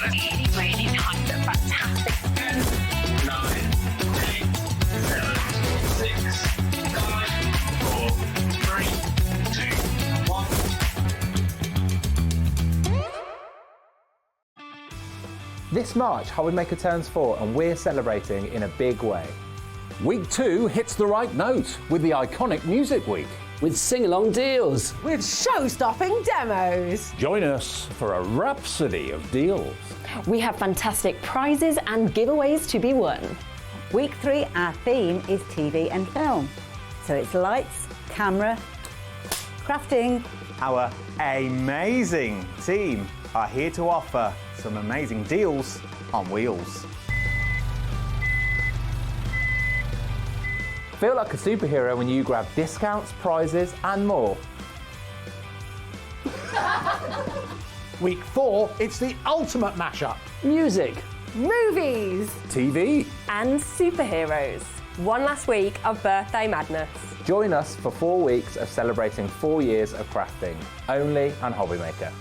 really nice and fantastic. 10, 9, 8, 7, 6, 5, 4, 3, 2, 1. This March, HobbyMaker turns 4 and we're celebrating in a big way. Week 2 hits the right note with the iconic Music Week. With sing-along deals. With show-stopping demos. Join us for a rhapsody of deals. We have fantastic prizes and giveaways to be won. Week 3, our theme is TV and film. So it's lights, camera, crafting. Our amazing team are here to offer some amazing deals on wheels. Feel like a superhero when you grab discounts, prizes and more. Week 4, it's the ultimate mashup. Music. Movies. TV. And superheroes. One last week of birthday madness. Join us for 4 weeks of celebrating 4 years of crafting, only on HobbyMaker.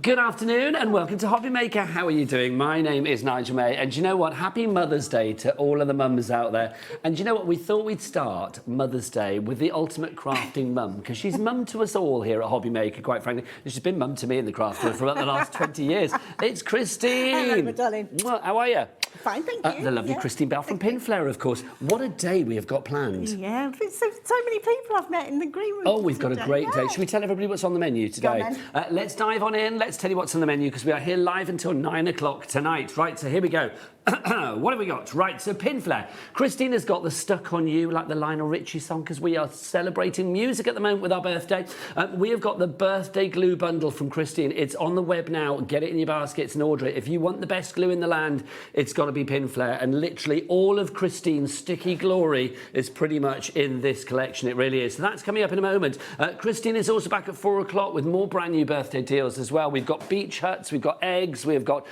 Good afternoon and welcome to HobbyMaker. How are you doing? My name is Nigel May, and do you know what? Happy Mother's Day to all of the mums out there. And do you know what? We thought we'd start Mother's Day with the ultimate crafting mum, because she's mum to us all here at HobbyMaker, quite frankly. And she's been mum to me in the craft for about the last 20 years. It's Christine. Hello, my darling. Well, how are you? Fine, thank you. The lovely Christine Bell from Pinflair, of course. What a day we have got planned. Yeah, so many people I've met in the green room. Oh, we've got a great day. Should we tell everybody what's on the menu today? Go on, then. Let's dive on in. Let's tell you what's on the menu, because we are here live until 9 o'clock tonight. Right, so here we go. What have we got? Right, so Pinflair. Christine has got the Stuck On You, like the Lionel Richie song, because we are celebrating music at the moment with our birthday. We have got the birthday glue bundle from Christine. It's on the web now. Get it in your baskets and order it. If you want the best glue in the land, it's got to be Pinflair. And literally all of Christine's sticky glory is pretty much in this collection. It really is. So that's coming up in a moment. Christine is also back at 4 o'clock with more brand new birthday deals as well. We've got beach huts, we've got eggs, we've got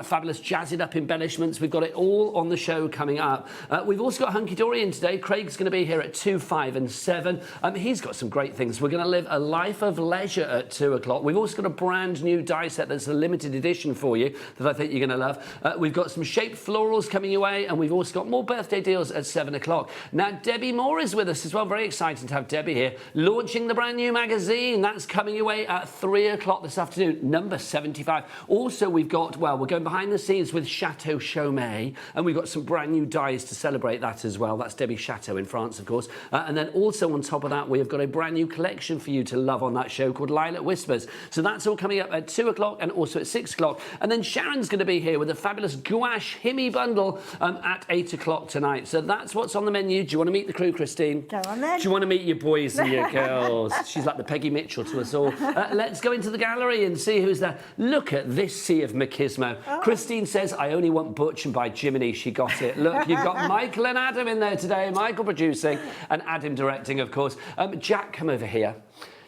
fabulous jazzed up embellishments. We've got it all on the show coming up. We've also got Hunkydory in today. Craig's going to be here at 2, 5 and 7. He's got some great things. We're going to live a life of leisure at 2 o'clock. We've also got a brand new die set that's a limited edition for you that I think you're going to love. We've got some Shaped Florals coming your way, and we've also got more birthday deals at 7 o'clock. Now, Debbi Moore is with us as well. Very exciting to have Debbie here. Launching the brand new magazine. That's coming your way at 3 o'clock this afternoon, number 75. Also, we've got, well, we're going behind the scenes with Chateau Chaumet, and we've got some brand new dies to celebrate that as well. That's Debbie Chateau in France, of course. And then also on top of that, we have got a brand new collection for you to love on that show called Lilac Whispers. So that's all coming up at 2 o'clock and also at 6 o'clock. And then Sharon's going to be here with a fabulous gouache HIMI bundle at 8 o'clock tonight. So that's what's on the menu. Do you want to meet the crew, Christine? Go on then. Do you want to meet your boys and your girls? She's like the Peggy Mitchell to us all. Let's go into the gallery and see who's there. Look at this sea of machismo. Oh. Christine says, I only want Butch, and by Jiminy, she got it. Look, you've got Michael and Adam in there today. Michael producing and Adam directing, of course. Jack, come over here.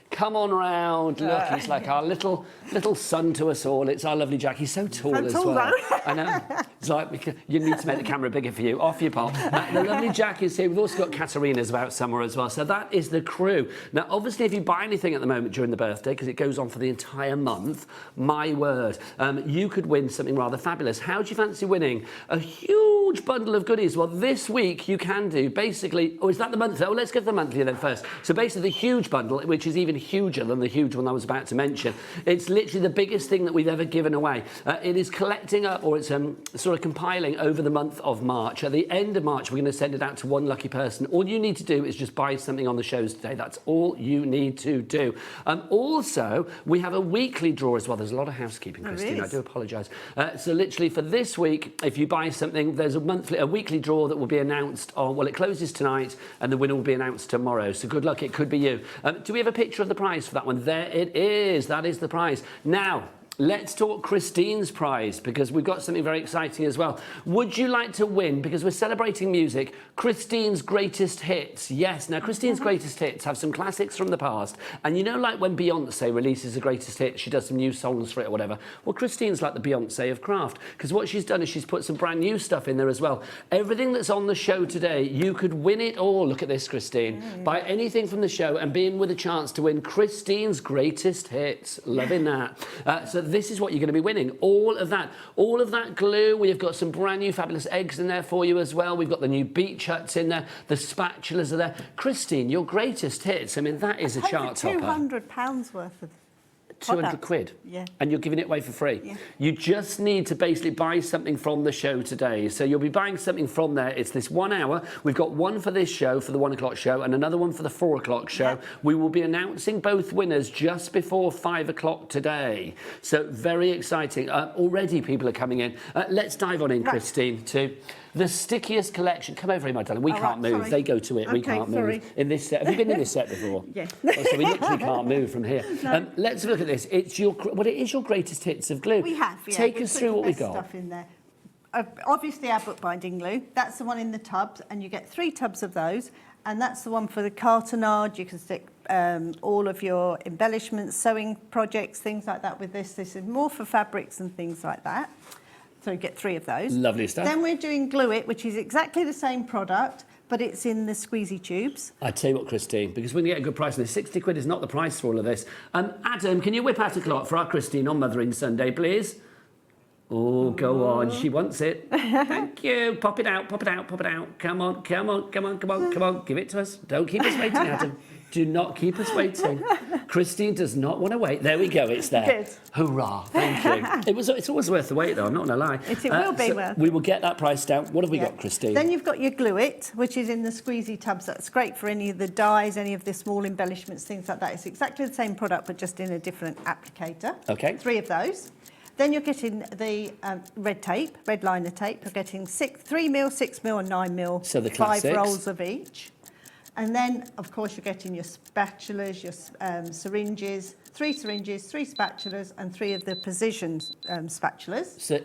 Come on round. Look, he's like our little son to us all. It's our lovely Jack. He's so tall as well. I know. It's like you need to make the camera bigger for you. Off you pop. The lovely Jack is here. We've also got Katarina's about somewhere as well. So that is the crew. Now, obviously, if you buy anything at the moment during the birthday, because it goes on for the entire month, my word, you could win something rather fabulous. How do you fancy winning a huge huge bundle of goodies. Well, this week you can do basically, is that the monthly? Oh, let's get the monthly then first. So basically the huge bundle, which is even huger than the huge one I was about to mention, it's literally the biggest thing that we've ever given away. It is collecting up, or it's sort of compiling over the month of March. At the end of March, we're going to send it out to one lucky person. All you need to do is just buy something on the shows today. That's all you need to do. Also, we have a weekly draw as well. There's a lot of housekeeping, Christine. I do apologise. So literally for this week, if you buy something, there's a weekly draw that will be announced on, well, it closes tonight and the winner will be announced tomorrow. So good luck, it could be you. Do we have a picture of the prize for that one? There it is. That is the prize. Now, let's talk Christine's prize, because we've got something very exciting as well. Would you like to win, because we're celebrating music, Christine's greatest hits? Yes. Now, Christine's greatest hits have some classics from the past. And you know, like when Beyonce releases a greatest hit, she does some new songs for it or whatever. Well, Christine's like the Beyonce of craft, because what she's done is she's put some brand new stuff in there as well. Everything that's on the show today, you could win it all. Look at this, Christine. Buy anything from the show and be in with a chance to win Christine's greatest hits. Loving that. So this is what you're going to be winning. All of that glue. We've got some brand new fabulous eggs in there for you as well. We've got the new beach huts in there. The spatulas are there. Christine, your greatest hits. I mean, that is a chart topper. £200 worth of 200 quid. Yeah. And you're giving it away for free. Yeah. You just need to basically buy something from the show today. So you'll be buying something from there. It's this 1 hour. We've got one for this show, for the 1 o'clock show, and another one for the 4 o'clock show. Yeah. We will be announcing both winners just before 5 o'clock today. So very exciting. Already people are coming in. Let's dive on in, Christine, to the stickiest collection. Come over here, my darling. We can't move. Sorry. They go to it. We can't move. In this set. Have you been in this set before? Yes. So we literally can't move from here. No. Let's look at this. It is your greatest hits of glue. We have, yeah. Take us through what we got. Stuff in there. Obviously our bookbinding glue. That's the one in the tubs, and you get 3 tubs of those. And that's the one for the cartonage. You can stick all of your embellishments, sewing projects, things like that with this. This is more for fabrics and things like that. So you get 3 of those. Lovely stuff. Then we're doing Glue It, which is exactly the same product, but it's in the squeezy tubes. I tell you what, Christine, because we can get a good price on this. 60 quid is not the price for all of this. Adam, can you whip out a clock for our Christine on Mothering Sunday, please? Oh, go on. She wants it. Thank you. Pop it out, pop it out, pop it out. Come on, come on, come on, come on, come on. Give it to us. Don't keep us waiting, Adam. Do not keep us waiting. Christine does not want to wait. There we go. It's there. Good. Hurrah. Thank you. It's always worth the wait, though. I'm not going to lie. It will be worth. We will get that price down. What have we got, Christine? Then you've got your Glue It, which is in the squeezy tubs. That's great for any of the dyes, any of the small embellishments, things like that. It's exactly the same product, but just in a different applicator. Okay. 3 of those. Then you're getting the red tape, red liner tape. You're getting 3mm, 6mm, and 9mm. So the 5 classics. rolls of each. And then, of course, you're getting your spatulas, your syringes, 3 syringes, 3 spatulas, and 3 of the precision spatulas. So,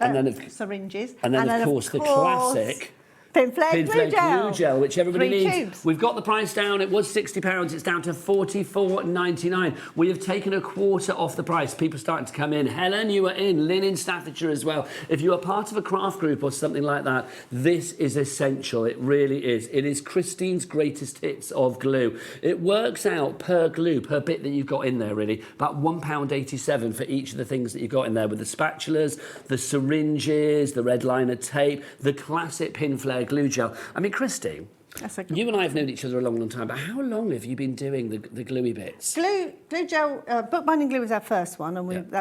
syringes. And then, of course, the classic Pinflair glue gel, which everybody 3 needs. tubes. We've got the price down. It was £60. It's down to $44.99. We have taken a quarter off the price. People starting to come in. Helen, you are in. Lynn in Staffordshire as well. If you are part of a craft group or something like that, this is essential. It really is. It is Christine's greatest hits of glue. It works out per glue, per bit that you've got in there, really, about £1.87 for each of the things that you've got in there, with the spatulas, the syringes, the red liner tape, the classic Pinflair glue gel. I mean, Christine, you and I have known each other a long, long time, but how long have you been doing the gluey bits? Glue gel, bookbinding glue was our first one, and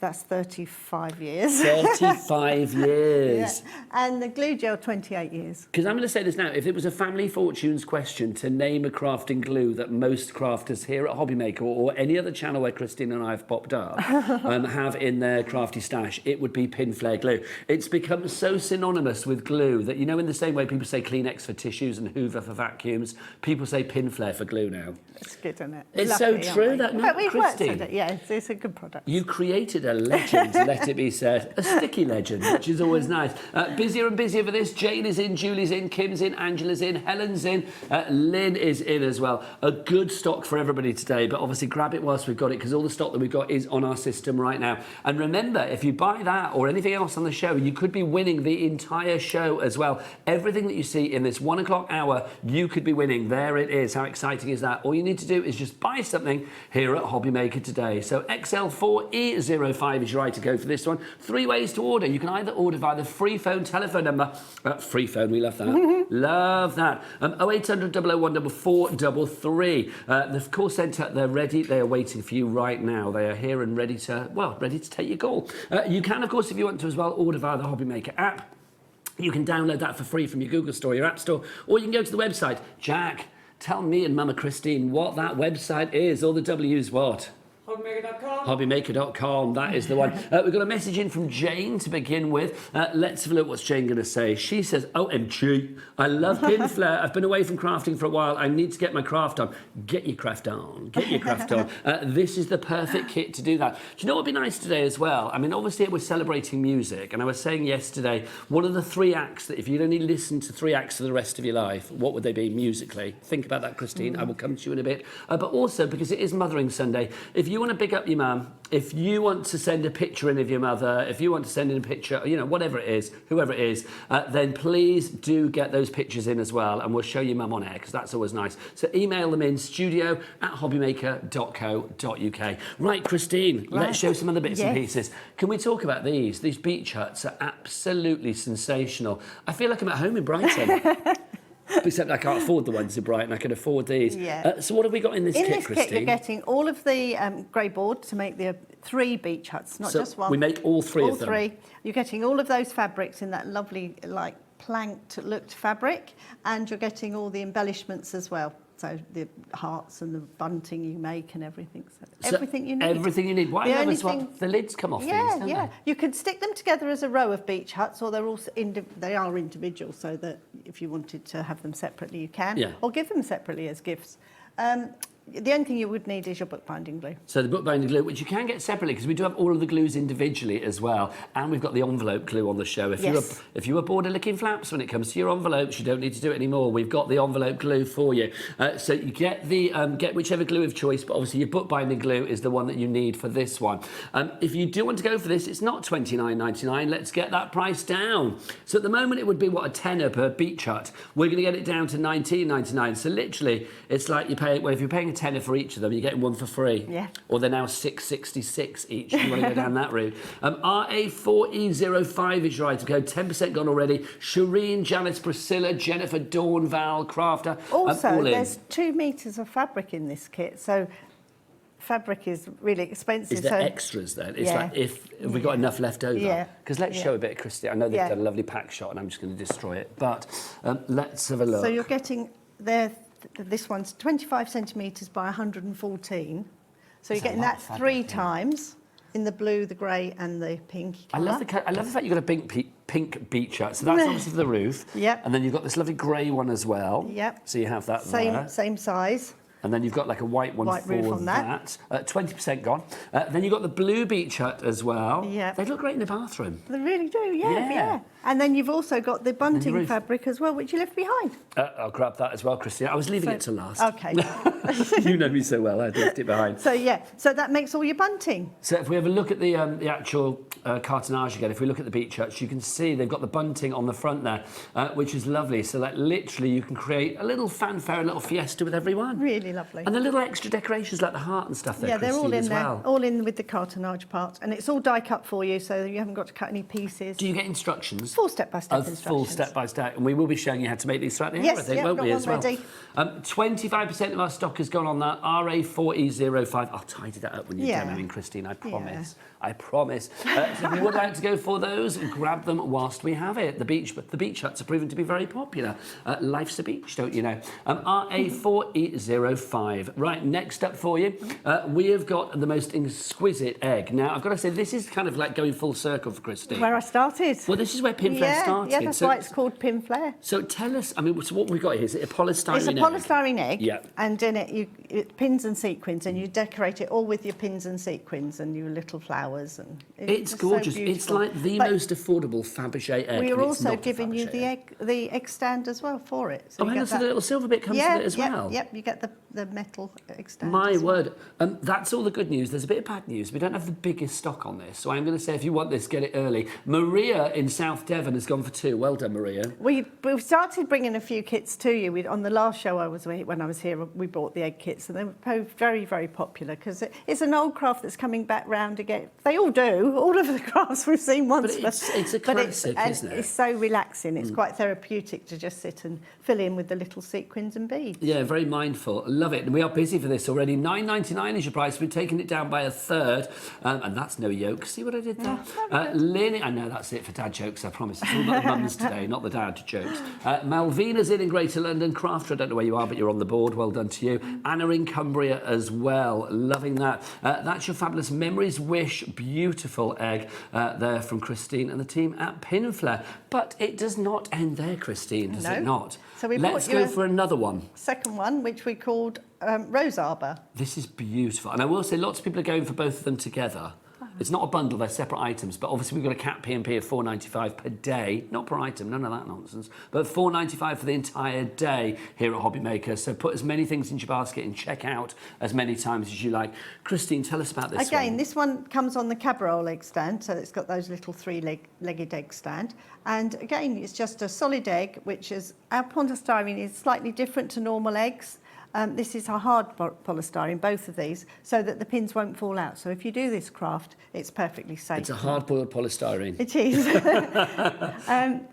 that's 35 years. 35 years. Yeah. And the glue gel, 28 years. Because I'm going to say this now, if it was a family fortunes question to name a crafting glue that most crafters here at HobbyMaker or any other channel where Christine and I have popped up have in their crafty stash, it would be Pinflair glue. It's become so synonymous with glue that, you know, in the same way people say Kleenex for tissues and Hoover for vacuums, people say Pinflair for glue now. It's good, isn't it? It's so true, that, but we've worked Christine, at it, yeah, it's a good product. You created a legend, let it be said. A sticky legend, which is always nice. Busier and busier for this. Jane is in, Julie's in, Kim's in, Angela's in, Helen's in, Lynn is in as well. A good stock for everybody today, but obviously grab it whilst we've got it, because all the stock that we've got is on our system right now. And remember, if you buy that or anything else on the show, you could be winning the entire show as well. Everything that you see in this 1 o'clock o'clock hour, you could be winning. There it is. How exciting is that? All you need to do is just buy something here at HobbyMaker today. So XL4E05 is your right to go for this one. 3 ways to order. You can either order via the free phone telephone number. Free phone, we love that. Love that. 0800 001 4433. The call centre, they're ready. They are waiting for you right now. They are here and ready to, well, ready to take your call. You can, of course, if you want to as well, order via the HobbyMaker app. You can download that for free from your Google Store, your App Store, or you can go to the website. Jack, tell me and Mama Christine what that website is. All the W's what? HobbyMaker.com. HobbyMaker.com, that is the one. We've got a message in from Jane to begin with. Let's have a look what's Jane going to say. She says, OMG, I love Pinflair. I've been away from crafting for a while. I need to get my craft on. Get your craft on. Get your craft on. This is the perfect kit to do that. Do you know what would be nice today as well? I mean, obviously we're celebrating music, and I was saying yesterday, one of the 3 acts that if you'd only listen to 3 acts for the rest of your life, what would they be musically? Think about that, Christine. I will come to you in a bit. But also, because it is Mothering Sunday, if you want to big up your mum, if you want to send a picture in of your mother, if you want to send in a picture, you know, whatever it is, whoever it is, then please do get those pictures in as well, and we'll show your mum on air, because that's always nice. So email them in studio@hobbymaker.co.uk. Right, Christine, let's show some other bits and pieces. Can we talk about these? These beach huts are absolutely sensational. I feel like I'm at home in Brighton. Except I can't afford the ones in Brighton. I can afford these. Yeah. So what have we got in this kit, Christine? In this kit, you're getting all of the grey board to make the 3 beach huts, not just one. We make all 3 of them. All 3. You're getting all of those fabrics in that lovely, like, planked-looked fabric, and you're getting all the embellishments as well. So the hearts and the bunting you make and everything. So everything you need. Everything you need. What I love as well, the lids come off these, don't they? You can stick them together as a row of beach huts, or they're also they are individual, so that if you wanted to have them separately, you can. Yeah. Or give them separately as gifts. The only thing you would need is your bookbinding glue. So the bookbinding glue, which you can get separately, because we do have all of the glues individually as well, and we've got the envelope glue on the show. If you were bored of licking flaps when it comes to your envelopes, you don't need to do it anymore. We've got the envelope glue for you. So you get the get whichever glue of choice, but obviously your bookbinding glue is the one that you need for this one. If you do want to go for this, it's not $29.99. Let's get that price down. So at the moment it would be what, a tenner per beach hut. We're going to get it down to $19.99. So literally, it's like you pay. Well, if you're paying a tenner for each of them, you're getting one for free. Yeah. Or they're now $6.66 each. If you want to go down that route. RA4E05 is your item code. 10% gone already. Shireen, Janice, Priscilla, Jennifer, Dawn, Val, Crafter. Also, there's 2 meters of fabric in this kit, so fabric is really expensive. Is there extras then? It's like if we got enough left over. Yeah. Because let's show a bit of Christy. I know they've done a lovely pack shot, and I'm just going to destroy it. But let's have a look. So you're getting this one's 25 centimetres by 114. So you're getting that 3 times in the blue, the grey and the pink colour. I love the fact you've got a pink beach hut. So that's obviously for the roof. Yep. And then you've got this lovely grey one as well. Yep. So you have that there. Same size. And then you've got like a white one for that. 20% gone. Then you've got the blue beach hut as well. Yeah. They look great in the bathroom. They really do, yeah. And then you've also got the bunting fabric as well, which you left behind. I'll grab that as well, Christina. I was leaving it to last. Okay. You know me so well, I'd left it behind. So that makes all your bunting. So if we have a look at the actual cartonnage again, if we look at the beach huts, you can see they've got the bunting on the front there, which is lovely. So like literally you can create a little fanfare, a little fiesta with everyone. Really lovely. And the little extra decorations like the heart and stuff there, yeah, they're all in there, well. all in with the cartonnage part. And it's all die cut for you, so you haven't got to cut any pieces. Do you get instructions? Full step-by-step instructions. Full step-by-step. And we will be showing you how to make these throughout the hour, I think, won't we, as well? Ready. 25% of our stock has gone on that. RA4E05. I'll tidy that up when you're done, I mean, Christine, I promise. I promise. So if you would like to go for those, grab them whilst we have it. The beach huts are proven to be very popular. Life's a beach, don't you know? RA4E05. Right, next up for you, we have got the most exquisite egg. Now, I've got to say, this is kind of like going full circle for Christine. Where I started. Well, this is where Pinflair started. Yeah, that's why it's called Pinflair. So tell us, I mean, so what we've got here, is it a polystyrene egg? It's a polystyrene egg, and in it, pins and sequins, and you decorate it all with your pins and sequins and your little flowers. And it's gorgeous. So it's beautiful. like the But most affordable Fabergé egg. we and are it's also not a giving you Fabergé the egg stand as well for it. So Oh, you hang on, get so the little silver bit comes with it as well. Yep, you get the metal egg stand. My as well. word. That's all the good news. There's a bit of bad news. We don't have the biggest stock on this. So I'm going to say if you want this, get it early. Maria in South Devon has gone for 2. Well done, Maria. We've started bringing a few kits to you. On the last show when I was here, we brought the egg kits, and they were very, very popular because it's an old craft that's coming back round again. They all do. All of the crafts we've seen once. But it's a classic, isn't it? It's so relaxing. It's quite therapeutic to just sit and fill in with the little sequins and beads. Yeah, very mindful. Love it. And we are busy for this already. $9.99 is your price. We've taken it down by a third. And that's no yoke. See what I did there? Lynn, I know that's it for dad jokes, I promise. It's all about the mums today, not the dad jokes. Malvina's in Greater London. Crafter, I don't know where you are, but you're on the board. Well done to you. Anna in Cumbria as well. Loving that. That's your fabulous Memories Wish beautiful egg there from Christine and the team at Pinflair. But it does not end there, Christine, does it not? So Let's go for another one. Second one, which we called Rose Arbor. This is beautiful. And I will say lots of people are going for both of them together. It's not a bundle, they're separate items, but obviously we've got a cap P&P of $4.95 per day, not per item, none of that nonsense, but $4.95 for the entire day here at HobbyMaker. So put as many things into your basket and check out as many times as you like. Christine, tell us about this one. Again, this one comes on the Cabrol egg stand, so it's got those little three-legged egg stand. And again, it's just a solid egg, which is, our polystyrene is slightly different to normal eggs. This is a hard polystyrene, both of these, so that the pins won't fall out. So if you do this craft, it's perfectly safe. It's a hard-boiled polystyrene. It is.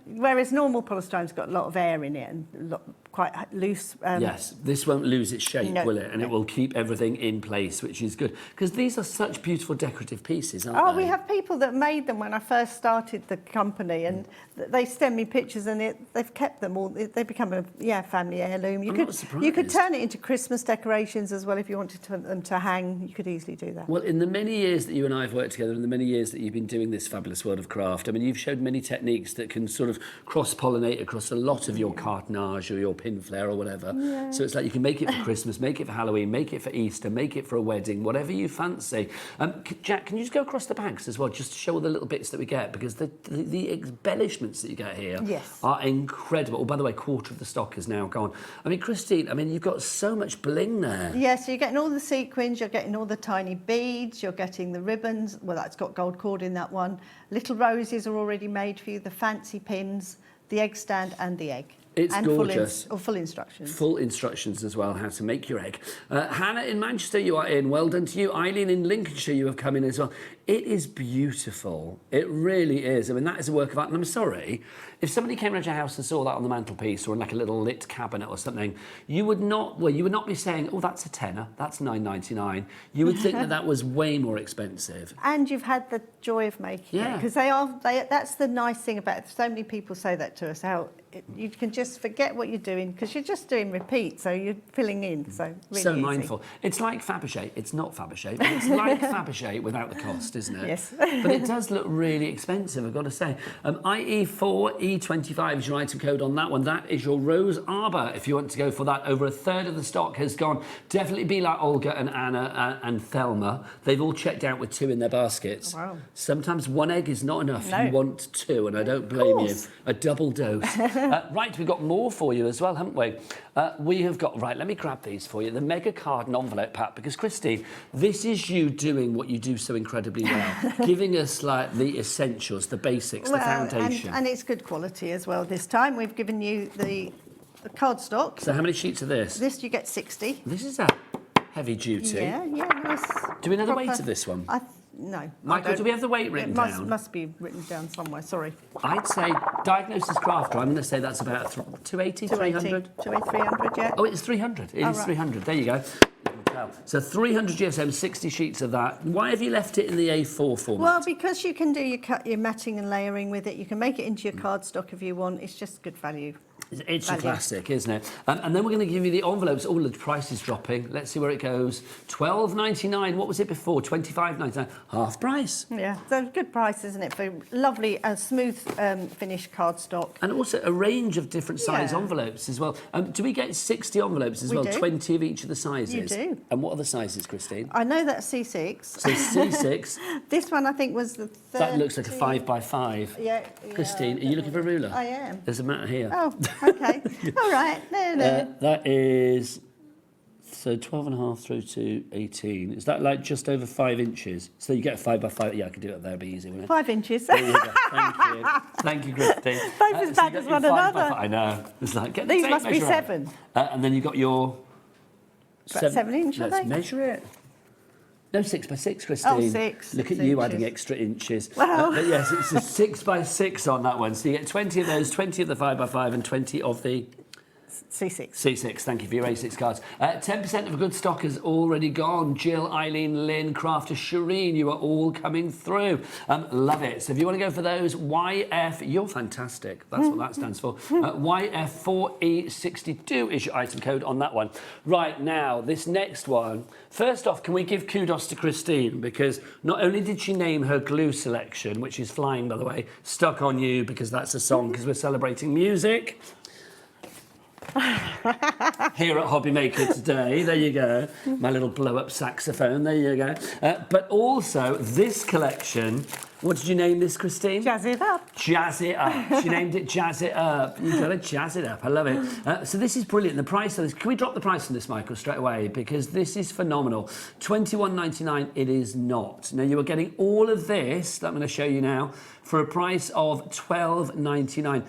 Whereas normal polystyrene's got a lot of air in it and quite loose. Yes, this won't lose its shape, No, will it? And it will keep everything in place, which is good. Because these are such beautiful decorative pieces, aren't they? We have people that made them when I first started the company, and they send me pictures, and they've kept them all. They become a family heirloom. You could turn it into Christmas decorations as well if you wanted them to hang. You could easily do that. Well, in the many years that you and I have worked together, and the many years that you've been doing this fabulous world of craft, I mean, you've showed many techniques that can sort of cross-pollinate across a lot of your cartonnage or your Pinflair or whatever. Yeah. So it's like you can make it for Christmas, make it for Halloween, make it for Easter, make it for a wedding, whatever you fancy. Jack, can you just go across the bags as well, just to show all the little bits that we get, because the embellishments that you get here are incredible. Oh, by the way, quarter of the stock is now gone. I mean, Christine, you've got so much bling there. Yeah, so you're getting all the sequins, you're getting all the tiny beads, you're getting the ribbons. Well, that's got gold cord in that one. Little roses are already made for you, the fancy pins, the egg stand and the egg. It's and gorgeous. Full instructions. Full instructions as well, how to make your egg. Hannah in Manchester, you are in. Well done to you. Eileen in Lincolnshire, you have come in as well. It is beautiful. It really is. I mean, that is a work of art. And I'm sorry, if somebody came around your house and saw that on the mantelpiece or in like a little lit cabinet or something, you would not be saying, oh, that's a tenner, that's $9.99. You would think that was way more expensive. And you've had the joy of making it. Because that's the nice thing about it. So many people say that to us, how you can just forget what you're doing because you're just doing repeat, so you're filling in. So really so easy. mindful. It's like Fabergé. It's not Fabergé, but it's like Fabergé without the cost, isn't it? Yes. But it does look really expensive, I've got to say. IE4E25 is your item code on that one. That is your Rose Arbor, if you want to go for that. Over a third of the stock has gone. Definitely be like Olga and Anna and Thelma. They've all checked out with 2 in their baskets. Wow. Sometimes 1 egg is not enough. No. You want 2, and I don't blame you. A double dose. Right, we've got more for you as well, haven't we? We have got, right, let me grab these for you. The mega card and envelope pack, because Christine, this is you doing what you do so incredibly well, giving us like the essentials, the basics, the foundation. And it's good quality as well this time. We've given you the cardstock. So how many sheets are this? This you get 60. This is a heavy duty. Yeah, nice. Do we know the weight of this one? No. Michael, do we have the weight written down? It must be written down somewhere, sorry. I'd say Diagnosis Crafter, I'm going to say that's about 280, 300? 300, yeah. Oh, it's 300. It is right. 300. There you go. So 300 GSM, 60 sheets of that. Why have you left it in the A4 format? Well, because you can do your matting and layering with it. You can make it into your cardstock if you want. It's just good value. It's a value. classic, isn't it? And then we're going to give you the envelopes. All the price is dropping. Let's see where it goes. $12.99. What was it before? $25.99. Half price. Yeah, so good price, isn't it, for lovely, smooth finished cardstock. And also a range of different size Yeah. envelopes as well. Do we get 60 envelopes as We well? do. 20 of each of the sizes? You do. And what are the sizes, Christine? I know that's C6. So C6. This one, I think, was the 30. That looks like a 5x5. Yeah. Christine, are you looking for a ruler? I am. There's a matter here. Oh, okay. All right. No. That is, so 12.5 through to 18. Is that like just over 5 inches? So you get a 5x5. Yeah, I could do it there. It'd be easy, wouldn't it? 5 inches. There you go. Thank you. Thank you, Christine. Both as bad you as got one your 5x5. another. I know. It's like, get the These tape must be measure out. 7. And then you've got your... About 7 inch, I Let's think. measure it. No, 6x6, Christine. Oh, 6. Look at 6 you adding inches. extra inches. Wow. But yes, it's a 6x6 on that one. So you get 20 of those, 20 of the 5x5 and 20 of the... C6. C6, thank you for your A6 cards. 10% of a good stock has already gone. Jill, Eileen, Lynn, Crafter, Shireen, you are all coming through. Love it. So if you want to go for those, YF, you're fantastic. That's what that stands for. YF4E62 is your item code on that one. Right, now, this next one. First off, can we give kudos to Christine? Because not only did she name her glue selection, which is flying, by the way, Stuck on You, because that's a song, because we're celebrating music. Here at HobbyMaker today, there you go. My little blow-up saxophone, there you go. But also, this collection, what did you name this, Christine? Jazz it up. Jazz it up. She named it Jazz it up. You've got to jazz it up. I love it. So this is brilliant. The price of this, can we drop the price on this, Michael, straight away? Because this is phenomenal. $21.99 it is not. Now, you are getting all of this, that I'm going to show you now, for a price of $12.99.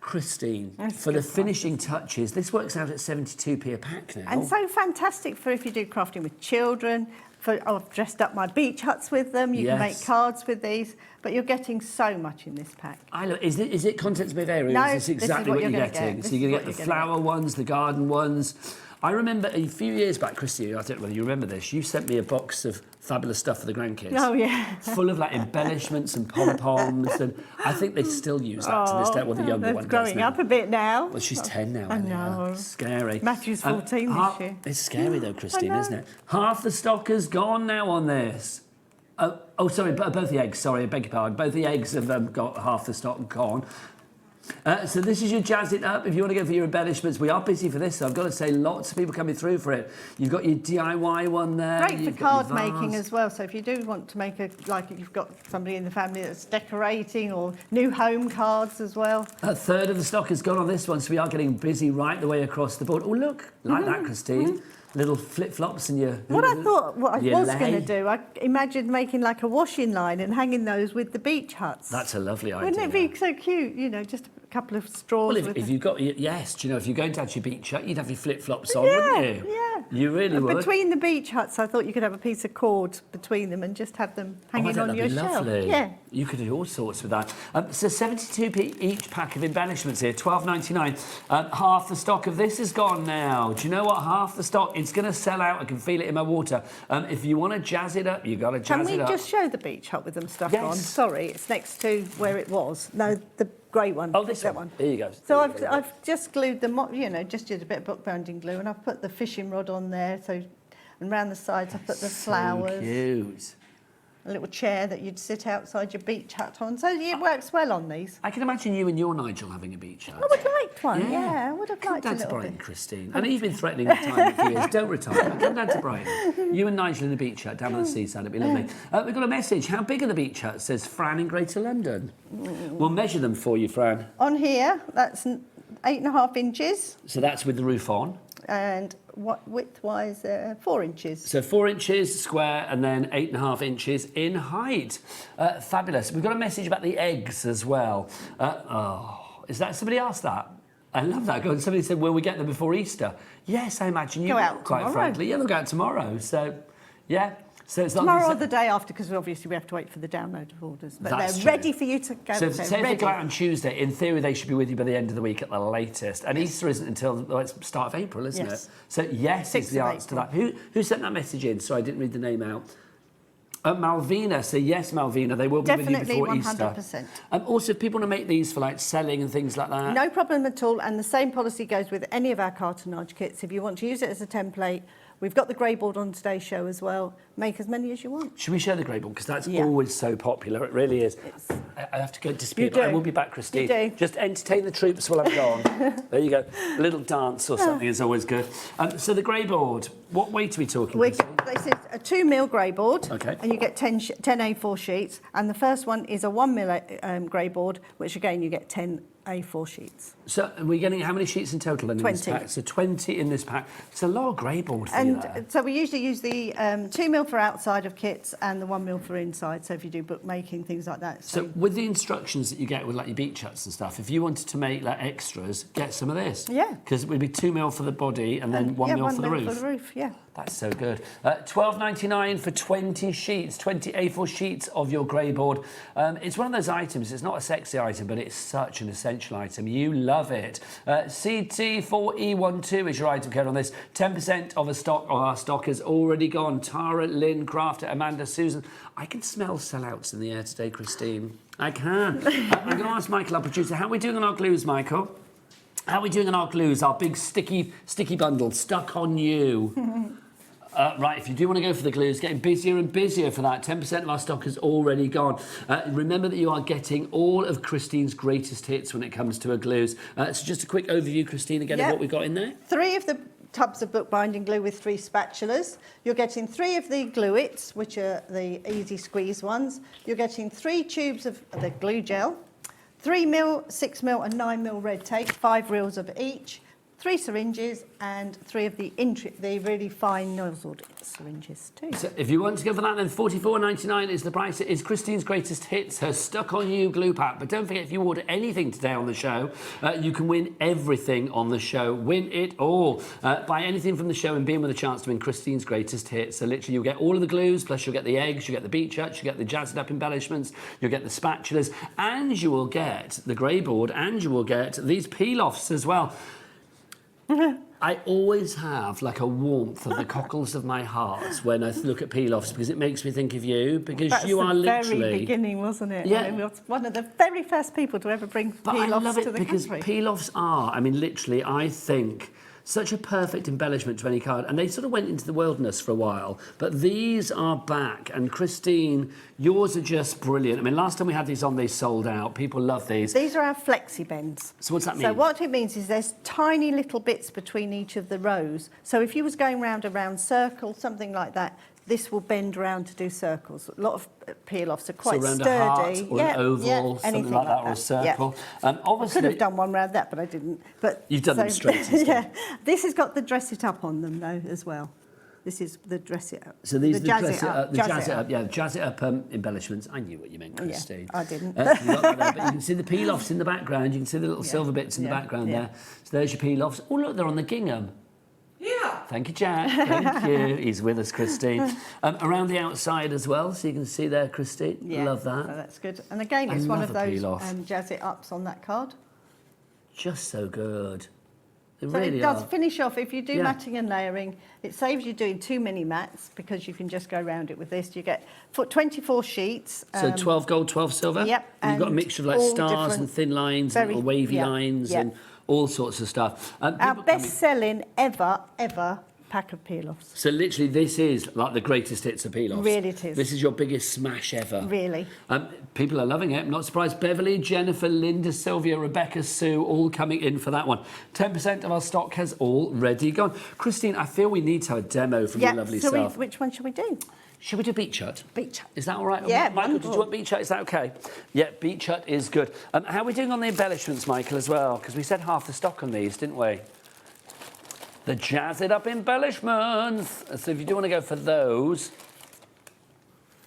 Christine, for the finishing touches, this works out at 72p a pack now. And so fantastic for if you do crafting with children. I've dressed up my beach huts with them. You can make cards with these. But you're getting so much in this pack. Is it contents may vary? No, Is this exactly what you're getting? So you're going to get the flower ones, the garden ones. I remember a few years back, Christy, I don't know whether you remember this, you sent me a box of fabulous stuff for the grandkids. Oh, yeah. Full of like embellishments and pom-poms, and I think they still use that to this day. Well, the younger one does growing now. up a bit now. Well, she's 10 now. I know. Scary. Matthew's 14 this year. It's scary though, Christine, isn't it? Half the stock has gone now on this. Oh, sorry, both the eggs. Sorry, I beg your pardon. Both the eggs have got half the stock gone. So this is your Jazz It Up. If you want to go for your embellishments, we are busy for this, so I've got to say lots of people coming through for it. You've got your DIY one there. Great for card making as well. So if you do want to make if you've got somebody in the family that's decorating or new home cards as well. A third of the stock has gone on this one, so we are getting busy right the way across the board. Oh, look, like that, Christine. Little flip-flops and your... What I thought, what I was lei. going to do, I imagined making like a washing line and hanging those with the beach huts. That's a lovely idea. Wouldn't it be so cute? You know, just a couple of straws. Well, with if you've got... Yes, do you know, if you're going to have your beach hut, you'd have your flip-flops on, yeah, wouldn't you? Yeah. You really would. Between the beach huts, I thought you could have a piece of cord between them and just have them hanging on your shelf. Lovely. Yeah. You could do all sorts with that. So 72p each pack of embellishments here, $12.99. Half the stock of this is gone now. Do you know what? Half the stock, it's going to sell out. I can feel it in my water. If you want to jazz it up, you've got to jazz it up. Can we just show the beach hut with them stuff Yes. on? Sorry, it's next to where it was. No, the grey one. Oh, this that one. There you go. So I've just glued them, you know, just did a bit of bookbinding glue, and I've put the fishing rod on there. So, and around the sides, I put the flowers. So cute. A little chair that you'd sit outside your beach hut on. So it works well on these. I can imagine you and your Nigel having a beach hut. I would like one, yeah. I would have Come liked down a to little Brighton, bit. Christine. I know you've been threatening retirement for years. Don't retire. Come down to Brighton. You and Nigel in a beach hut down on the seaside. It'd be lovely. We've got a message. How big are the beach huts? Says Fran in Greater London. We'll measure them for you, Fran. On here, that's 8.5 inches. So that's with the roof on. And what width-wise, 4 inches. So 4 inches square and then 8.5 inches in height. Fabulous. We've got a message about the eggs as well. Is that somebody asked that? I love that. Somebody said, will we get them before Easter? Yes, I imagine you Go out will, quite tomorrow. frankly. Yeah, they'll go out tomorrow. So, yeah. So it's not Tomorrow or the day after, because obviously we have to wait for the download of orders. But That's they're true. ready for you to go. So they're say if they ready. go out on Tuesday, in theory they should be with you by the end of the week at the latest. And Easter isn't until it's start of April, isn't Yes. it? So yes is 6th the of answer to that. Who sent that message in? So I didn't read the name out. Malvina, so yes, Malvina, they will be Definitely with you before 100%. Easter. Also, if people want to make these for like selling and things like that. No problem at all, and the same policy goes with any of our cartonnage kits. If you want to use it as a template, we've got the grey board on today's show as well. Make as many as you want. Should we share the grey board? Because that's always so popular. It really is. I have to go dispute. I will be back, Christine. You do. Just entertain the troops while I'm gone. There you go. A little dance or something is always good. So the grey board, what weight are we talking? This is a 2 mil grey board. Okay. And you get 10 A4 sheets. And the first one is a 1 mil grey board, which again you get 10 A4 sheets. So we're getting how many sheets in total then in this 20. pack? So 20 in this pack. It's a lot of grey board for you there. And so we usually use the 2 mil for outside of kits and the 1 mil for inside. So if you do bookmaking, things like that. So with the instructions that you get with like your beach huts and stuff, if you wanted to make like extras, get some of this. Yeah. Because it would be 2 mil for the body and then 1 mil for the roof. for the roof, yeah. That's so good. $12.99 for 20 sheets, 20 A4 sheets of your grey board. It's one of those items, it's not a sexy item, but it's such an essential item. You love it. CT4E12 is your item code on this. 10% of our stock has already gone. Tara, Lynn, Crafter, Amanda, Susan. I can smell sellouts in the air today, Christine. I can. I'm going to ask Michael, our producer, how are we doing on our glues, Michael? How are we doing on our glues, our big sticky bundle, stuck on you? Right, if you do want to go for the glues, getting busier and busier for that. 10% of our stock has already gone. Remember that you are getting all of Christine's greatest hits when it comes to her glues. So just a quick overview, Christine, again, of what we've got in there. 3 of the tubs of bookbinding glue with 3 spatulas. You're getting 3 of the glue-its, which are the easy squeeze ones. You're getting 3 tubes of the glue gel, 3 mil, 6 mil and 9 mil red tape, 5 reels of each, 3 syringes and 3 of the really fine nozzled syringes too. So if you want to go for that, then $44.99 is the price. It is Christine's greatest hits, her Stuck On You glue pack. But don't forget, if you order anything today on the show, you can win everything on the show. Win it all. Buy anything from the show and be in with a chance to win Christine's greatest hits. So literally you'll get all of the glues, plus you'll get the eggs, you'll get the beach huts, you'll get the jazzed up embellishments, you'll get the spatulas, and you will get the grey board, and you will get these peel-offs as well. I always have like a warmth of the cockles of my heart when I look at peel-offs because it makes me think of you, because That's you are literally... That's the very beginning, wasn't it? Yeah. I mean, we were one of the very first people to ever bring peel-offs to the because country. peel-offs are, I mean, literally, I think, such a perfect embellishment to any card. And they sort of went into the wilderness for a while, but these are back. And Christine, yours are just brilliant. I mean, last time we had these on, they sold out. People love these. These are our flexi bends. So what's that mean? So what it means is there's tiny little bits between each of the rows. So if you was going round a round circle, something like that, this will bend around to do circles. A lot of peel-offs are quite so around sturdy. a heart or an oval, something like that, or a circle. Yeah. Obviously, I could have done one round that, but I didn't. But you've done them straight instead. Yeah. This has got the dress it up on them though as well. This is the dress it up. So these are the jazz it up embellishments. I knew what you meant, Christine. Yeah, I didn't. But you can see the peel-offs in the background. You can see the little silver bits in the background there. So there's your peel-offs. Oh, look, they're on the gingham. Yeah. Thank you, Jack. Thank you. He's with us, Christine. Around the outside as well, so you can see there, Christine. Yeah, love that. So that's good. And again, it's one of those jazz it ups on that card. Just so good. They So really it does are. finish off. If you do matting and layering, it saves you doing too many mats because you can just go around it with this. You get 24 sheets. So 12 gold, 12 silver? Yep. And you've got a mixture of like stars and thin lines and little wavy lines and all sorts of stuff. Our best-selling ever pack of peel-offs. So literally this is like the greatest hits of peel-offs. Really it is. This is your biggest smash ever. Really. People are loving it. I'm not surprised. Beverly, Jennifer, Linda, Sylvia, Rebecca, Sue, all coming in for that one. 10% of our stock has already gone. Christine, I feel we need to have a demo from your lovely self. Which one should we do? Should we do Beach Hut? Beach Hut. Is that all right? Yeah, Michael, did you want Beach Hut? Is that okay? Yeah, Beach Hut is good. How are we doing on the embellishments, Michael, as well? Because we said half the stock on these, didn't we? The Jazz It Up embellishments. So if you do want to go for those,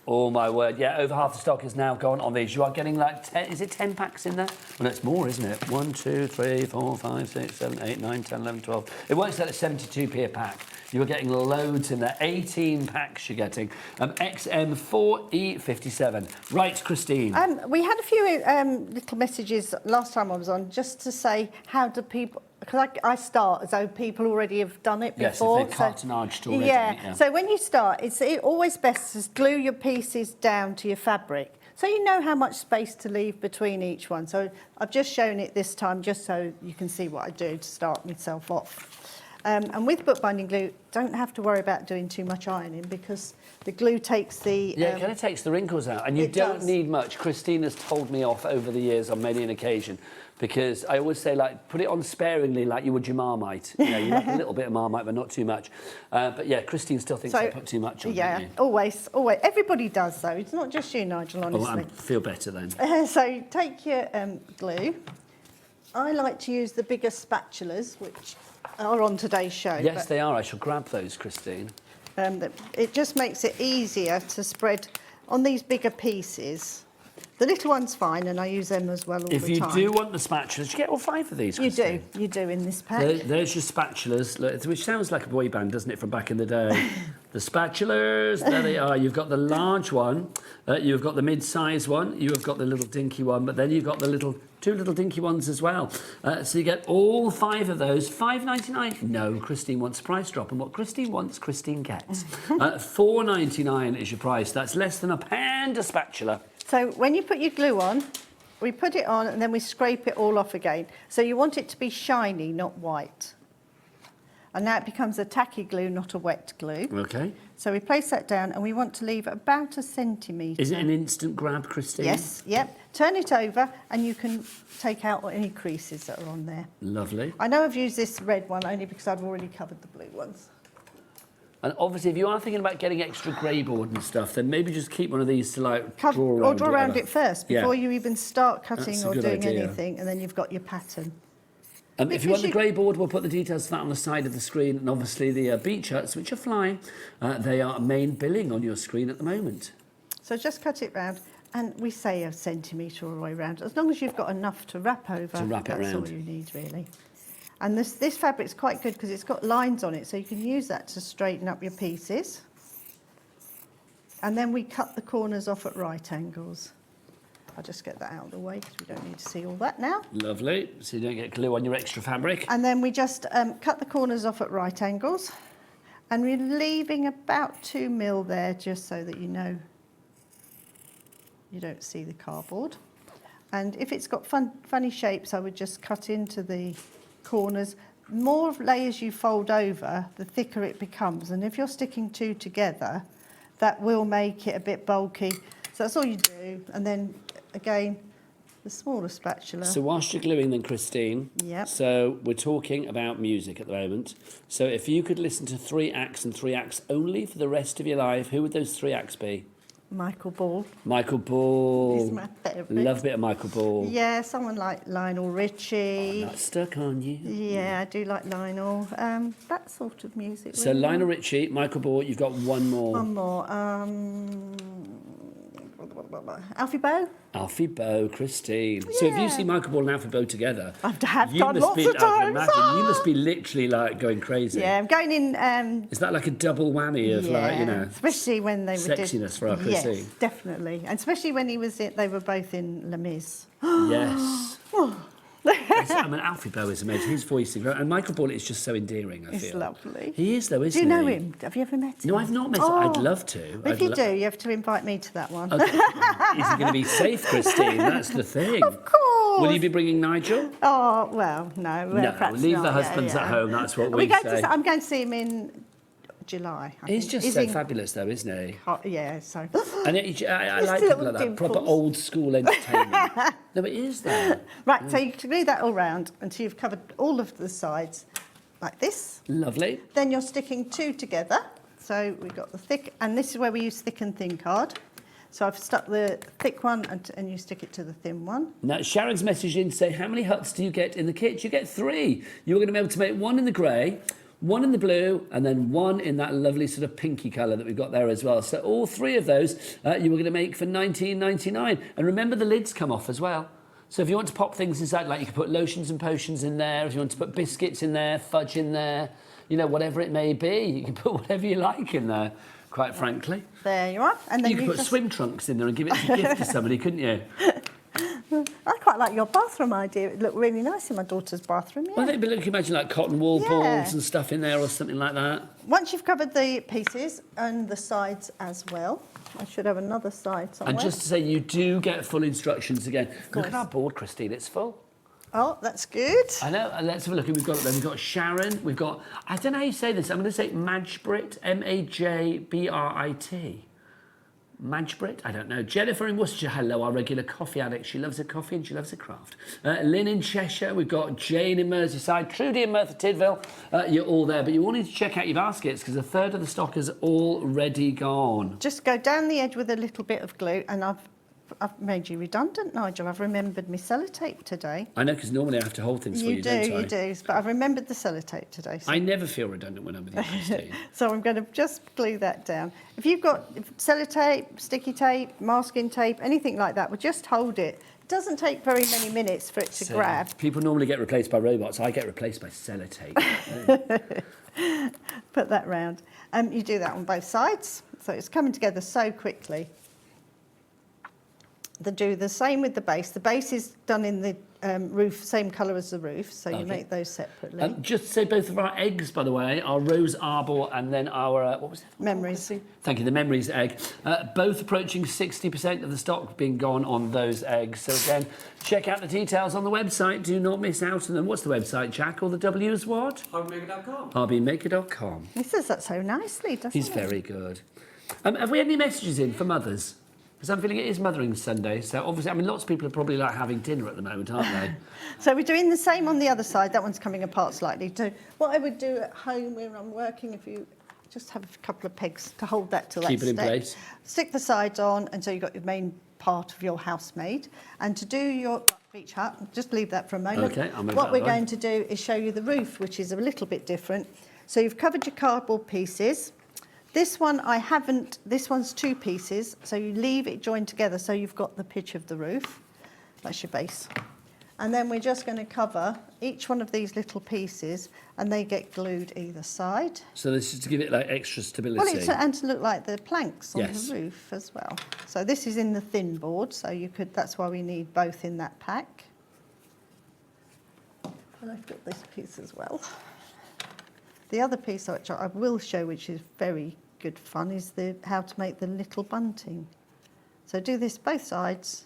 oh my word, yeah, over half the stock is now gone on these. You are getting like 10, is it 10 packs in there? Well, it's more, isn't it? 1, 2, 3, 4, 5, 6, 7, 8, 9, 10, 11, 12. It works out at 72p a pack. You are getting loads in there. 18 packs you're getting. XM4E57. Right, Christine. We had a few little messages last time I was on just to say, how do people because I start as though people already have done it before. Yes, if they're cartonaged already. Yeah. So when you start, it's always best to glue your pieces down to your fabric, so you know how much space to leave between each one. So I've just shown it this time, just so you can see what I do to start myself off. And with bookbinding glue, don't have to worry about doing too much ironing, because the glue takes the... Yeah, it kind of takes the wrinkles out, and you don't need much. Christine has told me off over the years on many an occasion, because I always say, like, put it on sparingly like you would your Marmite. You know, you like a little bit of Marmite, but not too much. But yeah, Christine still thinks I put too much on. Yeah, always. Everybody does, though. It's not just you, Nigel, honestly. Oh, I feel better then. So take your glue. I like to use the bigger spatulas, which are on today's show. Yes, they are. I shall grab those, Christine. It just makes it easier to spread on these bigger pieces. The little one's fine, and I use them as well all the time. If you do want the spatulas, you get all 5 of these, Christine. You do in this pack. There's your spatulas, look, which sounds like a boy band, doesn't it, from back in the day? The spatulas, there they are. You've got the large one, you've got the mid-size one, you've got the little dinky one, but then you've got the two little dinky ones as well. So you get all 5 of those, $5.99. No, Christine wants a price drop, and what Christine wants, Christine gets. $4.99 is your price. That's less than £1 a spatula. So when you put your glue on, we put it on and then we scrape it all off again. So you want it to be shiny, not white. And now it becomes a tacky glue, not a wet glue. Okay. So we place that down, and we want to leave about 1 centimetre. Is it an instant grab, Christine? Yes, yep. Turn it over and you can take out any creases that are on there. Lovely. I know I've used this red one only because I've already covered the blue ones. And obviously, if you are thinking about getting extra grey board and stuff, then maybe just keep one of these to like draw around it first before you even start cutting or doing anything, and then you've got your pattern. If you want the grey board, we'll put the details of that on the side of the screen, and obviously the beach huts, which are flying, they are main billing on your screen at the moment. So just cut it round, and we say 1 centimetre all the way round, as long as you've got enough to wrap over. That's all you need, really. And this fabric's quite good because it's got lines on it, so you can use that to straighten up your pieces. And then we cut the corners off at right angles. I'll just get that out of the way because we don't need to see all that now. Lovely, so you don't get glue on your extra fabric. And then we just cut the corners off at right angles, and we're leaving about 2 mil there, just so that you know you don't see the cardboard. And if it's got funny shapes, I would just cut into the corners. More layers you fold over, the thicker it becomes, and if you're sticking 2 together, that will make it a bit bulky. So that's all you do, and then again the smaller spatula. So whilst you're gluing then, Christine, so we're talking about music at the moment, so if you could listen to 3 acts and 3 acts only for the rest of your life, who would those 3 acts be? Michael Ball. Michael Ball. He's my favourite. Love a bit of Michael Ball. Yeah, someone like Lionel Richie. I'm not stuck on you. Yeah, I do like Lionel. That sort of music. So really. Lionel Richie, Michael Ball, you've got one more. One more. Alfie Boe. Alfie Boe, Christine. Yeah. So if you see Michael Ball and Alfie Boe together, I have done lots of times. You must be literally like going crazy. Yeah, I'm going in. Is that like a double whammy of like, you know, especially when they were sexiness for our Christine? Yes, definitely, and especially when they were both in Les Mis. Yes. I mean, Alfie Boe is amazing. His voice, and Michael Ball is just so endearing, I feel. He's lovely. He is, though, isn't he? he? Do you know him? Have you ever met him? No, I've not met him. I'd love to. If you do, you have to invite me to that one. Okay. Is he going to be safe, Christine? That's the thing. Of course. Will you be bringing Nigel? Oh, well, no. No, leave the husbands at home. That's what we say. I'm going to see him in July. He's just so fabulous, though, isn't he? Yeah, so... And I like people like that, proper old-school entertainment. No, it is, though. Right, so you can glue that all round until you've covered all of the sides, like this. Lovely. Then you're sticking 2 together. So we've got the thick, and this is where we use thick and thin card. So I've stuck the thick one, and you stick it to the thin one. Now, Sharon's messaged in to say, how many huts do you get in the kit? You get 3. You're going to be able to make 1 in the grey, 1 in the blue, and then 1 in that lovely sort of pinky colour that we've got there as well. So all 3 of those you were going to make for $19.99. And remember, the lids come off as well. So if you want to pop things inside, like you can put lotions and potions in there, if you want to put biscuits in there, fudge in there, you know, whatever it may be, you can put whatever you like in there, quite frankly. There you are. And then you could put swim trunks in there and give it as a gift to somebody, couldn't you? I quite like your bathroom idea. It looked really nice in my daughter's bathroom. Yeah. Well, I think, but look, imagine like cotton wool Yeah. balls and stuff in there or something like that. Once you've covered the pieces and the sides as well, I should have another side somewhere. And just to say, you do get full instructions again. Look at our board, Christine, it's full. Oh, that's good. I know, let's have a look. We've got Sharon, we've got, I don't know how you say this, I'm going to say Majbrit, Majbrit. Majbrit, I don't know. Jennifer in Worcestershire, hello, our regular coffee addict. She loves her coffee and she loves her craft. Lynn in Cheshire, we've got Jane in Merseyside, Trudy in Merthyr Tydfil. You're all there, but you all need to check out your baskets because a third of the stock is already gone. Just go down the edge with a little bit of glue, and I've made you redundant, Nigel. I've remembered my sellotape today. I know, because normally I have to hold things for you, don't I? You do, but I've remembered the sellotape today. So. I never feel redundant when I'm with you, Christine. So I'm going to just glue that down. If you've got sellotape, sticky tape, masking tape, anything like that, well, just hold it. It doesn't take very many minutes for it to grab. People normally get replaced by robots. I get replaced by sellotape. Put that round. You do that on both sides, so it's coming together so quickly. They do the same with the base. The base is done in the roof, same colour as the roof, so you make those separately. Just to say, both of our eggs, by the way, are Rose Arbor and then our, what was it? Memories. Thank you, the Memories egg. Both approaching 60% of the stock being gone on those eggs. So again, check out the details on the website. Do not miss out on them. What's the website, Jack? All the W's what? HobbyMaker.com. HobbyMaker.com. He says that so nicely, doesn't he? He's very good. Have we had any messages in for mothers? Because I'm feeling it is Mothering Sunday, so obviously, I mean, lots of people are probably like having dinner at the moment, aren't they? So we're doing the same on the other side. That one's coming apart slightly. So what I would do at home when I'm working, if you just have a couple of pegs to hold that till Keep it in place. Stick the sides on, and so you've got your main part of your house made. And to do your beach hut, just leave that for a moment. Okay, I'll move what that we're along. going to do is show you the roof, which is a little bit different. So you've covered your cardboard pieces. This one I haven't, this one's two pieces, so you leave it joined together so you've got the pitch of the roof. That's your base. And then we're just going to cover each one of these little pieces and they get glued either side. So this is to give it like extra stability. Well, it's and to look like the planks on Yes. the roof as well. So this is in the thin board, so you could, that's why we need both in that pack. And I've got this piece as well. The other piece which I will show, which is very good fun, is how to make the little bunting. So do this both sides.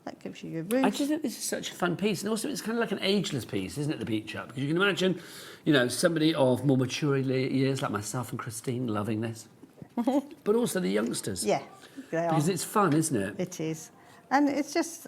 That gives you your roof. I just think this is such a fun piece, and also it's kind of like an ageless piece, isn't it, the beach hut? Because you can imagine, you know, somebody of more mature years like myself and Christine loving this, but also the youngsters. Yeah, they are. Because it's fun, isn't it? It is. And it's just,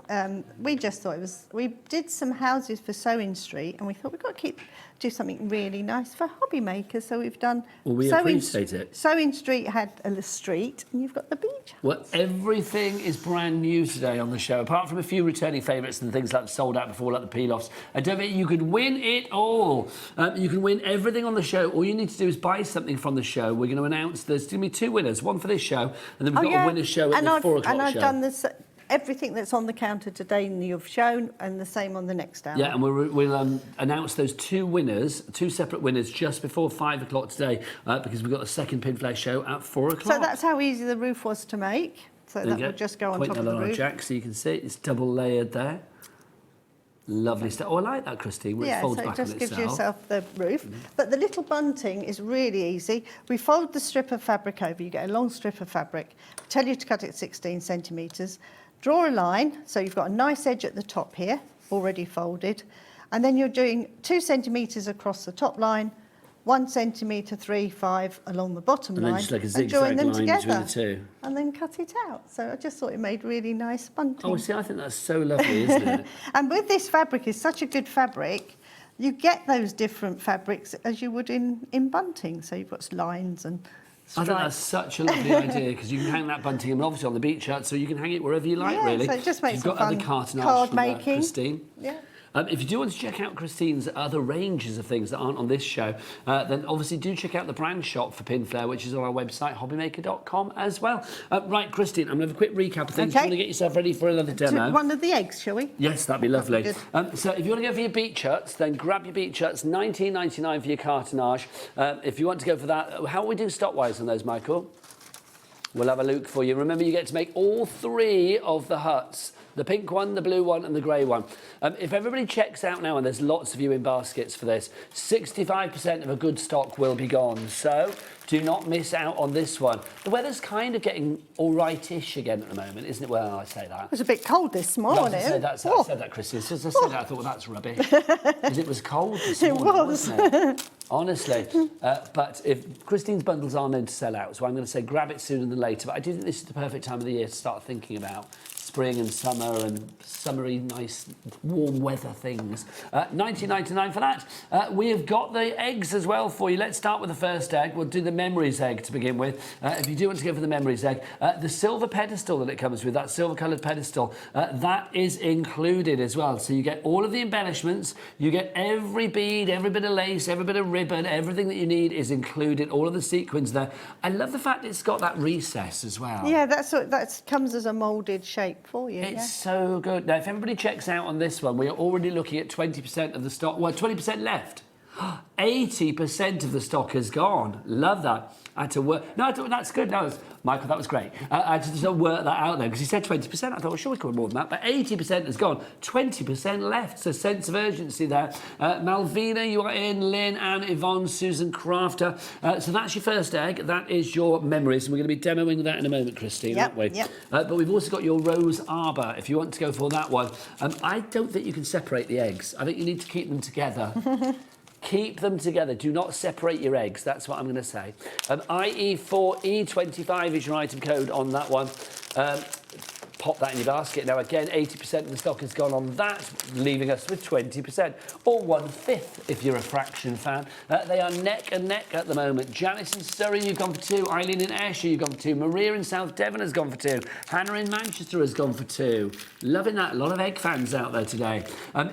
we just thought it was, we did some houses for Sewing Street and we thought we've got to do something really nice for HobbyMaker. So we've done... Well, we appreciate it. Sewing Street had a street and you've got the beach. Well, everything is brand new today on the show, apart from a few returning favourites and things like sold out before, like the peel-offs. And Debbi, you could win it all. You can win everything on the show. All you need to do is buy something from the show. We're going to announce there's going to be two winners, one for this show, and then we've got a winner's show at the 4 o'clock show. And I've done this... Everything that's on the counter today you've shown, and the same on the next hour. Yeah, and we'll announce those two winners, two separate winners, just before 5 o'clock today, because we've got a second Pinflair show at 4 o'clock. So that's how easy the roof was to make. So that would just go on top of the roof. Jack, so you can see it's double layered there. Lovely stuff. Oh, I like that, Christine, where it folds back on itself. Yeah, so it just gives yourself the roof. But the little bunting is really easy. We fold the strip of fabric over. You get a long strip of fabric. We tell you to cut it 16 centimetres. Draw a line, so you've got a nice edge at the top here, already folded. And then you're doing 2 centimetres across the top line, 1 centimetre, 3, 5 along the bottom line. And then just like a and zigzag join them line together, between the two. And then cut it out. So I just thought it made really nice bunting. Oh, see, I think that's so lovely, isn't it? And with this fabric, it's such a good fabric, you get those different fabrics as you would in bunting. So you've got lines and stripes. I think that's such a lovely idea, because you can hang that bunting, and obviously on the beach hut, so you can hang it wherever you like, really. So it just makes You've got other cartonage card from making. Christine. Yeah. If you do want to check out Christine's other ranges of things that aren't on this show, then obviously do check out the brand shop for Pinflair, which is on our website, hobbymaker.com as well. Right, Christine, I'm going to have a quick recap of things. Do you want to get yourself ready for another demo? One of the eggs, shall we? Yes, that'd be lovely. Good. So if you want to go for your beach huts, then grab your beach huts, $19.99 for your cartonnage. If you want to go for that, how are we doing stock-wise on those, Michael? We'll have a look for you. Remember, you get to make all 3 of the huts The pink one, the blue one and the grey one. If everybody checks out now, and there's lots of you in baskets for this, 65% of a good stock will be gone. So do not miss out on this one. The weather's kind of getting all right-ish again at the moment, isn't it? Well, I say that. It was a bit cold this morning. I said that, Chrissy. As soon as I said that, I thought, well, that's rubbish. Because it was cold this morning, wasn't it? Honestly. But if Christine's bundles are known to sell out, so I'm going to say grab it sooner than later. But I do think this is the perfect time of the year to start thinking about spring and summer and summery, nice, warm weather things. $19.99 for that. We have got the eggs as well for you. Let's start with the first egg. We'll do the Memories egg to begin with. If you do want to go for the Memories egg, the silver pedestal that it comes with, that silver-coloured pedestal, that is included as well. So you get all of the embellishments, you get every bead, every bit of lace, every bit of ribbon, everything that you need is included, all of the sequins there. I love the fact it's got that recess as well. Yeah, that comes as a moulded shape for you. It's so good. Now, if everybody checks out on this one, we are already looking at 20% of the stock. Well, 20% left. 80% of the stock has gone. Love that. I had to work. No, that's good. No, Michael, that was great. I had to just work that out there because he said 20%. I thought, well, sure, we could have more than that. But 80% has gone. 20% left. So sense of urgency there. Malvina, you are in. Lynn, Anne, Yvonne, Susan, Crafter. So that's your first egg. That is your Memories. And we're going to be demoing that in a moment, Christine, aren't we? Yep. But we've also got your Rose Arbor, if you want to go for that one. I don't think you can separate the eggs. I think you need to keep them together. Keep them together. Do not separate your eggs. That's what I'm going to say. IE4E25 is your item code on that one. Pop that in your basket. Now, again, 80% of the stock has gone on that, leaving us with 20%, or 1/5 if you're a fraction fan. They are neck and neck at the moment. Janice in Surrey, you've gone for 2. Eileen in Ayrshire, you've gone for 2. Maria in South Devon has gone for 2. Hannah in Manchester has gone for 2. Loving that. A lot of egg fans out there today.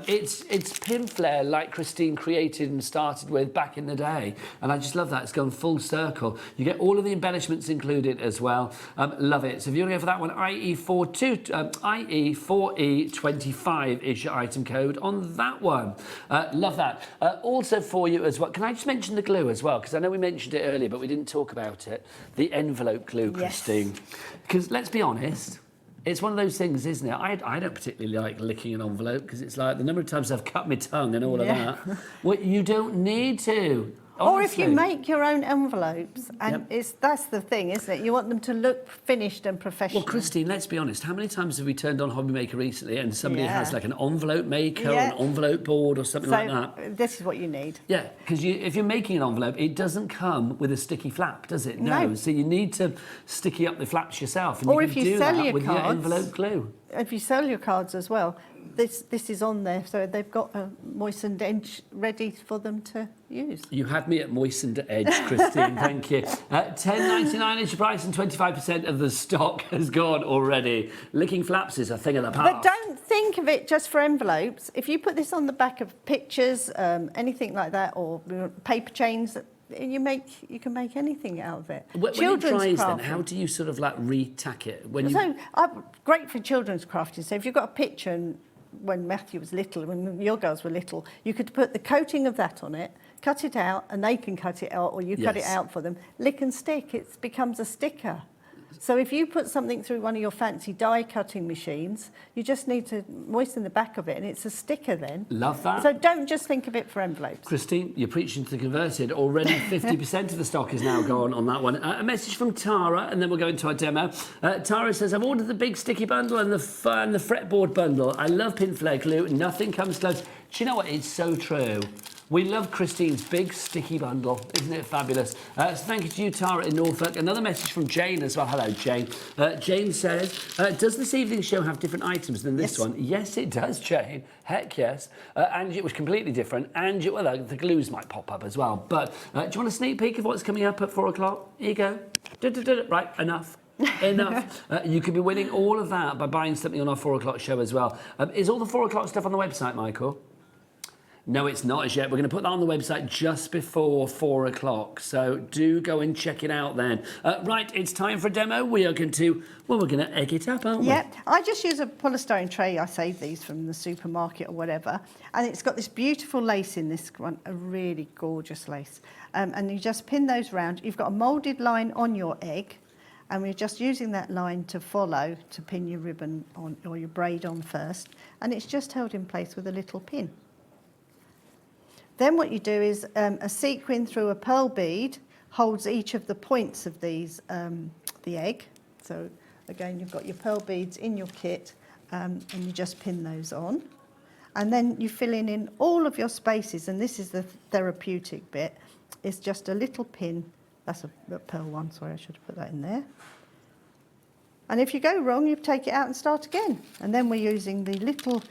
It's Pinflair, like Christine created and started with back in the day. And I just love that. It's gone full circle. You get all of the embellishments included as well. Love it. So if you want to go for that one, IE4E25 is your item code on that one. Love that. Also for you as well, can I just mention the glue as well? Because I know we mentioned it earlier, but we didn't talk about it. The envelope glue, Christine. Because let's be honest, it's one of those things, isn't it? I don't particularly like licking an envelope because it's like the number of times I've cut my tongue and all of that. Well, you don't need to. Honestly. Or if you make your own envelopes, and that's the thing, isn't it? You want them to look finished and professional. Well, Christine, let's be honest. How many times have we turned on HobbyMaker recently and somebody has like an envelope maker or an envelope board or something like that? This is what you need. Yeah, because if you're making an envelope, it doesn't come with a sticky flap, does it? No. So you need to sticky up the flaps yourself, and or you if can you do sell that your with cards, your envelope glue. If you sell your cards as well, this is on there, so they've got a moistened edge ready for them to use. You had me at moistened edge, Christine. Thank you. $10.99 is your price, and 25% of the stock has gone already. Licking flaps is a thing of the past. But don't think of it just for envelopes. If you put this on the back of pictures, anything like that, or paper chains, you can make anything out of it. When it dries, then how do you sort of like re-tack it? Great for children's crafting. So if you've got a picture, and when Matthew was little, when your girls were little, you could put the coating of that on it, cut it out, and they can cut it out, or you cut it out for them. Lick and stick, it becomes a sticker. So if you put something through one of your fancy die cutting machines, you just need to moisten the back of it, and it's a sticker then. Love that. So don't just think of it for envelopes. Christine, you're preaching to the converted. Already 50% of the stock is now gone on that one. A message from Tara, and then we'll go into our demo. Tara says, I've ordered the big sticky bundle and the fretboard bundle. I love Pinflair glue. Nothing comes close. Do you know what? It's so true. We love Christine's big sticky bundle. Isn't it fabulous? So thank you to you, Tara in Norfolk. Another message from Jane as well. Hello, Jane. Jane says, does this evening's show have different items than this one? Yes, it does, Jane. Heck yes. And it was completely different. And well, the glues might pop up as well. But do you want a sneak peek of what's coming up at 4 o'clock? Here you go. Right, enough. Enough. You could be winning all of that by buying something on our 4 o'clock show as well. Is all the 4 o'clock stuff on the website, Michael? No, it's not as yet. We're going to put that on the website just before 4 o'clock. So do go and check it out then. Right, it's time for a demo. We are going to, we're going to egg it up, aren't we? Yeah, I just use a polystyrene tray. I save these from the supermarket or whatever. And it's got this beautiful lace in this one, a really gorgeous lace. And you just pin those round. You've got a moulded line on your egg. And we're just using that line to follow to pin your ribbon on or your braid on first, and it's just held in place with a little pin. Then what you do is a sequin through a pearl bead holds each of the points of these, the egg. So again, you've got your pearl beads in your kit, and you just pin those on. And then you fill in all of your spaces, and this is the therapeutic bit. It's just a little pin. That's a pearl one, sorry, I should have put that in there. And if you go wrong, you take it out and start again. And then we're using the little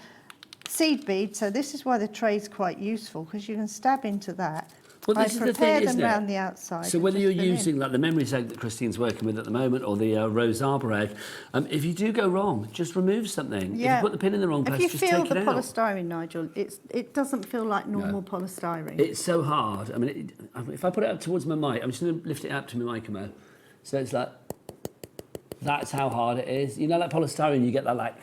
seed bead, so this is why the tray's quite useful, because you can stab into that. Well, this is the thing, isn't it? Around the outside. So whether you're using like the memories egg that Christine's working with at the moment, or the rose arbor egg, if you do go wrong, just remove something. Yeah. If you put the pin in the wrong place, just take it out. If you feel the polystyrene, Nigel, it doesn't feel like normal polystyrene. It's so hard. I mean, if I put it up towards my mic, I'm just going to lift it up to my mic, so it's like, that's how hard it is. You know, like polystyrene, you get that like,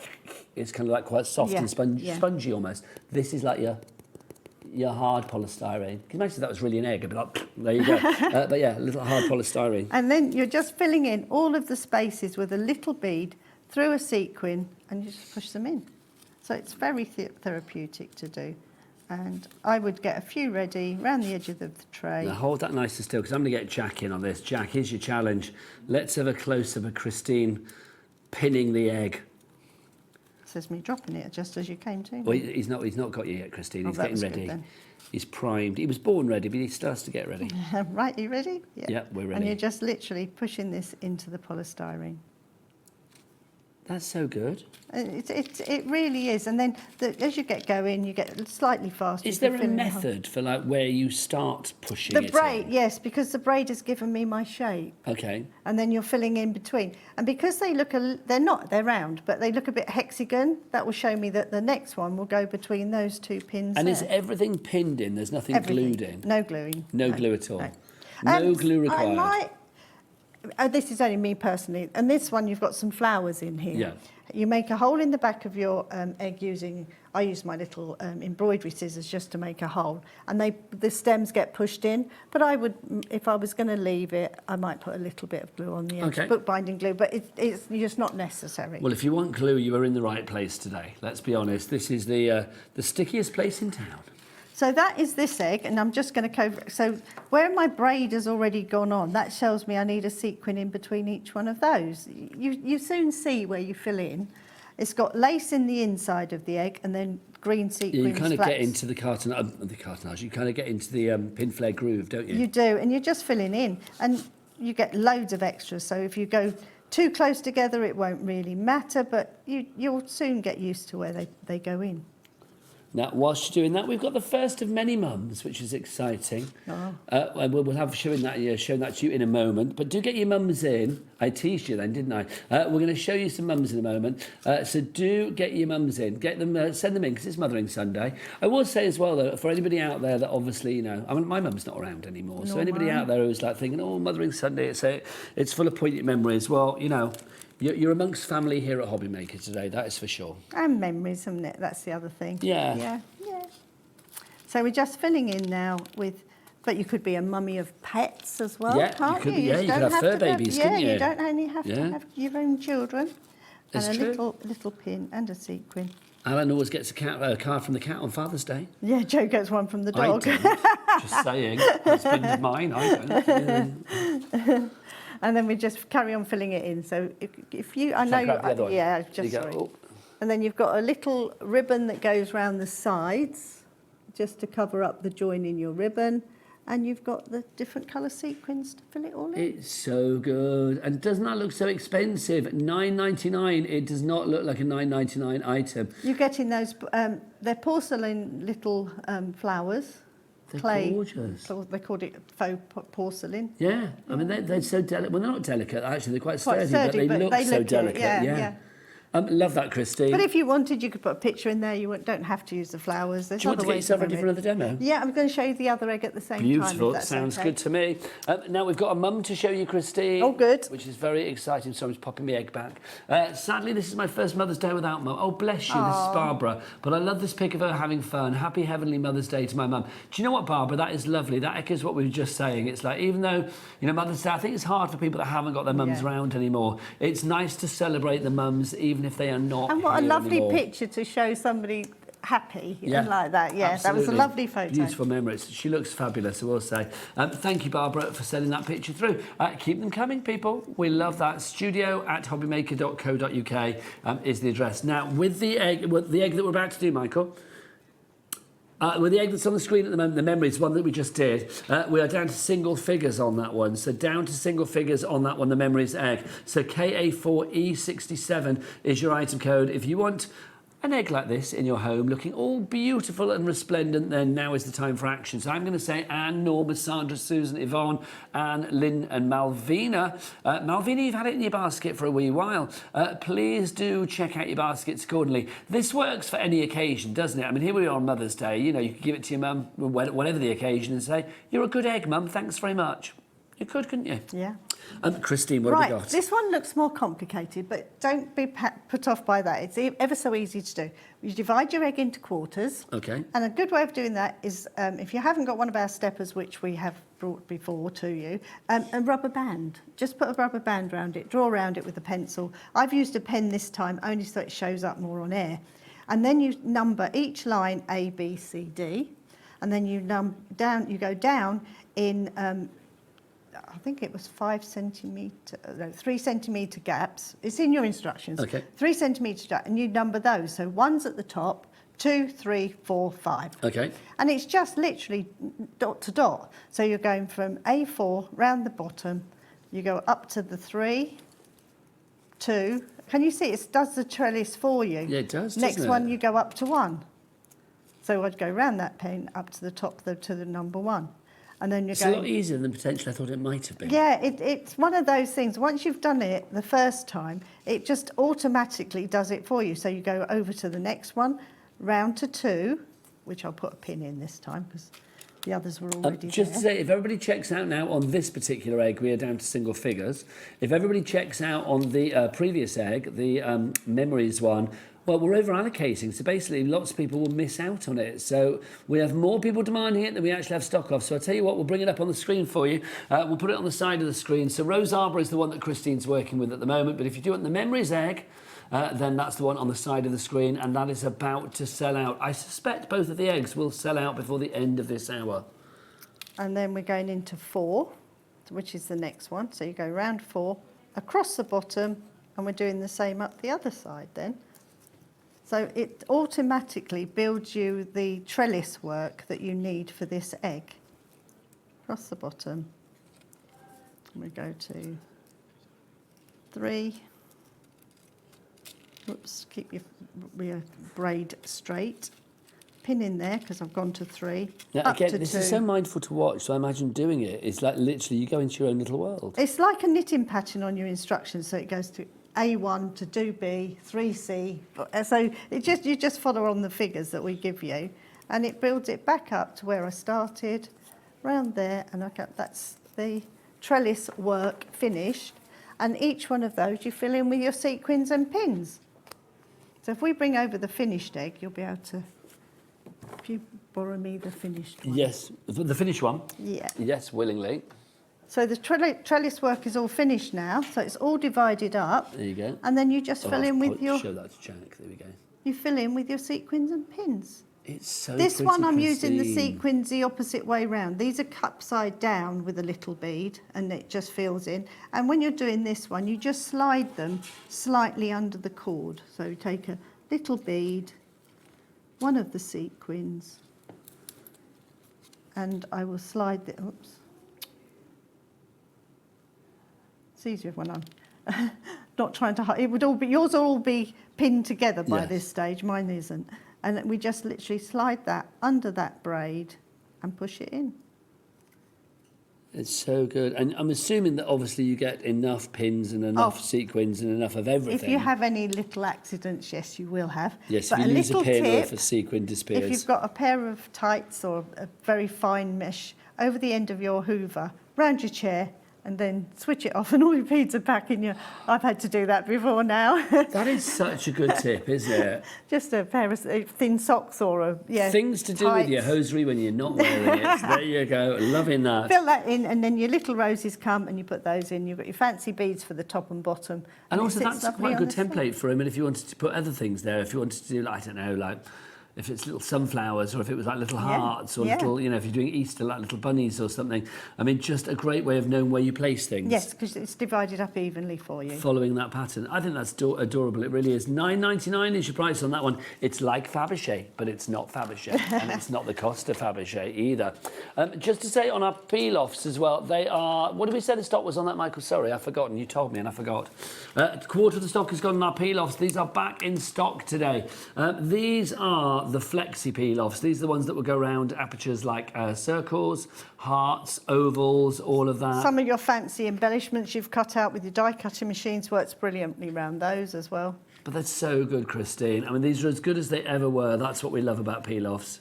it's kind of like quite soft and spongy almost. This is like your hard polystyrene. Can you imagine if that was really an egg? I'd be like, there you go. But yeah, a little hard polystyrene. And then you're just filling in all of the spaces with a little bead through a sequin, and you just push them in. So it's very therapeutic to do. And I would get a few ready around the edge of the tray. Now hold that nice and still, because I'm going to get Jack in on this. Jack, here's your challenge. Let's have a close-up of Christine pinning the egg. Says me dropping it just as you came to. Well, he's not got you yet, Christine. He's getting ready. Good, he's primed. He was born ready, but he starts to get ready. Right, are you ready? Yeah, we're ready. And you're just literally pushing this into the polystyrene. That's so good. It really is. And then as you get going, you get slightly faster. Is there a method for like where you start pushing it? The braid, yes, because the braid has given me my shape. Okay. And then you're filling in between. And because they look, they're round, but they look a bit hexagon, that will show me that the next one will go between those two pins. And there. is everything pinned in? There's nothing glued in? No gluing. No glue at all? No glue required? This is only me personally, and this one you've got some flowers in here. Yeah. You make a hole in the back of your egg I use my little embroidery scissors just to make a hole, and the stems get pushed in, but I would, if I was going to leave it, I might put a little bit of glue on the edge, bookbinding glue, but it's just not necessary. Well, if you want glue, you are in the right place today. Let's be honest, this is the stickiest place in town. So that is this egg, and I'm just going to cover. So where my braid has already gone on, that shows me I need a sequin in between each one of those. You soon see where you fill in. It's got lace in the inside of the egg, and then green sequins. Yeah, you kind of get into the cartonnage. You kind of get into the Pinflair groove, don't you? You do, and you're just filling in, and you get loads of extras. So if you go too close together, it won't really matter, but you'll soon get used to where they go in. Now, whilst you're doing that, we've got the first of many mums, which is exciting. Oh. And we'll have showing that to you in a moment. But do get your mums in. I teased you then, didn't I? We're going to show you some mums in a moment. So do get your mums in. Get them, send them in, because it's Mothering Sunday. I will say as well, though, for anybody out there that obviously, I mean, my mum's not around anymore. So anybody out there who's like thinking, oh, Mothering Sunday, it's full of poignant memories. Well, you're amongst family here at HobbyMaker today, that is for sure. And memories, isn't it? That's the other thing. Yeah. So we're just filling in now with, but you could be a mummy of pets as well, can't you? You could have fur babies, couldn't you? Yeah, you don't only have to have your own children. That's and a true. little pin and a sequin. Alan always gets a card from the cat on Father's Day. Yeah, Joe gets one from the dog. I don't. Just saying. Husband's mine, I don't. And then we just carry on filling it in. So if you, I know, sorry. Oh. And then you've got a little ribbon that goes round the sides, just to cover up the join in your ribbon. And you've got the different colour sequins to fill it all in. It's so good. And doesn't that look so expensive? $9.99. It does not look like a $9.99 item. You're getting those, they're porcelain little flowers. They're clay. gorgeous. So they called it faux porcelain. Yeah, I mean, they're so delicate. Well, they're not delicate, actually. They're quite sturdy, but they look so delicate. Yeah. Love that, Christine. But if you wanted, you could put a picture in there. You don't have to use the flowers. There's Do you want other to get ways yourself to ready for remember another it. demo? Yeah, I'm going to show you the other egg at the same time. Beautiful. If that's Sounds okay. good to me. Now we've got a mum to show you, Christine. Oh, good. Which is very exciting. So I'm just popping my egg back. Sadly, this is my first Mother's Day without mum. Oh, bless you. This is Barbara. But I love this pic of her having fun. Happy Heavenly Mother's Day to my mum. Do you know what, Barbara? That is lovely. That echoes what we were just saying. It's like, even though, Mother's Day, I think it's hard for people that haven't got their mums around anymore. It's nice to celebrate the mums, even if they are not. And what a lovely anymore. Picture to show somebody happy Yeah, and like that. Yeah, absolutely. that was a lovely photo. Beautiful memories. She looks fabulous, I will say. Thank you, Barbara, for sending that picture through. Keep them coming, people. We love that. studio@hobbymaker.co.uk is the address. Now, with the egg that we're about to do, Michael, with the egg that's on the screen at the moment, the memories one that we just did, we are down to single figures on that one. So down to single figures on that one, the memories egg. So KA4E67 is your item code. If you want an egg like this in your home, looking all beautiful and resplendent, then now is the time for action. So I'm going to say Anne, Norma, Sandra, Susan, Yvonne, Anne, Lynn and Malvina. Malvina, you've had it in your basket for a wee while. Please do check out your baskets accordingly. This works for any occasion, doesn't it? I mean, here we are on Mother's Day. You can give it to your mum, whatever the occasion, and say, you're a good egg, mum, thanks very much. You could, couldn't you? Yeah. Christine, what have we got? This one looks more complicated, but don't be put off by that. It's ever so easy to do. You divide your egg into quarters. Okay. And a good way of doing that is, if you haven't got one of our steppers, which we have brought before to you, a rubber band. Just put a rubber band around it, draw around it with a pencil. I've used a pen this time, only so it shows up more on air. And then you number each line A, B, C, D. And then you go down in... I think it was 3 centimetre gaps. It's in your instructions. Okay. 3 centimetre gap, and you number those. So one's at the top, 2, 3, 4, 5. Okay. And it's just literally dot to dot. So you're going from A4 round the bottom, you go up to the 3, 2. Can you see it does the trellis for you? Yeah, it does. Next doesn't one, it? you go up to 1. So I'd go round that pen up to the top to the number 1. And then you're It's going... a lot easier than potentially I thought it might have been. Yeah, it's one of those things. Once you've done it the first time, it just automatically does it for you. So you go over to the next one, round to 2, which I'll put a pin in this time because the others were already Just there. to say, if everybody checks out now on this particular egg, we are down to single figures. If everybody checks out on the previous egg, the memories one, well, we're over allocating, so basically lots of people will miss out on it. So we have more people demanding it than we actually have stock of. So I'll tell you what, we'll bring it up on the screen for you. We'll put it on the side of the screen. So Rose Arbor is the one that Christine's working with at the moment, but if you do want the memories egg, then that's the one on the side of the screen, and that is about to sell out. I suspect both of the eggs will sell out before the end of this hour. And then we're going into 4, which is the next one. So you go round 4, across the bottom, and we're doing the same up the other side then. So it automatically builds you the trellis work that you need for this egg. Across the bottom. And we go to 3. Oops, keep your braid straight. Pin in there because I've gone to 3. Now, up again, to this 2. is so mindful to watch, so I imagine doing it. It's like literally you go into your own little world. It's like a knitting pattern on your instructions, so it goes to A1 to 2B, 3C. So you just follow on the figures that we give you, and it builds it back up to where I started, round there, and that's the trellis work finished. And each one of those you fill in with your sequins and pins. So if we bring over the finished egg, you'll be able to, if you borrow me the finished one. Yes, the finished one. Yeah. Yes, willingly. So the trellis work is all finished now, so it's all divided up. There you go. And then you just fill in with your... Show that to Jack, there we go. You fill in with your sequins and pins. It's so This pretty, one I'm using the Christine. sequins the opposite way round. These are upside down with a little bead, and it just fills in. And when you're doing this one, you just slide them slightly under the cord. So you take a little bead, one of the sequins, and I will slide the... Oops. It's easier when I'm not trying to hide. It would all be, yours will all be pinned together by Yes. this stage. Mine isn't. And we just literally slide that under that braid and push it in. It's so good. And I'm assuming that obviously you get enough pins and enough sequins and enough of everything. If you have any little accidents, yes, you will have. Yes, but if you lose a pin or tip, if a sequin disappears. if you've got a pair of tights or a very fine mesh over the end of your hoover, round your chair, and then switch it off and all your beads are back in your... I've had to do that before now. That is such a good tip, isn't it? Just a pair of thin socks or a... Yeah, Things to do tights. with your hosiery when you're not wearing it. There you go, loving that. Fill that in and then your little roses come and you put those in. You've got your fancy beads for the top and bottom. And it also sits that's lovely quite a on good the side. template for him. And if you wanted to put other things there, if you wanted to do, I don't know, like if it's little sunflowers or if it was like little hearts or little, you know, if you're doing Easter, like little bunnies or something. I mean, just a great way of knowing where you place things. Yes, because it's divided up evenly for you. Following that pattern. I think that's adorable. It really is. $9.99 is your price on that one. It's like Fabergé, but it's not Fabergé. And it's not the cost of Fabergé either. Just to say on our peel-offs as well, they are... What did we say the stock was on that, Michael? Sorry, I've forgotten. You told me and I forgot. A quarter of the stock has gone on our peel-offs. These are back in stock today. These are the flexi peel-offs. These are the ones that will go around apertures like circles, hearts, ovals, all of that. Some of your fancy embellishments you've cut out with your die cutting machines works brilliantly around those as well. But they're so good, Christine. I mean, these are as good as they ever were. That's what we love about peel-offs.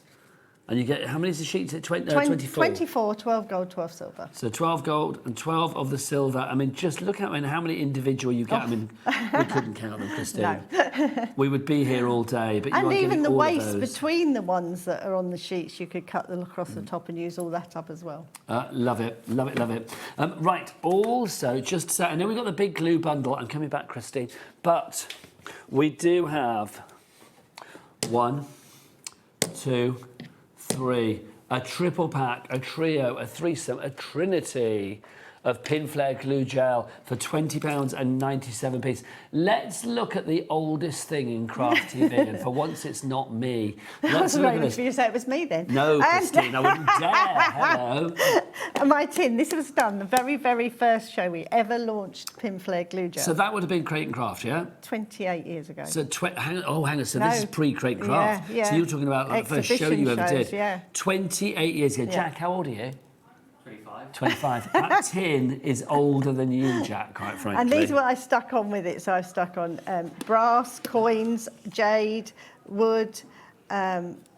And you get, how many is the sheets? 24? 24, 12 gold, 12 silver. So 12 gold and 12 of the silver. I mean, just look at how many individual you get. I mean, we couldn't count them, Christine. No. We would be here all day. But you And are even getting the all of waste those. between the ones that are on the sheets, you could cut them across the top and use all that up as well. Love it, love it, love it. Right, also, just to say, I know we've got the big glue bundle. I'm coming back, Christine. But we do have 1, 2, 3... a triple pack, a trio, a threesome, a trinity of Pinflair glue gel for £20.97. Let's look at the oldest thing in craft TV, and for once it's not me. Let's look at this. For you to say it was me then. No, Christine, I wouldn't dare. Hello. My tin, this was done the very, very first show we ever launched Pinflair glue gel. So that would have been Crate and Craft, yeah? 28 years ago. So, hang on, so this is pre-Crate and Craft. Yeah. So you were talking about like, the first show you ever shows, did. Yeah. 28 years ago. Yeah. Jack, how old are you? 25. That tin is older than you, Jack, quite frankly. And these are what I stuck on with it. So I've stuck on brass, coins, jade, wood,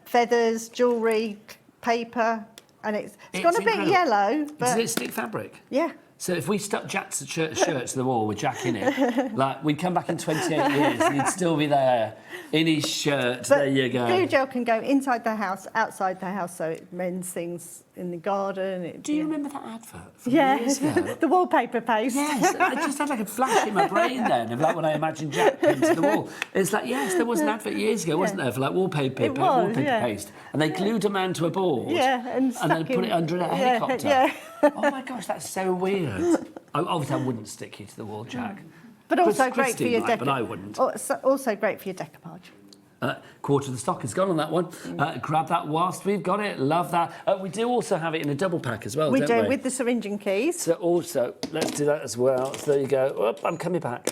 feathers, jewellery, paper, and it's gone a bit yellow. But does it stick fabric? Yeah. So if we stuck Jack's shirt to the wall with Jack in it, like we'd come back in 28 years and he'd still be there in his shirt. But there you go. Glue gel can go inside the house, outside the house, so it mends things in the garden. Do you remember that advert from Yeah, years ago? the wallpaper paste. Yes, I just had like a flash in my brain then of like when I imagined Jack pinned to the wall. It's like, yes, there was an advert years ago, wasn't there, for like wallpaper paste. And they glued a man to a board and then put it under a helicopter. Yeah. Oh my gosh, that's so weird. Obviously, I wouldn't stick you to the wall, Jack. But also great for your decoupage. But I wouldn't. Also great for your decoupage. Quarter of the stock is gone on that one. Grab that whilst we've got it. Love that. We do also have it in a double pack as well, We don't we? with the syringe and keys. So also, let's do that as well. So there you go. Oh, I'm coming back.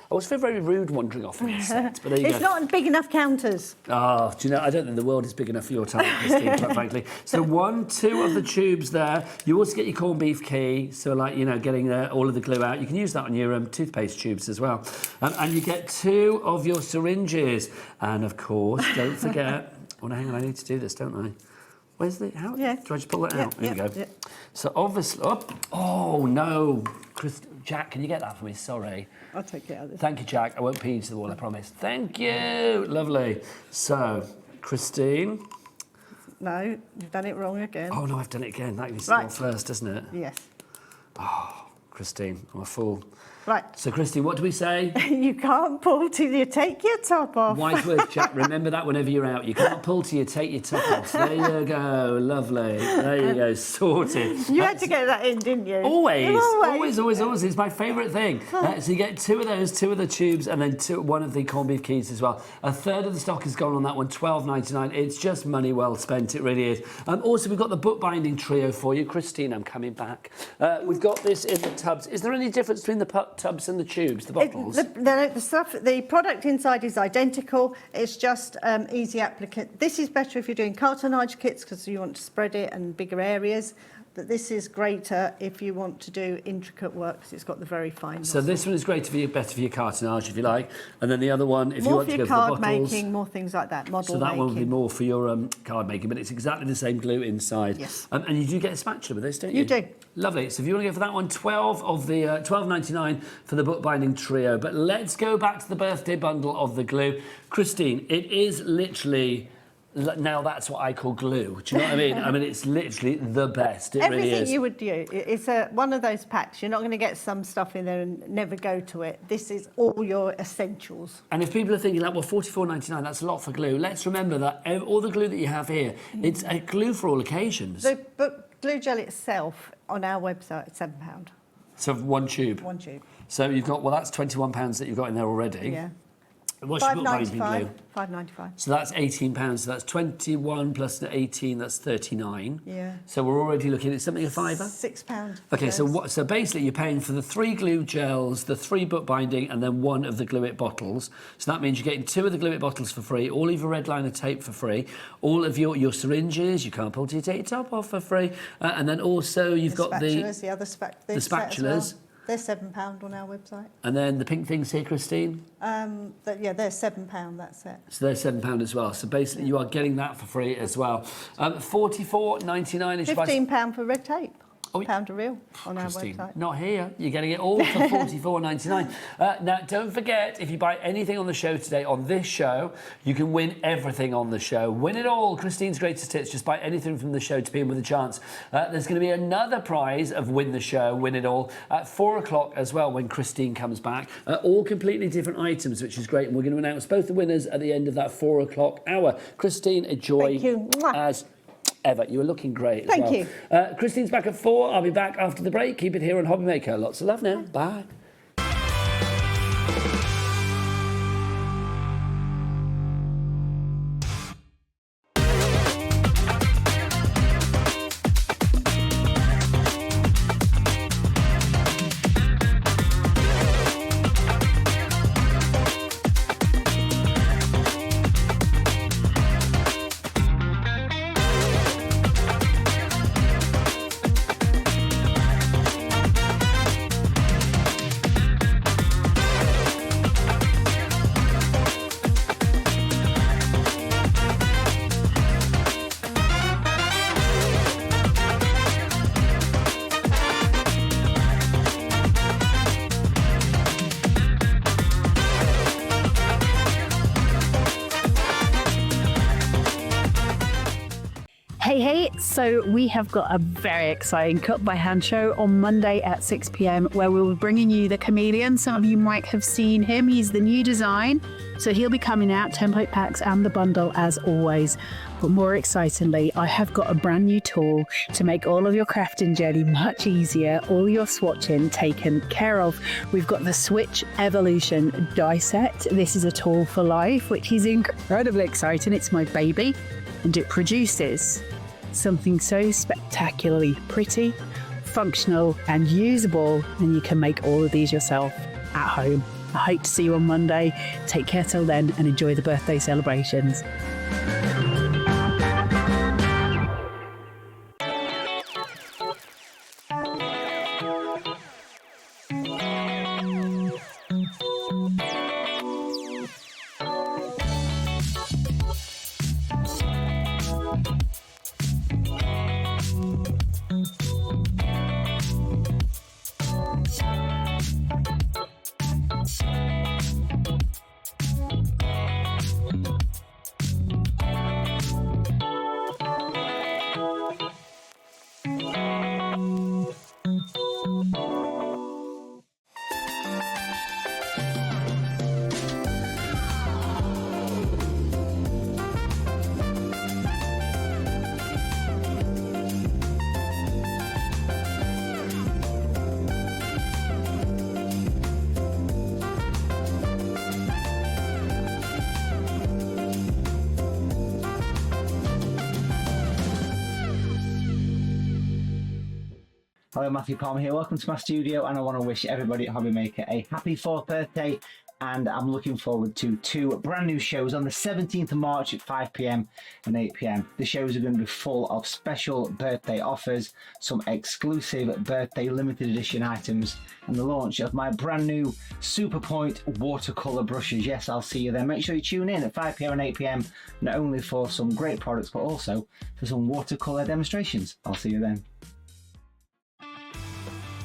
I always feel very rude wandering off in this set, but there you It's go. not big enough counters. Oh, do you know, I don't think the world is big enough for your talent, Christine, quite frankly. So 1, 2 of the tubes there. You also get your corned beef key, so like, you know, getting all of the glue out. You can use that on your toothpaste tubes as well. And you get 2 of your syringes. And of course, don't forget, oh, no, hang on, I need to do this, don't I? Where's the, how? Yeah. Do I just pull that out? There we go. Yeah. So obviously, oh no, Jack, can you get that for me? Sorry. I'll take it out of this. Thank you, Jack. I won't pee to the wall, I promise. Thank you. Lovely. So, Christine. No, you've done it wrong again. Oh, no, I've done it again. That needs to go first, doesn't it? Yes. Oh, Christine, I'm a fool. Right. So, Christine, what do we say? You can't pull till you take your top off. Wise words, Jack. Remember that whenever you're out. You can't pull till you take your top off. There you go. Lovely. There you go. Sorted. You had to get that in, didn't you? Always. It's my favourite thing. So you get 2 of those, 2 of the tubes, and then 1 of the corned beef keys as well. A third of the stock is gone on that one, £12.99. It's just money well spent. It really is. Also, we've got the bookbinding trio for you. Christine, I'm coming back. We've got this in the tubs. Is there any difference between the tubs and the tubes, the bottles? The product inside is identical. It's just easy applicant. This is better if you're doing cartonnage kits because you want to spread it and bigger areas. But this is greater if you want to do intricate work because it's got the very fine. So this one is great for you, better for your cartonnage if you like, and then the other one, if more you want to go for your for the card bottles, making, more things like that. Model so that making. one would be more for your card making, but it's exactly the same glue inside. Yes. And you do get a spatula with this, don't you? You do. Lovely. So if you want to go for that one, 12 of the $12.99 for the bookbinding trio. But let's go back to the birthday bundle of the glue. Christine, it is literally. Now that's what I call glue. Do you know what I mean? I mean, it's literally the best. It Everything really is. you would do. It's one of those packs. You're not going to get some stuff in there and never go to it. This is all your essentials. And if people are thinking like, well, $44.99, that's a lot for glue. Let's remember that all the glue that you have here, it's a glue for all occasions. The glue gel itself on our website is £7. So one tube. One tube. So you've got, well, that's £21 that you've got in there already. Yeah. What's your bookbinding glue? £5.95. So that's £18. So that's 21 plus the 18. That's 39. Yeah. So we're already looking at something a fiver. £6. Okay. So basically, you're paying for the 3 glue gels, the 3 bookbinding, and then 1 of the Glue It bottles. So that means you're getting 2 of the Glue It bottles for free, all of your red liner tape for free, all of your syringes. You can't pull till you take your top off for free, and then also you've got spatulas, the other the spatulas. They're £7 on our website. And then the pink things here, Christine? Yeah, they're £7, that's it. So they're £7 as well. So basically you are getting that for free as well. $44.99 is £15 for red tape. Oh, £1 a reel on Christine, our website. not here. You're getting it all for $44.99. Now, don't forget, if you buy anything on the show today, on this show, you can win everything on the show. Win it all. Christine's greatest hits. Just buy anything from the show to be in with a chance. There's going to be another prize of Win the Show, Win It All, at 4 o'clock as well when Christine comes back. All completely different items, which is great. And we're going to announce both the winners at the end of that 4 o'clock hour. Christine, a joy. Thank you. As ever. You were looking great as Thank well. you. Christine's back at 4. I'll be back after the break. Keep it here on HobbyMaker. Lots of love now. Bye. Hey, so we have got a very exciting Cut by Hand show on Monday at 6 p.m. where we'll be bringing you the Chameleon. Some of you might have seen him. He's the new design. So he'll be coming out, template packs and the bundle as always. But more excitingly, I have got a brand new tool to make all of your crafting journey much easier, all your swatching taken care of. We've got the Switch Evolution die set. This is a tool for life, which is incredibly exciting. It's my baby, and it produces something so spectacularly pretty, functional and usable, and you can make all of these yourself at home. I hope to see you on Monday. Take care till then and enjoy the birthday celebrations. Hello, Matthew Palmer here. Welcome to my studio, and I want to wish everybody at HobbyMaker a happy 4th birthday. and I'm looking forward to 2 brand new shows on the 17th of March at 5 p.m. and 8 p.m. The shows are going to be full of special birthday offers, some exclusive birthday limited edition items, and the launch of my brand new Super Point watercolour brushes. Yes, I'll see you there. Make sure you tune in at 5 p.m. and 8 p.m. not only for some great products but also for some watercolour demonstrations. I'll see you then.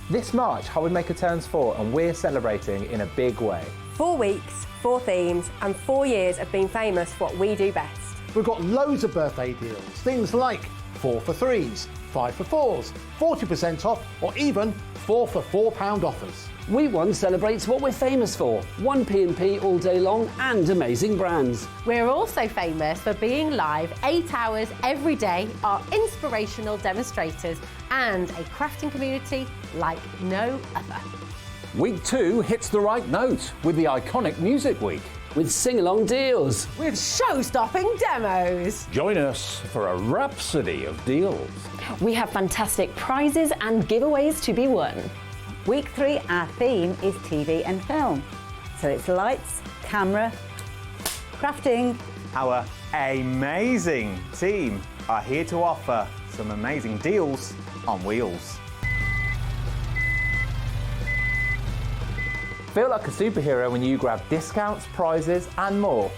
This March, HobbyMaker turns 4 and we're celebrating in a big way. 4 weeks, 4 themes, and 4 years of being famous for what we do best. We've got loads of birthday deals, things like 4 for 3s, 5 for 4s, 40% off, or even 4 for £4 offers. Week 1 celebrates what we're famous for. 1 P&P all day long and amazing brands. We're also famous for being live 8 hours every day, our inspirational demonstrators, and a crafting community like no other. Week 2 hits the right note with the iconic Music Week. With sing-along deals. With show-stopping demos. Join us for a rhapsody of deals. We have fantastic prizes and giveaways to be won. Week 3, our theme is TV and film. So it's lights, camera, crafting. Our amazing team are here to offer some amazing deals on wheels. Feel like a superhero when you grab discounts, prizes and more.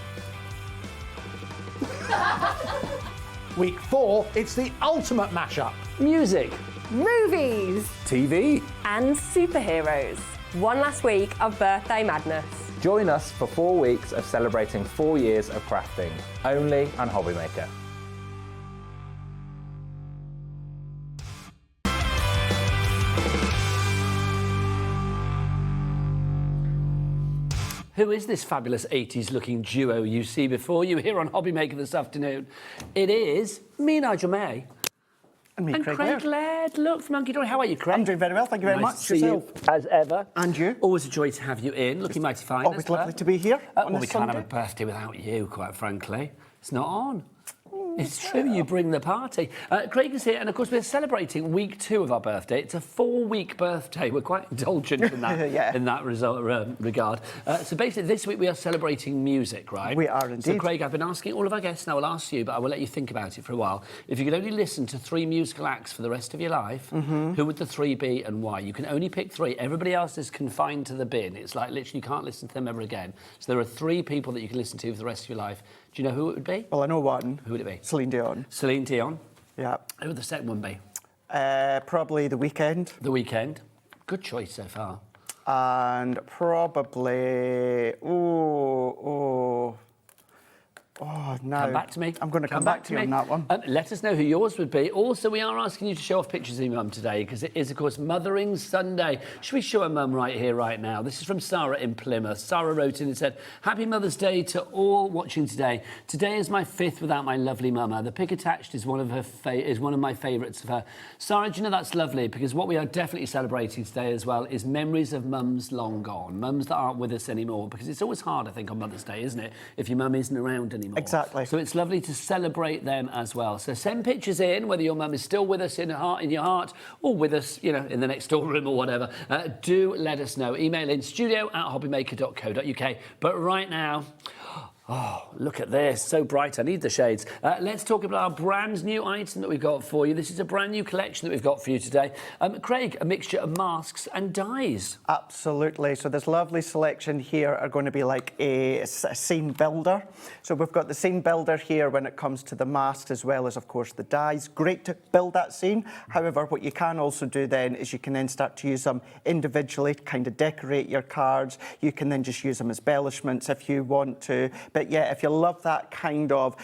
Week 4, it's the ultimate mashup. Music. Movies. TV. And superheroes. One last week of birthday madness. Join us for 4 weeks of celebrating 4 years of crafting, only on HobbyMaker. Who is this fabulous 80s looking duo you see before you here on HobbyMaker this afternoon? It is me, Nigel May. And me, Craig Laird. Look, from Hunkydory. How are you, Craig? I'm doing very well, thank you very Nice much. to see Yourself? you, as ever. And you? Always a joy to have you in. Looking mighty fine. Always lovely to be here on well, a we can't have a Sunday. birthday without you, quite frankly. It's not on. It's true, you bring the party. Craig is here, and of course we're celebrating week 2 of our birthday. It's a 4-week birthday. We're quite indulgent in that, Yeah. in that regard. So basically this week we are celebrating music, right? We are indeed. So Craig, I've been asking all of our guests, and I will ask you, but I will let you think about it for a while. If you could only listen to 3 musical acts for the rest of your life, who would the 3 be and why? You can only pick 3. Everybody else is confined to the bin. It's like literally you can't listen to them ever again. So there are 3 people that you can listen to for the rest of your life. Do you know who it would be? Well, I know one. Who would it be? Celine Dion. Celine Dion. Yeah. Who would the second one be? Probably The Weeknd. The Weeknd. Good choice so far. And probably... Oh, no. Come back to me. I'm going to come back to you on that one. Let us know who yours would be. Also, we are asking you to show off pictures of your mum today because it is, of course, Mothering Sunday. Should we show her mum right here, right now? This is from Sarah in Plymouth. Sarah wrote in and said, Happy Mother's Day to all watching today. Today is my 5th without my lovely mama. The pic attached is one of my favourites of her. Sarah, do you know that's lovely? Because what we are definitely celebrating today as well is memories of mums long gone, mums that aren't with us anymore. Because it's always hard, I think, on Mother's Day, isn't it? If your mum isn't around anymore. Exactly. So it's lovely to celebrate them as well. So send pictures in, whether your mum is still with us in your heart, or with us, you know, in the next door room or whatever. Do let us know. Email in studio@hobbymaker.co.uk. But right now, oh, look at this. So bright. I need the shades. Let's talk about our brand new item that we've got for you. This is a brand new collection that we've got for you today. Craig, a mixture of masks and dies. Absolutely. So this lovely selection here are going to be like a scene builder. So we've got the scene builder here when it comes to the masks as well as, of course, the dies. Great to build that scene. However, what you can also do then is you can then start to use them individually to kind of decorate your cards. You can then just use them as embellishments if you want to. But yeah, if you love that kind of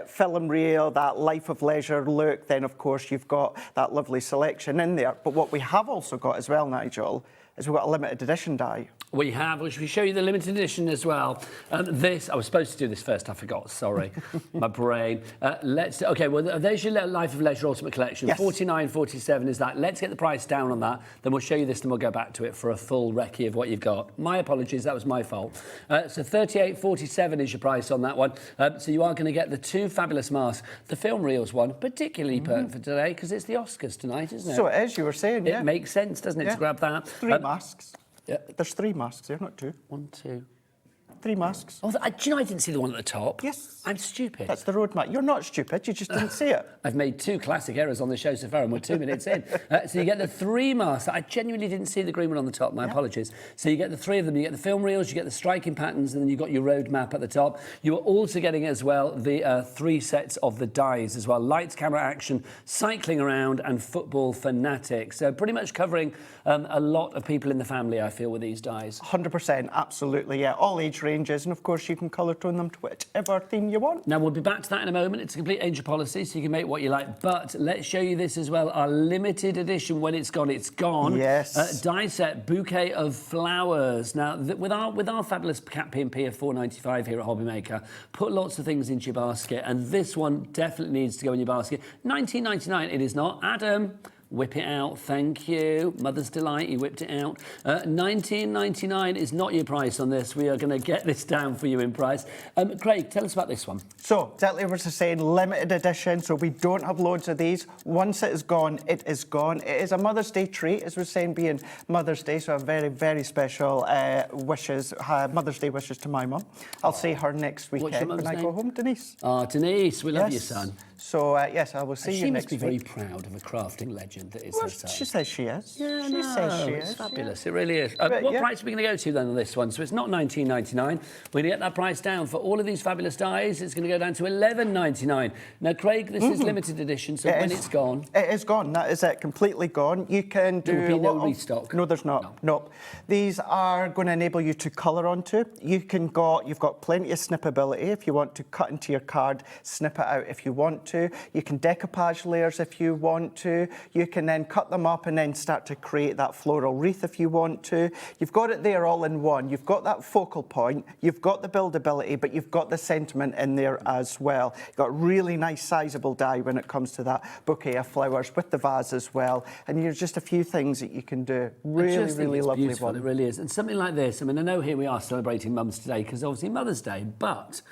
film reel, that life of leisure look, then of course you've got that lovely selection in there. But what we have also got as well, Nigel, is we've got a limited edition die. We have. Should we show you the limited edition as well? I was supposed to do this first. I forgot. Sorry, my brain. Okay. Well, there's your Life of Leisure Ultimate Collection. Yes. 49.47 is that. Let's get the price down on that. Then we'll show you this, and we'll go back to it for a full recce of what you've got. My apologies. That was my fault. So 38.47 is your price on that one. So you are going to get the 2 fabulous masks. The film reels one, particularly pertinent for today because it's the Oscars tonight, isn't it? So it is. You were saying, yeah. It makes sense, doesn't it, to grab that? 3 masks. Yeah. There's 3 masks there, not 2. 1, 2, 3 masks. Oh, do you know I didn't see the one at the top? Yes. I'm stupid. That's the roadmap. You're not stupid, you just didn't see it. I've made 2 classic errors on the show so far, and we're 2 minutes in. So you get the 3 masks. I genuinely didn't see the green one on the top, my apologies. So you get the 3 of them. You get the film reels, you get the striking patterns, and then you've got your roadmap at the top. You are also getting as well the 3 sets of the dies as well. Lights, camera, action, cycling around, and football fanatics. So pretty much covering a lot of people in the family, I feel, with these dies. 100%, absolutely, yeah. All age ranges, and of course you can colour tone them to whichever theme you want. Now, we'll be back to that in a moment. It's a complete age policy, so you can make what you like. But let's show you this as well. Our limited edition, when it's gone, it's gone. Yes. Die set, bouquet of flowers. Now, with our fabulous cat P&P of £4.95 here at HobbyMaker, put lots of things into your basket, and this one definitely needs to go in your basket. £19.99, it is not. Adam, whip it out, thank you. Mother's Delight, you whipped it out. £19.99 is not your price on this. We are going to get this down for you in price. Craig, tell us about this one. So, exactly what we're saying, limited edition, so we don't have loads of these. Once it is gone, it is gone. It is a Mother's Day treat, as we're saying, being Mother's Day, so a very, very special wishes, Mother's Day wishes to my mum. I'll see her next weekend when I go home, Denise. Oh, Denise, we love you, son. So, yes, I will see you next week. She must be very proud of a crafting legend that is her son. She says she is. Yeah, she says she it's is. fabulous. It really is. What price are we going to go to then on this one? So it's not £19.99. We're going to get that price down for all of these fabulous dies. It's going to go down to £11.99. Now, Craig, this is limited edition, so it's gone. It is gone. That is it. Completely gone. You can do. There will be no restock. No, there's not. Nope. These are going to enable you to colour onto. You've got plenty of snippability if you want to cut into your card, snip it out if you want to. You can decoupage layers if you want to. You can then cut them up and then start to create that floral wreath if you want to. You've got it there all in one. You've got that focal point, you've got the buildability, but you've got the sentiment in there as well. You've got really nice sizable die when it comes to that bouquet of flowers with the vase as well. And there's just a few things that you can do. Really, really lovely beautiful. one. It really is. And something like this, I mean, I know here we are celebrating Mums today because obviously Mother's Day, but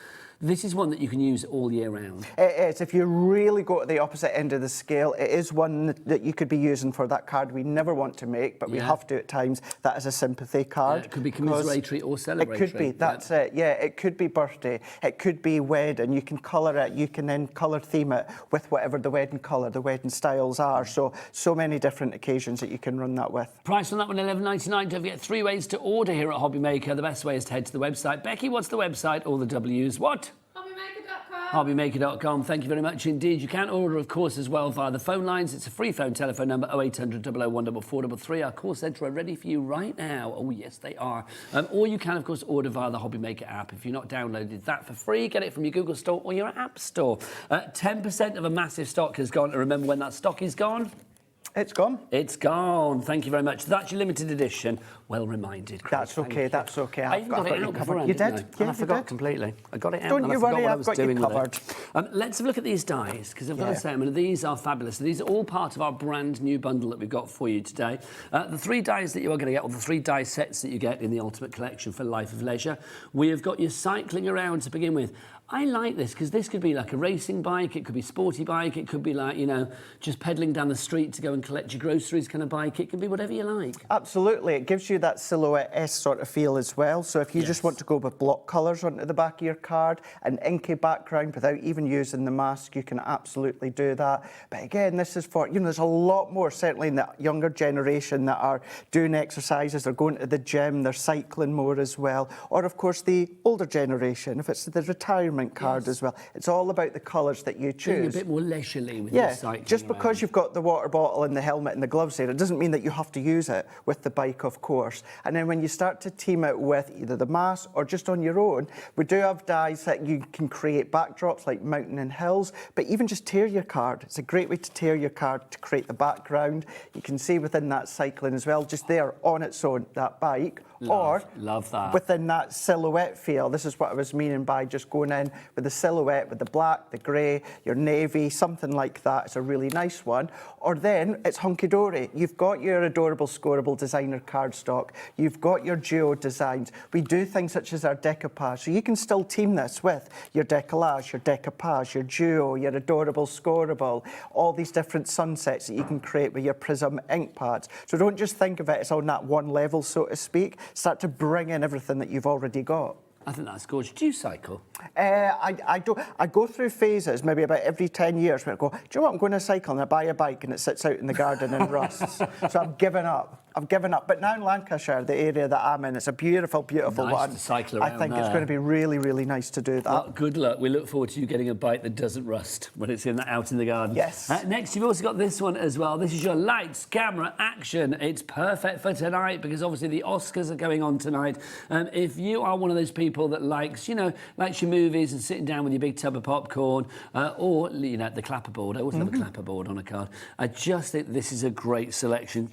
this is one that you can use all year round. It is. If you really go to the opposite end of the scale, it is one that you could be using for that card we never want to make, but we have to at times. That is a sympathy card. It could be commiseratory or celebratory. It could be. That's it. Yeah, it could be birthday. It could be wedding. You can colour it. You can then colour theme it with whatever the wedding colour, the wedding styles are. So many different occasions that you can run that with. Price on that one, £11.99. Don't forget 3 ways to order here at HobbyMaker. The best way is to head to the website. Becky, what's the website? All the W's. What? HobbyMaker.com. Thank you very much indeed. You can order, of course, as well via the phone lines. It's a free phone telephone number 0800 001 433. Our call centre are ready for you right now. Oh, yes, they are. Or you can, of course, order via the HobbyMaker app. If you've not downloaded that for free, get it from your Google Store or your App Store. 10% of a massive stock has gone. And remember when that stock is gone? It's gone. It's gone. Thank you very much. That's your limited edition. Well reminded, Chris. That's okay. That's okay. I even got it out beforehand. You did? Yeah, I forgot completely. I got it out. Don't you worry. I've got you covered. Let's have a look at these dies because I've got to say, I mean, these are fabulous. These are all part of our brand new bundle that we've got for you today. The 3 dies that you are going to get, or the 3 die sets that you get in the Ultimate Collection for Life of Leisure. We have got your cycling around to begin with. I like this because this could be like a racing bike, it could be a sporty bike, it could be like, you know, just pedalling down the street to go and collect your groceries kind of bike. It can be whatever you like. Absolutely. It gives you that silhouette-esque sort of feel as well. So if you just want to go with block colours onto the back of your card, an inky background without even using the mask, you can absolutely do that. But again, this is for, you know, there's a lot more, certainly in the younger generation that are doing exercises, they're going to the gym, they're cycling more as well. Or, of course, the older generation, if it's the retirement card as well. It's all about the colours that you choose. Being a bit more leisurely with your cycling. Just because you've got the water bottle and the helmet and the gloves there, it doesn't mean that you have to use it with the bike, of course. And then when you start to team it with either the mask or just on your own, we do have dies that you can create backdrops like mountain and hills, but even just tear your card. It's a great way to tear your card to create the background. You can see within that cycling as well, just there on its own, that bike. Love that. Within that silhouette feel, this is what I was meaning by just going in with the silhouette, with the black, the grey, your navy, something like that. It's a really nice one. Or then it's hunky-dory. You've got your adorable, scoreable designer cardstock. You've got your duo designs. We do things such as our decoupage. So you can still team this with your decollage, your decoupage, your duo, your adorable, scoreable, all these different sunsets that you can create with your Prism ink pads. So don't just think of it as on that one level, so to speak. Start to bring in everything that you've already got. I think that's gorgeous. Do you cycle? I don't. I go through phases, maybe about every 10 years, where I go, do you know what, I'm going to cycle, and I buy a bike and it sits out in the garden and rusts. So I've given up. But now in Lancashire, the area that I'm in, it's a beautiful, beautiful nice one. To cycle around I think there. it's going to be really, really nice to do that. Well, good luck. We look forward to you getting a bike that doesn't rust when it's out in the garden. Yes. Next, you've also got this one as well. This is your lights, camera, action. It's perfect for tonight because obviously the Oscars are going on tonight. If you are one of those people that likes your movies and sitting down with your big tub of popcorn, or the clapperboard. I always love a clapperboard on a card. I just think this is a great selection.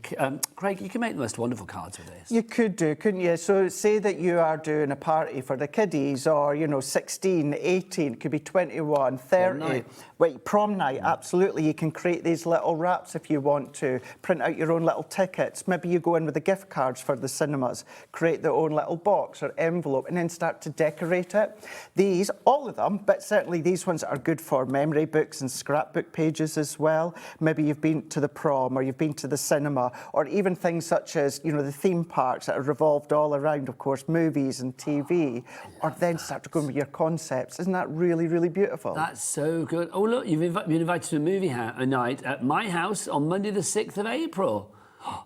Craig, you can make the most wonderful cards with this. You could do, couldn't you? So say that you are doing a party for the kiddies, or 16, 18, it could be 21, 30. Prom night. Wait, prom night, absolutely. You can create these little wraps if you want to. Print out your own little tickets. Maybe you go in with the gift cards for the cinemas. Create their own little box or envelope and then start to decorate it. These, all of them, but certainly these ones are good for memory books and scrapbook pages as well. Maybe you've been to the prom or you've been to the cinema, or even things such as, the theme parks that are revolved all around, of course, movies and TV, or then start to go with your concepts. Isn't that really, really beautiful? That's so good. Oh, look, you've been invited to a movie night at my house on Monday the 6th of April.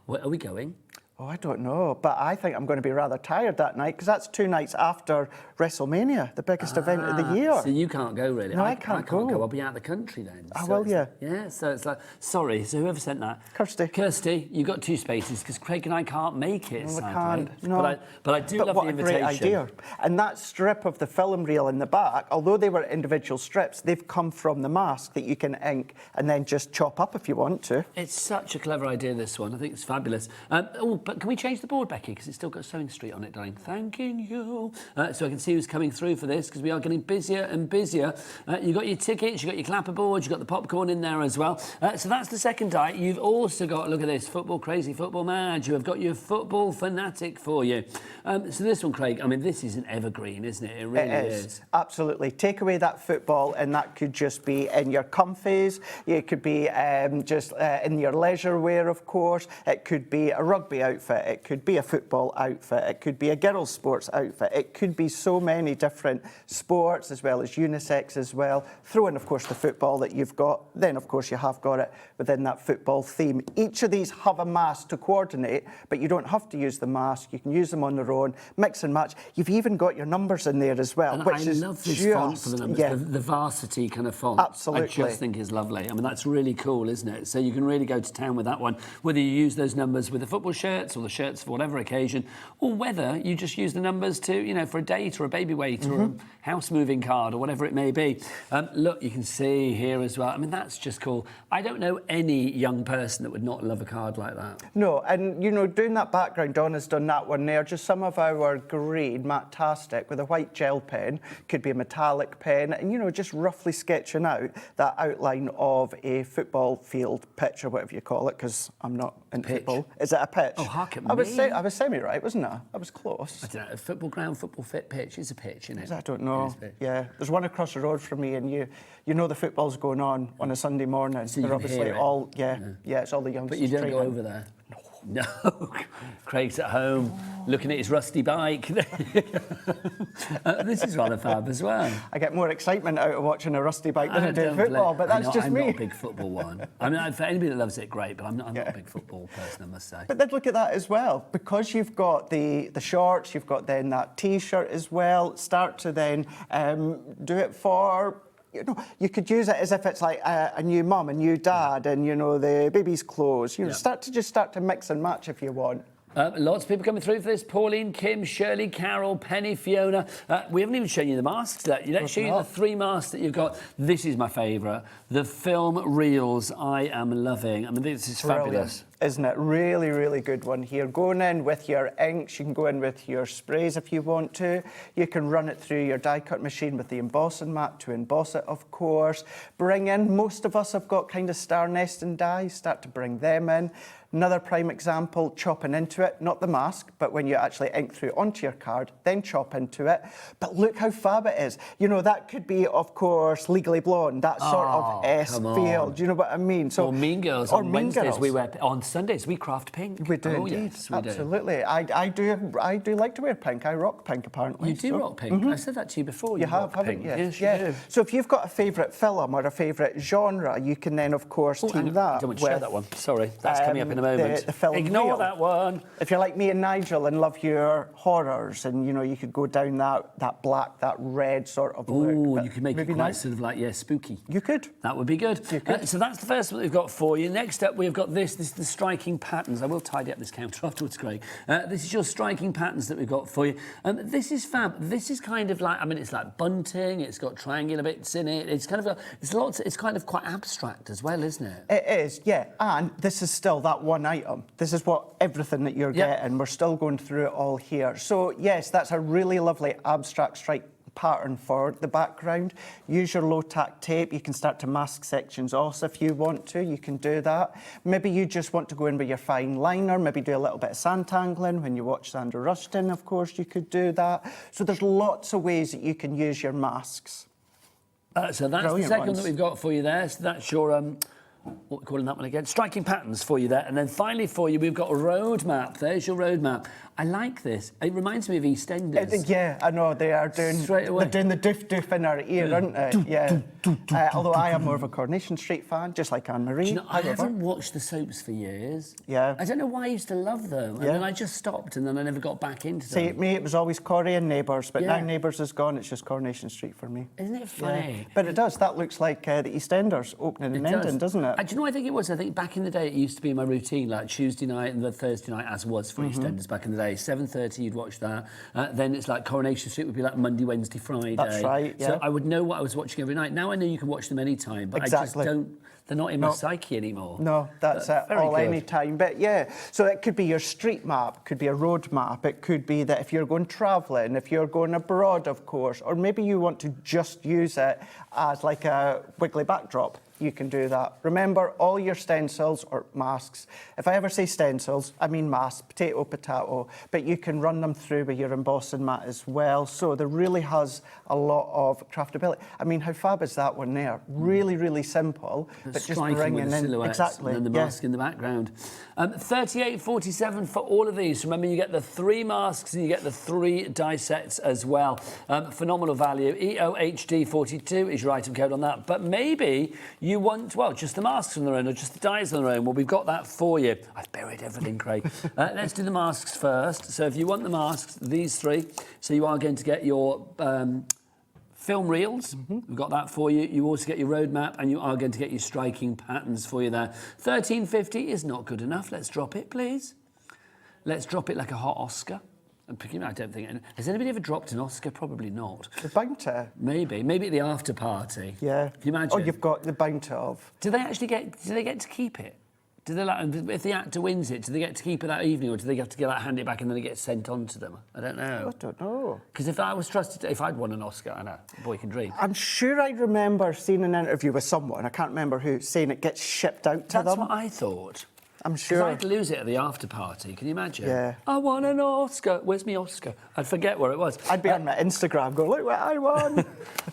Where are we going? Oh, I don't know, but I think I'm going to be rather tired that night because that's 2 nights after WrestleMania, the biggest event of the year. So you can't go, really? No, I can't go. I'll be out of the country then. Oh, will you? Yeah, so it's like, sorry, so whoever sent that. Kirsty, you got 2 spaces because Craig and I can't make it. No, we sadly. can't. No. But I do love what the a invitation. great idea. And that strip of the film reel in the back, although they were individual strips, they've come from the mask that you can ink and then just chop up if you want to. It's such a clever idea, this one. I think it's fabulous. But can we change the board, Becky, because it's still got Sewing Street on it, darling. Thanking you. So I can see who's coming through for this, because we are getting busier and busier. You've got your tickets, you've got your clapperboards, you've got the popcorn in there as well. So that's the second night. You've also got, look at this, Football Crazy, Football Mad. You have got your Football Fanatic for you. So this one, Craig, I mean, this is an evergreen, isn't it? It really is. Absolutely. Take away that football, and that could just be in your comfies. It could be just in your leisure wear, of course. It could be a rugby outfit. It could be a football outfit. It could be a girls' sports outfit. It could be so many different sports, as well as unisex as well. Throw in, of course, the football that you've got. Then, of course, you have got it within that football theme. Each of these have a mask to coordinate, but you don't have to use the mask. You can use them on their own, mix and match. You've even got your numbers in there as well, And which I is love this just, font for the numbers, the varsity kind of font. Absolutely. I just think is lovely. I mean, that's really cool, isn't it? So you can really go to town with that one, whether you use those numbers with the football shirts or the shirts for whatever occasion, or whether you just use the numbers to, for a date or a baby weight or a house moving card or whatever it may be. Look, you can see here as well. I mean, that's just cool. I don't know any young person that would not love a card like that. No, and, doing that background, Donna's done that one there. Just some of our green Matastic with a white gel pen, could be a metallic pen, and, just roughly sketching out that outline of a football field pitch or whatever you call it, because I'm not in football. Is it a pitch? Oh, hark at I me. was semi-right, wasn't I? I was close. I don't know, a football ground, football fit pitch is a pitch, isn't it? I don't know. Yeah, there's one across the road from me, and you know the football's going on a Sunday morning. So they're you can obviously hear it. all, it's all the youngsters. But you don't go training. over there? No. Craig's at home looking at his rusty bike. This is rather fab as well. I get more excitement out of watching a rusty bike than I do don't football, but that's just I'm me. not a big football one. I mean, for anybody that loves it, great, but I'm not a big football person, I must say. But then look at that as well. Because you've got the shorts, you've got then that T-shirt as well, start to then do it for... you could use it as if it's like a new mum, a new dad, and, the baby's clothes. Start to mix and match if you want. Lots of people coming through for this. Pauline, Kim, Shirley, Carol, Penny, Fiona. We haven't even shown you the masks yet. Let's show you the 3 masks that you've got. This is my favourite. The film reels I am loving. I mean, this is fabulous. Isn't it? Really, really good one here. Going in with your inks, you can go in with your sprays if you want to. You can run it through your die cut machine with the embossing mat to emboss it, of course. Bring in, most of us have got kind of star nesting dies, start to bring them in. Another prime example, chopping into it, not the mask, but when you actually ink through onto your card, then chop into it. But look how fab it is. That could be, of course, Legally Blonde, that sort of S feel. Do you know what I mean? Or Mean Girls. On Wednesdays we wear on Sundays we craft pink. We do oh, indeed, yes, we do. absolutely. I do like to wear pink. I rock pink, apparently. You do rock pink. I said that to you before. You have, rock haven't pink. you? Yes, yeah. you do. So if you've got a favourite film or a favourite genre, you can then, of course, team that. I don't want to share that one. Sorry, that's coming up in a moment. The film Ignore reel. that one. If you're like me and Nigel and love your horrors, and you know you could go down that black, that red sort of look. Oh, you could make it quite nice. sort of like spooky. You could. That would be good. So that's the first one that we've got for you. Next up, we've got this. This is the striking patterns. I will tidy up this counter afterwards, Craig. This is your striking patterns that we've got for you. This is fab. This is kind of like, I mean, it's like bunting. It's got triangular bits in it. It's kind of it's kind of quite abstract as well, isn't it? It is, yeah. And this is still that one item. This is what everything that you're getting. We're still going through it all here. So yes, that's a really lovely abstract stripe pattern for the background. Use your low tack tape. You can start to mask sections also if you want to. You can do that. Maybe you just want to go in with your fine liner, maybe do a little bit of santangling. When you watch Sandra Rustin, of course, you could do that. So there's lots of ways that you can use your masks. So that's the second one that we've got for you there. So that's your what are we calling that one again? Striking patterns for you there. And then finally for you, we've got a road map. There's your road map. I like this. It reminds me of EastEnders. Yeah, I know. They are doing... Straight away. They're doing the doof-doof in our ear, aren't they? Yeah. Although I am more of a Coronation Street fan, just like Anne-Marie. Do you know, I haven't watched the soaps for years. Yeah. I don't know why I used to love them. And then I just stopped and then I never got back into them. See, me, it was always Corrie and Neighbours, but now Neighbours is gone, it's just Coronation Street for me. Isn't it funny? Yeah. But it does. That looks like the EastEnders opening and ending, doesn't it? Do you know what I think it was? I think back in the day it used to be my routine, like Tuesday night and the Thursday night, as was for EastEnders back in the day. 7:30, you'd watch that. Then it's like Coronation Street would be like Monday, Wednesday, Friday. That's right, yeah. So I would know what I was watching every night. Now I know you can watch them anytime, but I just don't... They're not in my psyche anymore. No, that's it. All any time. But yeah, so it could be your street map, could be a road map. It could be that if you're going travelling, if you're going abroad, of course, or maybe you want to just use it as like a wiggly backdrop. You can do that. Remember, all your stencils or masks, if I ever say stencils, I mean masks, potato, potato, but you can run them through with your embossing mat as well. So there really has a lot of craftability. I mean, how fab is that one there? Really, really simple, but just bringing in... Exactly. And then the mask in the background. 38.47 for all of these. Remember, you get the 3 masks and you get the 3 die sets as well. Phenomenal value. EOHD 42 is your item code on that. But maybe you want, well, just the masks on their own or just the dies on their own. Well, we've got that for you. I've buried everything, Craig. Let's do the masks first. So if you want the masks, these 3. So you are going to get your... film reels, we've got that for you. You also get your roadmap and you are going to get your striking patterns for you there. 13.50 is not good enough. Let's drop it, please. Let's drop it like a hot Oscar. I don't think... Has anybody ever dropped an Oscar? Probably not. The bounty? Maybe. Maybe at the after party. Yeah. Can you imagine? Oh, you've got the bounty of... Do they actually get... Do they get to keep it? Do they like, if the actor wins it, do they get to keep it that evening, or do they have to get hand it back and then it gets sent on to them? I don't know. I don't know. Because if I was trusted, if I'd won an Oscar, I know, a boy can dream. I'm sure I remember seeing an interview with someone, I can't remember who, saying it gets shipped out to them. That's what I thought. I'm sure. I'd lose it at the after party. Can you imagine? Yeah. I won an Oscar. Where's my Oscar? I'd forget where it was. I'd be on my Instagram going, look what I won.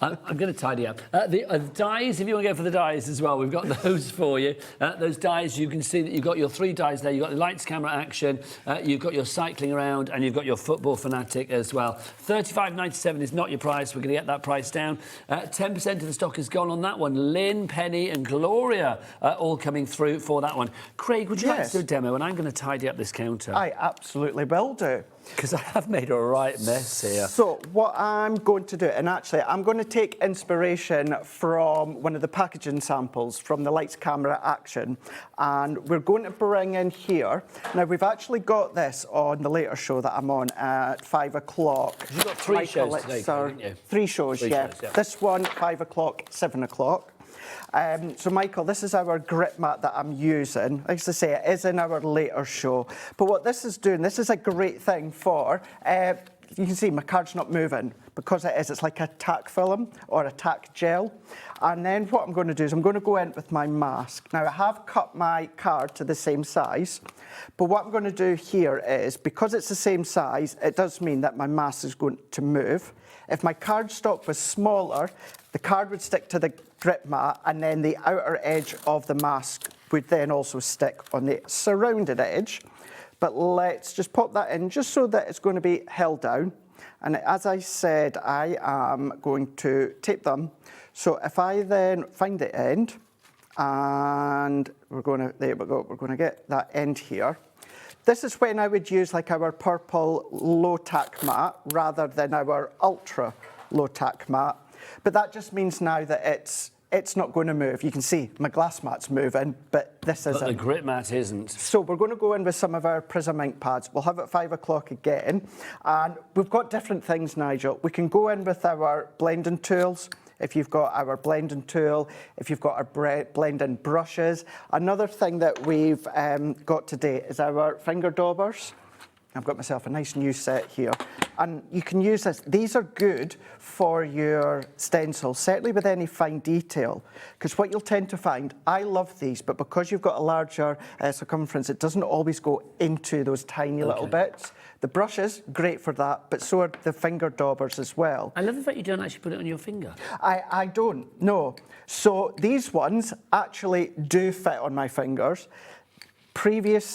I'm going to tidy up. The dies, if you want to go for the dies as well, we've got those for you. Those dies, you can see that you've got your 3 dies there. You've got the lights, camera, action. You've got your cycling around, and you've got your football fanatic as well. $35.97 is not your price. We're going to get that price down. 10% of the stock is gone on that one. Lynn, Penny, and Gloria all coming through for that one. Craig, would you like to do a demo? And I'm going to tidy up this counter. I absolutely will do. Because I have made a right mess here. So what I'm going to do, and actually I'm going to take inspiration from one of the packaging samples from the lights, camera, action, and we're going to bring in here. Now we've actually got this on the later show that I'm on at 5 o'clock. You've got 3 shows today, haven't you? 3 shows, yeah. This one, 5 o'clock, 7 o'clock. So, Michael, this is our grip mat that I'm using. Like I say, it is in our later show. But what this is doing, this is a great thing for... you can see my card's not moving because it's like a tack film or a tack gel. And then what I'm going to do is I'm going to go in with my mask. Now, I have cut my card to the same size, but what I'm going to do here is, because it's the same size, it does mean that my mask is going to move. If my cardstock was smaller, the card would stick to the grip mat and then the outer edge of the mask would then also stick on the surrounded edge. But let's just pop that in just so that it's going to be held down. And as I said, I am going to tape them. So if I then find the end, and there we go, we're going to get that end here. This is when I would use like our purple low tack mat rather than our ultra low tack mat. But that just means now that it's not going to move. You can see my glass mat's moving, but this isn't. But the grit mat isn't. So we're going to go in with some of our Prism ink pads. We'll have it 5 o'clock again. And we've got different things, Nigel. We can go in with our blending tools. If you've got our blending tool, if you've got our blending brushes. Another thing that we've got today is our finger daubers. I've got myself a nice new set here. And you can use this. These are good for your stencils, certainly with any fine detail. Because what you'll tend to find, I love these, but because you've got a larger circumference, it doesn't always go into those tiny little bits. The brushes, great for that, but so are the finger daubers as well. I love the fact you don't actually put it on your finger. I don't, no. So these ones actually do fit on my fingers.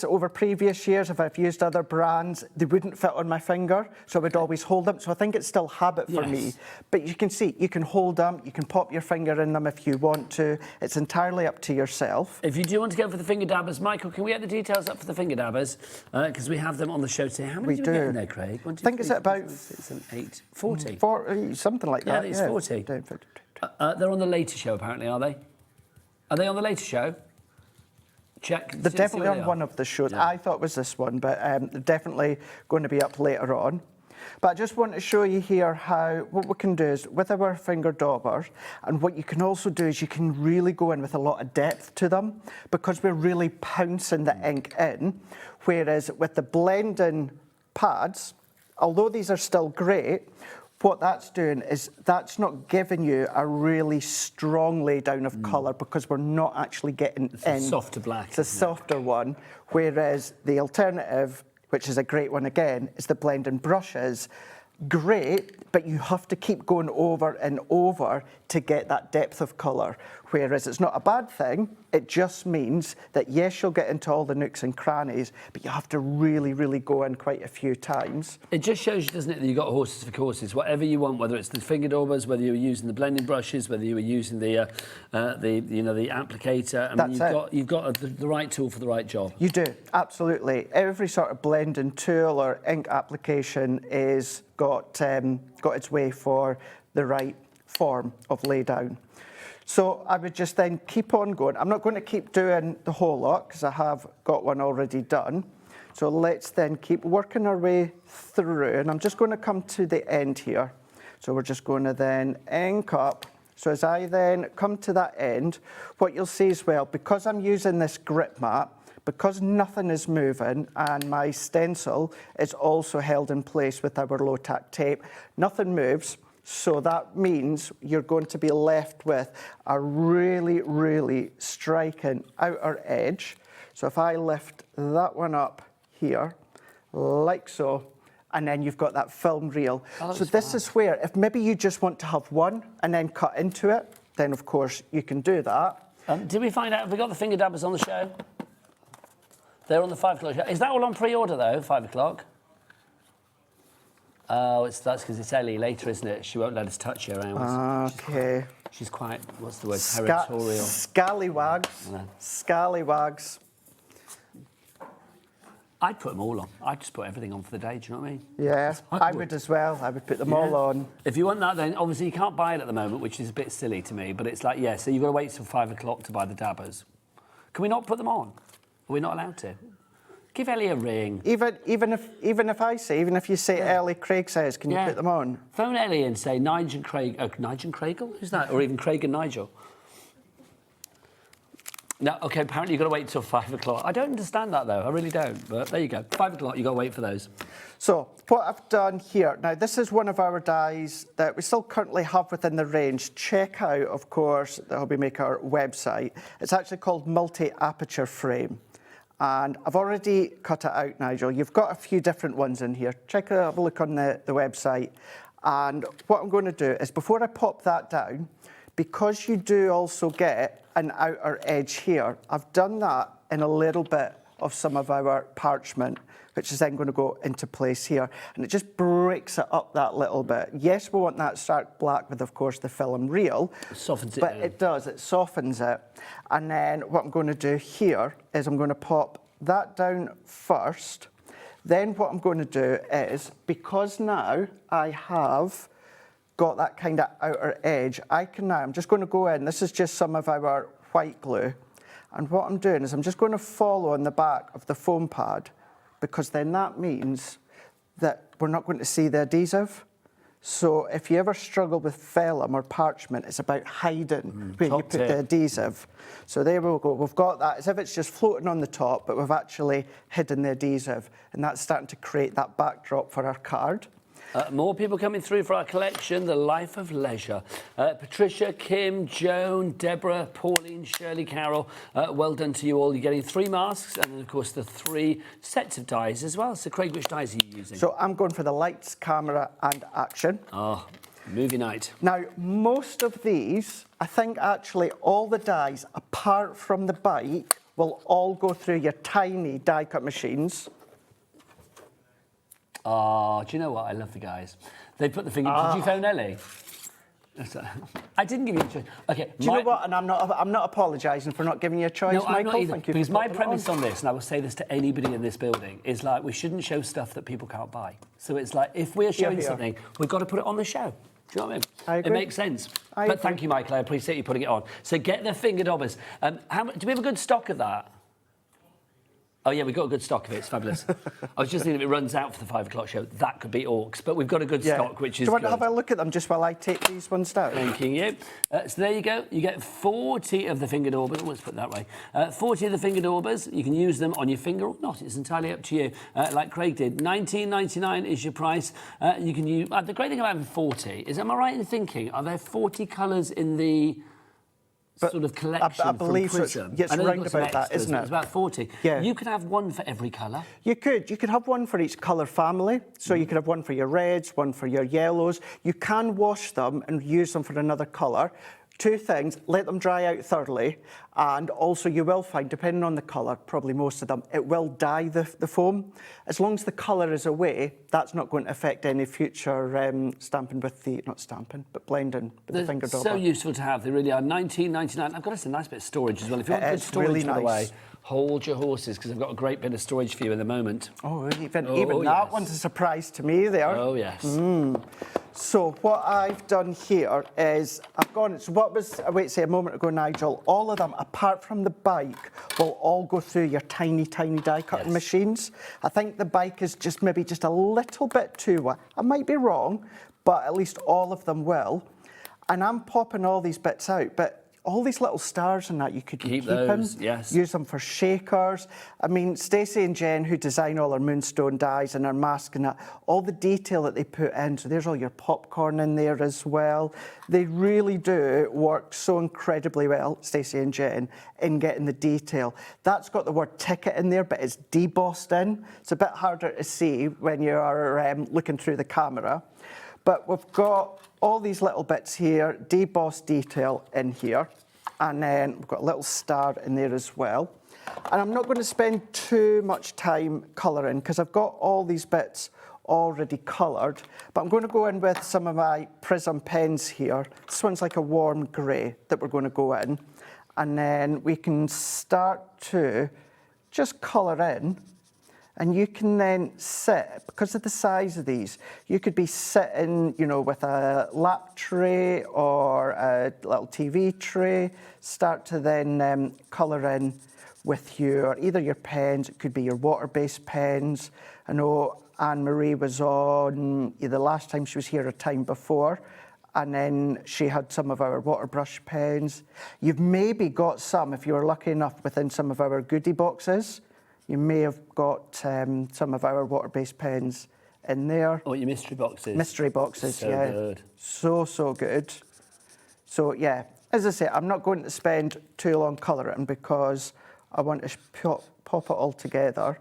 Over previous years, if I've used other brands, they wouldn't fit on my finger, so I would always hold them. So I think it's still habit for me. But you can see, you can hold them, you can pop your finger in them if you want to. It's entirely up to yourself. If you do want to go for the finger dabbers, Michael, can we get the details up for the finger dabbers? Because we have them on the show today. How many do we get in there, Craig? 1, 2, I think 3, it's at 4, about 5, 6, 7, 8, 40. 40, something like that. Yeah, it's 40. They're on the later show, apparently, are they? Are they on the later show? Check. They're definitely on one of the shows. Yeah. I thought it was this one, but they're definitely going to be up later on. But I just want to show you here what we can do is with our finger daubers, and what you can also do is you can really go in with a lot of depth to them because we're really pouncing the ink in. Whereas with the blending pads, although these are still great, what that's doing is that's not giving you a really strong lay down of colour because we're not actually getting it's a softer black. It's a softer one, whereas the alternative, which is a great one again, is the blending brushes. Great, but you have to keep going over and over to get that depth of colour. Whereas it's not a bad thing, it just means that yes, you'll get into all the nooks and crannies, but you have to really, really go in quite a few times. It just shows you, doesn't it, that you've got horses for courses. Whatever you want, whether it's the finger daubers, whether you were using the blending brushes, whether you were using the applicator. I mean, you've got the right tool for the right job. You do, absolutely. Every sort of blending tool or ink application is got its way for the right form of lay down. So I would just then keep on going. I'm not going to keep doing the whole lot because I have got one already done. So let's then keep working our way through. And I'm just going to come to the end here. So we're just going to then ink up. So as I then come to that end, what you'll see as well, because I'm using this grip mat, because nothing is moving and my stencil is also held in place with our low tack tape, nothing moves. So that means you're going to be left with a really, really striking outer edge. So if I lift that one up here, like so, and then you've got that film reel. So this is where, if maybe you just want to have one and then cut into it, then of course you can do that. Did we find out, have we got the finger dabbers on the show? They're on the 5 o'clock show. Is that all on pre-order though, 5 o'clock? Oh, that's because it's Ellie later, isn't it? She won't let us touch her hours. Okay. She's quite, what's the word, territorial. Scallywags. Scallywags. I'd put them all on. I'd just put everything on for the day, do you know what I mean? Yeah, I would as well. I would put them all on. If you want that, then obviously you can't buy it at the moment, which is a bit silly to me, but it's like, yeah, so you've got to wait till 5 o'clock to buy the dabbers. Can we not put them on? Are we not allowed to? Give Ellie a ring. Even if you say Ellie, Craig says, can you put them on? Phone Ellie and say Nigel and Craig. Oh, Nigel and Craigle? Who's that? Or even Craig and Nigel. No, okay, apparently you've got to wait till 5 o'clock. I don't understand that, though. I really don't. But there you go. 5 o'clock, you've got to wait for those. So what I've done here, now this is one of our dies that we still currently have within the range. Check out, of course, the HobbyMaker website. It's actually called Multi-Aperture Frame. And I've already cut it out, Nigel. You've got a few different ones in here. Have a look on the website. And what I'm going to do is, before I pop that down, because you do also get an outer edge here, I've done that in a little bit of some of our parchment, which is then going to go into place here. And it just breaks it up that little bit. Yes, we want that stark black with, of course, the film reel. It softens it. But it does, it softens it. And then what I'm going to do here is I'm going to pop that down first. Then what I'm going to do is, because now I have got that kind of outer edge, I'm just going to go in, this is just some of our white glue, and what I'm doing is I'm just going to follow on the back of the foam pad, because then that means that we're not going to see the adhesive. So if you ever struggle with vellum or parchment, it's about hiding where you put the adhesive. So there we go, we've got that, as if it's just floating on the top, but we've actually hidden the adhesive, and that's starting to create that backdrop for our card. More people coming through for our collection, The Life of Leisure. Patricia, Kim, Joan, Deborah, Pauline, Shirley, Carol, well done to you all. You're getting 3 masks and, of course, the 3 sets of dies as well. So, Craig, which dies are you using? So I'm going for the lights, camera and action. Oh, movie night. Now, most of these, I think actually all the dies, apart from the bike, will all go through your tiny die cut machines. Oh, do you know what? I love the guys. They put the finger... Did you phone Ellie? I didn't give you a choice. Okay. Do you know what? And I'm not apologising for not giving you a choice, no, Michael. I'm not either, Thank you. because my premise on this, and I will say this to anybody in this building, is like we shouldn't show stuff that people can't buy. So it's like if we're showing something, we've got to put it on the show. Do you know what I mean? I agree. It makes sense. But thank you, Michael. I appreciate you putting it on. So get the finger dobbers. Do we have a good stock of that? Oh, yeah, we've got a good stock of it. It's fabulous. I was just thinking if it runs out for the 5 o'clock show, that could be orcs. But we've got a good stock, which is good. Do you want to have a look at them just while I take these ones down? Thank you. So there you go. You get 40 of the finger daubers. Let's put it that way. 40 of the finger daubers. You can use them on your finger or not. It's entirely up to you. Like Craig did. $19.99 is your price. You can use... the great thing about having 40 is, am I right in thinking, are there 40 colours in the... sort of collection I believe from Prism. it's round about that, isn't it? It's about 40. Yeah. You could have one for every colour. You could have one for each colour family. So you could have one for your reds, one for your yellows. You can wash them and use them for another colour. 2 things, let them dry out thoroughly, and also you will find, depending on the colour, probably most of them, it will dye the foam. As long as the colour is away, that's not going to affect any future stamping with the, not stamping, but blending with the finger dauber. So useful to have, they really are. $19.99. I've got us a nice bit of storage as well. If you want good storage, really by the way, nice. hold your horses, because I've got a great bit of storage for you in the moment. Oh, even that one's a surprise to me there. Oh, yes. So what I've done here is I've gone, so what was, a moment ago, Nigel, all of them, apart from the bike, will all go through your tiny, tiny die cutting machines. I think the bike is just maybe just a little bit too wide. I might be wrong, but at least all of them will. And I'm popping all these bits out, but all these little stars and that you could keep those, them, yes. Use them for shakers. I mean, Stacey and Jen, who design all our Moonstone Dies and our mask and that, all the detail that they put in, so there's all your popcorn in there as well. They really do work so incredibly well, Stacey and Jen, in getting the detail. That's got the word ticket in there, but it's debossed in. It's a bit harder to see when you're looking through the camera. But we've got all these little bits here, debossed detail in here, and then we've got a little star in there as well. And I'm not going to spend too much time colouring because I've got all these bits already coloured, but I'm going to go in with some of my Prism pens here. This one's like a warm grey that we're going to go in, and then we can start to just colour in. And you can then sit, because of the size of these, you could be sitting, you know, with a lap tray or a little TV tray, start to then colour in with either your pens, it could be your water-based pens. I know Anne-Marie was on, the last time she was here a time before, and then she had some of our water brush pens. You've maybe got some, if you were lucky enough, within some of our goodie boxes. You may have got some of our water-based pens in there. Oh, your mystery boxes. Mystery boxes, so yeah. Good. So good. So, yeah, as I say, I'm not going to spend too long colouring because I want to pop it all together.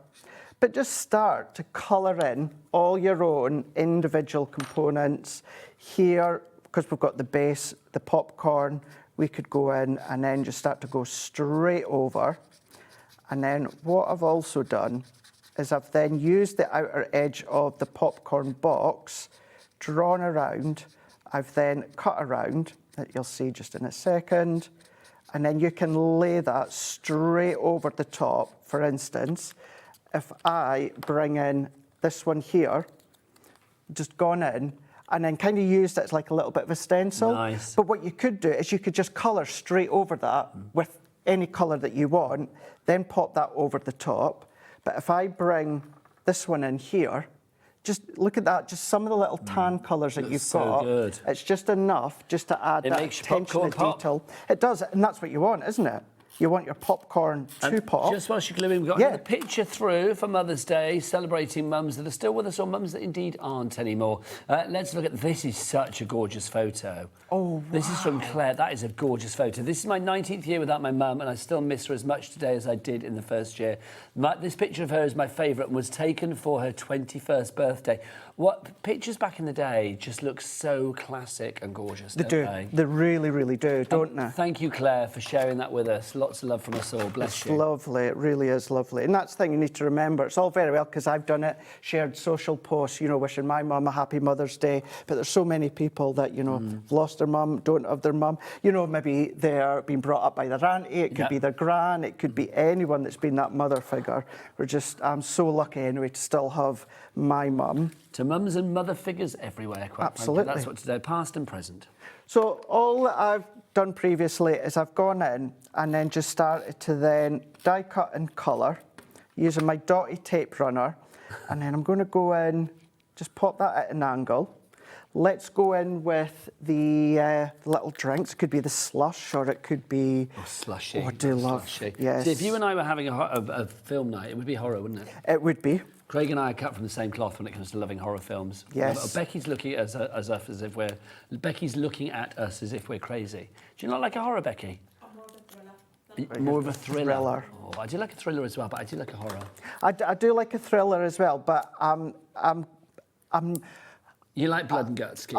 But just start to colour in all your own individual components. Here, because we've got the base, the popcorn, we could go in and then just start to go straight over. And then what I've also done is I've then used the outer edge of the popcorn box, drawn around, I've then cut around, that you'll see just in a second, and then you can lay that straight over the top. For instance, if I bring in this one here, just gone in, and then kind of used it as like a little bit of a stencil. Nice. But what you could do is you could just colour straight over that with any colour that you want, then pop that over the top. But if I bring this one in here, just look at that, just some of the little tan colours that you've got. Good. It's just enough just to add It that makes your attention popcorn to pop. detail. It does, and that's what you want, isn't it? You want your popcorn to pop. Just whilst you're gluing, we've got another picture through for Mother's Day, celebrating mums that are still with us or mums that indeed aren't anymore. Let's look at this. Is such a gorgeous photo. Oh, wow. This is from Claire. That is a gorgeous photo. This is my 19th year without my mum, and I still miss her as much today as I did in the first year. This picture of her is my favourite and was taken for her 21st birthday. What pictures back in the day just look so classic and gorgeous, They don't do. they? They really, really do, don't they? Thank you, Claire, for sharing that with us. Lots of love from us all. Bless you. It's lovely. It really is lovely. And that's the thing you need to remember. It's all very well because I've done it, shared social posts, you know, wishing my mum a happy Mother's Day. But there's so many people that, you know, have lost their mum, don't have their mum. You know, maybe they're being brought up by their auntie. It could be their gran. It could be anyone that's been that mother figure. I'm so lucky anyway to still have my mum. To mums and mother figures everywhere, quite Absolutely. frankly. That's what today, past and present. So all that I've done previously is I've gone in and then just started to then die cut and colour using my dotty tape runner. And then I'm going to go in, just pop that at an angle. Let's go in with the little drinks. It could be the slush or it could be... Oh, slushy. Oh, I do love, yes. See, if you and I were having a film night, it would be horror, wouldn't it? It would be. Craig and I are cut from the same cloth when it comes to loving horror films. Yes. Becky's looking at us as if we're... Becky's looking at us as if we're crazy. Do you not like a horror, Becky? More of a thriller. Oh, I do like a thriller as well, but I do like a horror. I do like a thriller as well, but You like blood and guts, Keith?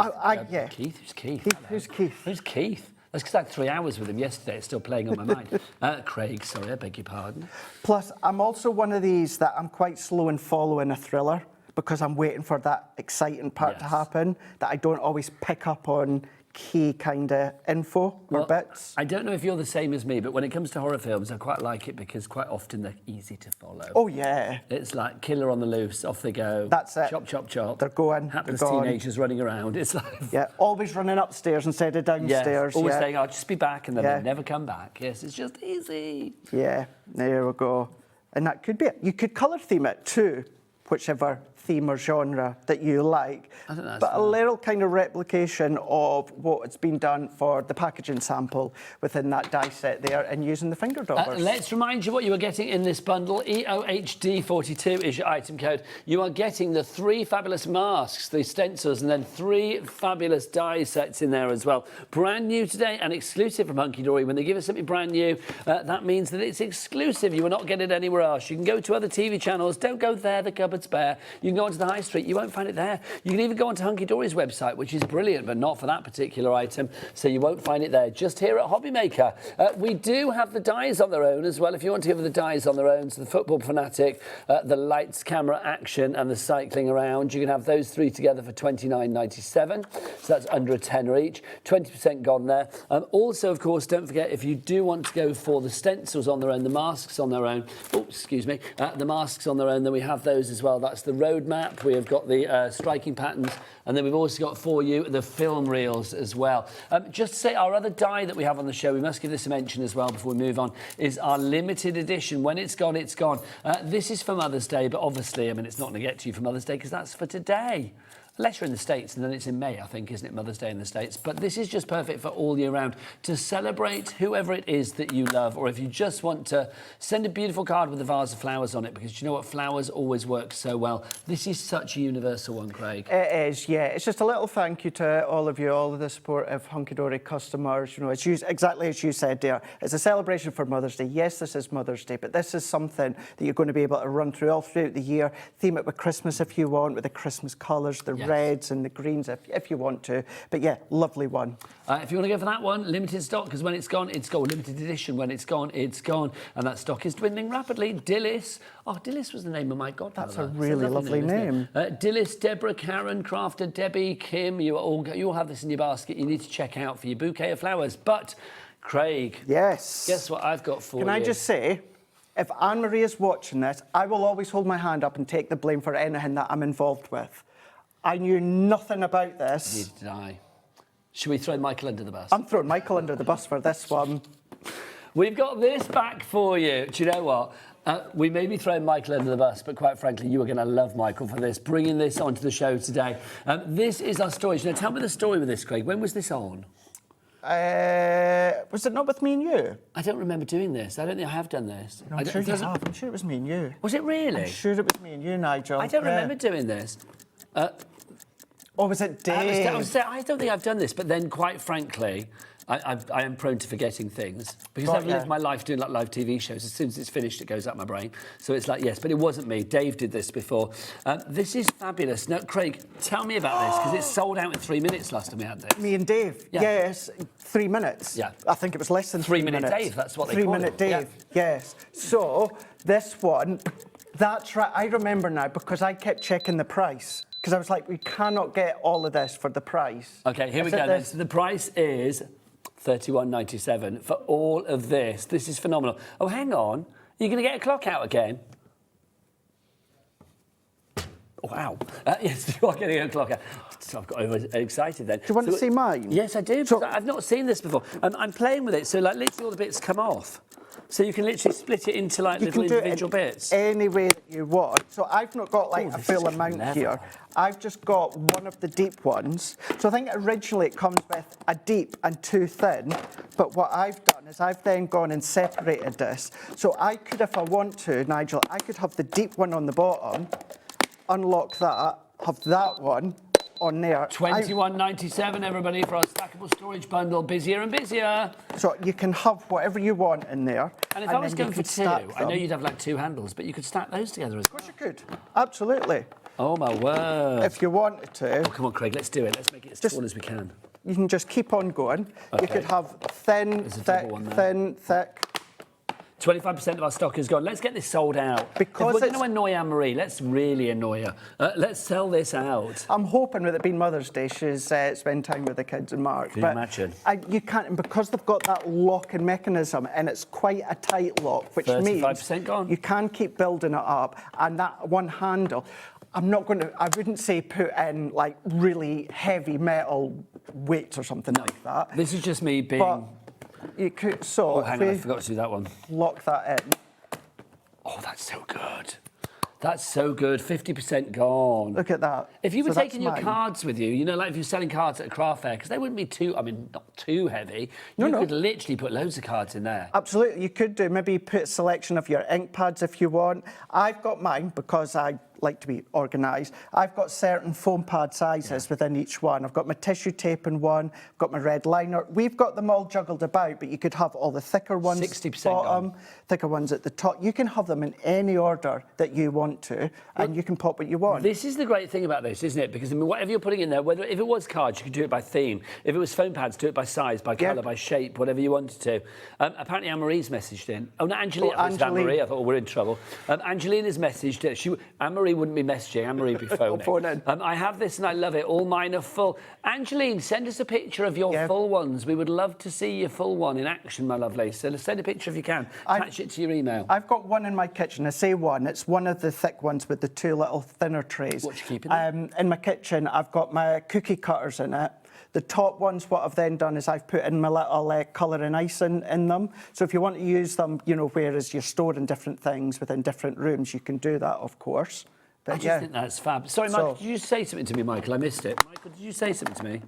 Yeah. Keith? Who's Keith? Who's Keith? Who's Keith? That's because I had 3 hours with him yesterday. It's still playing on my mind. Craig, sorry, I beg your pardon. Plus, I'm also one of these that I'm quite slow in following a thriller because I'm waiting for that exciting part to happen that I don't always pick up on key kind of info or bits. I don't know if you're the same as me, but when it comes to horror films, I quite like it because quite often they're easy to follow. Oh, yeah. It's like killer on the loose, off they go. That's it. Chop, chop, chop. They're going. Hapless they're gone. teenagers running around. It's like... Yeah, always running upstairs instead of downstairs. Yes, always saying, I'll just be back, and then Yeah. they never come back. Yes, it's just easy. Yeah, there we go. And that could be it. You could colour theme it too, whichever theme or genre that you like. I think that's but a fine. little kind of replication of what's been done for the packaging sample within that die set there and using the finger daubers. Let's remind you what you are getting in this bundle. EOHD42 is your item code. You are getting the 3 fabulous masks, the stencils, and then 3 fabulous die sets in there as well. Brand new today and exclusive from Hunkydory. When they give us something brand new, that means that it's exclusive. You will not get it anywhere else. You can go to other TV channels. Don't go there, the cupboard's bare. You can go onto the high street. You won't find it there. You can even go onto Hunkydory's website, which is brilliant, but not for that particular item, so you won't find it there. Just here at HobbyMaker. We do have the dies on their own as well, if you want to give the dies on their own. So the Football Fanatic, the Lights, Camera, Action, and the Cycling Around. You can have those 3 together for £29.97. So that's under a tenner each. 20% gone there. Also, of course, don't forget, if you do want to go for the stencils on their own, the masks on their own, the masks on their own, then we have those as well. That's the roadmap. We have got the striking patterns, and then we've also got for you the film reels as well. Just to say, our other die that we have on the show, we must give this a mention as well before we move on, is our limited edition. When it's gone, it's gone. This is for Mother's Day, but obviously, I mean, it's not going to get to you for Mother's Day because that's for today. Unless you're in the States, and then it's in May, I think, isn't it, Mother's Day in the States? But this is just perfect for all year round to celebrate whoever it is that you love, or if you just want to send a beautiful card with a vase of flowers on it, because you know what, flowers always work so well. This is such a universal one, Craig. It is, yeah. It's just a little thank you to all of you, all of the support of Hunkydory customers. You know, it's exactly as you said there. It's a celebration for Mother's Day. Yes, this is Mother's Day, but this is something that you're going to be able to run through all throughout the year. Theme it with Christmas if you want, with the Christmas colours, the reds and the greens if you want to. But yeah, lovely one. If you want to go for that one, limited stock, because when it's gone, it's gone. Limited edition, when it's gone, it's gone. And that stock is dwindling rapidly. Dillis. Oh, Dillis was the name of my godfather. That's a really lovely name. Dillis, Deborah, Karen, Crafter, Debbie, Kim, you all have this in your basket. You need to check out for your bouquet of flowers. But, Craig. Yes. Guess what I've got for you? Can I just say, if Anne-Marie is watching this, I will always hold my hand up and take the blame for anything that I'm involved with. I knew nothing about this. Neither did I. Should we throw Michael under the bus? I'm throwing Michael under the bus for this one. We've got this back for you. Do you know what? We may be throwing Michael under the bus, but quite frankly, you are going to love Michael for this, bringing this onto the show today. This is our story. Now, tell me the story with this, Craig. When was this on? Was it not with me and you? I don't remember doing this. I don't think I have done this. No, I'm sure you have. I'm sure it was me and you. Was it really? I'm sure it was me and you, Nigel. I don't remember doing this. Or was it Dave? I don't think I've done this, but then, quite frankly, I am prone to forgetting things because I've lived my life doing like live TV shows. As soon as it's finished, it goes up my brain. So it's like, yes, but it wasn't me. Dave did this before. This is fabulous. Now, Craig, tell me about this because it sold out in 3 minutes last time we had this. Me and Dave. Yeah. Yes, 3 minutes. Yeah. I think it was less than 3 minutes. 3 minute Dave, that's what they call it. 3 minute Dave, yes. So, this one, that's right. I remember now because I kept checking the price. Because I was like, we cannot get all of this for the price. OK, here we go then. So the price is $31.97 for all of this. This is phenomenal. Oh, hang on. You're going to get a clock out again? Oh, wow. Yes, you are getting a clock out. So I've got overexcited then. Do you want to see mine? Yes, I do. So, I've not seen this before. I'm playing with it, so like literally all the bits come off. So you can literally split it into like little individual bits. Any way that you want. So I've not got like a full amount here. I've just got one of the deep ones. So I think originally it comes with a deep and 2 thin. But what I've done is I've then gone and separated this. So I could, if I want to, Nigel, I could have the deep one on the bottom, unlock that, have that one on there. $21.97, everybody, for our stackable storage bundle. Busier and busier. So you can have whatever you want in there. And if I was going for 2, I know you'd have like 2 handles, but you could stack those together as well. Of course you could. Absolutely. Oh, my word. If you wanted to. Oh, come on, Craig, let's do it. Let's make it as tall as we can. You can just keep on going. Okay. You could have thin, thick, thin, thick. 25% of our stock is gone. Let's get this sold out. Because if we're going to annoy Anne-Marie, let's really annoy her. Let's sell this out. I'm hoping with it being Mother's Day, she's spend time with the kids and Mark. Can you imagine? You can't, and because they've got that locking mechanism, and it's quite a tight lock, which means 35% gone. You can keep building it up, and that one handle. I wouldn't say put in like really heavy metal weights or something like that. This is just me being... But you could, oh, hang on, I forgot to do that one. Lock that in. Oh, that's so good. That's so good. 50% gone. Look at that. If you were So taking your that's cards with you, you know, like if you're selling cards at a craft fair, because they wouldn't be too, I mean, not too heavy. You could literally put loads of cards in there. Absolutely. You could do, maybe put a selection of your ink pads if you want. I've got mine because I like to be organised. I've got certain foam pad sizes within each one. I've got my tissue tape in one, I've got my red liner. We've got them all juggled about, but you could have all the thicker ones 60% bottom, thicker ones at the top. You can have them in any order that you want to, and you can pop what you want. This is the great thing about this, isn't it? Because I mean, whatever you're putting in there, whether if it was cards, you could do it by theme. If it was foam pads, do it by size, by colour, by shape, whatever you wanted to. Apparently, Anne-Marie's messaged in. Oh, no, Angeline. Oh, Anne-Marie. I thought, we're in trouble. Angeline has messaged. Anne-Marie wouldn't be messaging. Anne-Marie would be phoning. I have this and I love it. All mine are full. Angeline, send us a picture of your full ones. We would love to see your full one in action, my lovely. So send a picture if you can. Attach it to your email. I've got one in my kitchen. I say one. It's one of the thick ones with the 2 little thinner trays. What you keeping there? In my kitchen, I've got my cookie cutters in it. The top ones, what I've then done is I've put in my little colouring ice in them. So if you want to use them, you know, whereas you're storing different things within different rooms, you can do that, of course. But I just think that's fab. Sorry, Michael, did you say something to me, Michael? I missed it. Michael, did you say something to me?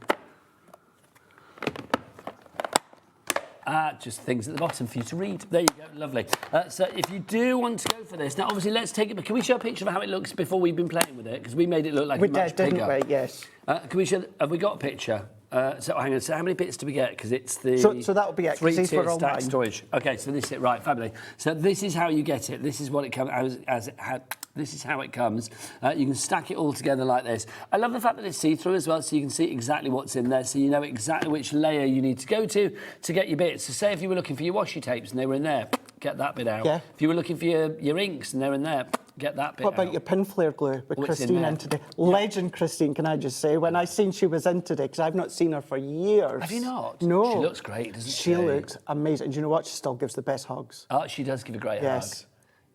Just things at the bottom for you to read. There you go, lovely. So if you do want to go for this, now obviously let's take it, but can we show a picture of how it looks before we've been playing with it? Because we made it look like we much did, bigger. didn't we? Yes. Can we show, have we got a picture? So hang on, so how many bits do we get? Because it's the... So that'll be it, 3-tier stack storage. OK, so this is it, right, fabulous. So this is how you get it. This is what it comes as it had... This is how it comes. You can stack it all together like this. I love the fact that it's see-through as well, so you can see exactly what's in there, so you know exactly which layer you need to go to get your bits. So say if you were looking for your washi tapes and they were in there, get that bit out. Yeah. If you were looking for your inks and they're in there, get that bit What about out. your Pinflair glue with Christine in today? Legend Christine, can I just say, when I seen she was in today, because I've not seen her for years. Have you not? No. She looks great, doesn't she? She looks amazing. And you know what? She still gives the best hugs. Oh, she does give a great hug.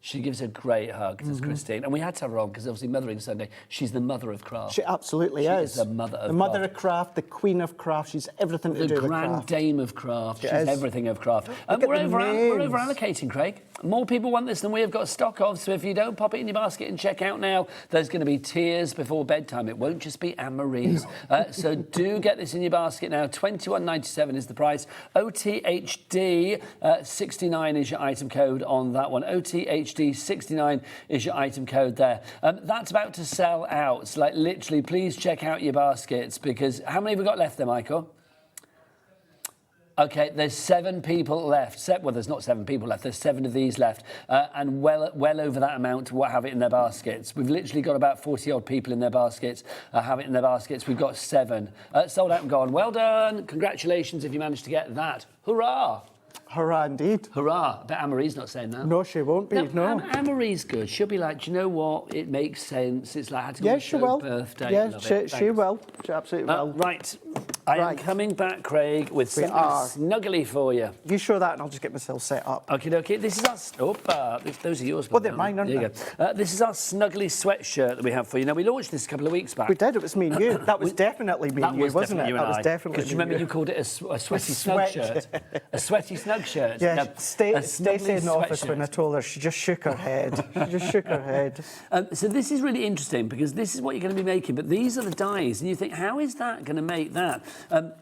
She gives a great hug, does Christine. And we had to have her on because obviously Mothering Sunday, she's the mother of craft. She absolutely She is. is the mother of craft. The mother of craft, the queen of craft. She's everything to do with craft. The grand dame of craft. She's is. everything of craft. Look at We're the over names. allocating, Craig. More people want this than we have got stock of, so if you don't pop it in your basket and check out now, there's going to be tears before bedtime. It won't just be Anne-Marie's. So do get this in your basket now. $21.97 is the price. OTHD 69 is your item code on that one. OTHD 69 is your item code there. That's about to sell out. So, like, literally, please check out your baskets, because how many have we got left there, Michael? Okay, there's 7 people left. Well, there's not 7 people left. There's 7 of these left, and well over that amount to have it in their baskets. We've literally got about 40-odd people in their baskets. Have it in their baskets. We've got 7 sold out and gone. Well done! Congratulations if you managed to get that. Hurrah! Hurrah indeed. Hurrah. But Anne-Marie's not saying that. No, she won't be, no. Anne-Marie's good. She'll be like, do you know what? It makes sense. It's like, I had to go to her birthday. Yeah, Love it. she will. She absolutely will. Right. I am coming back, Craig, with something snuggly for you. You show that and I'll just get myself set up. Okay, okay. This is our... those are yours. Well, they're mine, aren't they? There you go. This is our snuggly sweatshirt that we have for you. Now, we launched this a couple of weeks back. We did. It was me and you. That was definitely me and you, wasn't it? That was definitely Because you remember you called it a sweaty snug shirt. A sweaty snug shirt. Yeah, Now, Stacey in the office, when I told her, she just shook her head. She just shook her head. So this is really interesting, because this is what you're going to be making, but these are the dies, and you think, how is that going to make that?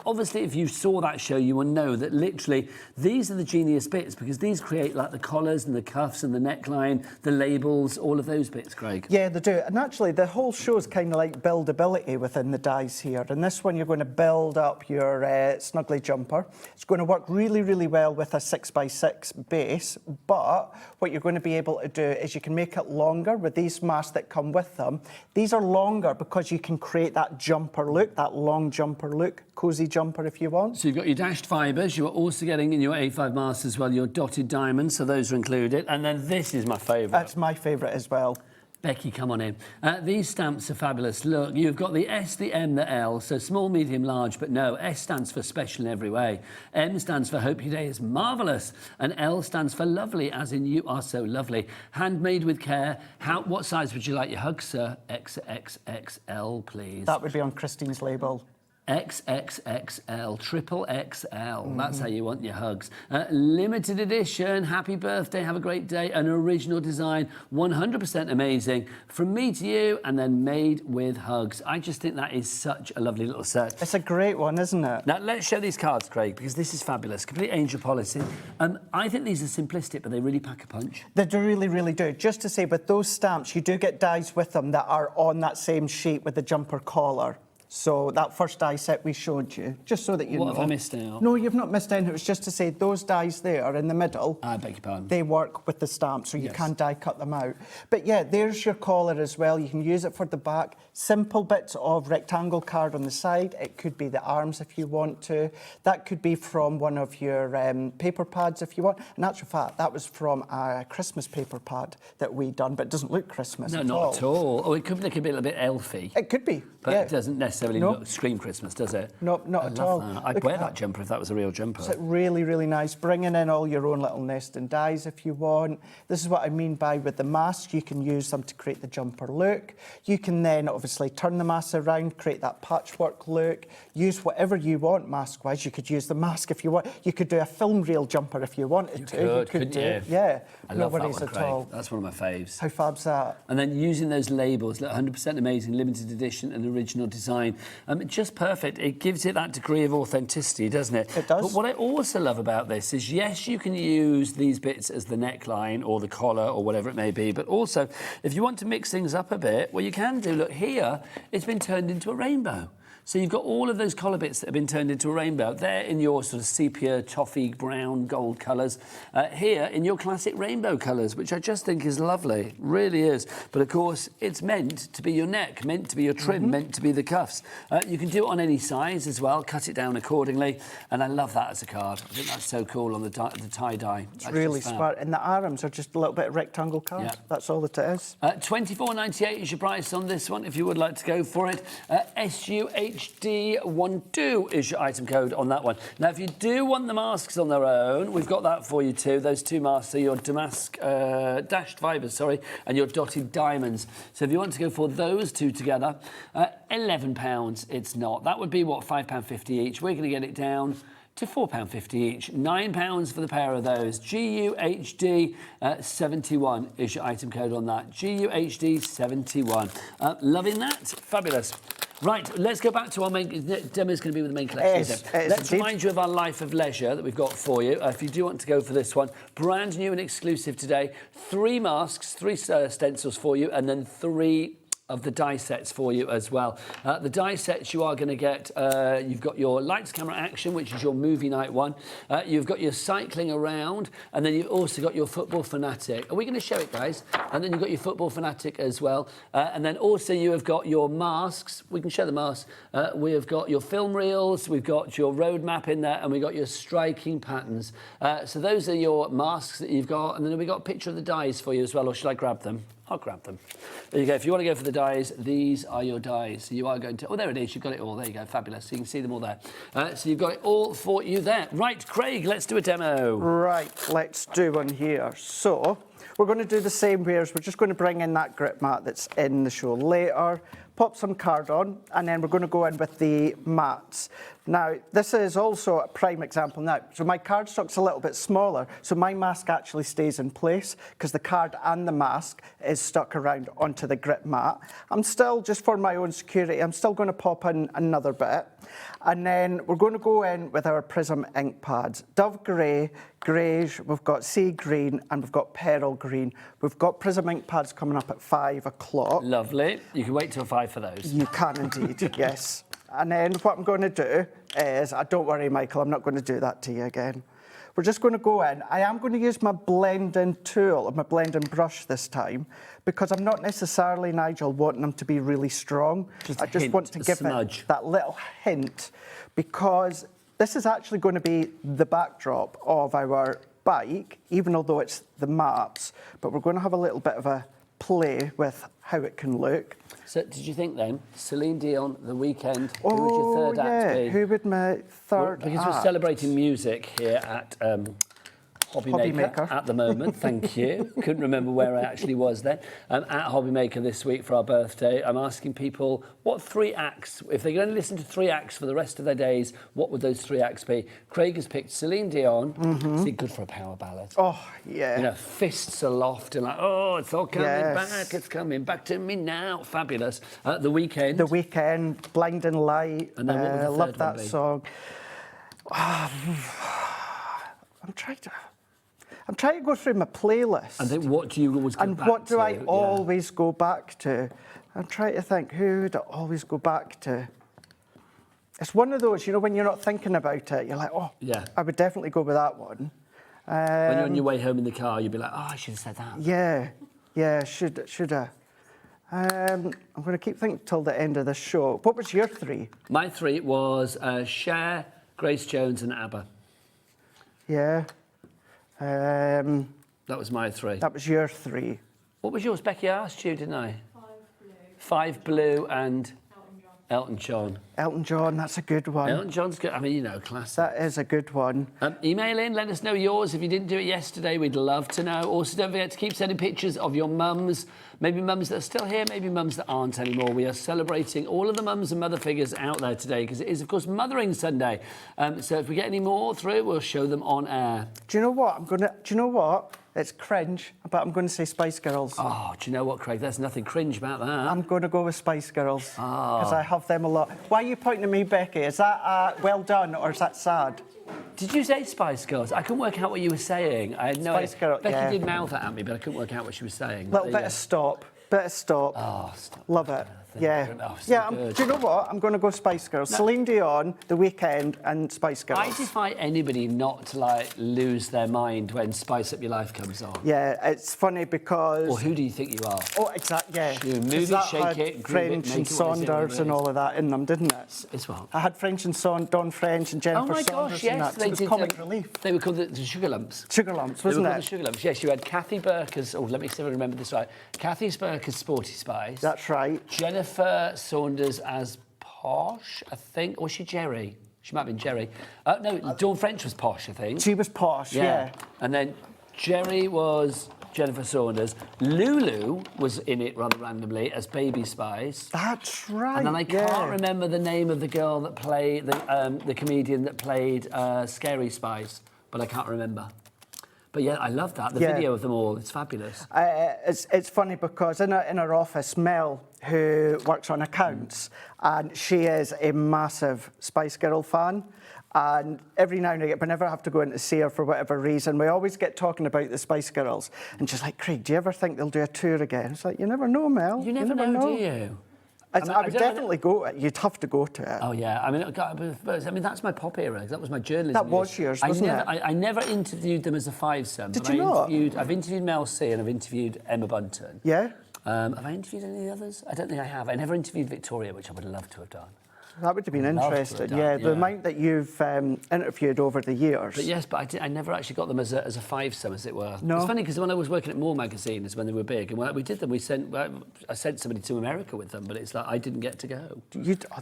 Obviously, if you saw that show, you will know that literally these are the genius bits, because these create like the collars and the cuffs and the neckline, the labels, all of those bits, Craig. Yeah, they do. And actually, the whole show is kind of like buildability within the dies here. And this one, you're going to build up your snuggly jumper. It's going to work really, really well with a 6x6 base, but what you're going to be able to do is you can make it longer with these masks that come with them. These are longer because you can create that jumper look, that long jumper look, cosy jumper if you want. So you've got your dashed fibres, you're also getting in your A5 masks as well, your dotted diamonds, so those are included. And then this is my favourite. That's my favourite as well. Becky, come on in. These stamps are fabulous. Look, you've got the S, the M, the L, so small, medium, large, but no, S stands for special in every way. M stands for hope your day is marvellous. And L stands for lovely, as in you are so lovely. Handmade with care. What size would you like your hugs, sir? XXXL, please. That would be on Christine's label. XXXL, triple XL. That's how you want your hugs. Limited edition, happy birthday, have a great day. An original design, 100% amazing. From me to you, and then made with hugs. I just think that is such a lovely little set. It's a great one, isn't it? Now, let's show these cards, Craig, because this is fabulous. Complete angel policy. I think these are simplistic, but they really pack a punch. They do really, really do. Just to say, with those stamps, you do get dies with them that are on that same sheet with the jumper collar. So that first die set we showed you, just so that you know. What have I missed out? No, you've not missed anything. It was just to say those dies there in the middle. I beg your pardon. They work with the stamp, so you can die cut them out. But yeah, there's your collar as well. You can use it for the back. Simple bits of rectangle card on the side. It could be the arms if you want to. That could be from one of your paper pads if you want. In actual fact, that was from a Christmas paper pad that we done, but it doesn't look Christmas at all. No, not at all. Oh, it could look a bit It elfy. could be, But it doesn't necessarily look scream Christmas, does it? No, not at all. I'd wear that jumper if that was a real jumper. It's really, really nice. Bringing in all your own little nest and dies if you want. This is what I mean by with the masks. You can use them to create the jumper look. You can then obviously turn the mask around, create that patchwork look. Use whatever you want mask-wise. You could use the mask if you want. You could do a film reel jumper if you wanted to. You could, couldn't you? Yeah. I no love that worries one, at Craig. all. That's one of my faves. How fab's that? And then using those labels, 100% amazing, limited edition and original design. Just perfect. It gives it that degree of authenticity, doesn't it? It does. But what I also love about this is, yes, you can use these bits as the neckline or the collar or whatever it may be, but also, if you want to mix things up a bit, well, you can do. Look, here, it's been turned into a rainbow. So you've got all of those collar bits that have been turned into a rainbow. They're in your sort of sepia, toffee, brown, gold colours. Here in your classic rainbow colours, which I just think is lovely, really is. But of course, it's meant to be your neck, meant to be your trim, meant to be the cuffs. You can do it on any size as well, cut it down accordingly. And I love that as a card. I think that's so cool on the tie-dye. It's really smart. And the arms are just a little bit of rectangle card. Yeah. That's all that it is. $24.98 is your price on this one if you would like to go for it. SUHD12 is your item code on that one. Now, if you do want the masks on their own, we've got that for you too. Those two masks are your damask dashed fibres, sorry, and your dotted diamonds. So if you want to go for those two together, £11 it's not. That would be, what, £5.50 each. We're going to get it down to £4.50 each. £9 for the pair of those. GUHD 71 is your item code on that. GUHD 71. Loving that. Fabulous. Right, let's go back to our main... Demo's going to be with the main collection, isn't it? Let's remind you of our Life of Leisure that we've got for you. If you do want to go for this one, brand new and exclusive today. 3 masks, 3 stencils for you, and then 3 of the die sets for you as well. The die sets you are going to get, you've got your lights, camera, action, which is your movie night one. You've got your cycling around, and then you've also got your football fanatic. Are we going to show it, guys? And then you've got your football fanatic as well. And then also you have got your masks. We can show the masks. We have got your film reels. We've got your roadmap in there, and we've got your striking patterns. So those are your masks that you've got. And then we've got a picture of the dies for you as well, or should I grab them? I'll grab them. There you go. If you want to go for the dies, these are your dies. So you are going to... Oh, there it is. You've got it all. There you go. Fabulous. So you can see them all there. So you've got it all for you there. Right, Craig, let's do a demo. Right, let's do one here. So we're going to do the same wares. We're just going to bring in that grip mat that's in the show later, pop some card on, and then we're going to go in with the mats. Now, this is also a prime example now. So my cardstock's a little bit smaller, so my mask actually stays in place because the card and the mask is stuck around onto the grip mat. I'm still, just for my own security, I'm still going to pop in another bit. And then we're going to go in with our Prism ink pads. Dove Grey, Greige, we've got Sea Green, and we've got Pearl Green. We've got Prism ink pads coming up at 5 o'clock. Lovely. You can wait till 5 for those. You can indeed, yes. And then what I'm going to do is, don't worry, Michael, I'm not going to do that to you again. We're just going to go in. I am going to use my blending tool, or my blending brush this time, because I'm not necessarily, Nigel, wanting them to be really strong. I just want to give it that little hint, because this is actually going to be the backdrop of our bike, even although it's the maps, but we're going to have a little bit of a play with how it can look. So did you think then, Celine Dion, The Weekend, who would your third act be? Who would my third Because act? we're celebrating music here at HobbyMaker at the moment, thank you. Couldn't remember where I actually was then. At HobbyMaker this week for our birthday, I'm asking people what 3 acts, if they're going to listen to 3 acts for the rest of their days, what would those 3 acts be? Craig has picked Celine Dion. Is it good for a power ballad? Oh, yeah. You know, fists aloft and like, oh, it's all coming back, it's coming back to me now. Fabulous. The Weekend. The Weekend, Blinding Light. And then what would the love third that one be? song. I'm trying to go through my playlist. And then what do you always go back to? And what do I always go back to? I'm trying to think, who would I always go back to? It's one of those, you know, when you're not thinking about it, you're like, oh, yeah, I would definitely go with that one. When you're on your way home in the car, you'd be like, oh, I should have said that. Yeah, should I? I'm going to keep thinking till the end of the show. What was your 3? My 3 was Cher, Grace Jones and ABBA. Yeah. That was my 3. That was your 3. What was yours? Becky, I asked you, didn't I? 5 Blue and Elton John. Elton John, that's a good one. Elton John's good. I mean, you know, classic. That is a good one. Email in, let us know yours. If you didn't do it yesterday, we'd love to know. Also, don't forget to keep sending pictures of your mums. Maybe mums that are still here, maybe mums that aren't anymore. We are celebrating all of the mums and mother figures out there today because it is, of course, Mothering Sunday. So if we get any more through, we'll show them on air. Do you know what? Do you know what? It's cringe, but I'm going to say Spice Girls. Oh, do you know what, Craig? There's nothing cringe about that. I'm going to go with Spice Girls because Oh. I have them a lot. Why are you pointing at me, Becky? Is that well done or is that sad? Did you say Spice Girls? I couldn't work out what you were saying. I had no Spice Girl, Becky yeah. did mouth it at me, but I couldn't work out what she was saying. Little bit of stop. Bit of stop. Oh, stop. Love it. Yeah. Oh, so Yeah, good. do you know what? I'm going to go Spice Girls. Celine Dion, The Weeknd and Spice Girls. I defy anybody not to, like, lose their mind when Spice Up Your Life comes on. Yeah, it's funny because... Or who do you think you are? Oh, exactly, yeah. You move 'Cause it, that shake had it, groove it, French make and it what it is, Saunders and all of that in them, didn't it? It's what? I had French and Don French and Jennifer Oh my Saunders gosh, and yes, that. It was comic relief. They were called the Sugar Lumps. Sugar Lumps, They were wasn't called it? the Sugar Lumps. Yes, you had Kathy Burke as, oh, let me see if I remember this right. Kathy Burke as Sporty Spice. That's right. Jennifer Saunders as Posh, I think. Or was she Jerry? She might have been Jerry. No, Dawn French was Posh, I think. She was Posh, yeah. And then Jerry was Jennifer Saunders. Lulu was in it rather randomly as Baby Spice. That's right. And then I can't remember the name of the girl that played, the comedian that played Scary Spice, but I can't remember. But yeah, I love that. The video of them all, it's fabulous. It's funny because in our office, Mel, who works on accounts, and she is a massive Spice Girl fan. And every now and again, whenever I have to go in to see her for whatever reason, we always get talking about the Spice Girls. And she's like, Craig, do you ever think they'll do a tour again? It's like, you never know, Mel. You never know, do you? I would definitely go. You'd have to go to it. Oh yeah, I mean that's my pop era. That was my journalism. That was yours, wasn't it? I never interviewed them as a fivesome. Did you not? I've interviewed Mel C and I've interviewed Emma Bunton. Yeah. Have I interviewed any of the others? I don't think I have. I never interviewed Victoria, which I would love to have done. That would have been interesting. Done, The amount that you've interviewed over the years. But yes, I never actually got them as a fivesome, as it were. No. It's funny because when I was working at Moore magazine is when they were big, and when we did them, I sent somebody to America with them, but it's like I didn't get to go.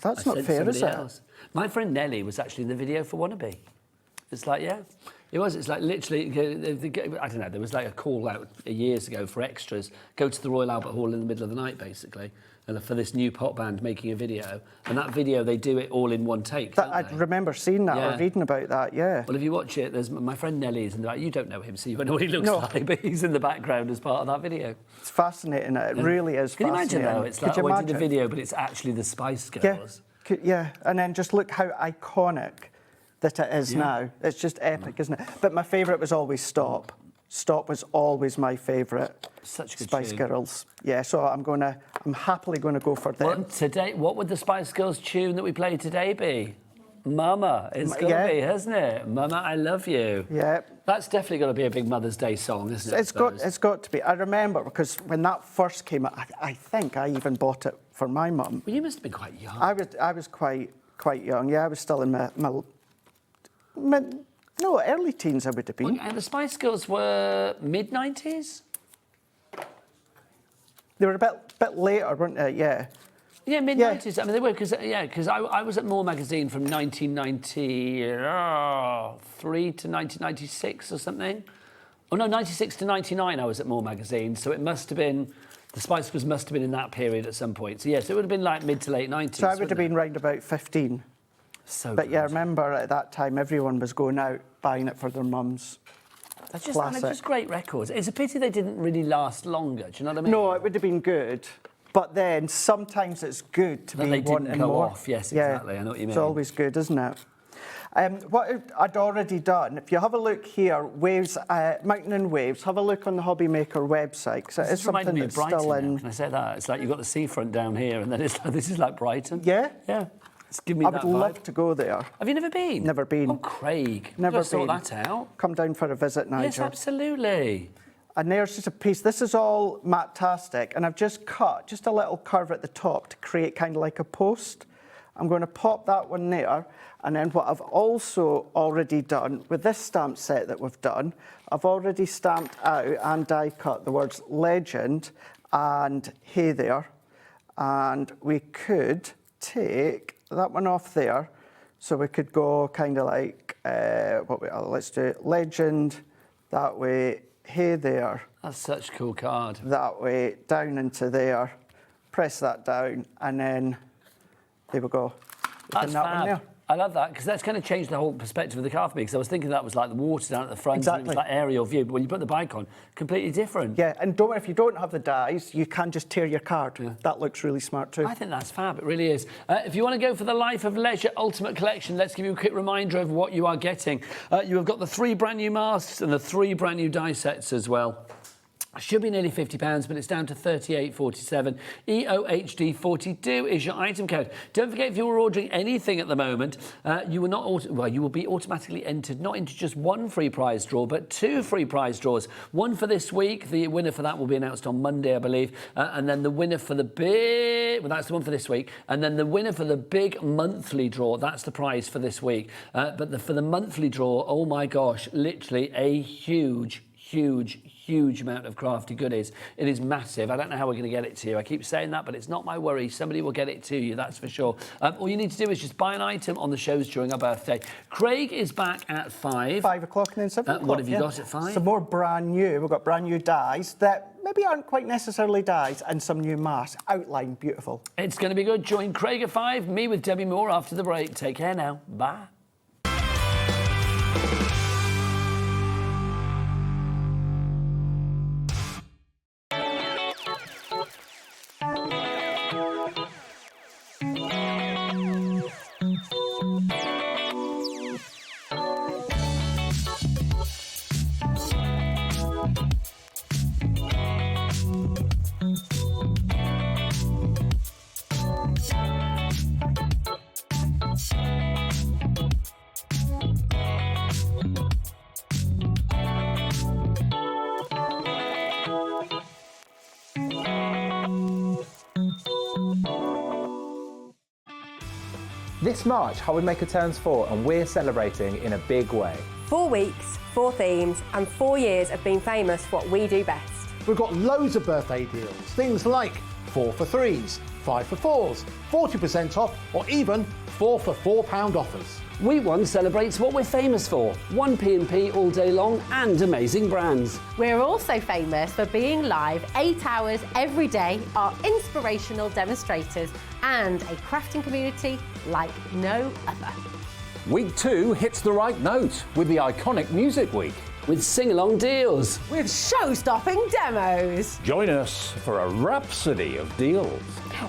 That's not fair, is it? Else. My friend Nelly was actually in the video for Wannabe. It's like, yeah. It was. It's like literally, I don't know, there was like a call out years ago for extras, go to the Royal Albert Hall in the middle of the night, basically, and for this new pop band making a video. And that video, they do it all in one take, I remember seeing that or reading about that, yeah. Well, if you watch it, there's my friend Nelly is in the back. You don't know him, so you don't know what he looks like, but he's in the background as part of that video. It's fascinating. It really is Can fascinating. you imagine, though? It's like, I did a video, but it's actually the Spice Girls. Yeah, and then just look how iconic that it is now. It's just epic, isn't it? But my favourite was always Stop. Stop was always my favourite. Such a good Spice tune. Girls. Yeah, so I'm happily going to go for them. What would the Spice Girls tune that we played today be? Mama. It's got to be, hasn't it? Mama, I love you. Yeah. That's definitely got to be a big Mother's Day song, isn't it? It's got to be. I remember because when that first came out, I think I even bought it for my mum. Well, you must have been quite young. I was quite young. Yeah, I was still in my early teens I would have been. And the Spice Girls were mid-90s? They were a bit later, weren't they? Yeah. Yeah, mid-90s. I mean, they were, because I was at Moore magazine from 1993 to 1996 or something. Oh, no, 96 to 99 I was at Moore magazine, so it must have been, the Spice Girls must have been in that period at some point. So, yes, it would have been like mid to late 90s. So I would have been round about 15. But yeah, I remember at that time everyone was going out buying it for their mums. They're just great records. It's a pity they didn't really last longer. Do you know what I mean? No, it would have been good. But then sometimes it's good to be wanting more. Off. Yes, exactly. I know what you mean. It's always good, isn't it? What I'd already done, if you have a look here, Waves, Mountain and Waves, have a look on the HobbyMaker website. Cause it is something that's still in. Can I say that? It's like you've got the seafront down here, and then it's like, this is like Brighton. Yeah? Yeah. Give me I would love to go there. Have you never been? Never been. Oh, Craig. Never been. Sort that out. Come down for a visit, Nigel. Yes, absolutely. And there's just a piece. This is all matte-tastic, and I've just cut just a little curve at the top to create kind of like a post. I'm going to pop that one there, and then what I've also already done with this stamp set that we've done, I've already stamped out and die cut the words legend and hey there, and we could take that one off there, so we could go kind of like let's do it, legend that way, hey there. That's such a cool card. That way down into there, press that down, and then there we go. That's fab. I love that, because that's kind of changed the whole perspective of the car for me, because I was thinking that was like the water down at the front, and it was like aerial view, but when you put the bike on, completely different. Yeah, and if you don't have the dies, you can just tear your card. Yeah. That looks really smart too. I think that's fab, it really is. If you want to go for the Life of Leisure Ultimate Collection, let's give you a quick reminder of what you are getting. You have got the 3 brand new masks and the 3 brand new die sets as well. Should be nearly £50, but it's down to £38.47. EOHD42 is your item code. Don't forget, if you're ordering anything at the moment, you will be automatically entered not into just one free prize draw, but 2 free prize draws. One for this week. The winner for that will be announced on Monday, I believe, and then the winner for the big. Well, that's the one for this week, and then the winner for the big monthly draw. That's the prize for this week. But for the monthly draw, oh my gosh, literally a huge amount of crafty goodies. It is massive. I don't know how we're going to get it to you. I keep saying that, but it's not my worry. Somebody will get it to you, that's for sure. All you need to do is just buy an item on the shows during our birthday. Craig is back at 5. 5 o'clock and then 7 o'clock. What have you got at 5? Some more brand new. We've got brand new dies that maybe aren't quite necessarily dies, and some new masks. Outline beautiful. It's going to be good. Join Craig at 5, me with Debbi Moore after the break. Take care now. Bye. This March, HobbyMaker turns 4 and we're celebrating in a big way. 4 weeks, 4 themes, and 4 years of being famous for what we do best. We've got loads of birthday deals. Things like 4 for 3s, 5 for 4s, 40% off, or even 4 for £4 offers. Week 1 celebrates what we're famous for. 1 P&P all day long and amazing brands. We're also famous for being live 8 hours every day, our inspirational demonstrators, and a crafting community like no other. Week 2 hits the right note with the iconic Music Week. With sing-along deals. With show-stopping demos. Join us for a rhapsody of deals.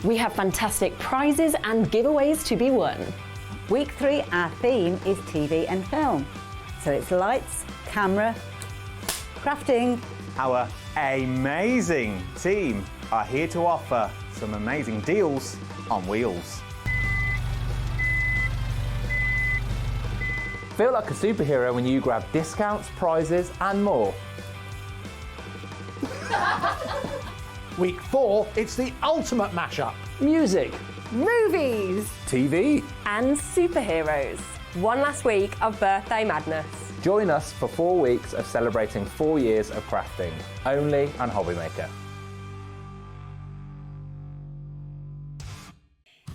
We have fantastic prizes and giveaways to be won. Week 3, our theme is TV and film. So it's lights, camera, crafting. Our amazing team are here to offer some amazing deals on wheels. Feel like a superhero when you grab discounts, prizes and more. Week 4, it's the ultimate mashup. Music, movies, TV and superheroes. One last week of birthday madness. Join us for 4 weeks of celebrating 4 years of crafting, only on HobbyMaker.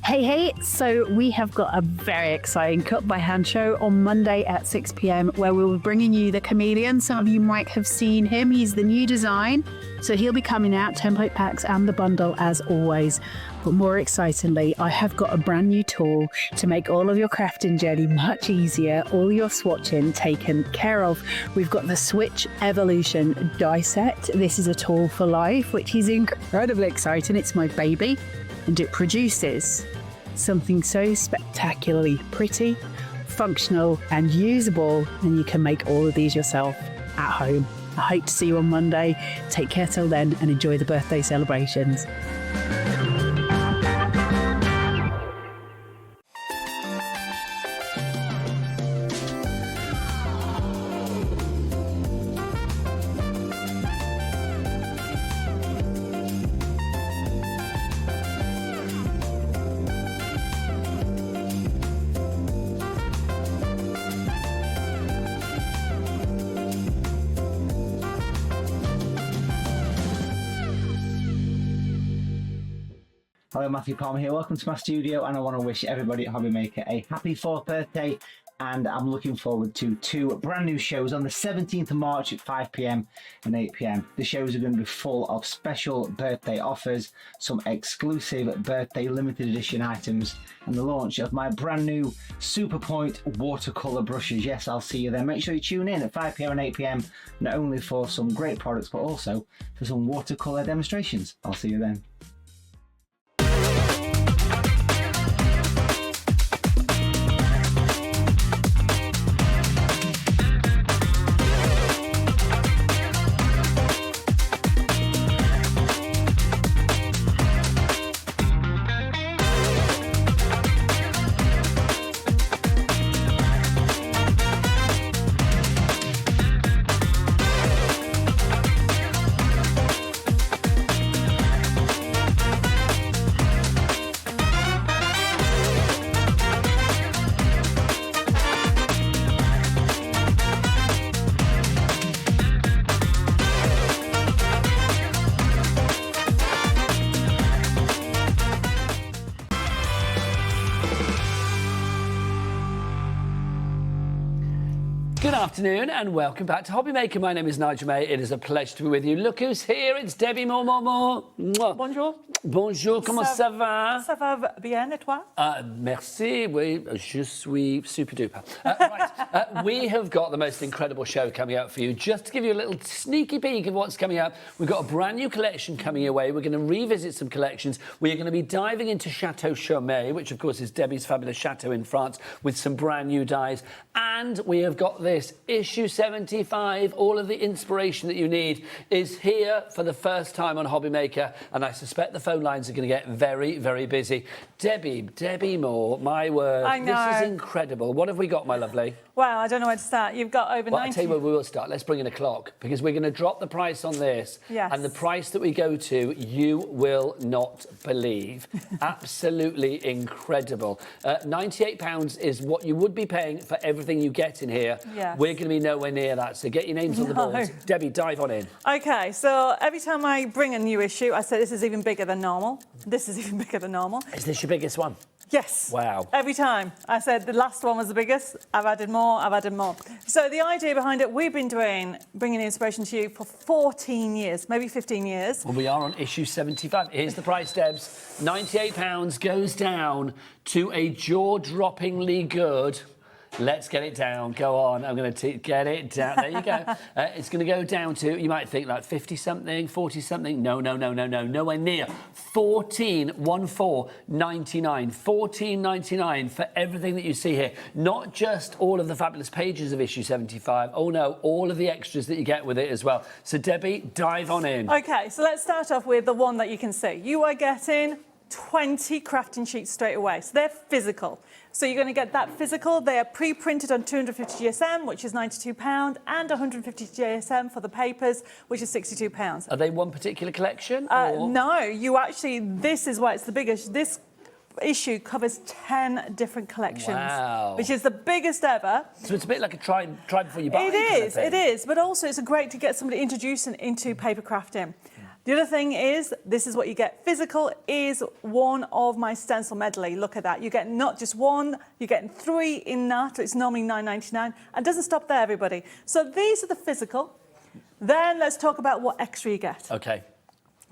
Hey, so we have got a very exciting cut by hand show on Monday at 6 p.m. where we'll be bringing you the Chameleon. Some of you might have seen him. He's the new design. So he'll be coming out, template packs and the bundle as always. But more excitingly, I have got a brand new tool to make all of your crafting journey much easier, all your swatching taken care of. We've got the Switch Evolution die set. This is a tool for life, which is incredibly exciting. It's my baby, and it produces something so spectacularly pretty, functional and usable, and you can make all of these yourself at home. I hope to see you on Monday. Take care till then and enjoy the birthday celebrations. Hello, Matthew Palmer here. Welcome to my studio, and I want to wish everybody at HobbyMaker a happy 4th birthday, and I'm looking forward to 2 brand new shows on the 17th of March at 5 p.m. and 8 p.m. The shows are going to be full of special birthday offers, some exclusive birthday limited edition items, and the launch of my brand new Superpoint watercolour brushes. Yes, I'll see you there. Make sure you tune in at 5 p.m. and 8 p.m. not only for some great products, but also for some watercolour demonstrations. I'll see you then. afternoon and welcome back to HobbyMaker. My name is Nigel May. It is a pleasure to be with you. Look who's here. It's Debbi Moore. Mwah. Bonjour. Bonjour, comment ça va? Ça va bien et toi? Merci, oui, je suis super duper. Right, we have got the most incredible show coming out for you. Just to give you a little sneaky peek of what's coming up, we've got a brand new collection coming your way. We're going to revisit some collections. We're going to be diving into Chateau Chaumet, which of course is Debbie's fabulous chateau in France, with some brand new dies. And we have got this, issue 75. All of the inspiration that you need is here for the first time on HobbyMaker, and I suspect the phone lines are going to get very, very busy. Debbi Moore, my word. I know. This is incredible. What have we got, my lovely? Well, I don't know where to start. You've got over 90... I'll tell you where we will start. Let's bring in a clock, because we're going to drop the price on this. Yes. And the price that we go to, you will not believe. Absolutely incredible. £98 is what you would be paying for everything you get in here. Yes. We're going to be nowhere near that, so get your names on the board. Debbie, dive on in. OK, so every time I bring a new issue, I say this is even bigger than normal. This is even bigger than normal. Is this your biggest one? Yes. Wow. Every time. I said the last one was the biggest. I've added more, I've added more. So the idea behind it, we've been bringing inspiration to you for 14 years, maybe 15 years. Well, we are on issue 75. Here's the price, Debs. £98 goes down to a jaw-droppingly good... Let's get it down. Go on. I'm going to get it down. There you go. It's going to go down to, you might think, like 50-something, 40-something. No. Nowhere near. $14.99. $14.99 for everything that you see here. Not just all of the fabulous pages of issue 75. Oh, no, all of the extras that you get with it as well. So, Debbie, dive on in. OK, so let's start off with the one that you can see. You are getting 20 crafting sheets straight away. So they're physical. So you're going to get that physical. They are pre-printed on 250 GSM, which is £92, and 150 GSM for the papers, which is £62. Are they one particular collection? No, you actually, this is why it's the biggest. This issue covers 10 different collections, which is the biggest ever. So it's a bit like a try before you buy. It is, but also it's great to get somebody introduced into paper crafting. The other thing is, this is what you get. Physical is one of my stencil medley. Look at that. You get not just one, you're getting 3 in that. It's normally £9.99. And doesn't stop there, everybody. So these are the physical. Then let's talk about what extra you get. OK.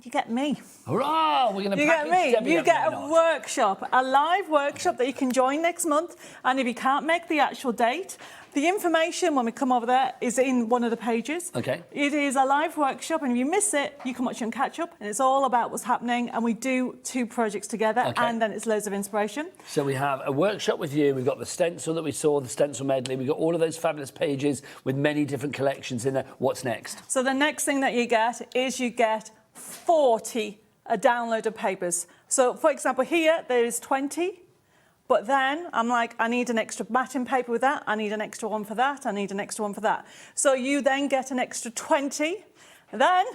You get me. Hurrah! We're going to package me. Debbie You up, get no, a workshop, a live workshop that you can join next month. And if you can't make the actual date, the information when we come over there is in one of the pages. OK. It is a live workshop, and if you miss it, you can watch it and catch up. And it's all about what's happening. And we do 2 projects together, and then it's loads of inspiration. So we have a workshop with you. We've got the stencil that we saw, the stencil medley. We've got all of those fabulous pages with many different collections in there. What's next? So the next thing that you get is you get 40 downloaded papers. So, for example, here there is 20. But then I'm like, I need an extra matting paper with that. I need an extra one for that. I need an extra one for that. So you then get an extra 20. Then...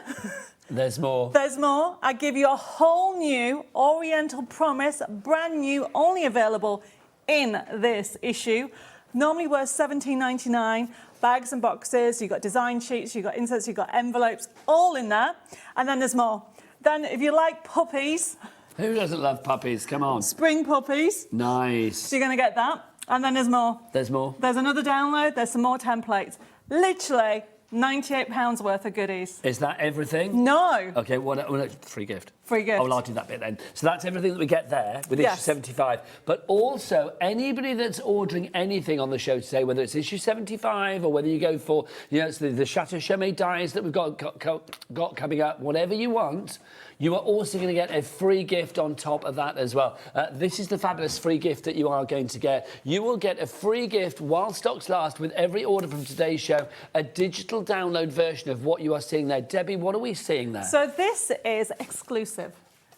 There's more. There's more. I give you a whole new Oriental Promise, brand new, only available in this issue. Normally worth £17.99. Bags and boxes. You've got design sheets. You've got inserts. You've got envelopes. All in there. And then there's more. Then if you like puppies... Who doesn't love puppies? Come on. Spring puppies. Nice. So you're going to get that. And then there's more. There's more. There's another download. There's some more templates. Literally £98 worth of goodies. Is that everything? No. OK, what free gift. Free gift. Oh, well, I'll do that bit then. So that's everything that we get there with issue 75. But also, anybody that's ordering anything on the show today, whether it's issue 75 or whether you go for, you know, it's the Chateau Chaumet dies that we've got coming up, whatever you want, you are also going to get a free gift on top of that as well. This is the fabulous free gift that you are going to get. You will get a free gift while stocks last with every order from today's show, a digital download version of what you are seeing there. Debbie, what are we seeing there? So this is exclusive.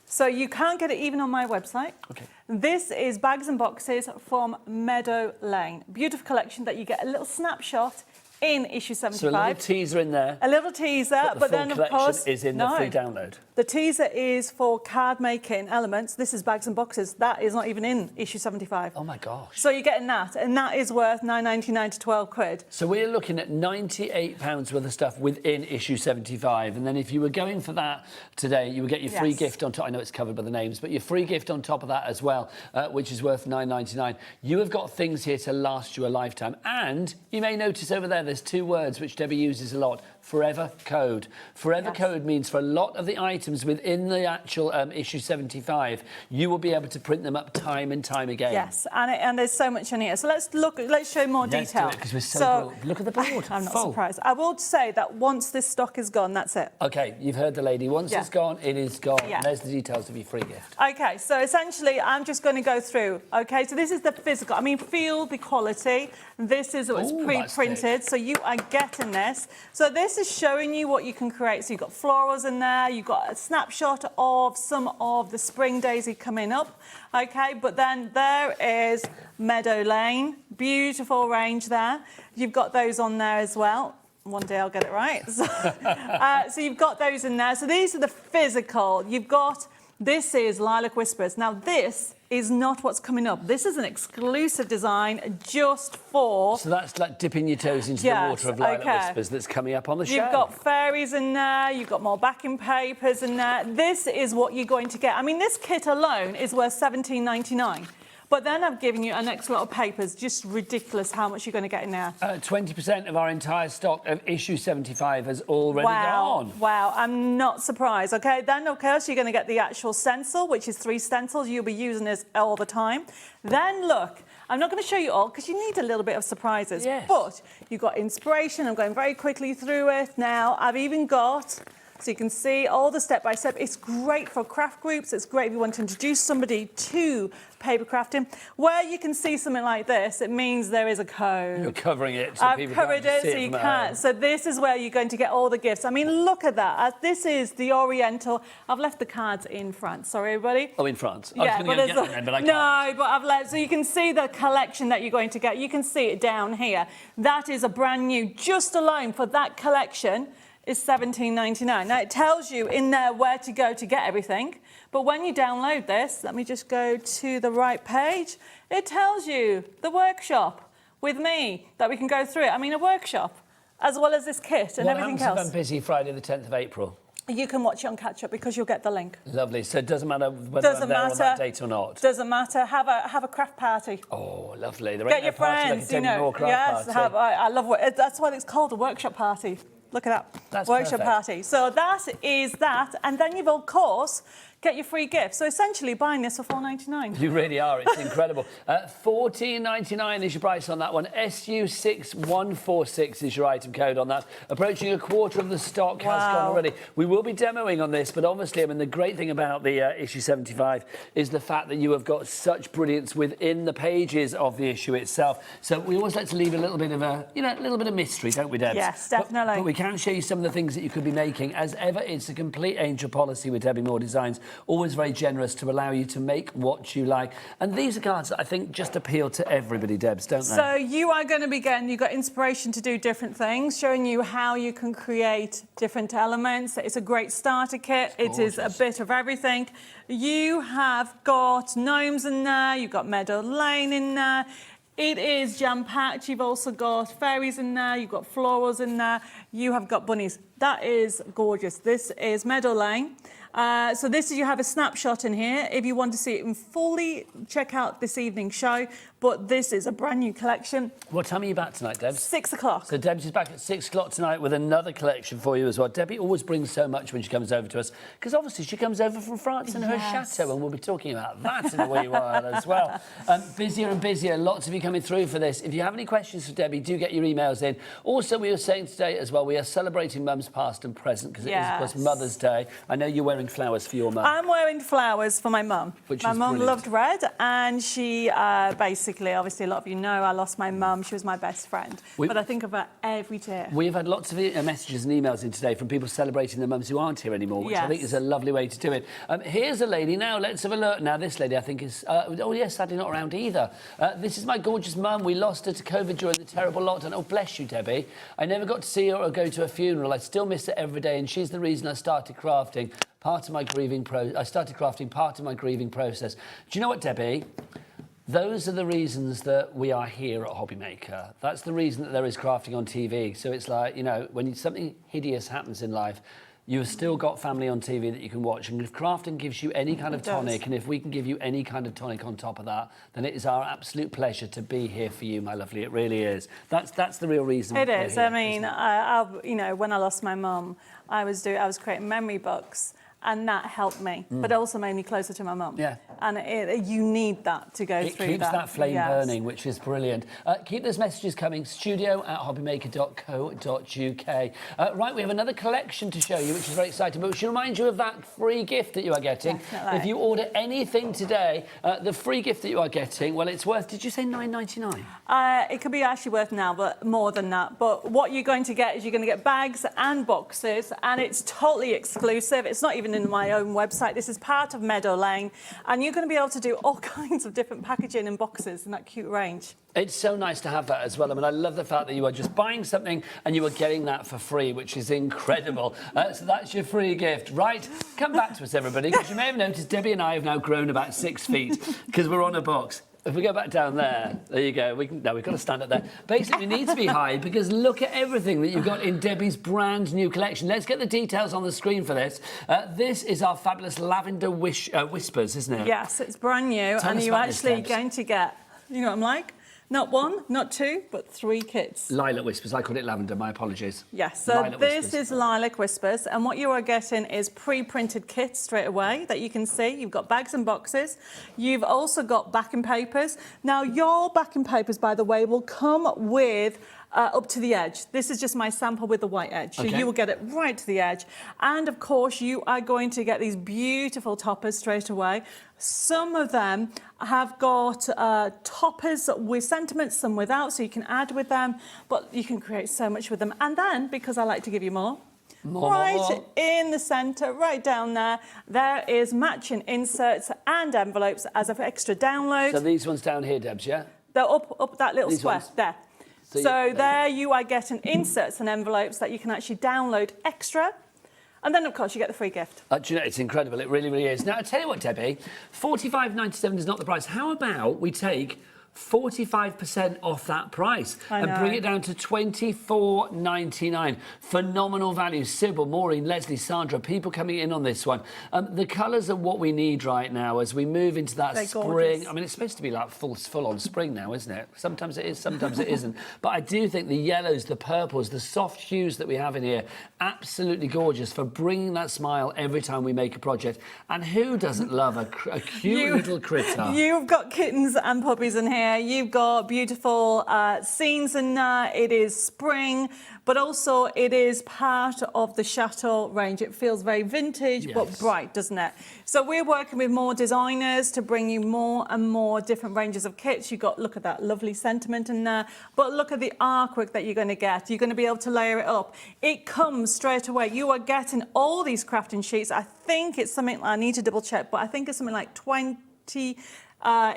So you can't get it even on my website. OK. This is bags and boxes from Meadow Lane. Beautiful collection that you get a little snapshot in issue 75. So a little teaser in there. A little teaser, but then of course is in the free download. The teaser is for card making elements. This is bags and boxes. That is not even in issue 75. Oh my gosh. So you're getting that, and that is worth £9.99 to £12. So we're looking at £98 worth of stuff within issue 75, and then if you were going for that today, you would get your free gift on top. I know it's covered by the names, but your free gift on top of that as well, which is worth £9.99. You have got things here to last you a lifetime, and you may notice over there there's two words which Debbie uses a lot. Forever code. Forever code means for a lot of the items within the actual issue 75, you will be able to print them up time and time again. Yes, and there's so much in here. So let's show more detail. Because we're so look at the board. I'm not surprised. I will say that once this stock is gone, that's it. Okay, you've heard the lady. Once it's gone, it is gone. Yeah. There's the details of your free gift. Okay, so essentially, I'm just going to go through. Okay, so this is the physical. I mean, feel the quality. This is what's pre-printed, so you are getting this. So this is showing you what you can create. So you've got florals in there. You've got a snapshot of some of the spring daisy coming up. Okay, but then there is Meadow Lane. Beautiful range there. You've got those on there as well. One day I'll get it right. So you've got those in there. So these are the physical. You've got, this is Lilac Whispers. Now this is not what's coming up. This is an exclusive design just for... So that's like dipping your toes into the water of Lilac Whispers that's coming up on the show. You've got fairies in there, you've got more backing papers in there. This is what you're going to get. I mean, this kit alone is worth $17.99. But then I've given you an extra lot of papers. Just ridiculous how much you're going to get in there. 20% of our entire stock of issue 75 has already gone. Wow, I'm not surprised. Okay, then of course you're going to get the actual stencil, which is 3 stencils. You'll be using this all the time. Then look, I'm not going to show you all because you need a little bit of surprises. Yes. But you've got inspiration. I'm going very quickly through it now. I've even got... So you can see all the step-by-step. It's great for craft groups. It's great if you want to introduce somebody to paper crafting. Where you can see something like this, it means there is a code. You're covering it so I've people covered can't see it so you from can't. home. So this is where you're going to get all the gifts. I mean, look at that. This is the Oriental. I've left the cards in France. Sorry, everybody. Oh, in France. Yeah, I was going to get them then, but I can't. No, but I've left. So you can see the collection that you're going to get. You can see it down here. That is a brand new, just alone for that collection, is $17.99. Now, it tells you in there where to go to get everything, but when you download this, let me just go to the right page, it tells you the workshop with me, that we can go through it. I mean, a workshop, as well as this kit and everything else. What happens if I'm busy Friday the 10th of April? You can watch it on catch-up because you'll get the link. Lovely. So it doesn't matter whether I'm there on that date or not? Doesn't matter. Have a craft party. Oh, lovely. There Get ain't your no party friends, like a Debbi Moore craft party. I love it. That's why it's called a workshop party. Look at that. That's workshop perfect. party. So that is that. And then you've, of course, get your free gift. So essentially buying this for $4.99. You really are. It's incredible. $14.99 is your price on that one. SU6146 is your item code on that. Approaching a quarter of the stock has gone already. We will be demoing on this, but obviously, I mean, the great thing about the issue 75 is the fact that you have got such brilliance within the pages of the issue itself. So we always like to leave a little bit of a, a little bit of mystery, don't we, Debs? Yes, definitely. But we can show you some of the things that you could be making. As ever, it's a complete angel policy with Debbi Moore Designs. Always very generous to allow you to make what you like. And these are cards that I think just appeal to everybody, Debs, don't they? So you are going to begin, you've got inspiration to do different things, showing you how you can create different elements. It's a great starter kit. It is a bit of everything. You have got gnomes in there, you've got Meadow Lane in there. It is jam-packed. You've also got fairies in there. You've got florals in there. You have got bunnies. That is gorgeous. This is Meadow Lane. So this is, you have a snapshot in here. If you want to see it in fully, check out this evening's show. But this is a brand new collection. What time are you back tonight, Debs? 6 o'clock. So Debs is back at 6 o'clock tonight with another collection for you as well. Debbie always brings so much when she comes over to us, because obviously she comes over from France in her chateau, and we'll be talking about that in a wee while as well. Busier and busier, lots of you coming through for this. If you have any questions for Debbie, do get your emails in. Also, we were saying today as well, we are celebrating Mum's past and present, because it is, of course, Mother's Day. I know you're wearing flowers for your mum. I'm wearing flowers for my mum. My mum loved red, and she basically, obviously, a lot of you know, I lost my mum. She was my best friend. But I think of her every day. We've had lots of messages and emails in today from people celebrating their mums who aren't here anymore, which I think is a lovely way to do it. Here's a lady now. Let's have a look. Now, this lady, I think, is... oh, yes, sadly not around either. This is my gorgeous mum. We lost her to COVID during the terrible lockdown. Oh, bless you, Debbie. I never got to see her or go to her funeral. I still miss her every day, and she's the reason I started crafting. I started crafting part of my grieving process. Do you know what, Debbie? Those are the reasons that we are here at HobbyMaker. That's the reason that there is crafting on TV. So it's like, when something hideous happens in life, you've still got family on TV that you can watch. And if crafting gives you any kind of tonic, and if we can give you any kind of tonic on top of that, then it is our absolute pleasure to be here for you, my lovely. It really is. That's the real reason. It is. I mean, you know, when I lost my mum, I was creating memory books. And that helped me, but it also made me closer to my mum. Yeah. And you need that to go through that. It keeps that flame burning, which is brilliant. Keep those messages coming, studio@hobbymaker.co.uk. Right, we have another collection to show you, which is very exciting, but we should remind you of that free gift that you are getting. Definitely. If you order anything today, the free gift that you are getting, well, it's worth, did you say £9.99? It could be actually worth now, but more than that. But what you're going to get is you're going to get bags and boxes, and it's totally exclusive. It's not even in my own website. This is part of Meadow Lane, and you're going to be able to do all kinds of different packaging and boxes in that cute range. It's so nice to have that as well. I mean, I love the fact that you are just buying something and you are getting that for free, which is incredible. So that's your free gift. Right, come back to us, everybody, because you may have noticed Debbie and I have now grown about 6 feet because we're on a box. If we go back down there you go. We've got to stand up there. Basically, we need to be high because look at everything that you've got in Debbie's brand new collection. Let's get the details on the screen for this. This is our fabulous Lavender Whispers, isn't it? Yes, it's brand new, and you're actually going to get, you know what I'm like? Not 1, not 2, but 3 kits. Lilac Whispers. I called it lavender. My apologies. Yes, so this is Lilac Whispers, and what you are getting is pre-printed kits straight away that you can see. You've got bags and boxes. You've also got backing papers. Now, your backing papers, by the way, will come with up to the edge. This is just my sample with the white edge. So you will get it right to the edge. And of course, you are going to get these beautiful toppers straight away. Some of them have got toppers with sentiments, some without, so you can add with them, but you can create so much with them. And then, because I like to give you more, right in the centre, right down there, there is matching inserts and envelopes as an extra download. So these ones down here, Debs, yeah? They're up that little square, there. So you, there you are getting inserts and envelopes that you can actually download extra. And then, of course, you get the free gift. Do you know, it's incredible. It really, really is. Now, I tell you what, Debbie, $45.97 is not the price. How about we take 45% off that price and bring it down to $24.99. Phenomenal value. Sybil, Maureen, Leslie, Sandra, people coming in on this one. The colours are what we need right now as we move into that spring. Gorgeous. I mean, it's supposed to be like full-on spring now, isn't it? Sometimes it is, sometimes it isn't. But I do think the yellows, the purples, the soft hues that we have in here, absolutely gorgeous for bringing that smile every time we make a project. And who doesn't love a cute little critter? You've got kittens and puppies in here. You've got beautiful scenes in there. It is spring, but also it is part of the Chateau range. It feels very vintage, but bright, doesn't it? So we're working with more designers to bring you more and more different ranges of kits. You've got, look at that lovely sentiment in there, but look at the artwork that you're going to get. You're going to be able to layer it up. It comes straight away. You are getting all these crafting sheets. I think it's something, I need to double check, but I think it's something like 20...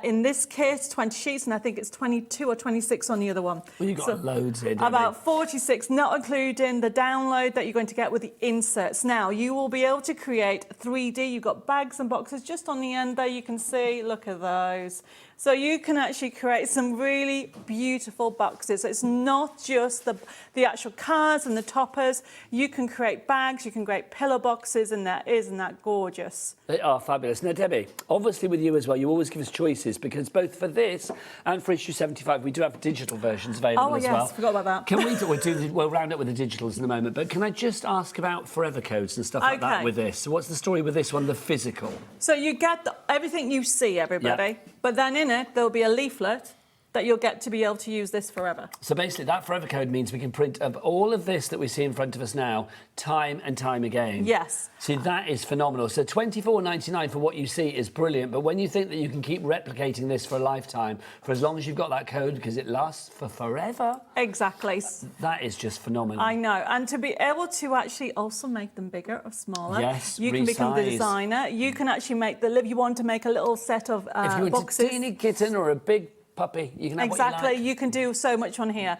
in this kit, 20 sheets, and I think it's 22 or 26 on the other one. Well, you've got loads here, about 46, not including the download that you're going to get with the inserts. Now, you will be able to create 3D. You've got bags and boxes just on the end there. You can see, look at those. So you can actually create some really beautiful boxes. It's not just the actual cards and the toppers. You can create bags, you can create pillow boxes, and isn't that gorgeous? They are fabulous. Now, Debbie, obviously with you as well, you always give us choices because both for this and for issue 75, we do have digital versions available as well. Oh, yes, forgot about that. Can we'll round up with the digitals in a moment, but can I just ask about forever codes and stuff like that with this? So what's the story with this one, the physical? So you get everything you see, everybody, but then in it, there'll be a leaflet that you'll get to be able to use this forever. So basically, that forever code means we can print up all of this that we see in front of us now, time and time again. Yes. See, that is phenomenal. So $24.99 for what you see is brilliant, but when you think that you can keep replicating this for a lifetime, for as long as you've got that code, because it lasts for forever. Exactly. That is just phenomenal. I know. And to be able to actually also make them bigger or smaller. Yes, you can become the designer. You can actually make if you want to make a little set of if you want boxes. a teeny kitten or a big puppy. You can have Exactly, what you like. you can do so much on here.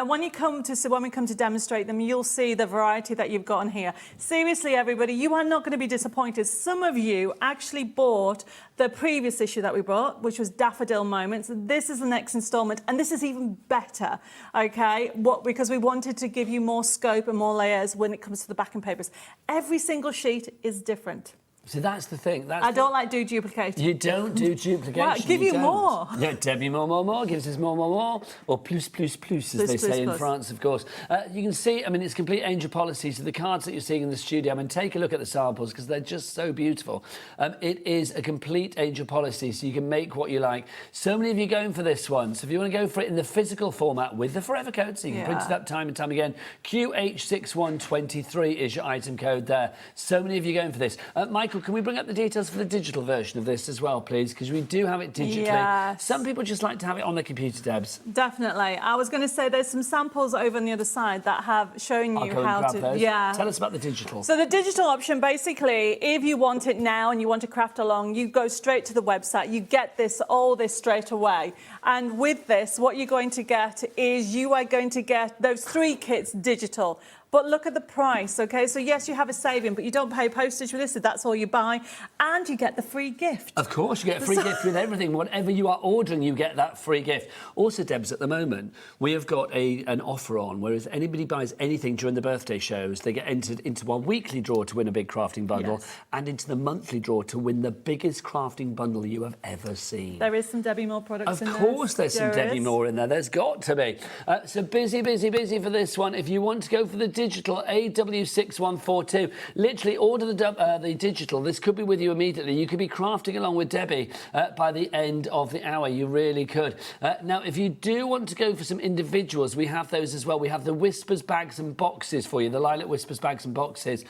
When we come to demonstrate them, you'll see the variety that you've got on here. Seriously, everybody, you are not going to be disappointed. Some of you actually bought the previous issue that we brought, which was Daffodil Moments. This is the next instalment, and this is even better, okay? Because we wanted to give you more scope and more layers when it comes to the backing papers. Every single sheet is different. So that's the thing. I don't like do duplication. You don't do duplication. Well, give you don't. more. Yeah, Debbi Moore gives us more, or plus, as they say in France, of course. You can see, I mean, it's complete angel policy. So the cards that you're seeing in the studio, I mean, take a look at the samples because they're just so beautiful. It is a complete angel policy, so you can make what you like. So many of you going for this one. So if you want to go for it in the physical format with the Forever Code, so you can print it up time and time again, QH6123 is your item code there. So many of you going for this. Michael, can we bring up the details for the digital version of this as well, please? Because we do have it digitally. Yes. Some people just like to have it on their computer, Debs. Definitely. I was going to say there's some samples over on the other side that have shown you how to... Those. Yeah. Tell us about the digital. So the digital option, basically, if you want it now and you want to craft along, you go straight to the website. You get all this straight away. And with this, what you're going to get is you are going to get those 3 kits digital. But look at the price, OK? So, yes, you have a saving, but you don't pay postage with this, so that's all you buy. And you get the free gift. Of course, you get a free gift with everything. Whatever you are ordering, you get that free gift. Also, Debs, at the moment, we have got an offer on, whereas anybody buys anything during the birthday shows, they get entered into our weekly draw to win a big crafting bundle and into the monthly draw to win the biggest crafting bundle you have ever seen. There is some Debbi Moore products in there. Of course there's some Debbi Moore in there. There's got to be. So busy for this one. If you want to go for the digital AW6142, literally order the digital. This could be with you immediately. You could be crafting along with Debbi by the end of the hour. You really could. Now, if you do want to go for some individuals, we have those as well. We have the Whispers bags and boxes for you, the Lilac Whispers bags and boxes.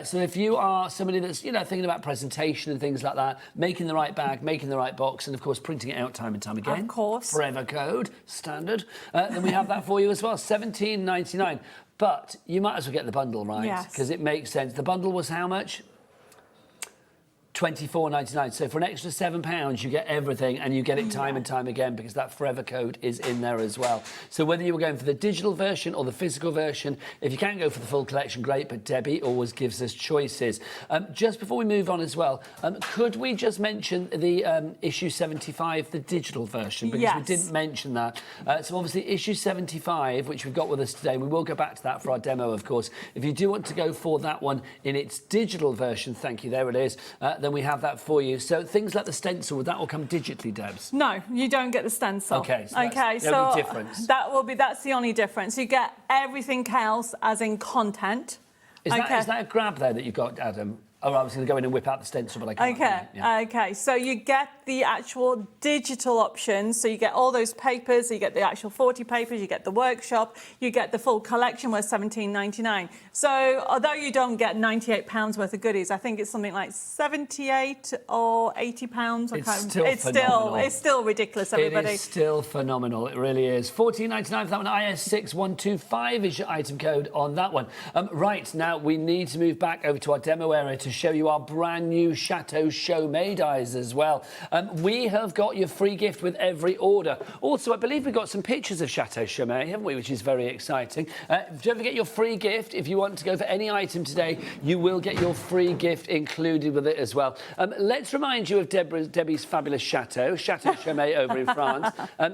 So if you are somebody that's, thinking about presentation and things like that, making the right bag, making the right box, and of course printing it out time and time again. Of course. Forever Code, standard. Then we have that for you as well, $17.99. But you might as well get the bundle, right? Yes. Because it makes sense. The bundle was how much? £24.99. So for an extra £7, you get everything, and you get it time and time again because that Forever Code is in there as well. So whether you were going for the digital version or the physical version, if you can't go for the full collection, great, but Debbi always gives us choices. Just before we move on as well, could we just mention the issue 75, the digital version? Because we didn't mention that. So obviously issue 75, which we've got with us today, we will go back to that for our demo, of course. If you do want to go for that one in its digital version, thank you, there it is, then we have that for you. So things like the stencil, that will come digitally, Debs? No, you don't get the stencil. Okay, so that's the only difference. That's the only difference. You get everything else as in content. Is that a grab there that you've got, Adam? Oh, I was going to go in and whip out the stencil, but I can't. Okay. So you get the actual digital options. So you get all those papers. So you get the actual 40 papers. You get the workshop. You get the full collection worth $17.99. So although you don't get £98 worth of goodies, I think it's something like £78 or £80. It's still ridiculous, everybody. It is still phenomenal. It really is. $14.99 for that one. IS6125 is your item code on that one. Right, now we need to move back over to our demo area to show you our brand new Chateau Chaumet dies as well. We have got your free gift with every order. Also, I believe we've got some pictures of Chateau Chaumet, haven't we, which is very exciting. Don't forget your free gift. If you want to go for any item today, you will get your free gift included with it as well. Let's remind you of Debbi's fabulous Chateau Chaumet over in France.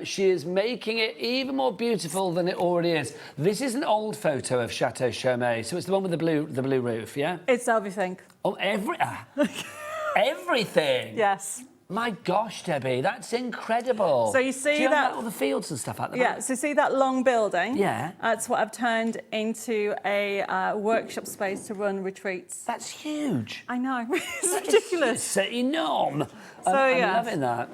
She is making it even more beautiful than it already is. This is an old photo of Chateau Chaumet, so it's the one with the blue roof, yeah? It's everything. Oh, everything? Yes. My gosh, Debbi, that's incredible. So you see Do you that have all the fields and stuff at the back? back? So you see that long building? Yeah. That's what I've turned into a workshop space to run retreats. That's huge. I know. It's ridiculous. It's enormous. I'm loving that.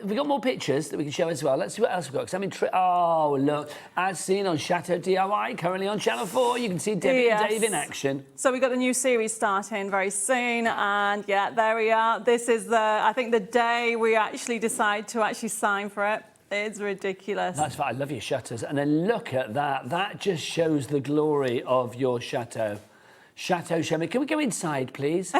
We've got more pictures that we can show as well. Let's see what else we've got. Because I'm oh, look. As seen on Chateau DIY, currently on Channel 4, you can see Debbi and Dave in action. So we've got the new series starting very soon. And, yeah, there we are. This is, I think, the day we actually decide to actually sign for it. It's ridiculous. That's fine. I love your chateaus. And then look at that. That just shows the glory of your chateau. Chateau Chimay. Can we go inside, please?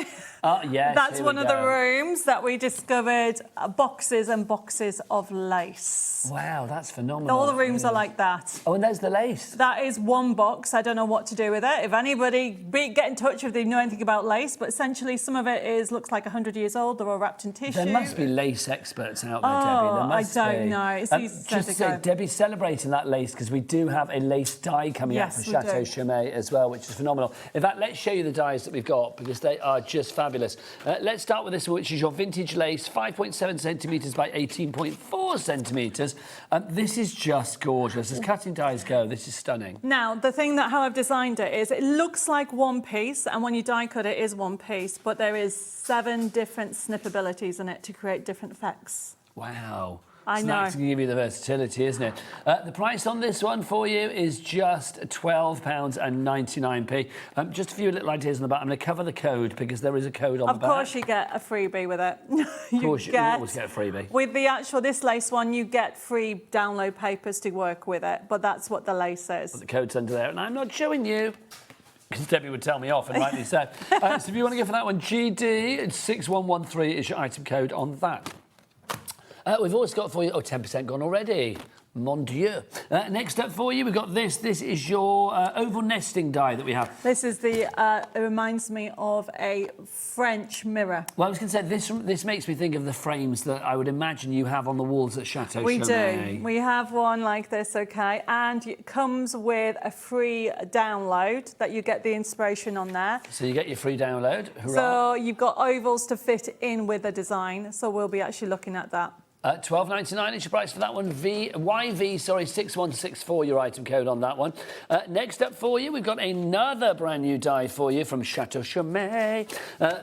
Yes. That's one of the rooms that we discovered boxes and boxes of lace. Wow, that's phenomenal. All the rooms are like that. Oh, and there's the lace. That is one box. I don't know what to do with it. If anybody, get in touch if they know anything about lace, but essentially some of it looks like 100 years old. They're all wrapped in tissue. There must be lace experts out there, Debbie. There must I don't know. It's easy to just to say, Debbie's celebrating that lace because we do have a lace dye coming out for Chateau Chimay as well, which is phenomenal. In fact, let's show you the dyes that we've got because they are just fabulous. Let's start with this one, which is your vintage lace, 5.7 centimetres by 18.4 centimetres. This is just gorgeous. As cutting dyes go, this is stunning. Now, the thing that how I've designed it is it looks like one piece, and when you die cut it is one piece, but there is 7 different snippabilities in it to create different effects. Wow. I So know. that's going to give you the versatility, isn't it? The price on this one for you is just £12.99. Just a few little ideas on the back. I'm going to cover the code because there is a code on the back. Of course you get a freebie with it. Of course, you always get a freebie. With the actual, this lace one, you get free download papers to work with it, but that's what the lace is. But the code's under there, and I'm not showing you. Because Debbie would tell me off, and rightly so. So if you want to go for that one, GD6113 is your item code on that. We've always got for you, 10% gone already. Mon Dieu. Next up for you, we've got this. This is your oval nesting die that we have. This is the, it reminds me of a French mirror. Well, I was going to say, this makes me think of the frames that I would imagine you have on the walls at Chateau We Chimay. do. We have one like this, okay, and it comes with a free download that you get the inspiration on there. So you get your free download. Hurrah. So you've got ovals to fit in with the design, so we'll be actually looking at that. £12.99 is your price for that one. YV6164, your item code on that one. Next up for you, we've got another brand new die for you from Chateau Chimay.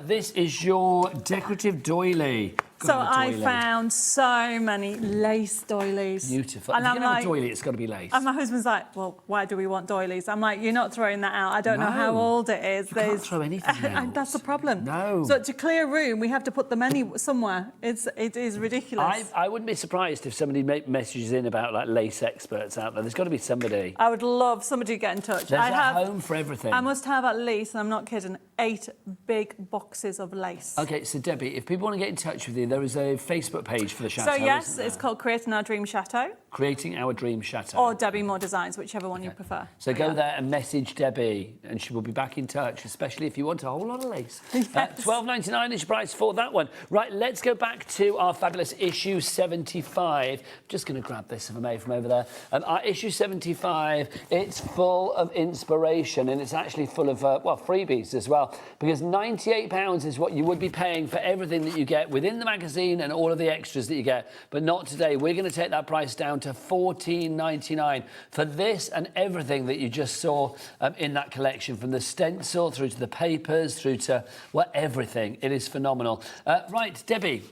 This is your decorative doily. So I found so many lace doilies. Beautiful. And If I'm you can have like, a doily, it's got to be lace. And my husband's like, well, why do we want doilies? I'm like, you're not throwing that out. I don't know how No. old it is. You can't throw anything And that's the problem. No. So to clear a room, we have to put them somewhere. It is ridiculous. I wouldn't be surprised if somebody messages in about like lace experts out there. There's got to be somebody. I would love somebody to get in touch. There's I a have home for everything. I must have at least, and I'm not kidding, 8 big boxes of lace. Okay, so Debbie, if people want to get in touch with you, there is a Facebook page for the Chateau, So yes, isn't there? it's called Creating Our Dream Chateau. Creating Our Dream Chateau. Or Debbi Moore Designs, whichever one you prefer. So go there and message Debbie, and she will be back in touch, especially if you want a whole lot of lace. £12.99 is your price for that one. Right, let's go back to our fabulous issue 75. I'm just going to grab this, if I may, from over there. Our issue 75, it's full of inspiration, and it's actually full of, freebies as well, because £98 is what you would be paying for everything that you get within the magazine and all of the extras that you get. But not today. We're going to take that price down to $14.99 for this and everything that you just saw in that collection, from the stencil through to the papers, through to, everything. It is phenomenal. Right, Debbie.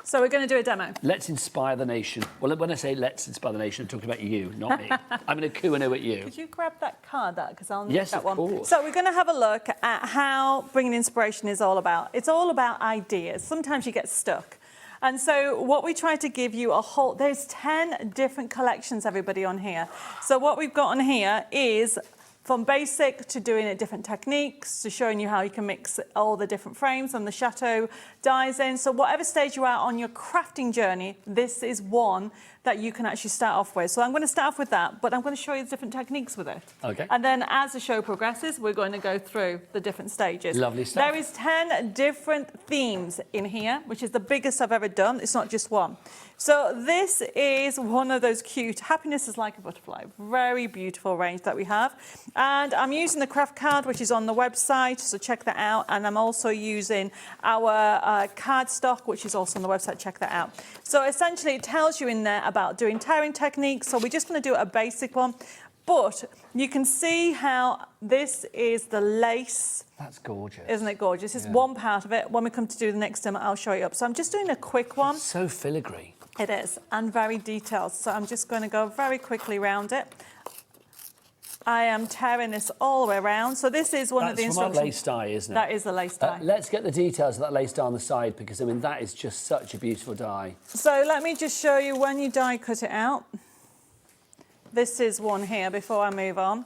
So we're going to do a demo. Let's inspire the nation. Well, when I say let's inspire the nation, I'm talking about you, not me. I'm going to coo and oo at you. Could you grab that card out? Because I'll need Yes, that of one. course. So we're going to have a look at how bringing inspiration is all about. It's all about ideas. Sometimes you get stuck. And so what we try to give you there's 10 different collections, everybody, on here. So what we've got on here is from basic to doing it different techniques, to showing you how you can mix all the different frames and the Chateau dies in. So whatever stage you are on your crafting journey, this is one that you can actually start off with. So I'm going to start off with that, but I'm going to show you the different techniques with it. Okay. And then as the show progresses, we're going to go through the different stages. Lovely stuff. There is 10 different themes in here, which is the biggest I've ever done. It's not just one. So this is one of those cute, happiness is like a butterfly, very beautiful range that we have. And I'm using the craft card, which is on the website, so check that out. And I'm also using our card stock, which is also on the website, check that out. So essentially it tells you in there about doing tearing techniques. So we're just going to do a basic one. But you can see how this is the lace. That's gorgeous. Isn't it gorgeous? It's one part of it. When we come to do the next demo, I'll show you up. So I'm just doing a quick one. It's so filigree. It is, and very detailed. So I'm just going to go very quickly around it. I am tearing this all the way around. So this is one of the instructions. That's from our lace dye, isn't it? That is the lace dye. Let's get the details of that lace dye on the side, because, I mean, that is just such a beautiful dye. So let me just show you when you die cut it out. This is one here before I move on.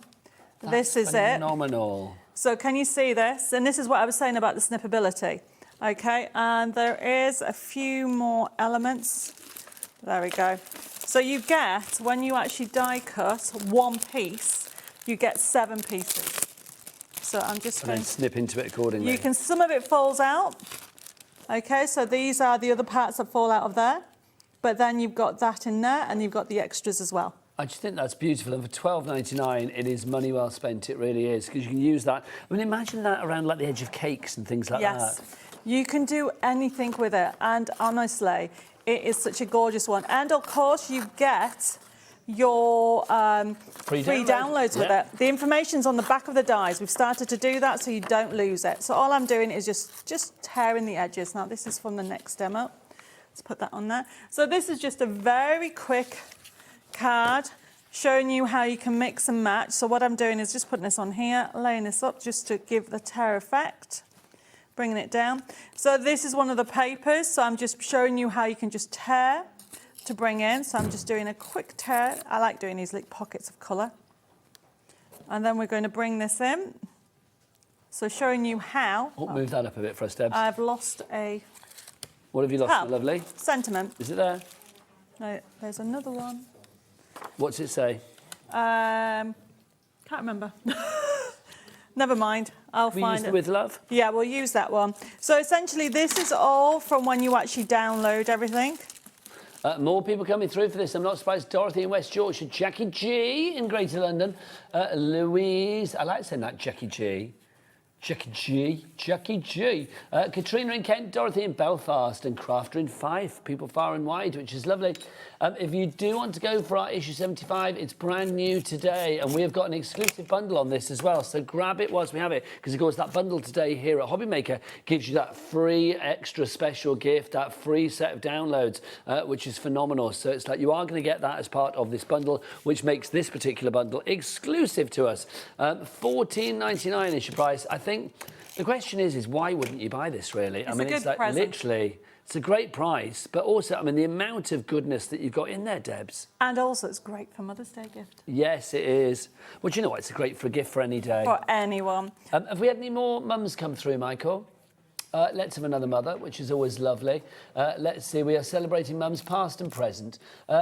This is phenomenal. So can you see this? And this is what I was saying about the snippability. Okay, and there is a few more elements. There we go. So you get, when you actually die cut one piece, you get 7 pieces. So I'm just going to snip into it accordingly. You can, some of it falls out. Okay, so these are the other parts that fall out of there. But then you've got that in there and you've got the extras as well. I just think that's beautiful, and for $12.99 it is money well spent. It really is, because you can use that. I mean, imagine that around like the edge of cakes and things like that. Yes, you can do anything with it, and honestly, it is such a gorgeous one. And of course, you get your free downloads with it. The information's on the back of the dies. We've started to do that so you don't lose it. So all I'm doing is just tearing the edges. Now, this is from the next demo. Let's put that on there. So this is just a very quick card showing you how you can mix and match. So what I'm doing is just putting this on here, laying this up just to give the tear effect, bringing it down. So this is one of the papers. So I'm just showing you how you can just tear to bring in. So I'm just doing a quick tear. I like doing these little pockets of colour. And then we're going to bring this in. So showing you how. Oh, move that up a bit for us, Debs. I've lost a... What have you lost, lovely? Sentiment. Is it there? No, there's another one. What's it say? Can't remember. Never mind. I'll find it. With love? Yeah, we'll use that one. So essentially, this is all from when you actually download everything. More people coming through for this. I'm not surprised. Dorothy in West Yorkshire, Jackie G in Greater London, Louise. I like saying that, Jackie G. Jackie G. Katrina in Kent, Dorothy in Belfast, and Crafter in Fife. People far and wide, which is lovely. If you do want to go for our issue 75, it's brand new today, and we have got an exclusive bundle on this as well. So grab it whilst we have it, because of course that bundle today here at HobbyMaker gives you that free extra special gift, that free set of downloads, which is phenomenal. So it's like you are going to get that as part of this bundle, which makes this particular bundle exclusive to us. $14.99 is your price. I think the question is why wouldn't you buy this, really? It's I mean, a good it's like present. literally, it's a great price, but also, I mean, the amount of goodness that you've got in there, Debs. And also, it's great for Mother's Day gift. Yes, it is. Well, do you know what? It's a great for a gift for any day. For anyone. Have we had any more mums come through, Michael? Let's have another mother, which is always lovely. Let's see, we are celebrating mums past and present.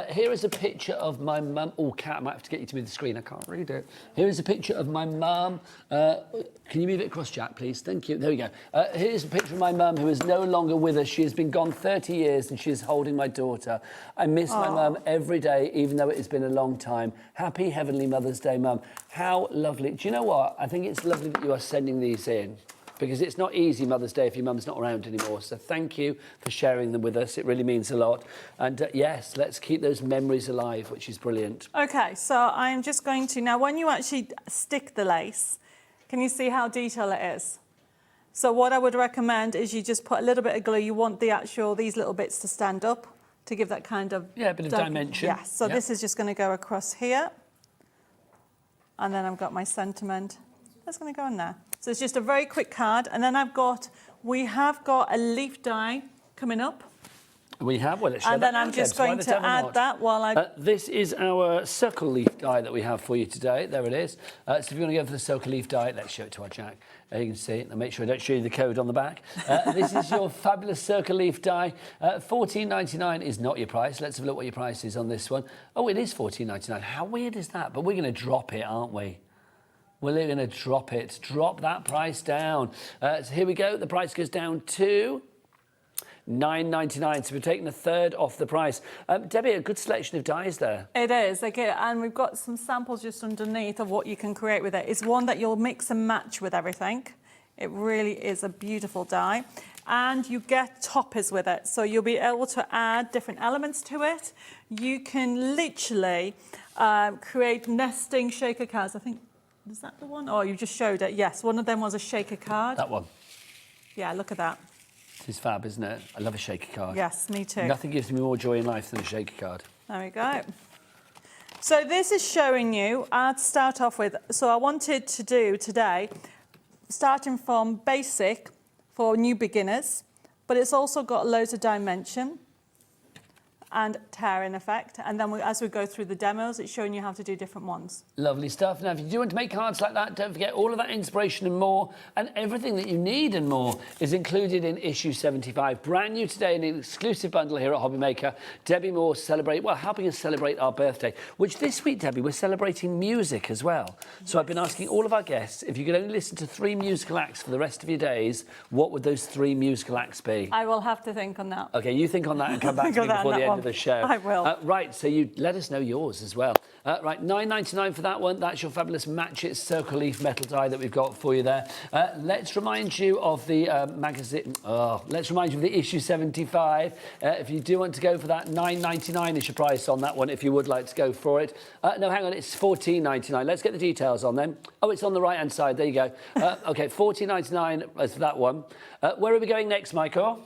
Here is a picture of my mum. Oh, Kat, I might have to get you to move the screen. I can't read it. Here is a picture of my mum. Can you move it across, Jack, please? Thank you. There we go. Here's a picture of my mum, who is no longer with us. She has been gone 30 years and she is holding my daughter. I miss my mum every day, even though it has been a long time. Happy Heavenly Mother's Day, Mum. How lovely. Do you know what? I think it's lovely that you are sending these in, because it's not easy Mother's Day if your mum's not around anymore. So thank you for sharing them with us. It really means a lot. And yes, let's keep those memories alive, which is brilliant. Okay, so I'm just going to, now when you actually stick the lace, can you see how detailed it is? So what I would recommend is you just put a little bit of glue. You want the actual, these little bits to stand up to give that kind of... Yeah, a bit of dimension. Yeah, so this is just going to go across here. And then I've got my sentiment. That's going to go in there. So it's just a very quick card. And then we have got a leaf die coming up. We have, well, let's show and that then I'm now, just Debs. Why going the to devil add not? that while I... This is our circle leaf die that we have for you today. There it is. So if you want to go for the circle leaf die, let's show it to our Jack. You can see it. And make sure I don't show you the code on the back. This is your fabulous circle leaf die. $14.99 is not your price. Let's have a look what your price is on this one. Oh, it is $14.99. How weird is that? But we're going to drop it, aren't we? We're going to drop it. Drop that price down. So here we go. The price goes down to $9.99. So we're taking a third off the price. Debbie, a good selection of dies there. It is, okay, and we've got some samples just underneath of what you can create with it. It's one that you'll mix and match with everything. It really is a beautiful die. And you get toppers with it, so you'll be able to add different elements to it. You can literally create nesting shaker cards. I think, is that the one? Oh, you just showed it. Yes, one of them was a shaker card. That one. Yeah, look at that. This is fab, isn't it? I love a shaker card. Yes, me too. Nothing gives me more joy in life than a shaker card. There we go. So this is showing you, to start off with, so I wanted to do today, starting from basic for new beginners, but it's also got loads of dimension. and tearing effect. And then as we go through the demos, it's showing you how to do different ones. Lovely stuff. Now, if you do want to make cards like that, don't forget all of that inspiration and more, and everything that you need and more is included in issue 75. Brand new today in an exclusive bundle here at HobbyMaker. Debbi Moore helping us celebrate our birthday, which this week, Debbie, we're celebrating music as well. So I've been asking all of our guests, if you could only listen to 3 musical acts for the rest of your days, what would those 3 musical acts be? I will have to think on that. OK, you think on that and come back to me before the end of the show. I will. Right, so you let us know yours as well. Right, $9.99 for that one. That's your fabulous Match It Circle Leaf metal die that we've got for you there. Let's remind you of the magazine. Let's remind you of the issue 75. If you do want to go for that, $9.99 is your price on that one if you would like to go for it. No, hang on, it's $14.99. Let's get the details on them. Oh, it's on the right-hand side. There you go. OK, $14.99 is for that one. Where are we going next, Michael?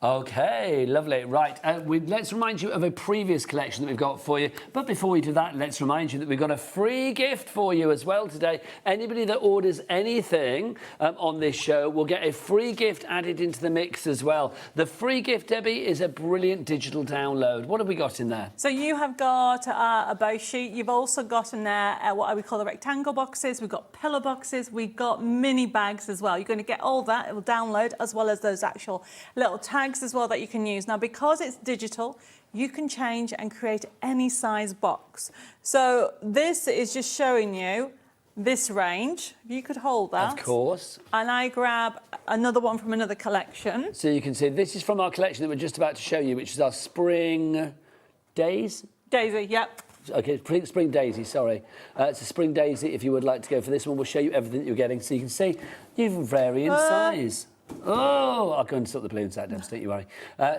OK, lovely. Right, let's remind you of a previous collection that we've got for you. But before we do that, let's remind you that we've got a free gift for you as well today. Anybody that orders anything on this show will get a free gift added into the mix as well. The free gift, Debbie, is a brilliant digital download. What have we got in there? So you have got a bow sheet. You've also got in there what I would call the rectangle boxes. We've got pillow boxes. We've got mini bags as well. You're going to get all that. It will download as well as those actual little tags as well that you can use. Now, because it's digital, you can change and create any size box. So this is just showing you this range. If you could hold that. Of course. And I grab another one from another collection. So you can see this is from our collection that we're just about to show you, which is our Spring Daisy, yep. OK, Spring Daisy, sorry. It's a Spring Daisy. If you would like to go for this one, we'll show you everything that you're getting so you can see you vary in size. Oh, I'll go and sort the balloons out, Debs, don't you worry.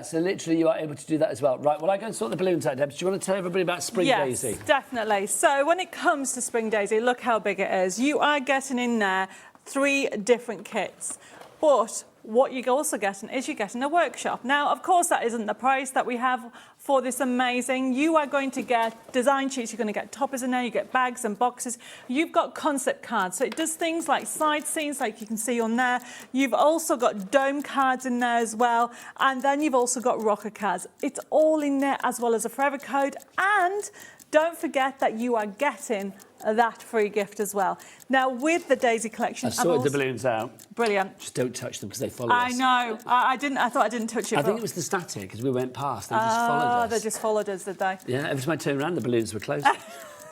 So literally you are able to do that as well. Right, well, I go and sort the balloons out, Debs. Do you want to tell everybody about Spring Daisy? Yes, definitely. So when it comes to Spring Daisy, look how big it is. You are getting in there 3 different kits. But what you're also getting is you're getting a workshop. Now, of course, that isn't the price that we have for this amazing. You are going to get design sheets, you're going to get toppers in there, you get bags and boxes. You've got concept cards, so it does things like side scenes, like you can see on there. You've also got dome cards in there as well, and then you've also got rocker cards. It's all in there, as well as a forever code, and don't forget that you are getting that free gift as well. Now, with the Daisy collection, I sorted the balloons out. Brilliant. Just don't touch them because they follow us. I know. I thought I didn't touch it. I think it was the static as we went past. They just followed us. They just followed us, did they? Yeah, every time I turned around, the balloons were closed.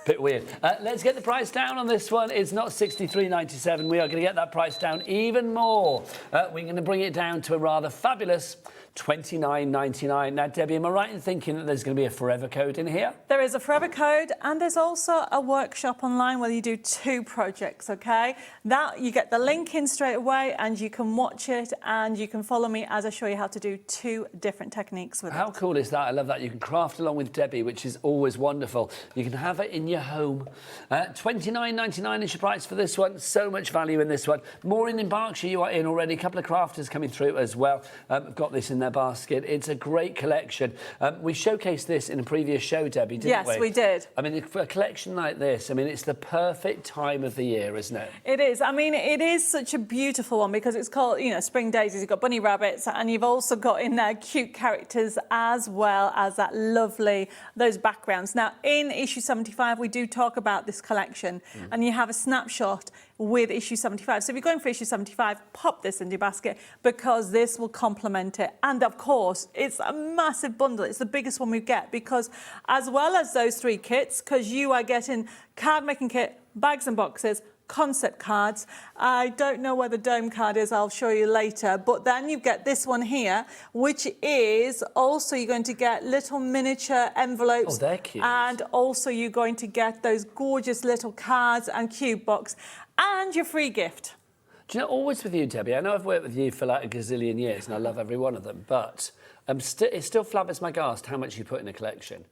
Bit weird. Let's get the price down on this one. It's not $63.97. We are going to get that price down even more. We're going to bring it down to a rather fabulous $29.99. Now, Debbie, am I right in thinking that there's going to be a forever code in here? There is a forever code, and there's also a workshop online where you do 2 projects, OK? That, you get the link in straight away, and you can watch it, and you can follow me as I show you how to do 2 different techniques with it. How cool is that? I love that. You can craft along with Debbie, which is always wonderful. You can have it in your home. $29.99 is your price for this one. So much value in this one. More in Berkshire you are in already. A couple of crafters coming through as well. I've got this in their basket. It's a great collection. We showcased this in a previous show, Debbie, didn't we? Yes, we did. I mean, for a collection like this, I mean, it's the perfect time of the year, isn't it? It is. I mean, it is such a beautiful one because it's called, you know, Spring Daisies. You've got bunny rabbits, and you've also got in there cute characters as well as that lovely, those backgrounds. Now, in issue 75, we do talk about this collection, and you have a snapshot with issue 75. So if you're going for issue 75, pop this into your basket because this will complement it. And of course, it's a massive bundle. It's the biggest one we get because as well as those 3 kits, because you are getting card making kit, bags and boxes, concept cards. I don't know where the dome card is, I'll show you later, but then you get this one here, which is also you're going to get little miniature envelopes. Oh, they're cute. And also you're going to get those gorgeous little cards and cube box and your free gift. Do you know, always with you, Debbie, I know I've worked with you for like a gazillion years and I love every one of them, but it still flabbergasted how much you put in a collection.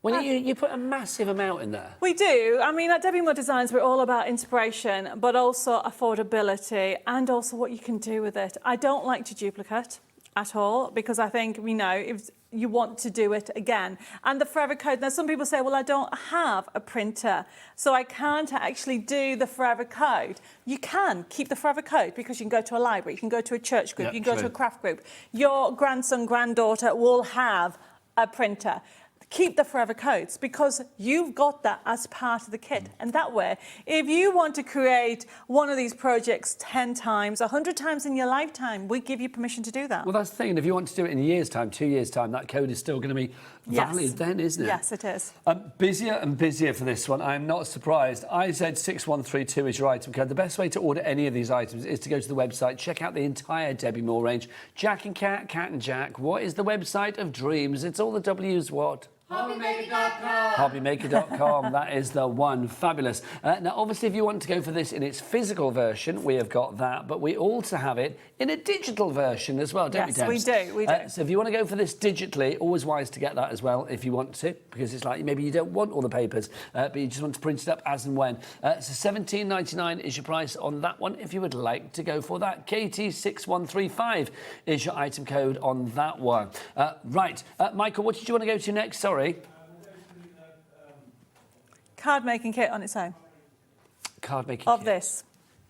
When you put a massive amount in there. We do. I mean, at Debbi Moore Designs, we're all about inspiration, but also affordability and also what you can do with it. I don't like to duplicate. at all, because I think, you know, if you want to do it again. And the forever code, now some people say, well, I don't have a printer, so I can't actually do the forever code. You can keep the forever code because you can go to a library, you can go to a church group, you can go to a craft group. Your grandson, granddaughter will have a printer. Keep the forever codes because you've got that as part of the kit. And that way, if you want to create one of these projects 10 times, 100 times in your lifetime, we give you permission to do that. Well, that's the thing. If you want to do it in a year's time, 2 years' time, that code is still going to be valid then, isn't it? Yes, it is. Busier and busier for this one. I'm not surprised. IZ6132 is your item code. The best way to order any of these items is to go to the website, check out the entire Debbi Moore range. Jack and Cat, Cat and Jack. What is the website of dreams? It's all the W's what? HobbyMaker.com. HobbyMaker.com, that is the one. Fabulous. Now, obviously, if you want to go for this in its physical version, we have got that, but we also have it in a digital version as well, don't we, Debs? Yes, we do. So if you want to go for this digitally, always wise to get that as well if you want to, because it's like maybe you don't want all the papers, but you just want to print it up as and when. So $17.99 is your price on that one if you would like to go for that. KT6135 is your item code on that one. Right, Michael, what did you want to go to next? Sorry. Card making kit on its own. Card making of kit. This.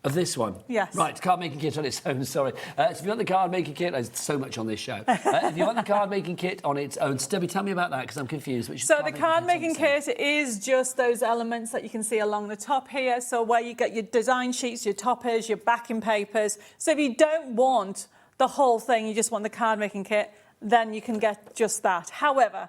Of this one? Yes. Right, card making kit on its own, sorry. So if you want the card making kit, there's so much on this show. If you want the card making kit on its own, Debbi, tell me about that because I'm confused. So the card making kit is just those elements that you can see along the top here. So where you get your design sheets, your toppers, your backing papers. So if you don't want the whole thing, you just want the card making kit, then you can get just that. However,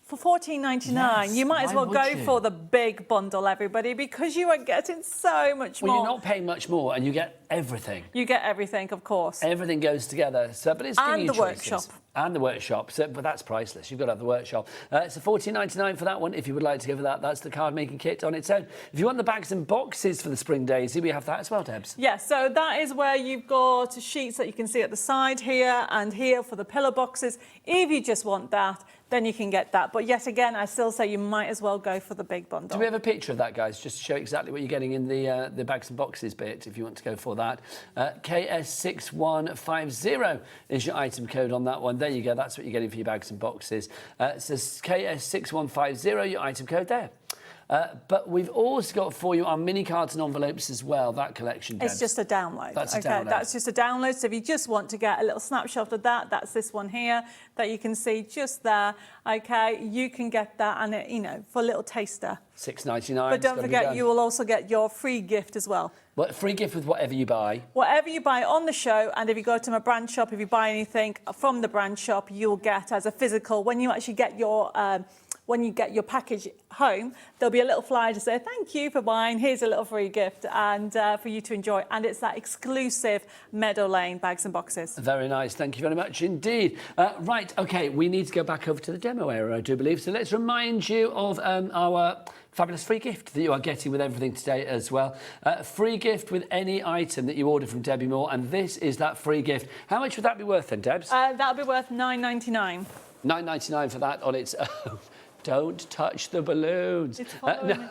for $14.99, you might as well go for the big bundle, everybody, because you are getting so much more. Well, you're not paying much more, and you get everything. You get everything, of course. Everything goes together. So, but it's giving you the choices. workshop. And the workshop. So, but that's priceless. You've got to have the workshop. It's $14.99 for that one. If you would like to go for that, that's the card making kit on its own. If you want the bags and boxes for the Spring Daisy, we have that as well, Debs. Yes, so that is where you've got sheets that you can see at the side here and here for the pillow boxes. If you just want that, then you can get that. But yet again, I still say you might as well go for the big bundle. Do we have a picture of that, guys, just to show exactly what you're getting in the bags and boxes bit, if you want to go for that? KS6150 is your item code on that one. There you go. That's what you're getting for your bags and boxes. It says KS6150, your item code there. But we've also got for you our mini cards and envelopes as well, that collection, Debs. It's just a download. That's a download. That's just a download. So if you just want to get a little snapshot of that, that's this one here that you can see just there. Okay, you can get that, and it, you know, for a little taster. $6.99. But don't forget, you will also get your free gift as well. Well, free gift with whatever you buy. Whatever you buy on the show, and if you go to my brand shop, if you buy anything from the brand shop, you'll get as a physical, when you actually get your package home, there'll be a little flyer to say, thank you for buying, here's a little free gift, and for you to enjoy. And it's that exclusive Meadow Lane bags and boxes. Very nice, thank you very much indeed. Right, OK, we need to go back over to the demo area, I do believe. So let's remind you of our fabulous free gift that you are getting with everything today as well. Free gift with any item that you order from Debbi Moore, and this is that free gift. How much would that be worth then, Debs? That'll be worth $9.99. $9.99 for that on its own. Don't touch the balloons. No,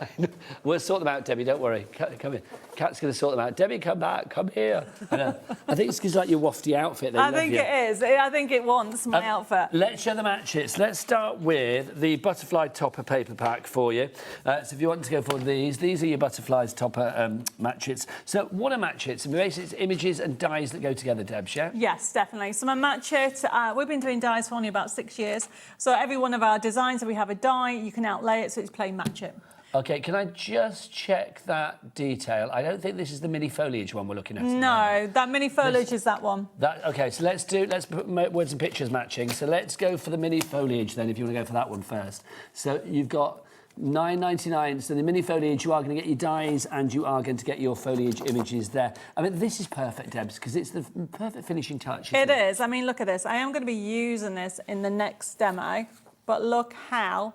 we'll sort them out, Debbie, don't worry. Come here. Kat's going to sort them out. Debbie, come back. Come here. I think it's because like your wafty outfit. I think it is. I think it wants my outfit. Let's show the matches. Let's start with the butterfly topper paper pack for you. So if you want to go for these are your butterflies topper matches. So what are matches? Basically, it's images and dies that go together, Debs, yeah? Yes, definitely. So my match it, we've been doing dies for only about 6 years. So every one of our designs that we have a die, you can outlay it, so it's plain match it. OK, can I just check that detail? I don't think this is the mini foliage one we're looking at. No, that mini foliage is that one. OK, so let's put words and pictures matching. So let's go for the mini foliage then, if you want to go for that one first. So you've got $9.99. So the mini foliage, you are going to get your dies and you are going to get your foliage images there. I mean, this is perfect, Debs, because it's the perfect finishing touch. It is. I mean, look at this. I am going to be using this in the next demo, but look how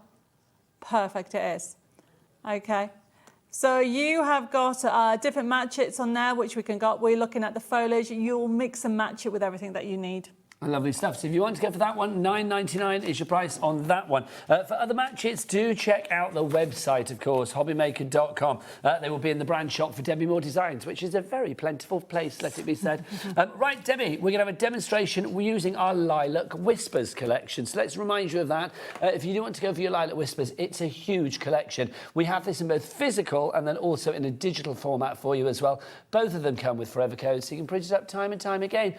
perfect it is. Okay, so you have got different match its on there, which we're looking at the foliage. You'll mix and match it with everything that you need. Lovely stuff. So if you want to go for that one, $9.99 is your price on that one. For other matches, do check out the website, of course, hobbymaker.com. They will be in the brand shop for Debbi Moore Designs, which is a very plentiful place, let it be said. Right, Debbie, we're going to have a demonstration. We're using our Lilac Whispers collection. So let's remind you of that. If you do want to go for your Lilac Whispers, it's a huge collection. We have this in both physical and then also in a digital format for you as well. Both of them come with forever codes, so you can print it up time and time again.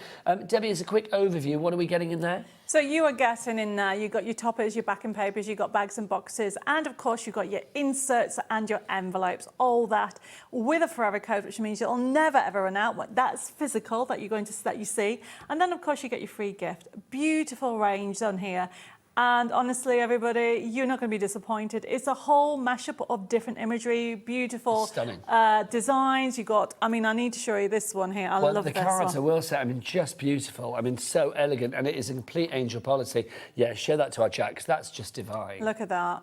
Debbie, as a quick overview, what are we getting in there? So you are getting in there, you've got your toppers, your backing papers, you've got bags and boxes, and of course you've got your inserts and your envelopes, all that with a forever code, which means you'll never ever run out. That's physical that you see. And then of course you get your free gift. Beautiful range on here. And honestly, everybody, you're not going to be disappointed. It's a whole mashup of different imagery, beautiful designs. You got, I mean, I need to show you this one here. I love this one. The cards, I will say, I mean, just beautiful. I mean, so elegant, and it is a complete angel policy. Yeah, show that to our chat, because that's just divine. Look at that.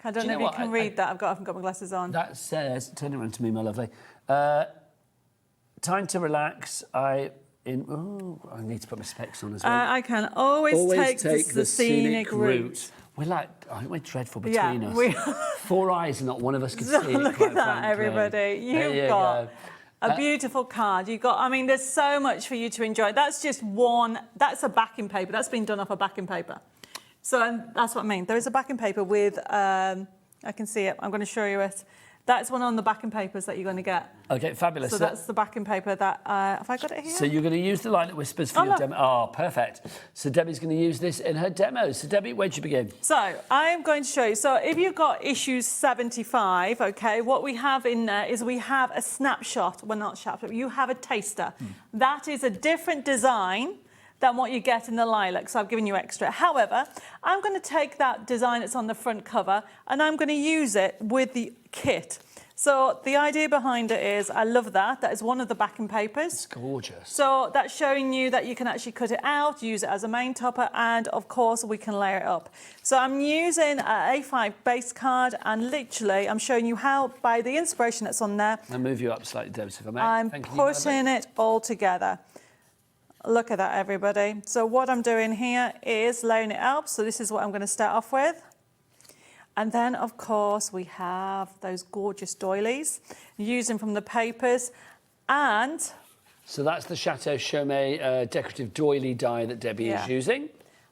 I don't know if you can read that. I haven't got my glasses on. That says, turn it around to me, my lovely. Time to relax. I need to put my specs on as well. I can always take the scenic route. We're like, aren't we dreadful between us? Four eyes and not one of us can see it. Look at that, everybody. You've got a beautiful card. You've got, I mean, there's so much for you to enjoy. That's just one, that's a backing paper. That's been done off a backing paper. So that's what I mean. There is a backing paper with, I can see it. I'm going to show you it. That's one on the backing papers that you're going to get. OK, fabulous. So that's the backing paper that... have I got it here? So you're going to use the Lilac Whispers for your demo. Oh, perfect. So Debbie's going to use this in her demo. So Debbie, where'd you begin? So I am going to show you. So if you've got issues 75, OK, what we have in there is we have a snapshot. Well, not snapshot. You have a taster. That is a different design than what you get in the Lilac, so I've given you extra. However, I'm going to take that design that's on the front cover and I'm going to use it with the kit. So the idea behind it is, I love that. That is one of the backing papers. It's gorgeous. So that's showing you that you can actually cut it out, use it as a main topper, and of course we can layer it up. So I'm using an A5 base card, and literally I'm showing you how, by the inspiration that's on there. I'll move you up slightly, Deb, if I may. I'm putting it all together. Look at that, everybody. So what I'm doing here is layering it up. So this is what I'm going to start off with. And then, of course, we have those gorgeous doilies, using from the papers. And... So that's the Chateau Chaumet decorative doily die that Debbie is using.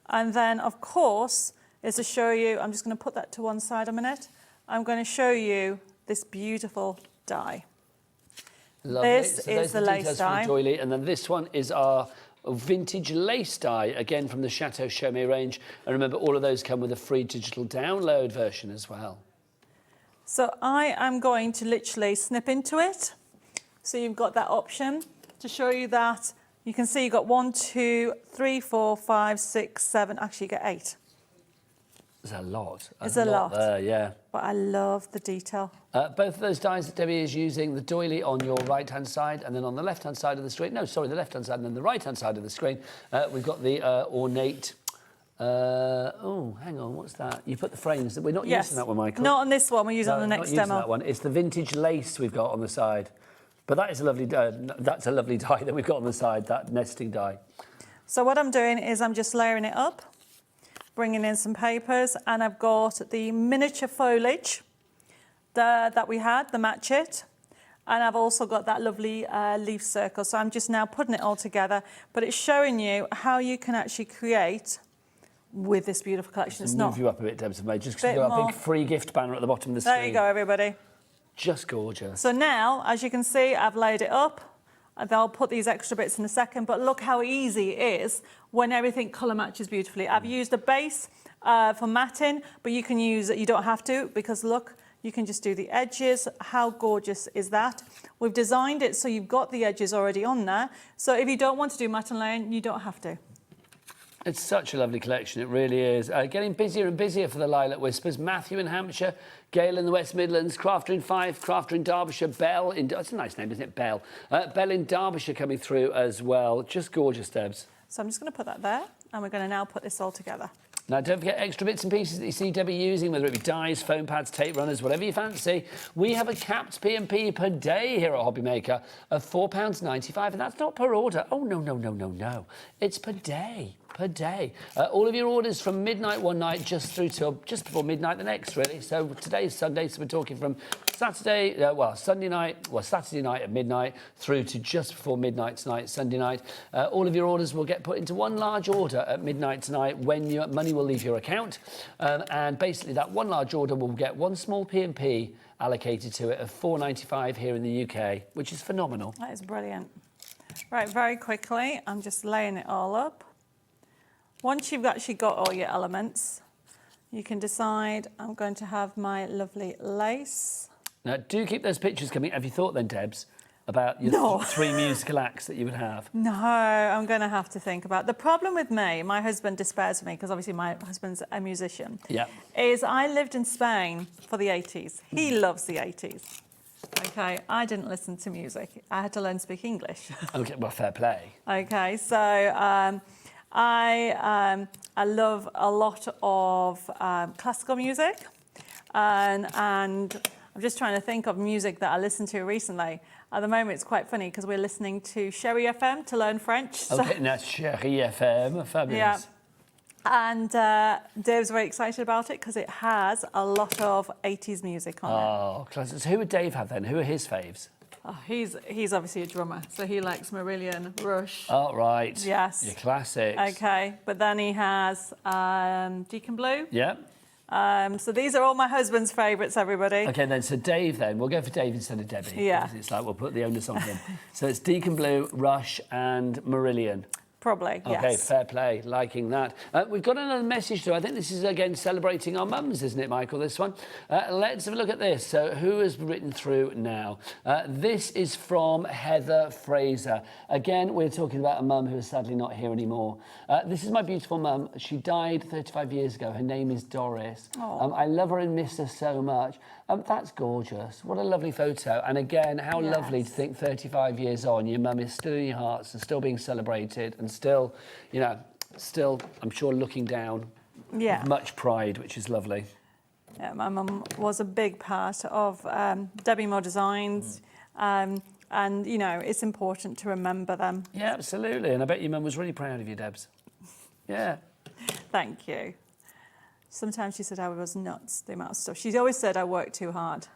And then, of course, is to show you... I'm just going to put that to one side a minute. I'm going to show you this beautiful die. Lovely. This is the lace die. The doily, and then this one is our vintage lace die, again from the Chateau Chaumet range. And remember, all of those come with a free digital download version as well. So I am going to literally snip into it. So you've got that option to show you that. You can see you've got 1, 2, 3, 4, 5, 6, 7. Actually, you get 8. There's a lot. It's a lot there, yeah. But I love the detail. Both of those dies that Debbie is using, the doily on your right-hand side, and then on the left-hand side of the screen. No, sorry, the left-hand side and then the right-hand side of the screen. We've got the ornate... oh, hang on, what's that? You put the frames. We're not using that one, Michael. Not on this one. We're using on the next demo. That one. It's the vintage lace we've got on the side. But that is a lovely... that's a lovely die that we've got on the side, that nesting die. So what I'm doing is I'm just layering it up, bringing in some papers, and I've got the miniature foliage that we had, the match it, and I've also got that lovely leaf circle. So I'm just now putting it all together, but it's showing you how you can actually create with this beautiful collection. It's move you up a bit, Deb, just because we've got a big free gift banner at the bottom of the screen. There you go, everybody. Just gorgeous. So now, as you can see, I've laid it up. And I'll put these extra bits in a second, but look how easy it is when everything colour matches beautifully. I've used a base for matting, but you can use it, you don't have to, because look, you can just do the edges. How gorgeous is that? We've designed it so you've got the edges already on there. So if you don't want to do matte and layering, you don't have to. It's such a lovely collection, it really is. Getting busier and busier for the Lilac Whispers. Matthew in Hampshire, Gail in the West Midlands, Crafter in Fife, Crafter in Derbyshire, Belle in... That's a nice name, isn't it? Belle. Belle in Derbyshire coming through as well. Just gorgeous, Debs. So I'm just going to put that there, and we're going to now put this all together. Now, don't forget extra bits and pieces that you see Debbie using, whether it be dies, foam pads, tape runners, whatever you fancy. We have a capped P&P per day here at HobbyMaker of £4.95, and that's not per order. Oh, no, no, no, no, no. It's per day. Per day. All of your orders from midnight one night just through till just before midnight the next, really. So today's Sunday, so we're talking from Saturday, Saturday night at midnight through to just before midnight tonight, Sunday night. All of your orders will get put into one large order at midnight tonight when your money will leave your account. And basically that one large order will get one small P&P allocated to it of £4.95 here in the UK, which is phenomenal. That is brilliant. Right, very quickly, I'm just laying it all up. Once you've actually got all your elements, you can decide, I'm going to have my lovely lace. Now, do keep those pictures coming. Have you thought then, Debs, about your three musical acts that you would have? No, I'm going to have to think about. The problem with me, my husband despairs of me, because obviously my husband's a musician, is I lived in Spain for the 80s. He loves the 80s. Okay, I didn't listen to music. I had to learn to speak English. Okay, well, fair play. Okay, so I love a lot of classical music, and I'm just trying to think of music that I listened to recently. At the moment, it's quite funny because we're listening to Chérie FM to learn French. Okay, that's Chérie FM, fabulous. Yeah. And Dave's very excited about it because it has a lot of 80s music on it. Oh, classic. So who would Dave have then? Who are his faves? Oh, he's obviously a drummer, so he likes Marillion, Rush. Oh, right. Yes. Your classics. Okay, but then he has Deacon Blue. Yeah. So these are all my husband's favourites, everybody. Okay, then, so Dave then. We'll go for Dave instead of Debbie. Yeah. It's like we'll put the onus on him. So it's Deacon Blue, Rush and Marillion. Probably, yes. Okay, fair play, liking that. We've got another message too. I think this is, again, celebrating our mums, isn't it, Michael, this one? Let's have a look at this. So who has written through now? This is from Heather Fraser. Again, we're talking about a mum who is sadly not here anymore. This is my beautiful mum. She died 35 years ago. Her name is Doris. I love her and miss her so much. That's gorgeous. What a lovely photo. And again, how lovely to think 35 years on, your mum is still in your hearts and still being celebrated and still, you know, still, I'm sure, looking down with much pride, which is lovely. Yeah, my mum was a big part of Debbi Moore Designs. And, you know, it's important to remember them. Yeah, absolutely. And I bet your mum was really proud of you, Debs. Yeah. Thank you. Sometimes she said I was nuts, the amount of stuff. She always said I worked too hard.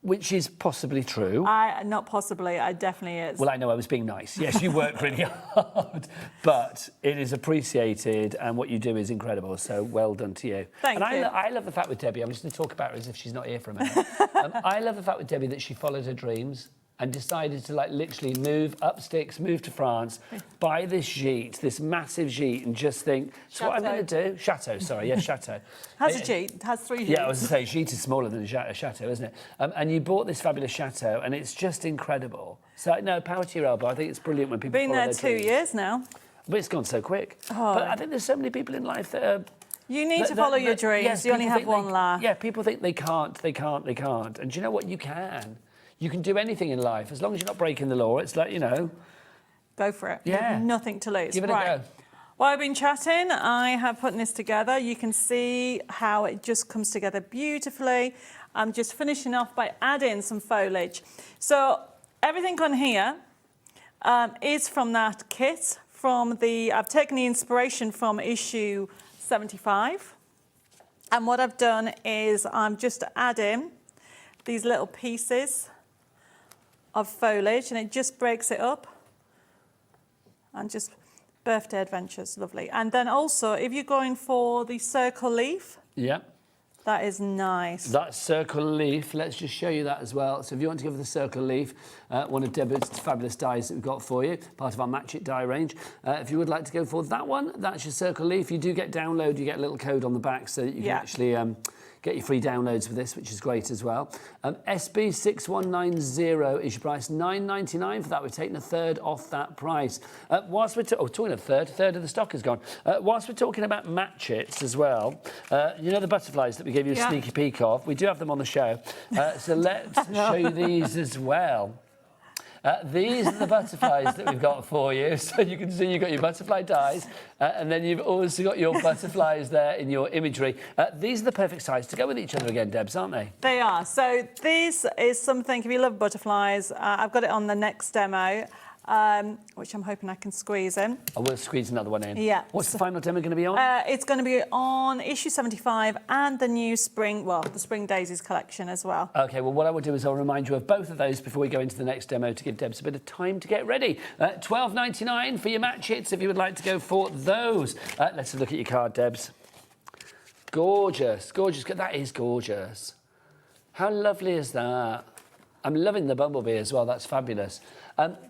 Which is possibly true. Not possibly, I definitely is. Well, I know I was being nice. Yes, you work pretty hard, but it is appreciated and what you do is incredible, so well done to you. Thank you. I love the fact with Debbie, I'm just going to talk about her as if she's not here for a minute. I love the fact with Debbie that she followed her dreams and decided to, like, literally move up sticks, move to France, buy this gîte, this massive gîte, and just think, that's what I'm going to do. Chateau, sorry, yes, chateau. Has a gîte, has 3 gîtes. Yeah, I was going to say, gîte is smaller than a chateau, isn't it? And you bought this fabulous chateau, and it's just incredible. So, no, power to your elbow. I think it's brilliant when people Been follow there their 2 dreams. years now. But it's gone so quick. Oh. But I think there's so many people in life that are... You need to follow your dreams. Yes, you only people have think one life. Yeah, people think they can't. And do you know what? You can. You can do anything in life. As long as you're not breaking the law, it's like, you know... Go for it. Yeah. You have nothing to lose. Give it a go. While I've been chatting, I have put this together. You can see how it just comes together beautifully. I'm just finishing off by adding some foliage. So everything on here is from that kit. I've taken the inspiration from issue 75. And what I've done is I'm just adding these little pieces of foliage, and it just breaks it up. And just birthday adventures, lovely. And then also, if you're going for the circle leaf, that is nice. That circle leaf, let's just show you that as well. So if you want to go for the circle leaf, one of Deborah's fabulous dies that we've got for you, part of our Match It die range. If you would like to go for that one, that's your circle leaf. You do get download, you get a little code on the back so that you can actually get your free downloads for this, which is great as well. SB6190 is your price, $9.99 for that. We've taken a third off that price. Whilst we're talking a third of the stock is gone. Whilst we're talking about Match Its as well, you know the butterflies that we gave you a sneaky peek of? We do have them on the show. So let's show you these as well. These are the butterflies that we've got for you. So you can see you've got your butterfly dies, and then you've also got your butterflies there in your imagery. These are the perfect size to go with each other again, Debs, aren't they? They are. So this is something, if you love butterflies, I've got it on the next demo, which I'm hoping I can squeeze in. I will squeeze another one in. Yeah. What's the final demo going to be on? It's going to be on issue 75 and the new spring, well, the Spring Daisies collection as well. OK, well, what I will do is I'll remind you of both of those before we go into the next demo to give Debs a bit of time to get ready. $12.99 for your match hits if you would like to go for those. Let's have a look at your card, Debs. Gorgeous, gorgeous. That is gorgeous. How lovely is that? I'm loving the bumblebee as well. That's fabulous.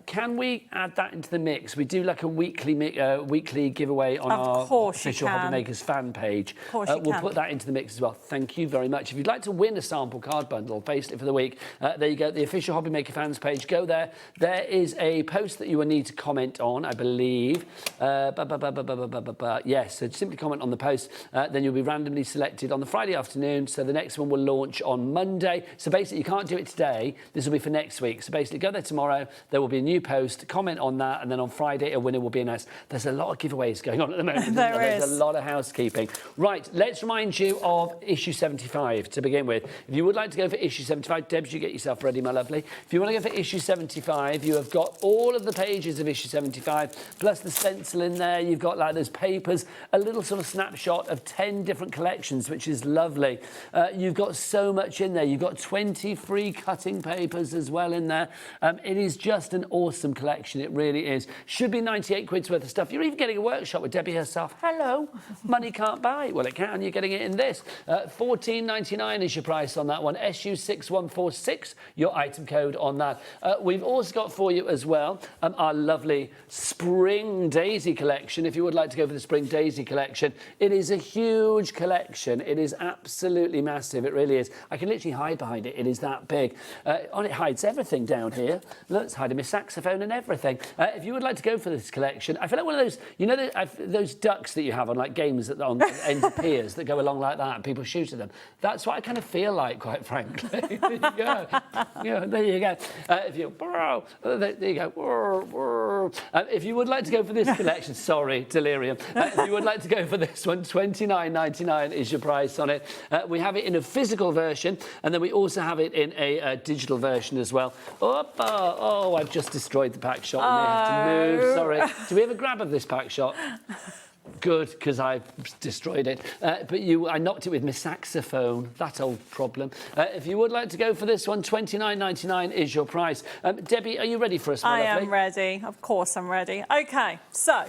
Can we add that into the mix? We do like a weekly giveaway on our official HobbyMakers fan page. We'll put that into the mix as well. Thank you very much. If you'd like to win a sample card bundle, basically for the week, there you go, the official HobbyMaker fans page. Go there. There is a post that you will need to comment on, I believe. Yes, so simply comment on the post. Then you'll be randomly selected on the Friday afternoon. So the next one will launch on Monday. So basically, you can't do it today. This will be for next week. So basically, go there tomorrow. There will be a new post, comment on that, and then on Friday a winner will be announced. There's a lot of giveaways going on at the moment. There's a lot of housekeeping. Right, let's remind you of issue 75 to begin with. If you would like to go for issue 75, Debs, you get yourself ready, my lovely. If you want to go for issue 75, you have got all of the pages of issue 75, plus the stencil in there. You've got like those papers, a little sort of snapshot of 10 different collections, which is lovely. You've got so much in there. You've got 20 free cutting papers as well in there. It is just an awesome collection. It really is. Should be 98 quid's worth of stuff. You're even getting a workshop with Debbie herself. Hello. Money can't buy. Well, it can. You're getting it in this. $14.99 is your price on that one. SU6146, your item code on that. We've also got for you as well our lovely Spring Daisy collection. If you would like to go for the Spring Daisy collection, it is a huge collection. It is absolutely massive. It really is. I can literally hide behind it. It is that big. It hides everything down here. Let's hide my saxophone and everything. If you would like to go for this collection, I feel like one of those, you know, those ducks that you have on like games that on ends of piers that go along like that and people shoot at them. That's what I kind of feel like, quite frankly. There you go. Yeah, there you go. If you, there you go. If you would like to go for this collection, sorry, delirium. If you would like to go for this one, $29.99 is your price on it. We have it in a physical version, and then we also have it in a digital version as well. Oh, I've just destroyed the pack shot. We may have to move. Sorry. Do we have a grab of this pack shot? Good, because I destroyed it. But I knocked it with my saxophone. That old problem. If you would like to go for this one, $29.99 is your price. Debbie, are you ready for us, my lovely? I am ready. Of course I'm ready. OK, so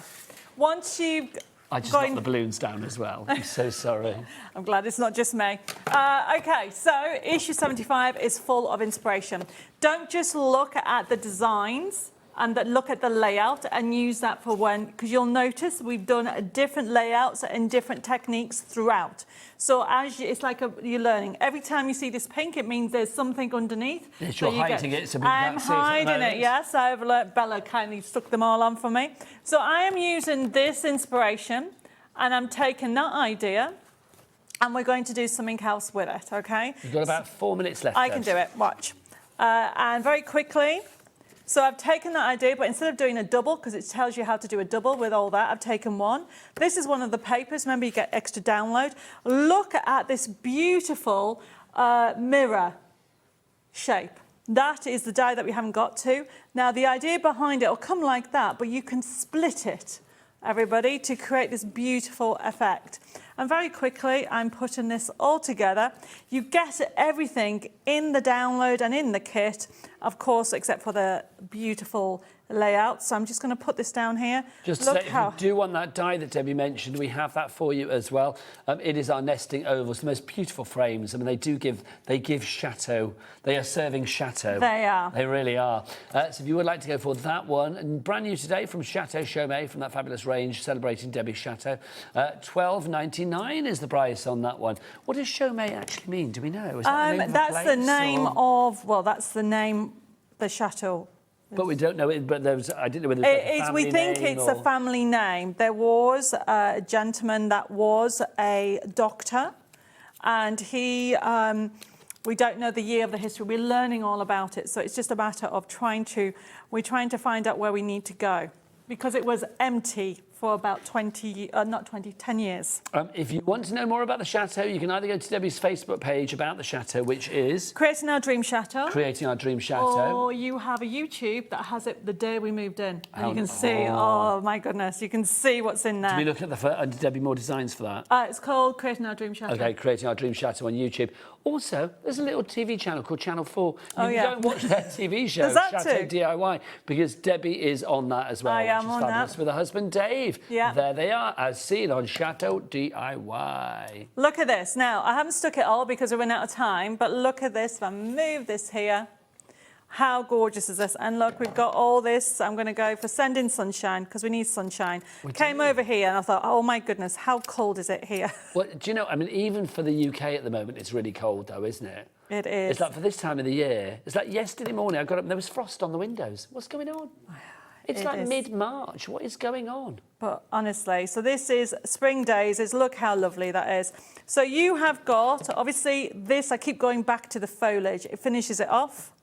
once you've... I just knocked the balloons down as well. I'm so sorry. I'm glad it's not just me. OK, so issue 75 is full of inspiration. Don't just look at the designs and look at the layout and use that for when, because you'll notice we've done different layouts and different techniques throughout. So it's like you're learning. Every time you see this pink, it means there's something underneath. Yes, you're hiding it. So I'm hiding it, yes. I've learned. Bella kindly stuck them all on for me. So I am using this inspiration and I'm taking that idea and we're going to do something else with it, OK? You've got about 4 minutes left. I can do it, watch. And very quickly, so I've taken that idea, but instead of doing a double, because it tells you how to do a double with all that, I've taken one. This is one of the papers. Remember, you get extra download. Look at this beautiful mirror shape. That is the die that we haven't got to. Now, the idea behind it will come like that, but you can split it, everybody, to create this beautiful effect. And very quickly, I'm putting this all together. You get everything in the download and in the kit, of course, except for the beautiful layout. So I'm just going to put this down here. Just to say, if you do want that die that Debbie mentioned, we have that for you as well. It is our nesting ovals, the most beautiful frames. I mean, they give chateau. They are serving chateau. They are. They really are. So if you would like to go for that one, and brand new today from Chateau Chaumet, from that fabulous range celebrating Debbie's chateau, $12.99 is the price on that one. What does Chaumet actually mean? Do we know? Is that the name that's the name of, well, that's the name, the chateau. But we don't know it, but I didn't know whether it's like a family we think name it's a family name. There was a gentleman that was a doctor, and he We don't know the year of the history. We're learning all about it. So it's just a matter of we're trying to find out where we need to go, because it was empty for about 10 years. If you want to know more about the Chateau, you can either go to Debbie's Facebook page about the Chateau, which is... Creating Our Dream Chateau. Creating Our Dream Chateau. Or you have a YouTube that has it the day we moved in. And you can see, oh my goodness, you can see what's in there. Do we look at the Debbie Moore designs for that? It's called Creating Our Dream Chateau. Okay, Creating Our Dream Chateau on YouTube. Also, there's a little TV channel called Channel 4. You Oh, can yeah. go and watch their TV show, There's that Chateau too. DIY, because Debbie is on that as well, I am which is on fabulous, that. with her husband Dave. Yeah. There they are, as seen on Chateau DIY. Look at this. Now, I haven't stuck it all because we ran out of time, but look at this. If I move this here, how gorgeous is this? And look, we've got all this. I'm going to go for Send in Sunshine, because we need sunshine. Came over here and I thought, oh my goodness, how cold is it here? Well, do you know, I mean, even for the UK at the moment, it's really cold though, isn't it? It is. It's like for this time of the year, it's like yesterday morning I got up and there was frost on the windows. What's going on? It's It like is. mid-March. What is going on? But honestly, so this is Spring Daisies. Look how lovely that is. So you have got, obviously, this, I keep going back to the foliage. It finishes it off.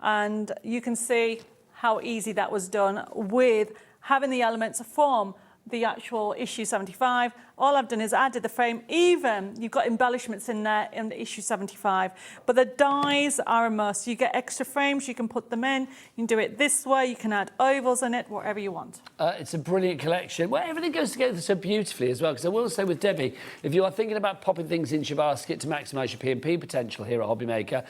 And you can see how easy that was done with having the elements form the actual issue 75. All I've done is added the frame. Even you've got embellishments in there in the issue 75. But the dies are a must. You get extra frames, you can put them in. You can do it this way. You can add ovals in it, whatever you want. It's a brilliant collection. Well, everything goes together so beautifully as well, because I will say with Debbie, if you are thinking about popping things into your basket to maximise your P&P potential here at HobbyMaker,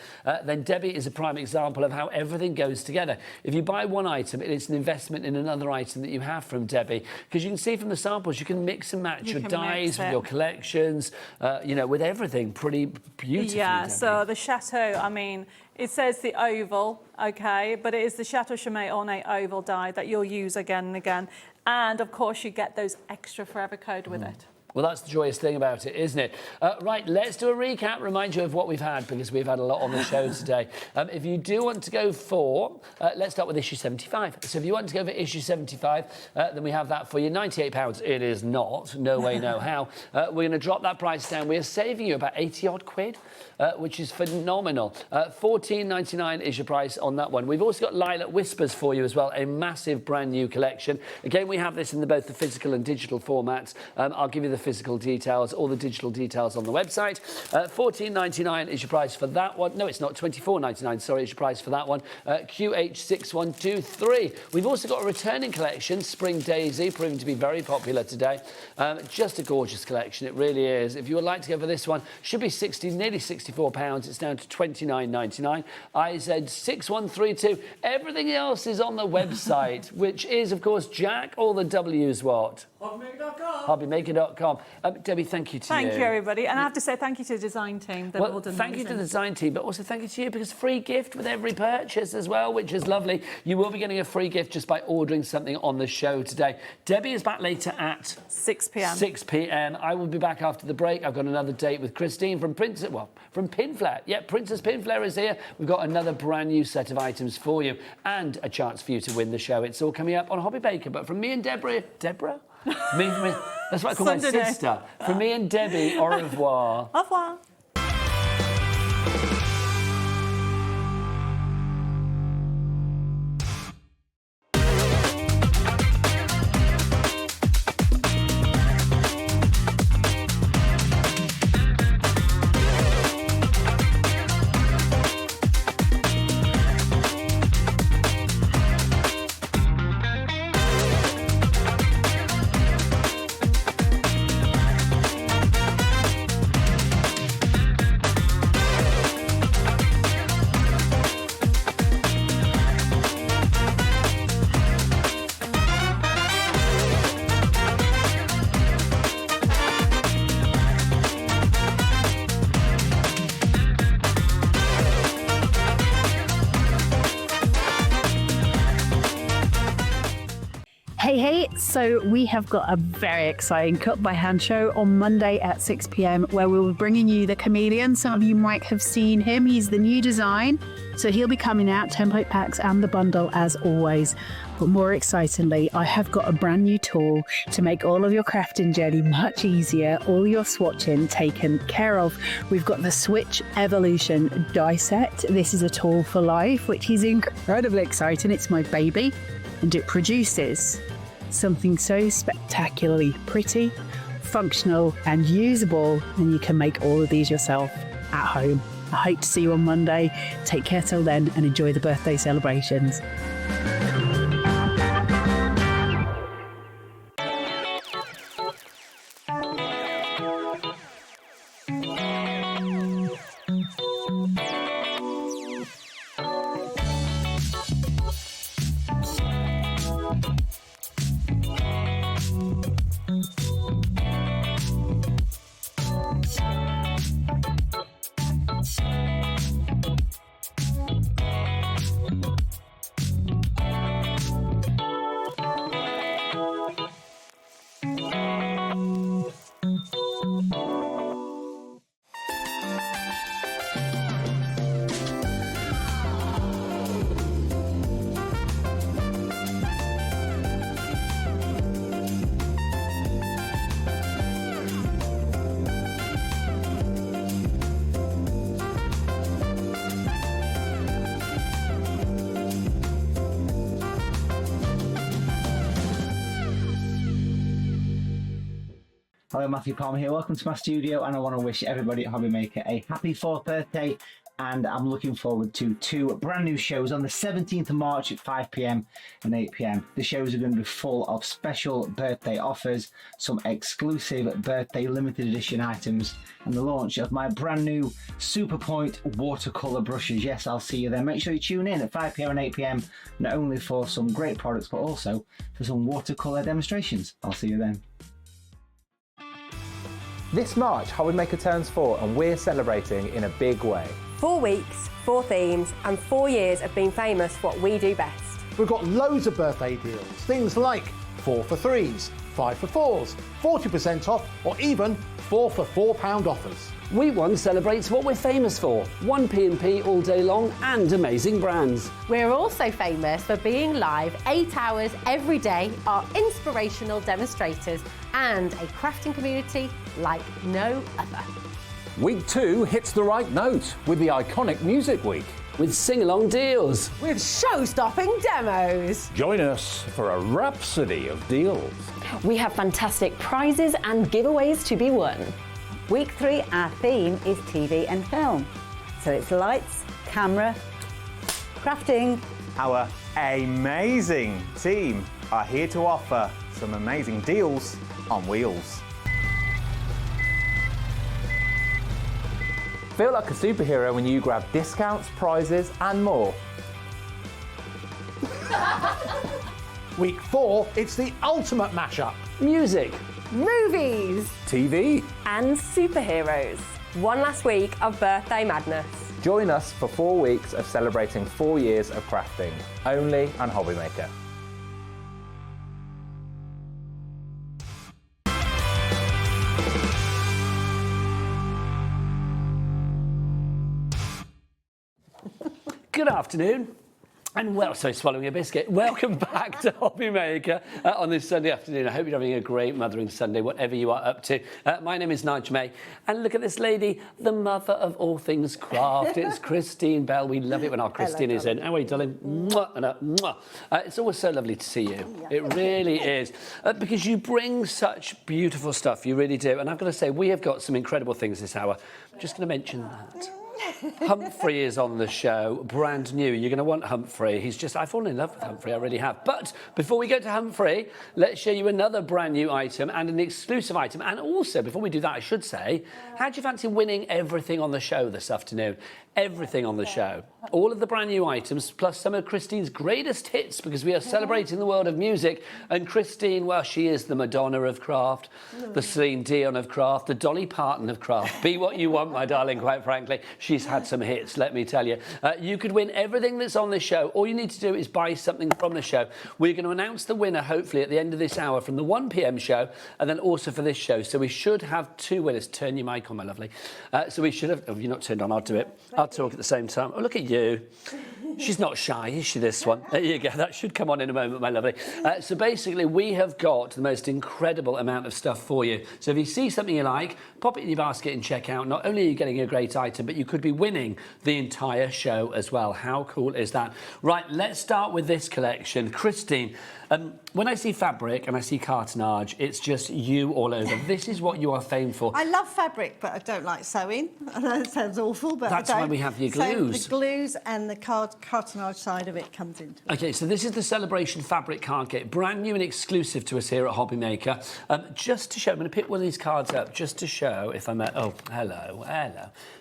then Debbie is a prime example of how everything goes together. If you buy one item, it's an investment in another item that you have from Debbie, because you can see from the samples, you can mix and match your dies with your collections, you know, with everything pretty beautifully. Yeah, Debbie. so the Chateau, I mean, it says the oval, okay, but it is the Chateau Chimay Ornate oval die that you'll use again and again. And of course, you get those extra forever code with it. Well, that's the joyous thing about it, isn't it? Right, let's do a recap, remind you of what we've had, because we've had a lot on the show today. If you do want to go for, let's start with issue 75. So if you want to go for issue 75, then we have that for you. £98, it is not. No way, no how. We're going to drop that price down. We're saving you about 80 odd quid, which is phenomenal. £14.99 is your price on that one. We've also got Lilac Whispers for you as well, a massive brand new collection. Again, we have this in both the physical and digital formats. I'll give you the physical details, all the digital details on the website. £14.99 is your price for that one. No, it's not. £24.99, sorry, is your price for that one. QH6123. We've also got a returning collection, Spring Daisy, proving to be very popular today. Just a gorgeous collection, it really is. If you would like to go for this one, should be nearly £64. It's down to £29.99. IZ6132. Everything else is on the website, which is, of course, Jack, all the W's what? HobbyMaker.com. HobbyMaker.com. Debbie, thank you to you. Thank you, everybody. And I have to say thank you to the design team. They've all done thank you to amazing. the design team, but also thank you to you, because free gift with every purchase as well, which is lovely. You will be getting a free gift just by ordering something on the show today. Debbie is back later at 6 p.m. 6 p.m. I will be back after the break. I've got another date with Christine from Pinflair. Yeah, Princess Pinflair is here. We've got another brand new set of items for you and a chance for you to win the show. It's all coming up on HobbyMaker, but from me and Deborah? That's what I call my sister. From me and Debbie, au revoir. Au revoir. Hey, so we have got a very exciting cut by hand show on Monday at 6 p.m. where we'll be bringing you the Chameleon. Some of you might have seen him. He's the new design. So he'll be coming out, template packs and the bundle as always. But more excitingly, I have got a brand new tool to make all of your crafting journey much easier, all your swatching taken care of. We've got the Switch Evolution die set. This is a tool for life, which is incredibly exciting. It's my baby, and it produces something so spectacularly pretty, functional and usable, and you can make all of these yourself at home. I hope to see you on Monday. Take care till then and enjoy the birthday celebrations. Hello, Matthew Palmer here. Welcome to my studio, and I want to wish everybody at HobbyMaker a happy 4th birthday. And I'm looking forward to 2 brand new shows on the 17th of March at 5 p.m. and 8 p.m. The shows are going to be full of special birthday offers, some exclusive birthday limited edition items, and the launch of my brand new Super Point watercolour brushes. Yes, I'll see you there. Make sure you tune in at 5 p.m. and 8 p.m. not only for some great products, but also for some watercolour demonstrations. I'll see you then. This March, HobbyMaker turns 4 and we're celebrating in a big way. 4 weeks, 4 themes, and 4 years of being famous for what we do best. We've got loads of birthday deals, things like 4 for 3s, 5 for 4s, 40% off, or even 4 for £4 offers. Week 1 celebrates what we're famous for, 1P&P all day long and amazing brands. We're also famous for being live 8 hours every day, our inspirational demonstrators, and a crafting community like no other. Week 2 hits the right note with the iconic Music Week. With sing-along deals. With show-stopping demos. Join us for a rhapsody of deals. We have fantastic prizes and giveaways to be won. Week 3, our theme is TV and film. So it's lights, camera, crafting. Our amazing team are here to offer some amazing deals on wheels. Feel like a superhero when you grab discounts, prizes and more. Week 4, it's the ultimate mashup. Music, movies, TV and superheroes. One last week of birthday madness. Join us for 4 weeks of celebrating 4 years of crafting, only on HobbyMaker. good afternoon. And well, so swallowing a biscuit. Welcome back to HobbyMaker on this Sunday afternoon. I hope you're having a great Mothering Sunday, whatever you are up to. My name is Nigel May, and look at this lady, the mother of all things craft. It's Christine Bell. We love it when our Christine is in. How are you, darling? Mwah, and mwah. It's always so lovely to see you. It really is, because you bring such beautiful stuff. You really do. And I've got to say, we have got some incredible things this hour. I'm just going to mention that. Humphrey is on the show, brand new. You're going to want Humphrey. I've fallen in love with Humphrey, I really have. But before we go to Humphrey, let's show you another brand new item and an exclusive item. And also, before we do that, I should say, how do you fancy winning everything on the show this afternoon? Everything on the show. All of the brand new items, plus some of Christine's greatest hits, because we are celebrating the world of music. And Christine, well, she is the Madonna of craft, the Celine Dion of craft, the Dolly Parton of craft. Be what you want, my darling, quite frankly. She's had some hits, let me tell you. You could win everything that's on this show. All you need to do is buy something from the show. We're going to announce the winner, hopefully, at the end of this hour from the 1 p.m. show, and then also for this show. So we should have two winners. Turn your mic on, my lovely. So we should have... Oh, you're not turned on, I'll do it. I'll talk at the same time. Oh, look at you. She's not shy, is she, this one? There you go. That should come on in a moment, my lovely. So basically, we have got the most incredible amount of stuff for you. So if you see something you like, pop it in your basket and check out. Not only are you getting a great item, but you could be winning the entire show as well. How cool is that? Right, let's start with this collection. Christine, when I see fabric and I see cartonnage, it's just you all over. This is what you are famed for. I love fabric, but I don't like sewing. I know it sounds awful, but that's I don't. why we have your glues. So the glues and the cartonnage side of it comes into it. Okay, so this is the Celebration Fabric Card Kit, brand new and exclusive to us here at HobbyMaker. Just to show, I'm going to pick one of these cards up just to show if I'm at, oh, hello.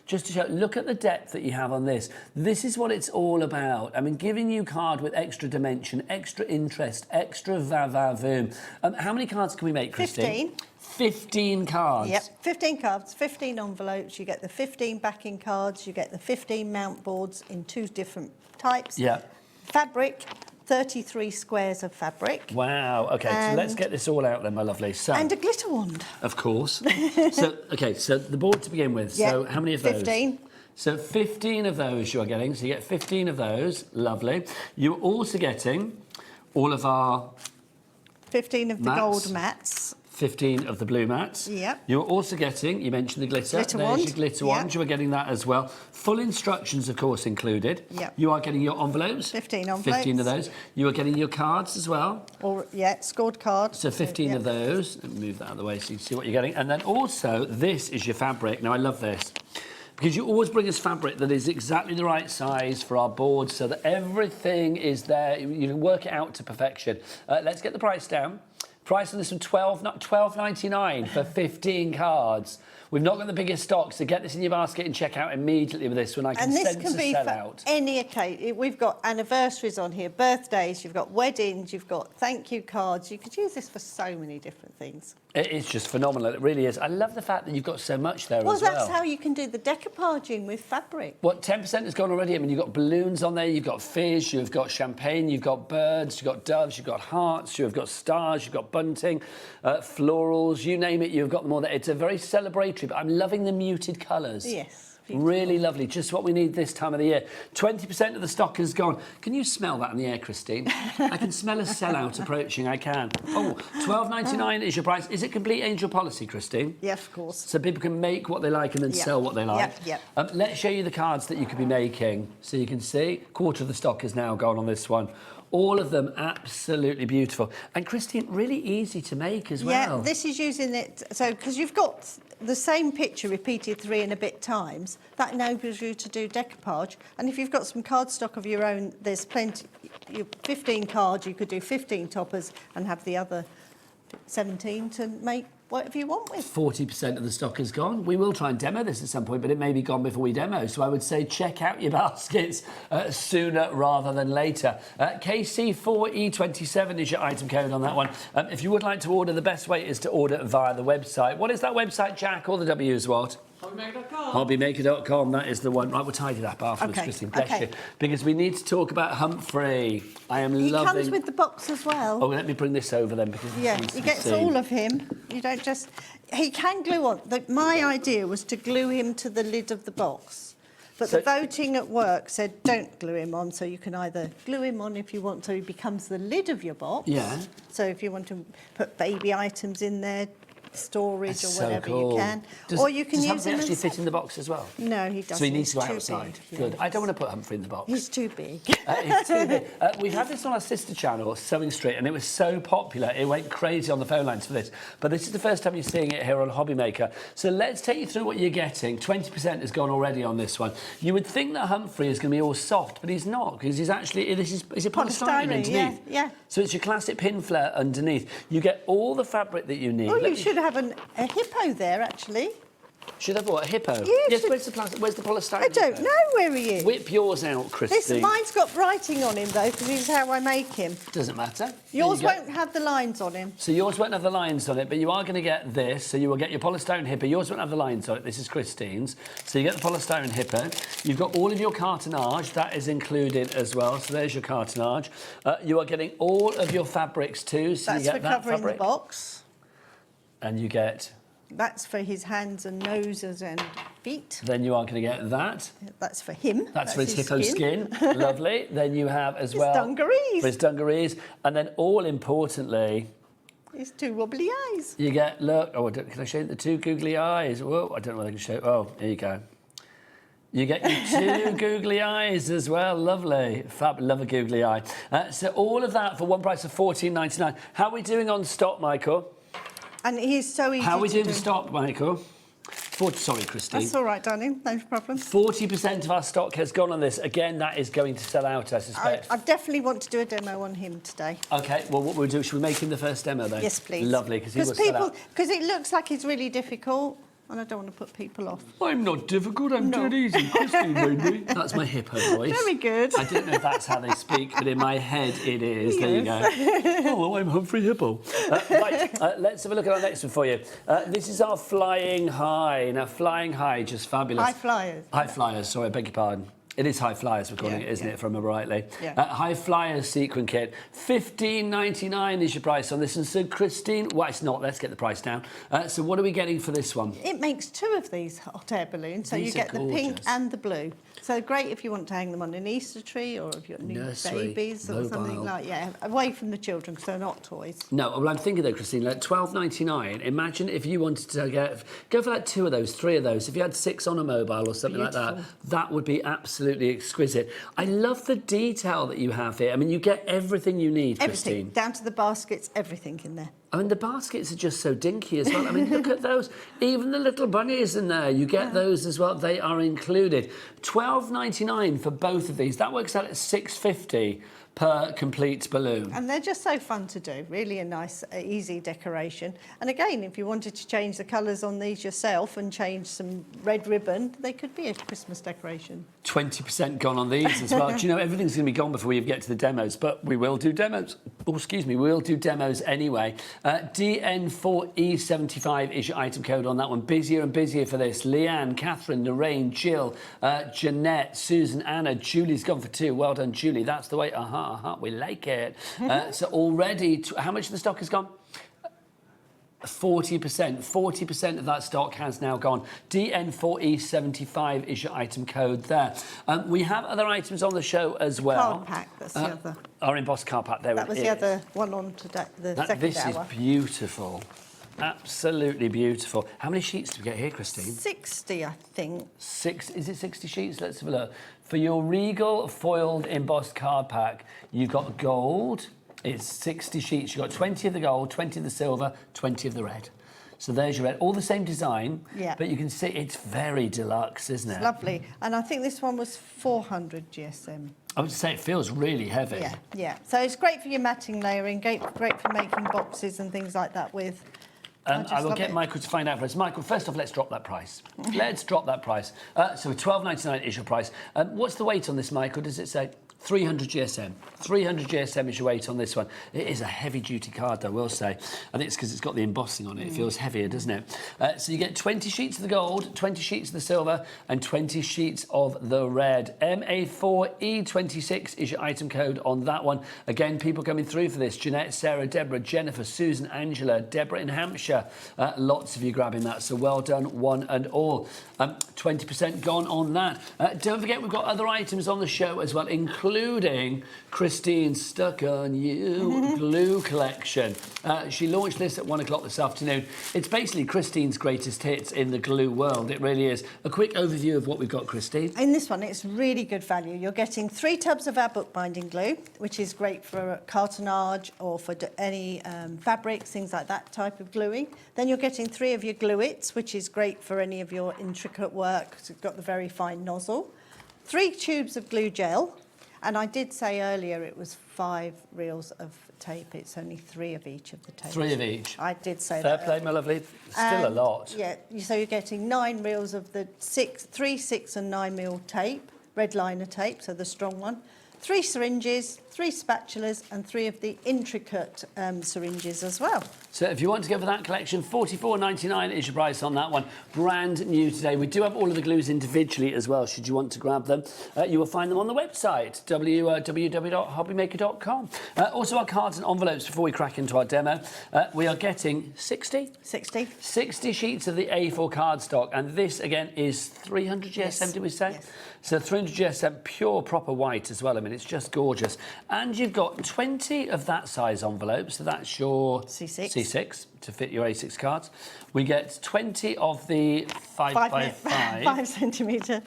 Just to show, look at the depth that you have on this. This is what it's all about. I mean, giving you card with extra dimension, extra interest, extra va-va-voom. How many cards can we make, Christine? 15 cards. Yep, 15 cards, 15 envelopes. You get the 15 backing cards. You get the 15 mount boards in 2 different types. Yeah. Fabric, 33 squares of fabric. Wow. Okay, so let's get this all out then, my lovely. So, and a glitter wand. Of course. Okay, so the board to begin with. Yep. So how many of those? 15. So 15 of those you're getting. So you get 15 of those. Lovely. You're also getting all of our 15 of the mats. gold mats. 15 of the blue mats. Yep. You're also getting, you mentioned the glitter. Glitter There's wand. your glitter Yep. wand. You are getting that as well. Full instructions, of course, included. Yep. You are getting your envelopes. 15 envelopes. 15 of those. You are getting your cards as well. Or, yeah, scored cards. So 15 of those. Let me move that out of the way so you can see what you're getting. And then also, this is your fabric. Now, I love this, because you always bring us fabric that is exactly the right size for our board so that everything is there. You can work it out to perfection. Let's get the price down. Price on this one, $12.99 for 15 cards. We've not got the biggest stock, so get this in your basket and check out immediately with this one. I can and this sense can a be sell for out. any occasion. We've got anniversaries on here, birthdays, you've got weddings, you've got thank you cards. You could use this for so many different things. It is just phenomenal, it really is. I love the fact that you've got so much there as well. Well, that's how you can do the decoupaging with fabric. What, 10% has gone already? I mean, you've got balloons on there, you've got fish, you've got champagne, you've got birds, you've got doves, you've got hearts, you've got stars, you've got bunting, florals, you name it, you've got them all there. It's a very celebratory, but I'm loving the muted colours. Yes. Beautiful. Really lovely, just what we need this time of the year. 20% of the stock is gone. Can you smell that in the air, Christine? I can smell a sellout approaching, I can. Oh, $12.99 is your price. Is it complete angel policy, Christine? Yes, of course. So people can make what they like and then sell what they like? Yep. Let's show you the cards that you could be making. So you can see, quarter of the stock is now gone on this one. All of them absolutely beautiful. And Christine, really easy to make as well. Yeah, this is using it, so because you've got the same picture repeated 3 and a bit times, that enables you to do decoupage. And if you've got some cardstock of your own, there's plenty, 15 cards, you could do 15 toppers and have the other 17 to make whatever you want with. 40% of the stock is gone. We will try and demo this at some point, but it may be gone before we demo. So I would say check out your baskets sooner rather than later. KC4E27 is your item code on that one. If you would like to order, the best way is to order via the website. What is that website, Jack? All the W's what? HobbyMaker.com. HobbyMaker.com, that is the one. Right, we'll tidy that up afterwards, Okay, Christine, bless okay. you. Because we need to talk about Humphrey. I am He loving... comes with the box as well. Oh, let me bring this over then, because... Yeah, he gets all of him. You don't just... He can glue on. My idea was to glue him to the lid of the box. But the voting at work said don't glue him on, so you can either glue him on if you want so he becomes the lid of your box. Yeah. So if you want to put baby items in there, storage That's or whatever so cool. you can. Does, or you can does use Humphrey him actually as... fit in the box as well? No, he doesn't. So he needs to go He's too outside. big, Good. yes. I don't want to put Humphrey in the box. He's too big. He's too big. We've had this on our sister channel, Sewing Street, and it was so popular. It went crazy on the phone lines for this. But this is the first time you're seeing it here on HobbyMaker. So let's take you through what you're getting. 20% has gone already on this one. You would think that Humphrey is going to be all soft, but he's not, because he's actually... Is it polystyrene underneath? Yeah. So it's your classic Pinflair underneath. You get all the fabric that you need. Oh, you should have a hippo there, actually. Should have what? A hippo? Yes, where's the polystyrene? I don't know where he is. Whip yours out, Christine. Mine's got writing on him, though, because this is how I make him. Doesn't matter. Yours won't have the lines on him. So yours won't have the lines on it, but you are going to get this. So you will get your polystyrene hippo. Yours won't have the lines on it. This is Christine's. So you get the polystyrene hippo. You've got all of your cartonnage. That is included as well. So there's your cartonnage. You are getting all of your fabrics too. So That's you get for covering the box. And you get... That's for his hands and noses and feet. Then you are going to get that. That's for him. That's for his hippo skin. Lovely. Then you have as well... dungarees. For his dungarees. And then all importantly... His 2 wobbly eyes. You get, look, oh, can I show you the 2 googly eyes? Whoa, I don't know whether I can show, oh, here you go. You get your 2 googly eyes as well, lovely. Fab, love a googly eye. So all of that for one price of $14.99. How are we doing on stock, Michael? And he's so easy How are we to doing do. for stock, Michael? Sorry, Christine. That's all right, darling, no problem. 40% of our stock has gone on this. Again, that is going to sell out, I suspect. I definitely want to do a demo on him today. OK, well, what we'll do, should we make him the first demo, then? Yes, please. Lovely, because he will sell out. Because it looks like he's really difficult, and I don't want to put people off. I'm not difficult, I'm dead easy. Christine made me. That's my hippo voice. Very good. I don't know if that's how they speak, but in my head it is. There you go. Oh, I'm Humphrey Hippo. Right, let's have a look at our next one for you. This is our Flying High. Now, Flying High, just fabulous. High flyers. High Flyers, sorry, I beg your pardon. It is High Flyers we're calling it, isn't it, if I remember rightly? Yeah. High Flyers sequin kit. $15.99 is your price on this. And so, Christine, well, it's not. Let's get the price down. So what are we getting for this one? It makes 2 of these hot air balloons, so These you are get the pink gorgeous. and the blue. So great if you want to hang them on an Easter tree or if you've got new Nursery, babies or something mobile. like away from the children because they're not toys. No, well, I'm thinking though, Christine, like $12.99. Imagine if you wanted to go for like 2 of those, 3 of those. If you had 6 on a mobile or something like that, that would be absolutely exquisite. I love the detail that you have here. I mean, you get everything you need, Everything, Christine. down to the baskets, everything in there. I mean, the baskets are just so dinky as well. I mean, look at those. Even the little bunnies in there, you get those as well. They are included. $12.99 for both of these. That works out at $6.50 per complete balloon. And they're just so fun to do. Really a nice, easy decoration. And again, if you wanted to change the colours on these yourself and change some red ribbon, they could be a Christmas decoration. 20% gone on these as well. Do you know, everything's going to be gone before we even get to the demos, but we will do demos. Oh, excuse me, we will do demos anyway. DN4E75 is your item code on that one. Busier and busier for this. Leanne, Catherine, Lorraine, Jill, Jeanette, Susan, Anna. Julie's gone for 2. Well done, Julie. That's the way. We like it. So already, how much of the stock has gone? 40%. 40% of that stock has now gone. DN4E75 is your item code there. We have other items on the show as well. Card pack, that's the other. Our embossed card pack, there That was it the is. other one on today, the second This hour. is beautiful. Absolutely beautiful. How many sheets do we get here, Christine? 60, I think. Is it 60 sheets? Let's have a look. For your Regal foiled embossed card pack, you've got gold. It's 60 sheets. You've got 20 of the gold, 20 of the silver, 20 of the red. So there's your red. All the same design, but you can see it's very deluxe, isn't it? It's lovely. And I think this one was 400 GSM. I would say it feels really heavy. Yeah, yeah. So it's great for your matting layering, great for making boxes and things like that with. I will get Michael to find out for us. Michael, first off, let's drop that price. Let's drop that price. So $12.99 is your price. What's the weight on this, Michael? Does it say 300 GSM? 300 GSM is your weight on this one. It is a heavy-duty card, I will say. I think it's because it's got the embossing on it. It feels heavier, doesn't it? So you get 20 sheets of the gold, 20 sheets of the silver, and 20 sheets of the red. MA4E26 is your item code on that one. Again, people coming through for this. Jeanette, Sarah, Deborah, Jennifer, Susan, Angela, Deborah in Hampshire. Lots of you grabbing that, so well done, one and all. 20% gone on that. Don't forget, we've got other items on the show as well, including Christine's Stuck On You glue collection. She launched this at 1 o'clock this afternoon. It's basically Christine's greatest hits in the glue world. It really is. A quick overview of what we've got, Christine. In this one, it's really good value. You're getting 3 tubs of our bookbinding glue, which is great for cartonnage or for any fabrics, things like that type of gluing. Then you're getting 3 of your glue-its, which is great for any of your intricate work, because it's got the very fine nozzle. 3 tubes of glue gel. And I did say earlier it was 5 reels of tape. It's only 3 of each of the tapes. 3 of each. I did say Fair that. play, my lovely. Still a lot. Yeah, so you're getting 9 reels of the 3, 6 and 9 mil tape, red liner tape, so the strong one. 3 syringes, 3 spatulas and 3 of the intricate syringes as well. So if you want to go for that collection, $44.99 is your price on that one. Brand new today. We do have all of the glues individually as well, should you want to grab them. You will find them on the website, www.hobbymaker.com. Also, our cards and envelopes before we crack into our demo. We are getting 60 sheets of the A4 cardstock, and this, again, is 300 GSM, did we say? Yes. So 300 GSM, pure proper white as well. I mean, it's just gorgeous. And you've got 20 of that size envelopes, so that's your C6 to fit your A6 cards. We get 20 of the 5x5. 5 centimetre.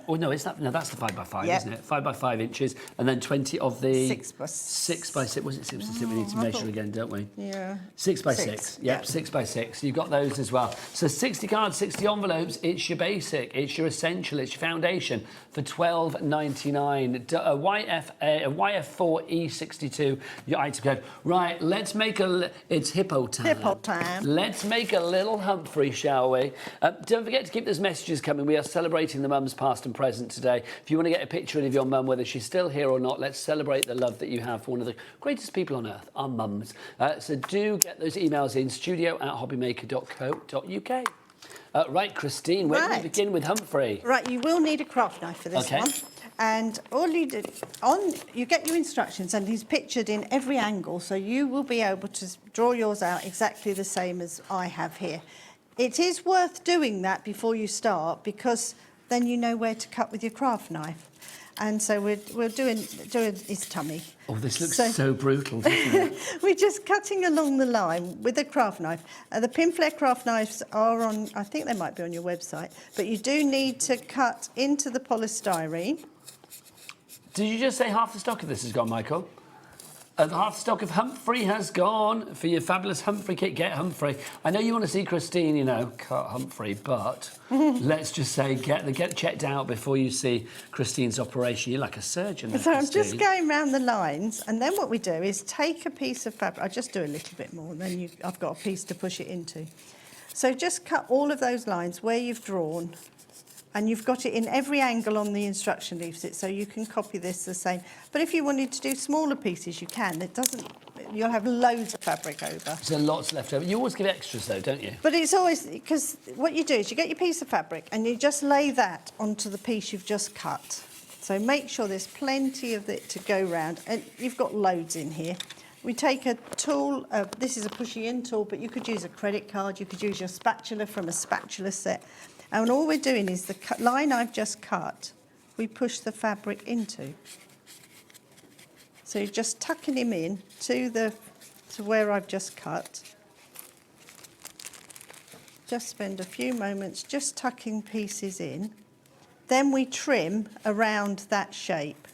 Oh no, that's the 5x5, Yep. isn't it? 5x5 inches, and then 20 of the 6x6. Was it 6x6? We need to measure again, don't we? Yeah. 6x6. Yep, 6x6. You've got those as well. So 60 cards, 60 envelopes. It's your basic, it's your essential, it's your foundation for $12.99. A YF4E62, your item code. Right, let's make it's hippo time. Hippo time. Let's make a little Humphrey, shall we? Don't forget to keep those messages coming. We are celebrating the mums past and present today. If you want to get a picture of your mum, whether she's still here or not, let's celebrate the love that you have for one of the greatest people on earth, our mums. So do get those emails in, studio@hobbymaker.co.uk. Right, Christine, where do we begin with Humphrey? Right, you will need a craft knife for this one. And all you do, you get your instructions, and he's pictured in every angle, so you will be able to draw yours out exactly the same as I have here. It is worth doing that before you start, because then you know where to cut with your craft knife. And so we're doing his tummy. Oh, this looks so brutal, doesn't it? We're just cutting along the line with a craft knife. The Pinflair craft knives are on, I think they might be on your website, but you do need to cut into the polystyrene. Did you just say half the stock of this has gone, Michael? Half the stock of Humphrey has gone. For your fabulous Humphrey kit, get Humphrey. I know you want to see Christine, you know, cut Humphrey, but let's just say get checked out before you see Christine's operation. You're like a surgeon there, So I'm Christine. just going round the lines, and then what we do is take a piece of fabric. I just do a little bit more, and then I've got a piece to push it into. So just cut all of those lines where you've drawn, and you've got it in every angle on the instruction leaflet, so you can copy this the same. But if you wanted to do smaller pieces, you can. You'll have loads of fabric over. There's lots left over. You always give extras, though, don't you? But it's always, because what you do is you get your piece of fabric and you just lay that onto the piece you've just cut. So make sure there's plenty of it to go round, and you've got loads in here. We take a tool, this is a pushy in tool, but you could use a credit card, you could use your spatula from a spatula set. And all we're doing is the line I've just cut, we push the fabric into. So you're just tucking him in to where I've just cut. Just spend a few moments just tucking pieces in. Then we trim around that shape.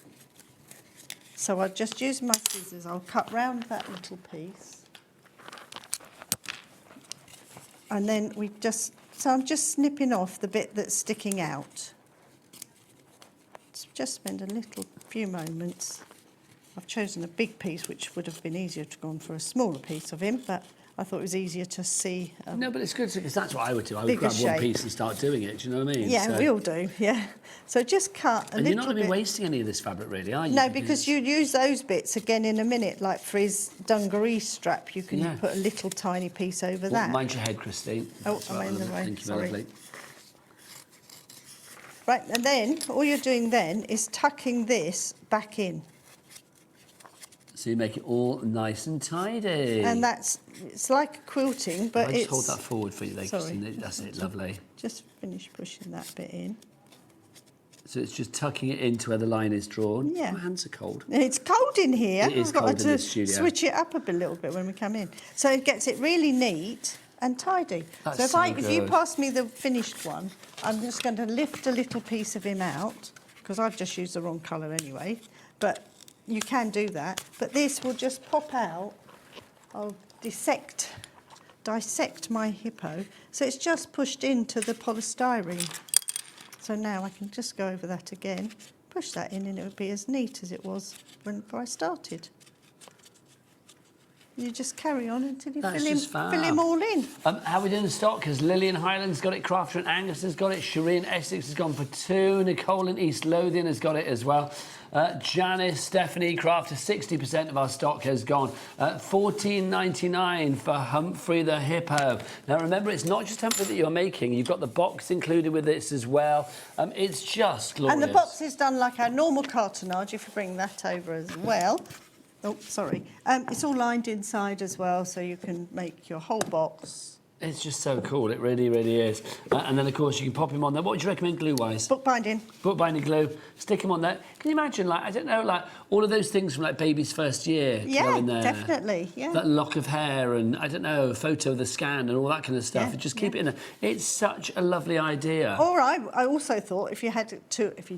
So I'll just use my scissors, I'll cut round that little piece. And then so I'm just snipping off the bit that's sticking out. Just spend a few moments. I've chosen a big piece, which would have been easier to go on for a smaller piece of him, but I thought it was easier to see. No, but it's good, because that's what I would do. I would grab one piece and start doing it, do you know what I mean? Yeah, we all do, yeah. So just cut a little bit. And you're not going to be wasting any of this fabric, really, are you? No, because you use those bits again in a minute, like for his dungaree strap, you can put a little tiny piece over that. Mind your head, Christine. Oh, am I in the way? Thank you, Sorry. lovely. Right, and then all you're doing then is tucking this back in. So you make it all nice and tidy. And it's like quilting, but I'll just hold that forward for you there, Sorry. Christine. That's it, lovely. Just finish pushing that bit in. So it's just tucking it into where the line is drawn. Yeah. My hands are cold. It's cold in here. It is I've got cold in to this studio. switch it up a little bit when we come in. So it gets it really neat and tidy. That's so if you good. pass me the finished one, I'm just going to lift a little piece of him out, because I've just used the wrong colour anyway. But you can do that. But this will just pop out. I'll dissect my hippo. So it's just pushed into the polystyrene. So now I can just go over that again, push that in, and it would be as neat as it was when I started. You just carry on until you That's fill just fab. him all in. How are we doing in stock? Because Lillian Highland's got it, Crafter and Angus has got it, Shireen Essex has gone for 2, Nicole in East Lothian has got it as well. Janice, Stephanie, Crafter, 60% of our stock has gone. $14.99 for Humphrey the Hippo. Now remember, it's not just Humphrey that you're making, you've got the box included with this as well. It's just glorious. And the box is done like our normal cartonnage, if you bring that over as well. Oh, sorry. It's all lined inside as well, so you can make your whole box. It's just so cool, it really, really is. And then, of course, you can pop him on there. What would you recommend glue-wise? Bookbinding. Bookbinding glue. Stick him on there. Can you imagine, like, I don't know, like, all of those things from, like, baby's first year go in there? Definitely, yeah. That lock of hair and, I don't know, a photo of the scan and all that kind of stuff. Yeah, Just keep it in there. It's such a lovely idea. All right. I also thought if you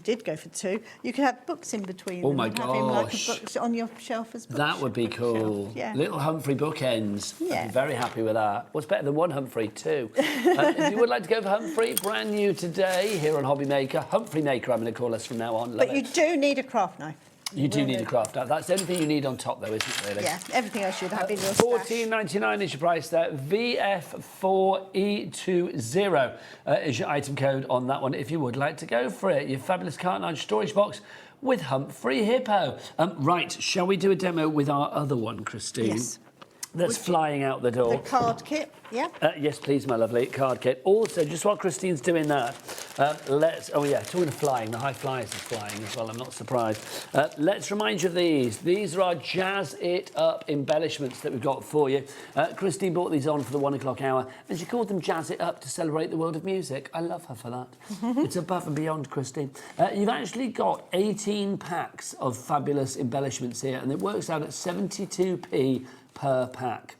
did go for 2, you could have books in between. Oh, my and have him like gosh. a book on your shelf as books. That would be cool. Yeah. Little Humphrey bookends. Yeah. I'd be very happy with that. What's better than 1 Humphrey? 2. If you would like to go for Humphrey, brand new today here on HobbyMaker. Humphrey Maker, I'm going to call us from now on. Love But you do need a craft knife. You do need a craft knife. That's the only thing you need on top, though, isn't it, really? Yeah, everything else you'd have in your stash. $14.99 is your price there. VF4E20 is your item code on that one if you would like to go for it. Your fabulous cartonnage storage box with Humphrey Hippo. Right, shall we do a demo with our other one, Christine? Yes. That's flying out the door. The card kit, yeah. Yes, please, my lovely card kit. Also, just while Christine's doing that, talking of flying, the high flyers is flying as well, I'm not surprised. Let's remind you of these. These are our Jazz It Up embellishments that we've got for you. Christine brought these on for the 1 o'clock hour, and she called them Jazz It Up to celebrate the world of music. I love her for that. It's above and beyond, Christine. You've actually got 18 packs of fabulous embellishments here, and it works out at 72p per pack.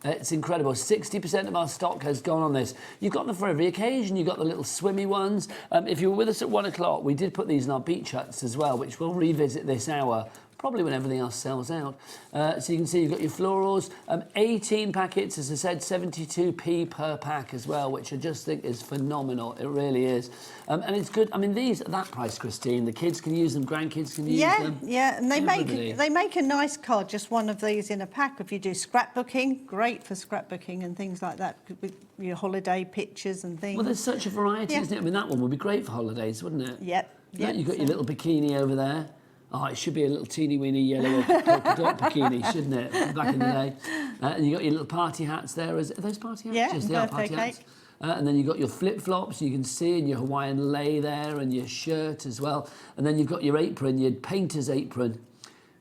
It's incredible. 60% of our stock has gone on this. You've got them for every occasion. You've got the little swimmy ones. If you were with us at 1 o'clock, we did put these in our beach huts as well, which we'll revisit this hour, probably when everything else sells out. So you can see you've got your florals, 18 packets, as I said, 72p per pack as well, which I just think is phenomenal. It really is. And it's good. I mean, these at that price, Christine, the kids can use them, grandkids can use them. Yeah, and they Everybody. make a nice card, just one of these in a pack. If you do scrapbooking, great for scrapbooking and things like that, with your holiday pictures and things. Well, there's such a variety, isn't it? I mean, that one would be great for holidays, wouldn't it? Yep. You've got your little bikini over there. Oh, it should be a little teeny-weeny yellow polka dot bikini, shouldn't it? Back in the day. And you got your little party hats there. Are those party hats? Yeah, Yes, they are birthday party cake. hats. And then you've got your flip-flops, you can see, and your Hawaiian lei there, and your shirt as well. And then you've got your apron, your painter's apron,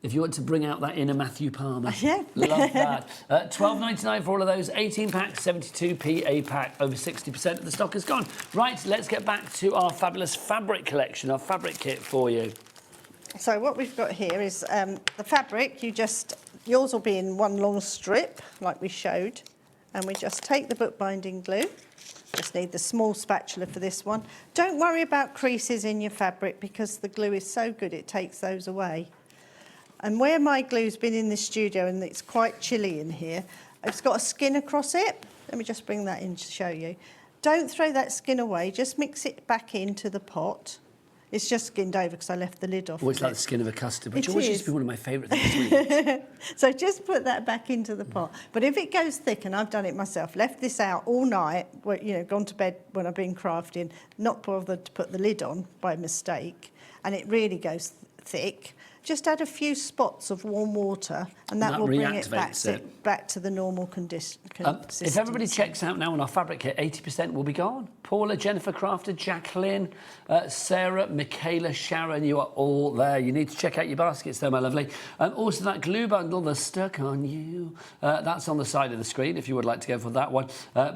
if you want to bring out that inner Matthew Palmer. Yeah. Love that. $12.99 for all of those. 18 packs, 72p a pack. Over 60% of the stock is gone. Right, let's get back to our fabulous fabric collection, our fabric kit for you. So what we've got here is the fabric. Yours will be in one long strip, like we showed. And we just take the bookbinding glue. Just need the small spatula for this one. Don't worry about creases in your fabric because the glue is so good it takes those away. And where my glue's been in the studio and it's quite chilly in here, it's got a skin across it. Let me just bring that in to show you. Don't throw that skin away, just mix it back into the pot. It's just skinned over because I left the lid off. Oh, it's like the skin of a custard, which It always used is. to be one of my favourite things to eat. So just put that back into the pot. But if it goes thick, and I've done it myself, left this out all night, gone to bed when I've been crafting, not bothered to put the lid on by mistake, and it really goes thick, just add a few spots of warm water, and that will bring it back to the normal consistency. If everybody checks out now on our fabric kit, 80% will be gone. Paula, Jennifer Crafter, Jacqueline, Sarah, Michaela, Sharon, you are all there. You need to check out your baskets though, my lovely. Also that glue bundle, the Stuck On You, that's on the side of the screen if you would like to go for that one.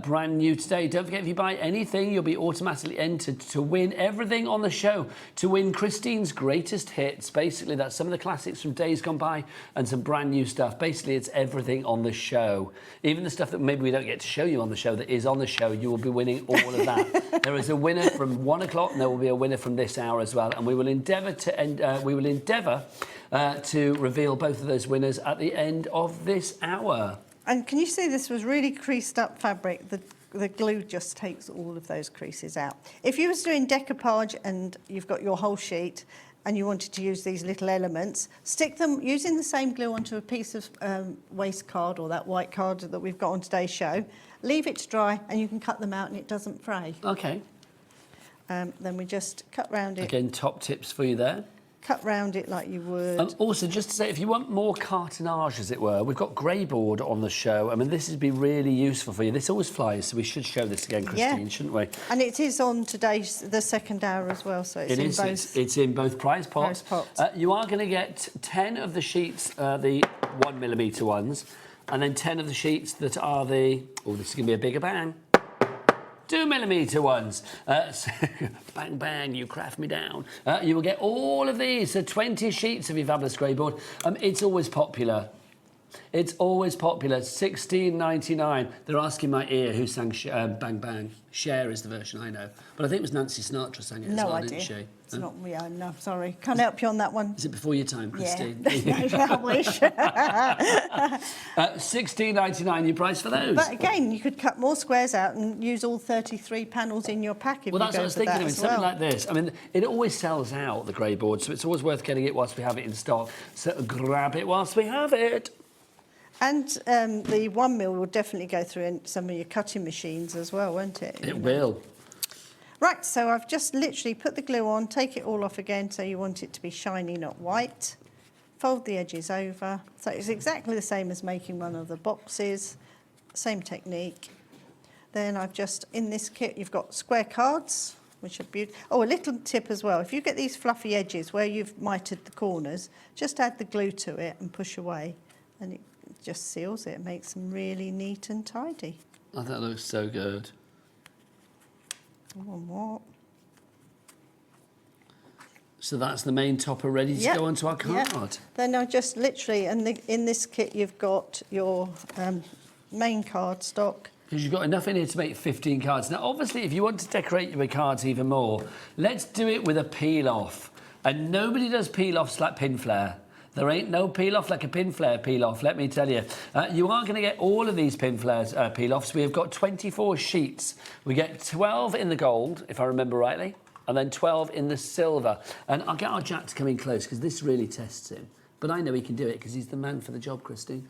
Brand new today. Don't forget, if you buy anything, you'll be automatically entered to win everything on the show, to win Christine's greatest hits. Basically, that's some of the classics from days gone by and some brand new stuff. Basically, it's everything on the show. Even the stuff that maybe we don't get to show you on the show that is on the show, you will be winning all of that. There is a winner from 1 o'clock, and there will be a winner from this hour as well. And we will endeavour to reveal both of those winners at the end of this hour. And can you see this was really creased up fabric? The glue just takes all of those creases out. If you was doing decoupage and you've got your whole sheet, and you wanted to use these little elements, stick them using the same glue onto a piece of waste card or that white card that we've got on today's show. Leave it to dry and you can cut them out and it doesn't fray. Okay. Then we just cut round it. Again, top tips for you there. Cut round it like you would. Also, just to say, if you want more cartonnage, as it were, we've got grey board on the show. I mean, this would be really useful for you. This always flies, so we should show this again, Christine, shouldn't we? And it is on today's, the second hour as well, so it's in both. It's in both prize pots. Prize pots. You are going to get 10 of the sheets, the 1mm ones, and then 10 of the sheets that are the... Oh, this is going to be a bigger bang. 2mm ones. So, bang, bang, you craft me down. You will get all of these, so 20 sheets of your fabulous grey board. It's always popular. It's always popular. $16.99. They're asking my ear who sang Bang Bang. Cher is the version I know. But I think it was Nancy Sinatra sang it as well, didn't she? It's not me, no, sorry. Can't help you on that one. Is it before your time, Christine? Yeah, I wish. $16.99 your price for those. But again, you could cut more squares out and use all 33 panels in your pack if Well, that's you what I go was for thinking that of. as Something well. like this. I mean, it always sells out, the grey board, so it's always worth getting it whilst we have it in stock. So grab it whilst we have it. And the 1mm will definitely go through some of your cutting machines as well, won't it? It will. Right, so I've just literally put the glue on, take it all off again, so you want it to be shiny, not white. Fold the edges over. So it's exactly the same as making one of the boxes, same technique. Then I've just, in this kit, you've got square cards, which are beautiful. Oh, a little tip as well. If you get these fluffy edges where you've mitered the corners, just add the glue to it and push away, and it just seals it, makes them really neat and tidy. Oh, that looks so good. One more. So that's the main topper ready to go onto our card. Yep. Then I just literally, and in this kit you've got your main card stock. Because you've got enough in here to make 15 cards. Now, obviously, if you want to decorate your cards even more, let's do it with a peel-off. And nobody does peel-offs like Pinflair. There ain't no peel-off like a Pinflair peel-off, let me tell you. You are going to get all of these Pinflair peel-offs. We have got 24 sheets. We get 12 in the gold, if I remember rightly, and then 12 in the silver. And I'll get our Jack to come in close, because this really tests him. But I know he can do it, because he's the man for the job, Christine.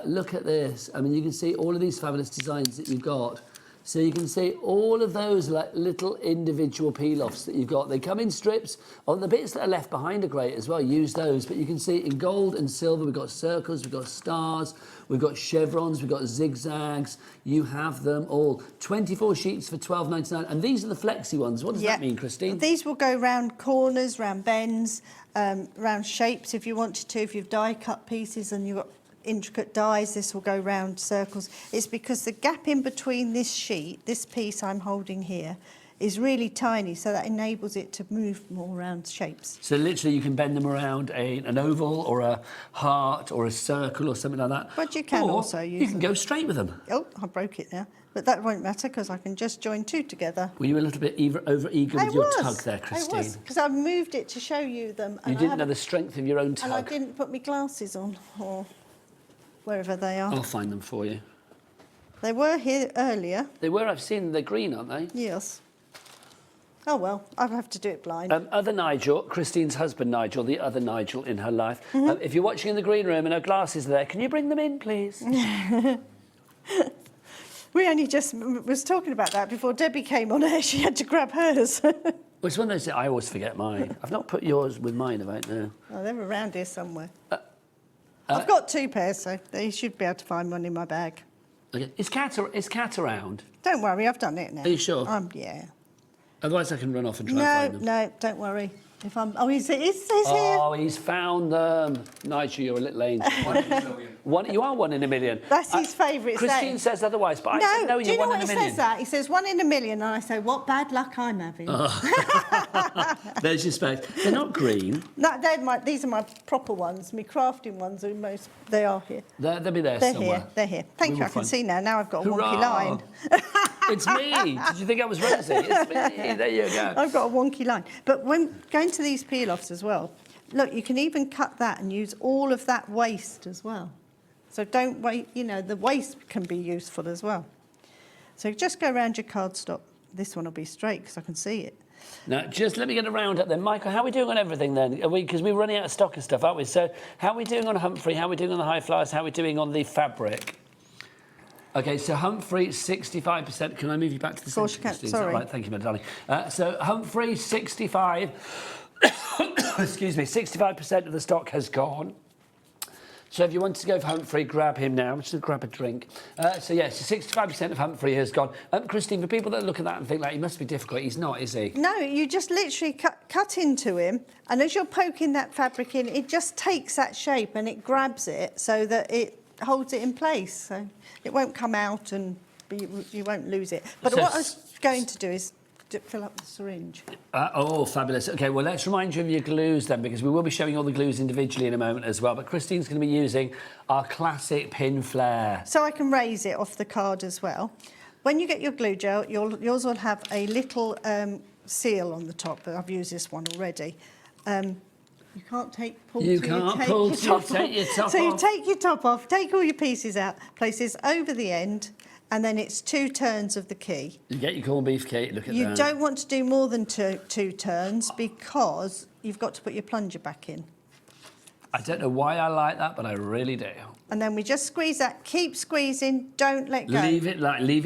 Look at this. I mean, you can see all of these fabulous designs that you've got. So you can see all of those like little individual peel-offs that you've got. They come in strips. Oh, the bits that are left behind are great as well. Use those. But you can see in gold and silver, we've got circles, we've got stars, we've got chevrons, we've got zigzags. You have them all. 24 sheets for $12.99. And these are the flexi ones. What does that mean, Christine? These will go round corners, round bends, round shapes if you wanted to. If you've die cut pieces and you've got intricate dies, this will go round circles. It's because the gap in between this sheet, this piece I'm holding here, is really tiny, so that enables it to move more around shapes. So literally you can bend them around an oval or a heart or a circle or something like that. But you can or also use you can go straight with them. Oh, I broke it now. But that won't matter because I can just join two together. Were you a little bit over-eager with your tug there, Christine? I was, because I moved it to show you them. You didn't know the strength of your own tug. And I didn't put my glasses on, or wherever they are. I'll find them for you. They were here earlier. They were, I've seen, they're green, aren't they? Yes. Oh, well, I'll have to do it blind. Other Nigel, Christine's husband Nigel, the other Nigel in her life. If you're watching in the green room and her glasses are there, can you bring them in, please? We only just was talking about that before Debbie came on air. She had to grab hers. Well, it's one of those, I always forget mine. I've not put yours with mine, have I? No. Oh, they're around here somewhere. I've got two pairs, so they should be able to find one in my bag. Okay. Is Cat around? Don't worry, I've done it now. Are you sure? Yeah. Otherwise I can run off and try and find them. No, don't worry. If I'm... Oh, he's here. Oh, he's found them. Nigel, you're a little angel. You are 1 in a million. That's his favourite Christine saying. says otherwise, but I said no, do you you're know 1 in a what he million. says that? He says 1 in a million, and I say, what bad luck I'm having. There's your space. They're not green. No, these are my proper ones. My crafting ones are they are here. They'll be there They're somewhere. here. They're here. Thank you. I can see now. Now I've got a wonky line. It's me. Did you think I was Rosie? It's me. There you go. I've got a wonky line. But when going to these peel-offs as well, look, you can even cut that and use all of that waste as well. So don't wait, the waste can be useful as well. So just go around your cardstock. This one will be straight because I can see it. Now, just let me get a round up then. Michael, how are we doing on everything then? Because we're running out of stock of stuff, aren't we? So how are we doing on Humphrey? How are we doing on the high flyers? How are we doing on the fabric? OK, so Humphrey, 65%. Can I move you back to the centre, Christine? Sorry. Right, thank you, my darling. So Humphrey, 65. Excuse me, 65% of the stock has gone. So if you want to go for Humphrey, grab him now. I'm just going to grab a drink. So, yes, 65% of Humphrey has gone. Christine, for people that look at that and think, like, he must be difficult, he's not, is he? No, you just literally cut into him, and as you're poking that fabric in, it just takes that shape and it grabs it so that it holds it in place. So it won't come out and you won't lose it. But what I was going to do is fill up the syringe. Oh, fabulous. OK, well, let's remind you of your glues then, because we will be showing all the glues individually in a moment as well. But Christine's going to be using our classic Pinflair. So I can raise it off the card as well. When you get your glue gel, yours will have a little seal on the top, but I've used this one already. You can't pull your top off. So you take your top off, take all your pieces out, place this over the end, and then it's 2 turns of the key. You get your corned beef key, look at that. You don't want to do more than two turns because you've got to put your plunger back in. I don't know why I like that, but I really do. And then we just squeeze that. Keep squeezing, don't let go. Leave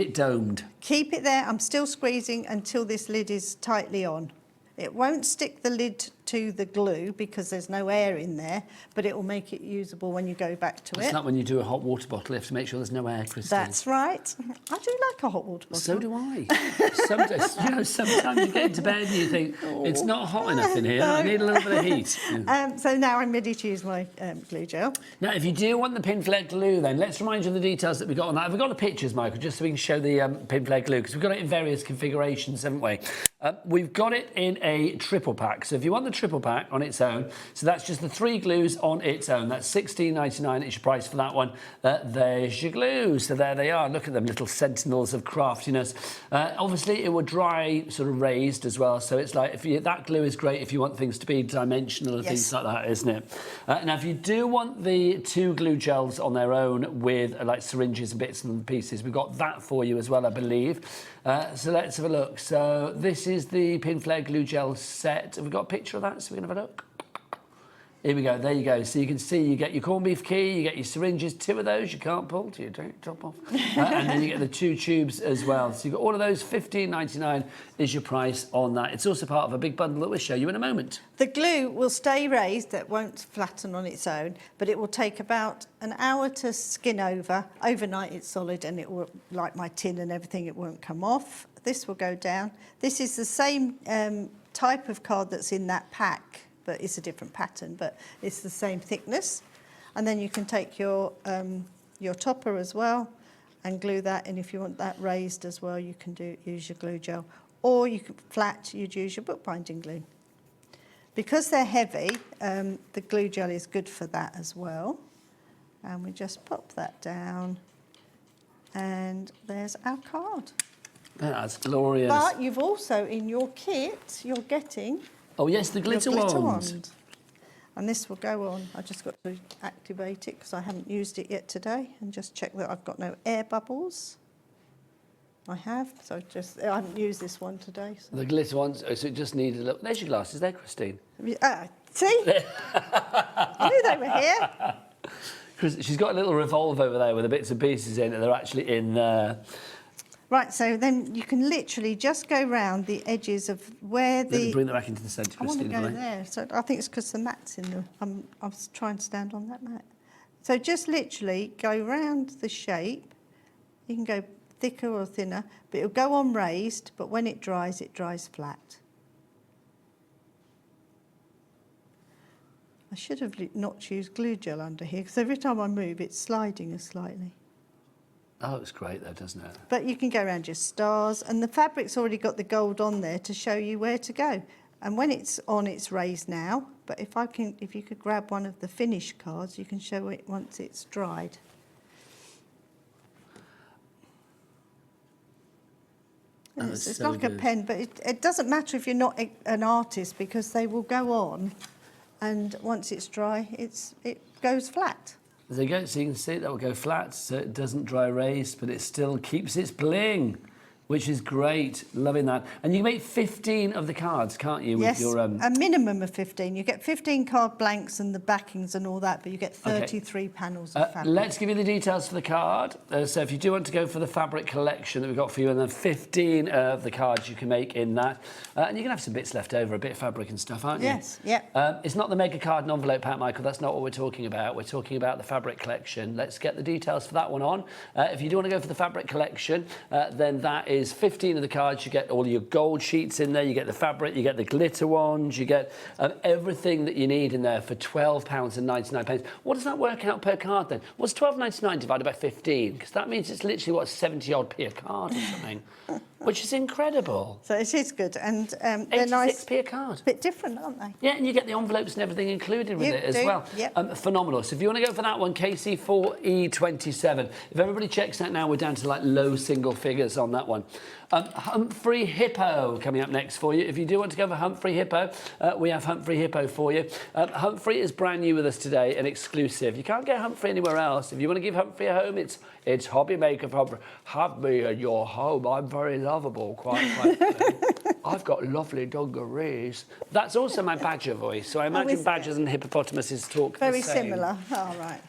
it domed. Keep it there. I'm still squeezing until this lid is tightly on. It won't stick the lid to the glue because there's no air in there, but it will make it usable when you go back to it. It's like when you do a hot water bottle, you have to make sure there's no air, Christine. That's right. I do like a hot water bottle. So do I. Sometimes you get into bed and you think, it's not hot enough in here, no. I need a little bit of heat. Yeah. So now I'm ready to use my glue gel. Now, if you do want the Pinflair glue, then let's remind you of the details that we've got on that. Have we got the pictures, Michael, just so we can show the Pinflair glue? Because we've got it in various configurations, haven't we? We've got it in a triple pack. So if you want the triple pack on its own, so that's just the 3 glues on its own. That's $16.99 is your price for that one. There's your glues. So there they are. Look at them, little sentinels of craftiness. Obviously, it will dry sort of raised as well. So it's like, that glue is great if you want things to be dimensional and things like that, isn't it? Now, if you do want the 2 glue gels on their own with like syringes and bits and pieces, we've got that for you as well, I believe. So let's have a look. So this is the Pinflair glue gel set. Have we got a picture of that so we can have a look? Here we go, there you go. So you can see you get your corned beef key, you get your syringes, 2 of those you can't pull till you don't drop off. And then you get the 2 tubes as well. So you've got all of those, $15.99 is your price on that. It's also part of a big bundle that we'll show you in a moment. The glue will stay raised, it won't flatten on its own, but it will take about an hour to skin over. Overnight it's solid and it will, like my tin and everything, it won't come off. This will go down. This is the same type of card that's in that pack, but it's a different pattern, but it's the same thickness. And then you can take your topper as well and glue that, and if you want that raised as well, you can use your glue gel. Or you can you'd use your bookbinding glue. Because they're heavy, the glue gel is good for that as well. And we just pop that down, and there's our card. That's glorious. But you've also, in your kit, you're getting... Oh, yes, the glitter wand. And this will go on. I just got to activate it because I haven't used it yet today, and just check that I've got no air bubbles. I have, so I haven't used this one today. So. The glitter ones, so it just needed a little... There's your glasses there, Christine. See? I knew they were here. She's got a little revolve over there with the bits and pieces in it. They're actually in there. Right, so then you can literally just go round the edges of where the... Let me bring that back into the centre, Christine. I want to go there. So I think it's because the mat's in the... I was trying to stand on that mat. So just literally go round the shape. You can go thicker or thinner, but it'll go on raised, but when it dries flat. I should have not used glue gel under here, because every time I move, it's sliding slightly. Oh, it's great though, doesn't it? But you can go around your stars, and the fabric's already got the gold on there to show you where to go. And when it's on, it's raised now. But if you could grab one of the finished cards, you can show it once it's dried. Oh, it's so like good. a pen, but it doesn't matter if you're not an artist, because they will go on, and once it's dry, it goes flat. There you go, so you can see that will go flat, so it doesn't dry raised, but it still keeps its bling, which is great. Loving that. And you can make 15 of the cards, can't you? Yes, with your, a minimum of 15. You get 15 card blanks and the backings and all that, but you get 33 panels of fabric. Let's give you the details for the card. So if you do want to go for the fabric collection that we've got for you, and then 15 of the cards you can make in that. And you can have some bits left over, a bit of fabric and stuff, aren't you? Yes, yeah. It's not the mega card and envelope pack, Michael. That's not what we're talking about. We're talking about the fabric collection. Let's get the details for that one on. If you do want to go for the fabric collection, then that is 15 of the cards. You get all your gold sheets in there. You get the fabric. You get the glitter ones. You get everything that you need in there for £12.99. What does that work out per card then? What's £12.99 divided by 15? Because that means it's literally, what, 70-odd-p a card or something, which is incredible. So it is good. And they're nice. 86p a card. A bit different, aren't they? Yeah, and you get the envelopes and everything included with it as well. Yep. Phenomenal. So if you want to go for that one, KC4E27. If everybody checks that now, we're down to like low single figures on that one. Humphrey Hippo coming up next for you. If you do want to go for Humphrey Hippo, we have Humphrey Hippo for you. Humphrey is brand new with us today, an exclusive. You can't get Humphrey anywhere else. If you want to give Humphrey a home, it's HobbyMaker for Humphrey. Have me at your home. I'm very lovable, quite frankly. I've got lovely dungarees. That's also my badger voice. So I imagine badgers and hippopotamuses talk very the same. similar. Oh, right.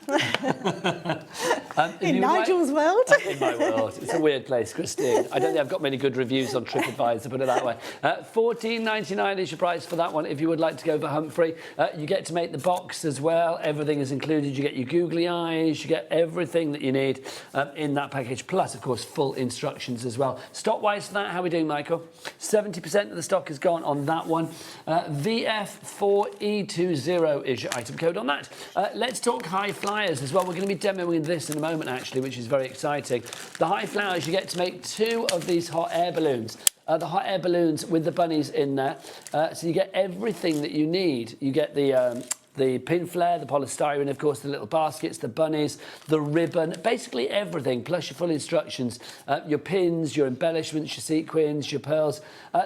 In Nigel's world. In my world. It's a weird place, Christine. I don't think I've got many good reviews on TripAdvisor, put it that way. £14.99 is your price for that one. If you would like to go for Humphrey, you get to make the box as well. Everything is included. You get your googly eyes. You get everything that you need in that package. Plus, of course, full instructions as well. Stock-wise for that, how are we doing, Michael? 70% of the stock is gone on that one. VF4E20 is your item code on that. Let's talk high flyers as well. We're going to be demoing this in a moment, actually, which is very exciting. The high flyers, you get to make 2 of these hot air balloons. The hot air balloons with the bunnies in there. So you get everything that you need. You get the Pinflair, the polystyrene, of course, the little baskets, the bunnies, the ribbon, basically everything, plus your full instructions, your pins, your embellishments, your sequins, your pearls.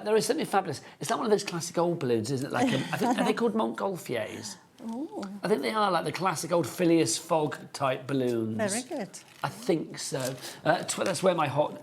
There is something fabulous. It's like one of those classic old balloons, isn't it? Like I think, are they called Montgolfiers? Ooh. I think they are like the classic old Phileas Fogg type balloons. Very good. I think so. That's where my hot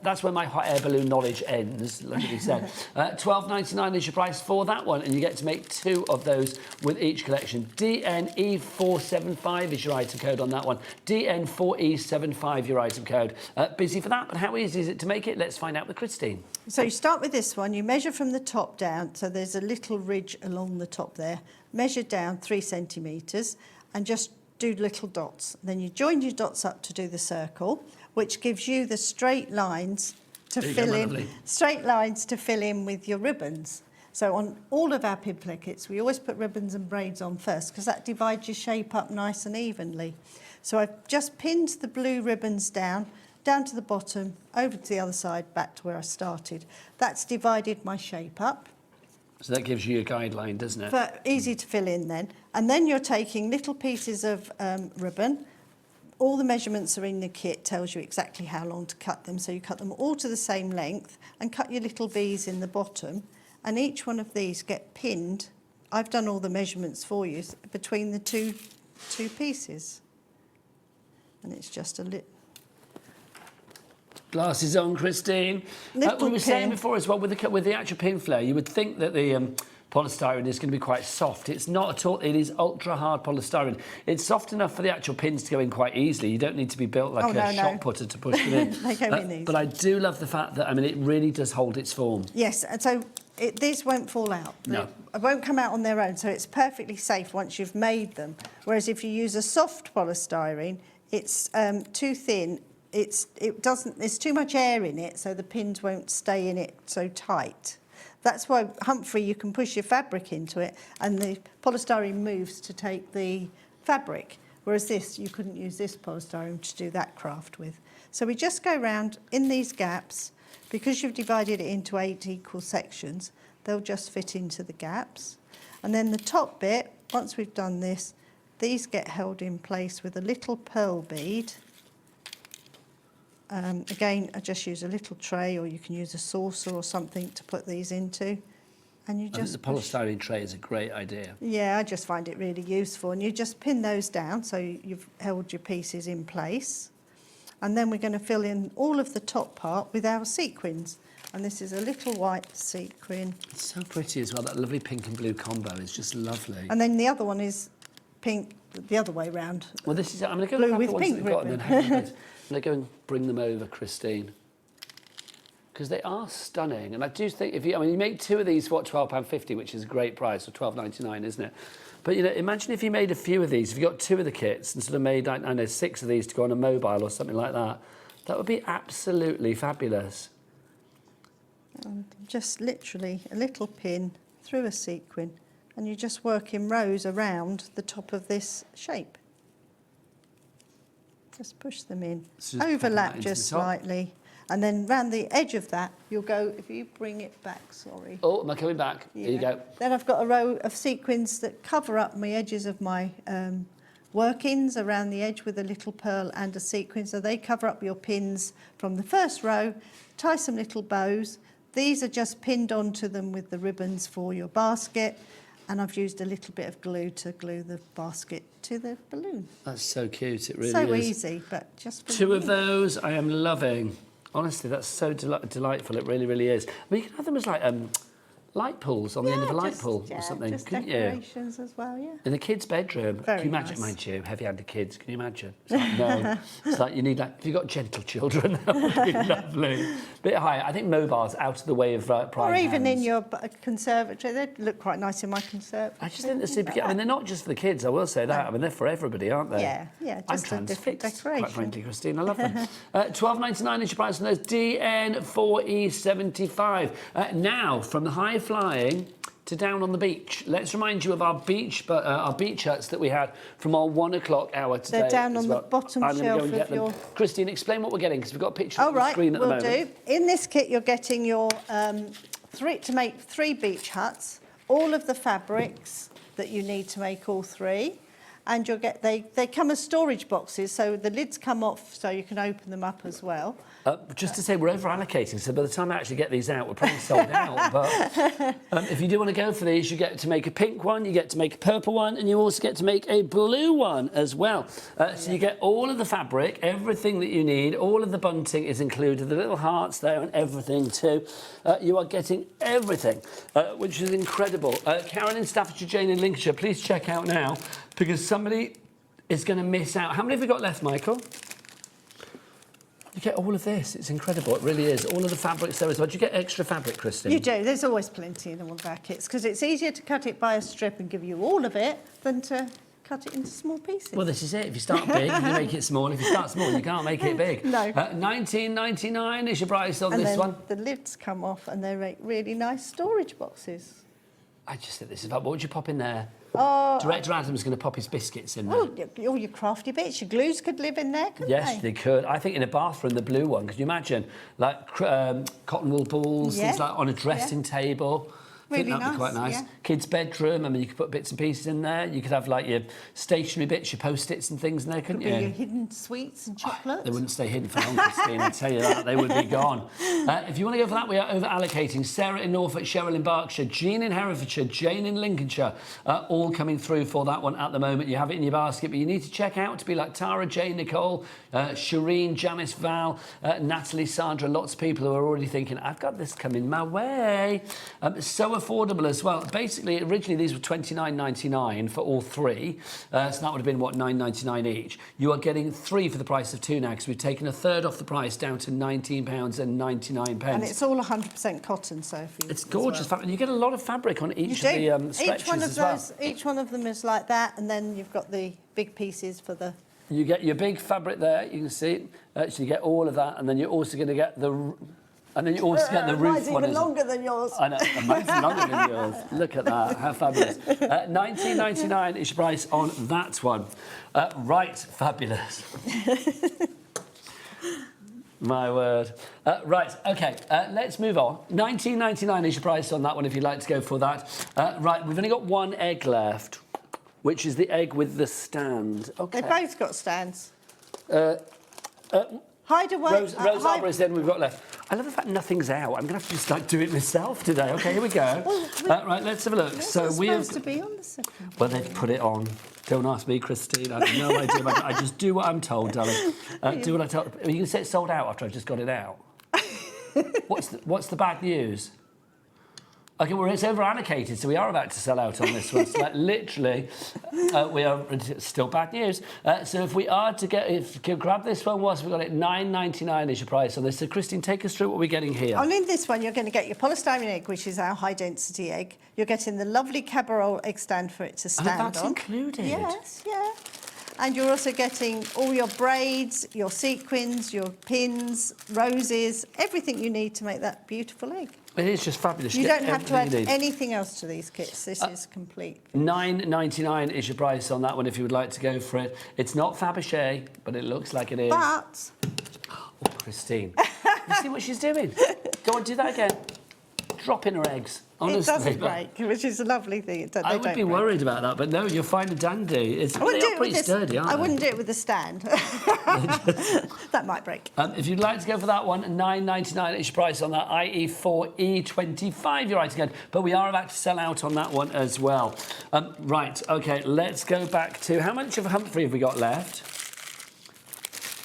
air balloon knowledge ends. Look at you said. £12.99 is your price for that one, and you get to make 2 of those with each collection. DNE475 is your item code on that one. DN4E75 your item code. Busy for that, but how easy is it to make it? Let's find out with Christine. So you start with this one. You measure from the top down. So there's a little ridge along the top there. Measure down 3 centimetres and just do little dots. Then you join your dots up to do the circle, which gives you the straight lines to fill in. Straight lines to fill in with your ribbons. So on all of our Pinflair kits, we always put ribbons and braids on first because that divides your shape up nice and evenly. So I've just pinned the blue ribbons down to the bottom, over to the other side, back to where I started. That's divided my shape up. So that gives you a guideline, doesn't it? But easy to fill in then. And then you're taking little pieces of ribbon. All the measurements are in the kit, tells you exactly how long to cut them. So you cut them all to the same length and cut your little V's in the bottom. And each one of these get pinned. I've done all the measurements for you between the two pieces. And it's just a little... Glasses on, Christine. We were saying before as well, with the actual Pinflair, you would think that the polystyrene is going to be quite soft. It's not at all. It is ultra hard polystyrene. It's soft enough for the actual pins to go in quite easily. You don't need to be built like a shot putter to push them in. They go in easy. But I do love the fact that, I mean, it really does hold its form. Yes, and so these won't fall out. No. It won't come out on their own, so it's perfectly safe once you've made them. Whereas if you use a soft polystyrene, it's too thin. There's too much air in it, so the pins won't stay in it so tight. That's why Humphrey, you can push your fabric into it, and the polystyrene moves to take the fabric. Whereas this, you couldn't use this polystyrene to do that craft with. So we just go round in these gaps. Because you've divided it into 8 equal sections, they'll just fit into the gaps. And then the top bit, once we've done this, these get held in place with a little pearl bead. Again, I just use a little tray, or you can use a saucer or something to put these into. And you just... I think the polystyrene tray is a great idea. Yeah, I just find it really useful. And you just pin those down so you've held your pieces in place. And then we're going to fill in all of the top part with our sequins. And this is a little white sequin. It's so pretty as well. That lovely pink and blue combo is just lovely. And then the other one is pink the other way round. Well, this is. I'm going to go Blue grab with the ones pink that we've got and then ribbon. hang on. I'm going to go and bring them over, Christine. Because they are stunning, and I do think if you, I mean, you make 2 of these for what, £12.50, which is a great price, or £12.99, isn't it? But you know, imagine if you made a few of these. If you got 2 of the kits and sort of made, I don't know, 6 of these to go on a mobile or something like that, that would be absolutely fabulous. And just literally a little pin through a sequin, and you just work in rows around the top of this shape. Just push them in, So just overlap pop that into just the top. slightly, and then round the edge of that, you'll go, if you bring it back, sorry. Oh, am I coming back? Here you go. Then I've got a row of sequins that cover up my edges of my workings around the edge with a little pearl and a sequin. So they cover up your pins from the first row, tie some little bows. These are just pinned onto them with the ribbons for your basket. And I've used a little bit of glue to glue the basket to the balloon. That's so cute, it really So is. easy, but just for 2 of me. those I am loving. Honestly, that's so delightful, it really, really is. I mean, you can have them as like light pulls on the end of a light pull or something, just couldn't you? decorations as well, yeah. In the kids' bedroom. Very Can you imagine, nice. mind you, heavy-handed kids, can you imagine? It's like, no. It's like you need, like, if you've got gentle children, that would be lovely. Bit higher. I think mobile's out of the way of Or prying even hands. in your conservatory. They look quite nice in my conservatory. I just think they're super cute. I mean, they're not just for the kids, I will say that. I mean, they're for everybody, aren't they? Yeah, yeah, I'm just a different transfixed, decoration. quite frankly, Christine. I love them. £12.99 is your price on those DN4E75. Now, from the high flying to down on the beach. Let's remind you of our beach huts that we had from our 1 o'clock hour today. They're down as on well. the bottom I'm gonna shelf go and of get them. your... Christine, explain what we're getting, because we've got a picture Oh, on the right, screen at the will moment. do. In this kit, you're getting your to make 3 beach huts, all of the fabrics that you need to make all 3, and you'll get they come as storage boxes, so the lids come off, so you can open them up as well. Just to say, we're over allocating, so by the time I actually get these out, we're probably sold out. But if you do want to go for these, you get to make a pink one, you get to make a purple one, and you also get to make a blue one as well. So you get all of the fabric, everything that you need, all of the bunting is included, the little hearts there and everything too. You are getting everything, which is incredible. Karen in Staffordshire, Jane in Lincolnshire, please check out now, because somebody is going to miss out. How many have we got left, Michael? You get all of this. It's incredible. It really is. All of the fabrics there as well. Do you get extra fabric, Christine? You do. There's always plenty in all of our kits, because it's easier to cut it by a strip and give you all of it than to cut it into small pieces. Well, this is it. If you start big, you make it small. If you start small, you can't make it big. No. $19.99 is your price on and this then one. the lids come off, and they make really nice storage boxes. I just think this is about. What would you pop in there? Oh, Director Adam's going to pop his biscuits in there. oh, all your crafty bits, your glues could live in there, couldn't Yes, they? they could. I think in a bathroom, the blue one. Could you imagine, like cotton wool balls, Yeah. things like on a dressing table? I think Really that'd be quite nice, nice. yeah. Kids' bedroom. I mean, you could put bits and pieces in there. You could have like your stationery bits, your post-its and things in there, couldn't Could be you? your hidden sweets and chocolates. They wouldn't stay hidden for long, Christine, I tell you that. They would be gone. If you want to go for that, we are over-allocating. Sarah in Norfolk, Cheryl in Berkshire, Jean in Herefordshire, Jane in Lincolnshire, all coming through for that one at the moment. You have it in your basket, but you need to check out to be like Tara, Jane, Nicole, Shireen, Janice, Val, Natalie, Sandra, lots of people who are already thinking, I've got this coming my way. So affordable as well. Basically, originally these were $29.99 for all 3, so that would have been, what, $9.99 each. You are getting 3 for the price of 2 now, because we've taken a third off the price down to £19.99. And it's all 100% cotton, so if you... It's gorgeous fabric. You get a lot of fabric on each You of do. the stretches each one of as well. those, each one of them is like that, and then you've got the big pieces for the... You get your big fabric there, you can see. So you get all of that, and then you're also going to get the... And then you also get the roof Mine's one. even as well. longer than yours. I know, mine's longer than yours. Look at that, how fabulous. $19.99 is your price on that one. Right, fabulous. My word. Right, OK, let's move on. $19.99 is your price on that one if you'd like to go for that. Right, we've only got 1 egg left, which is the egg with the stand. OK. They've both got stands. Hideaway. Rose Arbor is the end we've got left. I love the fact nothing's out. I'm going to have to just like do it myself today. OK, here we go. Right, let's have a look. So we have... supposed to be on the second. Well, they've put it on. Don't ask me, Christine. I have no idea about it. I just do what I'm told, darling. Do what I tell... Are you going to say it's sold out after I've just got it out? What's the bad news? Okay, well, it's over allocated, so we are about to sell out on this one. So, like, literally, it's still bad news. So if we are to grab this one, we've got it $9.99 is your price on this. So Christine, take us through what we're getting here. On in this one, you're going to get your polystyrene egg, which is our high density egg. You're getting the lovely cabarol egg stand for it to stand on. That's included. Yes, yeah. And you're also getting all your braids, your sequins, your pins, roses, everything you need to make that beautiful egg. It is just fabulous. You don't have to add anything. anything else to these kits. This is complete. $9.99 is your price on that one if you would like to go for it. It's not Fabergé, but it looks like it is. But... Oh, Christine. You see what she's doing? Go on, do that again. Drop in her eggs. Honestly, it doesn't break, which is a lovely thing. I would be worried about that, but no, you're fine and dandy. They are pretty sturdy, aren't they? I wouldn't do it with a stand. That might break. If you'd like to go for that one, $9.99 is your price on that IE4E25 you're writing in. But we are about to sell out on that one as well. Right, OK, let's go back to... How much of Humphrey have we got left?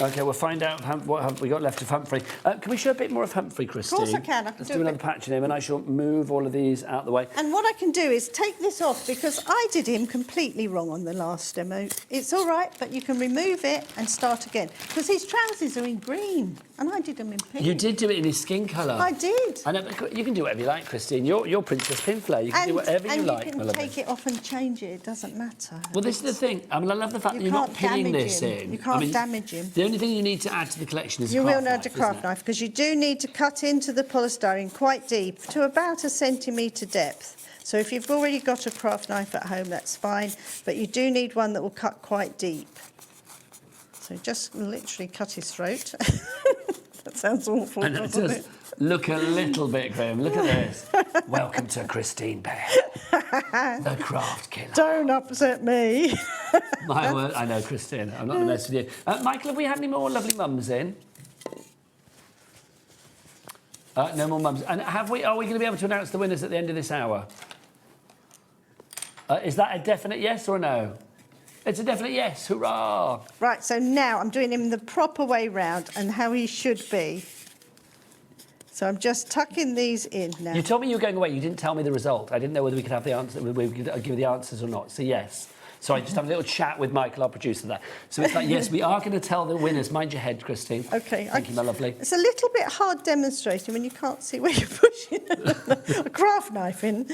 OK, we'll find out what have we got left of Humphrey. Can we show a bit more of Humphrey, Christine? Of course I can. Let's do another patch in him, and I shall move all of these out of the way. And what I can do is take this off, because I did him completely wrong on the last demo. It's all right, but you can remove it and start again. Because his trousers are in green, and I did them in pink. You did do it in his skin colour. I did. I know, but you can do whatever you like, Christine. You're Princess Pinflair. You can do whatever you like, and you can take it off and change it. It doesn't matter. Well, this is the thing. I mean, I love the fact that you're not pinning this in. You can't damage him. The only thing you need to add to the collection is you will need a craft knife, because you do need to cut into the polystyrene quite deep to about 1 centimetre depth. So if you've already got a craft knife at home, that's fine, but you do need one that will cut quite deep. So just literally cut his throat. That sounds awful, doesn't it? Look a little bit grim. Look at this. Welcome to Christine Bear, the craft killer. Don't upset me. My word, I know, Christine. I'm not going to mess with you. Michael, have we had any more lovely mums in? No more mums. And are we going to be able to announce the winners at the end of this hour? Is that a definite yes or a no? It's a definite yes. Hurrah! Right, so now I'm doing him the proper way round and how he should be. So I'm just tucking these in now. You told me you were going away. You didn't tell me the result. I didn't know whether we could have the answer, whether we could give you the answers or not. So yes. So I just have a little chat with Michael, our producer, there. So it's like, yes, we are going to tell the winners. Mind your head, Christine. OK. Thank you, my lovely. It's a little bit hard demonstrating when you can't see where you're pushing a craft knife in.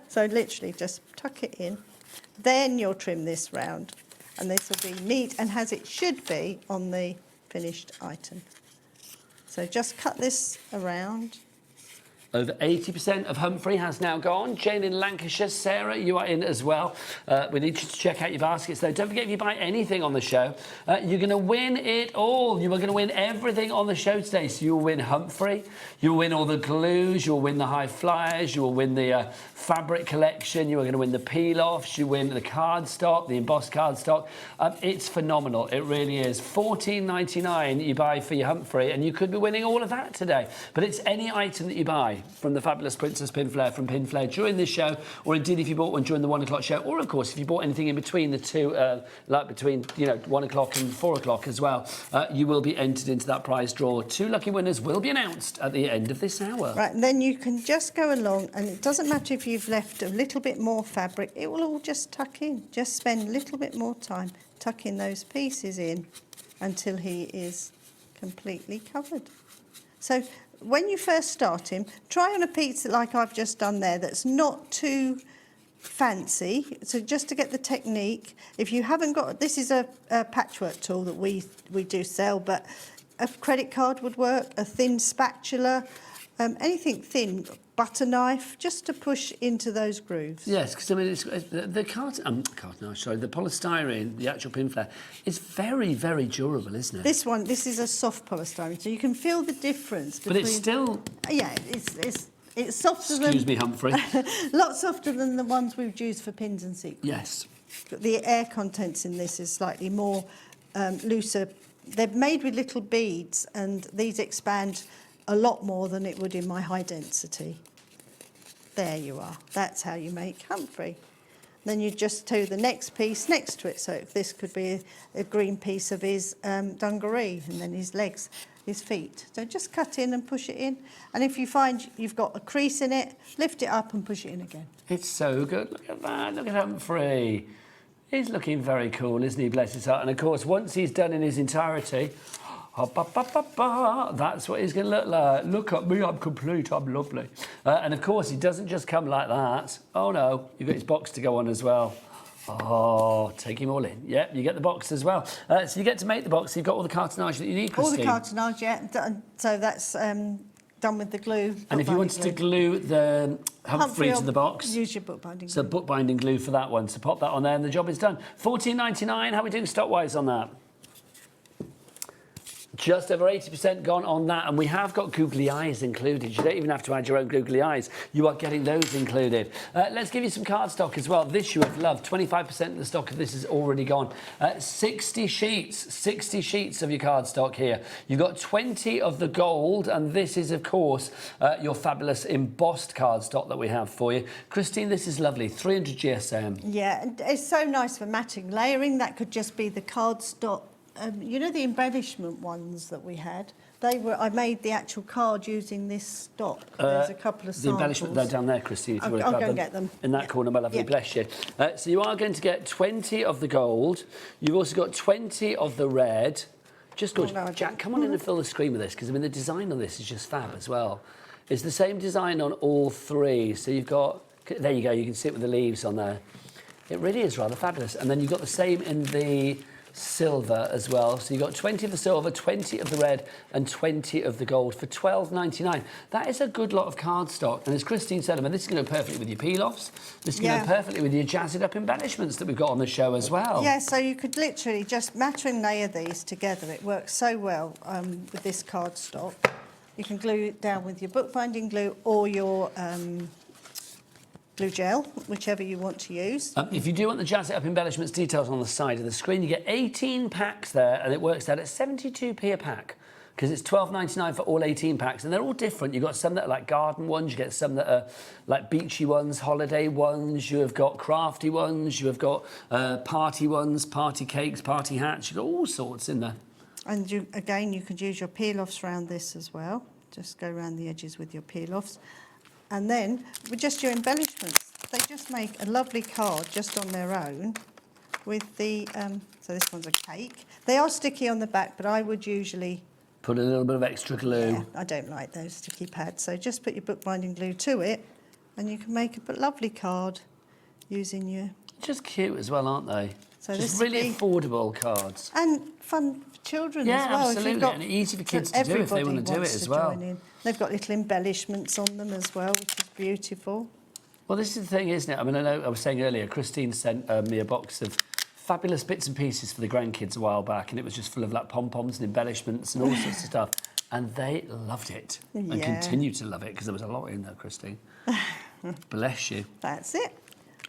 So literally just tuck it in. Then you'll trim this round. And this will be neat and as it should be on the finished item. So just cut this around. Over 80% of Humphrey has now gone. Jane in Lancashire. Sarah, you are in as well. We need you to check out your baskets, though. Don't forget, if you buy anything on the show, you're going to win it all. You are going to win everything on the show today. So you'll win Humphrey. You'll win all the glues. You'll win the high flyers. You'll win the fabric collection. You are going to win the peel-offs. You win the cardstock, the embossed cardstock. It's phenomenal. It really is. $14.99 you buy for your Humphrey, and you could be winning all of that today. But it's any item that you buy from the fabulous Princess Pinflair from Pinflair during this show, or indeed if you bought one during the 1 o'clock show, or of course if you bought anything in between the two, like between 1 o'clock and 4 o'clock as well, you will be entered into that prize draw. 2 lucky winners will be announced at the end of this hour. Right, and then you can just go along, and it doesn't matter if you've left a little bit more fabric, it will all just tuck in. Just spend a little bit more time tucking those pieces in until he is completely covered. So when you first start him, try on a piece like I've just done there that's not too fancy, so just to get the technique. If you haven't got, this is a patchwork tool that we do sell, but a credit card would work, a thin spatula, anything thin, butter knife, just to push into those grooves. Yes, because I mean, the polystyrene, the actual Pinflair, is very, very durable, isn't it? This is a soft polystyrene, so you can feel the difference. But it's still... Yeah, it's softer than... Excuse me, Humphrey. A lot softer than the ones we've used for pins and sequins. Yes. But the air contents in this is slightly more looser. They're made with little beads, and these expand a lot more than it would in my high density. There you are. That's how you make Humphrey. Then you just do the next piece next to it. So if this could be a green piece of his dungaree, and then his legs. his feet. So just cut in and push it in. And if you find you've got a crease in it, lift it up and push it in again. It's so good. Look at that. Look at Humphrey. He's looking very cool, isn't he? Bless his heart. And of course, once he's done in his entirety, that's what he's going to look like. Look at me, I'm complete, I'm lovely. And of course, he doesn't just come like that. Oh no, you've got his box to go on as well. Oh, take him all in. Yep, you get the box as well. So you get to make the box. You've got all the cartonnage that you need, Christine. All the cartonnage, yeah. So that's done with the glue. And if you wanted to glue the Humphrey to the box, use your bookbinding glue. So bookbinding glue for that one. So pop that on there and the job is done. $14.99. How are we doing stock-wise on that? Just over 80% gone on that, and we have got googly eyes included. You don't even have to add your own googly eyes. You are getting those included. Let's give you some card stock as well. This you have loved. 25% of the stock of this is already gone. 60 sheets of your card stock here. You've got 20 of the gold, and this is, of course, your fabulous embossed card stock that we have for you. Christine, this is lovely. 300 GSM. Yeah, it's so nice for matching layering. That could just be the card stock. You know the embellishment ones that we had? I made the actual card using this stock. There's a couple of samples. The embellishment, they're down there, Christine, if you want to I'll grab go them. and get them. In that corner, my lovely, bless you. So you are going to get 20 of the gold. You've also got 20 of the red. Just good. Oh, no, Jack, come on in and fill the screen with this, because I mean the design on this is just fab as well. It's the same design on all three. So you've got, there you go, you can see it with the leaves on there. It really is rather fabulous. And then you've got the same in the silver as well. So you've got 20 of the silver, 20 of the red and 20 of the gold for $12.99. That is a good lot of cardstock. And as Christine said, I mean, this is going to go perfectly with your peel-offs. This is going to go perfectly with your jazzed up embellishments that we've got on the show as well. Yeah, so you could literally just matter and layer these together. It works so well with this cardstock. You can glue it down with your bookbinding glue or your glue gel, whichever you want to use. If you do want the Jazz It Up embellishments details on the side of the screen, you get 18 packs there, and it works out at 72p a pack, because it's $12.99 for all 18 packs, and they're all different. You've got some that are like garden ones, you get some that are like beachy ones, holiday ones, you have got crafty ones, you have got party ones, party cakes, party hats, you've got all sorts in there. And you could use your peel-offs around this as well. Just go around the edges with your peel-offs. And then, with just your embellishments, they just make a lovely card just on their own with the, so this one's a cake. They are sticky on the back, but I would usually put a little bit of extra glue. Yeah, I don't like those sticky pads. So just put your bookbinding glue to it, and you can make a lovely card using your... Just cute as well, aren't they? So just this really affordable cards. And fun for children as well. Absolutely, If you've got, and easy for kids to do if they want to do it as well. They've got little embellishments on them as well, which is beautiful. Well, this is the thing, isn't it? I mean, I know I was saying earlier, Christine sent me a box of fabulous bits and pieces for the grandkids a while back, and it was just full of like pom-poms and embellishments and all sorts of stuff. And they loved it and continue to love it, because there was a lot in there, Christine. Bless you. That's it.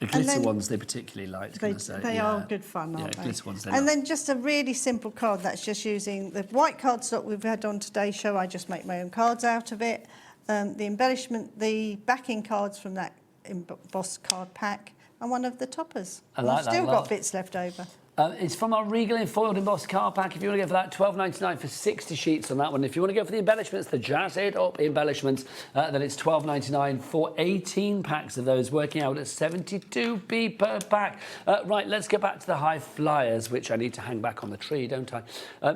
The glitter ones they particularly liked, can I say? They are good fun, aren't they? Glitter ones they And love. then just a really simple card that's just using the white cardstock we've had on today's show. I just make my own cards out of it. The embellishment, the backing cards from that embossed card pack, and one of the toppers. I like I've that still a lot. got bits left over. It's from our Regal and foiled embossed card pack. If you want to go for that, $12.99 for 60 sheets on that one. If you want to go for the embellishments, the Jazz It Up embellishments, then it's $12.99 for 18 packs of those, working out at 72p per pack. Right, let's get back to the high flyers, which I need to hang back on the tree, don't I?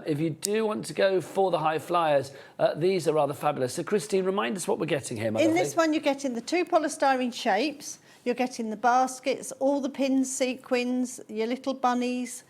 If you do want to go for the high flyers, these are rather fabulous. So, Christine, remind us what we're getting here, my In lovely. this one, you're getting the 2 polystyrene shapes. You're getting the baskets, all the pins, sequins, your little bunnies,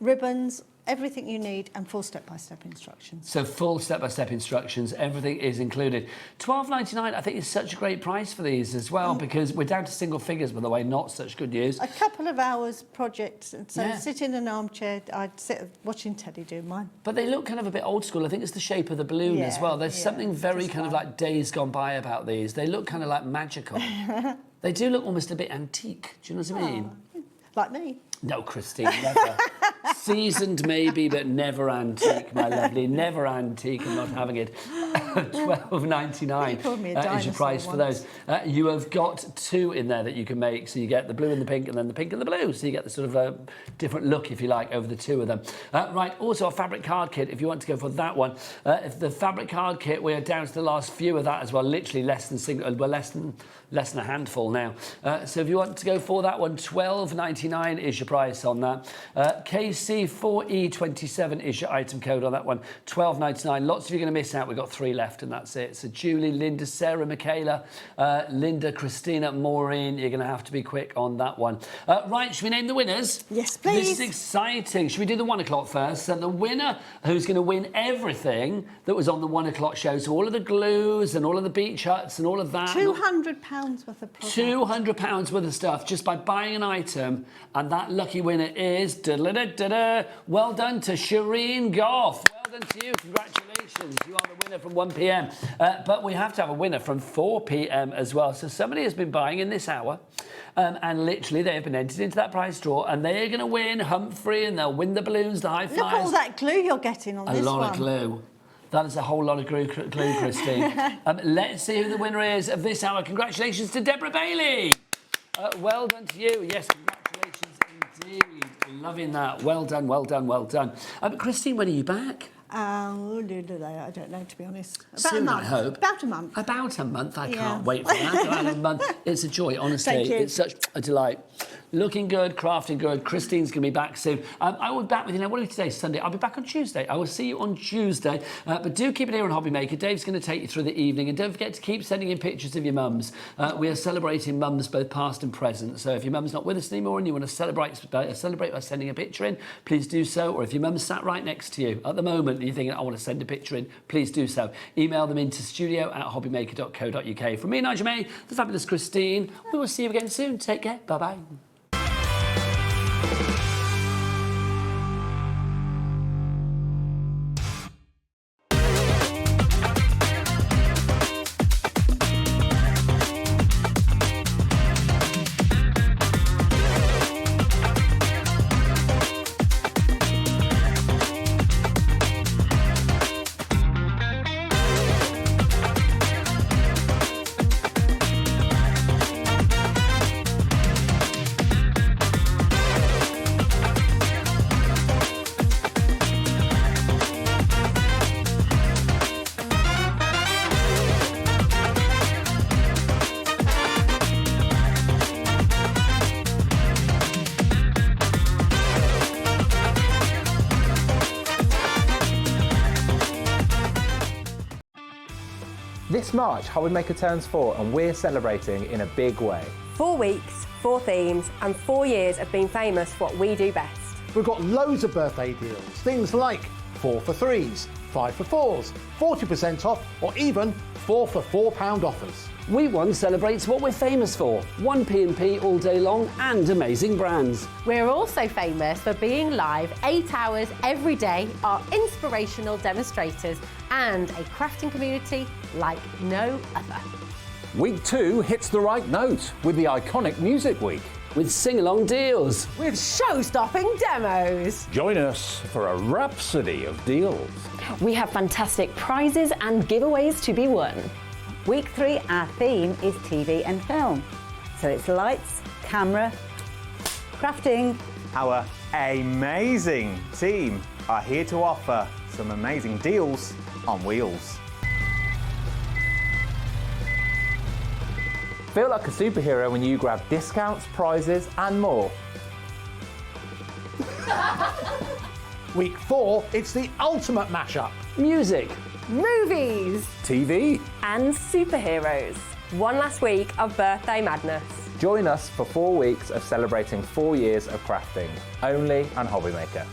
ribbons, everything you need, and full step-by-step instructions. So full step-by-step instructions, everything is included. $12.99, I think, is such a great price for these as well, because we're down to single figures, by the way, not such good news. A couple of hours project, so sit in an armchair, I'd sit watching Teddy do mine. But they look kind of a bit old school. I think it's the shape of the balloon as well. There's something very kind of like days gone by about these. They look kind of like magical. They do look almost a bit antique. Do you know what I mean? Like me. No, Christine, never. Seasoned maybe, but never antique, my lovely. Never antique. I'm not having it. $12.99 is your price for those. You have got two in there that you can make. So you get the blue and the pink, and then the pink and the blue. So you get the sort of different look, if you like, over the two of them. Right, also a fabric card kit, if you want to go for that one. If the fabric card kit, we are down to the last few of that as well. Literally less than a handful now. So if you want to go for that one, $12.99 is your price on that. KC4E27 is your item code on that one. $12.99. Lots of you are going to miss out. We've got 3 left, and that's it. So Julie, Linda, Sarah, Michaela, Linda, Christina, Maureen. You're going to have to be quick on that one. Right, should we name the winners? Yes, please. This is exciting. Should we do the 1 o'clock first? So the winner who's going to win everything that was on the 1 o'clock show. So all of the glues and all of the beach huts and all of that. £200 worth of product. £200 worth of stuff just by buying an item, and that lucky winner is well done to Shireen Goff. Well done to you. Congratulations. You are the winner from 1 p.m. But we have to have a winner from 4 p.m. as well. So somebody has been buying in this hour, and literally they have been entered into that prize draw, and they're going to win Humphrey, and they'll win the balloons, the high flyers. Look at all that glue you're getting on this one. A lot of glue. That is a whole lot of glue, Christine. Let's see who the winner is of this hour. Congratulations to Deborah Bailey. Well done to you. Yes, congratulations indeed. Loving that. Well done, well done, well done. Christine, when are you back? I don't know, to be honest. About Soon, a month. I hope. About a month. About a month. I can't wait for that. About a month. It's a joy, honestly. Thank you. It's such a delight. Looking good, crafting good. Christine's going to be back soon. I will be back with you now. What are we today? Sunday. I'll be back on Tuesday. I will see you on Tuesday. But do keep it here on HobbyMaker. Dave's going to take you through the evening. And don't forget to keep sending in pictures of your mums. We are celebrating mums, both past and present. So if your mum's not with us anymore and you want to celebrate by sending a picture in, please do so. Or if your mum's sat right next to you at the moment and you're thinking, I want to send a picture in, please do so. Email them into studio@hobbymaker.co.uk. From me, Nigel May, the fabulous Christine. We will see you again soon. Take care. Bye-bye. This March, HobbyMaker turns 4 and we're celebrating in a big way. 4 weeks, 4 themes, and 4 years of being famous for what we do best. We've got loads of birthday deals, things like 4 for 3s, 5 for 4s, 40% off, or even 4 for £4 offers. Week 1 celebrates what we're famous for. 1 P&P all day long and amazing brands. We're also famous for being live 8 hours every day, our inspirational demonstrators, and a crafting community like no other. Week 2 hits the right note with the iconic Music Week. With sing-along deals. With show-stopping demos. Join us for a rhapsody of deals. We have fantastic prizes and giveaways to be won. Week 3, our theme is TV and film. So it's lights, camera, crafting. Our amazing team are here to offer some amazing deals on wheels. Feel like a superhero when you grab discounts, prizes and more. Week 4, it's the ultimate mashup. Music. Movies. TV. And superheroes. One last week of birthday madness. Join us for 4 weeks of celebrating 4 years of crafting, only on HobbyMaker.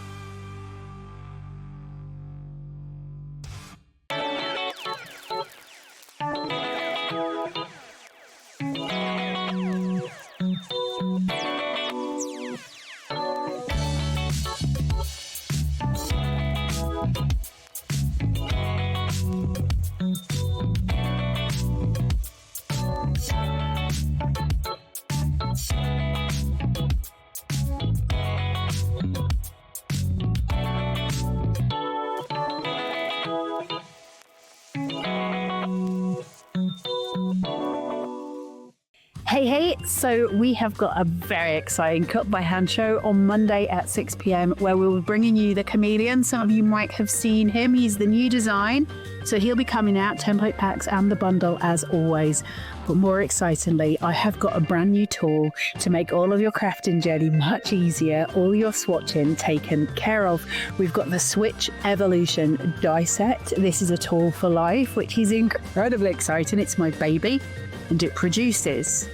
Hey, so we have got a very exciting cut by hand show on Monday at 6 p.m. where we'll be bringing you the Chameleon. Some of you might have seen him. He's the new design. So he'll be coming out, template packs and the bundle as always. But more excitingly, I have got a brand new tool to make all of your crafting journey much easier, all your swatching taken care of. We've got the Switch Evolution die set. This is a tool for life, which is incredibly exciting. It's my baby, and it produces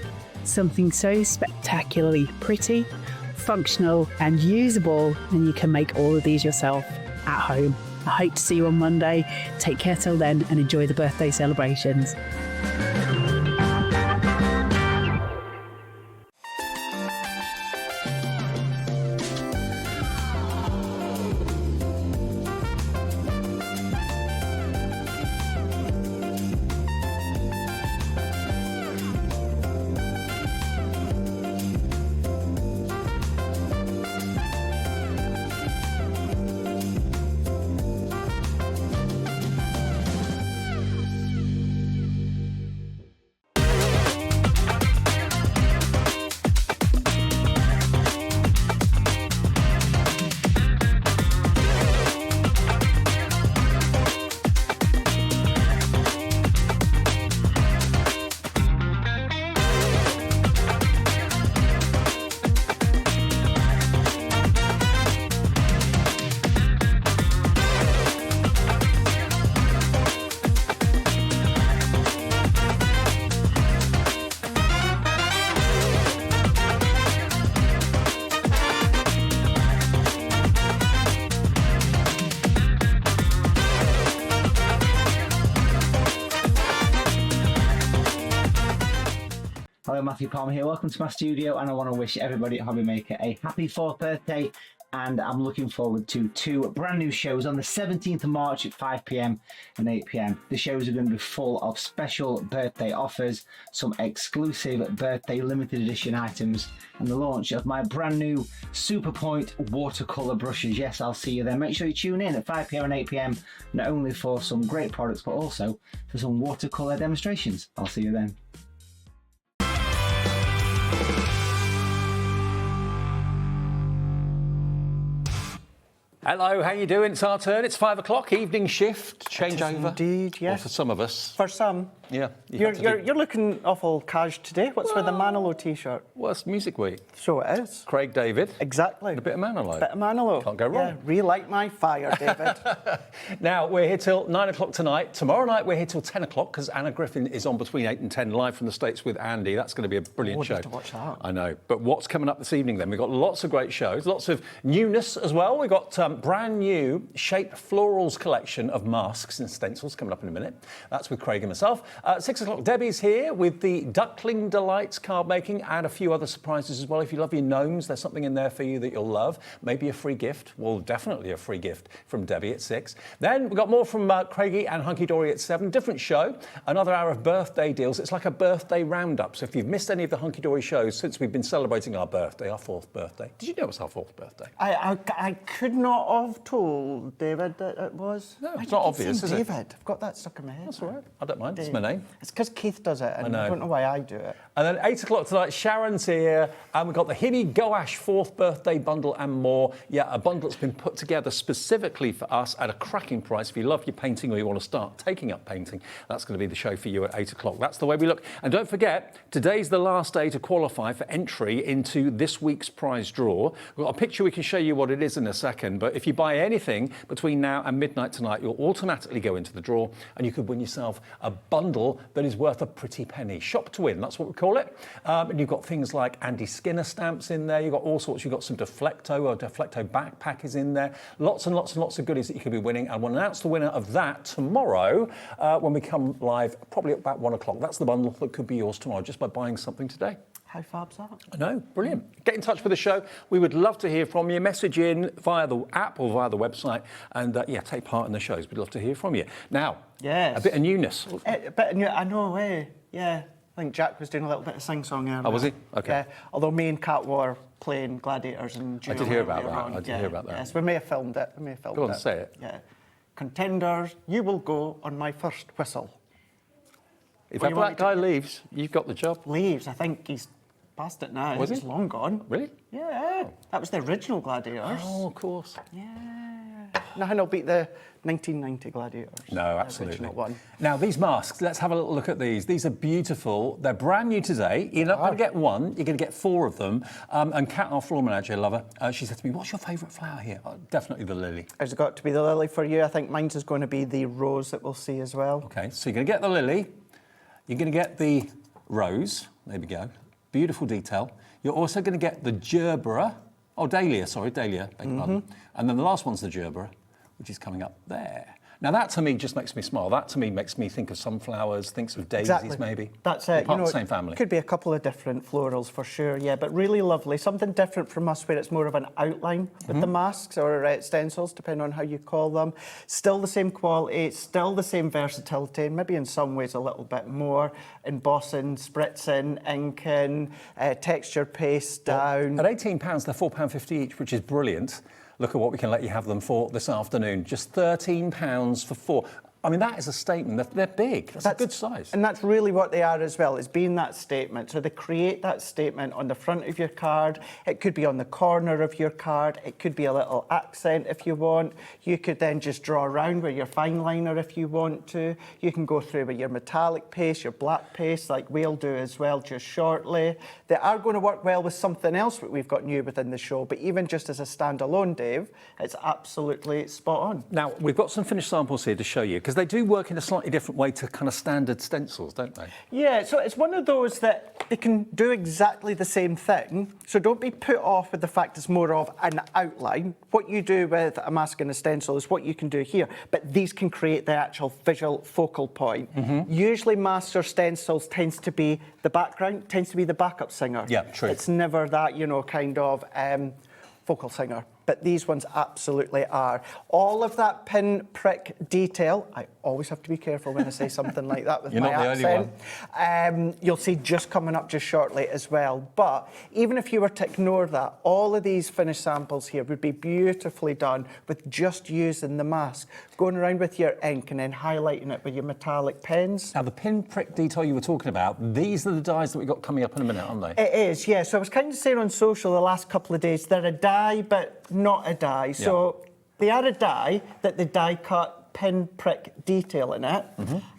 something so spectacularly pretty, functional and usable, and you can make all of these yourself at home. I hope to see you on Monday. Take care till then and enjoy the birthday celebrations. Hello, Matthew Palmer here. Welcome to my studio, and I want to wish everybody at HobbyMaker a happy 4th birthday. And I'm looking forward to 2 brand new shows on the 17th of March at 5 p.m. and 8 p.m. The shows are going to be full of special birthday offers, some exclusive birthday limited edition items, and the launch of my brand new Superpoint watercolour brushes. Yes, I'll see you there. Make sure you tune in at 5 p.m. and 8 p.m. not only for some great products, but also for some watercolour demonstrations. I'll see you then. Hello, how you doing? It's our turn. It's 5 o'clock, evening shift, changeover. Indeed, yes. Well, for some of us. For some. Yeah. You're looking awful cash today. What's with the Manilow t-shirt? Well, it's Music Week. So it is. Craig David. Exactly. And a bit of Manilow. Bit of Manilow. Can't go wrong. Yeah, relight my fire, David. Now, we're here till 9 o'clock tonight. Tomorrow night, we're here till 10 o'clock because Anna Griffin is on between 8 and 10 live from the States with Andy. That's going to be a brilliant show. To watch that. I know. But what's coming up this evening then? We've got lots of great shows, lots of newness as well. We've got brand new Shaped Florals Collection of masks and stencils coming up in a minute. That's with Craig and myself. 6 o'clock, Debbie's here with the Duckling Delights card making and a few other surprises as well. If you love your gnomes, there's something in there for you that you'll love. Maybe a free gift. Well, definitely a free gift from Debbie at 6. Then we've got more from Craigie and Hunkydory at 7. Different show. Another hour of birthday deals. It's like a birthday roundup. So if you've missed any of the Hunkydory shows since we've been celebrating our birthday, our 4th birthday. Did you know it's our 4th birthday? I could not have told David that it was. No, it's not obvious, is it? David. I've got that stuck in my head. That's all right. I don't mind. It's my name. It's because Keith does it, and I don't know why I do it. And then 8 o'clock tonight, Sharon's here, and we've got the HIMI Goash 4th birthday bundle and more. Yeah, a bundle that's been put together specifically for us at a cracking price. If you love your painting or you want to start taking up painting, that's going to be the show for you at 8 o'clock. That's the way we look. And don't forget, today's the last day to qualify for entry into this week's prize draw. We've got a picture we can show you what it is in a second, but if you buy anything between now and midnight tonight, you'll automatically go into the draw and you could win yourself a bundle that is worth a pretty penny. Shop to win, that's what we call it. And you've got things like Andy Skinner stamps in there. You've got all sorts. You've got some Deflecto backpack is in there. Lots and lots and lots of goodies that you could be winning. And we'll announce the winner of that tomorrow when we come live, probably at about 1 o'clock. That's the bundle that could be yours tomorrow just by buying something today. How fab's that? I know, brilliant. Get in touch with the show. We would love to hear from you. Message in via the app or via the website and, take part in the shows. We'd love to hear from you. Now, yes. A bit of newness. I know, yeah. I think Jack was doing a little bit of sing-song earlier. Oh, was he? Okay. Yeah, although me and Kat were playing Gladiators and I did hear about that. Yes, we may have filmed it. Go on, say it. Yeah. Contenders, you will go on my first whistle. If What do you want that guy leaves, you've got the job. Leaves? I think he's past it now. Was he? He's long gone. Really? Yeah. That was the original Gladiators. Oh, of course. Yeah. Nothing will beat the 1990 Gladiators. No, the absolutely. original one. Now, these masks, let's have a little look at these. These are beautiful. They're brand new today. You're not going to get one, you're going to get 4 of them. And Kat, our floor manager, love her, she said to me, what's your favourite flower here? Oh, definitely the lily. Has it got to be the lily for you? I think mine's is going to be the rose that we'll see as well. OK, so you're going to get the lily. You're going to get the rose. There we go. Beautiful detail. You're also going to get the gerbera. Oh, dahlia, sorry, dahlia, beg your pardon. And then the last one's the gerbera, which is coming up there. Now, that to me just makes me smile. That to me makes me think of sunflowers, thinks of daisies maybe. That's They're it. part of the same family. Could be a couple of different florals for sure, yeah, but really lovely. Something different from us where it's more of an outline with the masks or stencils, depending on how you call them. Still the same quality, still the same versatility, maybe in some ways a little bit more. Embossing, spritzing, inking, texture paste down. At £18, they're £4.50 each, which is brilliant. Look at what we can let you have them for this afternoon. Just £13 for 4. I mean, that is a statement. They're big. That's a good size. And that's really what they are as well, is being that statement. So they create that statement on the front of your card. It could be on the corner of your card. It could be a little accent if you want. You could then just draw around with your fine liner if you want to. You can go through with your metallic paste, your black paste, like we'll do as well just shortly. They are going to work well with something else that we've got new within the show, but even just as a standalone, Dave, it's absolutely spot on. Now, we've got some finished samples here to show you, because they do work in a slightly different way to kind of standard stencils, don't they? Yeah, so it's one of those that they can do exactly the same thing. So don't be put off with the fact it's more of an outline. What you do with a mask and a stencil is what you can do here, but these can create the actual visual focal point. Usually masks or stencils tends to be the background, tends to be the backup singer. Yeah, true. It's never that, you know, kind of focal singer. But these ones absolutely are. All of that pin prick detail, I always have to be careful when I say something like that with my accent. You'll see just coming up just shortly as well. But even if you were to ignore that, all of these finished samples here would be beautifully done with just using the mask, going around with your ink and then highlighting it with your metallic pens. Now, the pin prick detail you were talking about, these are the dies that we've got coming up in a minute, aren't they? It is, yeah. So I was kind of saying on social the last couple of days, they're a die, but not a die. So they are a die that the die cut pin prick detail in it.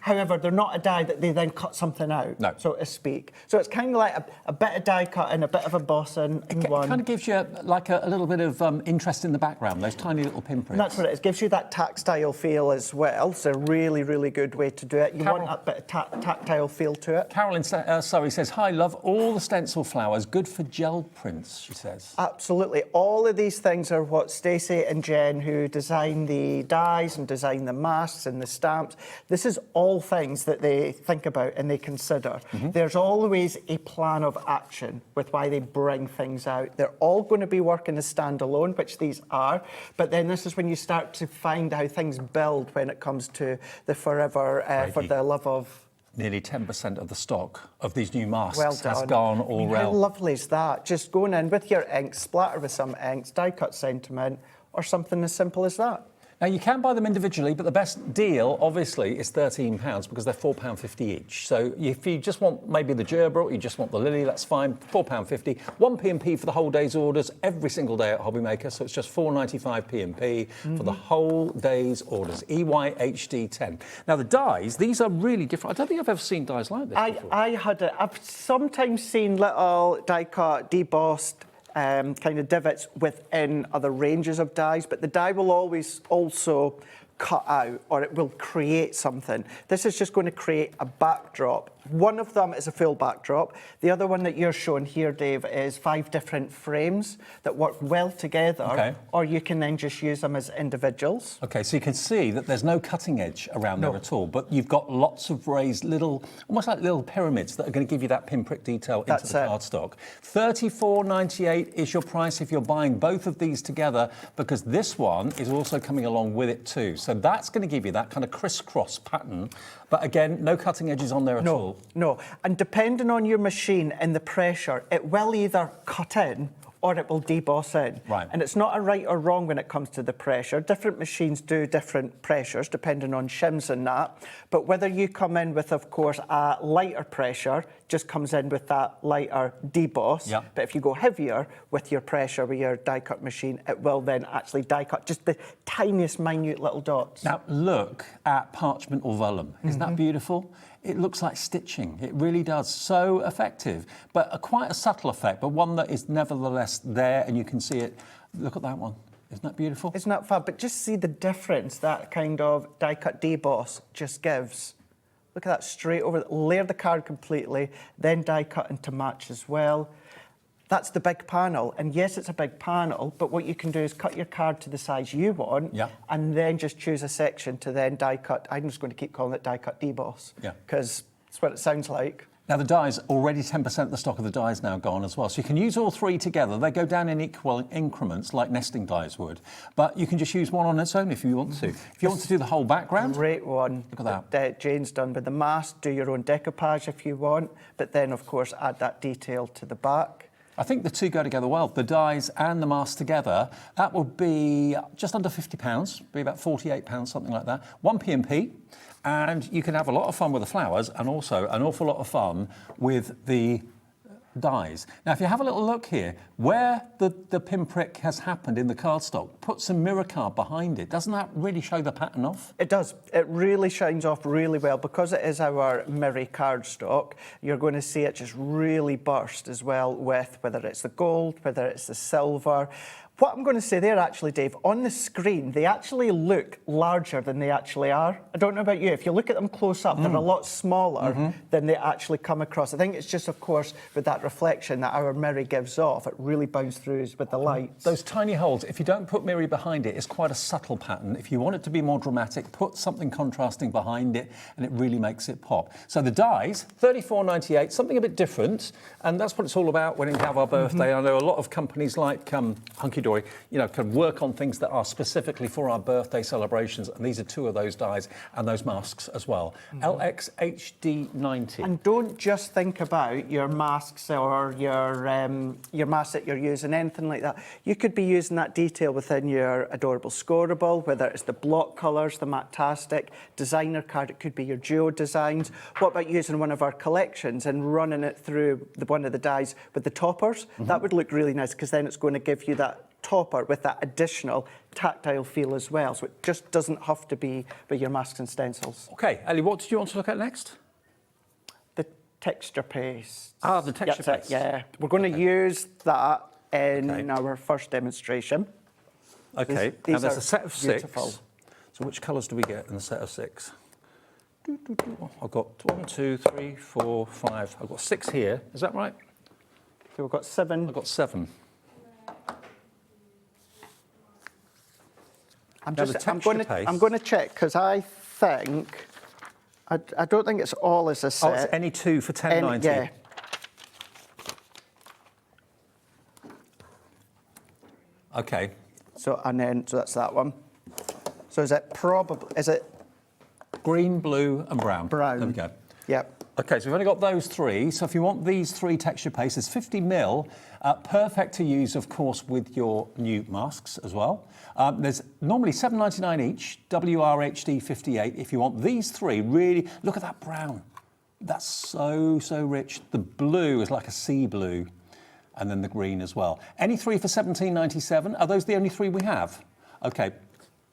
However, they're not a die that they then cut something out, so to speak. So it's kind of like a bit of die cut and a bit of embossing in one. It kind of gives you like a little bit of interest in the background, those tiny little pin pricks. And that's what it is. It gives you that tactile feel as well. It's a really, really good way to do it. You want that bit of tactile feel to it. Carolyn Surrey says, hi, love all the stencil flowers, good for gel prints, she says. Absolutely. All of these things are what Stacey and Jen, who design the dies and design the masks and the stamps, this is all things that they think about and they consider. There's always a plan of action with why they bring things out. They're all going to be working as standalone, which these are, but then this is when you start to find how things build when it comes to the forever, for the love of... Nearly 10% of the stock of these new masks Well has gone already. How lovely is that? Just going in with your ink, splatter with some inks, die cut sentiment, or something as simple as that. Now, you can buy them individually, but the best deal, obviously, is £13 because they're £4.50 each. So if you just want maybe the gerbera or you just want the lily, that's fine, £4.50. 1 P&P for the whole day's orders every single day at HobbyMaker, so it's just £4.95 P&P for the whole day's orders, EYHD10. Now, the dies, these are really different. I don't think I've ever seen dies like this before. I've sometimes seen little die-cut, debossed, kind of divots within other ranges of dies, but the die will always also cut out or it will create something. This is just going to create a backdrop. One of them is a full backdrop. The other one that you're showing here, Dave, is 5 different frames that work well together, or you can then just use them as individuals. Okay, so you can see that there's no cutting edge around there at all, but you've got lots of raised little, almost like little pyramids that are going to give you that pinprick detail into the cardstock. $34.98 is your price if you're buying both of these together, because this one is also coming along with it too. So that's going to give you that kind of crisscross pattern. But again, no cutting edges on there at all. No, and depending on your machine and the pressure, it will either cut in or it will deboss in. Right. And it's not a right or wrong when it comes to the pressure. Different machines do different pressures depending on shims and that. But whether you come in with, of course, a lighter pressure, just comes in with that lighter deboss. Yeah. But if you go heavier with your pressure with your die cut machine, it will then actually die cut just the tiniest minute little dots. Now look at parchment or vellum. Isn't that beautiful? It looks like stitching. It really does. So effective, but quite a subtle effect, but one that is nevertheless there, and you can see it. Look at that one. Isn't that beautiful? Isn't that fab? But just see the difference that kind of die cut deboss just gives. Look at that straight over, layer the card completely, then die cut into match as well. That's the big panel. And yes, it's a big panel, but what you can do is cut your card to the size you want, and then just choose a section to then die cut. I'm just going to keep calling it die cut deboss, because that's what it sounds like. Now the dies, already 10% of the stock of the dies now gone as well. So you can use all three together. They go down in equal increments like nesting dies would, but you can just use one on its own if you want to. If you want to do the whole background. Great one. Look at that. Jane's done with the mask. Do your own decoupage if you want, but then of course add that detail to the back. I think the two go together well. The dies and the mask together, that would be just under £50, be about £48, something like that. 1 P&P. And you can have a lot of fun with the flowers and also an awful lot of fun with the dies. Now, if you have a little look here, where the pinprick has happened in the cardstock, put some mirror card behind it. Doesn't that really show the pattern off? It does. It really shines off really well. Because it is our mirror cardstock, you're going to see it just really burst as well with whether it's the gold, whether it's the silver. What I'm going to say there, actually, Dave, on the screen, they actually look larger than they actually are. I don't know about you. If you look at them close up, they're a lot smaller than they actually come across. I think it's just, of course, with that reflection that our mirror gives off, it really bounces through with the lights. Those tiny holes, if you don't put mirror behind it, it's quite a subtle pattern. If you want it to be more dramatic, put something contrasting behind it, and it really makes it pop. So the dies, $34.98, something a bit different, and that's what it's all about when we have our birthday. I know a lot of companies like Hunkydory, you know, can work on things that are specifically for our birthday celebrations, and these are two of those dies and those masks as well. LXHD90. And don't just think about your masks or your masks that you're using, anything like that. You could be using that detail within your adorable scoreable, whether it's the block colours, the Matastic, designer card, it could be your duo designs. What about using one of our collections and running it through one of the dies with the toppers? That would look really nice, because then it's going to give you that topper with that additional tactile feel as well. So it just doesn't have to be with your masks and stencils. OK, Ellie, what did you want to look at next? The texture paste. Ah, the texture paste. Yeah, we're going to use that in our first demonstration. OK, these now there's are a set of beautiful. 6. So which colours do we get in the set of 6? I've got 1, 2, 3, 4, 5. I've got 6 here. Is that right? So we've got 7. I've got 7. I'm going to check, because I think I don't think it's all as a set. Oh, it's any 2 for $10.90. Yeah. Okay. So that's that one. So is it green, blue, and brown? Brown. There we go. Yep. Okay, so we've only got those 3. So if you want these 3 texture pastes, it's 50ml, perfect to use, of course, with your new masks as well. There's normally $7.99 each, WRHD 58. If you want these 3, really, look at that brown. That's so rich. The blue is like a sea blue, and then the green as well. Any 3 for $17.97. Are those the only 3 we have? Okay.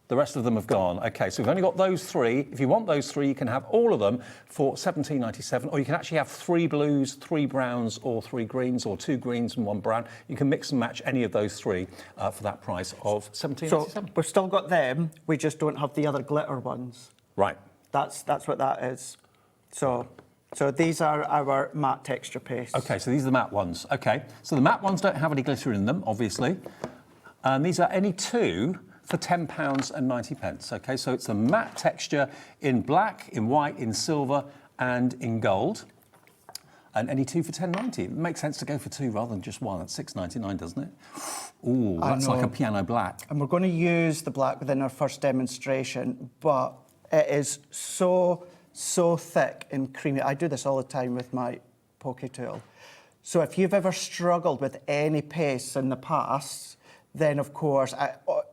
The rest of them have gone. OK, so we've only got those 3. If you want those 3, you can have all of them for $17.97, or you can actually have 3 blues, 3 browns, or 3 greens, or 2 greens and 1 brown. You can mix and match any of those 3 for that price of $17.97. So we've still got them, we just don't have the other glitter ones. Right. That's what that is. So these are our matte texture pastes. OK, so these are the matte ones. OK, so the matte ones don't have any glitter in them, obviously. And these are any 2 for £10.90. OK, so it's a matte texture in black, in white, in silver, and in gold. And any 2 for $10.90. It makes sense to go for 2 rather than just 1. That's $6.99, doesn't it? Ooh, that's like a piano black. And we're going to use the black within our first demonstration, but it is so thick and creamy. I do this all the time with my poke tool. So if you've ever struggled with any pastes in the past, then of course,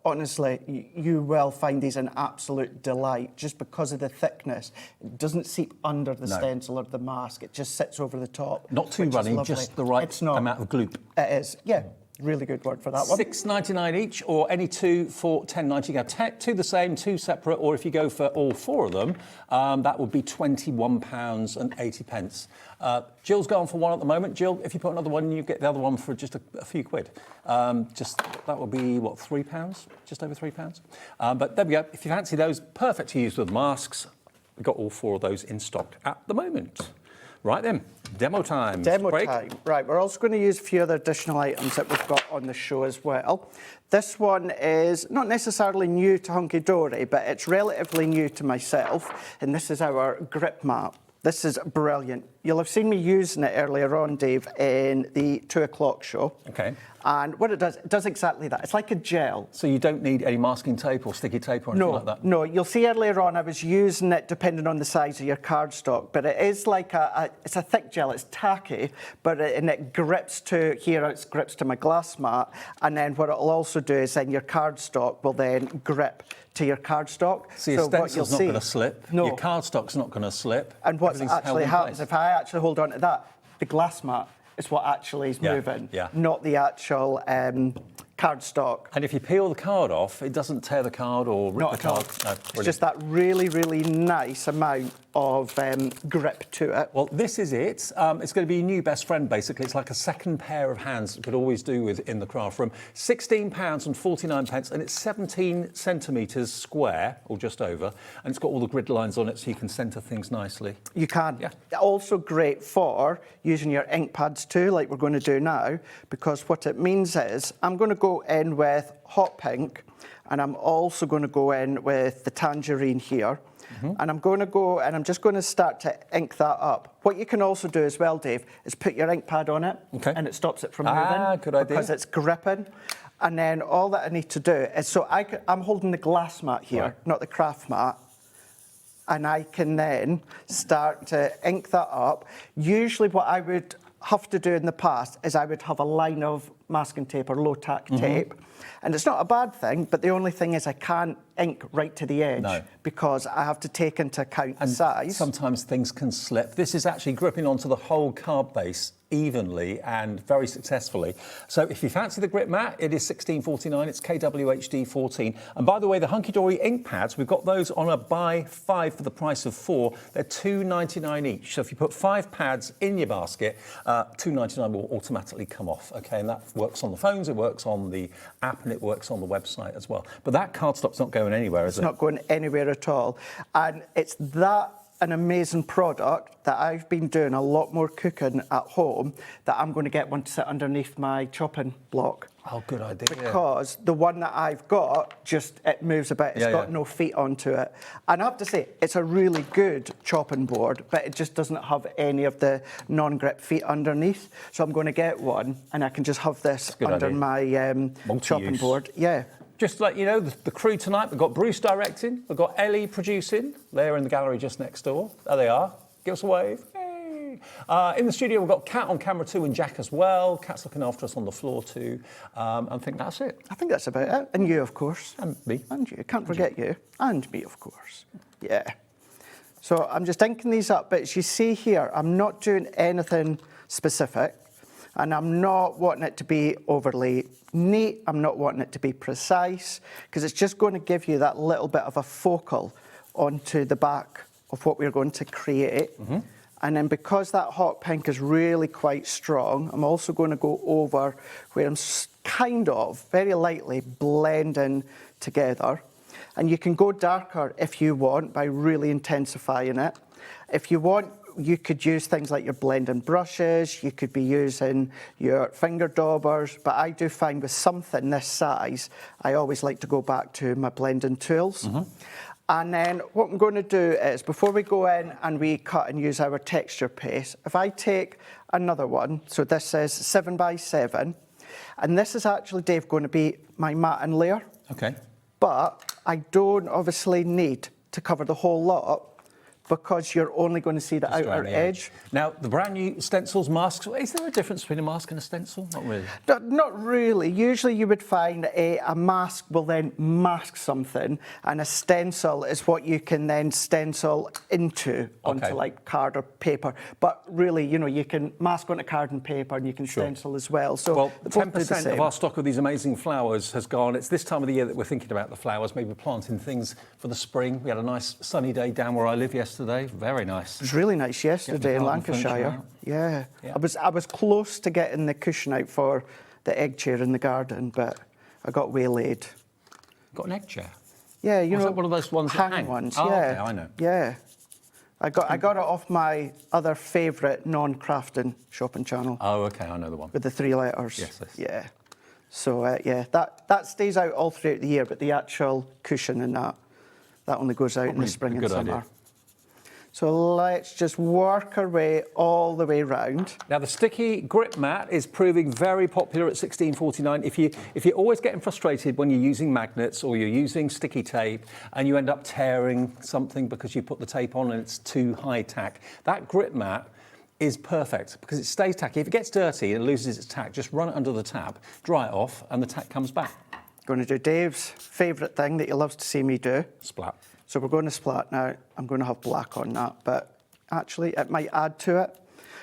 honestly, you will find these an absolute delight just because of the thickness. It doesn't seep under the stencil or the mask. It just sits over the top. Not too runny, just the right amount of gloop. It is, yeah. Really good word for that one. $6.99 each, or any two for $10.90. You have two the same, two separate, or if you go for all four of them, that would be £21.80. Jill's going for one at the moment. Jill, if you put another one, you get the other one for just a few quid. That would be what, £3? Just over £3. But there we go. If you fancy those, perfect to use with masks. We've got all four of those in stock at the moment. Right then, demo time. Demo time. Right, we're also going to use a few other additional items that we've got on the show as well. This one is not necessarily new to Hunkydory, but it's relatively new to myself, and this is our grip mat. This is brilliant. You'll have seen me using it earlier on, Dave, in the 2 o'clock show. Okay. And what it does exactly that. It's like a gel. So you don't need any masking tape or sticky tape or anything like that? No, you'll see earlier on I was using it depending on the size of your cardstock, but it is like it's a thick gel, it's tacky, and it grips to, here it grips to my glass mat, and then what it'll also do is then your cardstock will then grip to your cardstock. So your stencil's not going to slip, no. Your cardstock's not going to slip. And what actually happens, if I actually hold on to that, the glass mat is what actually is moving, not the actual cardstock. And if you peel the card off, it doesn't tear the card or rip the card. No, it's just that really, really nice amount of grip to it. Well, this is it. It's going to be your new best friend, basically. It's like a second pair of hands you could always do with in the craft room. £16.49, and it's 17 centimetres square, or just over, and it's got all the grid lines on it so you can centre things nicely. You can. Yeah. Also great for using your ink pads too, like we're going to do now, because what it means is I'm going to go in with hot pink, and I'm also going to go in with the tangerine here. And I'm going to go and I'm just going to start to ink that up. What you can also do as well, Dave, is put your ink pad on it, and it stops it from moving. Good idea. Because it's gripping. And then all that I need to do is, so I'm holding the glass mat here, not the craft mat. And I can then start to ink that up. Usually what I would have to do in the past is I would have a line of masking tape or low tack tape. And it's not a bad thing, but the only thing is I can't ink right to the edge because I have to take into account the size. Sometimes things can slip. This is actually gripping onto the whole card base evenly and very successfully. So if you fancy the grip mat, it is $16.49. It's KWHD 14. And by the way, the Hunkydory ink pads, we've got those on a buy 5 for the price of 4. They're $2.99 each. So if you put 5 pads in your basket, $2.99 will automatically come off. Okay, and that works on the phones, it works on the app, and it works on the website as well. But that cardstock's not going anywhere, is it? It's not going anywhere at all. And it's that an amazing product that I've been doing a lot more cooking at home that I'm going to get one to sit underneath my chopping block. Oh, good idea. Because the one that I've got, it moves a bit. It's got no feet onto it. And I have to say, it's a really good chopping board, but it just doesn't have any of the non-grip feet underneath. So I'm going to get one, and I can just have this under my chopping board. Yeah. Just to let you know, the crew tonight, we've got Bruce directing, we've got Ellie producing. They're in the gallery just next door. There they are. Give us a wave. Yay. In the studio, we've got Kat on camera too, and Jack as well. Kat's looking after us on the floor too. I think that's it. I think that's about it. And you, of course. And me. And you. Can't forget you. And me, of course. Yeah. So I'm just inking these up, but as you see here, I'm not doing anything specific. And I'm not wanting it to be overly neat. I'm not wanting it to be precise, because it's just going to give you that little bit of a focal onto the back of what we're going to create. And then because that hot pink is really quite strong, I'm also going to go over where I'm kind of very lightly blending together. And you can go darker if you want by really intensifying it. If you want, you could use things like your blending brushes, you could be using your finger daubers, but I do find with something this size, I always like to go back to my blending tools. And then what I'm going to do is, before we go in and we cut and use our texture paste, if I take another one, so this is 7 by 7, and this is actually, Dave, going to be my matting layer. Okay. But I don't obviously need to cover the whole lot, because you're only going to see the Just around outer the edge. Now, the brand new stencils, masks, is there a difference between a mask and a stencil? Not really. Not really. Usually you would find a mask will then mask something, and a stencil is what you can then stencil into onto like card or paper. But really, you know, you can mask onto card and paper, and you can stencil as well. So well, they both do the 10% same. of our stock of these amazing flowers has gone. It's this time of the year that we're thinking about the flowers, maybe planting things for the spring. We had a nice sunny day down where I live yesterday. Very nice. It was really nice yesterday in Lancashire. Yeah. I was close to getting the cushion out for the egg chair in the garden, but I got waylaid. Got an egg chair? Yeah, you know, that one of those ones that hang hang? ones. Oh, yeah, okay, I know. Yeah, I got it off my other favourite non-crafting shopping channel. Oh, okay, I know the one with the 3 letters. Yes. Yeah. So yeah, that stays out all throughout the year, but the actual cushion and that only goes out in the spring and summer. Idea. So let's just work our way all the way round. Now the sticky grip mat is proving very popular at $16.49. If you're always getting frustrated when you're using magnets or you're using sticky tape and you end up tearing something because you put the tape on and it's too high tack, that grip mat is perfect because it stays tacky. If it gets dirty and loses its tack, just run it under the tap, dry it off, and the tack comes back. Going to do Dave's favourite thing that he loves to see me do. Splat. So we're going to splat now. I'm going to have black on that, but actually it might add to it.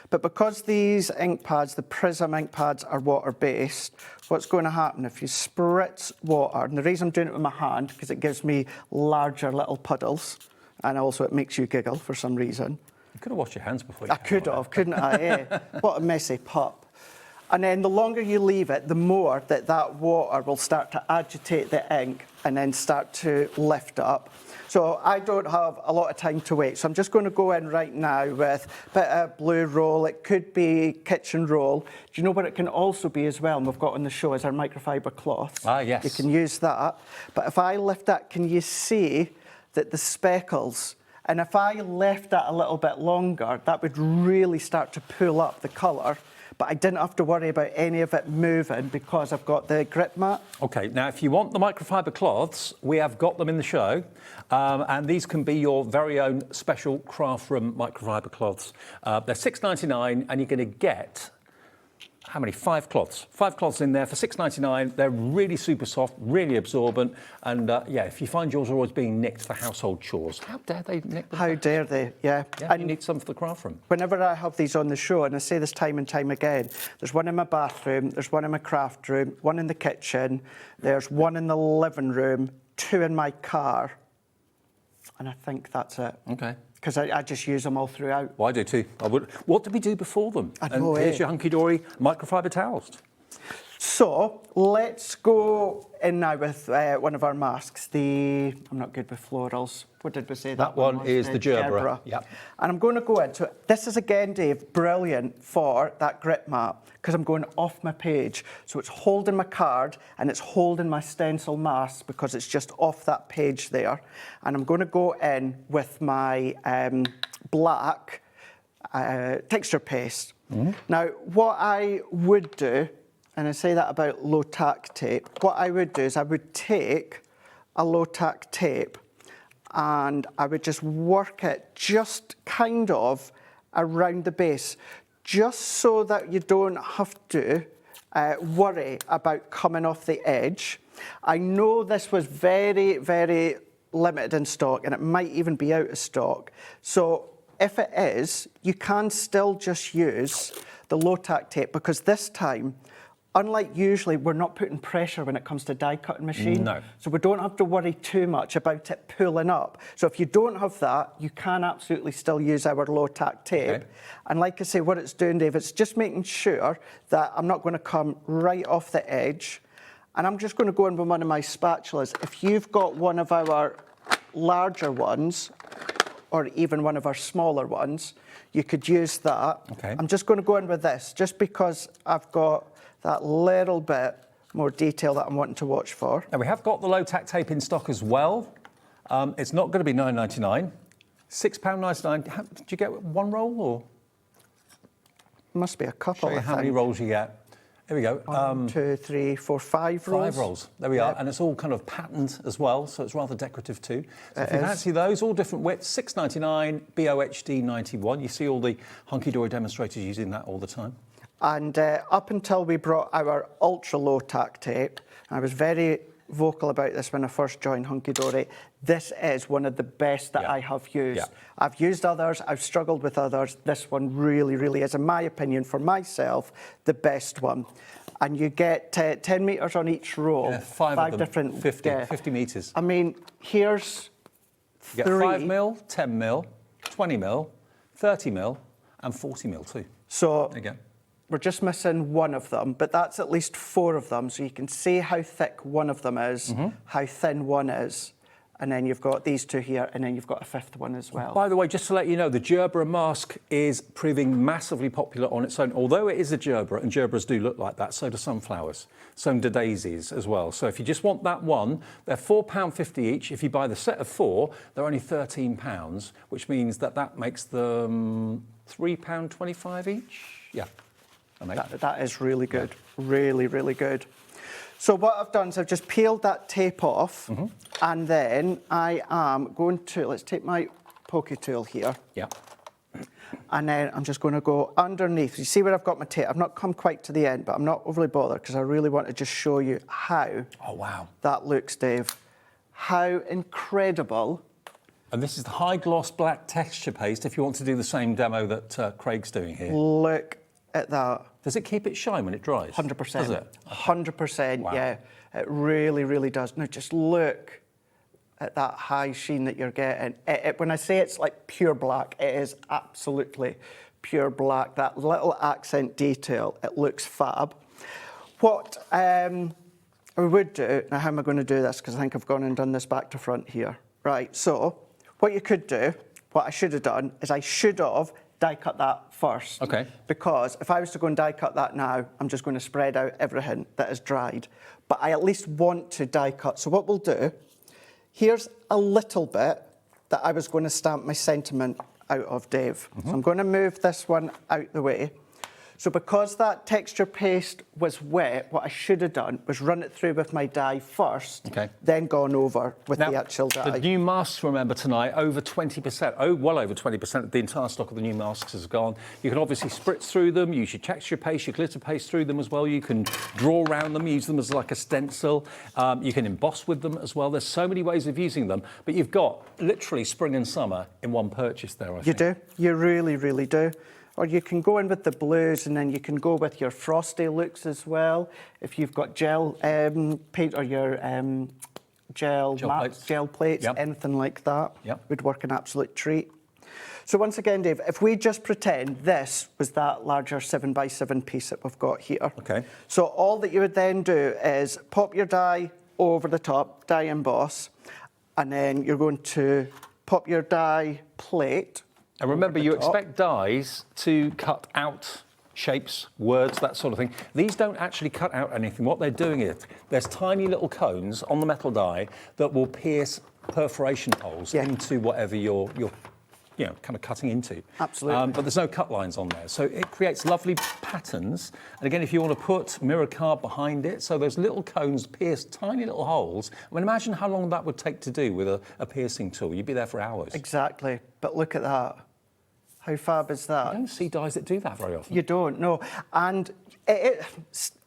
But because these ink pads, the Prism ink pads, are water-based, what's going to happen if you spritz water, and the reason I'm doing it with my hand, because it gives me larger little puddles, and also it makes you giggle for some reason. You could have washed your hands before you I could have, couldn't I? What a messy pup. And then the longer you leave it, the more that water will start to agitate the ink and then start to lift up. So I don't have a lot of time to wait. So I'm just going to go in right now with a bit of blue roll. It could be kitchen roll. Do you know what it can also be as well? And we've got on the show is our microfiber cloths. Ah, yes. You can use that. But if I lift that, can you see that the speckles? And if I left that a little bit longer, that would really start to pull up the colour. But I didn't have to worry about any of it moving because I've got the grip mat. OK, now if you want the microfiber cloths, we have got them in the show. And these can be your very own special craft room microfiber cloths. They're $6.99 and you're going to get, how many? 5 cloths. 5 cloths in there for $6.99. They're really super soft, really absorbent. And yeah, if you find yours are always being nicked for household chores, how dare they nick them? How dare they, yeah. And you need some for the craft room. Whenever I have these on the show, and I say this time and time again, there's one in my bathroom, there's one in my craft room, one in the kitchen, there's one in the living room, 2 in my car, and I think that's it. OK. Because I just use them all throughout. Well, I do too. I would. What did we do before them? I know, and here's your Hunkydory microfiber towels. So let's go in now with one of our masks. I'm not good with florals. What did we say? That one was? is the Gerbera. Yep. And I'm going to go into it. This is again, Dave, brilliant for that grip mat because I'm going off my page. So it's holding my card and it's holding my stencil mask because it's just off that page there. And I'm going to go in with my black texture paste. Now, what I would do, and I say that about low tack tape, what I would do is I would take a low tack tape and I would just work it just kind of around the base, just so that you don't have to worry about coming off the edge. I know this was very, very limited in stock and it might even be out of stock. So if it is, you can still just use the low tack tape because this time, unlike usually, we're not putting pressure when it comes to die cutting machine. No. So we don't have to worry too much about it pulling up. So if you don't have that, you can absolutely still use our low tack tape. Okay. And like I say, what it's doing, Dave, it's just making sure that I'm not going to come right off the edge. And I'm just going to go in with one of my spatulas. If you've got one of our larger ones, or even one of our smaller ones, you could use that. Okay. I'm just going to go in with this, just because I've got that little bit more detail that I'm wanting to watch for. Now, we have got the low tack tape in stock as well. It's not going to be $9.99. £6.99. Did you get one roll or? Must be a couple, Show you I how many think. rolls you get. Here we go. 1, 2, 3, 4, 5 rolls. 5 rolls. There we are. And it's all kind of patterned as well, so it's rather decorative too. So if you fancy those, all different widths, $6.99, BOHD 91. You see all the Hunkydory demonstrators using that all the time. And up until we brought our ultra low tack tape, I was very vocal about this when I first joined Hunkydory. This is one of the best that I have used. I've used others, I've struggled with others. This one really, really is, in my opinion, for myself, the best one. And you get 10 metres on each roll. Yeah, five of them, different 50 metres. I mean, here's You get 5 mil, 10 mil, 20 mil, 30 mil, and 40 mil too. So again, we're just missing one of them, but that's at least 4 of them. So you can see how thick one of them is, how thin one is. And then you've got these 2 here, and then you've got a 5th one as well. By the way, just to let you know, the gerbera mask is proving massively popular on its own. Although it is a gerbera, and gerberas do look like that, so do sunflowers, so do daisies as well. So if you just want that one, they're £4.50 each. If you buy the set of 4, they're only £13, which means that makes them £3.25 each. Yeah. That is really good. Really, really good. So what I've done is I've just peeled that tape off, and then I am going to, let's take my pokey tool here. Yeah. And then I'm just going to go underneath. You see where I've got my tape? I've not come quite to the end, but I'm not overly bothered because I really want to just show you how that looks, Dave. How incredible. And this is the high gloss black texture paste if you want to do the same demo that Craig's doing here. Look at that. Does it keep its shine when it dries? 100%. Does it? 100%, Wow. yeah. It really, really does. Now, just look at that high sheen that you're getting. When I say it's like pure black, it is absolutely pure black. That little accent detail, it looks fab. What we would do, now how am I going to do this? Because I think I've gone and done this back to front here. Right, so what you could do, what I should have done, is I should have die cut that first. Okay. Because if I was to go and die cut that now, I'm just going to spread out everything that is dried. But I at least want to die cut. So what we'll do, here's a little bit that I was going to stamp my sentiment out of, Dave. So I'm going to move this one out the way. So because that texture paste was wet, what I should have done was run it through with my dye first, then gone over with the actual dye. The new masks, remember, tonight, over 20%, well over 20% of the entire stock of the new masks has gone. You can obviously spritz through them, use your texture paste, your glitter paste through them as well. You can draw around them, use them as like a stencil. You can emboss with them as well. There's so many ways of using them, but you've got literally spring and summer in one purchase there, I think. You do. You really, really do. Or you can go in with the blues, and then you can go with your frosty looks as well. If you've got gel paint or your gel plates, anything like that would work an absolute treat. So once again, Dave, if we just pretend this was that larger 7x7 piece that we've got here. Okay. So all that you would then do is pop your die over the top, die emboss, and then you're going to pop your die plate. And remember, you expect dies to cut out shapes, words, that sort of thing. These don't actually cut out anything. What they're doing is there's tiny little cones on the metal die that will pierce perforation holes into whatever you're kind of cutting into. Absolutely. But there's no cut lines on there. So it creates lovely patterns. And again, if you want to put mirror card behind it, so those little cones pierce tiny little holes. I mean, imagine how long that would take to do with a piercing tool. You'd be there for hours. Exactly. But look at that. How fab is that? You don't see dies that do that very often. You don't, no. And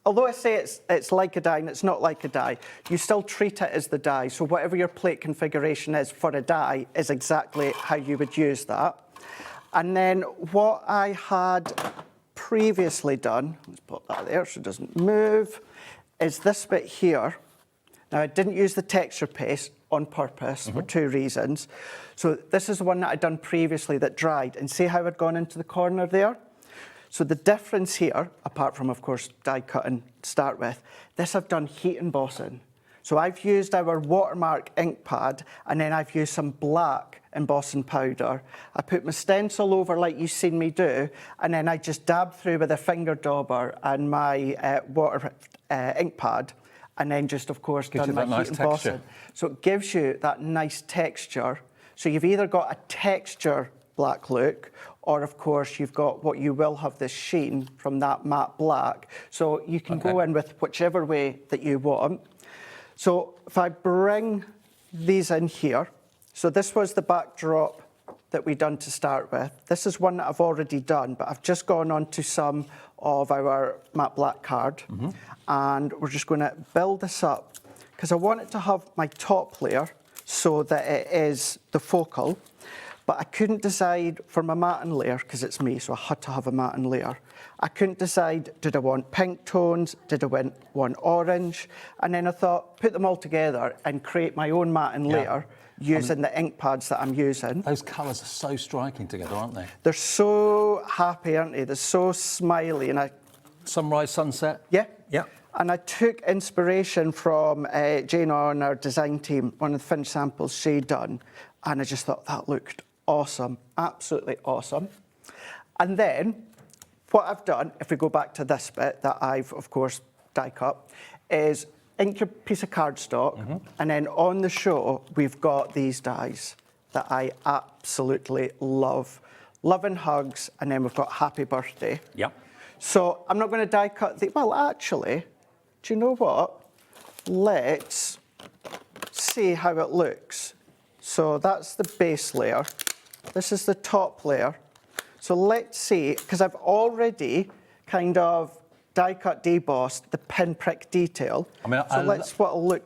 although I say it's like a die and it's not like a die, you still treat it as the die. So whatever your plate configuration is for a die is exactly how you would use that. And then what I had previously done, let's put that there so it doesn't move, is this bit here. Now, I didn't use the texture paste on purpose for 2 reasons. So this is the one that I'd done previously that dried, and see how I'd gone into the corner there? So the difference here, apart from, of course, die cutting to start with, this I've done heat embossing. So I've used our watermark ink pad, and then I've used some black embossing powder. I put my stencil over like you've seen me do, and then I just dab through with a finger dauber and my water ink pad, and then just, of course, done my heat embossing. So it gives you that nice texture. So you've either got a texture black look, or of course you've got what you will have this sheen from that matte black. So you can go in with whichever way that you want. So if I bring these in here, so this was the backdrop that we done to start with. This is one that I've already done, but I've just gone on to some of our matte black card, and we're just going to build this up because I want it to have my top layer so that it is the focal, but I couldn't decide for my matten layer because it's me, so I had to have a matten layer. I couldn't decide, did I want pink tones, did I want orange, and then I thought, put them all together and create my own matten layer using the ink pads that I'm using. Those colours are so striking together, aren't they? They're so happy, aren't they? They're so smiley. And Sunrise, sunset? Yeah. Yeah. And I took inspiration from Jane on our design team, one of the finished samples she done, and I just thought that looked awesome, absolutely awesome. And then what I've done, if we go back to this bit that I've, of course, die cut, is ink your piece of cardstock, and then on the show, we've got these dies that I absolutely love. Love and Hugs, and then we've got Happy Birthday. Yep. So I'm not going to die cut the... Well, actually, do you know what? Let's see how it looks. So that's the base layer. This is the top layer. So let's see, because I've already kind of die cut debossed the pinprick detail. I mean, so let's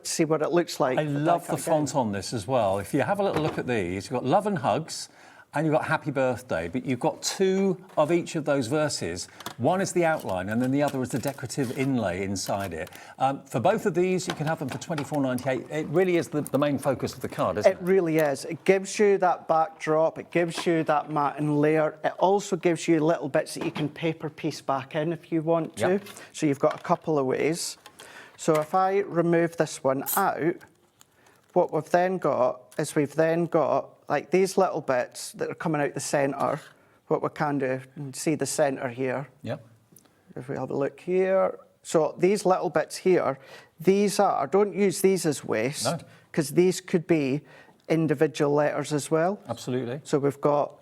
see what it looks like. I love the font on this as well. If you have a little look at these, you've got Love and Hugs, and you've got Happy Birthday, but you've got two of each of those verses. One is the outline, and then the other is the decorative inlay inside it. For both of these, you can have them for $24.98. It really is the main focus of the card, isn't it? It really is. It gives you that backdrop, it gives you that matten layer. It also gives you little bits that you can paper piece back in if you want to. Yep. So you've got a couple of ways. So if I remove this one out, what we've then got is like these little bits that are coming out the centre. What we can do, you can see the centre here. Yep. If we have a look here. So these little bits here, these are, don't use these as waste, because these could be individual letters as well. Absolutely. So we've got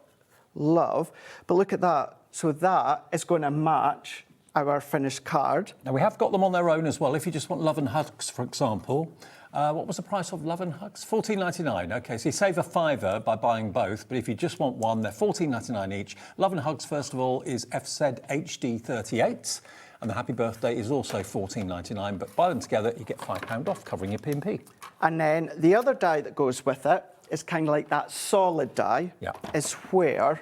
love, but look at that. So that is going to match our finished card. Now we have got them on their own as well. If you just want Love and Hugs, for example, what was the price of Love and Hugs? $14.99. Okay, so you save a $5 by buying both, but if you just want one, they're $14.99 each. Love and Hugs, first of all, is FZ HD 38, and the Happy Birthday is also $14.99, but buy them together, you get £5 off, covering your P&P. And then the other die that goes with it is kind of like that solid die, is where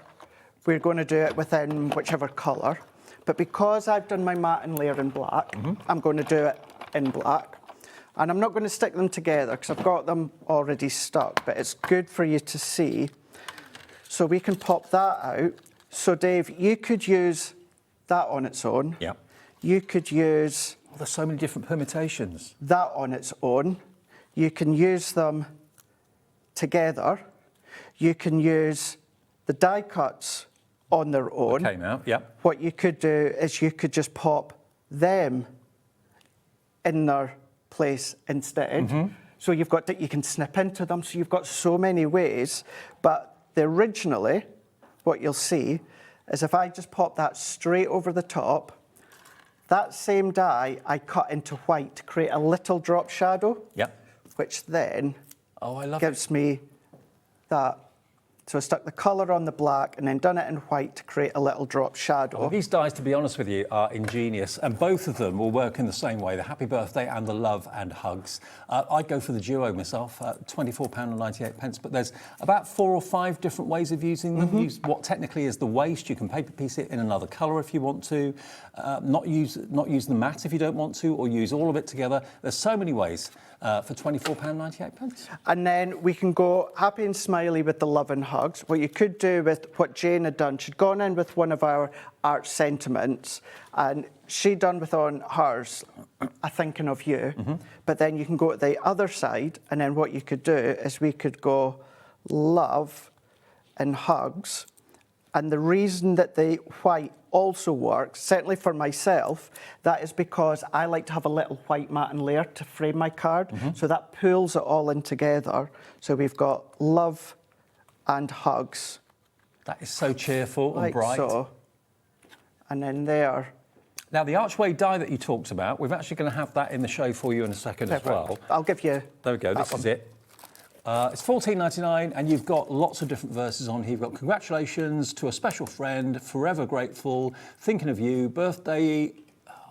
we're going to do it within whichever colour. But because I've done my matten layer in black, I'm going to do it in black. And I'm not going to stick them together because I've got them already stuck, but it's good for you to see. So we can pop that out. So Dave, you could use that on its own. Yeah. You could use... Well, there's so many different permutations. That on its own. You can use them together. You can use the die cuts on their own. Okay, now, yeah. What you could do is you could just pop them in their place instead. So you've got you can snip into them. So you've got so many ways. But originally, what you'll see is if I just pop that straight over the top, that same die I cut into white to create a little drop shadow. Yep. Which then I gives me that. So I stuck the colour on the black and then done it in white to create a little drop shadow. Well, these dies, to be honest with you, are ingenious, and both of them will work in the same way, the Happy Birthday and the Love and Hugs. I'd go for the duo myself, £24.98, but there's about 4 or 5 different ways of using them. Use what technically is the waste. You can paper piece it in another colour if you want to, not use the matte if you don't want to, or use all of it together. There's so many ways. For £24.98. And then we can go happy and smiley with the Love and Hugs. What you could do with what Jane had done, she'd gone in with one of our art sentiments, and she'd done with on hers, a thinking of you. But then you can go to the other side, and then what you could do is we could go Love and Hugs. And the reason that the white also works, certainly for myself, that is because I like to have a little white matten layer to frame my card. So that pulls it all in together. So we've got Love and Hugs. That is so cheerful and like bright. so. And then there. Now, the archway die that you talked about, we're actually going to have that in the show for you in a second as well. I'll give you. There we go, this is it. It's $14.99 and you've got lots of different verses on here. You've got congratulations to a special friend, forever grateful, thinking of you, birthday,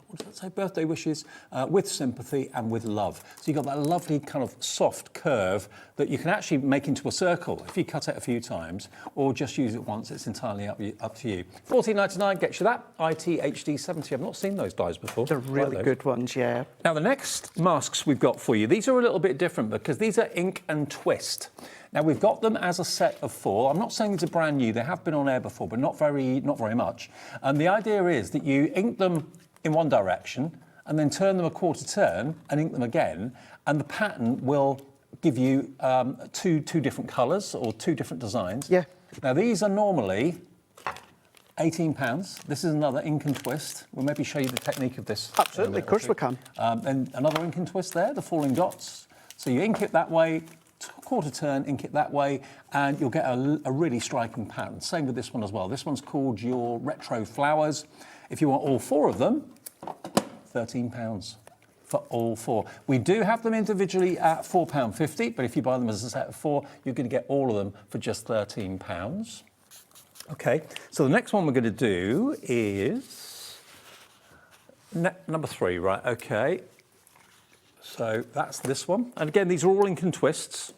what does that say? Birthday wishes, with sympathy and with love. So you've got that lovely kind of soft curve that you can actually make into a circle if you cut it a few times or just use it once. It's entirely up to you. $14.99 gets you that. IT HD 70. I've not seen those dies before. They're really good ones, yeah. Now, the next masks we've got for you, these are a little bit different because these are ink and twist. Now, we've got them as a set of 4. I'm not saying these are brand new. They have been on air before, but not very much. And the idea is that you ink them in one direction and then turn them a quarter turn and ink them again, and the pattern will give you two different colours or 2 different designs. Yeah. Now, these are normally £18. This is another ink and twist. We'll maybe show you the technique of this. Absolutely, of course we can. And another ink and twist there, the falling dots. So you ink it that way, quarter turn, ink it that way, and you'll get a really striking pattern. Same with this one as well. This one's called your Retro Flowers. If you want all 4 of them, £13 for all 4. We do have them individually at £4.50, but if you buy them as a set of 4, you're going to get all of them for just £13. Okay, so the next one we're going to do is number 3, right? Okay, so that's this one. And again, these are all ink and twists.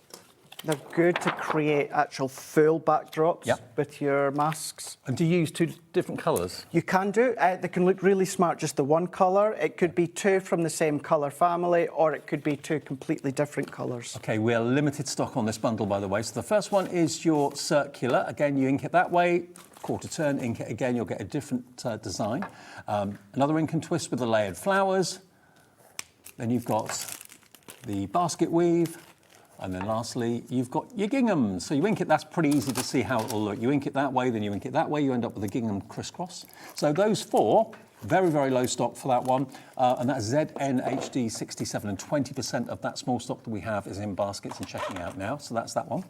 They're good to create actual full backdrops with your masks. And do you use 2 different colours? You can do. They can look really smart, just the one colour. It could be 2 from the same colour family, or it could be 2 completely different colours. Okay, we are limited stock on this bundle, by the way. So the first one is your circular. Again, you ink it that way, quarter turn, ink it again, you'll get a different design. Another ink and twist with the layered flowers. Then you've got the basket weave. And then lastly, you've got your gingham. So you ink it, that's pretty easy to see how it'll look. You ink it that way, then you ink it that way, you end up with a gingham crisscross. So those 4, very, very low stock for that one. And that's ZNHD 67, and 20% of that small stock that we have is in baskets and checking out now. So that's that one.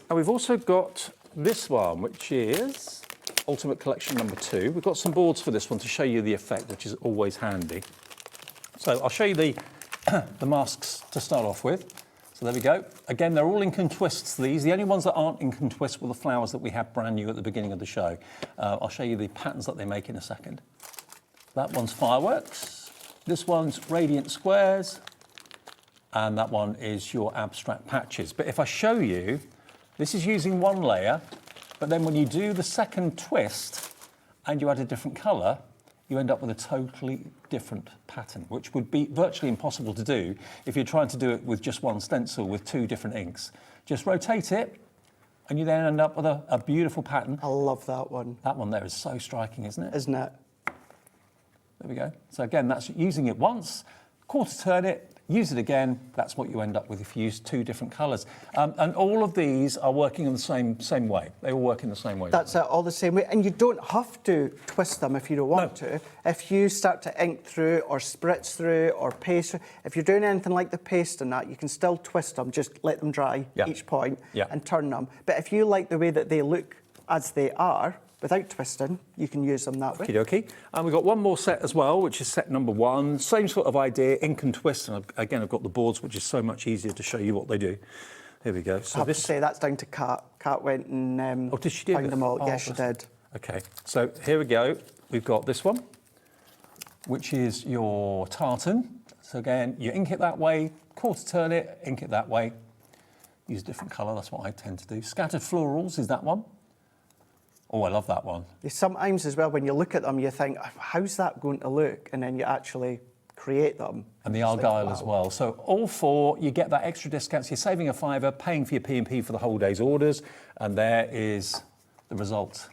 And we've also got this one, which is Ultimate Collection number 2. We've got some boards for this one to show you the effect, which is always handy. So I'll show you the masks to start off with. So there we go. Again, they're all ink and twists, these. The only ones that aren't ink and twists were the flowers that we had brand new at the beginning of the show. I'll show you the patterns that they make in a second. That one's fireworks. This one's radiant squares. And that one is your abstract patches. But if I show you, this is using one layer, but then when you do the second twist and you add a different colour, you end up with a totally different pattern, which would be virtually impossible to do if you're trying to do it with just one stencil with 2 different inks. Just rotate it, and you then end up with a beautiful pattern. I love that one. That one there is so striking, isn't it? Isn't it? There we go. So again, that's using it once, quarter turn it, use it again. That's what you end up with if you use 2 different colours. And all of these are working in the same way. They all work in the same way. That's it, all the same way. And you don't have to twist them if you don't want to. If you start to ink through or spritz through or paste through, if you're doing anything like the paste and that, you can still twist them, just let them dry each point and turn them. But if you like the way that they look as they are, without twisting, you can use them that way. Okie dokie. And we've got one more set as well, which is set number 1. Same sort of idea, ink and twist. And again, I've got the boards, which is so much easier to show you what they do. Here we go. So I have to say, that's down to Kat. Kat went and did she do found them all. Oh, yes, she did. Okay, so here we go. We've got this one, which is your tartan. So again, you ink it that way, quarter turn it, ink it that way. Use a different colour, that's what I tend to do. Scattered Florals is that one. Oh, I love that one. Sometimes as well, when you look at them, you think, how's that going to look? And then you actually create them. And the Argyle as well. So all 4, you get that extra discount. So you're saving a £5, paying for your P&P for the whole day's orders. And there is the result.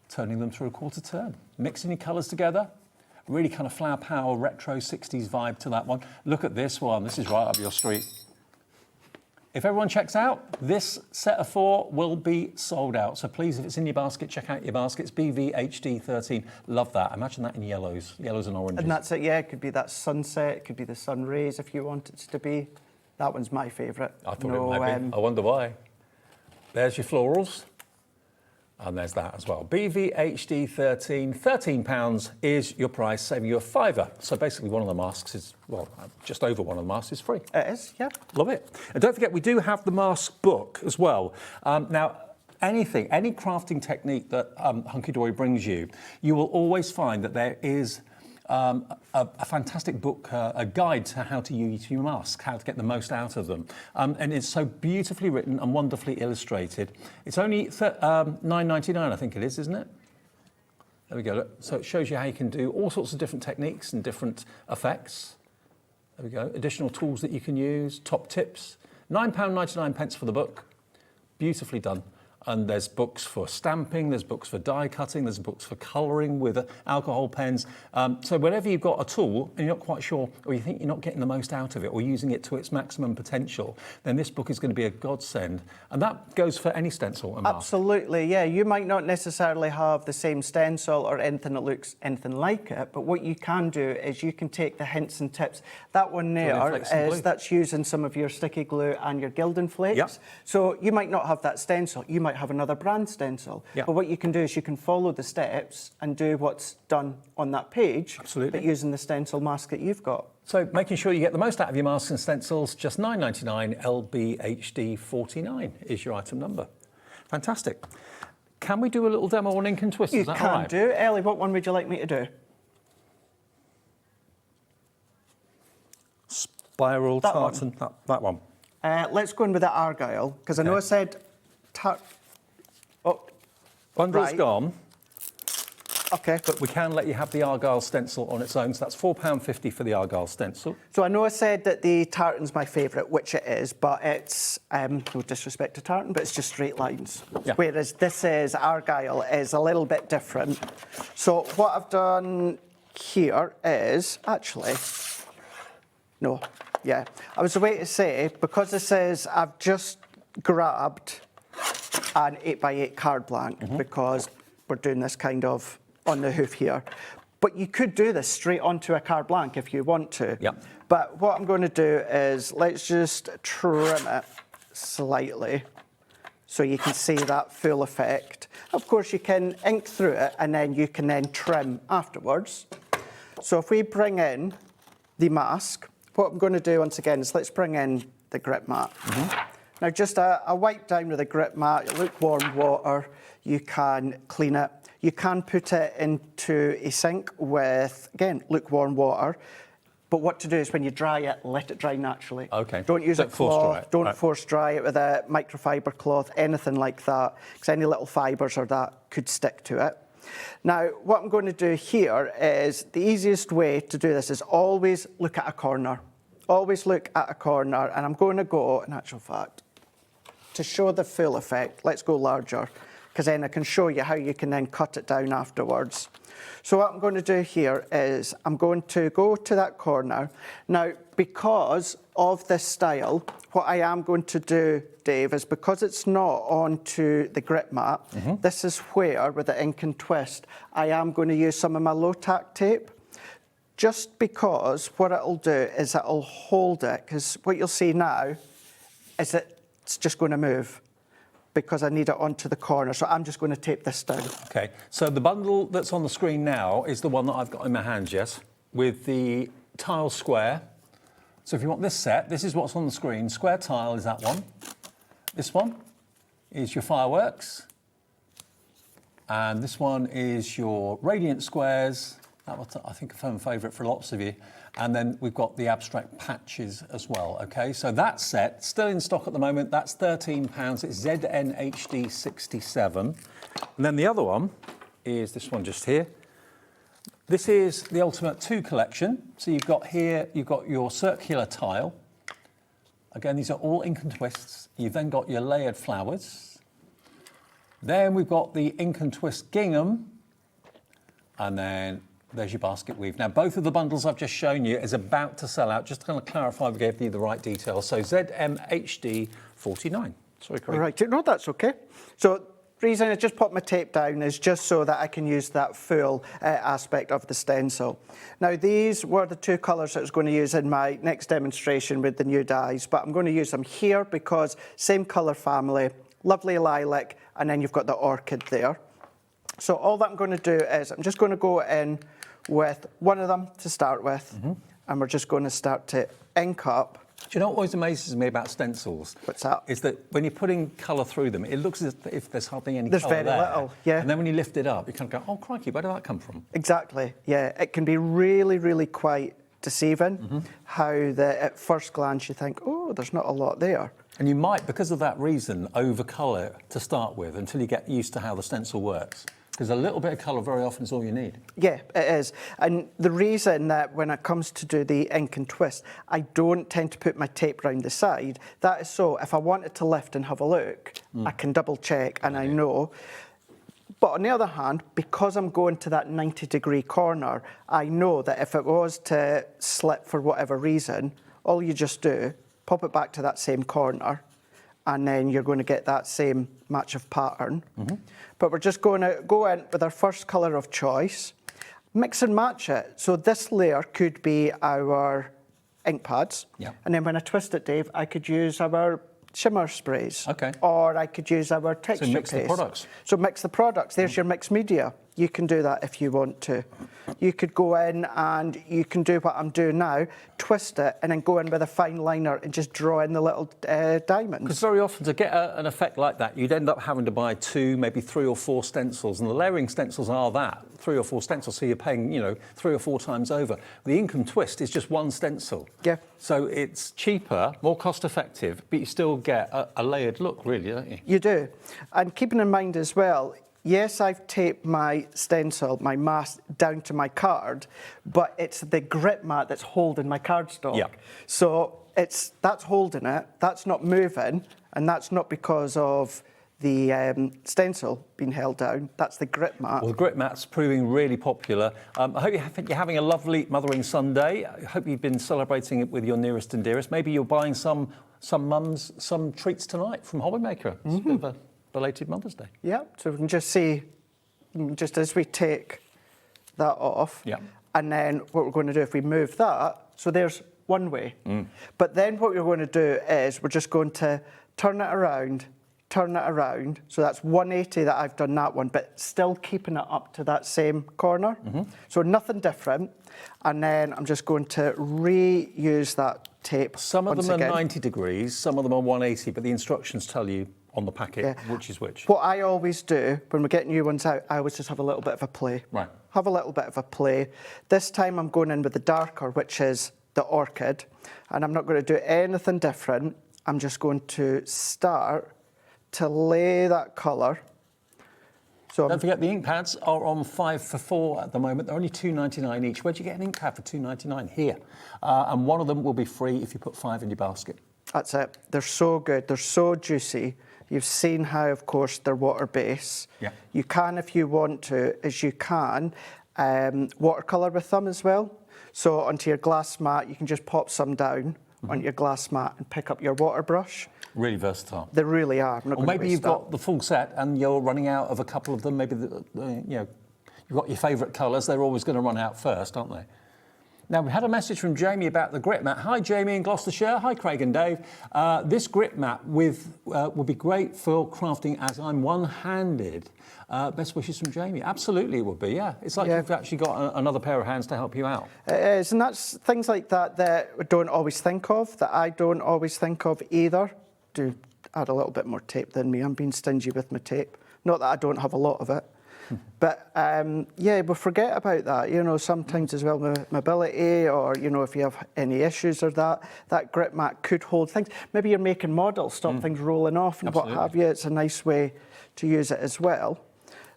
Turning them through a quarter turn. Mixing your colours together. Really kind of flower power, retro 60s vibe to that one. Look at this one. This is right up your street. If everyone checks out, this set of 4 will be sold out. So please, if it's in your basket, check out your baskets. BVHD13. Love that. Imagine that in yellows and oranges. And that's it, yeah. It could be that sunset. It could be the sun rays if you want it to be. That one's my favourite. I thought it might be. I wonder why. There's your florals. And there's that as well. BVHD 13, £13 is your price, saving you a £5. So basically one of the masks is, well, just over one of the masks is free. It is, yeah. Love it. And don't forget, we do have the mask book as well. Now, any crafting technique that Hunkydory brings you, you will always find that there is a fantastic book, a guide to how to use your masks, how to get the most out of them. And it's so beautifully written and wonderfully illustrated. It's only $9.99, I think it is, isn't it? There we go. So it shows you how you can do all sorts of different techniques and different effects. There we go. Additional tools that you can use, top tips. £9.99 for the book. Beautifully done. And there's books for stamping, there's books for die cutting, there's books for colouring with alcohol pens. So whenever you've got a tool and you're not quite sure, or you think you're not getting the most out of it or using it to its maximum potential, then this book is going to be a godsend. And that goes for any stencil and mask. Absolutely, yeah. You might not necessarily have the same stencil or anything that looks anything like it, but what you can do is you can take the hints and tips. That one there that's using some of your sticky glue and your Gildan flakes. Yep. So you might not have that stencil. You might have another brand stencil. Yep. But what you can do is you can follow the steps and do what's done on that page, absolutely, but using the stencil mask that you've got. So making sure you get the most out of your masks and stencils, just $9.99, LBHD 49 is your item number. Fantastic. Can we do a little demo on ink and twist? You is that can right? do. Ellie, what one would you like me to do? Spiral tartan, that one. Let's go in with the Argyle, because I know I said... Bundle's gone. Okay. But we can let you have the Argyle stencil on its own, so that's £4.50 for the Argyle stencil. So I know I said that the tartan's my favourite, which it is, but it's, no disrespect to tartan, but it's just straight lines. Yeah. Whereas this is, Argyle is a little bit different. So what I've done here is, actually, no, yeah. I was away to say, because this is, I've just grabbed an 8x8 card blank because we're doing this kind of on the hoof here. But you could do this straight onto a card blank if you want to. Yep. But what I'm going to do is let's just trim it slightly so you can see that full effect. Of course, you can ink through it and then you can then trim afterwards. So if we bring in the mask, what I'm going to do once again is let's bring in the grip mat. Now, just a wipe down with a grip mat, lukewarm water, you can clean it. You can put it into a sink with, again, lukewarm water. But what to do is when you dry it, let it dry naturally. Okay. Don't use a cloth, don't force dry it with a microfiber cloth, anything like that, because any little fibres or that could stick to it. Now, what I'm going to do here is the easiest way to do this is always look at a corner. Always look at a corner, and I'm going to go, in actual fact, to show the full effect, let's go larger, because then I can show you how you can then cut it down afterwards. So what I'm going to do here is I'm going to go to that corner. Now, because of this style, what I am going to do, Dave, is because it's not onto the grip mat, this is where, with the ink and twist, I am going to use some of my low-tack tape. Just because what it'll do is it'll hold it, because what you'll see now is that it's just going to move because I need it onto the corner. So I'm just going to tape this down. Okay, so the bundle that's on the screen now is the one that I've got in my hands, yes, with the tile square. So if you want this set, this is what's on the screen. Square tile is that one. This one is your fireworks. And this one is your radiant squares. That was, I think, a firm favourite for lots of you. And then we've got the abstract patches as well, okay? So that set, still in stock at the moment, that's £13. It's ZNHD 67. And then the other one is this one just here. This is the Ultimate 2 collection. So you've got here, you've got your circular tile. Again, these are all ink and twists. You've then got your layered flowers. Then we've got the ink and twist gingham. And then there's your basket weave. Now, both of the bundles I've just shown you is about to sell out. Just to kind of clarify, we gave you the right details. So ZMHD 49. Sorry, Craig. Right, no, that's okay. So the reason I just put my tape down is just so that I can use that full aspect of the stencil. Now, these were the two colours that I was going to use in my next demonstration with the new dies, but I'm going to use them here because same colour family, lovely lilac, and then you've got the orchid there. So all that I'm going to do is I'm just going to go in with one of them to start with, and we're just going to start to ink up. Do you know what always amazes me about stencils? What's that? Is that when you're putting colour through them, it looks as if there's hardly any There's colour very there. little, yeah. And then when you lift it up, you kind of go, oh, crikey, where did that come from? Exactly, yeah. It can be really, really quite deceiving how at first glance you think, oh, there's not a lot there. And you might, because of that reason, over-colour it to start with until you get used to how the stencil works. Because a little bit of colour very often is all you need. Yeah, it is. And the reason that when it comes to do the ink and twist, I don't tend to put my tape round the side. That is so if I wanted to lift and have a look, I can double check and I know. But on the other hand, because I'm going to that 90-degree corner, I know that if it was to slip for whatever reason, all you just do, pop it back to that same corner, and then you're going to get that same match of pattern. But we're just going to go in with our first colour of choice, mix and match it. So this layer could be our ink pads. And then when I twist it, Dave, I could use our shimmer sprays. Or I could use our texture paste. So mix the products. So mix the products. There's your mixed media. You can do that if you want to. You could go in and you can do what I'm doing now, twist it, and then go in with a fine liner and just draw in the little diamonds. Because very often to get an effect like that, you'd end up having to buy 2, maybe 3 or 4 stencils, and the layering stencils are that, 3 or 4 stencils, so you're paying, 3 or 4 times over. The ink and twist is just one stencil. Yeah. So it's cheaper, more cost effective, but you still get a layered look, really, don't you? You do. And keeping in mind as well, yes, I've taped my stencil, my mask, down to my card, but it's the grip mat that's holding my cardstock. Yeah. So that's holding it, that's not moving, and that's not because of the stencil being held down, that's the grip mat. Well, the grip mat's proving really popular. I hope you're having a lovely Mothering Sunday. I hope you've been celebrating it with your nearest and dearest. Maybe you're buying some mums some treats tonight from HobbyMaker. It's a bit of a belated Mother's Day. Yeah, so we can just see, just as we take that off, and then what we're going to do if we move that, so there's one way. But then what we're going to do is we're just going to turn it around, so that's 180 that I've done that one, but still keeping it up to that same corner. So nothing different. And then I'm just going to reuse that tape. Some of them are 90 degrees, some of them are 180, but the instructions tell you on the packet which is which. What I always do when we're getting new ones out, I always just have a little bit of a play. Right. Have a little bit of a play. This time I'm going in with the darker, which is the orchid, and I'm not going to do anything different. I'm just going to start to lay that colour. So don't forget the ink pads are on 5 for 4 at the moment. They're only $2.99 each. Where'd you get an ink pad for $2.99? Here. And one of them will be free if you put 5 in your basket. That's it. They're so good. They're so juicy. You've seen how, of course, they're water-based. Yeah. You can, if you want to, watercolour with them as well. So onto your glass mat, you can just pop some down onto your glass mat and pick up your water brush. Really versatile. They really are. Or maybe you've got the full set and you're running out of a couple of them. Maybe you've got your favourite colours. They're always going to run out first, aren't they? Now, we had a message from Jamie about the grip mat. Hi, Jamie in Gloucestershire. Hi, Craig and Dave. This grip mat would be great for crafting as I'm one-handed. Best wishes from Jamie. Absolutely, it would be, yeah. It's like you've actually got another pair of hands to help you out. It is, and that's things like that that we don't always think of, that I don't always think of either. Do add a little bit more tape than me. I'm being stingy with my tape. Not that I don't have a lot of it. But, we forget about that, sometimes as well with mobility or, if you have any issues or that grip mat could hold things. Maybe you're making models, stop things rolling off and what have you. It's a nice way to use it as well.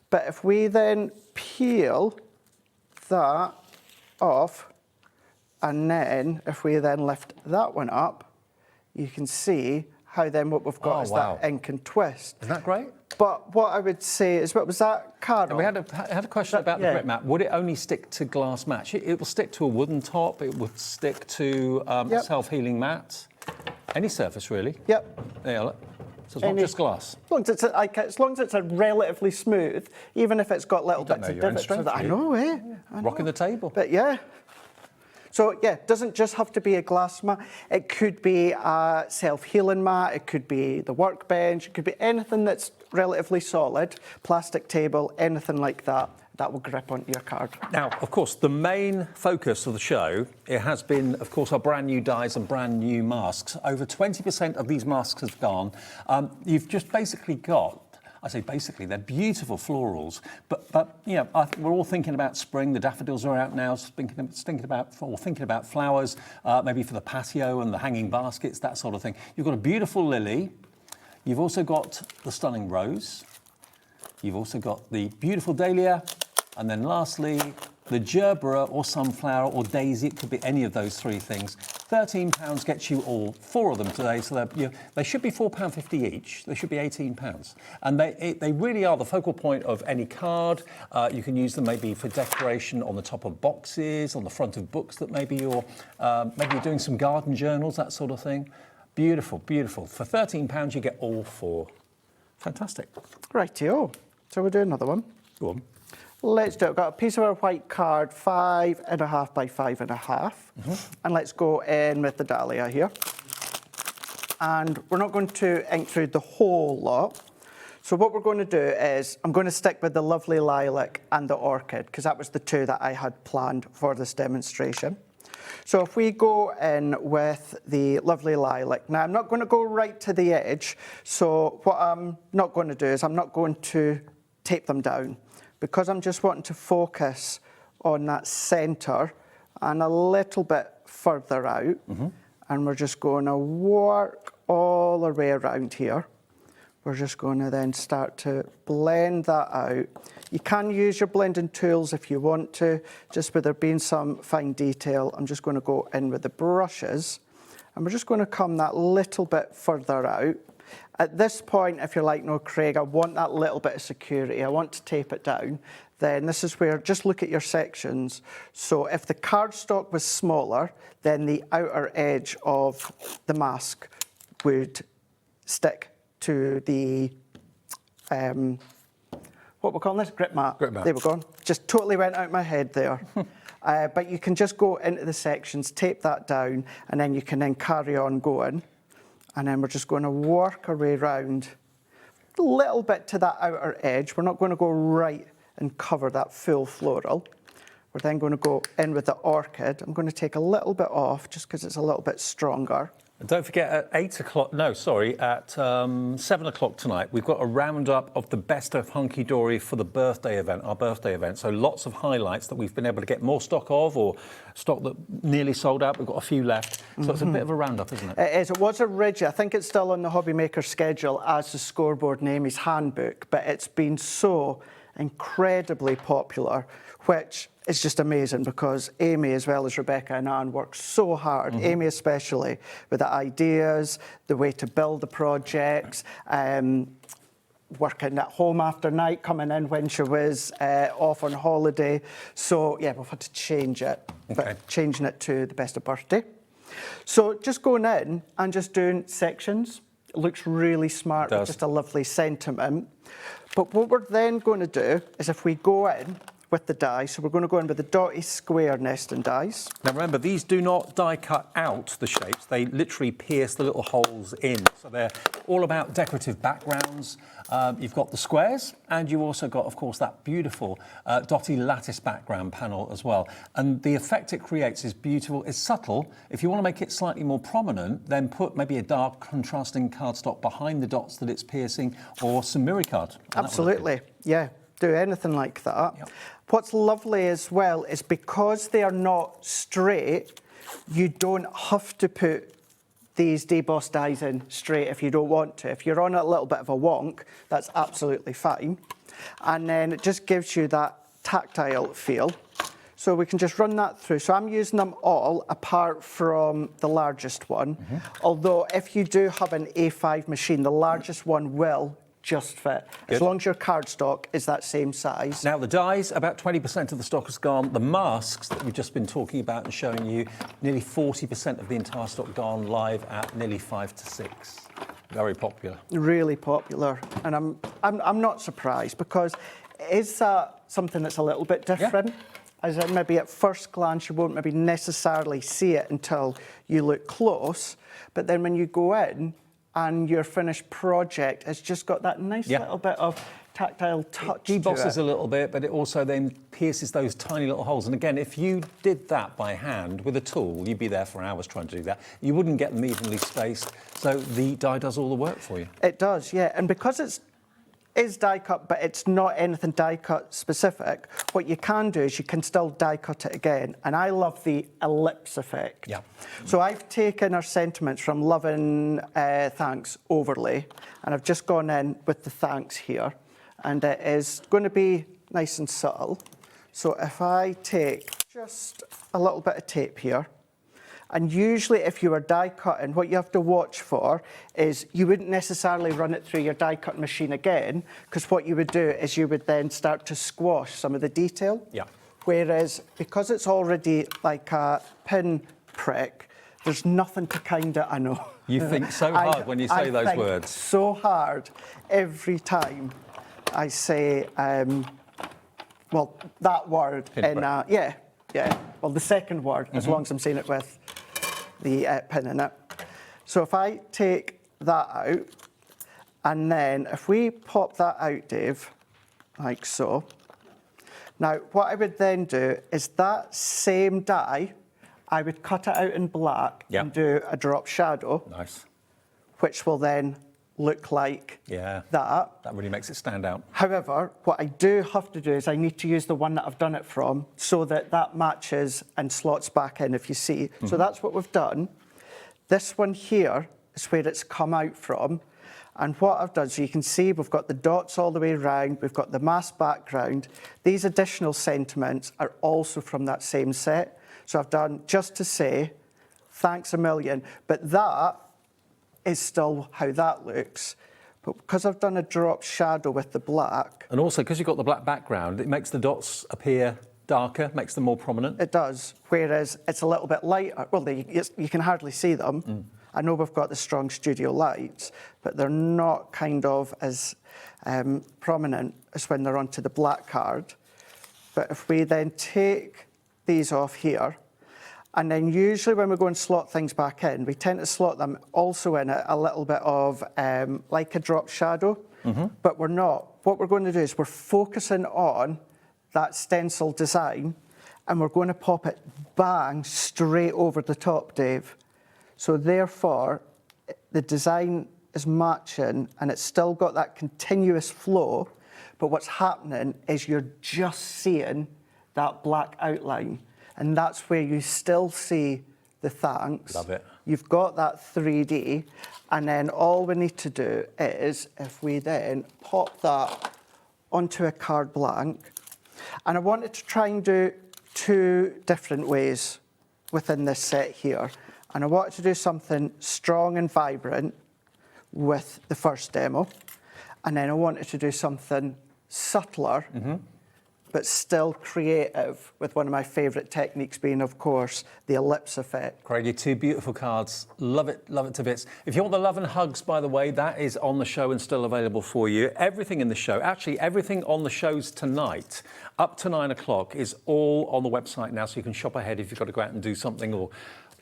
But if we then peel that off, and then if we then lift that one up, you can see how then what we've got is that ink and twist. Isn't that great? But what I would say is, what was that, Carol? We had a question about the grip mat. Would it only stick to glass mat? It will stick to a wooden top. It would stick to a self-healing mat. Any surface, really. Yep. There, look. So it's not just glass. As long as it's a relatively smooth, even if it's got little bits of divots. I know, Rocking the table. But yeah. So yeah, it doesn't just have to be a glass mat. It could be a self-healing mat. It could be the workbench. It could be anything that's relatively solid, plastic table, anything like that. That will grip onto your card. Now, of course, the main focus of the show, it has been, of course, our brand new dies and brand new masks. Over 20% of these masks have gone. You've just basically got, I say basically, they're beautiful florals, but you know, we're all thinking about spring. The daffodils are out now, thinking about flowers, maybe for the patio and the hanging baskets, that sort of thing. You've got a beautiful lily. You've also got the stunning rose. You've also got the beautiful dahlia, and then lastly, the gerbera or sunflower or daisy. It could be any of those three things. £13 gets you all four of them today, so they should be £4.50 each. They should be £18, and they really are the focal point of any card. You can use them maybe for decoration on the top of boxes, on the front of books that maybe you're doing some garden journals, that sort of thing. Beautiful, beautiful. For £13, you get all four. Fantastic. Rightio. So we'll do another one. Go on. Let's do it. We've got a piece of our white card, 5.5 by 5.5. And let's go in with the dahlia here. And we're not going to ink through the whole lot. So what we're going to do is, I'm going to stick with the lovely lilac and the orchid, because that was the two that I had planned for this demonstration. So if we go in with the lovely lilac, now I'm not going to go right to the edge, so what I'm not going to do is I'm not going to tape them down, because I'm just wanting to focus on that centre and a little bit further out, and we're just going to work all the way around here. We're just going to then start to blend that out. You can use your blending tools if you want to, just with there being some fine detail. I'm just going to go in with the brushes, and we're just going to come that little bit further out. At this point, if you're like, no, Craig, I want that little bit of security, I want to tape it down, then this is where, just look at your sections. So if the cardstock was smaller, then the outer edge of the mask would stick to the, what we're calling this? Grip mat. Grip mat. There we go. Just totally went out my head there. But you can just go into the sections, tape that down, and then you can then carry on going. And then we're just going to work our way around a little bit to that outer edge. We're not going to go right and cover that full floral. We're then going to go in with the orchid. I'm going to take a little bit off just because it's a little bit stronger. And don't forget at 7 o'clock tonight, we've got a roundup of the best of Hunkydory for the birthday event, our birthday event. So lots of highlights that we've been able to get more stock of, or stock that nearly sold out. We've got a few left. So it's a bit of a roundup, isn't it? It is. It was originally, I think it's still on the HobbyMaker schedule as the scoreboard and Amy's handbook, but it's been so incredibly popular, which is just amazing, because Amy, as well as Rebecca and Anne, work so hard, Amy especially, with the ideas, the way to build the projects, working at home after night, coming in when she was off on holiday. So, yeah, we've had to change it, but changing it to the best of birthday. So just going in and just doing sections, it looks really smart, with just a lovely sentiment. But what we're then going to do is, if we go in with the dies, so we're going to go in with the dotty square nesting dies. Now remember, these do not die cut out the shapes, they literally pierce the little holes in. So they're all about decorative backgrounds. You've got the squares, and you've also got, of course, that beautiful dotty lattice background panel as well. And the effect it creates is beautiful, it's subtle. If you want to make it slightly more prominent, then put maybe a dark contrasting cardstock behind the dots that it's piercing, or some mirror card. Absolutely, yeah. Do anything like that. Yep. What's lovely as well is, because they are not straight, you don't have to put these debossed dies in straight if you don't want to. If you're on a little bit of a wonk, that's absolutely fine. And then it just gives you that tactile feel. So we can just run that through. So I'm using them all apart from the largest one. Although if you do have an A5 machine, the largest one will just fit, as long as your cardstock is that same size. Now the dies, about 20% of the stock has gone. The masks that we've just been talking about and showing you, nearly 40% of the entire stock gone live at nearly 5 to 6. Very popular. Really popular, and I'm not surprised, because is that something that's a little bit different? as in maybe at first glance you won't maybe necessarily see it until you look close, but then when you go in and your finished project has just got that nice little bit of tactile touch to it. Debosses a little bit, but it also then pierces those tiny little holes. And again, if you did that by hand with a tool, you'd be there for hours trying to do that. You wouldn't get them evenly spaced, so the die does all the work for you. It does, yeah. And because it is die cut, but it's not anything die cut specific, what you can do is you can still die cut it again. And I love the ellipse effect. Yeah. So I've taken our sentiments from Loving Thanks overlay, and I've just gone in with the thanks here. And it is going to be nice and subtle. So if I take just a little bit of tape here, and usually if you were die cutting, what you have to watch for is you wouldn't necessarily run it through your die cut machine again, because what you would do is you would then start to squash some of the detail. Yeah. Whereas because it's already like a pin prick, there's nothing to kind of, I know. You think so hard when you say those think words. So hard every time I say, well, that word in, yeah. Well, the second word, as long as I'm saying it with the pin in it. So if I take that out, and then if we pop that out, Dave, like so. Now, what I would then do is that same die, I would cut it out in black and do a drop shadow. Nice. Which will then look like that. That really makes it stand out. However, what I do have to do is I need to use the one that I've done it from so that that matches and slots back in, if you see. So that's what we've done. This one here is where it's come out from. And what I've done, so you can see we've got the dots all the way around, we've got the mask background. These additional sentiments are also from that same set. So I've done just to say, thanks a million. But that is still how that looks. But because I've done a drop shadow with the black. And also, because you've got the black background, it makes the dots appear darker, makes them more prominent. It does, whereas it's a little bit lighter. Well, you can hardly see them. I know we've got the strong studio lights, but they're not kind of as prominent as when they're onto the black card. But if we then take these off here, and then usually when we go and slot things back in, we tend to slot them also in a little bit of like a drop shadow, but we're not. What we're going to do is we're focusing on that stencil design, and we're going to pop it bang straight over the top, Dave. So therefore, the design is matching, and it's still got that continuous flow, but what's happening is you're just seeing that black outline. And that's where you still see the thanks. Love it. You've got that 3D, and then all we need to do is, if we then pop that onto a card blank, and I wanted to try and do 2 different ways within this set here. And I wanted to do something strong and vibrant with the first demo, and then I wanted to do something subtler, but still creative, with one of my favourite techniques being, of course, the ellipse effect. Craigie, 2 beautiful cards. Love it to bits. If you want the love and hugs, by the way, that is on the show and still available for you. Everything in the show, actually everything on the shows tonight, up to 9 o'clock, is all on the website now, so you can shop ahead if you've got to go out and do something or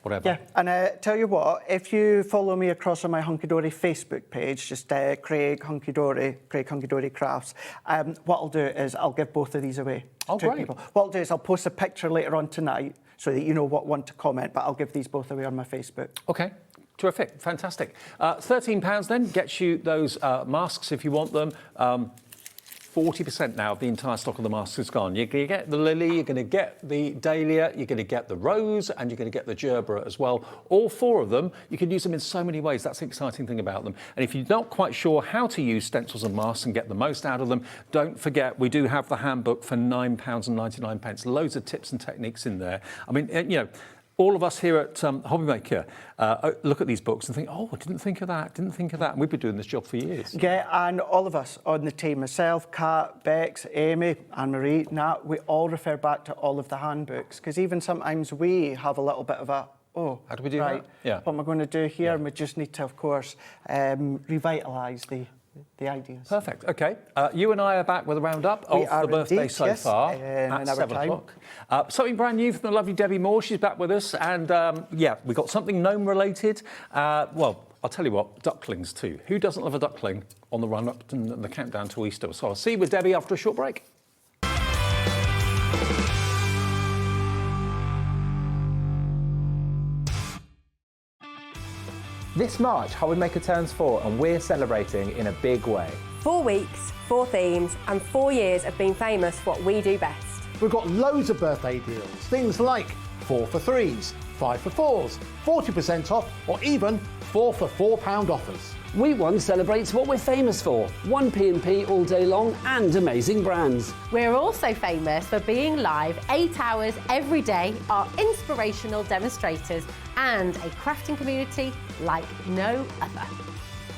whatever. Yeah, and tell you what, if you follow me across on my Hunkydory Facebook page, just Craig Hunkydory Crafts, what I'll do is I'll give both of these away to people. What I'll do is I'll post a picture later on tonight so that you know what one to comment, but I'll give these both away on my Facebook. Okay. Terrific, fantastic. £13 then gets you those masks if you want them. 40% now of the entire stock of the masks is gone. You're going to get the lily, you're going to get the dahlia, you're going to get the rose, and you're going to get the gerbera as well. All 4 of them, you can use them in so many ways. That's the exciting thing about them. And if you're not quite sure how to use stencils and masks and get the most out of them, don't forget we do have the handbook for £9.99. Loads of tips and techniques in there. I mean, you know, all of us here at HobbyMaker look at these books and think, oh, I didn't think of that, And we've been doing this job for years. Yeah, and all of us on the team, myself, Kat, Bex, Amy, Anne-Marie, Nat, we all refer back to all of the handbooks, because even sometimes we have a little bit of a, how do we do that? Yeah. What am I going to do here? And we just need to, of course, revitalise the the ideas. Perfect. Okay. You and I are back with a roundup We of are the birthday indeed, so yes, far in at our 7 time. o'clock. Something brand new from the lovely Debbi Moore. She's back with us. And yeah, we've got something gnome related. Well, I'll tell you what, ducklings too. Who doesn't love a duckling on the run up and the countdown to Easter? So I'll see you with Debbi after a short break. This March, HobbyMaker turns 4 and we're celebrating in a big way. 4 weeks, 4 themes, and 4 years of being famous for what we do best. We've got loads of birthday deals. Things like 4 for 3s, 5 for 4s, 40% off, or even 4 for £4 offers. Week 1 celebrates what we're famous for, 1 P&P all day long and amazing brands. We're also famous for being live 8 hours every day, our inspirational demonstrators, and a crafting community like no other.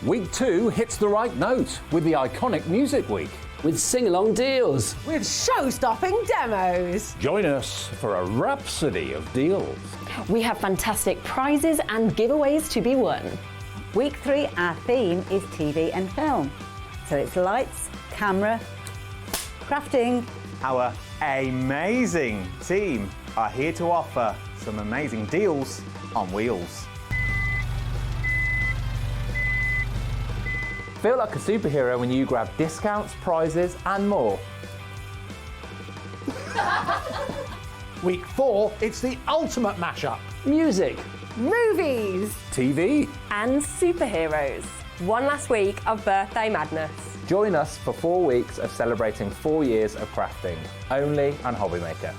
Week 2 hits the right note with the iconic Music Week. With sing-along deals. With show-stopping demos. Join us for a rhapsody of deals. We have fantastic prizes and giveaways to be won. Week 3, our theme is TV and film. So it's lights, camera, crafting. Our amazing team are here to offer some amazing deals on wheels. Feel like a superhero when you grab discounts, prizes and more. Week 4, it's the ultimate mashup. Music. Movies. TV. And superheroes. One last week of birthday madness. Join us for 4 weeks of celebrating 4 years of crafting, only on HobbyMaker.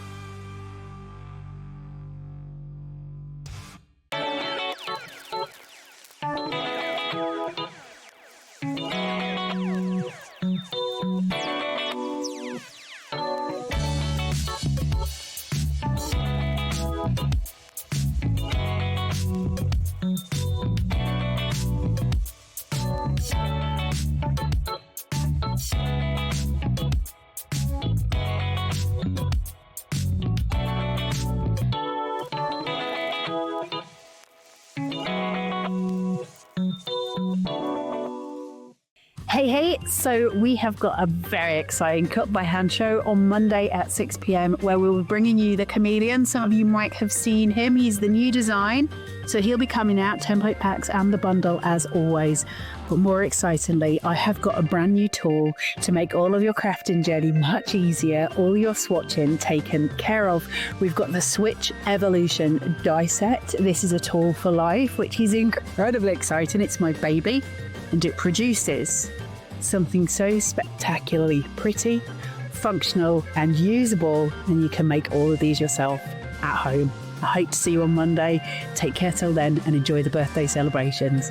Hey, so we have got a very exciting Cut by Hand show on Monday at 6 p.m. where we'll be bringing you the chameleon. Some of you might have seen him. He's the new design. So he'll be coming out, template packs and the bundle as always. But more excitingly, I have got a brand new tool to make all of your crafting journey much easier, all your swatching taken care of. We've got the Switch Evolution die set. This is a tool for life, which is incredibly exciting. It's my baby and it produces something so spectacularly pretty, functional and usable, and you can make all of these yourself at home. I hope to see you on Monday. Take care till then and enjoy the birthday celebrations.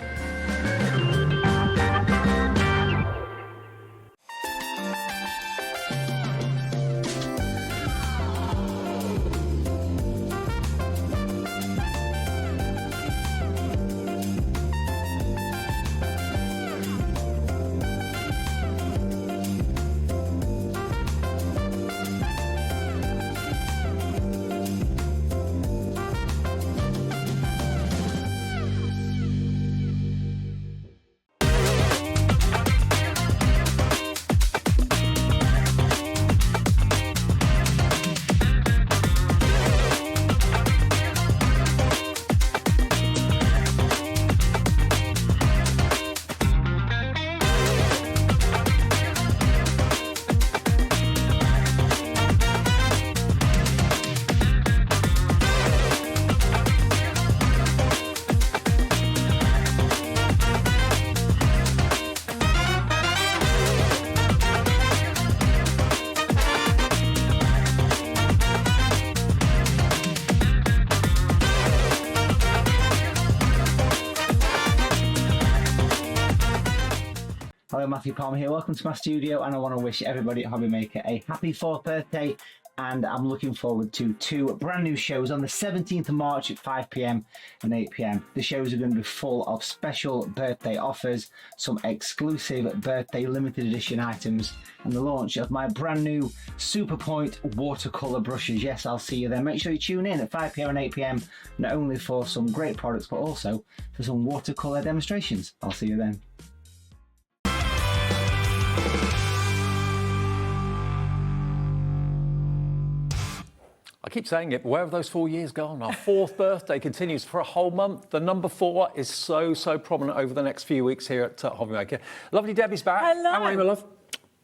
Hello, Matthew Palmer here. Welcome to my studio, and I want to wish everybody at HobbyMaker a happy 4th birthday. And I'm looking forward to 2 brand new shows on the 17th of March at 5 p.m. and 8 p.m. The shows are going to be full of special birthday offers, some exclusive birthday limited edition items, and the launch of my brand new Super Point watercolour brushes. Yes, I'll see you there. Make sure you tune in at 5 p.m. and 8 p.m. not only for some great products, but also for some watercolour demonstrations. I'll see you then. keep saying it, but where have those 4 years gone? Our 4th birthday continues for a whole month. The number 4 is so prominent over the next few weeks here at HobbyMaker. Lovely Debbie's back. Hello. How are you, my love?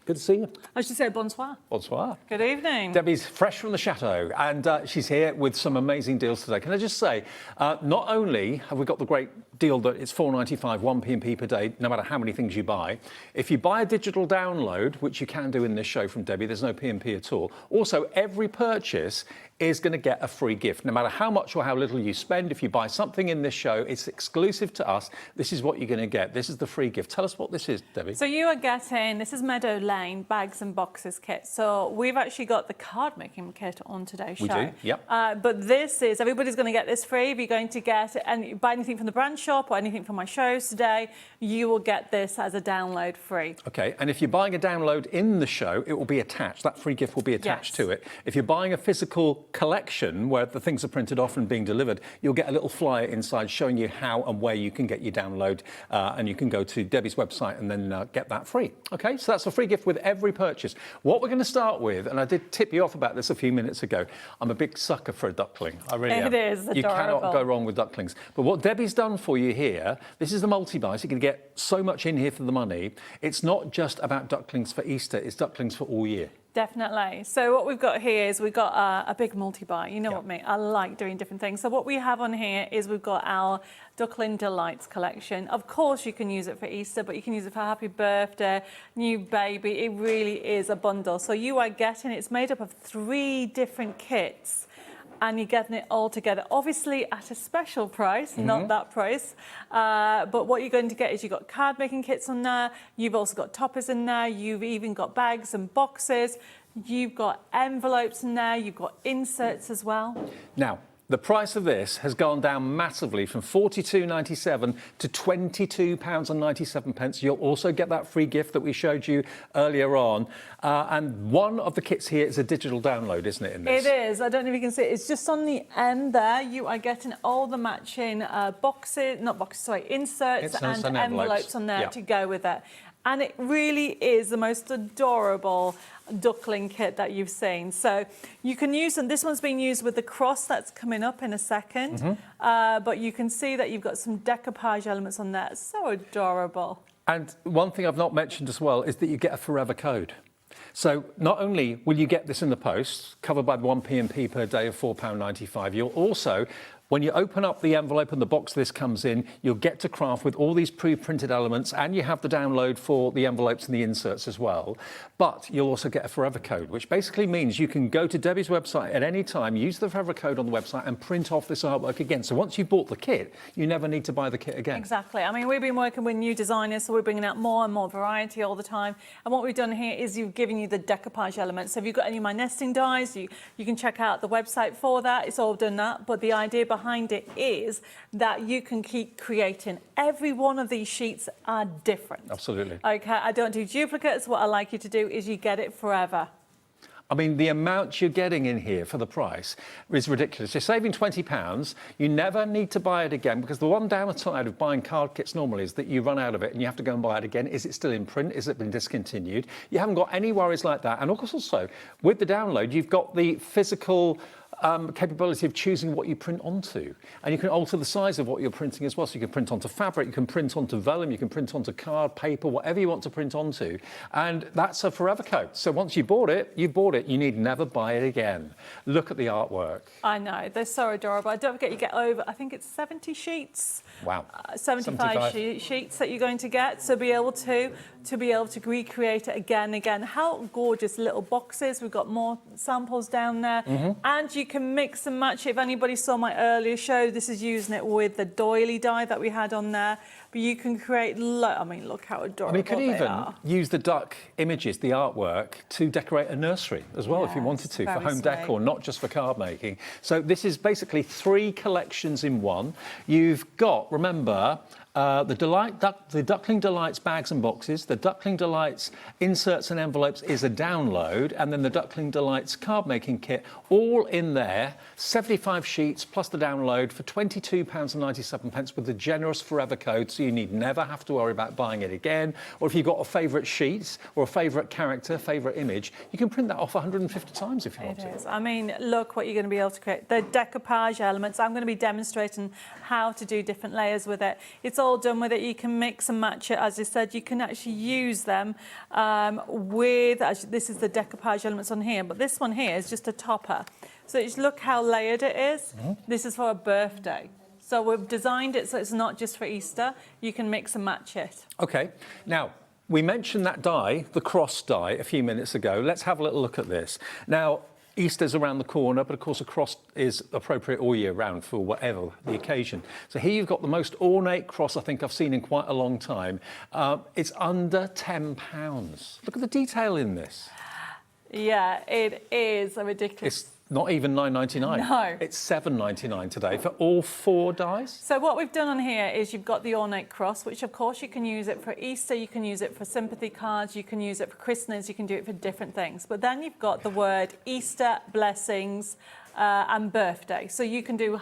Good to see you. I should say bonsoir. Bonsoir. Good evening. Debbie's fresh from the chateau, and she's here with some amazing deals today. Can I just say, not only have we got the great deal that it's £4.95, 1 P&P per day, no matter how many things you buy. If you buy a digital download, which you can do in this show from Debbie, there's no P&P at all. Also, every purchase is going to get a free gift, no matter how much or how little you spend. If you buy something in this show, it's exclusive to us. This is what you're going to get. This is the free gift. Tell us what this is, Debbie. So you are getting, this is Meadow Lane bags and boxes kit. So we've actually got the card making kit on today's show. We do, yep. But this is, everybody's going to get this free. If you're going to get and buy anything from the brand shop or anything from my shows today, you will get this as a download free. Okay, and if you're buying a download in the show, it will be attached. That free gift will be attached to it. If you're buying a physical collection where the things are printed off and being delivered, you'll get a little flyer inside showing you how and where you can get your download, and you can go to Debbie's website and then get that free. Okay, so that's a free gift with every purchase. What we're going to start with, and I did tip you off about this a few minutes ago, I'm a big sucker for a duckling. I really am. It is adorable. You cannot go wrong with ducklings. But what Debbie's done for you here, this is the multi-buy, so you can get so much in here for the money. It's not just about ducklings for Easter, it's ducklings for all year. Definitely. So what we've got here is we've got a big multi-buy. You know what me, I like doing different things. So what we have on here is we've got our Duckling Delights collection. Of course you can use it for Easter, but you can use it for happy birthday, new baby. It really is a bundle. So you are getting, it's made up of 3 different kits, and you're getting it all together, obviously at a special price, not that price. But what you're going to get is you've got card making kits on there, you've also got toppers in there, you've even got bags and boxes, you've got envelopes in there, you've got inserts as well. Now, the price of this has gone down massively from £42.97 to £22.97. You'll also get that free gift that we showed you earlier on. And one of the kits here is a digital download, isn't it, in this? It is. I don't know if you can see it. It's just on the end there. You are getting all the matching inserts and envelopes on there to go with it. And it really is the most adorable duckling kit that you've seen. So you can use them. This one's being used with the cross that's coming up in a second. But you can see that you've got some decoupage elements on there. It's so adorable. And one thing I've not mentioned as well is that you get a forever code. So not only will you get this in the post, covered by 1 P&P per day of £4.95, you'll also, when you open up the envelope and the box this comes in, you'll get to craft with all these pre-printed elements, and you have the download for the envelopes and the inserts as well. But you'll also get a forever code, which basically means you can go to Debbie's website at any time, use the forever code on the website and print off this artwork again. So once you've bought the kit, you never need to buy the kit again. Exactly. I mean, we've been working with new designers, so we're bringing out more and more variety all the time. And what we've done here is you've given you the decoupage elements. So if you've got any of my nesting dies, you can check out the website for that. It's all done that. But the idea behind it is that you can keep creating. Every one of these sheets are different. Absolutely. Okay, I don't do duplicates. What I like you to do is you get it forever. I mean, the amount you're getting in here for the price is ridiculous. You're saving £20. You never need to buy it again, because the one downside of buying card kits normally is that you run out of it and you have to go and buy it again. Is it still in print? Is it been discontinued? You haven't got any worries like that. And of course, also, with the download, you've got the physical capability of choosing what you print onto, and you can alter the size of what you're printing as well. So you can print onto fabric, you can print onto vellum, you can print onto card, paper, whatever you want to print onto, and that's a forever code. So once you bought it, you bought it. You need never buy it again. Look at the artwork. I know, they're so adorable. Don't forget, you get over, I think it's 70 sheets. Wow. 75 sheets that you're going to get, so be able to recreate it again and again. How gorgeous little boxes. We've got more samples down there, and you can mix and match it. If anybody saw my earlier show, this is using it with the doily die that we had on there. But you can create, I mean, look how adorable you could even use the duck images, the artwork, to decorate a nursery as well, if you wanted to, for home decor, not just for card making. So this is basically 3 collections in one. You've got, remember, the Duckling Delights bags and boxes, the Duckling Delights inserts and envelopes is a download, and then the Duckling Delights card making kit, all in there, 75 sheets plus the download for £22.97 with the generous forever code, so you need never have to worry about buying it again. Or if you've got a favourite sheet or a favourite character, favourite image, you can print that off 150 times if you want to. It is. I mean, look what you're going to be able to create. The decoupage elements, I'm going to be demonstrating how to do different layers with it. It's all done with it. You can mix and match it. As I said, you can actually use them this is the decoupage elements on here, but this one here is just a topper. So just look how layered it is. This is for a birthday. So we've designed it so it's not just for Easter. You can mix and match it. Okay. Now, we mentioned that die, the cross die, a few minutes ago. Let's have a little look at this. Now, Easter's around the corner, but of course a cross is appropriate all year round for whatever the occasion. So here you've got the most ornate cross I think I've seen in quite a long time. It's under £10. Look at the detail in this. Yeah, it is a ridiculous. It's not even £9.99. No. It's £7.99 today for all 4 dies. So what we've done on here is you've got the ornate cross, which of course you can use it for Easter, you can use it for sympathy cards, you can use it for christenings, you can do it for different things. But then you've got the word Easter, blessings, and birthday. So you can do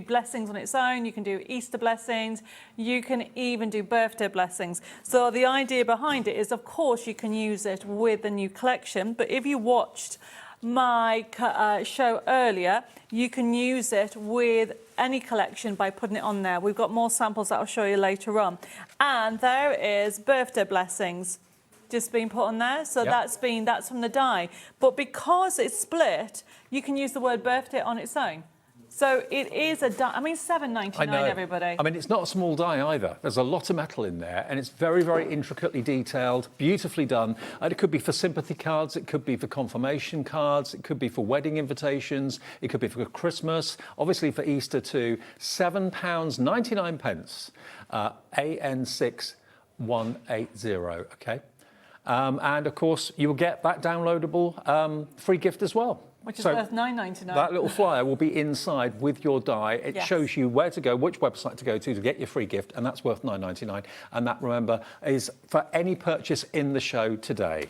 blessings on its own, you can do Easter blessings, you can even do birthday blessings. So the idea behind it is, of course, you can use it with the new collection, but if you watched my show earlier, you can use it with any collection by putting it on there. We've got more samples that I'll show you later on. And there is birthday blessings just being put on there. So yep. that's from the die. But because it's split, you can use the word birthday on its own. So it is a die. I mean, £7.99, everybody. I mean, it's not a small die either. There's a lot of metal in there, and it's very, very intricately detailed, beautifully done. And it could be for sympathy cards, it could be for confirmation cards, it could be for wedding invitations, it could be for Christmas, obviously for Easter too. £7.99, AN6180, okay? And of course, you will get that downloadable free gift as well. Which is worth £9.99. That little flyer will be inside with your die. It Yes. shows you where to go, which website to go to get your free gift, and that's worth £9.99. And that, remember, is for any purchase in the show today.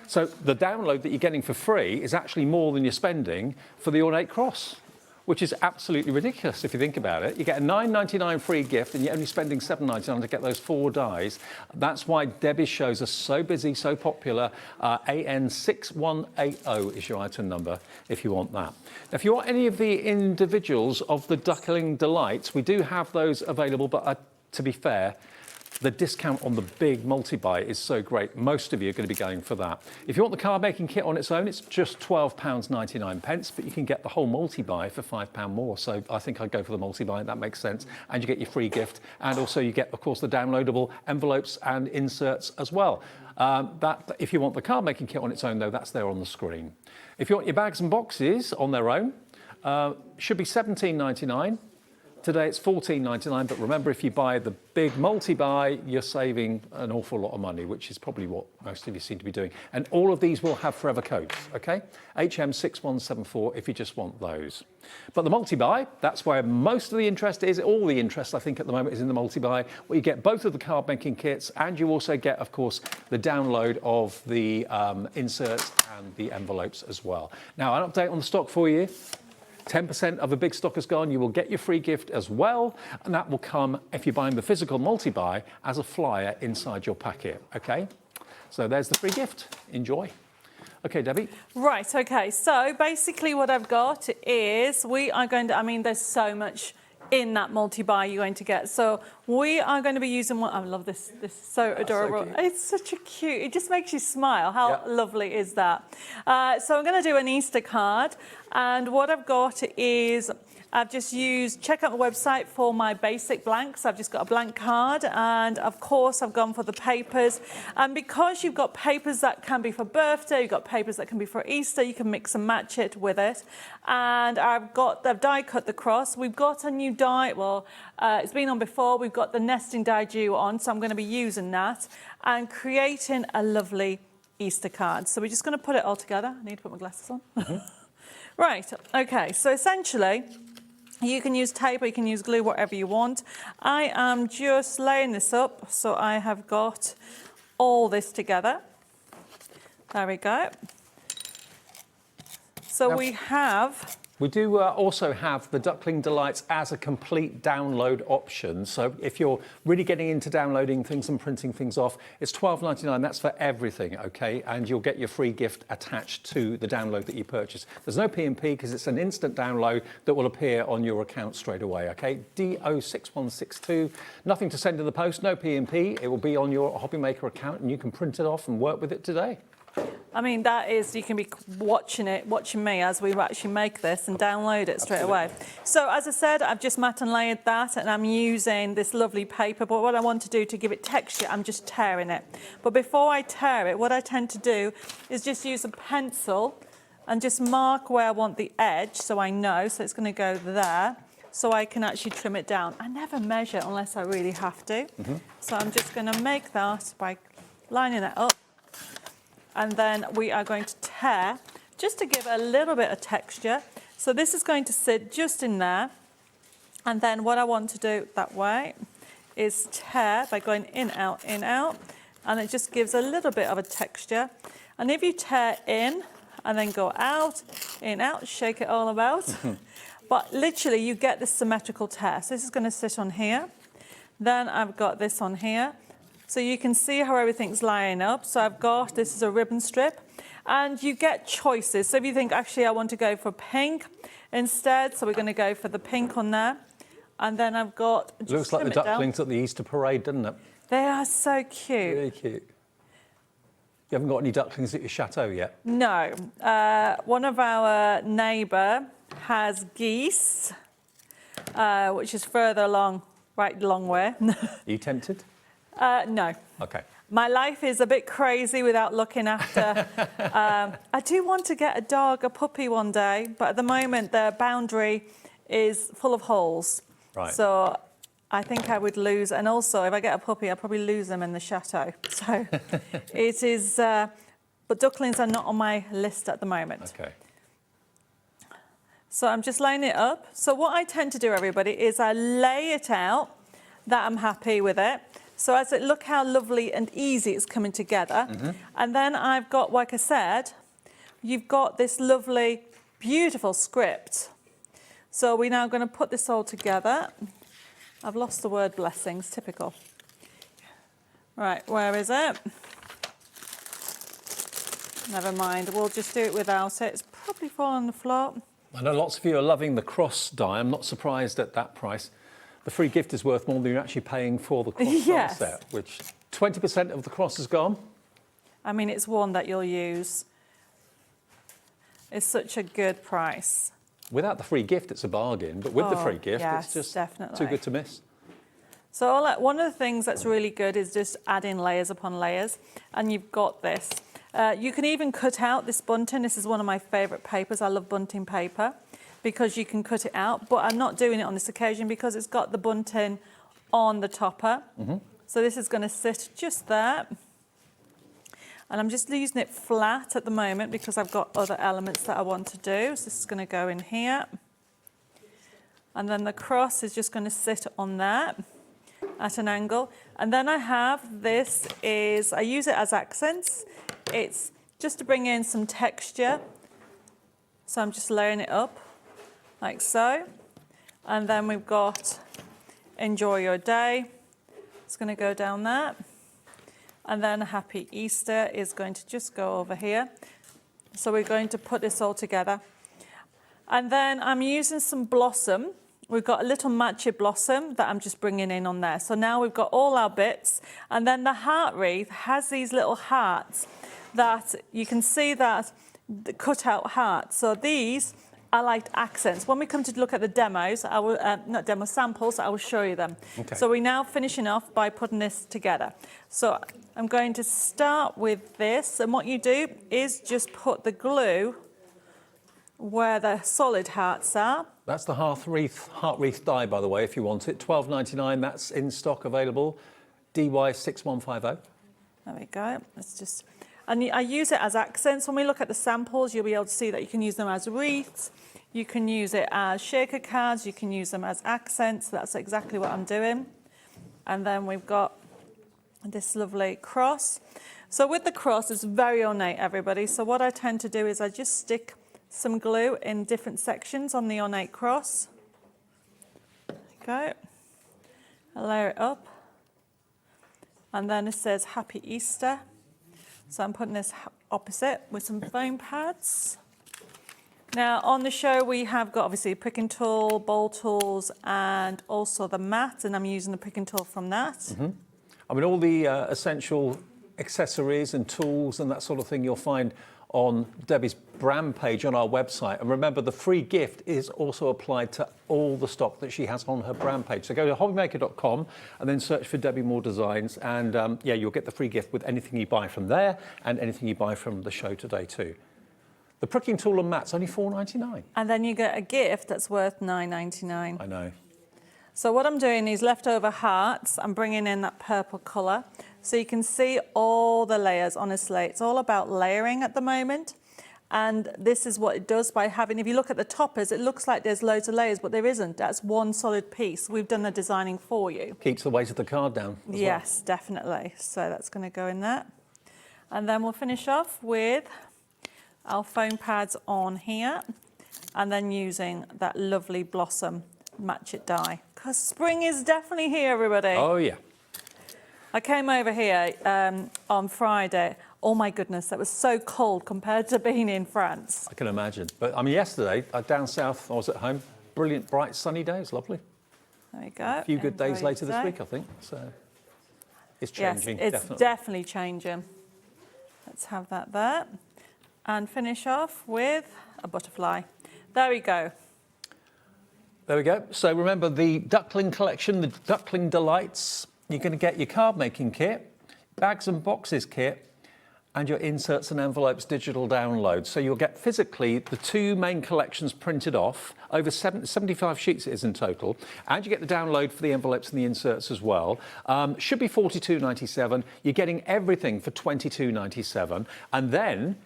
So the download that you're getting for free is actually more than you're spending for the ornate cross, which is absolutely ridiculous if you think about it. You get a £9.99 free gift and you're only spending £7.99 to get those 4 dies. That's why Debbie's shows are so busy, so popular. AN6180 is your item number if you want that. Now, if you want any of the individuals of the Duckling Delights, we do have those available, but to be fair, the discount on the big multi-buy is so great. Most of you are going to be going for that. If you want the card making kit on its own, it's just £12.99, but you can get the whole multi-buy for £5 more. So I think I'd go for the multi-buy. That makes sense. And you get your free gift. And also you get, of course, the downloadable envelopes and inserts as well. If you want the card making kit on its own, though, that's there on the screen. If you want your bags and boxes on their own, should be £17.99. Today it's £14.99, but remember, if you buy the big multi-buy, you're saving an awful lot of money, which is probably what most of you seem to be doing. And all of these will have forever codes, okay? HM6174 if you just want those. But the multi-buy, that's where most of the interest is. All the interest, I think, at the moment is in the multi-buy, where you get both of the card making kits, and you also get, of course, the download of the inserts and the envelopes as well. Now, an update on the stock for you. 10% of the big stock has gone. You will get your free gift as well, and that will come, if you're buying the physical multi-buy, as a flyer inside your packet, okay? So there's the free gift. Enjoy. Okay, Debbie. Right, okay. So basically what I've got is we are going to, I mean, there's so much in that multi-buy you're going to get. So we are going to be using one. I love this. This is so adorable. So it's such a cute. It just makes you smile. How lovely is that? So I'm going to do an Easter card, and what I've got is I've just used, check out the website for my basic blanks. I've just got a blank card, and of course I've gone for the papers. And because you've got papers that can be for birthday, you've got papers that can be for Easter, you can mix and match it with it. And I've die cut the cross. We've got a new die, well, it's been on before. We've got the nesting die due on, so I'm going to be using that and creating a lovely Easter card. So we're just going to put it all together. I need to put my glasses on. Right, okay, so essentially, You can use tape or you can use glue, whatever you want. I am just laying this up, so I have got all this together. There we go. So Now, we have... We do also have the Duckling Delights as a complete download option. So if you're really getting into downloading things and printing things off, it's $12.99. That's for everything, okay? And you'll get your free gift attached to the download that you purchase. There's no P&P because it's an instant download that will appear on your account straight away, okay? DO6162. Nothing to send in the post, no P&P. It will be on your HobbyMaker account and you can print it off and work with it today. I mean, that is, you can be watching me as we actually make this and download it straight away. So as I said, I've just mat and layered that and I'm using this lovely paper, but what I want to do to give it texture, I'm just tearing it. But before I tear it, what I tend to do is just use a pencil and just mark where I want the edge so I know, so it's going to go there, so I can actually trim it down. I never measure unless I really have to. So I'm just going to make that by lining it up. And then we are going to tear just to give a little bit of texture. So this is going to sit just in there. And then what I want to do that way is tear by going in, out, and it just gives a little bit of a texture. And if you tear in and then go out, in, out, shake it all about. But literally you get this symmetrical tear. So this is going to sit on here. Then I've got this on here. So you can see how everything's lining up. So I've got, this is a ribbon strip, and you get choices. So if you think, actually, I want to go for pink instead, so we're going to go for the pink on there. And then I've got, It looks like the ducklings at the Easter parade, doesn't it? They are so cute. Really cute. You haven't got any ducklings at your chateau yet? No. One of our neighbour has geese, which is further along, right, long way. Are you tempted? No. Okay. My life is a bit crazy without looking after. I do want to get a dog, a puppy one day, but at the moment the boundary is full of holes. Right. So I think I would lose, and also if I get a puppy, I'll probably lose them in the chateau. So it is, but ducklings are not on my list at the moment. Okay. So I'm just laying it up. So what I tend to do, everybody, is I lay it out that I'm happy with it. So as it, look how lovely and easy it's coming together. And then I've got, like I said, you've got this lovely, beautiful script. So we're now going to put this all together. I've lost the word blessings, typical. Right, where is it? Never mind, we'll just do it without it. It's probably fallen on the floor. I know lots of you are loving the cross die. I'm not surprised at that price. The free gift is worth more than you're actually paying for the cross set, which 20% of the cross is gone. I mean, it's one that you'll use. It's such a good price. Without the free gift, it's a bargain, but with the free gift, it's just too good to miss. So one of the things that's really good is just adding layers upon layers, and you've got this. You can even cut out this bunting. This is one of my favourite papers. I love bunting paper, because you can cut it out, but I'm not doing it on this occasion because it's got the bunting on the topper. So this is going to sit just there. And I'm just using it flat at the moment because I've got other elements that I want to do. So this is going to go in here. And then the cross is just going to sit on there at an angle. And then I have this I use it as accents. It's just to bring in some texture. So I'm just layering it up like so. And then we've got Enjoy Your Day. It's going to go down there. And then Happy Easter is going to just go over here. So we're going to put this all together. And then I'm using some blossom. We've got a little matcha blossom that I'm just bringing in on there. So now we've got all our bits. And then the heart wreath has these little hearts that you can see that the cut out hearts. So these are like accents. When we come to look at the demos, I will, not demo samples, I will show you them. Okay. So we're now finishing off by putting this together. So I'm going to start with this, and what you do is just put the glue where the solid hearts are. That's the heart wreath die, by the way, if you want it. $12.99, that's in stock available. DY6150. There we go. Let's just, and I use it as accents. When we look at the samples, you'll be able to see that you can use them as wreaths. You can use it as shaker cards, you can use them as accents. That's exactly what I'm doing. And then we've got this lovely cross. So with the cross, it's very ornate, everybody. So what I tend to do is I just stick some glue in different sections on the ornate cross. Okay. I layer it up. And then it says Happy Easter. So I'm putting this opposite with some foam pads. Now on the show we have got obviously a pricking tool, bowl tools, and also the mat, and I'm using the pricking tool from that. Mm-hmm. I mean, all the essential accessories and tools and that sort of thing you'll find on Debbie's brand page on our website. And remember, the free gift is also applied to all the stock that she has on her brand page. So go to hobbymaker.com and then search for Debbi Moore Designs, and yeah, you'll get the free gift with anything you buy from there and anything you buy from the show today too. The pricking tool and mat's only $4.99. And then you get a gift that's worth $9.99. I know. So what I'm doing is leftover hearts. I'm bringing in that purple colour. So you can see all the layers, honestly. It's all about layering at the moment. And this is what it does by having, if you look at the toppers, it looks like there's loads of layers, but there isn't. That's one solid piece. We've done the designing for you. Keeps the weight of the card down. Yes, definitely. So that's going to go in there. And then we'll finish off with our foam pads on here. And then using that lovely Blossom Match It die. Because spring is definitely here, everybody. Oh, yeah. I came over here on Friday. Oh my goodness, that was so cold compared to being in France. I can imagine. But I mean, yesterday, down south, I was at home. Brilliant, bright, sunny day. It's lovely. There you go. A few good days later this week, I think. So it's changing. Yes, it's definitely changing. Let's have that there. And finish off with a butterfly. There we go. There we go. So remember the Duckling collection, the Duckling Delights. You're going to get your card making kit, bags and boxes kit, and your inserts and envelopes digital download. So you'll get physically the two main collections printed off, over 75 sheets it is in total, and you get the download for the envelopes and the inserts as well. Should be $42.97. You're getting everything for $22.97. And then,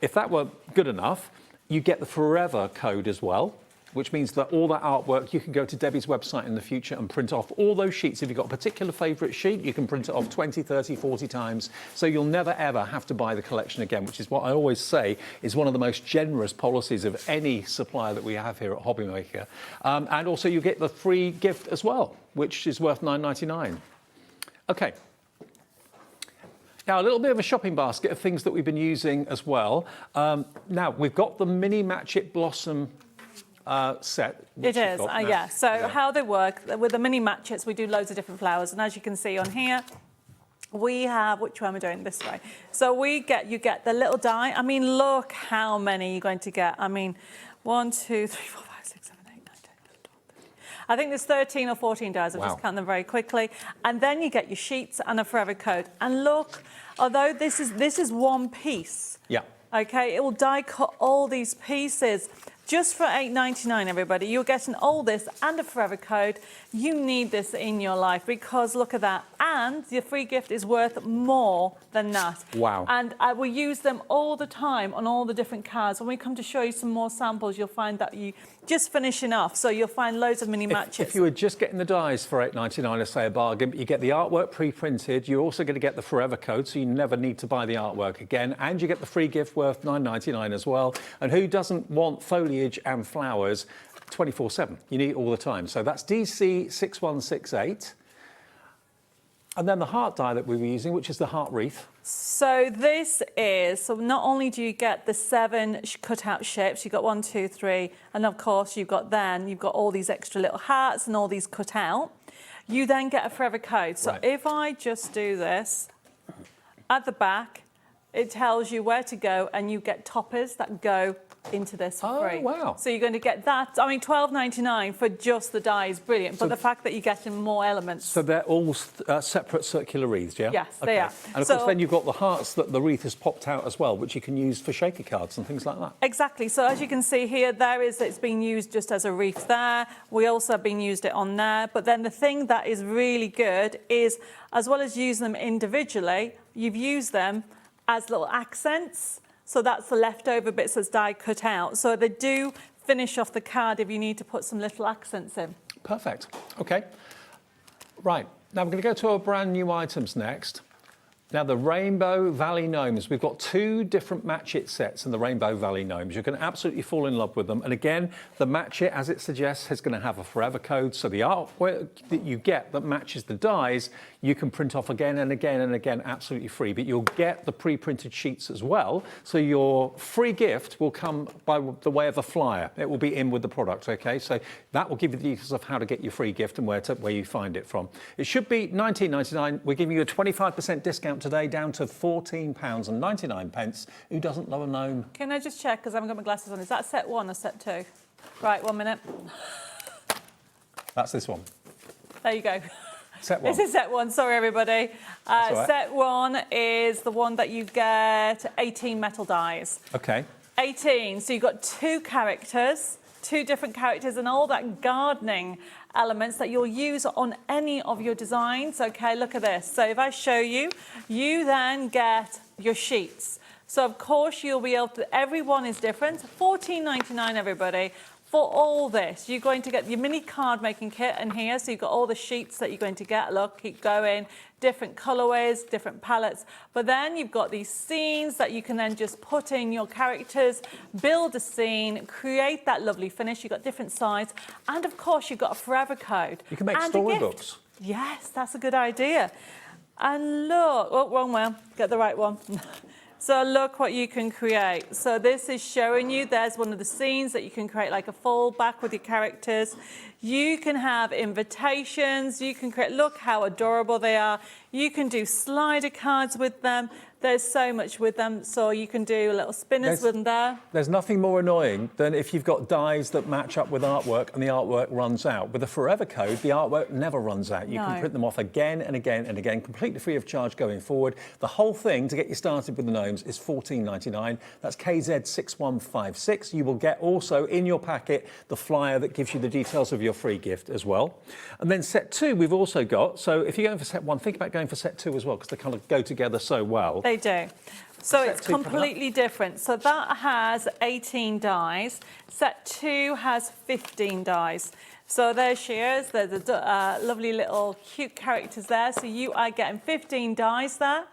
if that were good enough, you get the Forever code as well, which means that all that artwork, you can go to Debbie's website in the future and print off all those sheets. If you've got a particular favourite sheet, you can print it off 20, 30, 40 times. So you'll never, ever have to buy the collection again, which is what I always say is one of the most generous policies of any supplier that we have here at HobbyMaker. And also you get the free gift as well, which is worth $9.99. Okay. Now, a little bit of a shopping basket of things that we've been using as well. Now, we've got the mini Match It Blossom set. It is, yeah. So how they work, with the mini matchets, we do loads of different flowers. And as you can see on here, we have, which one am I doing? This way. So you get the little die. I mean, look how many you're going to get. I mean, 1, 2, 3, 4, 5, 6, 7, 8, 9, 10, 11, 12, 13. I think there's 13 or 14 dies. I'll just count them very quickly. And then you get your sheets and a Forever code. And look, although this is one piece. Yeah. Okay, it will die cut all these pieces. Just for $8.99, everybody, you're getting all this and a Forever code. You need this in your life because look at that. And your free gift is worth more than that. Wow. And I will use them all the time on all the different cards. When we come to show you some more samples, you'll find that you just finishing off. So you'll find loads of mini matches. If you were just getting the dies for $8.99, let's say a bargain, but you get the artwork pre-printed, you're also going to get the Forever code, so you never need to buy the artwork again, and you get the free gift worth $9.99 as well. And who doesn't want foliage and flowers 24/7? You need it all the time. So that's DC6168. And then the heart die that we were using, which is the heart wreath. So this is, so not only do you get the 7 cut-out shapes, you've got 1, 2, 3, and of course you've got all these extra little hearts and all these cut out. You then get a Forever code. So if I just do this, at the back, it tells you where to go, and you get toppers that go into this for free. Wow. So you're going to get that. I mean, $12.99 for just the die is brilliant, but the fact that you're getting more elements. So they're all separate circular wreaths, yeah? Yes, they are. And of course, then you've got the hearts that the wreath has popped out as well, which you can use for shaker cards and things like that. Exactly. So as you can see here, it's being used just as a wreath there. We also have been used it on there. But then the thing that is really good is, as well as using them individually, you've used them as little accents. So that's the leftover bits that's die cut out. So they do finish off the card if you need to put some little accents in. Perfect. Okay. Right. Now we're going to go to our brand new items next. Now the Rainbow Valley Gnomes, we've got 2 different Match It sets in the Rainbow Valley Gnomes. You're going to absolutely fall in love with them. And again, the Match It, as it suggests, is going to have a forever code. So the artwork that you get that matches the dies, you can print off again and again and again, absolutely free. But you'll get the pre-printed sheets as well. So your free gift will come by the way of a flyer. It will be in with the product, okay? So that will give you the details of how to get your free gift and where you find it from. It should be $19.99. We're giving you a 25% discount today, down to £14.99. Who doesn't love a gnome? Can I just check, because I haven't got my glasses on, is that set 1 or set 2? Right, 1 minute. That's this one. There you go. Set 1. This is set 1, sorry everybody. That's all right. Set 1 is the one that you get 18 metal dies. Okay. 18, so you've got 2 characters, 2 different characters, and all that gardening elements that you'll use on any of your designs. Okay, look at this. So if I show you, you then get your sheets. So of course you'll be able to, everyone is different. $14.99 everybody. For all this, you're going to get your mini card making kit in here. So you've got all the sheets that you're going to get. Look, keep going. Different colorways, different palettes. But then you've got these scenes that you can then just put in your characters, build a scene, create that lovely finish. You've got different sides. And of course, you've got a forever code. You can make storybooks. Yes, that's a good idea. And look, oh, wrong one. Get the right one. So look what you can create. So this is showing you, there's one of the scenes that you can create, like a fallback with your characters. You can have invitations, you can create, look how adorable they are. You can do slider cards with them. There's so much with them, so you can do little spinners with them there. There's nothing more annoying than if you've got dies that match up with artwork and the artwork runs out. With a forever code, the artwork never runs out. You can print them off again and again and again, completely free of charge going forward. The whole thing, to get you started with the gnomes, is $14.99. That's KZ6156. You will get also in your packet the flyer that gives you the details of your free gift as well. And then set 2 we've also got. So if you're going for set 1, think about going for set 2 as well, because they kind of go together so well. They do. So it's completely different. So that has 18 dies. Set 2 has 15 dies. So there she is. There's a lovely little cute characters there. So you are getting 15 dies there.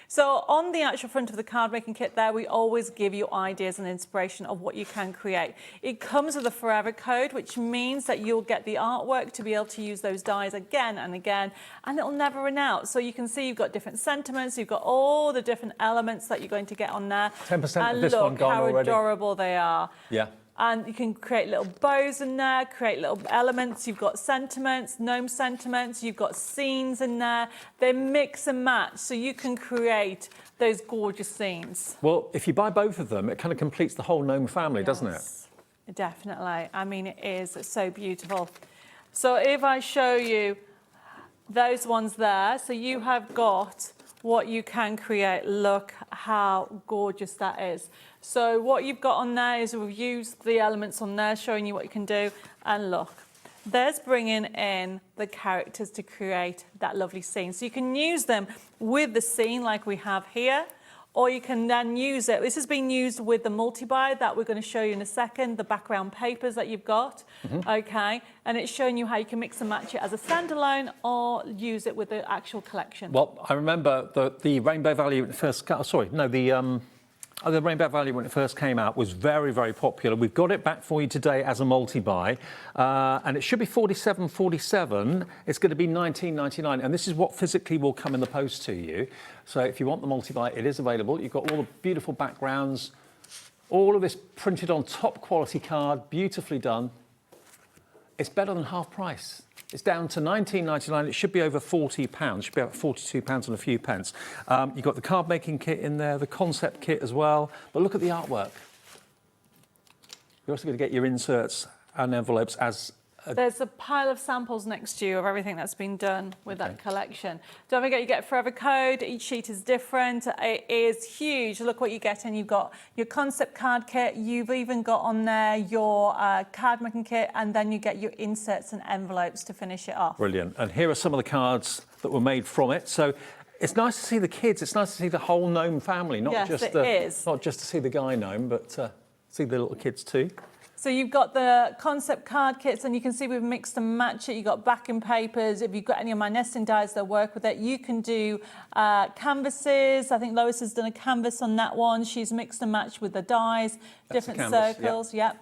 So on the actual front of the card making kit there, we always give you ideas and inspiration of what you can create. It comes with a forever code, which means that you'll get the artwork to be able to use those dies again and again, and it'll never run out. So you can see you've got different sentiments, you've got all the different elements that you're going to get on there. 10% of this one gone already. And look how adorable they are. Yeah. And you can create little bows in there, create little elements. You've got sentiments, gnome sentiments. You've got scenes in there. They mix and match, so you can create those gorgeous scenes. Well, if you buy both of them, it kind of completes the whole gnome family, doesn't it? Definitely. I mean, it is so beautiful. So if I show you those ones there, so you have got what you can create. Look how gorgeous that is. So what you've got on there is we've used the elements on there, showing you what you can do. And look, there's bringing in the characters to create that lovely scene. So you can use them with the scene like we have here, or you can then use it. This has been used with the multi-buy that we're going to show you in a second, the background papers that you've got, okay? And it's showing you how you can mix and match it as a standalone or use it with the actual collection. Well, I remember the Rainbow Valley first, the Rainbow Valley, when it first came out, was very, very popular. We've got it back for you today as a multi-buy, and it should be $47.47. It's going to be $19.99, and this is what physically will come in the post to you. So if you want the multi-buy, it is available. You've got all the beautiful backgrounds, all of this printed on top quality card, beautifully done. It's better than half price. It's down to $19.99. It should be over £40. It should be about £42 and a few pence. You've got the card making kit in there, the concept kit as well. But look at the artwork. You're also going to get your inserts and envelopes as There's a pile of samples next to you of everything that's been done with that collection. Don't forget, you get a forever code. Each sheet is different. It is huge. Look what you get, and you've got your concept card kit. You've even got on there your card making kit, and then you get your inserts and envelopes to finish it off. Brilliant. And here are some of the cards that were made from it. So it's nice to see the kids. It's nice to see the whole gnome family, not Yes, just it is. not just to see the guy gnome, but see the little kids too. So you've got the concept card kits, and you can see we've mixed and matched it. You've got backing papers. If you've got any of my nesting dies that work with it, you can do canvases. I think Lois has done a canvas on that one. She's mixed and matched with the dies, different canvas, circles. It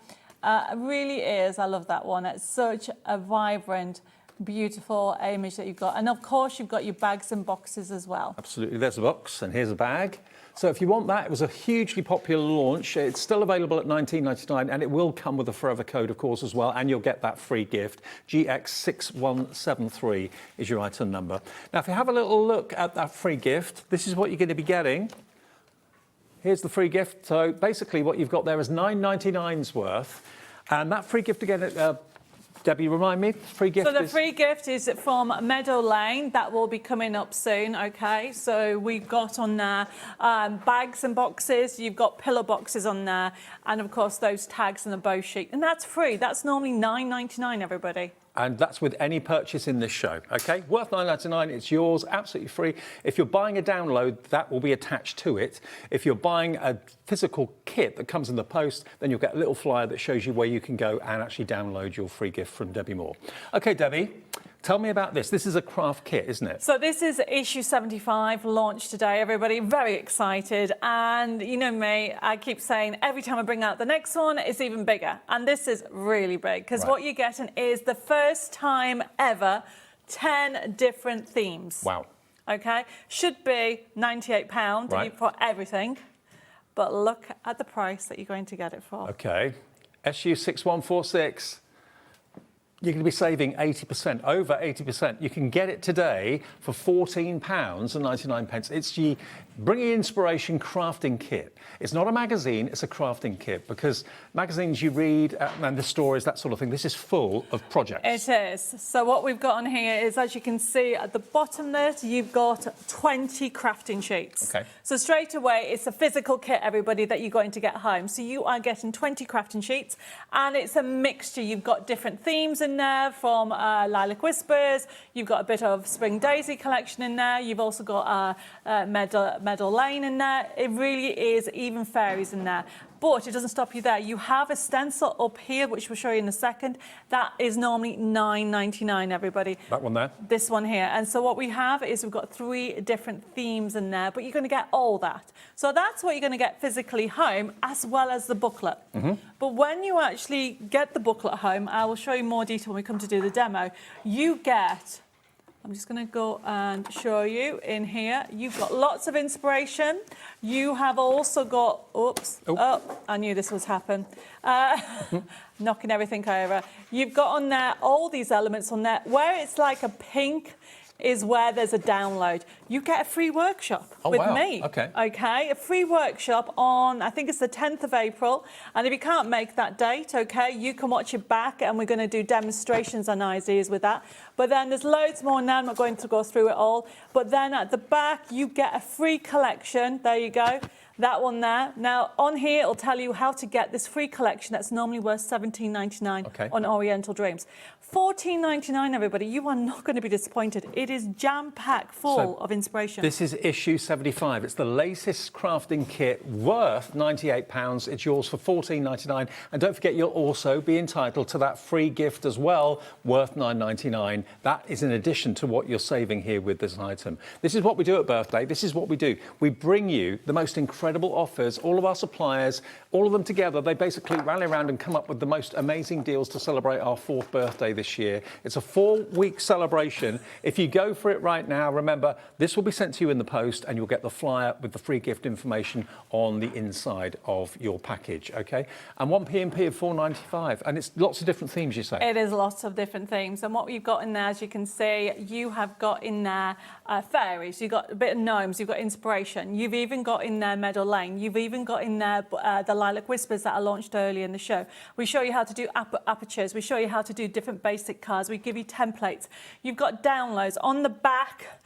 really is. I love that one. It's such a vibrant, beautiful image that you've got. And of course, you've got your bags and boxes as well. Absolutely. There's a box, and here's a bag. So if you want that, it was a hugely popular launch. It's still available at $19.99, and it will come with a forever code, of course, as well, and you'll get that free gift. GX6173 is your item number. Now, if you have a little look at that free gift, this is what you're going to be getting. Here's the free gift. So basically what you've got there is $9.99's worth, and that free gift again, Debbie, remind me, free gift. So the free gift is from Meadow Lane. That will be coming up soon, okay? So we've got on there bags and boxes. You've got pillow boxes on there. And, of course, those tags and the bow sheet. And that's free. That's normally $9.99, everybody. And that's with any purchase in this show, okay? Worth $9.99, it's yours, absolutely free. If you're buying a download, that will be attached to it. If you're buying a physical kit that comes in the post, then you'll get a little flyer that shows you where you can go and actually download your free gift from Debbi Moore. Okay, Debbie, tell me about this. This is a craft kit, isn't it? So this is issue 75, launched today, everybody. Very excited. And you know me, I keep saying every time I bring out the next one, it's even bigger. And this is really big, because what you're getting is the first time ever 10 different themes. Wow. Okay? Should be £98 for everything. But look at the price that you're going to get it for. Okay. SU6146. You're going to be saving 80%, over 80%. You can get it today for £14.99. It's the Bringing Inspiration crafting kit. It's not a magazine, it's a crafting kit, because magazines you read and the stories, that sort of thing, this is full of projects. It is. So what we've got on here is, as you can see at the bottom there, you've got 20 crafting sheets. Okay. So straight away, it's a physical kit, everybody, that you're going to get home. So you are getting 20 crafting sheets, and it's a mixture. You've got different themes in there, from Lilac Whispers, you've got a bit of Spring Daisy collection in there, you've also got Meadow Lane in there. It really is even fairies in there. But it doesn't stop you there. You have a stencil up here, which we'll show you in a second. That is normally $9.99, everybody. That one there? This one here. And so what we have is we've got 3 different themes in there, but you're going to get all that. So that's what you're going to get physically home, as well as the booklet. But when you actually get the booklet home, I will show you more detail when we come to do the demo, you get... I'm just going to go and show you in here. You've got lots of inspiration. You have also got, I knew this was happen. Knocking everything over. You've got on there all these elements on there. Where it's like a pink is where there's a download. You get a free workshop with me. Okay, a free workshop on, I think it's the 10th of April. And if you can't make that date, okay, you can watch it back, and we're going to do demonstrations and ideas with that. But then there's loads more now. I'm not going to go through it all. But then at the back, you get a free collection. There you go. That one there. Now, on here, it'll tell you how to get this free collection that's normally worth $17.99 on Oriental Dreams. $14.99, everybody. You are not going to be disappointed. It is jam-packed full of inspiration. This is issue 75. It's the latest crafting kit, worth £98. It's yours for $14.99. And don't forget, you'll also be entitled to that free gift as well, worth $9.99. That is in addition to what you're saving here with this item. This is what we do at Birthday. This is what we do. We bring you the most incredible offers, all of our suppliers, all of them together. They basically rally around and come up with the most amazing deals to celebrate our 4th birthday this year. It's a 4-week celebration. If you go for it right now, remember, this will be sent to you in the post, and you'll get the flyer with the free gift information on the inside of your package, okay? And 1 PMP of $4.95, and it's lots of different themes, you say? It is lots of different themes, and what you've got in there, as you can see, you have got in there fairies, you've got a bit of gnomes, you've got inspiration, you've even got in there Meadow Lane, you've even got in there the Lilac Whispers that I launched earlier in the show. We show you how to do apertures, we show you how to do different basic cards, we give you templates. You've got downloads on the back,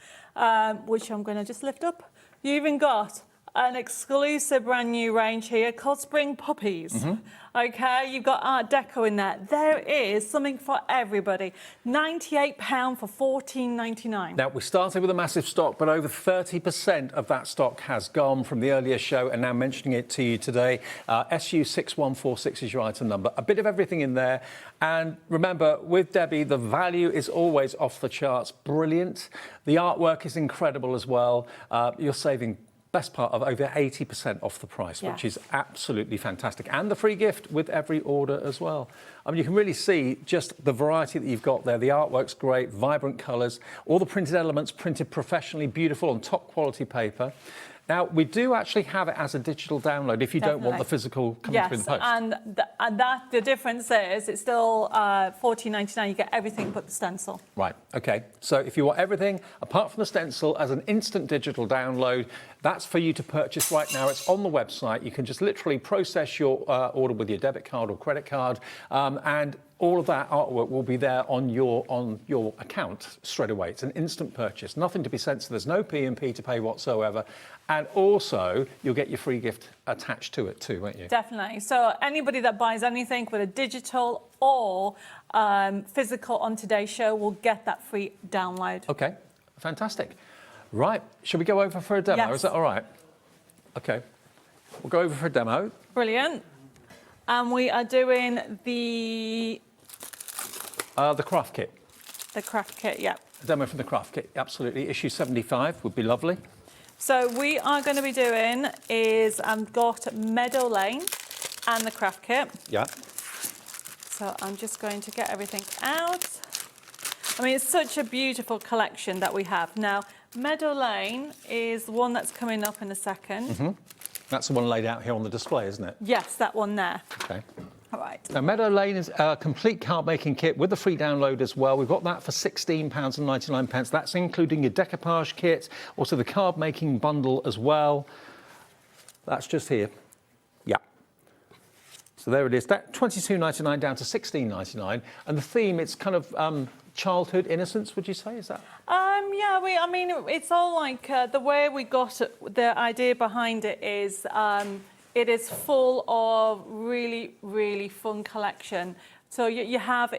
which I'm going to just lift up. You even got an exclusive brand new range here called Spring Puppies. Okay, you've got Art Deco in there. There is something for everybody. £98 for $14.99. Now, we started with a massive stock, but over 30% of that stock has gone from the earlier show, and now mentioning it to you today. SU6146 is your item number. A bit of everything in there. And remember, with Debbie, the value is always off the charts. Brilliant. The artwork is incredible as well. You're saving best part of over 80% off the price, which is absolutely fantastic. And the free gift with every order as well. I mean, you can really see just the variety that you've got there. The artwork's great, vibrant colours, all the printed elements printed professionally, beautiful on top quality paper. Now, we do actually have it as a digital download if you don't want the physical coming through the post. And that the difference is it's still $14.99. You get everything but the stencil. Right, OK. So if you want everything, apart from the stencil, as an instant digital download, that's for you to purchase right now. It's on the website. You can just literally process your order with your debit card or credit card, and all of that artwork will be there on your account straight away. It's an instant purchase, nothing to be sent, so there's no P&P to pay whatsoever. And also, you'll get your free gift attached to it too, won't you? Definitely. So anybody that buys anything with a digital or physical on today's show will get that free download. OK, fantastic. Right, should we go over for a demo? Yes. Is that all right? OK, we'll go over for a demo. Brilliant. And we are doing the craft kit. The craft kit, yeah. A demo from the craft kit, absolutely. Issue 75 would be lovely. So we are going to be doing is I've got Meadow Lane and the craft kit. Yeah. So I'm just going to get everything out. I mean, it's such a beautiful collection that we have. Now, Meadow Lane is the one that's coming up in a second. That's the one laid out here on the display, isn't it? Yes, that one there. OK. All right. Now, Meadow Lane is a complete card-making kit with a free download as well. We've got that for £16.99. That's including your decoupage kit, also the card-making bundle as well. That's just here. Yeah. So there it is. That £22.99 down to £16.99. And the theme, it's kind of childhood innocence, would you say? Is that? Yeah, I mean, it's all like the way we got the idea behind it is it is full of really, really fun collection. So you have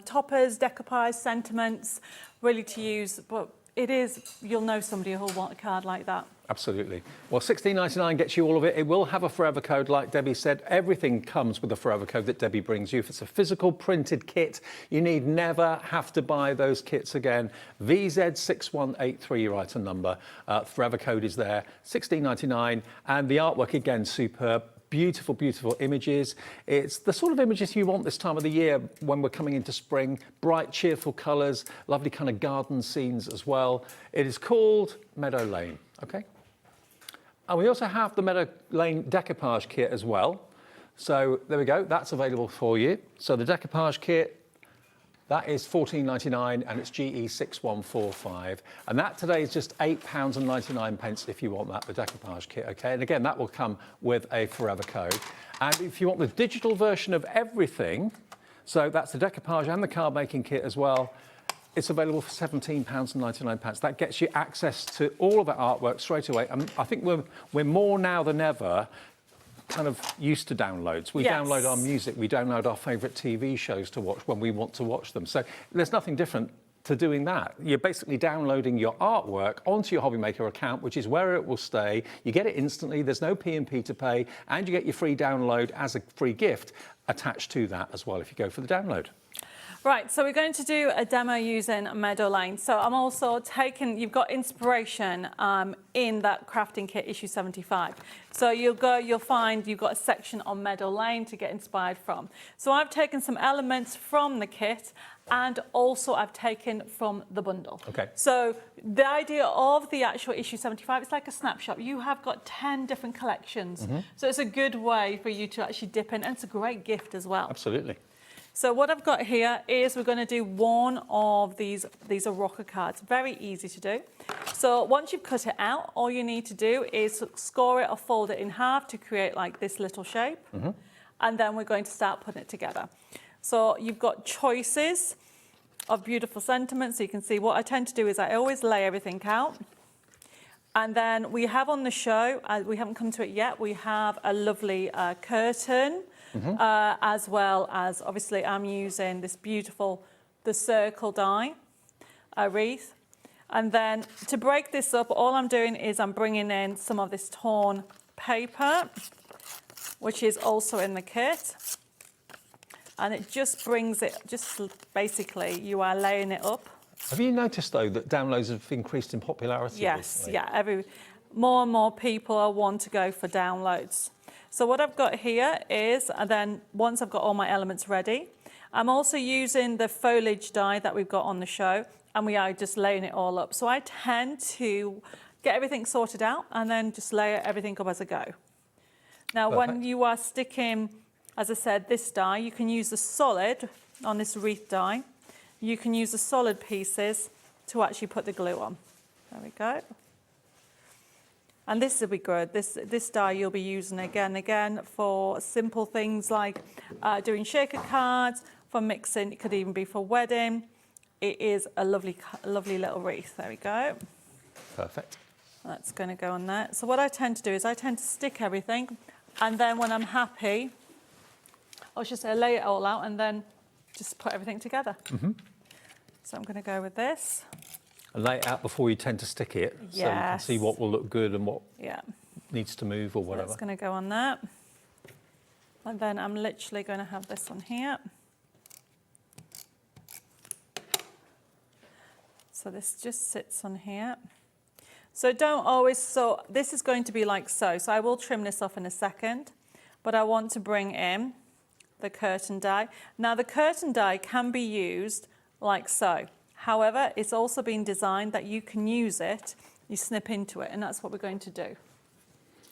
toppers, decoupage, sentiments, really to use, but it is, you'll know somebody who'll want a card like that. Absolutely. Well, £16.99 gets you all of it. It will have a forever code, like Debbie said. Everything comes with a forever code that Debbie brings you. If it's a physical printed kit, you need never have to buy those kits again. VZ6183, your item number. Forever code is there. £16.99. And the artwork, again, superb. Beautiful, beautiful images. It's the sort of images you want this time of the year when we're coming into spring. Bright, cheerful colours, lovely kind of garden scenes as well. It is called Meadow Lane, OK? And we also have the Meadow Lane decoupage kit as well. So there we go, that's available for you. So the decoupage kit, that is £14.99 and it's GE6145. And that today is just £8.99 if you want that, the decoupage kit, OK? And again, that will come with a forever code. And if you want the digital version of everything, so that's the decoupage and the card making kit as well, it's available for £17.99. That gets you access to all of that artwork straight away. And I think we're more now than ever kind of used to downloads. We download our music, we download our favourite TV shows to watch when we want to watch them. So there's nothing different to doing that. You're basically downloading your artwork onto your HobbyMaker account, which is where it will stay. You get it instantly, there's no P&P to pay, and you get your free download as a free gift attached to that as well if you go for the download. Right, so we're going to do a demo using Meadow Lane. So I'm also taking, you've got inspiration in that crafting kit issue 75. So you'll find you've got a section on Meadow Lane to get inspired from. So I've taken some elements from the kit and also I've taken from the bundle. Okay. So the idea of the actual issue 75, it's like a snapshot. You have got 10 different collections. So it's a good way for you to actually dip in, and it's a great gift as well. Absolutely. So what I've got here is we're going to do one of these are rocker cards. Very easy to do. So once you've cut it out, all you need to do is score it or fold it in half to create like this little shape. And then we're going to start putting it together. So you've got choices of beautiful sentiments. So you can see what I tend to do is I always lay everything out. And then we have on the show, we haven't come to it yet, we have a lovely curtain, as well as, obviously, I'm using this beautiful, the circle die wreath. And then to break this up, all I'm doing is I'm bringing in some of this torn paper, which is also in the kit. And it just brings it, just basically, you are laying it up. Have you noticed, though, that downloads have increased in popularity? Yes, recently? yeah. More and more people want to go for downloads. So what I've got here is, and then once I've got all my elements ready, I'm also using the foliage die that we've got on the show, and we are just laying it all up. So I tend to get everything sorted out and then just layer everything up as I go. Now, when you are sticking, as I said, this die, you can use the solid on this wreath die. You can use the solid pieces to actually put the glue on. There we go. And this will be good. This die you'll be using again and again for simple things like doing shaker cards, for mixing. It could even be for wedding. It is a lovely little wreath. There we go. Perfect. That's going to go on there. So what I tend to do is I tend to stick everything, and then when I'm happy, I should say lay it all out and then just put everything together. So I'm going to go with this. And lay it out before you tend to stick it, so you can see what will look good and what needs to move or whatever. That's going to go on that. And then I'm literally going to have this on here. So this just sits on here. So don't always, so this is going to be like so. So I will trim this off in a second, but I want to bring in the curtain die. Now the curtain die can be used like so. However, it's also been designed that you can use it, you snip into it, and that's what we're going to do.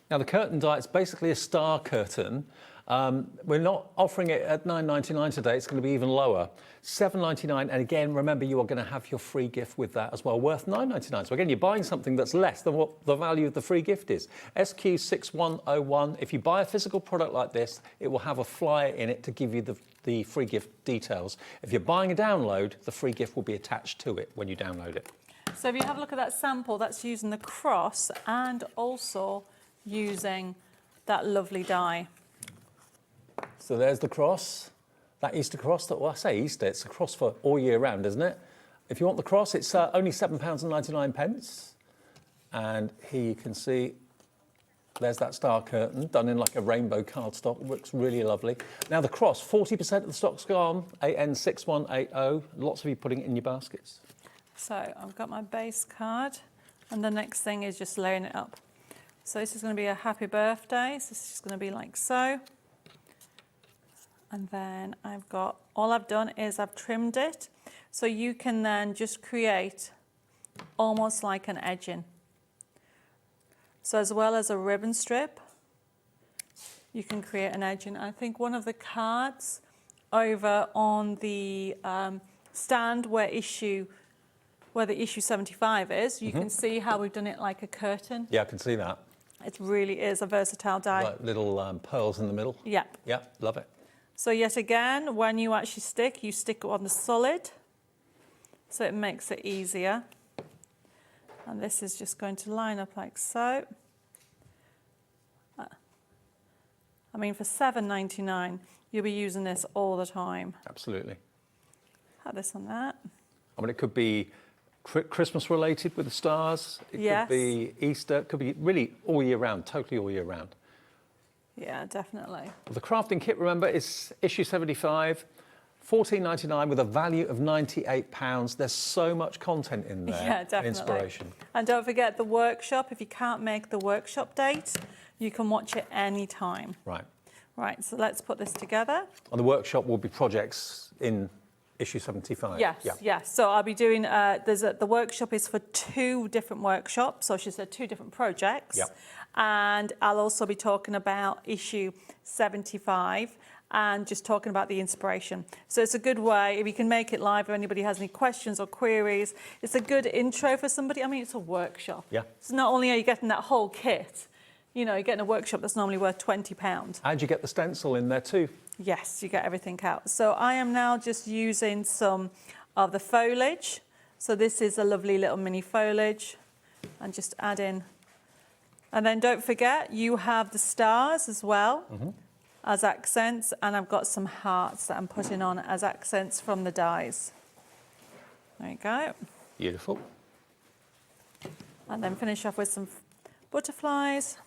Now the curtain die, it's basically a star curtain. We're not offering it at $9.99 today, it's going to be even lower. $7.99, and again, remember you are going to have your free gift with that as well, worth $9.99. So again, you're buying something that's less than what the value of the free gift is. SQ6101, if you buy a physical product like this, it will have a flyer in it to give you the free gift details. If you're buying a download, the free gift will be attached to it when you download it. So if you have a look at that sample, that's using the cross and also using that lovely die. So there's the cross, that Easter cross. Well, I say Easter, it's a cross for all year round, isn't it? If you want the cross, it's only £7.99. And here you can see, there's that star curtain done in like a rainbow cardstock. It looks really lovely. Now the cross, 40% of the stock's gone, AN6180. Lots of you putting it in your baskets. So I've got my base card, and the next thing is just laying it up. So this is going to be a happy birthday. So this is just going to be like so. And then all I've done is I've trimmed it. So you can then just create almost like an edging. So as well as a ribbon strip, you can create an edging. I think one of the cards over on the stand where the issue 75 is, you can see how we've done it like a curtain. Yeah, I can see that. It really is a versatile die. Like little pearls in the middle. Yep. Yep, love it. So yet again, when you actually stick, you stick it on the solid, so it makes it easier. And this is just going to line up like so. I mean, for $7.99, you'll be using this all the time. Absolutely. Have this on that. I mean, it could be Christmas related with the stars. It could be Easter. It could be really all year round, totally all year round. Yeah, definitely. The crafting kit, remember, is issue 75, $14.99 with a value of £98. There's so much content in there. Yeah, definitely. Inspiration. And don't forget the workshop. If you can't make the workshop date, you can watch it any time. Right. Right, so let's put this together. And the workshop will be projects in issue 75. Yes, yeah. yes. So I'll be doing, the workshop is for 2 different workshops, so she said 2 different projects. Yep. And I'll also be talking about issue 75 and just talking about the inspiration. So it's a good way, if you can make it live, if anybody has any questions or queries, it's a good intro for somebody. I mean, it's a workshop. Yeah. So not only are you getting that whole kit, you know, you're getting a workshop that's normally worth £20. And you get the stencil in there too. Yes, you get everything out. So I am now just using some of the foliage. So this is a lovely little mini foliage. and just add in. And then don't forget, you have the stars as well as accents, and I've got some hearts that I'm putting on as accents from the dies. There you go. Beautiful. And then finish off with some butterflies,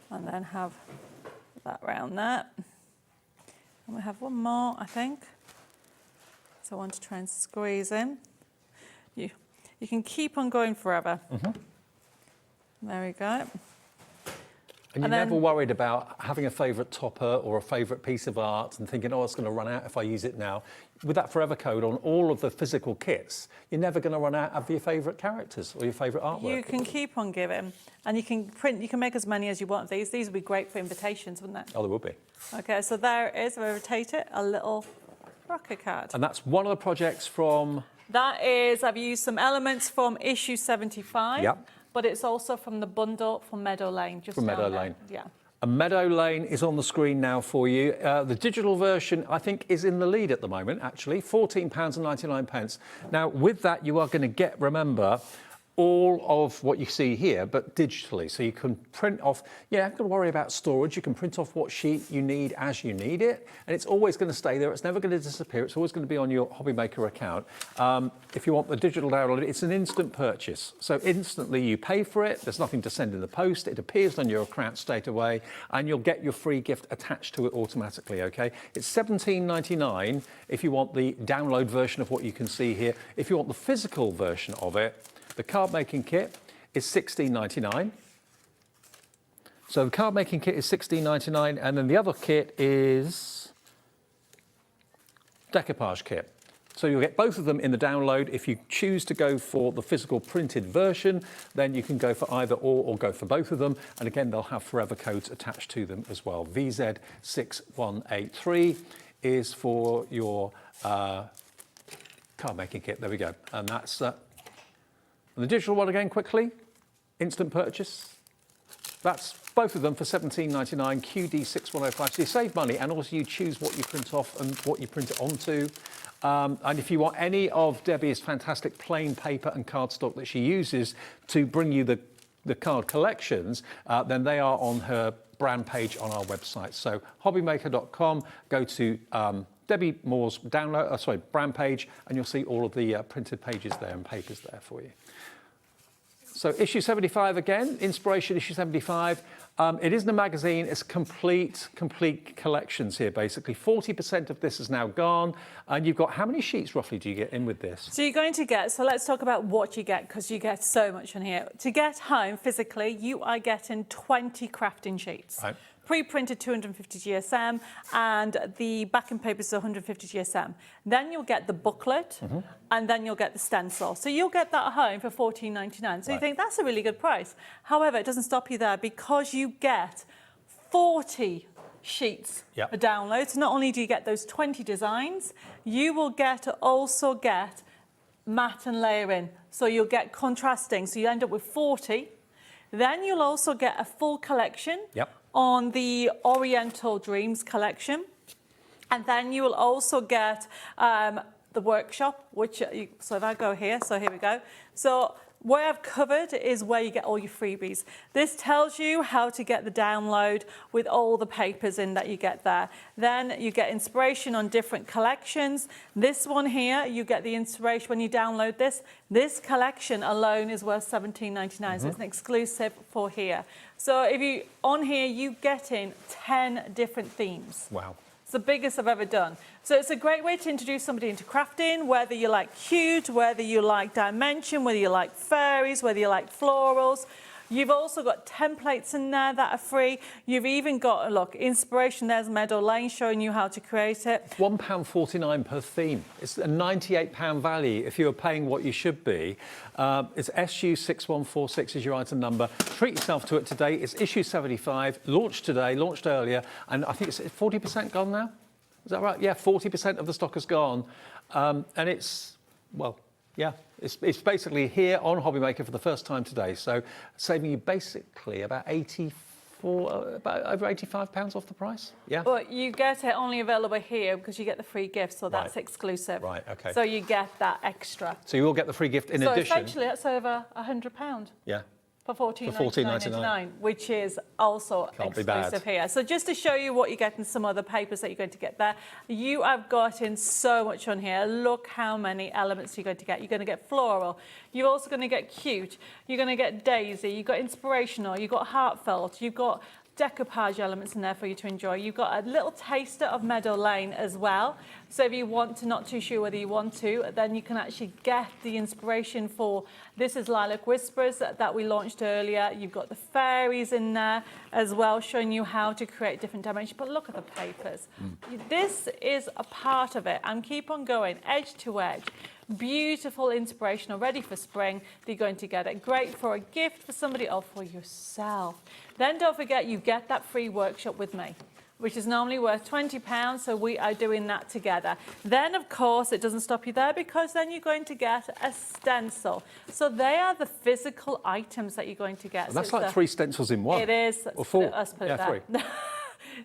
and then have that round there. And we have one more, I think. So I want to try and squeeze in. You can keep on going forever. There we go. And you're never worried about having a favourite topper or a favourite piece of art and thinking, oh, it's going to run out if I use it now. With that forever code on all of the physical kits, you're never going to run out of your favourite characters or your favourite artwork. You can keep on giving, and you can print, you can make as many as you want of these. These would be great for invitations, wouldn't they? Oh, they would be. Okay, so there it is. If I rotate it, a little rocket card. And that's one of the projects from... That is, I've used some elements from issue 75. Yep. But it's also from the bundle from Meadow Lane. Just From down Meadow there. Lane. Yeah. And Meadow Lane is on the screen now for you. The digital version, I think, is in the lead at the moment, actually, £14.99. Now, with that, you are going to get, remember, all of what you see here, but digitally. So you can print off, you don't have to worry about storage. You can print off what sheet you need as you need it. And it's always going to stay there. It's never going to disappear. It's always going to be on your HobbyMaker account. If you want the digital download, it's an instant purchase. So instantly you pay for it. There's nothing to send in the post. It appears on your account straight away, and you'll get your free gift attached to it automatically, okay? It's £17.99 if you want the download version of what you can see here. If you want the physical version of it, the card making kit is £16.99. So the card making kit is £16.99, and then the other kit is decoupage kit. So you'll get both of them in the download. If you choose to go for the physical printed version, then you can go for either or go for both of them. And again, they'll have forever codes attached to them as well. VZ6183 is for your card making kit. There we go. And that's and the digital one again, quickly, instant purchase. That's both of them for £17.99, QD6105. So you save money, and also you choose what you print off and what you print it onto. And if you want any of Debbie's fantastic plain paper and cardstock that she uses to bring you the card collections, then they are on her brand page on our website. So hobbymaker.com, go to Debbi Moore's brand page, and you'll see all of the printed pages there and papers there for you. So issue 75 again, Inspiration issue 75. It isn't a magazine, it's complete collections here, basically. 40% of this is now gone. And you've got, how many sheets roughly do you get in with this? So you're going to get, so let's talk about what you get, because you get so much in here. To get home physically, you are getting 20 crafting sheets. Right. Pre-printed 250 GSM, and the backing paper is 150 GSM. Then you'll get the booklet, and then you'll get the stencil. So you'll get that at home for £14.99. So you think that's a really good price. However, it doesn't stop you there, because you get 40 sheets for downloads. Not only do you get those 20 designs, you will also get matte and layering. So you'll get contrasting. So you end up with 40. Then you'll also get a full collection on the Oriental Dreams collection. And then you will also get the workshop, which, so if I go here, so here we go. So where I've covered is where you get all your freebies. This tells you how to get the download with all the papers in that you get there. Then you get inspiration on different collections. This one here, you get the inspiration when you download this. This collection alone is worth £17.99, so it's an exclusive for here. So if you, on here, you get in 10 different themes. Wow. It's the biggest I've ever done. So it's a great way to introduce somebody into crafting, whether you like cute, whether you like dimension, whether you like fairies, whether you like florals. You've also got templates in there that are free. You've even got, look, inspiration. There's Meadow Lane showing you how to create it. £1.49 per theme. It's a £98 value if you're paying what you should be. It's SU6146 is your item number. Treat yourself to it today. It's issue 75, launched today, launched earlier, and I think it's 40% gone now. Is that right? Yeah, 40% of the stock is gone. And it's, well, yeah, it's basically here on HobbyMaker for the first time today. So saving you basically about 85 for about over £85 off the price. Yeah. But you get it only available here because you get the free gift, so that's Right. exclusive. Right, okay. So you get that extra. So you will get the free gift in so addition. essentially, that's over £100 Yeah. for $14.99, $14.99, which is also Can't be bad. exclusive here. So just to show you what you get in some other papers that you're going to get there, you have gotten so much on here. Look how many elements you're going to get. You're going to get floral. You're also going to get cute. You're going to get daisy. You've got inspirational. You've got heartfelt. You've got decoupage elements in there for you to enjoy. You've got a little taster of Meadow Lane as well. So if you want to, not too sure whether you want to, then you can actually get the inspiration for, this is Lilac Whispers that we launched earlier. You've got the fairies in there as well, showing you how to create different dimensions. But look at the papers. This is a part of it, and keep on going, edge to edge. Beautiful, inspirational, ready for spring. You're going to get it. Great for a gift for somebody or for yourself. Then don't forget, you get that free workshop with me, which is normally worth £20, so we are doing that together. Then, of course, it doesn't stop you there, because then you're going to get a stencil. So they are the physical items that you're going to get. And that's like 3 stencils in one. It is. Or 4. Let's put yeah, it there. 3.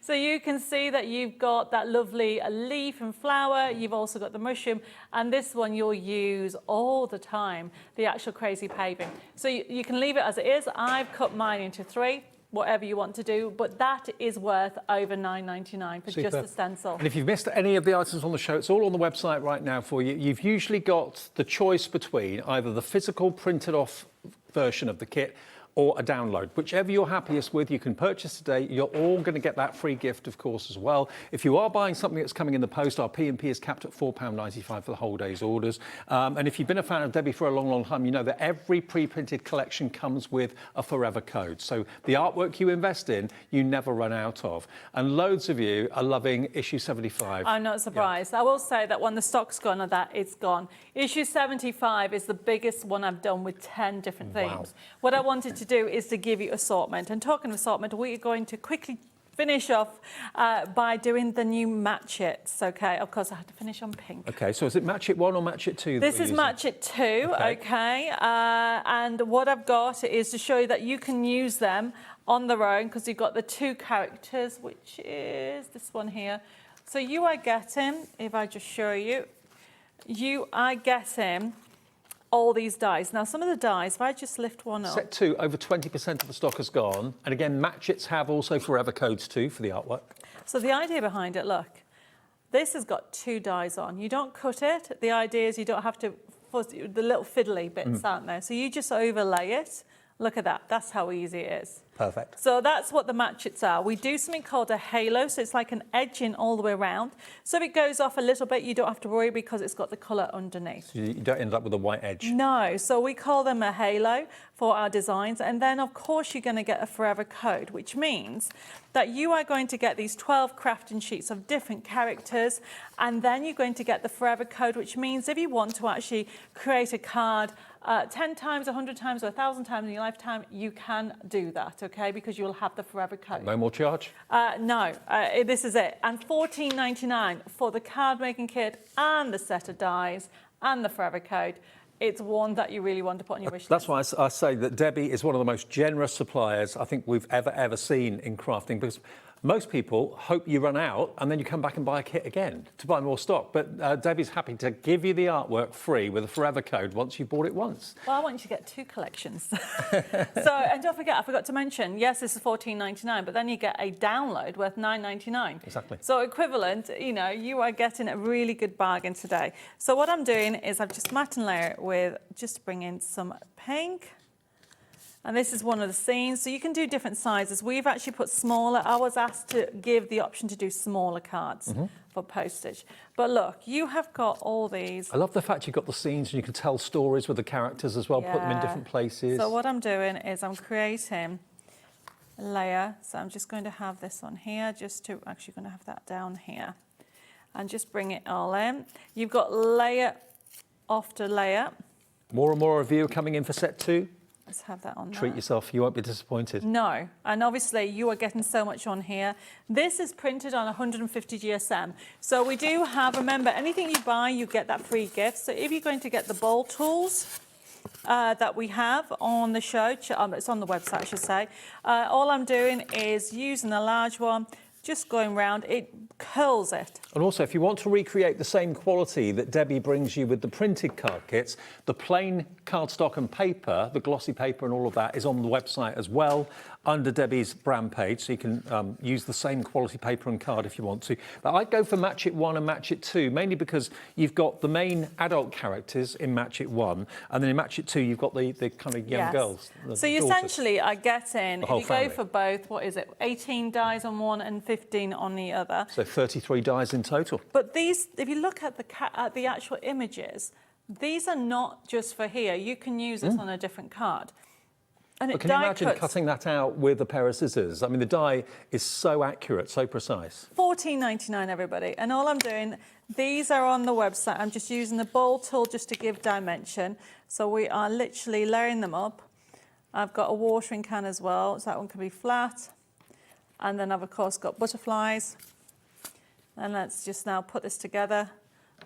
So you can see that you've got that lovely leaf and flower. You've also got the mushroom. And this one you'll use all the time, the actual crazy paving. So you can leave it as it is. I've cut mine into 3, whatever you want to do. But that is worth over $9.99 for Super. just the stencil. And if you've missed any of the items on the show, it's all on the website right now for you. You've usually got the choice between either the physical printed off version of the kit or a download. Whichever you're happiest with, you can purchase today. You're all going to get that free gift, of course, as well. If you are buying something that's coming in the post, our P&P is capped at £4.95 for the whole day's orders. And if you've been a fan of Debbie for a long, long time, you know that every pre-printed collection comes with a forever code. So the artwork you invest in, you never run out of. And loads of you are loving issue 75. I'm not surprised. I will say that when the stock's gone of that, it's gone. Issue 75 is the biggest one I've done with 10 different themes. Wow. What I wanted to do is to give you assortment. And talking of assortment, we're going to quickly finish off by doing the new Match It's, okay? Of course, I had to finish on pink. Okay, so is it Match It 1 or Match It 2? This is Match It 2, okay? And what I've got is to show you that you can use them on their own, because you've got the 2 characters, which is this one here. So you are getting, if I just show you, you are getting all these dies. Now, some of the dies, if I just lift one up. Set 2, over 20% of the stock has gone. And again, Match It's have also forever codes too for the artwork. So the idea behind it, look, this has got 2 dies on. You don't cut it. The idea is you don't have to fuzz the little fiddly bits, aren't there? So you just overlay it. Look at that. That's how easy it is. Perfect. So that's what the Match It's are. We do something called a halo, so it's like an edging all the way around. So if it goes off a little bit, you don't have to worry because it's got the colour underneath. So you don't end up with a white edge. No, so we call them a halo for our designs. And then, of course, you're going to get a forever code, which means that you are going to get these 12 crafting sheets of different characters. And then you're going to get the forever code, which means if you want to actually create a card 10 times, 100 times, or 1,000 times in your lifetime, you can do that, okay? Because you'll have the forever code. No more charge? No, this is it. And $14.99 for the card making kit and the set of dies and the forever code. It's one that you really want to put on your wish list. That's why I say that Debbie is one of the most generous suppliers I think we've ever seen in crafting, because most people hope you run out and then you come back and buy a kit again to buy more stock. But Debbie's happy to give you the artwork free with a forever code once you've bought it once. Well, I want you to get 2 collections. And don't forget, I forgot to mention, yes, this is $14.99, but then you get a download worth $9.99. Exactly. So equivalent, you know, you are getting a really good bargain today. So what I'm doing is I've just matte and layer it with, just bring in some pink. And this is one of the scenes. So you can do different sizes. We've actually put smaller. I was asked to give the option to do smaller cards for postage. But look, you have got all these. I love the fact you've got the scenes and you can tell stories with the characters as well, put them in different places. So what I'm doing is I'm creating a layer. So I'm just going to have this on here, actually going to have that down here. And just bring it all in. You've got layer after layer. More and more of you coming in for set 2. Let's have that on. Treat yourself, you won't be disappointed. No, and obviously you are getting so much on here. This is printed on 150 GSM. So we do have, remember, anything you buy, you get that free gift. So if you're going to get the bowl tools, that we have on the show. It's on the website, I should say. All I'm doing is using the large one, just going round. It curls it. And also, if you want to recreate the same quality that Debbie brings you with the printed card kits, the plain cardstock and paper, the glossy paper and all of that is on the website as well, under Debbie's brand page, so you can use the same quality paper and card if you want to. But I'd go for Match It 1 and Match It 2, mainly because you've got the main adult characters in Match It 1, and then in Match It 2 you've got the kind of young girls. So you essentially are getting, if you family. go for both, what is it, 18 dies on one and 15 on the other. So 33 dies in total. But these, if you look at the actual images, these are not just for here. You can use this on a different card. And But can you imagine cutting that out with a pair of scissors? I mean, the die is so accurate, so precise. $14.99, everybody. And all I'm doing, these are on the website. I'm just using the bowl tool just to give dimension. So we are literally layering them up. I've got a watering can as well, so that one can be flat. And then I've, of course, got butterflies. And let's just now put this together.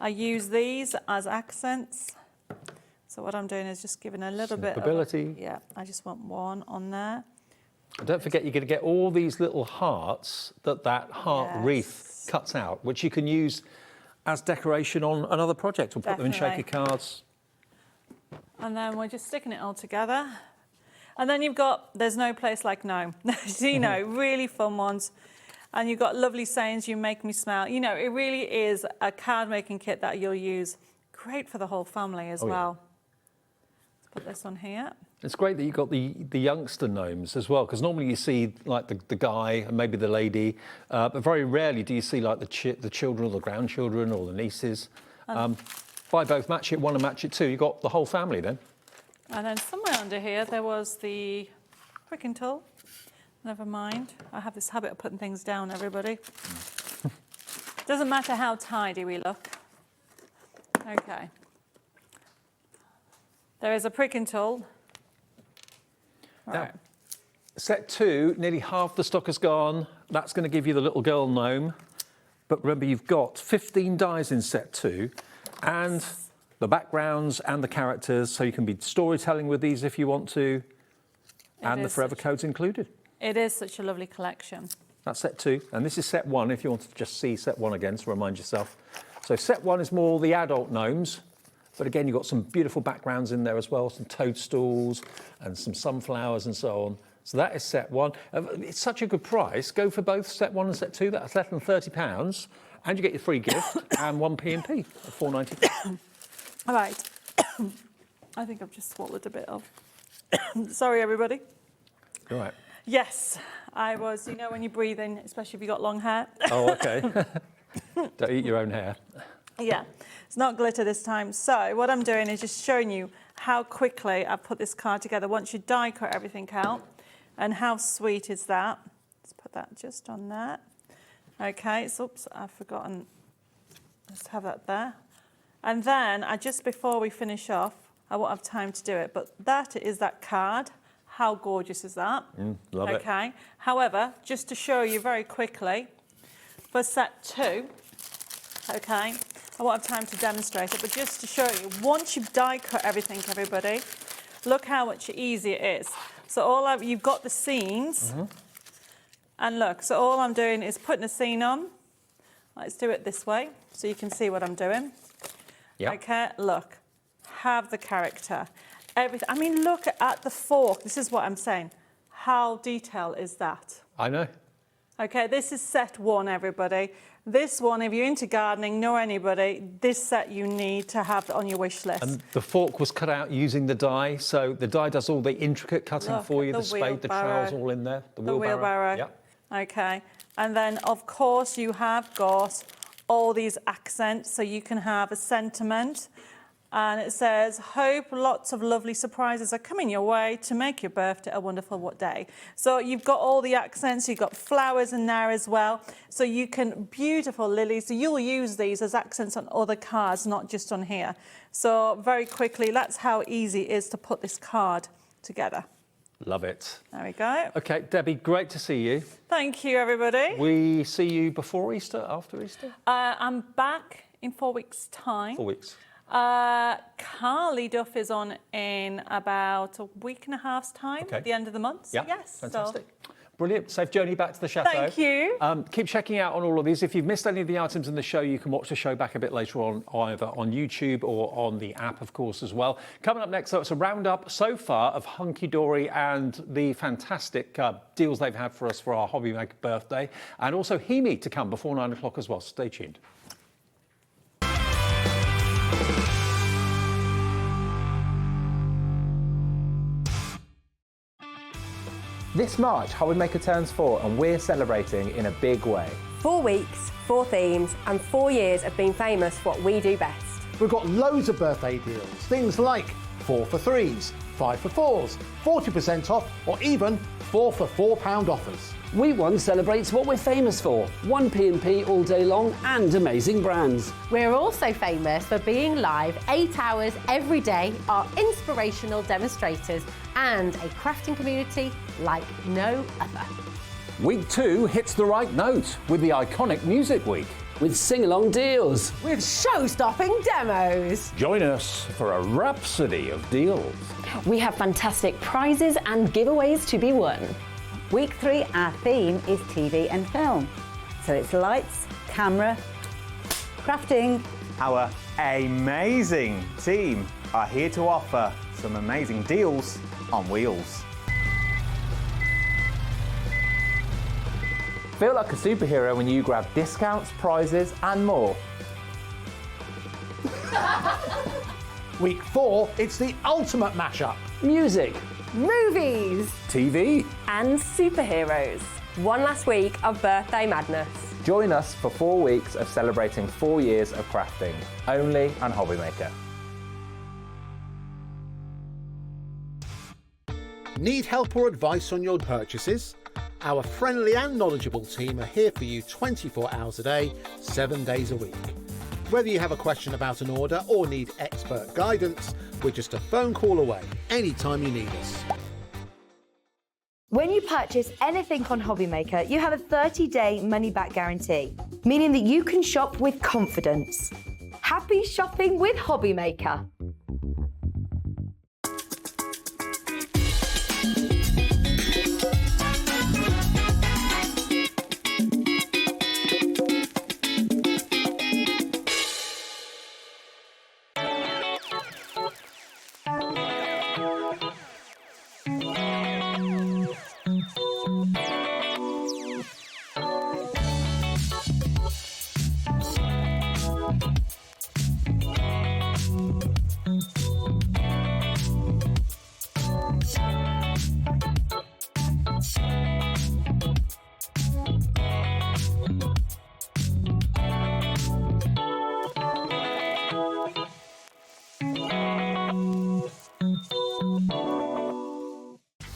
I use these as accents. So what I'm doing is just giving a little bit of... Ability. Yeah, I just want one on there. And don't forget, you're going to get all these little hearts that heart wreath cuts out, which you can use as decoration on another project, or put them in shaker cards. And then we're just sticking it all together. And then you've got There's No Place Like No. So, you know, really fun ones. And you've got lovely sayings, You Make Me Smile. You know, it really is a card making kit that you'll use. Great for the whole family as well. Let's put this on here. It's great that you've got the youngster gnomes as well, because normally you see like the guy and maybe the lady, but very rarely do you see like the children or the grandchildren or the nieces. Buy both Match It 1 and Match It 2, you've got the whole family then. And then somewhere under here, there was the pricking tool. Never mind. I have this habit of putting things down, everybody. Doesn't matter how tidy we look. Okay. There is a pricking tool. Now, set 2, nearly half the stock has gone. That's going to give you the little girl gnome. But remember, you've got 15 dies in set 2, and the backgrounds and the characters, so you can be storytelling with these if you want to, and the forever codes included. It is such a lovely collection. That's set 2, and this is set 1 if you want to just see set 1 again to remind yourself. So set 1 is more the adult gnomes, but again, you've got some beautiful backgrounds in there as well, some toadstools and some sunflowers and so on. So that is set 1. It's such a good price. Go for both set 1 and set 2. That's less than £30, and you get your free gift and 1 P&P at £4.95. All right. I think I've just swallowed a bit of... Sorry, everybody. All right. Yes, I was, you know, when you breathe in, especially if you've got long hair. Oh, OK. Don't eat your own hair. Yeah, it's not glitter this time. So what I'm doing is just showing you how quickly I put this card together once you die cut everything out. And how sweet is that? Let's put that just on there. Okay, so, oops, I've forgotten. Let's have that there. And then, just before we finish off, I won't have time to do it, but that is that card. How gorgeous is that? Love it. Okay. However, just to show you very quickly, for set 2, okay, I won't have time to demonstrate it, but just to show you, once you've die cut everything, everybody, look how much easier it is. So you've got the scenes, and look, so all I'm doing is putting a scene on. Let's do it this way, so you can see what I'm doing. Yep. Okay, look, have the character. Everything. I mean, look at the fork. This is what I'm saying. How detailed is that? I know. Okay, this is set 1, everybody. This one, if you're into gardening, know anybody, this set you need to have on your wish list. And the fork was cut out using the die, so the die does all the intricate cutting for you, the spade, the trowel's all in there, the wheelbarrow. Yep. Okay, and then, of course, you have got all these accents, so you can have a sentiment. And it says, hope lots of lovely surprises are coming your way to make your birthday a wonderful day. So you've got all the accents, you've got flowers in there as well. So you can, beautiful lilies, so you'll use these as accents on other cards, not just on here. So very quickly, that's how easy it is to put this card together. Love it. There we go. OK, Debbie, great to see you. Thank you, everybody. We see you before Easter, after Easter? I'm back in 4 weeks' time. 4 weeks. Carly Duff is on in about a week and a half's time at the end of the month. So Yeah, yes. fantastic. Brilliant. Safe journey back to the chateau. Thank you. Keep checking out on all of these. If you've missed any of the items in the show, you can watch the show back a bit later on, either on YouTube or on the app, of course, as well. Coming up next, so it's a roundup so far of Hunkydory and the fantastic deals they've had for us for our HobbyMaker birthday, and also HIMI to come before 9 o'clock as well. Stay tuned. This March, HobbyMaker turns 4 and we're celebrating in a big way. 4 weeks, 4 themes, and 4 years of being famous for what we do best. We've got loads of birthday deals, things like 4 for 3s, 5 for 4s, 40% off, or even 4 for £4 offers. Week 1 celebrates what we're famous for, 1P&P all day long and amazing brands. We're also famous for being live 8 hours every day, our inspirational demonstrators, and a crafting community like no other. Week 2 hits the right note with the iconic Music Week. With sing-along deals. With show-stopping demos. Join us for a rhapsody of deals. We have fantastic prizes and giveaways to be won. Week 3, our theme is TV and film. So it's lights, camera, crafting. Our amazing team are here to offer some amazing deals on wheels. Feel like a superhero when you grab discounts, prizes and more. Week 4, it's the ultimate mashup. Music. Movies. TV. And superheroes. One last week of birthday madness. Join us for 4 weeks of celebrating 4 years of crafting, only on HobbyMaker. Need help or advice on your purchases? Our friendly and knowledgeable team are here for you 24 hours a day, 7 days a week. Whether you have a question about an order or need expert guidance, we're just a phone call away anytime you need us. When you purchase anything on HobbyMaker, you have a 30-day money-back guarantee, meaning that you can shop with confidence. Happy shopping with HobbyMaker.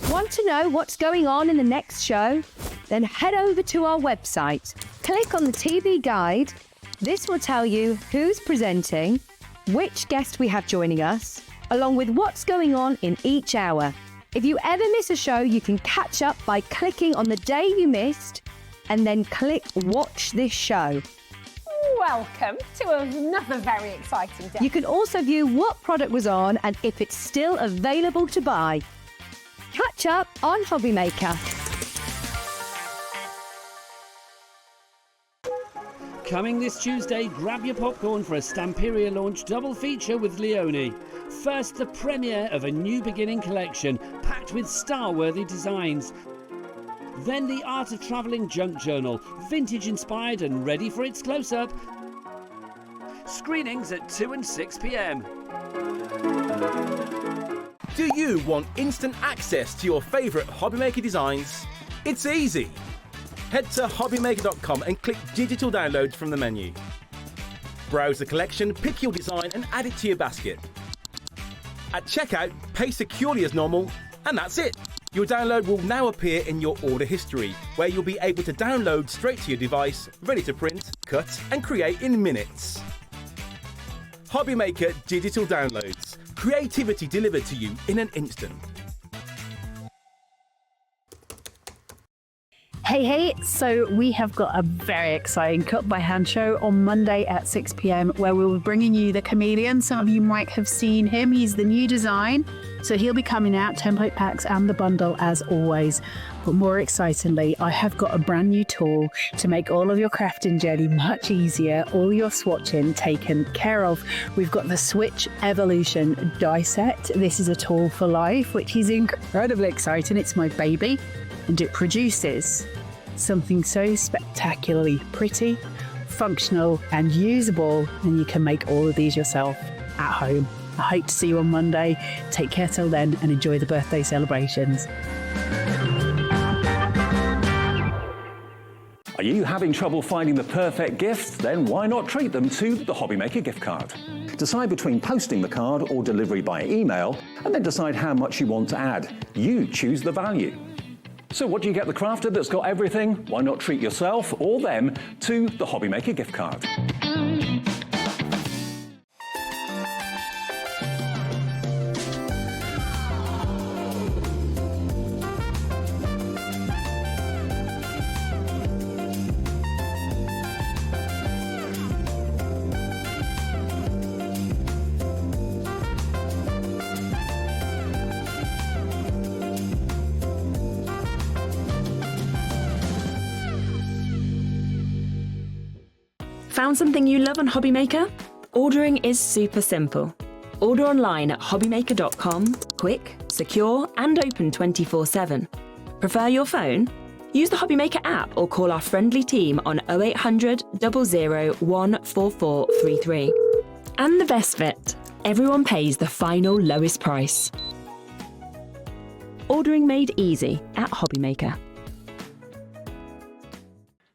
Want to know what's going on in the next show? Then head over to our website. Click on the TV guide. This will tell you who's presenting, which guest we have joining us, along with what's going on in each hour. If you ever miss a show, you can catch up by clicking on the day you missed and then click Watch This Show. Welcome to another very exciting day. You can also view what product was on and if it's still available to buy. Catch up on HobbyMaker. Coming this Tuesday, grab your popcorn for a Stamperia launch double feature with Leone. First, the premiere of a new beginning collection, packed with star-worthy designs. Then the Art of Travelling junk journal, vintage-inspired and ready for its close-up. Screenings at 2 and 6 p.m. Do you want instant access to your favourite HobbyMaker designs? It's easy. Head to hobbymaker.com and click digital downloads from the menu. Browse the collection, pick your design and add it to your basket. At checkout, pay securely as normal, and that's it. Your download will now appear in your order history, where you'll be able to download straight to your device, ready to print, cut and create in minutes. HobbyMaker Digital Downloads. Creativity delivered to you in an instant. Hey, so we have got a very exciting cut by hand show on Monday at 6 p.m. where we'll be bringing you the chameleon. Some of you might have seen him. He's the new design. So he'll be coming out, template packs and the bundle as always. But more excitingly, I have got a brand new tool to make all of your crafting journey much easier, all your swatching taken care of. We've got the Switch Evolution die set. This is a tool for life, which is incredibly exciting. It's my baby, and it produces something so spectacularly pretty, functional and usable, and you can make all of these yourself at home. I hope to see you on Monday. Take care till then and enjoy the birthday celebrations. Are you having trouble finding the perfect gift? Then why not treat them to the HobbyMaker gift card? Decide between posting the card or delivery by email, and then decide how much you want to add. You choose the value. So what do you get the crafter that's got everything? Why not treat yourself or them to the HobbyMaker gift card? Found something you love on HobbyMaker? Ordering is super simple. Order online at hobbymaker.com, quick, secure, and open 24/7. Prefer your phone? Use the HobbyMaker app or call our friendly team on 0800 00 14433. And the best bit, everyone pays the final lowest price. Ordering made easy at HobbyMaker.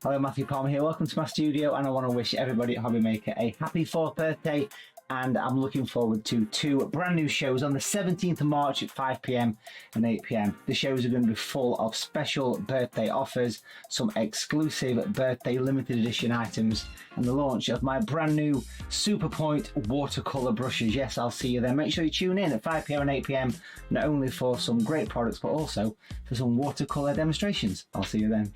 Hello, Matthew Palmer here. Welcome to my studio, and I want to wish everybody at HobbyMaker a happy 4th birthday. And I'm looking forward to 2 brand new shows on the 17th of March at 5 p.m. and 8 p.m. The shows are going to be full of special birthday offers, some exclusive birthday limited edition items, and the launch of my brand new Super Point watercolour brushes. Yes, I'll see you there. Make sure you tune in at 5 p.m. and 8 p.m. not only for some great products, but also for some watercolour demonstrations. I'll see you then.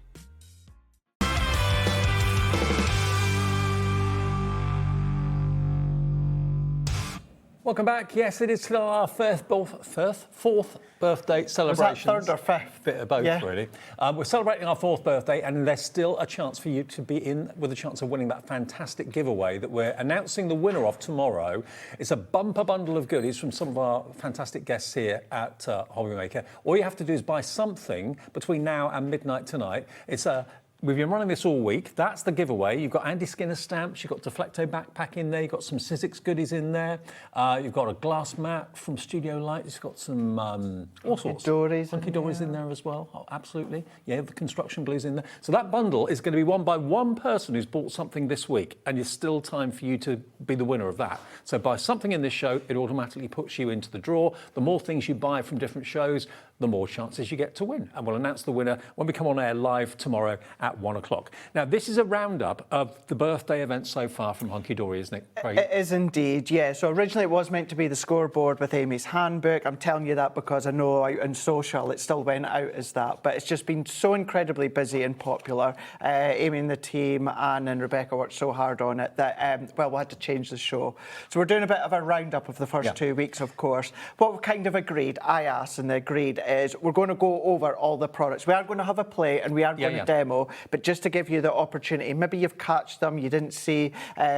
Welcome back. Yes, it is still our fourth birthday celebration. Was that 3rd or 5th? Bit of both, yeah. Really. We're celebrating our 4th birthday, and there's still a chance for you to be in with a chance of winning that fantastic giveaway that we're announcing the winner of tomorrow. It's a bumper bundle of goodies from some of our fantastic guests here at HobbyMaker. All you have to do is buy something between now and midnight tonight. We've been running this all week. That's the giveaway. You've got Andy Skinner stamps, you've got Deflecto backpack in there, you've got some Sizzix goodies in there, you've got a glass mat from Studio Lights, you've got some all sorts. Hunkydories in there as well. Oh, absolutely. Yeah, the construction glue's in there. So that bundle is going to be won by one person who's bought something this week, and there's still time for you to be the winner of that. So buy something in this show, it automatically puts you into the draw. The more things you buy from different shows, the more chances you get to win. And we'll announce the winner when we come on air live tomorrow at 1 o'clock. Now, this is a roundup of the birthday events so far from Hunkydory, isn't it, Craig? It is indeed, yeah. So originally it was meant to be the scoreboard with Amy's handbook. I'm telling you that because I know out on social it still went out as that. But it's just been so incredibly busy and popular. Amy and the team, Anne and Rebecca worked so hard on it that, we had to change the show. So we're doing a bit of a roundup of the first 2 weeks, of course. What we kind of agreed, I asked and they agreed, is we're going to go over all the products. We are going to have a play and we are going to demo, but just to give you the opportunity, maybe you've catched them, you didn't see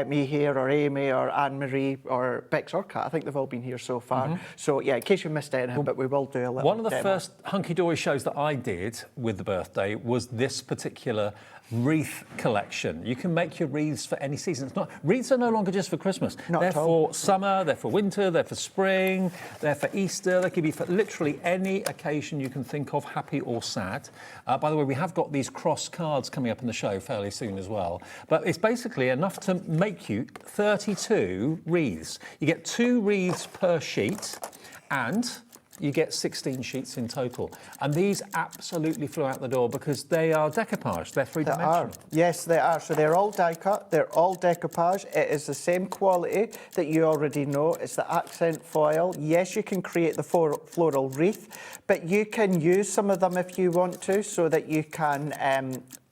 me here or Amy or Anne-Marie or Bex or Kat. I think they've all been here so far. So yeah, in case you missed anything, but we will do a little One of the demo. first Hunkydory shows that I did with the birthday was this particular wreath collection. You can make your wreaths for any season. Wreaths are no longer just for Christmas. They're for summer, they're for winter, they're for spring, they're for Easter. They can be for literally any occasion you can think of, happy or sad. By the way, we have got these cross cards coming up in the show fairly soon as well. But it's basically enough to make you 32 wreaths. You get 2 wreaths per sheet, and you get 16 sheets in total. And these absolutely flew out the door because they are decoupage, they're three-dimensional. Yes, they are. So they're all die cut, they're all decoupage. It is the same quality that you already know. It's the accent foil. Yes, you can create the floral wreath, but you can use some of them if you want to, so that you can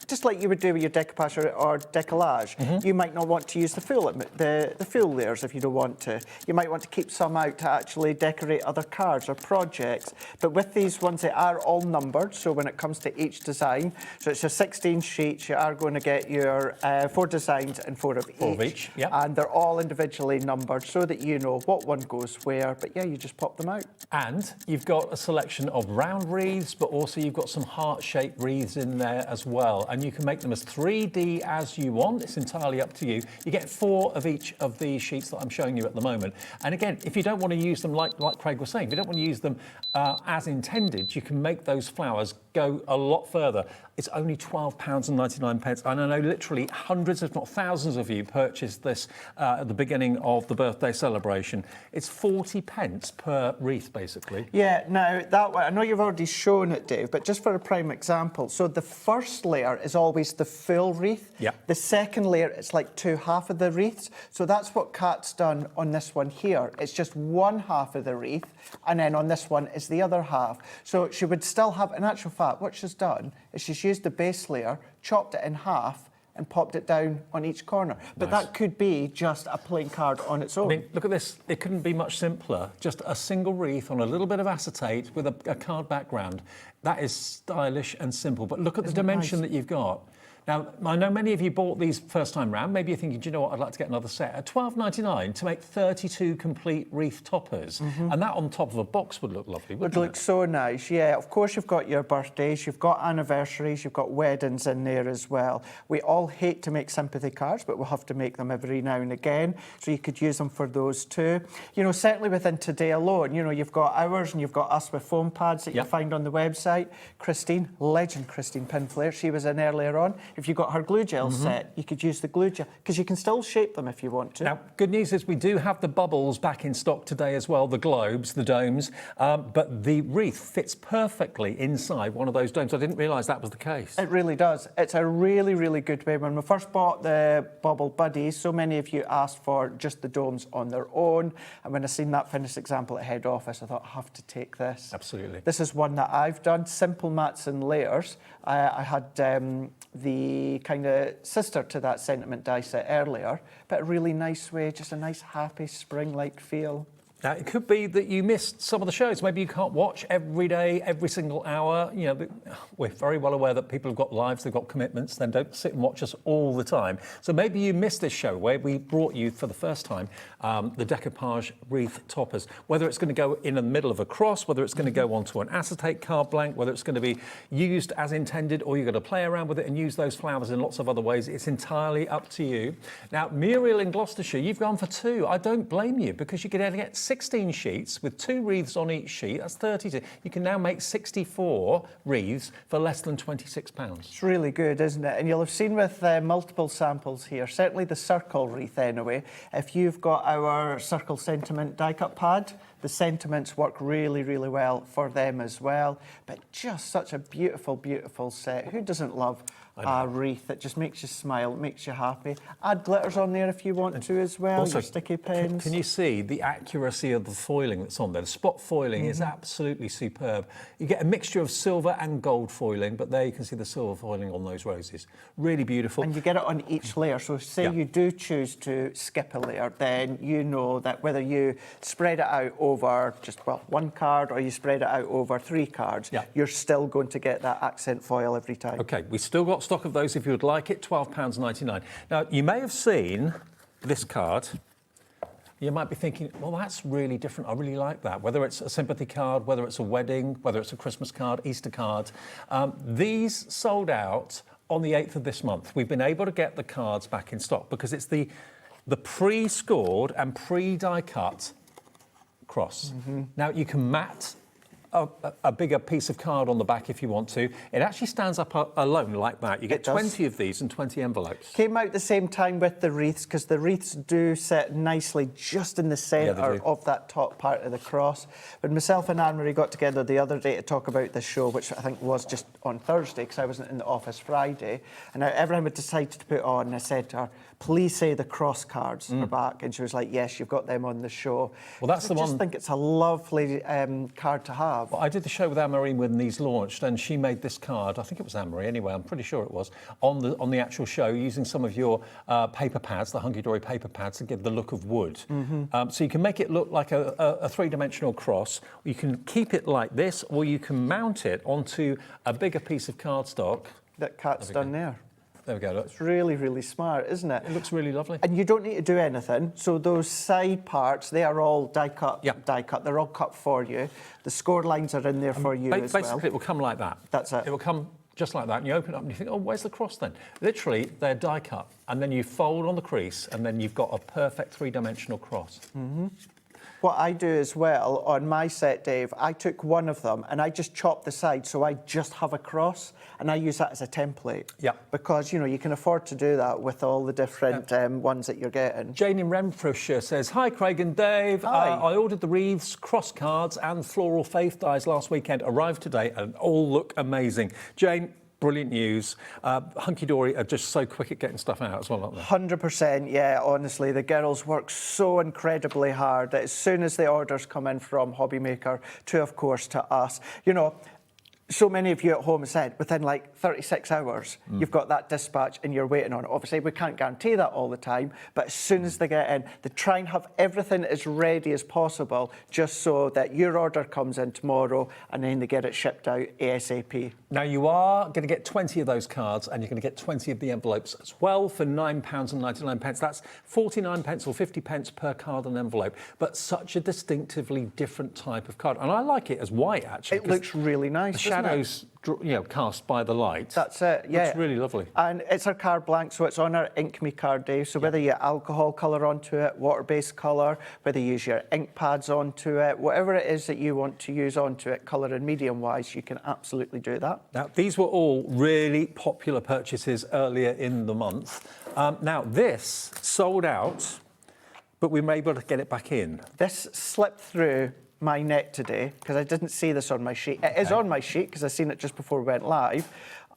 just like you would do with your decoupage or decollage. You might not want to use the full layers if you don't want to. You might want to keep some out to actually decorate other cards or projects. But with these ones, they are all numbered, so when it comes to each design, so it's your 16 sheets, you are going to get your 4 designs and 4 of each. 4 of each, yep. And they're all individually numbered so that you know what one goes where. But yeah, you just pop them out. And you've got a selection of round wreaths, but also you've got some heart-shaped wreaths in there as well. And you can make them as 3D as you want. It's entirely up to you. You get 4 of each of these sheets that I'm showing you at the moment. And again, if you don't want to use them like Craig was saying, if you don't want to use them as intended, you can make those flowers go a lot further. It's only £12.99. And I know literally hundreds, if not thousands of you purchased this at the beginning of the birthday celebration. It's 40 pence per wreath, basically. Yeah, now that way, I know you've already shown it, Dave, but just for a prime example, so the first layer is always the full wreath. Yeah. The second layer, it's like 2/2 of the wreaths. So that's what Kat's done on this one here. It's just 1/2 of the wreath, and then on this one is the other half. So she would still have, in actual fact, what she's done is she's used the base layer, chopped it in half, and popped it down on each corner. But Nice. that could be just a plain card on its own. I mean, look at this. It couldn't be much simpler. Just a single wreath on a little bit of acetate with a card background. That is stylish and simple. But look at the dimension that you've got. Now, I know many of you bought these first time round. Maybe you're thinking, do you know what, I'd like to get another set. At £12.99 to make 32 complete wreath toppers. And that on top of a box would look lovely, wouldn't Would look so nice, yeah. Of course, you've got your birthdays, you've got anniversaries, you've got weddings in there as well. We all hate to make sympathy cards, but we'll have to make them every now and again. So you could use them for those too. You know, certainly within today alone, you know, you've got ours and you've got us with foam pads that you'll find on the website. Christine, legend Christine Pinflair, she was in earlier on. If you got her glue gel set, you could use the glue gel, because you can still shape them if you want to. Now, good news is we do have the bubbles back in stock today as well, the globes, the domes, but the wreath fits perfectly inside one of those domes. I didn't realise that was the case. It really does. It's a really, really good way. When we first bought the Bubble Buddies, so many of you asked for just the domes on their own, and when I seen that finished example at head office, I thought, I have to take this. Absolutely. This is one that I've done, simple mats and layers. I had the kind of sister to that sentiment die set earlier, but a really nice way, just a nice happy spring-like feel. Now, it could be that you missed some of the shows. Maybe you can't watch every day, every single hour. You know, we're very well aware that people have got lives, they've got commitments, then don't sit and watch us all the time. So maybe you missed this show where we brought you for the first time the decoupage wreath toppers. Whether it's going to go in the middle of a cross, whether it's going to go onto an acetate card blank, whether it's going to be used as intended, or you're going to play around with it and use those flowers in lots of other ways, it's entirely up to you. Now, Muriel in Gloucestershire, you've gone for 2. I don't blame you, because you could only get 16 sheets with 2 wreaths on each sheet. That's 32. You can now make 64 wreaths for less than £26. It's really good, isn't it? And you'll have seen with multiple samples here, certainly the circle wreath anyway, if you've got our circle sentiment die cut pad, the sentiments work really, really well for them as well. But just such a beautiful, beautiful set. Who doesn't love a wreath that just makes you smile, makes you happy? Add glitters on there if you want to as well, Also, your sticky pens. Can you see the accuracy of the foiling that's on there? The spot foiling is absolutely superb. You get a mixture of silver and gold foiling, but there you can see the silver foiling on those roses. Really beautiful. And you get it on each layer. So say you do choose to skip a layer, then you know that whether you spread it out over just, well, 1 card or you spread it out over 3 cards, you're still going to get that accent foil every time. OK, we've still got stock of those if you would like it, £12.99. Now, you may have seen this card. You might be thinking, well, that's really different. I really like that. Whether it's a sympathy card, whether it's a wedding, whether it's a Christmas card, Easter card. These sold out on the 8th of this month. We've been able to get the cards back in stock because it's the pre-scored and pre-die cut cross. Now, you can mat a bigger piece of card on the back if you want to. It actually stands up alone like that. You get 20 of these and 20 envelopes. Came out the same time with the wreaths, because the wreaths do sit nicely just in the centre of that top part of the cross. But myself and Anne-Marie got together the other day to talk about this show, which I think was just on Thursday, because I wasn't in the office Friday. And everyone had decided to put on, and I said to her, please say the cross cards are back. And she was like, yes, you've got them on the show. Well, that's the one. I just think it's a lovely card to have. Well, I did the show with Anne-Marie when these launched, and she made this card. I think it was Anne-Marie anyway. I'm pretty sure it was on the actual show, using some of your paper pads, the Hunkydory paper pads, to give the look of wood. So you can make it look like a three-dimensional cross. You can keep it like this, or you can mount it onto a bigger piece of cardstock. That Kat's done there. There we go, look. It's really, really smart, isn't it? It looks really lovely. And you don't need to do anything. So those side parts, they are all die cut. They're all cut for you. The score lines are in there for you as well. Basically, it will come like that. That's it. It will come just like that, and you open it up and you think, oh, where's the cross then? Literally, they're die cut, and then you fold on the crease, and then you've got a perfect three-dimensional cross. What I do as well on my set, Dave, I took one of them and I just chopped the side, so I just have a cross, and I use that as a template. Because, you know, you can afford to do that with all the different ones that you're getting. Jane in Renfrewshire says, hi, Craig and Dave. I ordered the wreaths, cross cards and floral faith dies last weekend. Arrived today and all look amazing. Jane, brilliant news. Hunkydory are just so quick at getting stuff out as well, aren't they? 100%, yeah, honestly. The girls work so incredibly hard that as soon as the orders come in from HobbyMaker to, of course, to us, you know, so many of you at home said within like 36 hours, you've got that dispatch and you're waiting on it. Obviously, we can't guarantee that all the time, but as soon as they get in, they try and have everything as ready as possible, just so that your order comes in tomorrow and then they get it shipped out ASAP. Now, you are going to get 20 of those cards, and you're going to get 20 of the envelopes as well for £9.99. That's 49 pence or 50 pence per card and envelope, but such a distinctively different type of card. And I like it as white, actually. It looks really nice, doesn't shadows, you know, cast by the light. That's it, yeah. Looks really lovely. And it's our card blank, so it's on our Ink Me card, Dave. So whether you alcohol colour onto it, water-based colour, whether you use your ink pads onto it, whatever it is that you want to use onto it, colour and medium-wise, you can absolutely do that. Now, these were all really popular purchases earlier in the month. Now, this sold out, but we were able to get it back in. This slipped through my net today, because I didn't see this on my sheet. It is on my sheet, because I seen it just before we went live.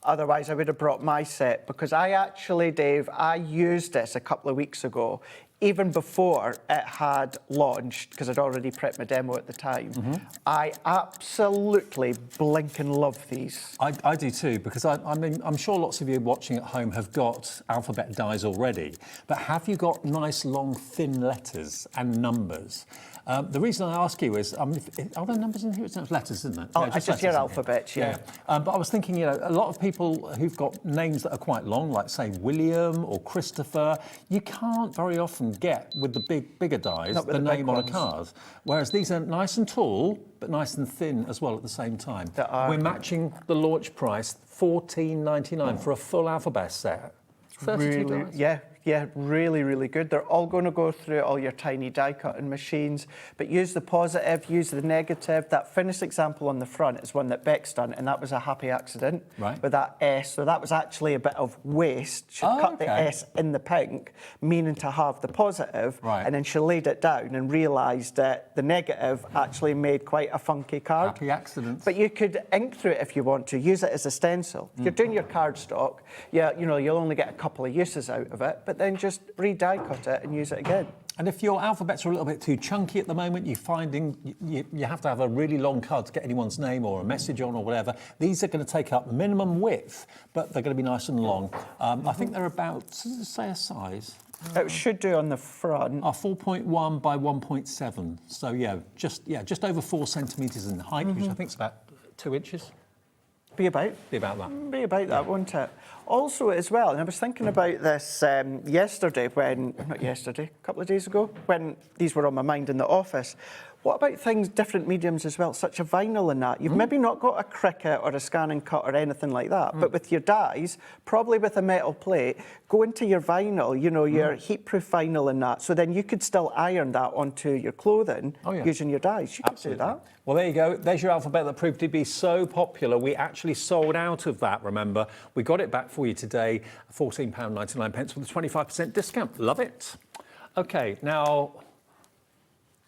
Otherwise, I would have brought my set, because I actually, Dave, I used this a couple of weeks ago, even before it had launched, because I'd already prepped my demo at the time. I absolutely blinking love these. I do too, because I mean, I'm sure lots of you watching at home have got alphabet dies already, but have you got nice, long, thin letters and numbers? The reason I ask you is, are there numbers in here? It's not letters, isn't it? Oh, yeah, just your alphabets, yeah. But I was thinking, you know, a lot of people who've got names that are quite long, like, say, William or Christopher, you can't very often get, with the bigger dies, the name on a card. Whereas these are nice and tall, but nice and thin as well at the same time. We're matching the launch price, $14.99 for a full alphabet set. 32 dies. Yeah, really, really good. They're all going to go through all your tiny die cutting machines, but use the positive, use the negative. That finished example on the front is one that Beck's done, and that was a happy accident with that S. So that was actually a bit of waste. She cut the S in the pink, meaning to have the positive, and then she laid it down and realised that the negative actually made quite a funky card. Happy accident. But you could ink through it if you want to, use it as a stencil. If you're doing your card stock, you know, you'll only get a couple of uses out of it, but then just re-die cut it and use it again. And if your alphabets are a little bit too chunky at the moment, you're finding you have to have a really long card to get anyone's name or a message on or whatever, these are going to take up minimum width, but they're going to be nice and long. I think they're about, does it say a size? It should do on the front. 4.1 by 1.7. So just over 4 centimetres in height, which I think is about 2 inches. Be about that, won't it? Also, as well, and I was thinking about this a couple of days ago, when these were on my mind in the office. What about things, different mediums as well, such a vinyl and that? You've maybe not got a Cricut or a scan and cut or anything like that, but with your dies, probably with a metal plate, go into your vinyl, you know, your heat-proof vinyl and that, so then you could still iron that onto your clothing using your dies. You could do that. Well, there you go. There's your alphabet that proved to be so popular. We actually sold out of that, remember. We got it back for you today, £14.99 with a 25% discount. Love it. OK, now...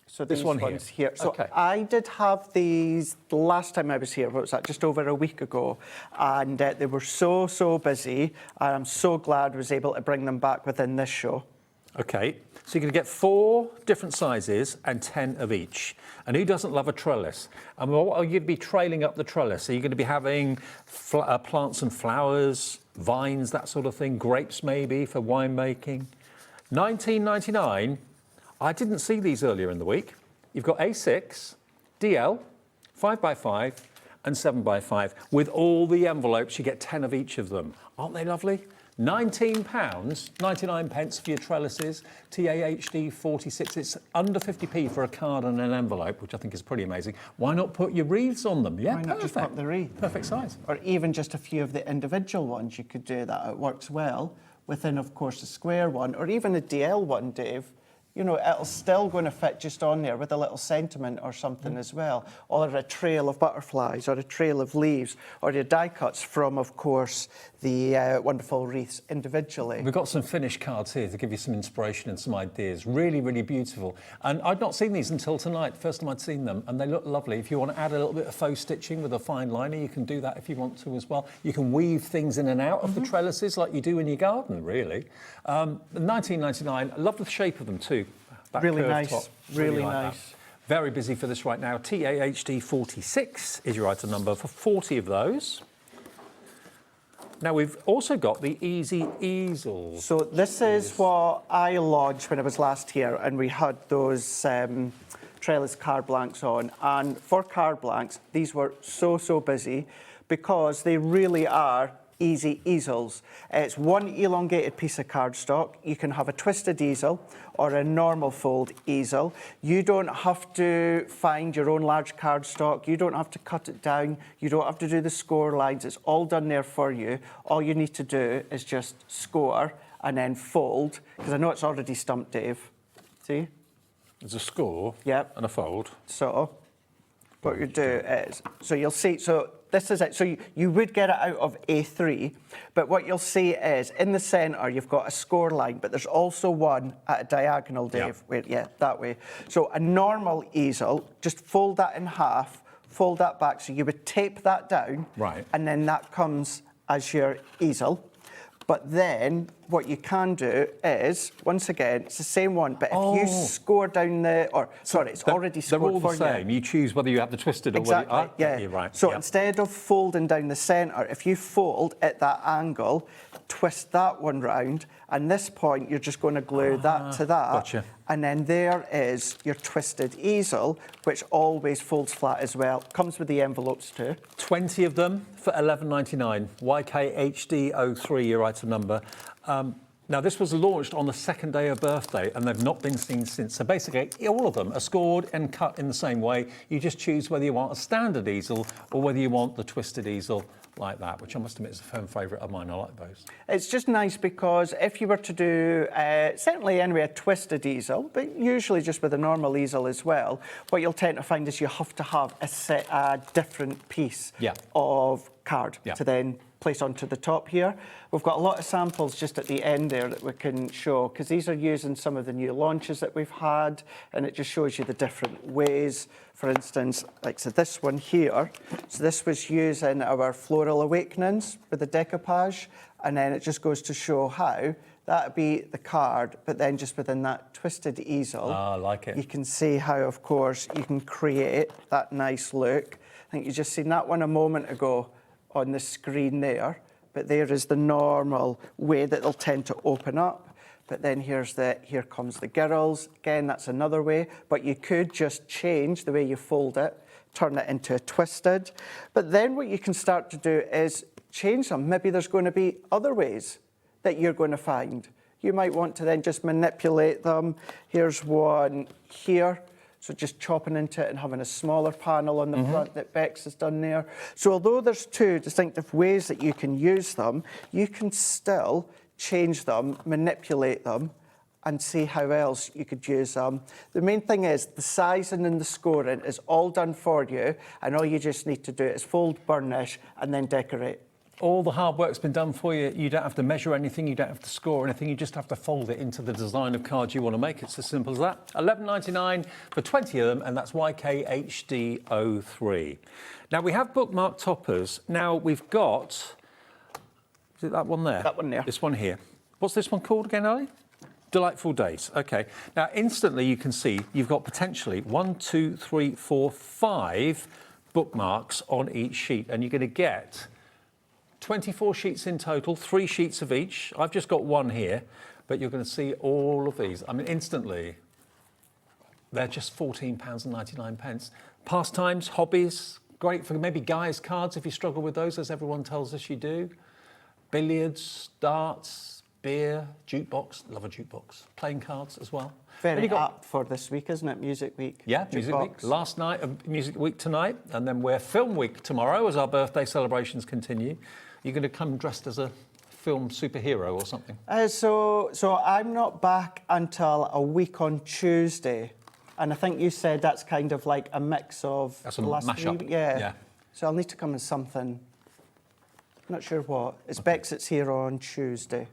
So this one ones here. So I did have these the last time I was here. What was that? Just over a week ago, and they were so busy. And I'm so glad I was able to bring them back within this show. OK, so you're going to get 4 different sizes and 10 of each. And who doesn't love a trellis? And what are you going to be trailing up the trellis? Are you going to be having plants and flowers, vines, that sort of thing, grapes maybe for winemaking? $19.99. I didn't see these earlier in the week. You've got A6, DL, 5x5 and 7x5. With all the envelopes, you get 10 of each of them. Aren't they lovely? £19.99 for your trellises, TAHD 46. It's under 50p for a card and an envelope, which I think is pretty amazing. Why not put your wreaths on them? Yeah, why not just put the wreath? Perfect size. Or even just a few of the individual ones, you could do that. It works well within, of course, a square one, or even a DL one, Dave. You know, it'll still going to fit just on there with a little sentiment or something as well, or a trail of butterflies, or a trail of leaves, or your die cuts from, of course, the wonderful wreaths individually. We've got some finished cards here to give you some inspiration and some ideas. Really, really beautiful. And I'd not seen these until tonight, first time I'd seen them, and they look lovely. If you want to add a little bit of faux stitching with a fine liner, you can do that if you want to as well. You can weave things in and out of the trellises like you do in your garden, really. $19.99. I love the shape of them too. That really curved nice, top. really like nice. That. Very busy for this right now. TAHD 46 is your item number for 40 of those. Now we've also got the easy easels. So this is what I lodged when I was last here, and we had those trellis card blanks on. And for card blanks, these were so busy because they really are easy easels. It's one elongated piece of cardstock. You can have a twisted easel or a normal fold easel. You don't have to find your own large cardstock. You don't have to cut it down. You don't have to do the score lines. It's all done there for you. All you need to do is just score and then fold, because I know it's already stumped, Dave. See? There's a score and a fold. So what you do is, so you'll see, so this is it. So you would get it out of A3, but what you'll see is in the centre you've got a score line, but there's also one at a diagonal, Dave. That way. So a normal easel, just fold that in half, fold that back, so you would tape that down, and then that comes as your easel. But then what you can do is, once again, it's the same one, but if you score down the, it's already scored for you. They're all the same. You choose whether you have the twisted or whether you're right. So instead of folding down the centre, if you fold at that angle, twist that one round, and this point you're just going to glue that to that. Gotcha. And then there is your twisted easel, which always folds flat as well. Comes with the envelopes too. 20 of them for $11.99. YKHD03, your item number. Now, this was launched on the second day of birthday, and they've not been seen since. So basically, all of them are scored and cut in the same way. You just choose whether you want a standard easel or whether you want the twisted easel like that, which I must admit is a firm favourite of mine. I like those. It's just nice because if you were to do, certainly anyway, a twisted easel, but usually just with a normal easel as well, what you'll tend to find is you have to have a different piece of card to then place onto the top here. We've got a lot of samples just at the end there that we can show, because these are using some of the new launches that we've had, and it just shows you the different ways. For instance, like so this one here, so this was using our Floral Awakenings with the decoupage, and then it just goes to show how that'd be the card, but then just within that twisted easel, I like it. You can see how, of course, you can create that nice look. I think you just seen that one a moment ago on the screen there, but there is the normal way that they'll tend to open up. But then here comes the girls. Again, that's another way, but you could just change the way you fold it, turn it into a twisted. But then what you can start to do is change them. Maybe there's going to be other ways that you're going to find. You might want to then just manipulate them. Here's one here. So just chopping into it and having a smaller panel on the front that Bex has done there. So although there's two distinctive ways that you can use them, you can still change them, manipulate them, and see how else you could use them. The main thing is the sizing and the scoring is all done for you, and all you just need to do is fold, burnish, and then decorate. All the hard work's been done for you. You don't have to measure anything. You don't have to score anything. You just have to fold it into the design of cards you want to make. It's as simple as that. $11.99 for 20 of them, and that's YKHD03. Now, we have bookmark toppers. Now, we've got... Is it that one there? That one there. This one here. What's this one called again, Ali? Delightful Days. OK. Now, instantly, you can see you've got potentially 1, 2, 3, 4, 5 bookmarks on each sheet, and you're going to get 24 sheets in total, 3 sheets of each. I've just got one here, but you're going to see all of these. I mean, instantly, they're just £14.99. Pastimes, hobbies, great for maybe guys' cards if you struggle with those, as everyone tells us you do. Billiards, darts, beer, jukebox, love a jukebox. Playing cards as well. Very apt for this week, isn't it? Music Week. Yeah, Music Week. Last night of Music Week tonight, and then we're Film Week tomorrow as our birthday celebrations continue. You're going to come dressed as a film superhero or something? So I'm not back until a week on Tuesday. And I think you said that's kind of like a mix of... That's a mashup. Yeah. So I'll need to come in something... Not sure what. It's Bex that's here on Tuesday.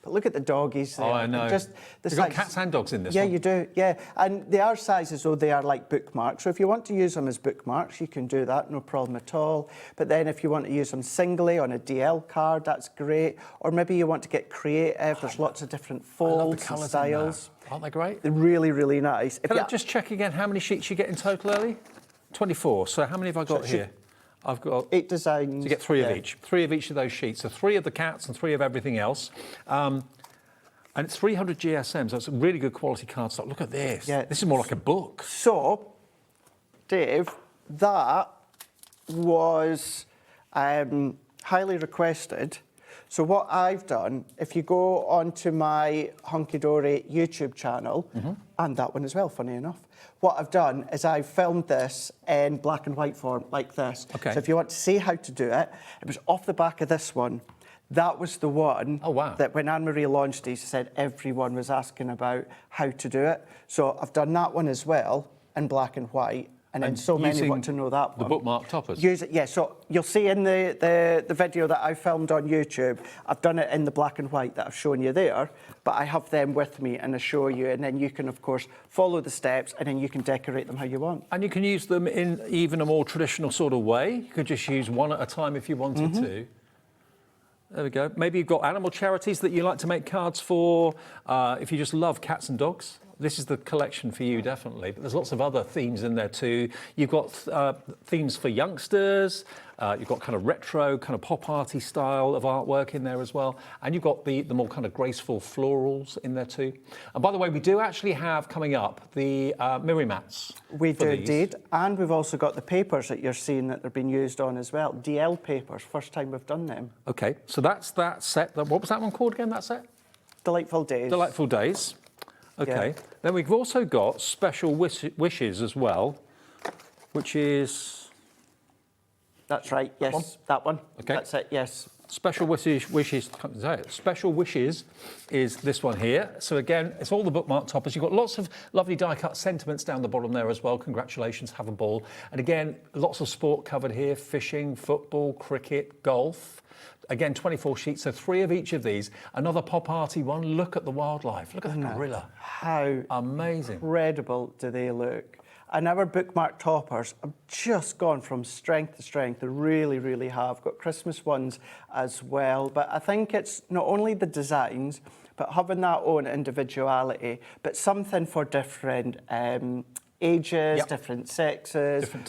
But look at the doggies there. Oh, I know. You've got cats and dogs in this one. Yeah, you do, yeah. And they are sizes, though, they are like bookmarks. So if you want to use them as bookmarks, you can do that, no problem at all. But then if you want to use them singly on a DL card, that's great. Or maybe you want to get creative. There's lots of different folds and styles. Aren't they great? They're really, really nice. Can I just check again how many sheets you get in total, Ellie? 24. So how many have I got here? I've got 8 designs. So you get 3 of each. 3 of each of those sheets. So 3 of the cats and 3 of everything else. And it's 300 GSM, so it's a really good quality cardstock. Look at this. Yeah. This is more like a book. So, Dave, that was highly requested. So what I've done, if you go onto my Hunkydory YouTube channel, and that one as well, funny enough, what I've done is I've filmed this in black and white form, like this. Okay. So if you want to see how to do it, it was off the back of this one. That was the one that when Anne-Marie launched it, she said everyone was asking about how to do it. So I've done that one as well in black and white. And then so many want to know that one. The bookmark toppers? Use it, yeah. So you'll see in the video that I filmed on YouTube, I've done it in the black and white that I've shown you there, but I have them with me and I show you, and then you can, of course, follow the steps and then you can decorate them how you want. And you can use them in even a more traditional sort of way. You could just use one at a time if you wanted to. There we go. Maybe you've got animal charities that you like to make cards for. If you just love cats and dogs, this is the collection for you, definitely. But there's lots of other themes in there too. You've got themes for youngsters. You've got kind of retro, kind of pop arty style of artwork in there as well. And you've got the more kind of graceful florals in there too. And by the way, we do actually have coming up the mirror mats. We do indeed. And we've also got the papers that you're seeing that they're being used on as well. DL papers, first time we've done them. Okay, so that's that set. What was that one called again, that set? Delightful Days. Delightful Days. Okay. Yeah. Then we've also got Special Wishes as well, which is... That's right, yes, that one. Okay. That's it, yes. Special Wishes, Special Wishes is this one here. So again, it's all the bookmark toppers. You've got lots of lovely die-cut sentiments down the bottom there as well. Congratulations, have a ball. And again, lots of sport covered here, fishing, football, cricket, golf. Again, 24 sheets, so 3 of each of these. Another pop arty one. Look at the wildlife. Look at the gorilla. How amazing, incredible do they look? And our bookmark toppers have just gone from strength to strength. They really, really have. Got Christmas ones as well. But I think it's not only the designs, but having that own individuality, but something for different ages, different sexes, different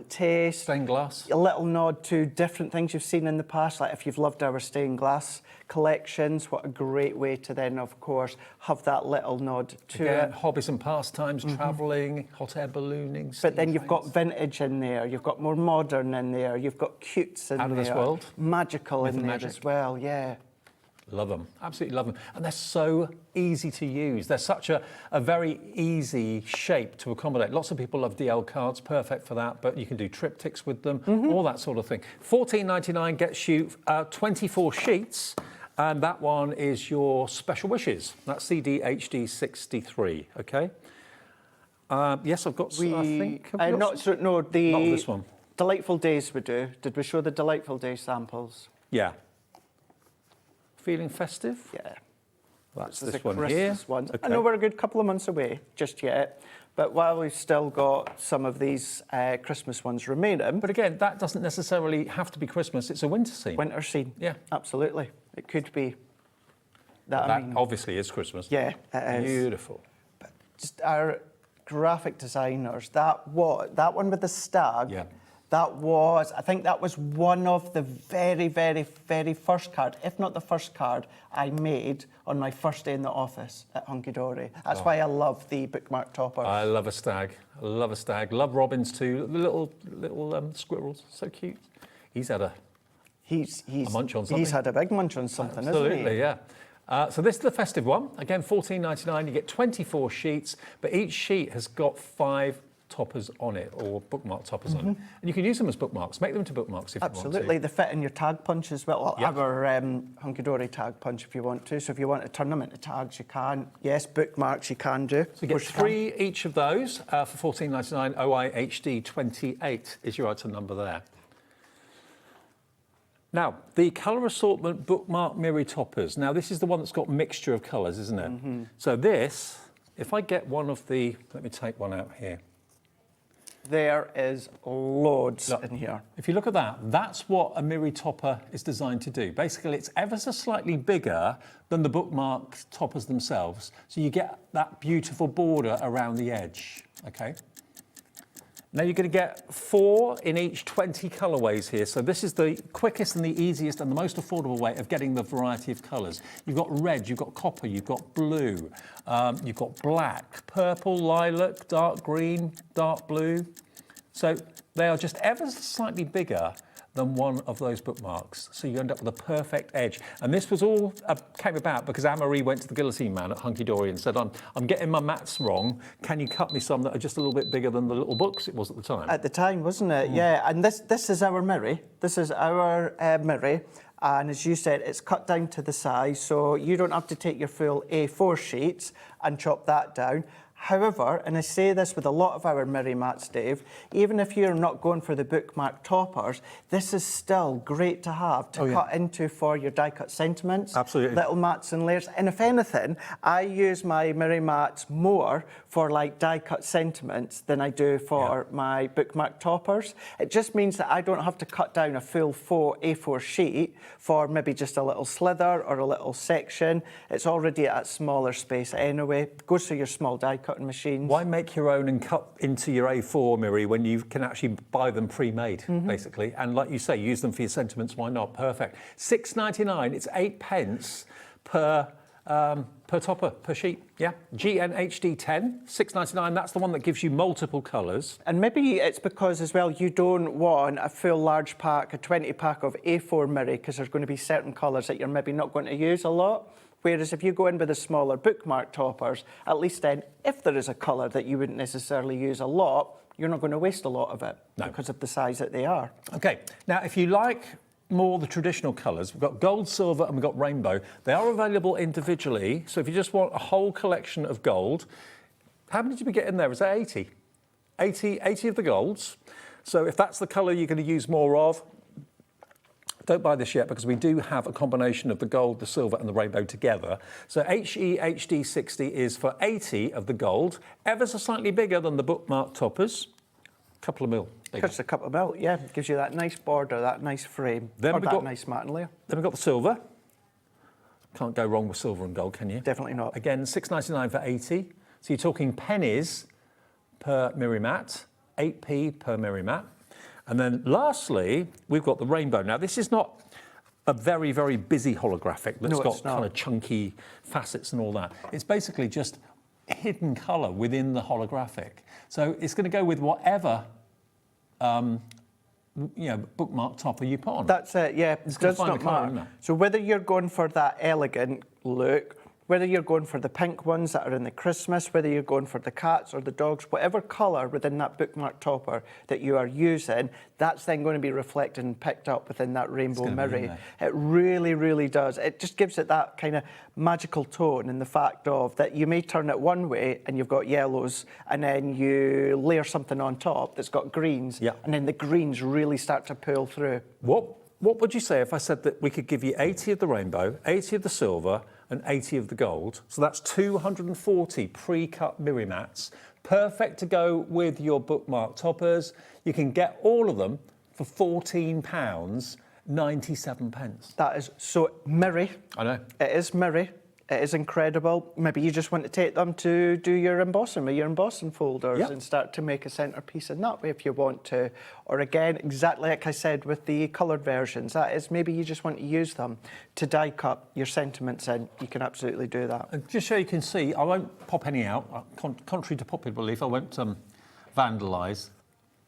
tastes. Stained glass. A little nod to different things you've seen in the past, like if you've loved our stained glass collections, what a great way to then, of course, have that little nod to it. Hobbies and pastimes, travelling, hot air ballooning. But then you've got vintage in there, you've got more modern in there, you've got cutes in there. Out of this world. Magical in there as well, yeah. Love them, absolutely love them. And they're so easy to use. They're such a very easy shape to accommodate. Lots of people love DL cards, perfect for that, but you can do triptychs with them, all that sort of thing. $14.99 gets you 24 sheets, and that one is your Special Wishes. That's CD HD 63, okay? Yes, I've got, I think. Not this one. Delightful Days we do. Did we show the Delightful Days samples? Yeah. Feeling festive? Yeah. That's this this is a one Christmas here. one. Okay. I know we're a good couple of months away just yet, but while we've still got some of these Christmas ones remaining. But again, that doesn't necessarily have to be Christmas. It's a winter scene. Winter scene. Yeah. Absolutely. It could be. That I mean, obviously is Christmas. Yeah, it is. Beautiful. But just our graphic designers, that one with the stag. Yeah. I think that was one of the very, very, very first card, if not the first card I made on my first day in the office at Hunkydory. That's why I love the bookmark topper. I love a stag. I love a stag. Love robins too. The little squirrels, so cute. He's had a munch on something. He's had a big munch on something, Absolutely, hasn't he? yeah. So this is the festive one. Again, $14.99. You get 24 sheets, but each sheet has got 5 toppers on it, or bookmark toppers on it. And you can use them as bookmarks. Make them into bookmarks if you want to. Absolutely. They fit in your tag punch as well. Yep. Our Hunkydory tag punch if you want to. So if you want to turn them into tags, you can. Yes, bookmarks you can do. So you get 3 each of those for $14.99. OI HD 28 is your item number there. Now, the colour assortment bookmark mirror toppers. Now, this is the one that's got mixture of colours, isn't it? So this, if I get one of the, let me take one out here. There is loads in here. If you look at that, that's what a mirror topper is designed to do. Basically, it's ever so slightly bigger than the bookmark toppers themselves, so you get that beautiful border around the edge, okay? Now you're going to get 4 in each 20 colourways here. So this is the quickest and the easiest and the most affordable way of getting the variety of colours. You've got red, you've got copper, you've got blue, you've got black, purple, lilac, dark green, dark blue. So they are just ever so slightly bigger than one of those bookmarks. So you end up with a perfect edge. And this was all came about because Anne-Marie went to the guillotine man at Hunkydory and said, I'm getting my maths wrong. Can you cut me some that are just a little bit bigger than the little books it was at the time? At the time, wasn't it? Yeah, and this is our mirror. This is our mirror. And as you said, it's cut down to the size, so you don't have to take your full A4 sheets and chop that down. However, and I say this with a lot of our mirror mats, Dave, even if you're not going for the bookmark toppers, this is still great to have to cut into for your die-cut sentiments. Absolutely. Little mats and layers. And if anything, I use my mirror mats more for like die-cut sentiments than I do for my bookmark toppers. It just means that I don't have to cut down a full A4 sheet for maybe just a little slither or a little section. It's already at a smaller space anyway. It goes through your small die-cutting machines. Why make your own and cut into your A4 mirror when you can actually buy them pre-made, basically? And like you say, use them for your sentiments. Why not? Perfect. $6.99. It's 8 pence per topper, per sheet. Yeah. GNHD 10, $6.99. That's the one that gives you multiple colours. And maybe it's because as well you don't want a full large pack, a 20 pack of A4 mirror, because there's going to be certain colours that you're maybe not going to use a lot. Whereas if you go in with the smaller bookmark toppers, at least then, if there is a colour that you wouldn't necessarily use a lot, you're not going to waste a lot of it because of the size that they are. Okay, now if you like more the traditional colours, we've got gold, silver, and we've got rainbow. They are available individually, so if you just want a whole collection of gold, how many did we get in there? Is that 80? 80 of the golds. So if that's the colour you're going to use more of, don't buy this yet because we do have a combination of the gold, the silver and the rainbow together. So HEHD 60 is for 80 of the gold, ever so slightly bigger than the bookmark toppers. Couple of mil. Just a couple of mil, yeah. It gives you that nice border, that nice frame, then or that nice matte layer. Then we've got the silver. Can't go wrong with silver and gold, can you? Definitely not. Again, $6.99 for 80. So you're talking pennies per mirror mat, 8p per mirror mat. And then lastly, we've got the rainbow. Now, this is not a very, very busy holographic that's got kind of chunky facets and all that. It's basically just hidden colour within the holographic. So it's going to go with whatever bookmark topper you put on. That's it, yeah. It's It gonna does find not the colour, matter. isn't it? So whether you're going for that elegant look, whether you're going for the pink ones that are in the Christmas, whether you're going for the cats or the dogs, whatever colour within that bookmark topper that you are using, that's then going to be reflected and picked up within that rainbow mirror. It really, really does. It just gives it that kind of magical tone in the fact of that you may turn it one way and you've got yellows, and then you layer something on top that's got greens, and then the greens really start to pull through. What would you say if I said that we could give you 80 of the rainbow, 80 of the silver, and 80 of the gold? So that's 240 pre-cut mirror mats, perfect to go with your bookmark toppers. You can get all of them for £14.97. That is so mirror. I know. It is mirror. It is incredible. Maybe you just want to take them to do your embossing with your embossing folders and start to make a centrepiece in that way if you want to. Or again, exactly like I said with the coloured versions, that is maybe you just want to use them to die cut your sentiments in. You can absolutely do that. And just so you can see, I won't pop any out. Contrary to popular belief, I won't vandalise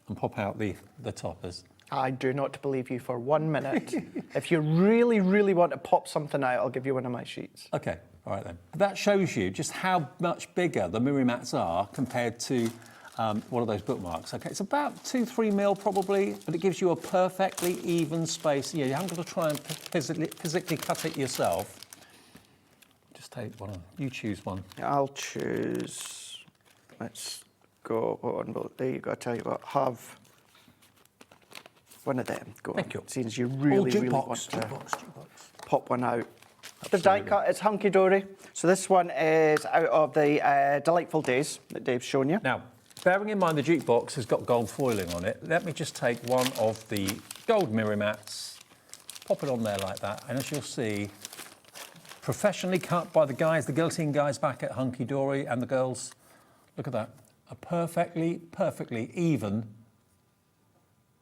and pop out the toppers. I do not believe you for 1 minute. If you really, really want to pop something out, I'll give you one of my sheets. Okay, all right then. That shows you just how much bigger the mirror mats are compared to one of those bookmarks. Okay, it's about 2-3 mil probably, but it gives you a perfectly even space. You haven't got to try and physically cut it yourself. Just take one. You choose one. I'll choose. Let's go on. Well, there you go. I tell you what. Have one of them. Go on. Seeing as you really want to pop one out. The die cut, it's Hunkydory. So this one is out of the Delightful Days that Dave's shown you. Now, bearing in mind the jukebox has got gold foiling on it, let me just take one of the gold mirror mats, pop it on there like that, and as you'll see, professionally cut by the guys, the guillotine guys back at Hunkydory, and the girls, look at that, a perfectly even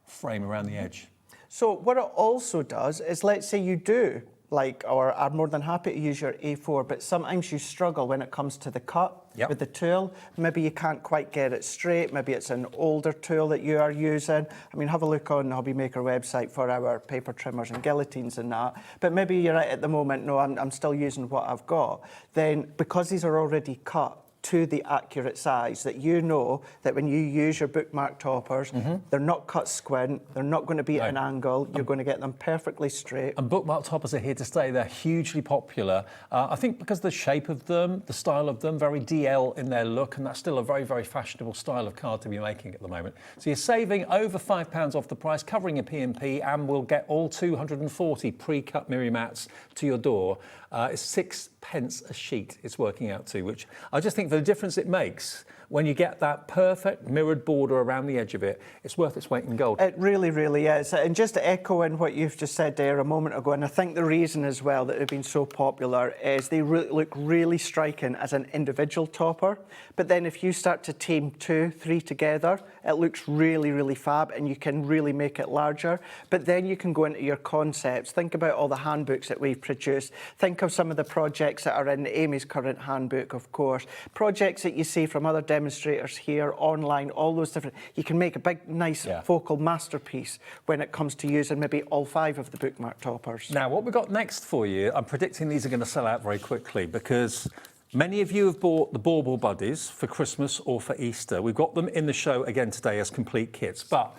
frame around the edge. So what it also does is, let's say you do or are more than happy to use your A4, but sometimes you struggle when it comes to the cut with the tool. Maybe you can't quite get it straight. Maybe it's an older tool that you are using. I mean, have a look on the HobbyMaker website for our paper trimmers and guillotines and that. But maybe you're right at the moment, no, I'm still using what I've got. Then, because these are already cut to the accurate size, that you know that when you use your bookmark toppers, they're not cut squint, they're not going to be at an angle, you're going to get them perfectly straight. And bookmark toppers are here to stay. They're hugely popular. I think because of the shape of them, the style of them, very DL in their look, and that's still a very, very fashionable style of card to be making at the moment. So you're saving over £5 off the price, covering your P&P, and we'll get all 240 pre-cut mirror mats to your door. It's 6p a sheet it's working out to, which I just think for the difference it makes when you get that perfect mirrored border around the edge of it, it's worth its weight in gold. It really, really is. And just to echo in what you've just said there a moment ago, and I think the reason as well that they've been so popular is they look really striking as an individual topper. But then if you start to team 2, 3 together, it looks really, really fab, and you can really make it larger. But then you can go into your concepts. Think about all the handbooks that we've produced. Think of some of the projects that are in Amy's current handbook, of course. Projects that you see from other demonstrators here, online, all those different... You can make a big, nice, focal masterpiece when it comes to using maybe all 5 of the bookmark toppers. Now, what we've got next for you, I'm predicting these are going to sell out very quickly because many of you have bought the Bauble Buddies for Christmas or for Easter. We've got them in the show again today as complete kits. But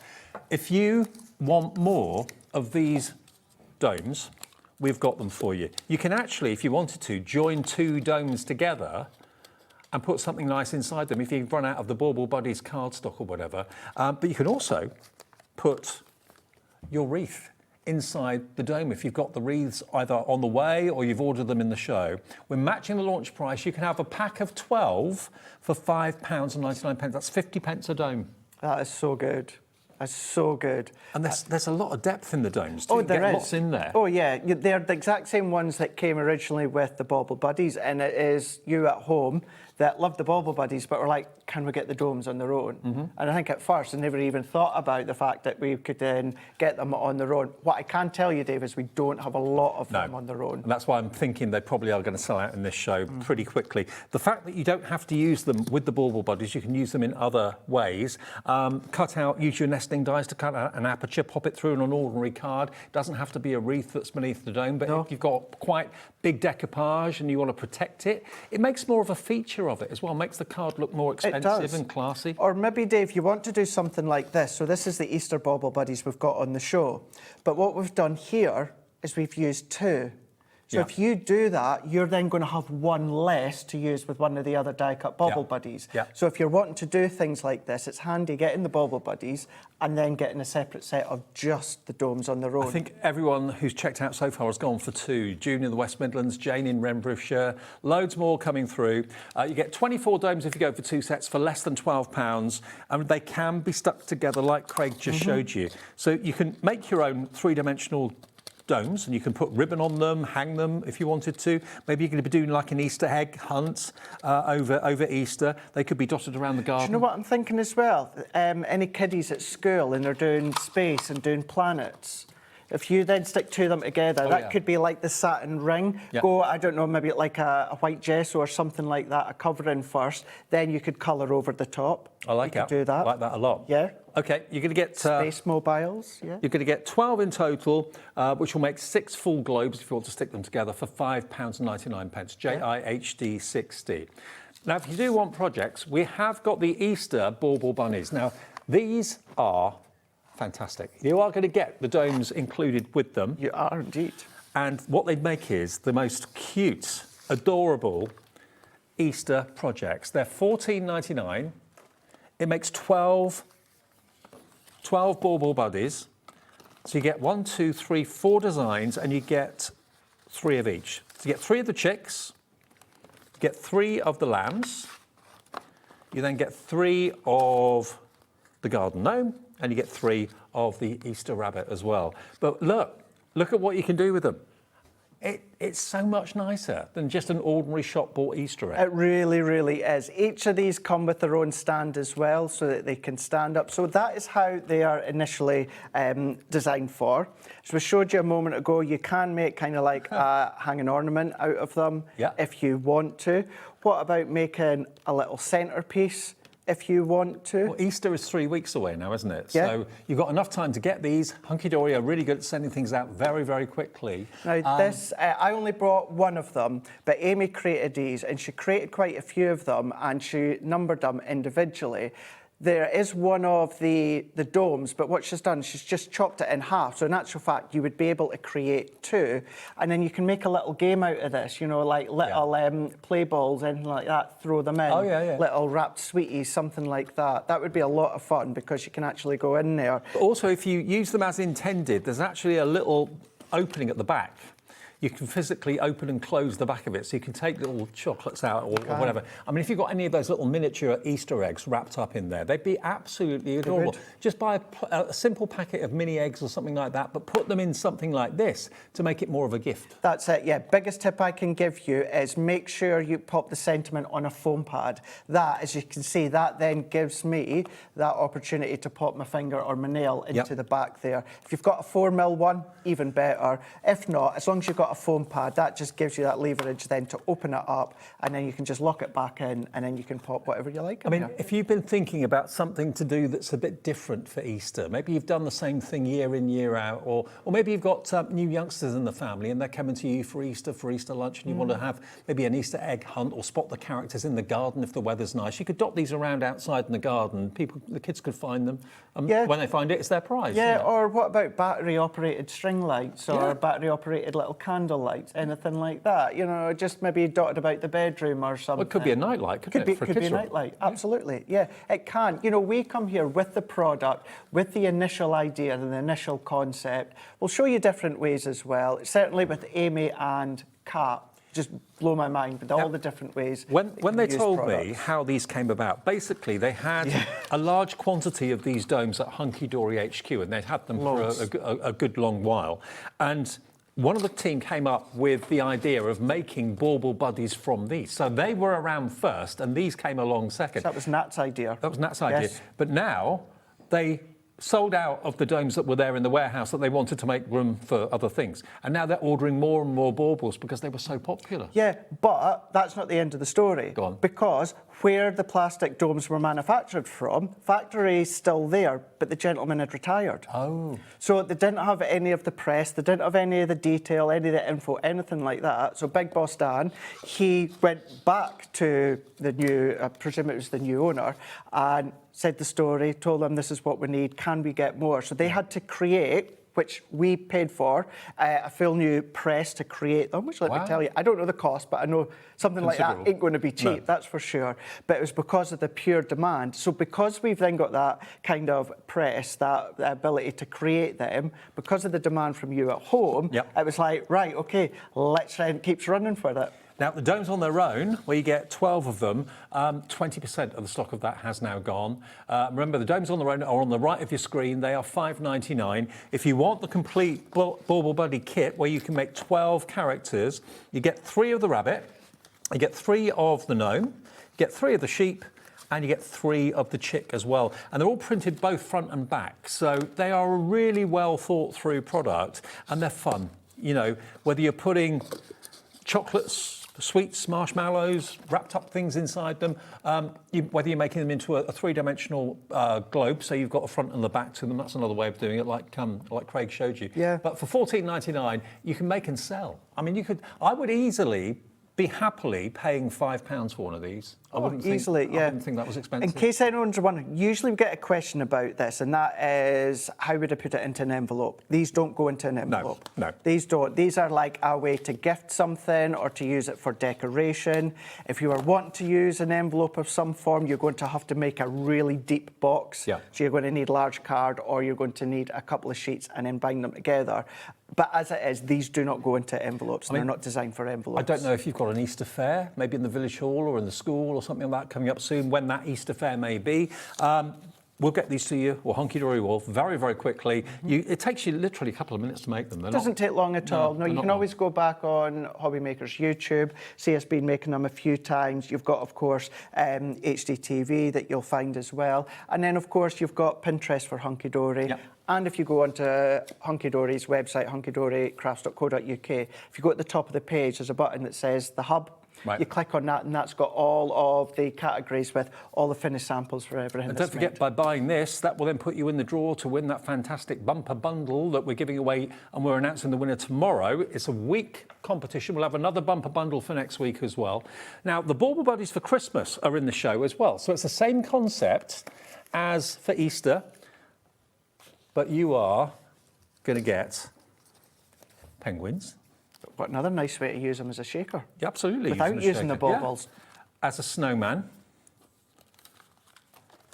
if you want more of these domes, we've got them for you. You can actually, if you wanted to, join 2 domes together and put something nice inside them if you run out of the Bauble Buddies cardstock or whatever. But you can also put your wreath inside the dome if you've got the wreaths either on the way or you've ordered them in the show. We're matching the launch price. You can have a pack of 12 for £5.99. That's 50p a dome. That is so good. That's so good. And there's a lot of depth in the domes too. Oh, there is. Lots in there. Oh, yeah. They're the exact same ones that came originally with the Bauble Buddies, and it is you at home that love the Bauble Buddies, but were like, can we get the domes on their own? And I think at first they never even thought about the fact that we could then get them on their own. What I can tell you, Dave, is we don't have a lot of them on their own. And that's why I'm thinking they probably are going to sell out in this show pretty quickly. The fact that you don't have to use them with the Bauble Buddies, you can use them in other ways. Use your nesting dies to cut out an aperture, pop it through on an ordinary card. It doesn't have to be a wreath that's beneath the dome, but if you've got quite big decoupage and you want to protect it, it makes more of a feature of it as well, makes the card look more expensive and classy. Or maybe, Dave, you want to do something like this. So this is the Easter Bauble Buddies we've got on the show. But what we've done here is we've used 2. So if you do that, you're then going to have one less to use with one of the other die-cut Bauble Buddies. So if you're wanting to do things like this, it's handy getting the Bauble Buddies and then getting a separate set of just the domes on their own. I think everyone who's checked out so far has gone for 2. June in the West Midlands, Jane in Renfrewshire, loads more coming through. You get 24 domes if you go for 2 sets for less than £12, and they can be stuck together like Craig just showed you. So you can make your own 3-dimensional domes, and you can put ribbon on them, hang them if you wanted to. Maybe you're going to be doing like an Easter egg hunt over Easter. They could be dotted around the garden. Do you know what I'm thinking as well? Any kiddies at school and they're doing space and doing planets, if you then stick 2 of them together, that could be like the Saturn ring. Go, I don't know, maybe like a white gesso or something like that, a covering first. Then you could colour over the top. I like that. Do that. I like that a lot. Yeah. Okay, you're going to get... Space mobiles, You're going to get 12 in total, which will make 6 full globes if you want to stick them together for £5.99, JIHD 60. Now, if you do want projects, we have got the Easter Bauble Bunnies. Now, these are fantastic. You are going to get the domes included with them. You are indeed. And what they make is the most cute, adorable Easter projects. They're £14.99. It makes 12 Bauble Buddies. So you get 1, 2, 3, 4 designs, and you get 3 of each. So you get 3 of the chicks, you get 3 of the lambs, you then get 3 of the garden gnome, and you get 3 of the Easter rabbit as well. But look at what you can do with them. It's so much nicer than just an ordinary shop-bought Easter egg. It really, really is. Each of these come with their own stand as well, so that they can stand up. So that is how they are initially designed for. As we showed you a moment ago, you can make kind of like a hanging ornament out of them if you want to. What about making a little centrepiece? If you want to. Well, Easter is 3 weeks away now, isn't it? So you've got enough time to get these. Hunkydory are really good at sending things out very, very quickly. Now, this, I only brought 1 of them, but Amy created these, and she created quite a few of them, and she numbered them individually. There is one of the domes, but what she's done, she's just chopped it in half. So in actual fact, you would be able to create 2, and then you can make a little game out of this, you know, like little play balls, anything like that, throw them in. Little wrapped sweeties, something like that. That would be a lot of fun because you can actually go in there. But also, if you use them as intended, there's actually a little opening at the back. You can physically open and close the back of it, so you can take little chocolates out or whatever. I mean, if you've got any of those little miniature Easter eggs wrapped up in there, they'd be absolutely adorable. Just buy a simple packet of mini eggs or something like that, but put them in something like this to make it more of a gift. That's it, yeah. Biggest tip I can give you is make sure you pop the sentiment on a foam pad. That, as you can see, that then gives me that opportunity to pop my finger or my nail into the back there. If you've got a 4mm one, even better. If not, as long as you've got a foam pad, that just gives you that leverage then to open it up, and then you can just lock it back in, and then you can pop whatever you like. I mean, if you've been thinking about something to do that's a bit different for Easter, maybe you've done the same thing year in, year out, or maybe you've got new youngsters in the family and they're coming to you for Easter lunch, and you want to have maybe an Easter egg hunt or spot the characters in the garden if the weather's nice. You could dot these around outside in the garden. The kids could find them. When they find it, it's their prize. Or what about battery-operated string lights or battery-operated little candle lights, anything like that? You know, just maybe dotted about the bedroom or something. Well, it could be a night light, couldn't it? Could be a night light, absolutely. Yeah, it can. You know, we come here with the product, with the initial idea and the initial concept. We'll show you different ways as well. Certainly with Amy and Kat, just blow my mind with all the different ways. When they told me how these came about, basically they had a large quantity of these domes at Hunkydory HQ, and they'd had them for a good long while. And one of the team came up with the idea of making bauble buddies from these. So they were around first, and these came along second. So that was Nat's idea. That was Nat's idea. Yes. But now they sold out of the domes that were there in the warehouse that they wanted to make room for other things. And now they're ordering more and more baubles because they were so popular. Yeah, but that's not the end of the story. Go on. Because where the plastic domes were manufactured from, factory's still there, but the gentleman had retired. Oh. So they didn't have any of the press, they didn't have any of the detail, any of the info, anything like that. So Big Boss Dan, he went back to the new, I presume it was the new owner, and said the story, told them this is what we need, can we get more? So they had to create, which we paid for, a full new press to create them, which let me tell you, I don't know the cost, but I know something like that ain't going to be cheap, that's for sure. But it was because of the pure demand. So because we've then got that kind of press, that ability to create them, because of the demand from you at home, it was like, right, okay, let's keep running for it. Now, the domes on their own, where you get 12 of them, 20% of the stock of that has now gone. Remember, the domes on their own are on the right of your screen. They are $5.99. If you want the complete Bauble Buddy kit, where you can make 12 characters, you get 3 of the rabbit, you get 3 of the gnome, you get 3 of the sheep, and you get 3 of the chick as well. And they're all printed both front and back. So they are a really well thought through product, and they're fun. You know, whether you're putting chocolates, sweets, marshmallows, wrapped up things inside them, whether you're making them into a 3-dimensional globe, so you've got a front and the back to them, that's another way of doing it, like Craig showed you. Yeah. But for $14.99, you can make and sell. I mean, I would easily be happily paying £5 for one of these. I wouldn't easily, think, I wouldn't think that was expensive. In case anyone's wondering, usually we get a question about this, and that is, how would I put it into an envelope? These don't go into an envelope. No. These don't. These are like a way to gift something or to use it for decoration. If you are wanting to use an envelope of some form, you're going to have to make a really deep box. Yeah. So you're going to need a large card, or you're going to need a couple of sheets and then bind them together. But as it is, these do not go into envelopes. They're not designed for envelopes. I don't know if you've got an Easter fair, maybe in the village hall or in the school or something like that coming up soon, when that Easter fair may be. We'll get these to you, or Hunkydory will, very, very quickly. It takes you literally a couple of minutes to make them. It doesn't take long at all. No, you can always go back on HobbyMaker's YouTube, see us been making them a few times. You've got, of course, HDTV that you'll find as well. And then, of course, you've got Pinterest for Hunkydory. Yep. And if you go onto Hunkydory's website, hunkydorycrafts.co.uk, if you go at the top of the page, there's a button that says The Hub. Right. You click on that, and that's got all of the categories with all the finished samples for everything. And don't forget, by buying this, that will then put you in the draw to win that fantastic bumper bundle that we're giving away, and we're announcing the winner tomorrow. It's a week competition. We'll have another bumper bundle for next week as well. Now, the Bauble Buddies for Christmas are in the show as well. So it's the same concept as for Easter, but you are going to get penguins. What another nice way to use them as a shaker. Yeah, absolutely. Without using the baubles. Yeah. As a snowman,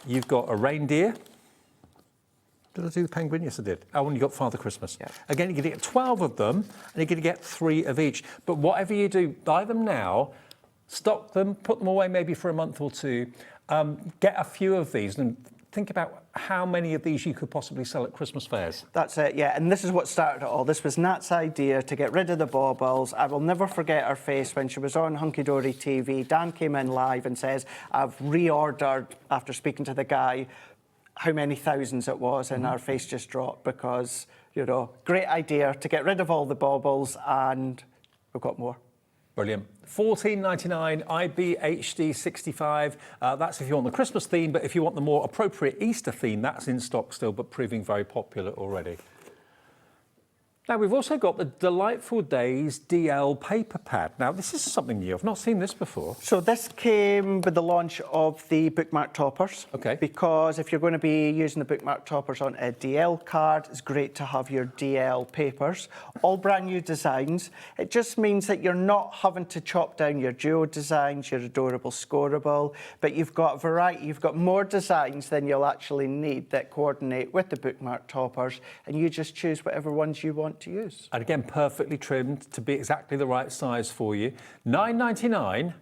you've got a reindeer. Did I do the penguin? Yes, I did. Oh, and you got Father Christmas. Yeah. Again, you're going to get 12 of them, and you're going to get 3 of each. But whatever you do, buy them now, stock them, put them away maybe for a month or 2, get a few of these, and think about how many of these you could possibly sell at Christmas fairs. That's it, yeah. And this is what started it all. This was Nat's idea to get rid of the baubles. I will never forget her face when she was on Hunkydory TV. Dan came in live and says, I've reordered, after speaking to the guy, how many thousands it was, and our face just dropped because, you know, great idea to get rid of all the baubles, and we've got more. Brilliant. $14.99 IBHD 65. That's if you want the Christmas theme, but if you want the more appropriate Easter theme, that's in stock still, but proving very popular already. Now, we've also got the Delightful Days DL paper pad. Now, this is something new. I've not seen this before. So this came with the launch of the bookmark toppers. Okay. Because if you're going to be using the bookmark toppers on a DL card, it's great to have your DL papers. All brand new designs. It just means that you're not having to chop down your duo designs, your adorable scoreable, but you've got variety. You've got more designs than you'll actually need that coordinate with the bookmark toppers, and you just choose whatever ones you want to use. And again, perfectly trimmed to be exactly the right size for you. $9.99,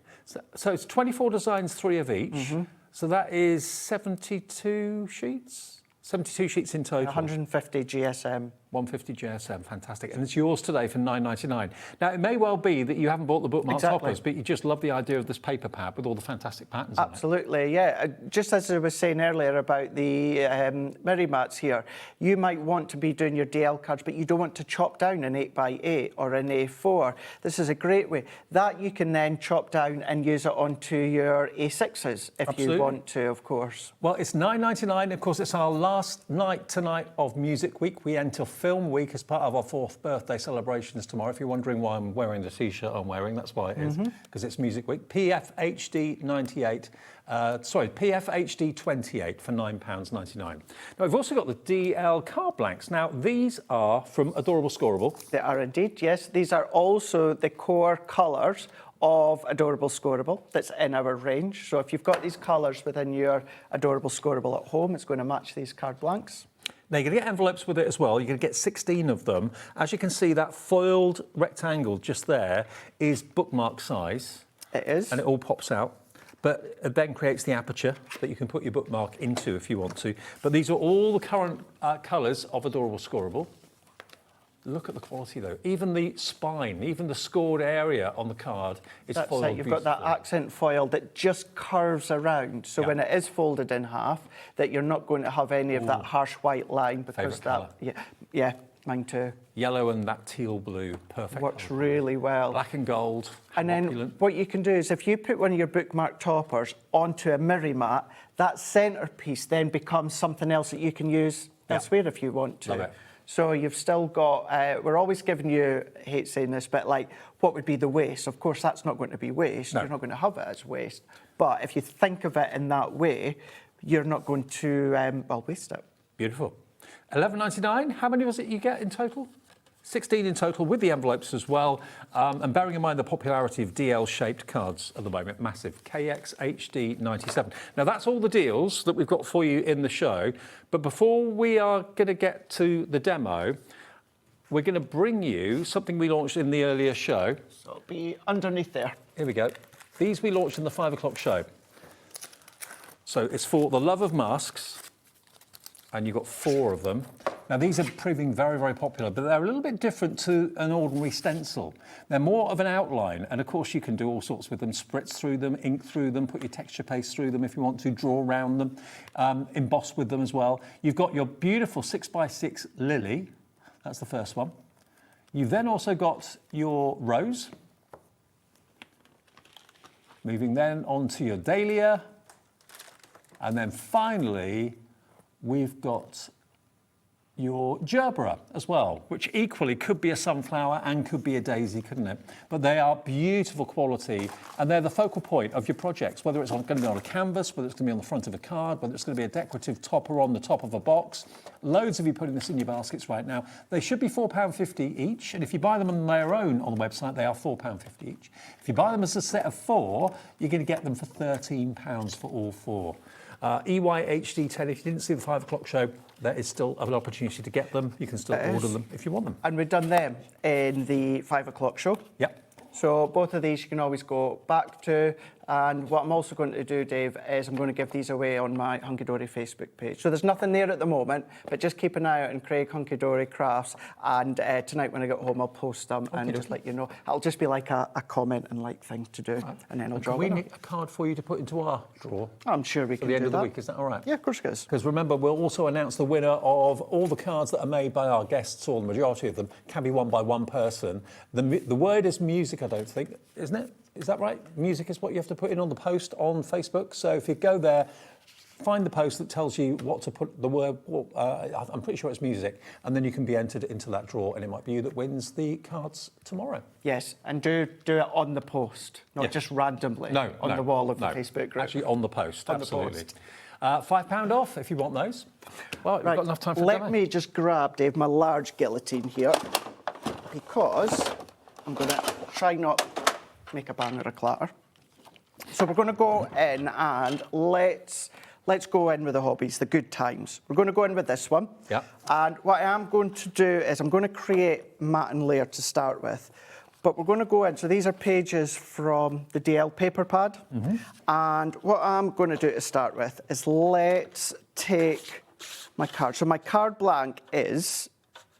so it's 24 designs, 3 of each. So that is 72 sheets? 72 sheets in total. 150 GSM. 150 JSM, fantastic. And it's yours today for $9.99. Now, it may well be that you haven't bought the bookmark toppers, but you just love the idea of this paper pad with all the fantastic patterns on it. Absolutely, yeah. Just as I was saying earlier about the mirror mats here, you might want to be doing your DL cards, but you don't want to chop down an 8x8 or an A4. This is a great way. That you can then chop down and use it onto your A6s if you want to, of course. Well, it's $9.99. Of course, it's our last night tonight of Music Week. We enter Film Week as part of our 4th birthday celebrations tomorrow. If you're wondering why I'm wearing the T-shirt I'm wearing, that's why it is, because it's Music Week. PFHD 98. PFHD 28 for £9.99. Now, we've also got the DL card blanks. Now, these are from Adorable Scoreable. They are indeed, yes. These are also the core colours of Adorable Scoreable that's in our range. So if you've got these colours within your Adorable Scoreable at home, it's going to match these card blanks. Now, you're going to get envelopes with it as well. You're going to get 16 of them. As you can see, that foiled rectangle just there is bookmark size. It is. And it all pops out. But it then creates the aperture that you can put your bookmark into if you want to. But these are all the current colours of Adorable Scoreable. Look at the quality, though. Even the spine, even the scored area on the card is foiled. That's it. You've got that accent foil that just curves around. So when it is folded in half, that you're not going to have any of that harsh white line because Favourite that. Yeah, mine too. Yellow and that teal blue, perfect. Works really well. Black and gold. And then what you can do is if you put one of your bookmark toppers onto a mirror mat, that centrepiece then becomes something else that you can use elsewhere if you want to. Love it. So you've still got, we're always giving you, I hate saying this, but like, what would be the waste? Of course, that's not going to be waste. No. You're not going to have it as waste. But if you think of it in that way, you're not going to, waste it. Beautiful. $11.99. How many was it you get in total? 16 in total with the envelopes as well. And bearing in mind the popularity of DL-shaped cards at the moment, massive. KXHD 97. Now, that's all the deals that we've got for you in the show. But before we are going to get to the demo, we're going to bring you something we launched in the earlier show. So it'll be underneath there. Here we go. These we launched in the 5 o'clock show. So it's for the love of masks, and you've got 4 of them. Now, these are proving very, very popular, but they're a little bit different to an ordinary stencil. They're more of an outline, and of course you can do all sorts with them, spritz through them, ink through them, put your texture paste through them if you want to, draw around them, emboss with them as well. You've got your beautiful 6x6 lily. That's the first one. You've then also got your rose. Moving then on to your dahlia. And then finally, we've got your gerbera as well, which equally could be a sunflower and could be a daisy, couldn't it? But they are beautiful quality, and they're the focal point of your projects, whether it's going to be on a canvas, whether it's going to be on the front of a card, whether it's going to be a decorative topper on the top of a box. Loads of you putting this in your baskets right now. They should be £4.50 each, and if you buy them on their own on the website, they are £4.50 each. If you buy them as a set of 4, you're going to get them for £13 for all 4. EYHD10, if you didn't see the 5 o'clock show, there is still an opportunity to get them. You can still order them if you want them. And we've done them in the 5 o'clock show. Yep. So both of these you can always go back to. And what I'm also going to do, Dave, is I'm going to give these away on my Hunkydory Facebook page. So there's nothing there at the moment, but just keep an eye out on Craig Hunkydory Crafts. And tonight when I get home, I'll post them and just let you know. It'll just be like a comment and like thing to do. Right. And then I'll draw we need a card for you to put into our drawer? I'm sure we can do that. At the end of the week, is that all right? Yeah, of course it is. Because remember, we'll also announce the winner of all the cards that are made by our guests, or the majority of them, can be won by one person. The word is music, I don't think, isn't it? Is that right? Music is what you have to put in on the post on Facebook. So if you go there, find the post that tells you what to put the word, I'm pretty sure it's music, and then you can be entered into that draw, and it might be you that wins the cards tomorrow. Yes, and do it on the post, not just randomly on the wall of the Facebook group. Actually on the post, absolutely. £5 off if you want those. Well, we've got enough time for a demo. Let me just grab, Dave, my large guillotine here, because I'm going to try not make a bang or a clatter. So we're going to go in and let's go in with the hobbies, the good times. We're going to go in with this one. Yeah. And what I am going to do is I'm going to create mat and layer to start with. But we're going to go in. So these are pages from the DL paper pad. Mm-hmm. And what I'm going to do to start with is let's take my card. So my card blank is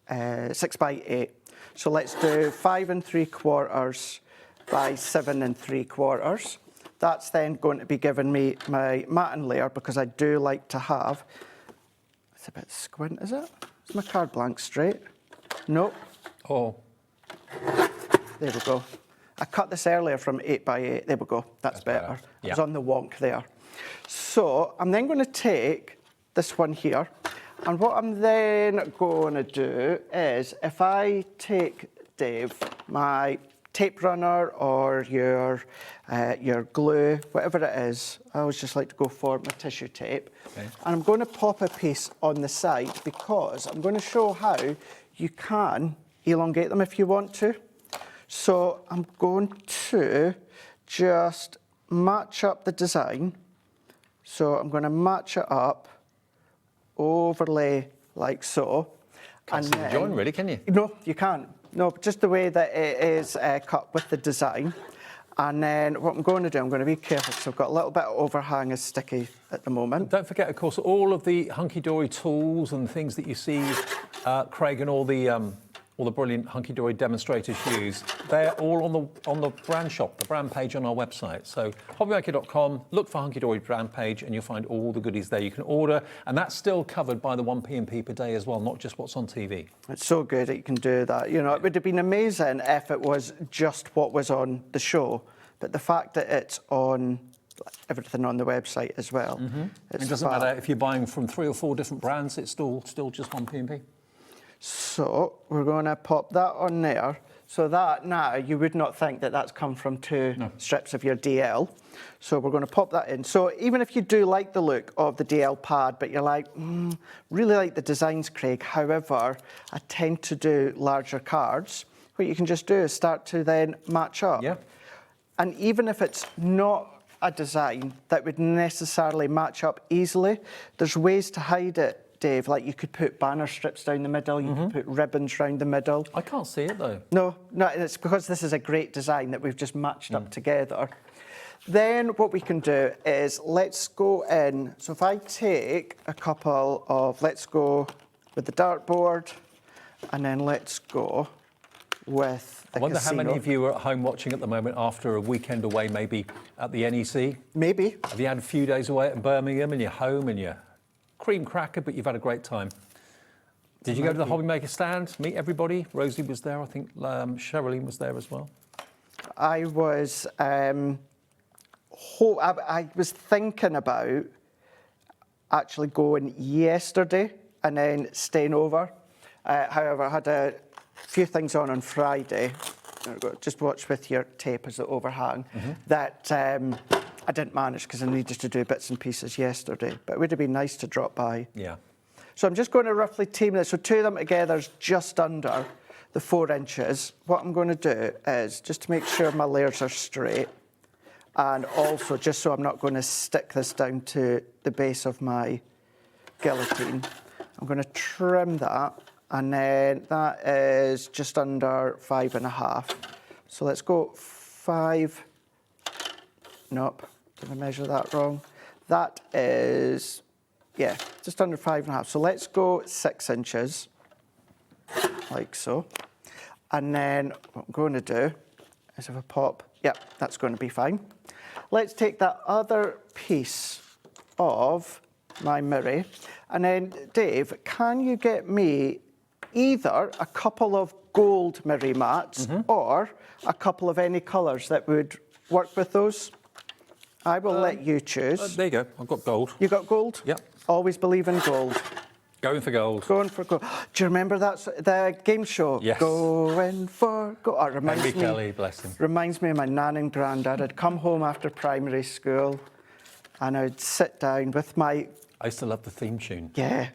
6 by 8. So let's do 5 3/4 by 7 3/4. That's then going to be giving me my matting layer, because I do like to have, it's a bit squint, is it? Is my card blank straight? Nope. Oh. There we go. I cut this earlier from 8 by 8. There we go. That's better. I was on the wonk there. So I'm then going to take this one here, and what I'm then going to do is, if I take, Dave, my tape runner or your glue, whatever it is, I always just like to go for my tissue tape. Okay. And I'm going to pop a piece on the side, because I'm going to show how you can elongate them if you want to. So I'm going to just match up the design. So I'm going to match it up, overlay like so. Can't see the join really, can you? No, you can't. No, just the way that it is cut with the design. And then what I'm going to do, I'm going to be careful, because I've got a little bit of overhang is sticky at the moment. Don't forget, of course, all of the Hunkydory tools and things that you see Craig and all the brilliant Hunkydory demonstrators use, they're all on the brand shop, the brand page on our website. So hobbymaker.com, look for Hunkydory brand page, and you'll find all the goodies there you can order. And that's still covered by the 1 P&P per day as well, not just what's on TV. It's so good that you can do that. You know, it would have been amazing if it was just what was on the show, but the fact that it's on everything on the website as well. It doesn't matter if you're buying from 3 or 4 different brands, it's still just 1 P&P. So we're going to pop that on there. So that now, you would not think that that's come from 2 strips of your DL. So we're going to pop that in. So even if you do like the look of the DL pad, but you're like, really like the designs, Craig, however, I tend to do larger cards, what you can just do is start to then match up. Yeah. And even if it's not a design that would necessarily match up easily, there's ways to hide it, Dave. Like, you could put banner strips down the middle, you could put ribbons round the middle. I can't see it though. No, it's because this is a great design that we've just matched up together. Then what we can do is, let's go in. So if I take a couple of, let's go with the dartboard, and then let's go with the I wonder casino. how many of you are at home watching at the moment after a weekend away, maybe at the NEC? Maybe. Have you had a few days away at Birmingham and you're home and you're cream cracker, but you've had a great time? Did you go to the HobbyMaker stand, meet everybody? Rosie was there, I think Sherilyn was there as well. I was, I was thinking about actually going yesterday and then staying over. However, I had a few things on Friday. Just watch with your tape as the overhang. That I didn't manage because I needed to do bits and pieces yesterday. But it would have been nice to drop by. Yeah. So I'm just going to roughly team this. So 2 of them together is just under the 4 inches. What I'm going to do is, just to make sure my layers are straight, and also just so I'm not going to stick this down to the base of my guillotine, I'm going to trim that, and then that is just under 5.5. So let's go 5. Nope, did I measure that wrong? That is, yeah, just under 5.5. So let's go 6 inches, like so. And then what I'm going to do is, if I pop, yep, that's going to be fine. Let's take that other piece of my mirror, and then, Dave, can you get me either a couple of gold mirror mats or a couple of any colours that would work with those? I will let you choose. There you go, I've got gold. You got gold? Yep. Always believe in gold. Going for gold. Going for gold. Do you remember that, the game show? Yes. Going for gold. Oh, it reminds Henry me, Kelly, bless him. Reminds me of my nan and granddad. I'd come home after primary school and I'd sit down with my... I used to love the theme tune. Yeah.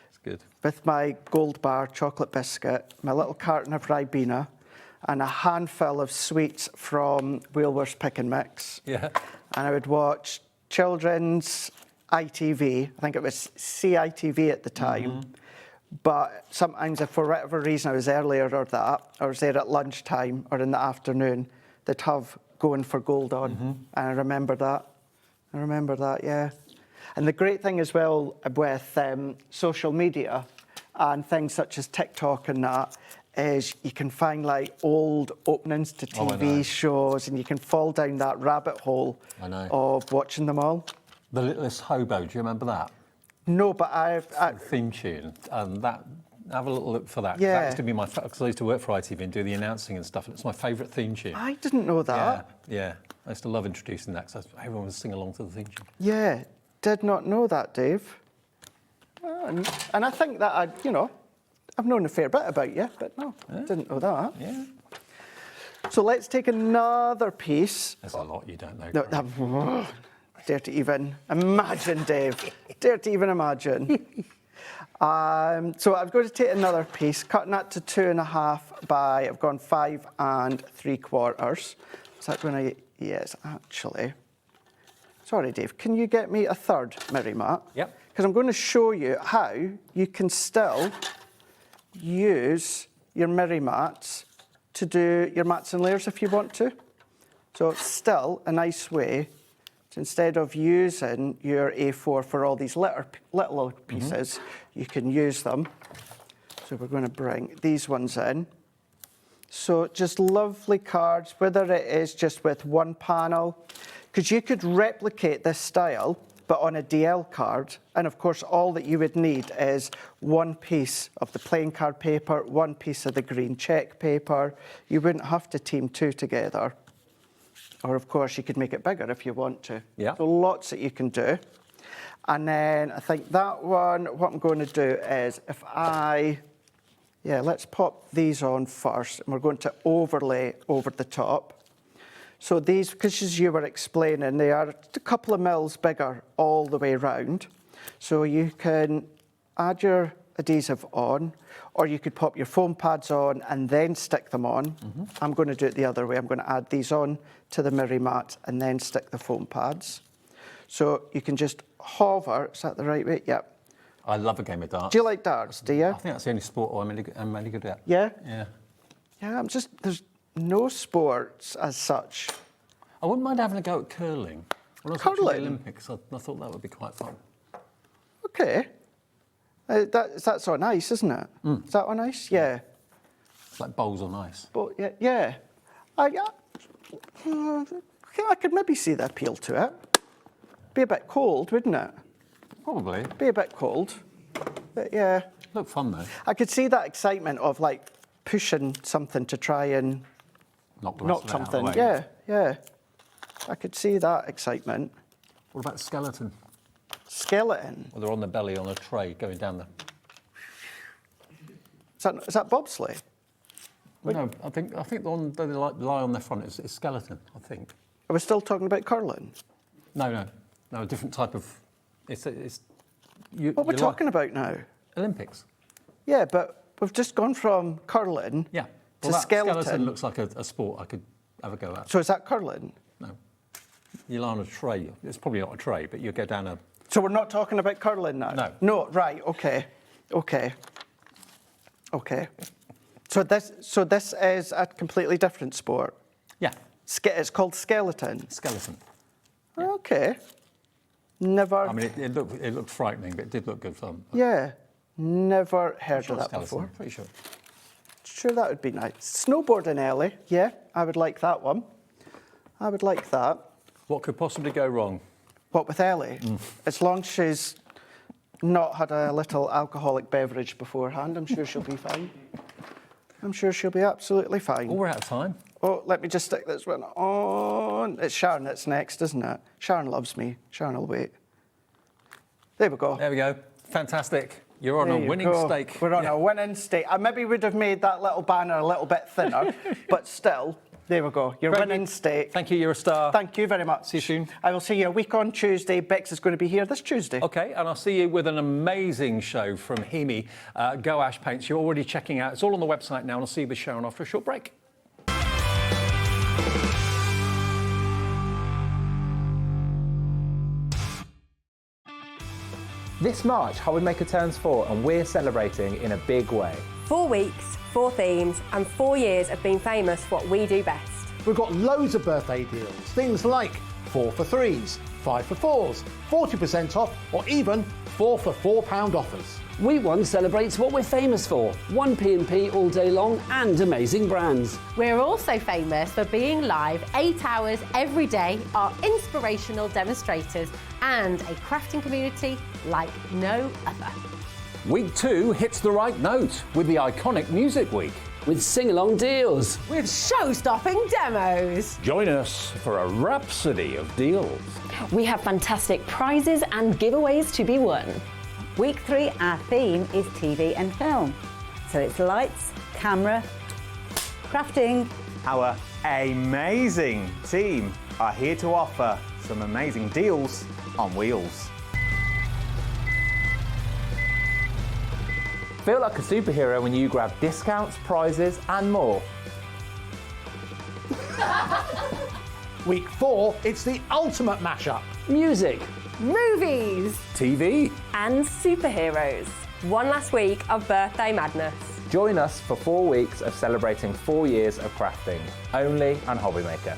It's good. With my gold bar chocolate biscuit, my little carton of Ribena, and a handful of sweets from Wheelworth's Pick and Mix. Yeah. And I would watch children's ITV. I think it was CITV at the time. But sometimes, if for whatever reason I was earlier or that, I was there at lunchtime or in the afternoon, they'd have Going for Gold on. And I remember that. Yeah. And the great thing as well with social media and things such as TikTok and that, is you can find like old openings to TV shows, and you can fall down that rabbit hole of watching them all. The Littlest Hobo, do you remember that? No, but theme tune, and that. Have a little look for that. Yeah. That used to be because I used to work for ITV and do the announcing and stuff, and it's my favourite theme tune. I didn't know that. Yeah. I used to love introducing that, because everyone would sing along to the theme tune. Yeah, did not know that, Dave. And I think that I've known a fair bit about you, but no, didn't know that. Yeah. So let's take another piece. There's a lot you don't know. No, dare to even imagine, Dave. Dare to even imagine. So I'm going to take another piece, cutting that to 2.5 by, I've gone 5 3/4. Is that going to, yes, actually. Sorry, Dave, can you get me a third mirror mat? Yep. Because I'm going to show you how you can still use your mirror mats to do your mats and layers if you want to. So it's still a nice way to, instead of using your A4 for all these little pieces, you can use them. So we're going to bring these ones in. So just lovely cards, whether it is just with one panel, because you could replicate this style, but on a DL card. And of course, all that you would need is one piece of the plain card paper, one piece of the green check paper. You wouldn't have to team two together. Or of course, you could make it bigger if you want to. Yeah. So lots that you can do. And then I think that one, what I'm going to do is let's pop these on first, and we're going to overlay over the top. So these, because as you were explaining, they are a couple of mils bigger all the way round. So you can add your adhesive on, or you could pop your foam pads on and then stick them on. I'm going to do it the other way. I'm going to add these on to the mirror mat and then stick the foam pads. So you can just hover. Is that the right way? Yep. I love a game of darts. Do you like darts, do you? I think that's the only sport I'm really good at. Yeah? Yeah. Yeah, there's no sports as such. I wouldn't mind having a go at curling. When I was watching the Olympics, I thought that would be quite fun. Okay. That's on ice, isn't it? Is that on ice? Yeah. It's like bowls on ice. But yeah. I could maybe see the appeal to it. Be a bit cold, wouldn't it? Probably. Be a bit cold. But yeah. Look fun though. I could see that excitement of like pushing something to try and knock something. Yeah. I could see that excitement. What about skeleton? Skeleton? Well, they're on the belly on a tray going down the... Is that bobsleigh? No, I think the one that they lie on their front is skeleton, I think. Are we still talking about curling? No, a different type of... What we're talking about now? Olympics. Yeah, but we've just gone from curling to skeleton. Skeleton looks like a sport I could have a go at. So is that curling? No. You lie on a tray. It's probably not a tray, but you go down a... So we're not talking about curling now? No. No, right, okay. So this is a completely different sport? Yeah. It's called skeleton? Skeleton. Yeah. Okay. Never... I mean, it looked frightening, but it did look good fun. Yeah. Never heard of that before. Pretty sure. Sure, that would be nice. Snowboarding, Ellie. Yeah, I would like that one. I would like that. What could possibly go wrong? What, with Ellie? As long as she's not had a little alcoholic beverage beforehand, I'm sure she'll be fine. I'm sure she'll be absolutely fine. Oh, we're out of time. Oh, let me just stick this one on. It's Sharon that's next, isn't it? Sharon loves me. Sharon will wait. There we go. There we go. Fantastic. You're on a winning stake. We're on a winning stake. I maybe would have made that little banner a little bit thinner, but still, there we go. Your winning stake. Thank you. You're a star. Thank you very much. See you soon. I will see you a week on Tuesday. Bex is going to be here this Tuesday. Okay, and I'll see you with an amazing show from HIMI, Gouache Paints. You're already checking out. It's all on the website now, and I'll see you with Sharon after a short break. This March, HobbyMaker turns 4 and we're celebrating in a big way. 4 weeks, 4 themes, and 4 years of being famous for what we do best. We've got loads of birthday deals, things like 4 for 3s, 5 for 4s, 40% off, or even 4 for £4 offers. Week 1 celebrates what we're famous for. 1P&P all day long and amazing brands. We're also famous for being live 8 hours every day, our inspirational demonstrators, and a crafting community like no other. Week 2 hits the right note with the iconic Music Week. With sing-along deals. With show-stopping demos. Join us for a rhapsody of deals. We have fantastic prizes and giveaways to be won. Week 3, our theme is TV and film. So it's lights, camera, crafting. Our amazing team are here to offer some amazing deals on wheels. Feel like a superhero when you grab discounts, prizes and more. Week 4, it's the ultimate mashup. Music. Movies. TV. And superheroes. One last week of birthday madness. Join us for 4 weeks of celebrating 4 years of crafting, only on HobbyMaker.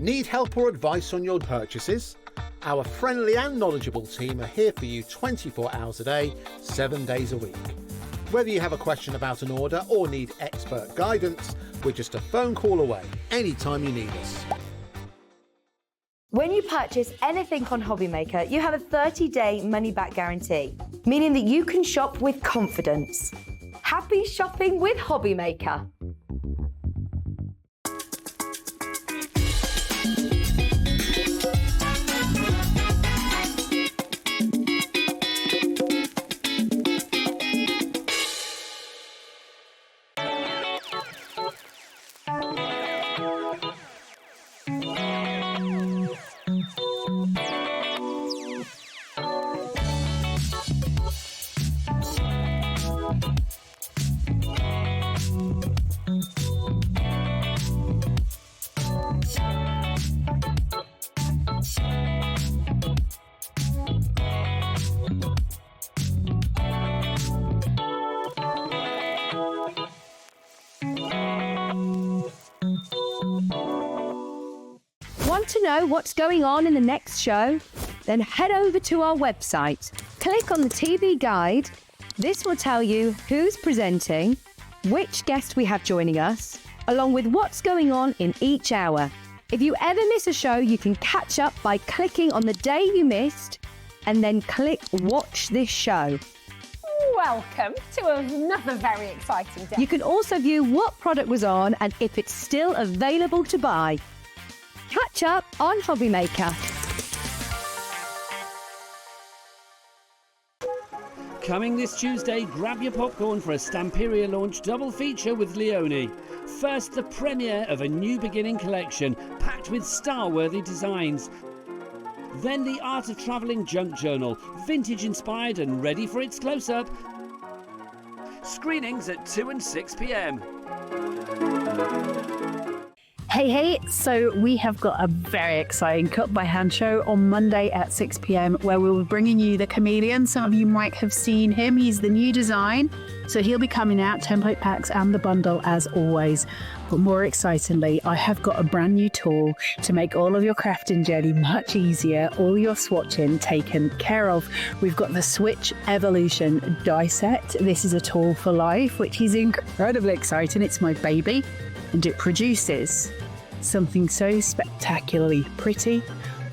Need help or advice on your purchases? Our friendly and knowledgeable team are here for you 24 hours a day, 7 days a week. Whether you have a question about an order or need expert guidance, we're just a phone call away anytime you need us. When you purchase anything on HobbyMaker, you have a 30-day money-back guarantee, meaning that you can shop with confidence. Happy shopping with HobbyMaker. Want to know what's going on in the next show? Then head over to our website. Click on the TV guide. This will tell you who's presenting, which guest we have joining us, along with what's going on in each hour. If you ever miss a show, you can catch up by clicking on the day you missed and then click Watch This Show. Welcome to another very exciting day. You can also view what product was on and if it's still available to buy. Catch up on HobbyMaker. Coming this Tuesday, grab your popcorn for a Stamperia launch double feature with Leone. First, the premiere of a new beginning collection packed with star-worthy designs. Then the Art of Travelling junk journal, vintage inspired and ready for its close-up. Screenings at 2 and 6 p.m. Hey, so we have got a very exciting cut by hand show on Monday at 6 p.m. where we'll be bringing you the Chameleon. Some of you might have seen him. He's the new design. So he'll be coming out, template packs and the bundle as always. But more excitingly, I have got a brand new tool to make all of your crafting journey much easier, all your swatching taken care of. We've got the Switch Evolution die set. This is a tool for life, which is incredibly exciting. It's my baby and it produces something so spectacularly pretty,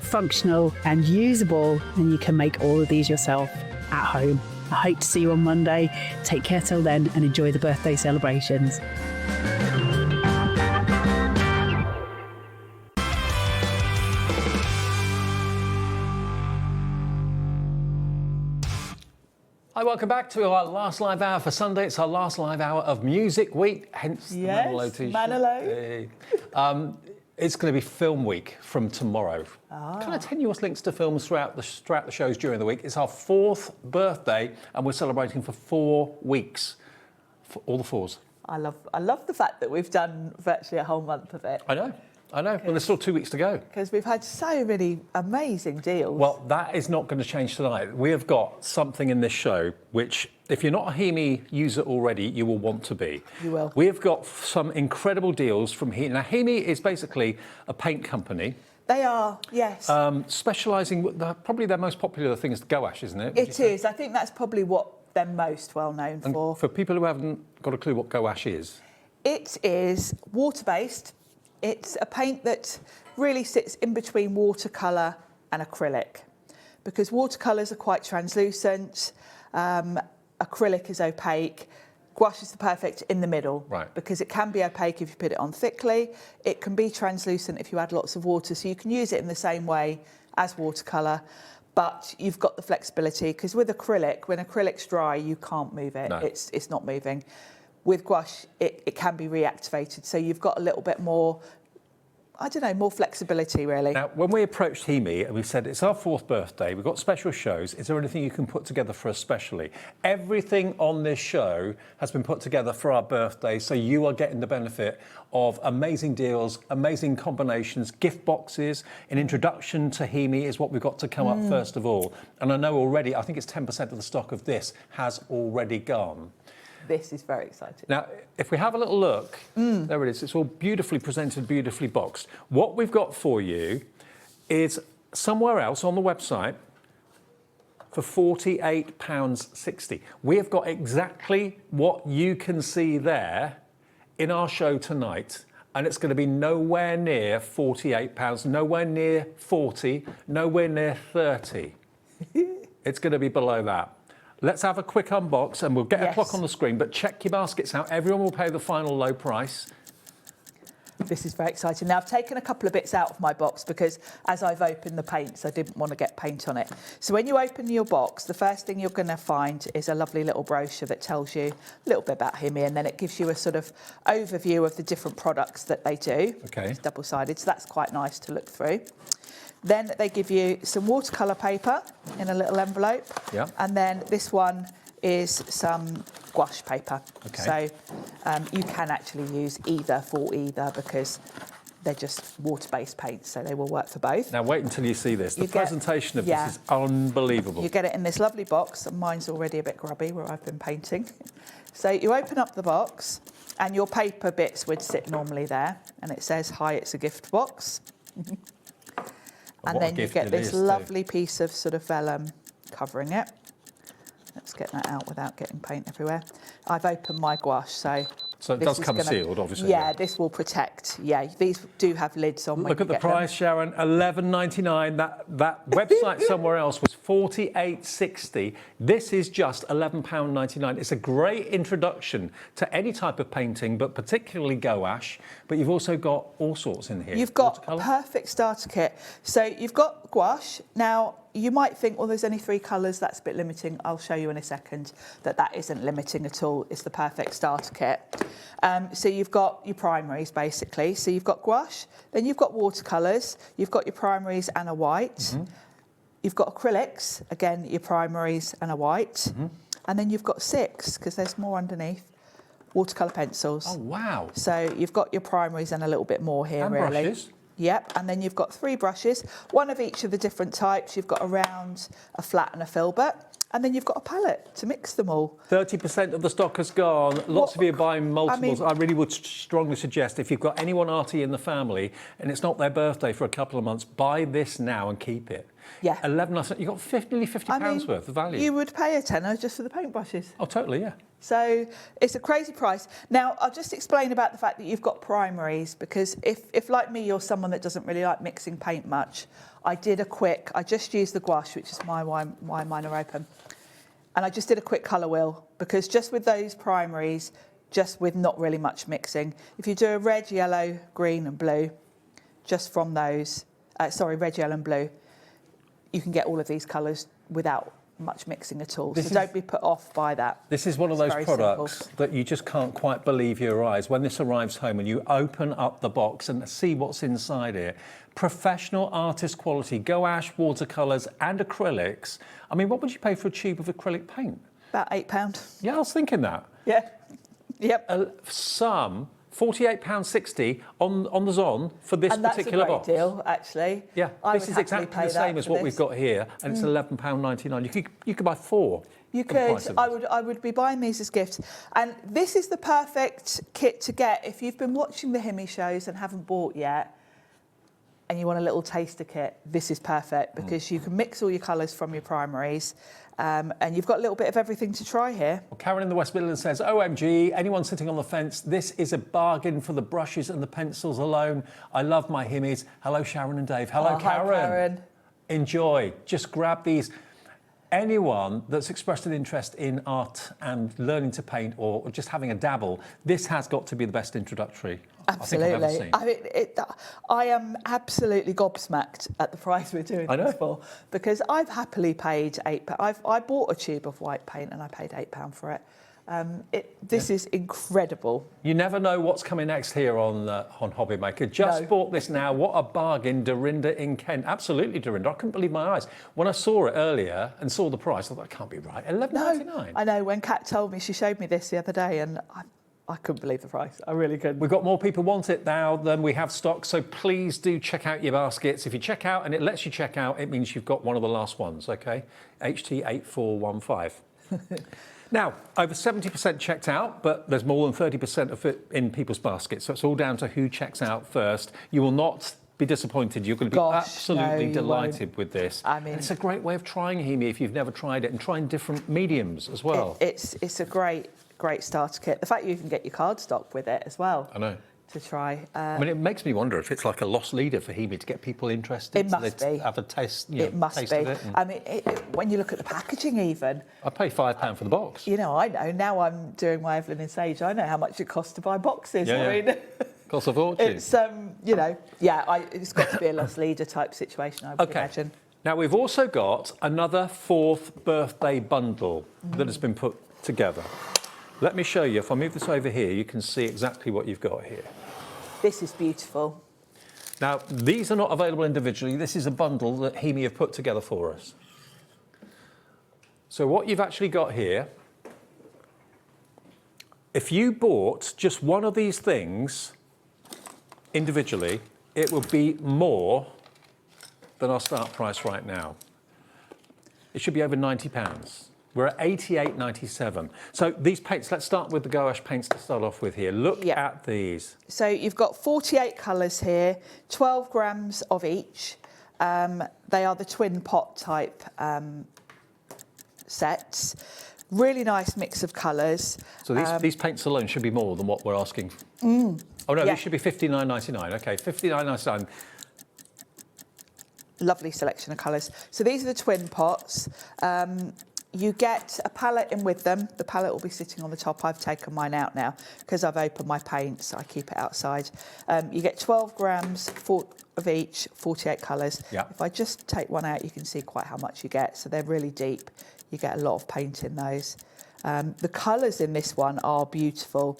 functional and usable, and you can make all of these yourself at home. I hope to see you on Monday. Take care till then and enjoy the birthday celebrations. Hi, welcome back to our last live hour for Sunday. It's our last live hour of Music Week, hence the Manolo t-shirt. Manolo. It's going to be Film Week from tomorrow. Kind of tenuous links to films throughout the shows during the week. It's our 4th birthday, and we're celebrating for 4 weeks. For all the 4s. I love the fact that we've done virtually a whole month of it. I know. Well, there's still 2 weeks to go. Because we've had so many amazing deals. Well, that is not going to change tonight. We have got something in this show which, if you're not a HIMI user already, you will want to be. You will. We have got some incredible deals from HIMI. Now, HIMI is basically a paint company They are, yes. Specialising, probably their most popular thing is the gouache, isn't it? It is. I think that's probably what they're most well known And for. for people who haven't got a clue what gouache is, It is water-based. It's a paint that really sits in between watercolour and acrylic, because watercolours are quite translucent, acrylic is opaque. Gouache is the perfect in the middle, right? Because it can be opaque if you put it on thickly. It can be translucent if you add lots of water, so you can use it in the same way as watercolour, but you've got the flexibility, because with acrylic, when acrylic's dry, you can't move it. No. It's not moving. With gouache, it can be reactivated, so you've got a little bit more, I don't know, more flexibility, really. Now, when we approached HIMI and we said it's our 4th birthday, we've got special shows, is there anything you can put together for us specially? Everything on this show has been put together for our birthday, so you are getting the benefit of amazing deals, amazing combinations, gift boxes. An introduction to HIMI is what we've got to come up first of all. And I know already, I think it's 10% of the stock of this has already gone. This is very exciting. Now, if we have a little look, there it is. It's all beautifully presented, beautifully boxed. What we've got for you is somewhere else on the website for £48.60. We have got exactly what you can see there in our show tonight, and it's going to be nowhere near £48, nowhere near 40, nowhere near 30. It's going to be below that. Let's have a quick unbox and we'll get a clock on the screen, but check your baskets out. Everyone will pay the final low price. This is very exciting. Now, I've taken a couple of bits out of my box because as I've opened the paints, I didn't want to get paint on it. So when you open your box, the first thing you're going to find is a lovely little brochure that tells you a little bit about HIMI, and then it gives you a sort of overview of the different products that they do. Okay. It's double-sided, so that's quite nice to look through. Then they give you some watercolour paper in a little envelope. Yeah. And then this one is some gouache paper. Okay. So you can actually use either for either because they're just water-based paints, so they will work for both. Now, wait until you see this. The presentation of this is unbelievable. You get it in this lovely box, and mine's already a bit grubby where I've been painting. So you open up the box, and your paper bits would sit normally there, and it says, "Hi, it's a gift box." And then you get this lovely piece of sort of vellum covering it. Let's get that out without getting paint everywhere. I've opened my gouache, so it does come sealed, obviously. Yeah, this will protect. Yeah, these do have lids on. Look at the price, Sharon, $11.99. That website somewhere else was $48.60. This is just £11.99. It's a great introduction to any type of painting, but particularly gouache. But you've also got all sorts in here. You've got a perfect starter kit. So you've got gouache. Now, you might think, well, there's only 3 colours, that's a bit limiting. I'll show you in a second that isn't limiting at all. It's the perfect starter kit. So you've got your primaries, basically. So you've got gouache, then you've got watercolours, you've got your primaries and a white. You've got acrylics, again, your primaries and a white. And then you've got 6, because there's more underneath, watercolour pencils. Oh, wow. So you've got your primaries and a little bit more here, and really. Brushes. Yep, and then you've got 3 brushes, one of each of the different types. You've got a round, a flat and a filbert. And then you've got a palette to mix them all. 30% of the stock has gone. Lots of you are buying multiples. I really would strongly suggest if you've got anyone arty in the family and it's not their birthday for a couple of months, buy this now and keep it. Yeah. 11, you've got nearly £50 worth of value. You would pay a tenner just for the paintbrushes. Oh, totally, yeah. So it's a crazy price. Now, I'll just explain about the fact that you've got primaries, because if like me, you're someone that doesn't really like mixing paint much, I just used the gouache, which is why mine are open. And I just did a quick colour wheel, because just with those primaries, just with not really much mixing, if you do a red, yellow, green and blue, just from those, red, yellow and blue, you can get all of these colours without much mixing at all. So don't be put off by that. This is one of those products that you just can't quite believe your eyes. When this arrives home and you open up the box and see what's inside it, professional artist quality, gouache, watercolours and acrylics. I mean, what would you pay for a tube of acrylic paint? About £8. Yeah, I was thinking that. Yeah. Yep. Some £48.60 on the Zon for this particular box. That's a great deal, actually. Yeah, this is exactly the same as what we've got here, and it's £11.99. You could buy 4. You could. I would be buying these as gifts. And this is the perfect kit to get if you've been watching the HIMI shows and haven't bought yet. and you want a little taster kit, this is perfect because you can mix all your colours from your primaries, and you've got a little bit of everything to try here. Well, Karen in the West Midlands says, OMG, anyone sitting on the fence, this is a bargain for the brushes and the pencils alone. I love my HIMIs. Hello, Sharon and Dave. Hello, Karen. Hi, Karen. Enjoy. Just grab these. Anyone that's expressed an interest in art and learning to paint or just having a dabble, this has got to be the best introductory Absolutely. I think I've ever seen. I am absolutely gobsmacked at the price we're doing this for, because I've happily paid £8. I bought a tube of white paint and I paid £8 for it. This is incredible. You never know what's coming next here on HobbyMaker. Just bought this now. What a bargain, Dorinda in Kent. Absolutely, Dorinda. I couldn't believe my eyes. When I saw it earlier and saw the price, I thought, that can't be right. $11.99. I know. When Kat told me, she showed me this the other day and I couldn't believe the price. I really couldn't. We've got more people want it now than we have stock, so please do check out your baskets. If you check out and it lets you check out, it means you've got one of the last ones, OK? HT8415. Now, over 70% checked out, but there's more than 30% of it in people's baskets. So it's all down to who checks out first. You will not be disappointed. You're going to be absolutely delighted with this. I mean, and it's a great way of trying HIMI if you've never tried it, and trying different mediums as well. It's a great starter kit. The fact you can get your cardstock with it as well. I know. To try. I mean, it makes me wonder if it's like a lost leader for HIMI to get people interested. It must be. Have a taste. It must be. Of it I mean, when you look at the packaging, even. I pay £5 for the box. You know, I know. Now I'm doing my Evelyn and Sage. I know how much it costs to buy boxes. Yeah, I mean, costs a fortune. It's you know, it's got to be a lost leader type situation, I would imagine. Now we've also got another 4th birthday bundle that has been put together. Let me show you. If I move this over here, you can see exactly what you've got here. This is beautiful. Now, these are not available individually. This is a bundle that HIMI have put together for us. So what you've actually got here, if you bought just one of these things individually, it would be more than our start price right now. It should be over £90. We're at $88.97. So these paints, let's start with the gouache paints to start off with here. Look at these. So you've got 48 colours here, 12 grams of each. They are the twin pot type sets. Really nice mix of colours. So these paints alone should be more than what we're asking. Oh no, these should be $59.99. Okay, $59.99. Lovely selection of colours. So these are the twin pots. You get a palette in with them. The palette will be sitting on the top. I've taken mine out now because I've opened my paints. I keep it outside. You get 12 grams of each, 48 colours. If I just take one out, you can see quite how much you get. So they're really deep. You get a lot of paint in those. The colours in this one are beautiful.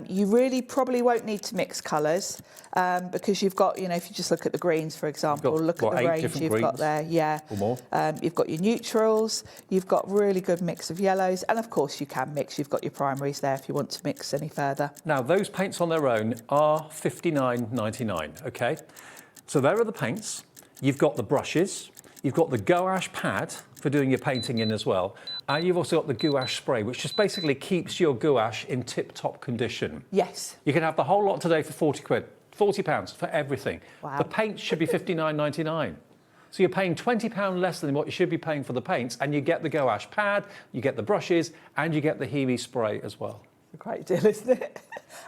You really probably won't need to mix colours because you've got, you know, if you just look at the greens, for example, look at the range you've got there. Or more. You've got your neutrals, you've got really good mix of yellows, and of course you can mix. You've got your primaries there if you want to mix any further. Now, those paints on their own are $59.99, OK? So there are the paints. You've got the brushes. You've got the gouache pad for doing your painting in as well. And you've also got the gouache spray, which just basically keeps your gouache in tip-top condition. Yes. You can have the whole lot today for 40 quid, £40 for everything. Wow. The paint should be $59.99. So you're paying £20 less than what you should be paying for the paints, and you get the gouache pad, you get the brushes, and you get the HIMI spray as well. It's a great deal, isn't it?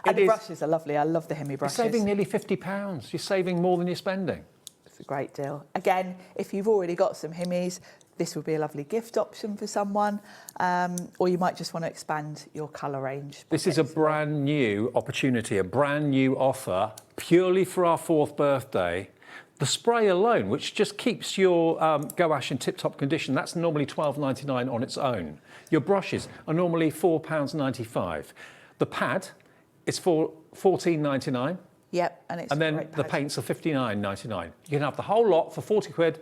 And the brushes are lovely. I love the HIMI brushes. You're saving nearly £50. You're saving more than you're spending. It's a great deal. Again, if you've already got some HIMIs, this would be a lovely gift option for someone, or you might just want to expand your colour range. This is a brand new opportunity, a brand new offer, purely for our 4th birthday. The spray alone, which just keeps your gouache in tip-top condition, that's normally $12.99 on its own. Your brushes are normally £4.95. The pad is for $14.99. Yep, and it's and then the paints are $59.99. You can have the whole lot for 40 quid.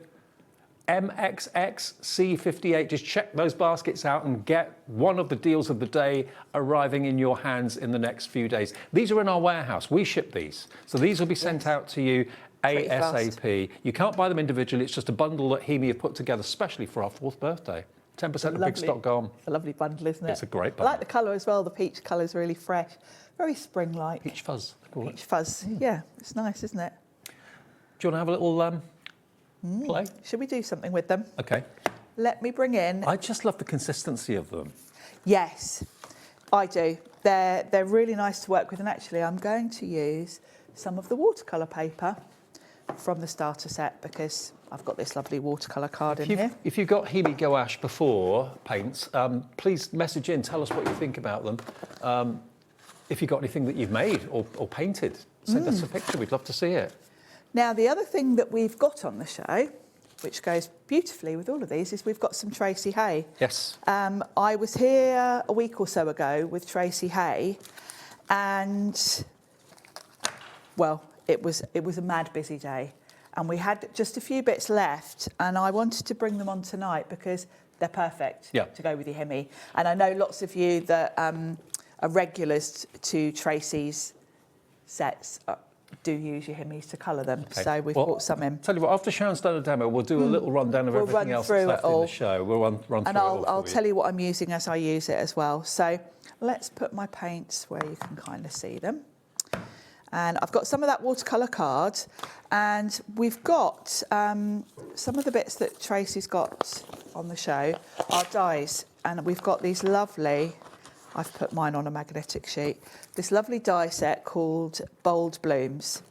MXXC58. Just check those baskets out and get one of the deals of the day arriving in your hands in the next few days. These are in our warehouse. We ship these. So these will be sent out to you ASAP. You can't buy them individually. It's just a bundle that HIMI have put together specially for our 4th birthday. 10% of big stock gone. It's a lovely bundle, isn't it? It's a great I bundle. like the colour as well. The peach colour is really fresh. Very spring-like. Peach fuzz, they call it. Peach fuzz. Yeah, it's nice, isn't it? Do you want to have a little play? Should we do something with them? Okay. Let me bring in... I just love the consistency of them. Yes, I do. They're really nice to work with, and actually I'm going to use some of the watercolour paper from the starter set because I've got this lovely watercolour card in here. If you've got HIMI gouache before paints, please message in, tell us what you think about them. If you've got anything that you've made or painted, send us a picture, we'd love to see it. Now, the other thing that we've got on the show, which goes beautifully with all of these, is we've got some Tracy Hay. Yes. I was here a week or so ago with Tracy Hay, and, well, it was a mad busy day. And we had just a few bits left, and I wanted to bring them on tonight because they're perfect to go with your HIMI. And I know lots of you that are regulars to Tracy's sets do use your HIMIs to colour them. Okay. So we've brought some in. Tell you what, after Sharon's done a demo, we'll do a little rundown of everything else that's left in the show. We'll run through and it all I'll for tell you what I'm using as I use it as well. So let's put my paints where you can kind of see them. And I've got some of that watercolour card, and we've got some of the bits that Tracy's got on the show are dies, and we've got these lovely, I've put mine on a magnetic sheet, this lovely die set called Bold Blooms.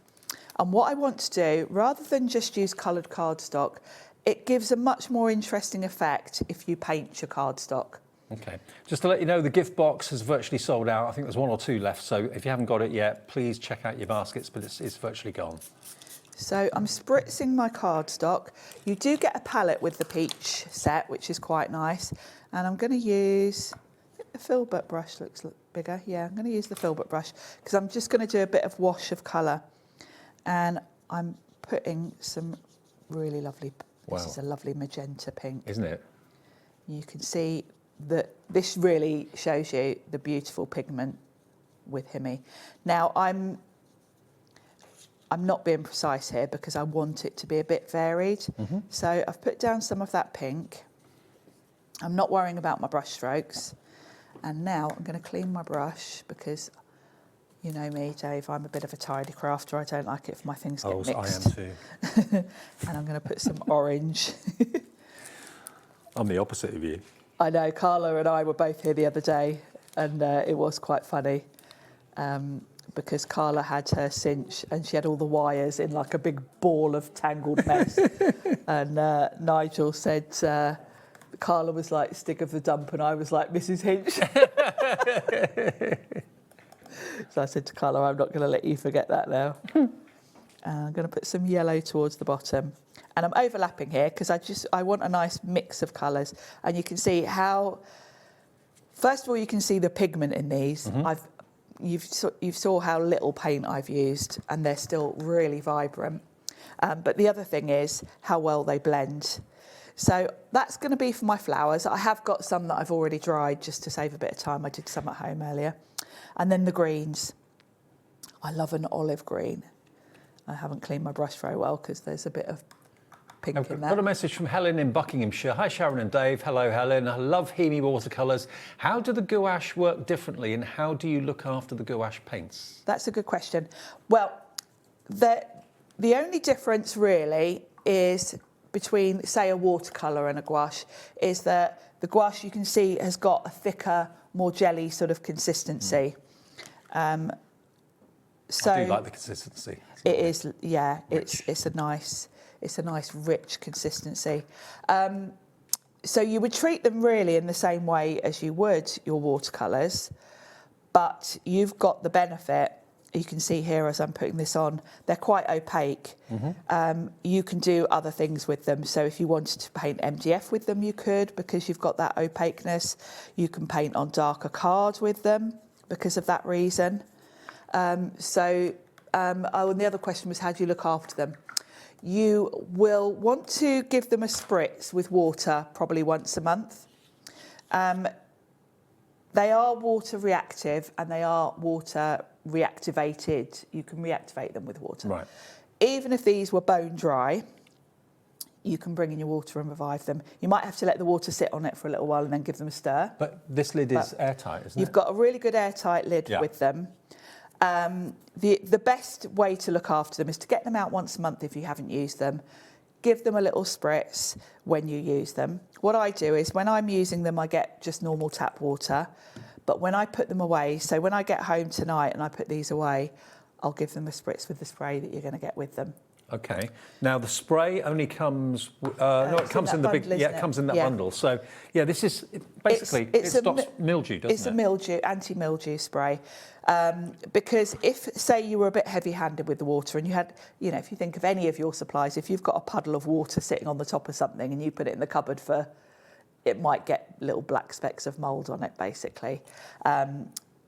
And what I want to do, rather than just use coloured cardstock, it gives a much more interesting effect if you paint your cardstock. Okay. Just to let you know, the gift box has virtually sold out. I think there's 1 or 2 left. So if you haven't got it yet, please check out your baskets, but it's virtually gone. So I'm spritzing my cardstock. You do get a palette with the peach set, which is quite nice. And I'm going to use, I think the filbert brush looks bigger. Yeah, I'm going to use the filbert brush because I'm just going to do a bit of wash of colour. And I'm putting some really lovely, this is a lovely magenta pink. Isn't it? You can see that this really shows you the beautiful pigment with HIMI. Now, I'm not being precise here because I want it to be a bit varied. So I've put down some of that pink. I'm not worrying about my brush strokes. And now I'm going to clean my brush because you know me, Dave, I'm a bit of a tidy crafter. I don't like it if my things get mixed. I am too. And I'm going to put some orange. I'm the opposite of you. I know, Carla and I were both here the other day, and it was quite funny because Carla had her cinch and she had all the wires in like a big ball of tangled mess. And Nigel said, Carla was like stick of the dump and I was like Mrs. Hinch. So I said to Carla, I'm not going to let you forget that now. I'm going to put some yellow towards the bottom. And I'm overlapping here because I want a nice mix of colours. And you can see how, first of all, you can see the pigment in these. You saw how little paint I've used and they're still really vibrant. But the other thing is how well they blend. So that's going to be for my flowers. I have got some that I've already dried just to save a bit of time. I did some at home earlier. And then the greens. I love an olive green. I haven't cleaned my brush very well because there's a bit of pink in there. Got a message from Helen in Buckinghamshire. Hi, Sharon and Dave. Hello, Helen. I love HIMI watercolours. How do the gouache work differently and how do you look after the gouache paints? That's a good question. Well, the only difference really is between, say, a watercolour and a gouache, is that the gouache, you can see, has got a thicker, more jelly sort of consistency. So I do like the consistency. It is, yeah. It's a nice rich consistency. So you would treat them really in the same way as you would your watercolours, but you've got the benefit. You can see here as I'm putting this on, they're quite opaque. You can do other things with them. So if you wanted to paint MDF with them, you could, because you've got that opaqueness. You can paint on darker card with them because of that reason. And the other question was, how do you look after them? You will want to give them a spritz with water probably once a month. They are water reactive and they are water reactivated. You can reactivate them with water. Right. Even if these were bone dry, you can bring in your water and revive them. You might have to let the water sit on it for a little while and then give them a stir. But this lid is airtight, isn't it? You've got a really good airtight lid with them. The best way to look after them is to get them out once a month if you haven't used them. Give them a little spritz when you use them. What I do is when I'm using them, I get just normal tap water. But when I put them away, so when I get home tonight and I put these away, I'll give them a spritz with the spray that you're going to get with them. Okay. Now the spray only comes. No, it comes in the big. bundle, Yeah, isn't it it? comes in that Yeah. bundle. So yeah, this is basically It's it a stops mildew, doesn't it? It's a mildew, anti-mildew spray. Because if, say, you were a bit heavy-handed with the water and you had, you know, if you think of any of your supplies, if you've got a puddle of water sitting on the top of something and you put it in the cupboard for, it might get little black specks of mould on it, basically.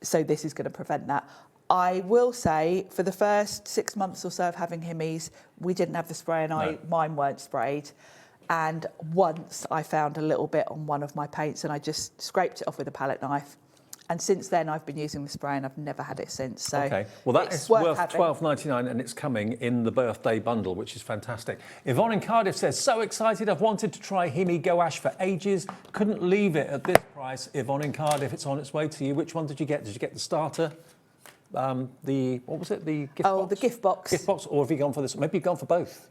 So this is going to prevent that. I will say, for the first 6 months or so of having HIMIs, we didn't have the spray and mine weren't sprayed. And once I found a little bit on one of my paints and I just scraped it off with a palette knife. And since then, I've been using the spray and I've never had it since. So okay, well that is worth $12.99 and it's coming in the birthday bundle, which is fantastic. Yvonne in Cardiff says, so excited, I've wanted to try HIMI Gouache for ages, couldn't leave it at this price. Yvonne in Cardiff, it's on its way to you. Which one did you get? Did you get the starter? What was it? The gift box? Oh, the gift box. Gift box, or have you gone for this? Maybe you've gone for both.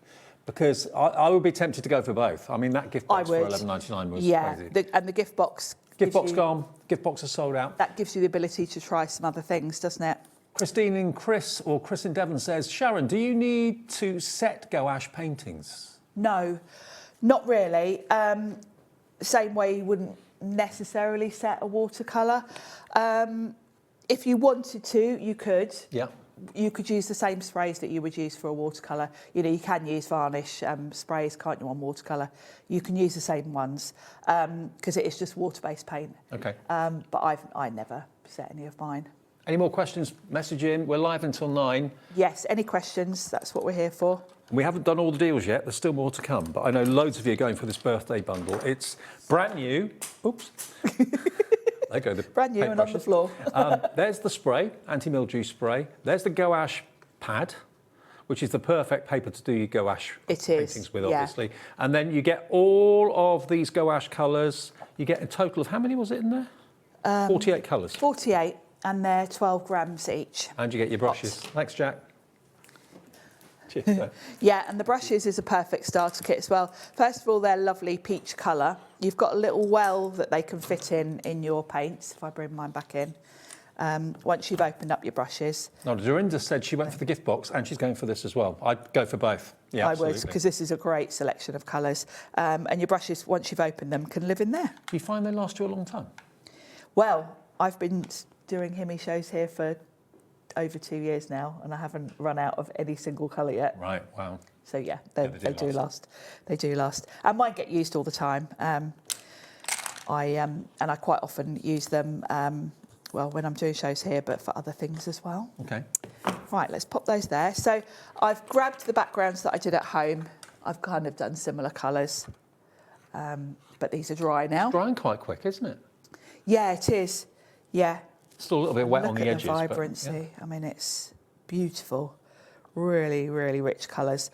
Because I would be tempted to go for both. I mean, that gift box for $11.99 was crazy. And the gift box. Gift box gone. Gift box is sold out. That gives you the ability to try some other things, doesn't it? Christine in Chris in Devon says, Sharon, do you need to set gouache paintings? No, not really. Same way you wouldn't necessarily set a watercolour. If you wanted to, you could. Yeah. You could use the same sprays that you would use for a watercolour. You know, you can use varnish sprays, can't you, on watercolour? You can use the same ones because it is just water-based paint. Okay. But I never set any of mine. Any more questions? Message in. We're live until 9. Yes, any questions? That's what we're here for. We haven't done all the deals yet. There's still more to come. But I know loads of you are going for this birthday bundle. It's brand new. Oops. There go the brand new and on the floor. There's the spray, anti-mildew spray. There's the gouache pad, which is the perfect paper to do your gouache paintings with, obviously. And then you get all of these gouache colours. You get a total of, how many was it in there? 48 colours. 48, and they're 12 grams each. And you get your brushes. Thanks, Jack. Cheers. Yeah, and the brushes is a perfect starter kit as well. First of all, they're lovely peach colour. You've got a little well that they can fit in your paints, if I bring mine back in, once you've opened up your brushes. Now, Dorinda said she went for the gift box and she's going for this as well. I'd go for both. Yeah, I would, because this is a great selection of colours. And your brushes, once you've opened them, can live in there. Do you find they last you a long time? Well, I've been doing HIMI shows here for over 2 years now, and I haven't run out of any single colour yet. Right, wow. So yeah, they do last. They do last. And mine get used all the time. I quite often use them, well, when I'm doing shows here, but for other things as well. Okay. Right, let's pop those there. So I've grabbed the backgrounds that I did at home. I've kind of done similar colours, but these are dry now. It's drying quite quick, isn't it? Yeah, it is. Yeah. Still a little bit wet on the edges. Look at the vibrancy. But, yeah. I mean, it's beautiful. Really, really rich colours.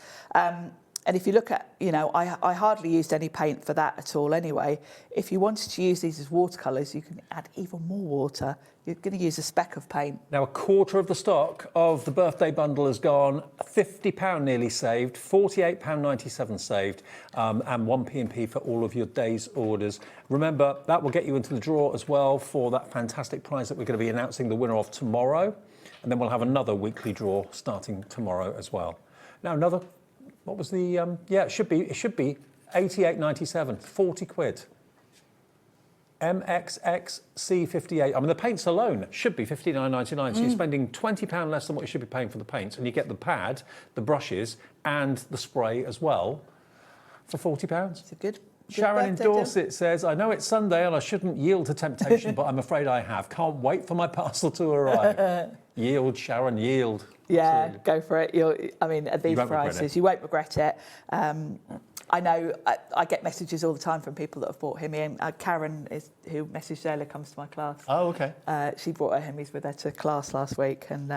And if you look at, you know, I hardly used any paint for that at all anyway. If you wanted to use these as watercolours, you can add even more water. You're going to use a speck of paint. Now, a quarter of the stock of the birthday bundle has gone, £50 nearly saved, £48.97 saved, and 1p&p for all of your day's orders. Remember, that will get you into the draw as well for that fantastic prize that we're going to be announcing the winner of tomorrow. And then we'll have another weekly draw starting tomorrow as well. Now, another, what was the, yeah, it should be £88.97, 40 quid. MXXC58. I mean, the paints alone should be £59.99. So you're spending £20 less than what you should be paying for the paints. And you get the pad, the brushes, and the spray as well for £40. It's a good Sharon in birthday Dorset says, I know it's Sunday and I shouldn't yield to temptation, but I'm afraid I have. Can't wait for my parcel to arrive. Yield, Sharon, yield. Yeah, Absolutely. go for it. I mean, at these prices, you won't regret it. I know I get messages all the time from people that have bought HIMI. And Karen, who messaged earlier, comes to my class. Oh, okay. She brought her HIMIs with her to class last week. And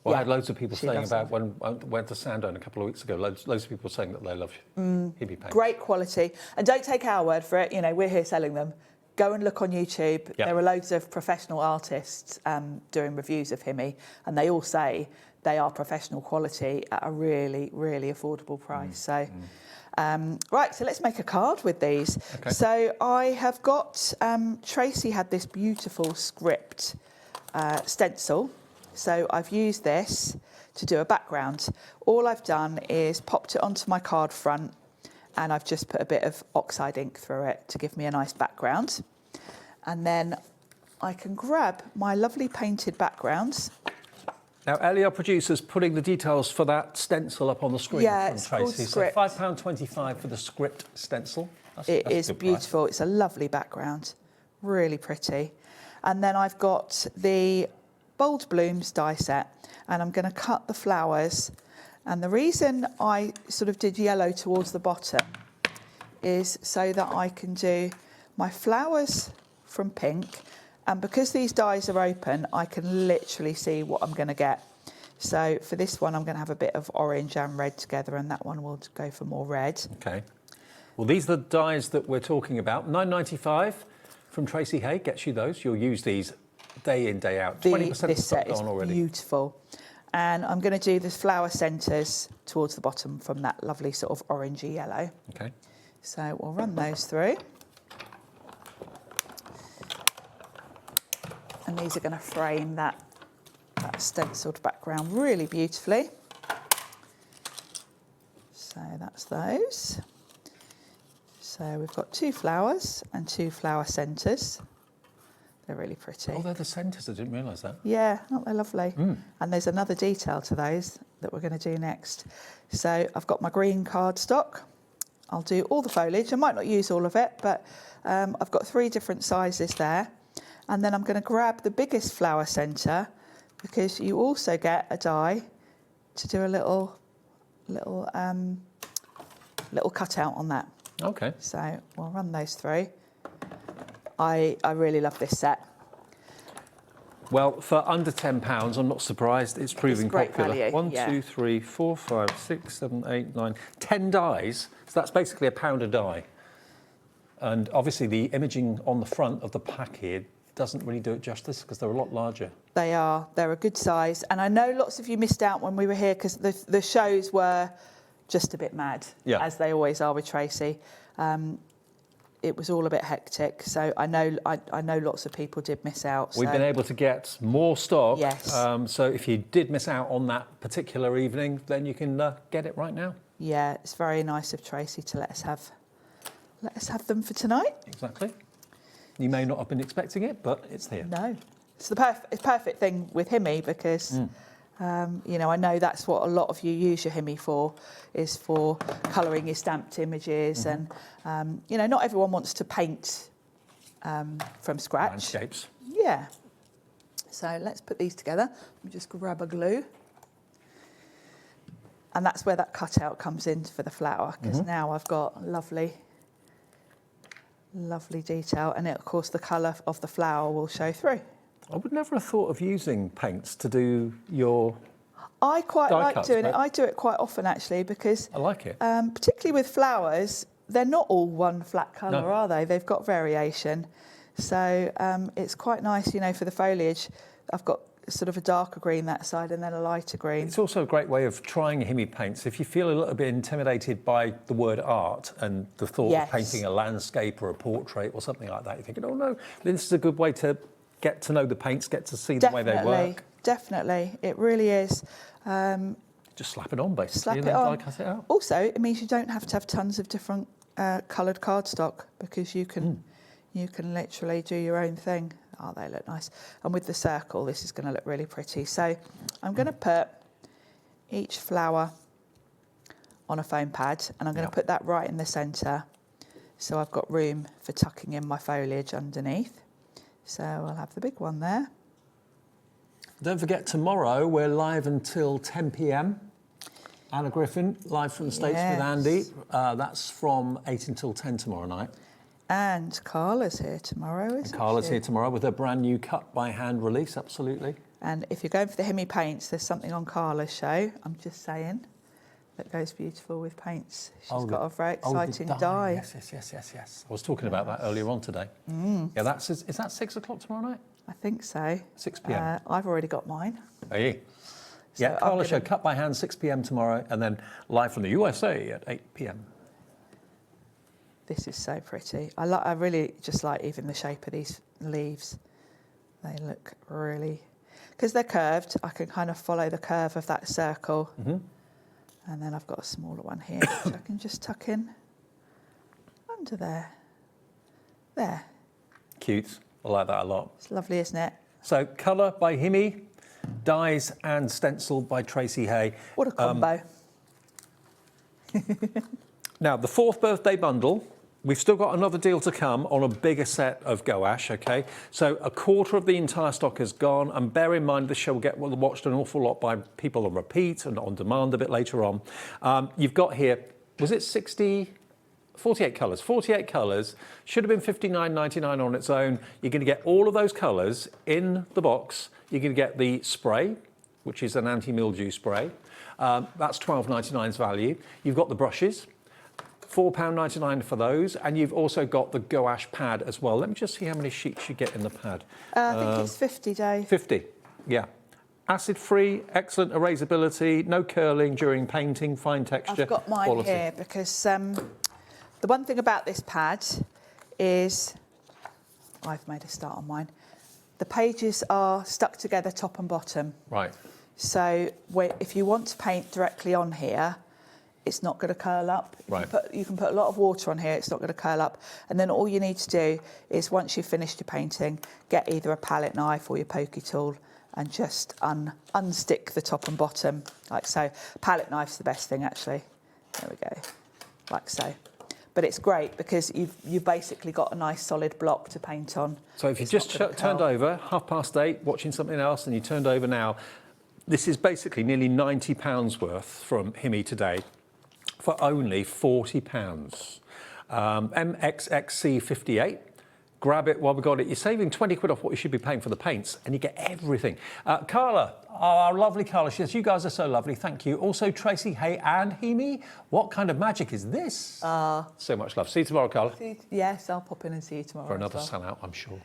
well, I had loads of people saying about when I went to Sandown a couple of weeks ago, loads of people saying that they love HIMI paints. Great quality. And don't take our word for it. You know, we're here selling them. go and look on YouTube. Yep. There are loads of professional artists doing reviews of HIMI, and they all say they are professional quality at a really, really affordable price. So, right, so let's make a card with these. Okay. So I have got, Tracy had this beautiful script stencil. So I've used this to do a background. All I've done is popped it onto my card front, and I've just put a bit of oxide ink through it to give me a nice background. And then I can grab my lovely painted backgrounds. Now, Ellie, our producer's putting the details for that stencil up on the screen from it's called Tracy. So Script. £5.25 for the script stencil. That's a It is good beautiful. It's a lovely background, really pretty. And then I've got the Bold Blooms die set, and I'm going to cut the flowers. And the reason I sort of did yellow towards the bottom is so that I can do my flowers from pink. And because these dies are open, I can literally see what I'm going to get. So for this one, I'm going to have a bit of orange and red together, and that one will go for more red. Okay. Well, these are the dies that we're talking about. $9.95 from Tracy Hay gets you those. You'll use these day in, day out. 20% of the This stock set is gone already. beautiful. And I'm going to do the flower centres towards the bottom from that lovely sort of orangey yellow. Okay. So we'll run those through. And these are going to frame that stenciled background really beautifully. So that's those. So we've got 2 flowers and 2 flower centres. They're really pretty. Oh, they're the centres. I didn't realise that. Yeah, aren't they lovely? Mm. And there's another detail to those that we're going to do next. So I've got my green cardstock. I'll do all the foliage. I might not use all of it, but I've got 3 different sizes there. And then I'm going to grab the biggest flower centre, because you also get a die to do a little cutout on that. Okay. So we'll run those through. I really love this set. Well, for under £10, I'm not surprised. It's proving great popular. value, 1, yeah. 2, 3, 4, 5, 6, 7, 8, 9, 10 dies. So that's basically £1 a die. And obviously the imaging on the front of the pack here doesn't really do it justice, because they're a lot larger. They are. They're a good size. And I know lots of you missed out when we were here, because the shows were just a bit mad, as they always are with Tracy. It was all a bit hectic, so I know lots of people did miss out. We've been able to get more stock. Yes. So if you did miss out on that particular evening, then you can get it right now. Yeah, it's very nice of Tracy to let us have them for tonight. Exactly. You may not have been expecting it, but it's here. No, it's the perfect thing with HIMI, because you know, I know that's what a lot of you use your HIMI for, is for colouring your stamped images. And you know, not everyone wants to paint from scratch. Landscapes. Yeah. So let's put these together. Let me just grab a glue. And that's where that cutout comes in for the flower, because now I've got lovely detail, and of course the colour of the flower will show through. I would never have thought of using paints to do your I quite die like cuts, doing it. but- I do it quite often, actually, because I like it. particularly with flowers, they're not all one flat colour, No. are they? They've got variation. So it's quite nice, you know, for the foliage. I've got sort of a darker green that side and then a lighter green. It's also a great way of trying HIMI paints. If you feel a little bit intimidated by the word art and the thought Yes. of painting a landscape or a portrait or something like that, you're thinking, oh no, this is a good way to get to know the paints, get to see the way they work. Definitely, it really is. Just slap it on, basically, Slap and it then on. die cut it out. Also, it means you don't have to have tons of different coloured cardstock, because you can literally do your own thing. Oh, they look nice. And with the circle, this is going to look really pretty. So I'm going to put each flower on a foam pad, and I'm going to put that right in the centre, so I've got room for tucking in my foliage underneath. So I'll have the big one there. Don't forget, tomorrow we're live until 10 p.m. Anna Griffin, live from the States with Andy. That's from 8 until 10 tomorrow night. And Carla's here tomorrow, isn't Carla's she? here tomorrow with a brand new cut by hand release, absolutely. And if you're going for the HIMI paints, there's something on Carla's show. I'm just saying. that goes beautiful with paints. She's Oh, got a very oh, the exciting dye. Yes. I was talking about that earlier on today. Yeah, is that 6 o'clock tomorrow night? I think so. 6 p.m. I've already got mine. Are you? So Yeah, Carla I'm show gonna- cut by hand 6 p.m. tomorrow, and then live from the USA at 8 p.m. This is so pretty. I really just like even the shape of these leaves. They look really, because they're curved, I can kind of follow the curve of that circle. And then I've got a smaller one here, which I can just tuck in under there. There. Cute. I like that a lot. It's lovely, isn't it? So, colour by HIMI, dyes and stencil by Tracy Hay. What a combo. Now, the 4th birthday bundle, we've still got another deal to come on a bigger set of gouache, okay? So a quarter of the entire stock is gone, and bear in mind this show will get watched an awful lot by people on repeat and on demand a bit later on. You've got here, was it 48 colours. 48 colours, should have been $59.99 on its own. You're going to get all of those colours in the box. You're going to get the spray, which is an anti-mildew spray. That's $12.99's value. You've got the brushes, £4.99 for those, and you've also got the gouache pad as well. Let me just see how many sheets you get in the pad. I think it's 50, Dave. 50, yeah. Acid-free, excellent erasability, no curling during painting, fine texture. I've got mine quality. here because the one thing about this pad is, I've made a start on mine, the pages are stuck together top and bottom. Right. So if you want to paint directly on here, it's not going to curl up. Right. You can put a lot of water on here, it's not going to curl up. And then all you need to do is, once you've finished your painting, get either a palette knife or your pokey tool and just unstick the top and bottom, like so. Palette knife's the best thing, actually. There we go, like so. But it's great because you've basically got a nice solid block to paint on. So if you just turned over, 8:30, watching something else, and you turned over now, this is basically nearly £90 worth from HIMI today for only £40. MXXC58. Grab it while we got it. You're saving 20 quid off what you should be paying for the paints, and you get everything. Carla, our lovely Carla, she says, you guys are so lovely, thank you. Also, Tracy Hay and HIMI, what kind of magic is this? So much love. See you tomorrow, Carla. Yes, I'll pop in and see you tomorrow. For another as well. sellout, I'm sure.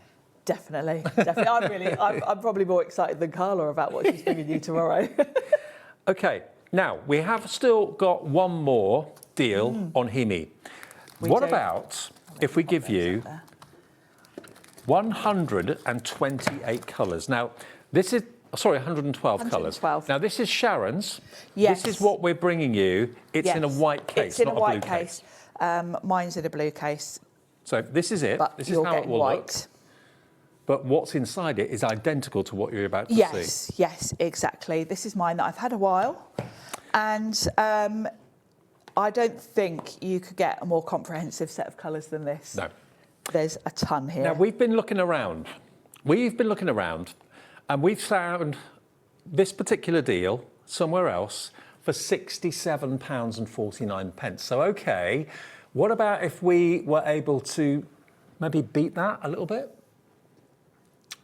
Definitely. I'm probably more excited than Carla about what she's bringing you tomorrow. Okay, now, we have still got one more deal on HIMI. What about if we give you 128 colours? Now, this is, 112 colours. Now, this is Sharon's. Yes. This is what we're bringing you. It's in a white case, it's in not a white blue case. Mine's in a blue case. So this is it. But This is you're how it getting will white. look. But what's inside it is identical to what you're about to see. Yes, exactly. This is mine that I've had a while. And I don't think you could get a more comprehensive set of colours than this. No. There's a ton here. Now, we've been looking around. And we've found this particular deal somewhere else for £67.49. So, OK, what about if we were able to maybe beat that a little bit?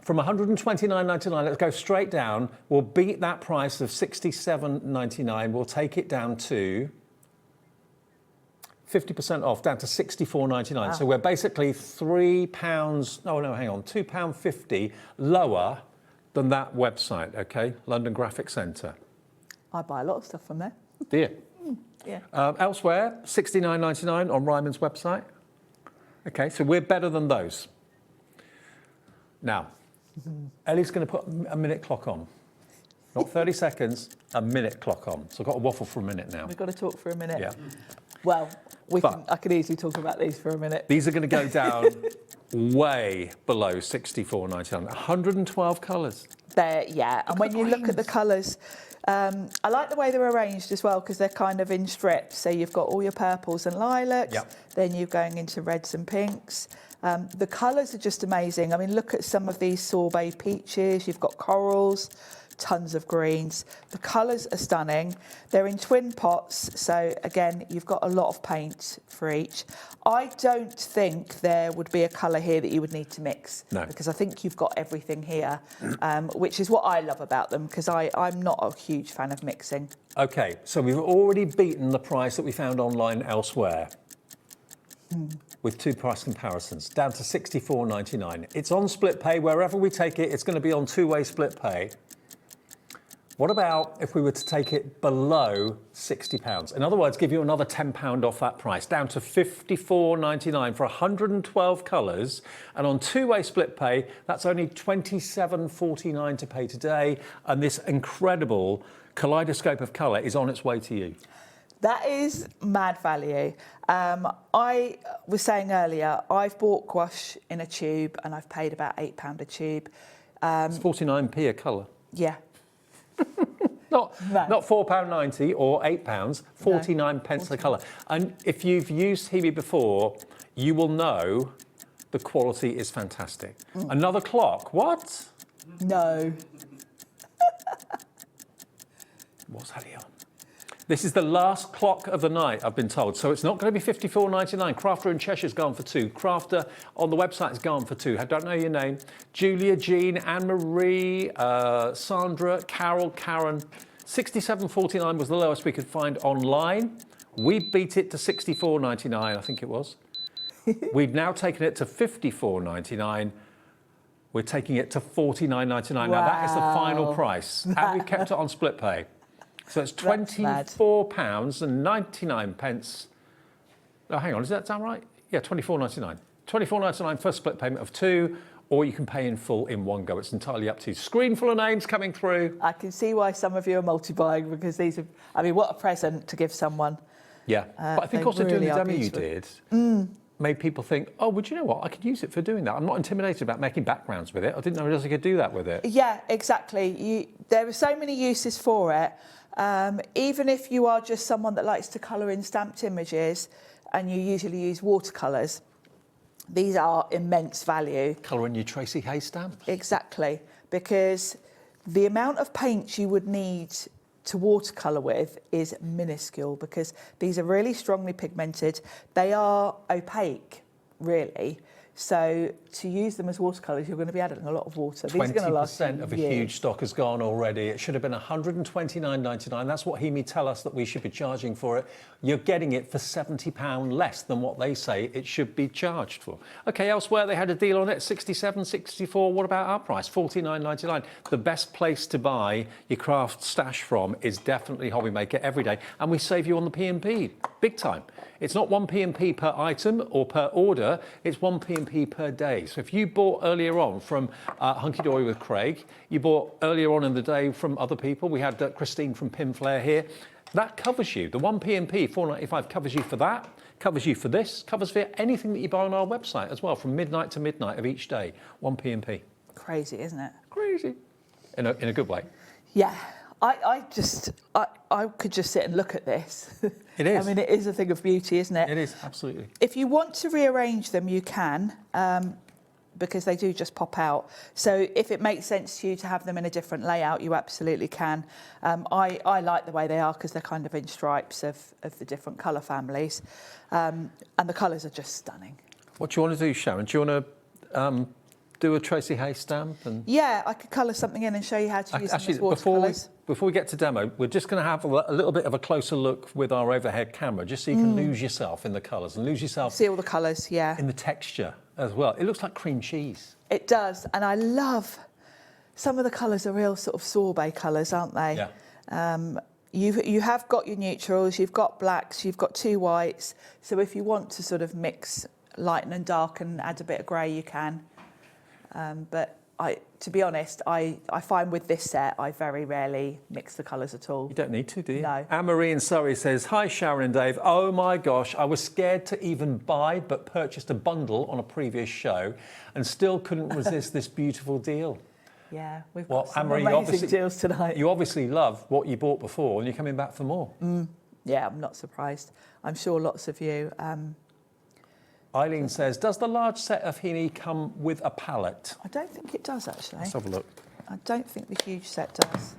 From £129.99, let's go straight down. We'll beat that price of £67.99. We'll take it down to 50% off, down to £64.99. Wow. So we're basically £2.50 lower than that website, OK? London Graphic Centre. I buy a lot of stuff from there. Do you? Yeah. Elsewhere, £69.99 on Ryman's website. OK, so we're better than those. Now, Ellie's going to put a minute clock on. Not 30 seconds, a minute clock on. So I've got to waffle for a minute now. We've got to talk for a minute. Yeah. Well, I could easily talk about these for a minute. These are going to go down way below £64.99. 112 colours. And when you look at the colours, I like the way they're arranged as well because they're kind of in strips. So you've got all your purples and lilacs, then you're going into reds and pinks. The colours are just amazing. I mean, look at some of these sorbet peaches. You've got corals, tons of greens. The colours are stunning. They're in twin pots. So, again, you've got a lot of paint for each. I don't think there would be a colour here that you would need to mix. No. Because I think you've got everything here, which is what I love about them, because I'm not a huge fan of mixing. Okay, so we've already beaten the price that we found online elsewhere with 2 price comparisons, down to $64.99. It's on split pay. Wherever we take it, it's going to be on 2-way split pay. What about if we were to take it below £60? In other words, give you another £10 off that price, down to $54.99 for 112 colours. And on 2-way split pay, that's only $27.49 to pay today. And this incredible kaleidoscope of colour is on its way to you. That is mad value. I was saying earlier, I've bought gouache in a tube and I've paid about £8 a tube. It's 49p a colour. Yeah. Not £4.90 or £8, 49 pence a colour. And if you've used HIMI before, you will know the quality is fantastic. Another clock, what? No. What's that on? This is the last clock of the night, I've been told. So it's not going to be $54.99. Crafter in Cheshire's gone for 2. Crafter on the website's gone for 2. I don't know your name. Julia, Jean, Anne-Marie, Sandra, Carol, Karen. $67.49 was the lowest we could find online. We beat it to $64.99, I think it was. We've now taken it to $54.99. We're taking it to $49.99. Wow. Now, that is the final price. And we've kept it on split pay. So it's £24.99. Oh, hang on, does that sound right? Yeah, £24.99. £24.99 first split payment of 2, or you can pay in full in one go. It's entirely up to you. Screen full of names coming through. I can see why some of you are multi-buying, because these are, I mean, what a present to give someone. Yeah, but I think also doing the demo you did made people think, oh, well, do you know what? I could use it for doing that. I'm not intimidated about making backgrounds with it. I didn't know I could do that with it. Yeah, exactly. There are so many uses for it. Even if you are just someone that likes to colour in stamped images and you usually use watercolours, these are immense value. Colour in your Tracy Hay stamp? Exactly, because the amount of paint you would need to watercolour with is minuscule, because these are really strongly pigmented. They are opaque, really. So to use them as watercolours, you're going to be adding a lot of water. These are going to last 20% of a years. huge stock has gone already. It should have been $129.99. That's what HIMI tell us that we should be charging for it. You're getting it for £70 less than what they say it should be charged for. Okay, elsewhere they had a deal on it, 67, 64. What about our price? $49.99. The best place to buy your craft stash from is definitely HobbyMaker every day. And we save you on the P&P, big time. It's not 1 P&P per item or per order, it's 1 P&P per day. So if you bought earlier on from Hunkydory with Craig, you bought earlier on in the day from other people, we had Christine from Pinflair here, that covers you. The 1 P&P, $4.95 covers you for that, covers you for this, covers for anything that you buy on our website as well, from midnight to midnight of each day, 1 P&P. Crazy, isn't it? Crazy. In a good way. Yeah. I could just sit and look at this. It is. I mean, it is a thing of beauty, isn't it? It is, absolutely. If you want to rearrange them, you can, because they do just pop out. So if it makes sense to you to have them in a different layout, you absolutely can. I like the way they are because they're kind of in stripes of the different colour families. And the colours are just stunning. What do you want to do, Sharon? Do you want to do a Tracy Hay stamp? And yeah, I could colour something in and show you how to use them as watercolours. Before we get to demo, we're just going to have a little bit of a closer look with our overhead camera, just so you can lose yourself in the colours and lose yourself... See all the colours, yeah. ...in the texture as well. It looks like cream cheese. It does, and I love... Some of the colours are real sort of sorbet colours, aren't they? Yeah. You have got your neutrals, you've got blacks, you've got 2 whites. So if you want to sort of mix lighten and darken, add a bit of grey, you can. But to be honest, I find with this set, I very rarely mix the colours at all. You don't need to, do you? No. Anne-Marie in Surrey says, hi, Sharon and Dave. Oh, my gosh, I was scared to even buy, but purchased a bundle on a previous show and still couldn't resist this beautiful deal. Yeah, we've got some Anne-Marie, amazing deals tonight. You obviously love what you bought before and you're coming back for more. Yeah, I'm not surprised. I'm sure lots of you... Eileen says, does the large set of HIMI come with a palette? I don't think it does, actually. Let's have a look. I don't think the huge set does.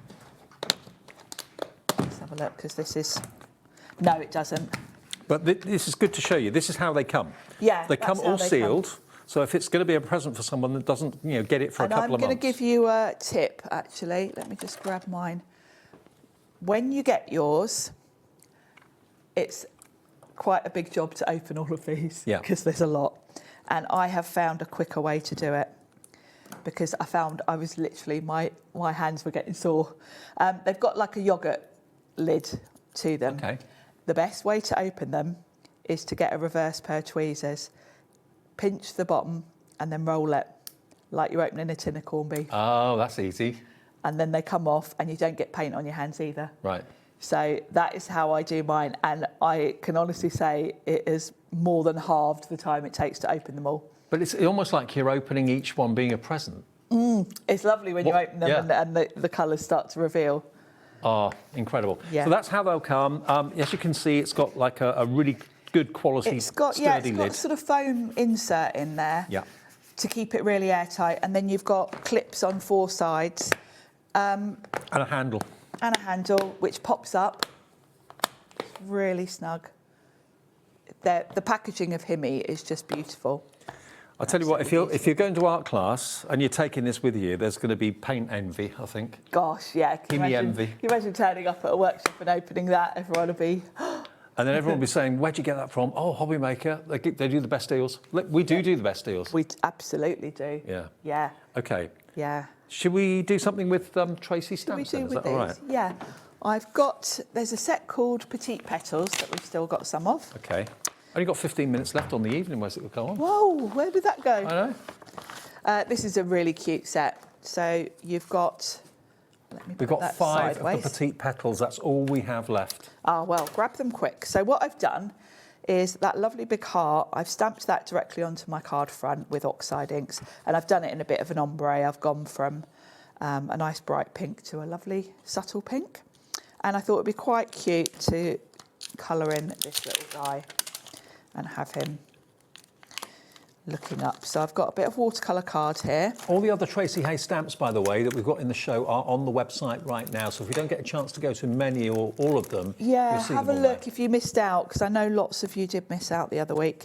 Let's have a look, because this is... No, it doesn't. But this is good to show you. This is how they come. Yeah, they come that's how all they sealed. come. So if it's going to be a present for someone that doesn't, get it for a couple of months. I'm going to give you a tip, actually. Let me just grab mine. When you get yours, it's quite a big job to open all of these because there's a lot. And I have found a quicker way to do it because I was literally, my hands were getting sore. They've got like a yoghurt lid to them. Okay. The best way to open them is to get a reverse pair of tweezers, pinch the bottom and then roll it like you're opening a tin of corned beef. Oh, that's easy. And then they come off and you don't get paint on your hands either. Right. So that is how I do mine. And I can honestly say it is more than halved the time it takes to open them all. But it's almost like you're opening each one being a present. It's lovely when you open them and the colours start to reveal. Oh, incredible. Yeah. So that's how they'll come. As you can see, it's got like a really good quality sturdy lid. Sort of foam insert in there to keep it really airtight. And then you've got clips on 4 sides. And a handle. And a handle, which pops up. Really snug. The packaging of HIMI is just beautiful. I'll tell you what, if you're going to art class and you're taking this with you, there's going to be paint envy, I think. Gosh, yeah. HIMI envy. Can you imagine turning up at a workshop and opening that? Everyone will be... And then everyone will be saying, where'd you get that from? Oh, HobbyMaker. They do the best deals. We do the best deals. We absolutely do. Yeah. Yeah. OK. Yeah. Should we do something with Tracy stamps then? Is that all right? Yeah. There's a set called Petite Petals that we've still got some of. OK. Only got 15 minutes left on the evening. Where's it go on? Whoa, where did that go? I know. This is a really cute set. So you've got... We've got 5 of the Petite Petals. That's all we have left. Ah, well, grab them quick. So what I've done is that lovely big heart. I've stamped that directly onto my card front with oxide inks. And I've done it in a bit of an ombre. I've gone from a nice bright pink to a lovely subtle pink. And I thought it'd be quite cute to colour in this little guy and have him looking up. So I've got a bit of watercolour card here. All the other Tracy Hay stamps, by the way, that we've got in the show are on the website right now. So if you don't get a chance to go to many or all of them, yeah, you'll see have them a all look if you missed out, because I know lots of you did miss out the other week.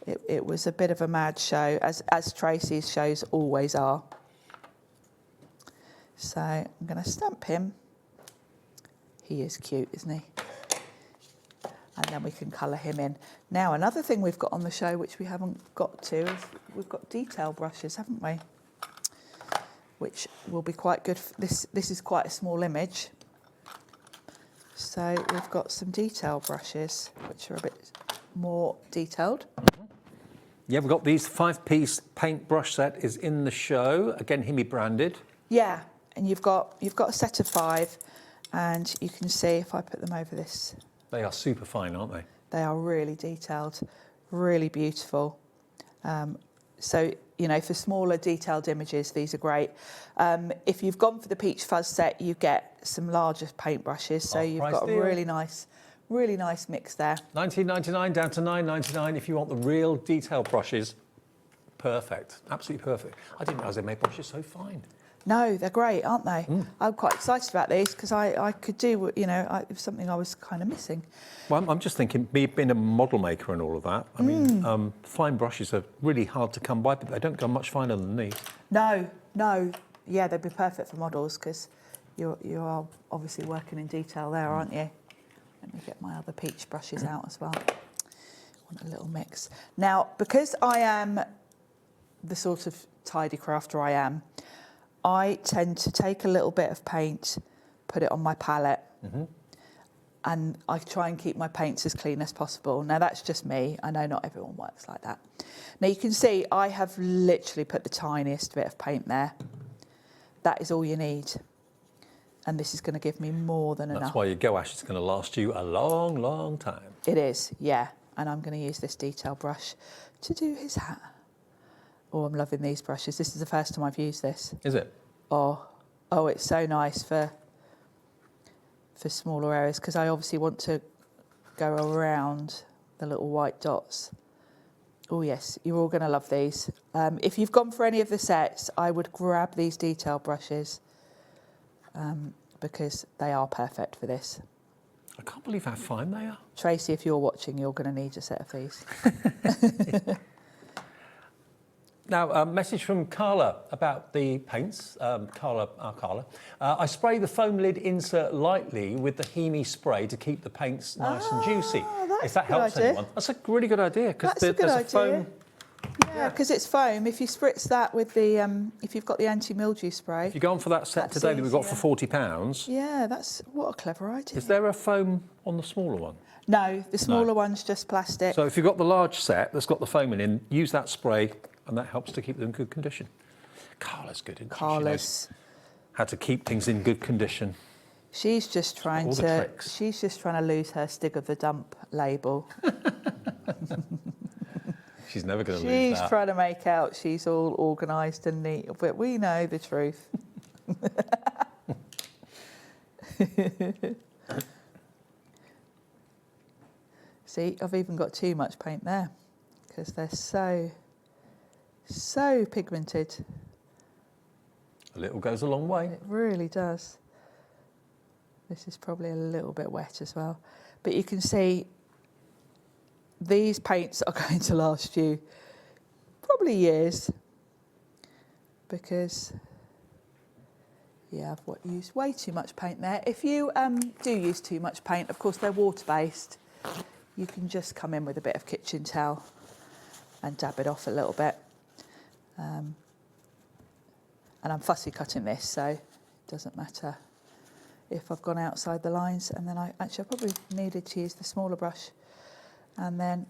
It was a bit of a mad show, as Tracy's shows always are. So I'm going to stamp him. He is cute, isn't he? And then we can colour him in. Now, another thing we've got on the show, which we haven't got to, is we've got detail brushes, haven't we? Which will be quite good. This is quite a small image. So we've got some detail brushes, which are a bit more detailed. Yeah, we've got these 5-piece paintbrush set is in the show. Again, HIMI branded. Yeah, and you've got a set of 5, and you can see if I put them over this. They are super fine, aren't they? They are really detailed, really beautiful. So, for smaller detailed images, these are great. If you've gone for the Peach Fuzz set, you get some larger paintbrushes. So you've got a really nice mix there. $19.99 down to $9.99 if you want the real detail brushes. Perfect, absolutely perfect. I didn't realise they made brushes so fine. No, they're great, aren't they? I'm quite excited about these because I could do, it was something I was kind of missing. Well, I'm just thinking, me being a model maker and all of that, I mean, fine brushes are really hard to come by, but they don't go much finer than these. No. Yeah, they'd be perfect for models because you are obviously working in detail there, aren't you? Let me get my other peach brushes out as well. Want a little mix. Now, because I am the sort of tidy crafter I am, I tend to take a little bit of paint, put it on my palette, and I try and keep my paints as clean as possible. Now, that's just me. I know not everyone works like that. Now, you can see I have literally put the tiniest bit of paint there. That is all you need. And this is going to give me more than enough. That's why your gouache is going to last you a long, long time. It is, yeah. And I'm going to use this detail brush to do his hat. Oh, I'm loving these brushes. This is the first time I've used this. Is it? Oh, it's so nice for smaller areas because I obviously want to go around the little white dots. Oh yes, you're all going to love these. If you've gone for any of the sets, I would grab these detail brushes because they are perfect for this. I can't believe how fine they are. Tracy, if you're watching, you're going to need a set of these. Now, a message from Carla about the paints. Carla. I spray the foam lid insert lightly with the HIMI spray to keep the paints nice and juicy. If that helps anyone. That's a really good idea, because there's a foam. Yeah, because it's foam. If you spritz that with the, if you've got the anti-mildew spray. If you go on for that set today that we've got for £40. Yeah, what a clever idea. Is there a foam on the smaller one? No, the smaller one's just plastic. So if you've got the large set that's got the foam in, use that spray, and that helps to keep them in good condition. Carla's good, isn't she? She knows how to keep things in good condition. She's just trying to lose her Stig of the Dump label. She's never going to lose that. She's trying to make out she's all organised and neat, but we know the truth. See, I've even got too much paint there because they're so pigmented. A little goes a long way. It really does. This is probably a little bit wet as well. But you can see these paints are going to last you probably years because, yeah, I've used way too much paint there. If you do use too much paint, of course, they're water-based. You can just come in with a bit of kitchen towel and dab it off a little bit. And I'm fussy cutting this, so it doesn't matter if I've gone outside the lines. And then I probably needed to use the smaller brush. And then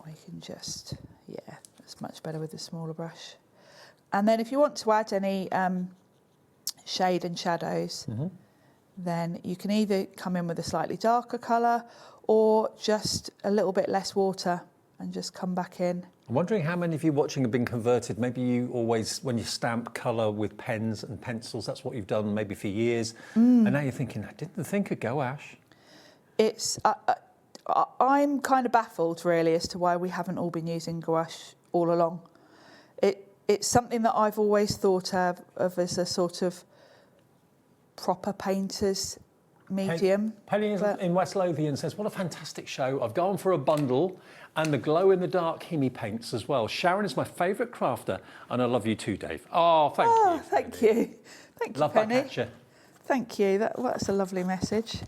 we can just, yeah, it's much better with the smaller brush. And then if you want to add any shade and shadows, then you can either come in with a slightly darker colour or just a little bit less water and just come back in. I'm wondering how many of you watching have been converted. Maybe you always, when you stamp colour with pens and pencils, that's what you've done maybe for years. And now you're thinking, I didn't think of gouache. It's, I'm kind of baffled really as to why we haven't all been using gouache all along. It's something that I've always thought of as a sort of proper painter's medium. Penny in West Lothian says, what a fantastic show. I've gone for a bundle and the glow-in-the-dark HIMI paints as well. Sharon is my favourite crafter, and I love you too, Dave. Oh, thank you. Thank you. Thank you, love Penny. That catcher. Thank you. That's a lovely message.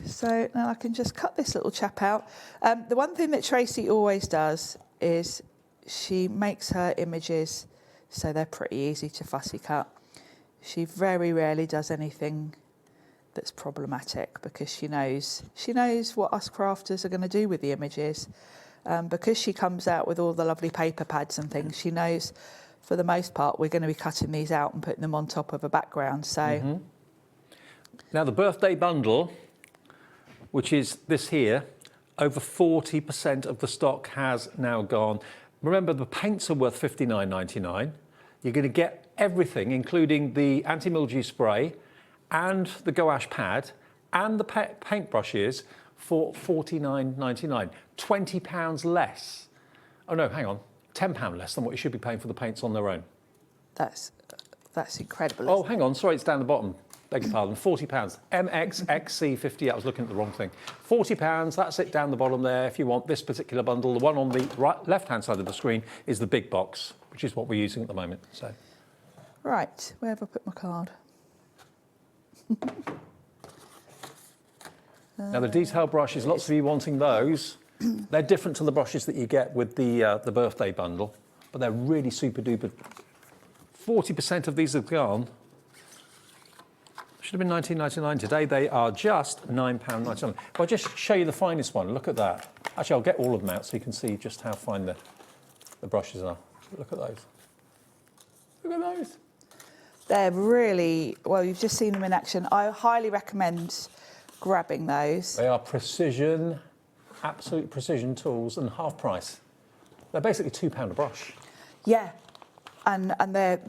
So now I can just cut this little chap out. The one thing that Tracy always does is she makes her images so they're pretty easy to fussy cut. She very rarely does anything that's problematic because she knows what us crafters are going to do with the images. Because she comes out with all the lovely paper pads and things, she knows for the most part we're going to be cutting these out and putting them on top of a background. So Now the birthday bundle, which is this here, over 40% of the stock has now gone. Remember, the paints are worth $59.99. You're going to get everything, including the anti-mildew spray and the gouache pad and the paint brushes for $49.99. £20 less. Oh no, hang on, £10 less than what you should be paying for the paints on their own. That's incredible. Oh, hang on, sorry, it's down the bottom. Beg your pardon, £40. MXXC50, I was looking at the wrong thing. £40, that's it down the bottom there. If you want this particular bundle, the one on the left-hand side of the screen is the big box, which is what we're using at the moment. So, right, where have I put my card? Now the detail brushes, lots of you wanting those. They're different to the brushes that you get with the birthday bundle, but they're really super duper. 40% of these have gone. Should have been $19.99. Today they are just £9.99. If I just show you the finest one, look at that. Actually, I'll get all of them out so you can see just how fine the brushes are. Look at those. Look at those. They're really, well, you've just seen them in action. I highly recommend grabbing those. They are precision, absolute precision tools and half price. They're basically £2 a brush. Yeah, and the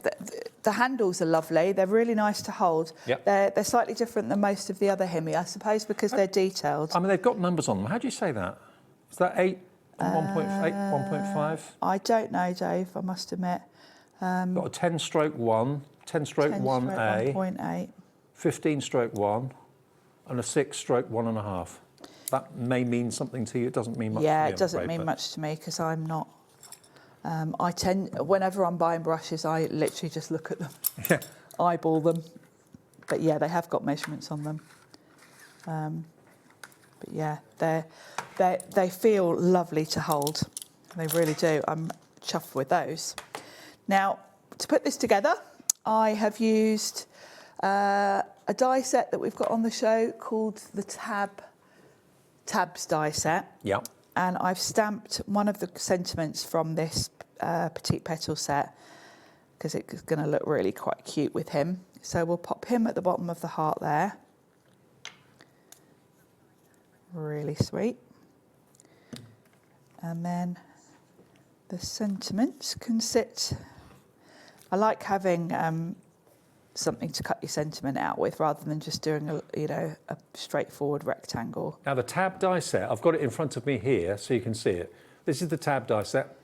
handles are lovely. They're really nice to hold. Yep. They're slightly different than most of the other HIMI, I suppose, because they're detailed. I mean, they've got numbers on them. How do you say that? Is that 8, 1.8, 1.5? I don't know, Dave, I must admit. Got a 10-stroke 1, 10-stroke 1A, 1.8, 15-stroke 1, and a 6/1.5. That may mean something to you. It doesn't mean much to me. Yeah, I'm it doesn't afraid, mean but- much to me because I'm not. Whenever I'm buying brushes, I literally just look at them, eyeball them. But yeah, they have got measurements on them. But yeah, they feel lovely to hold. They really do. I'm chuffed with those. Now, to put this together, I have used a die set that we've got on the show called the Tabs die set. Yeah. And I've stamped one of the sentiments from this Petite Petal set because it's going to look really quite cute with him. So we'll pop him at the bottom of the heart there. Really sweet. And then the sentiments can sit. I like having something to cut your sentiment out with rather than just doing a straightforward rectangle. Now the tab die set, I've got it in front of me here so you can see it. This is the tab die set.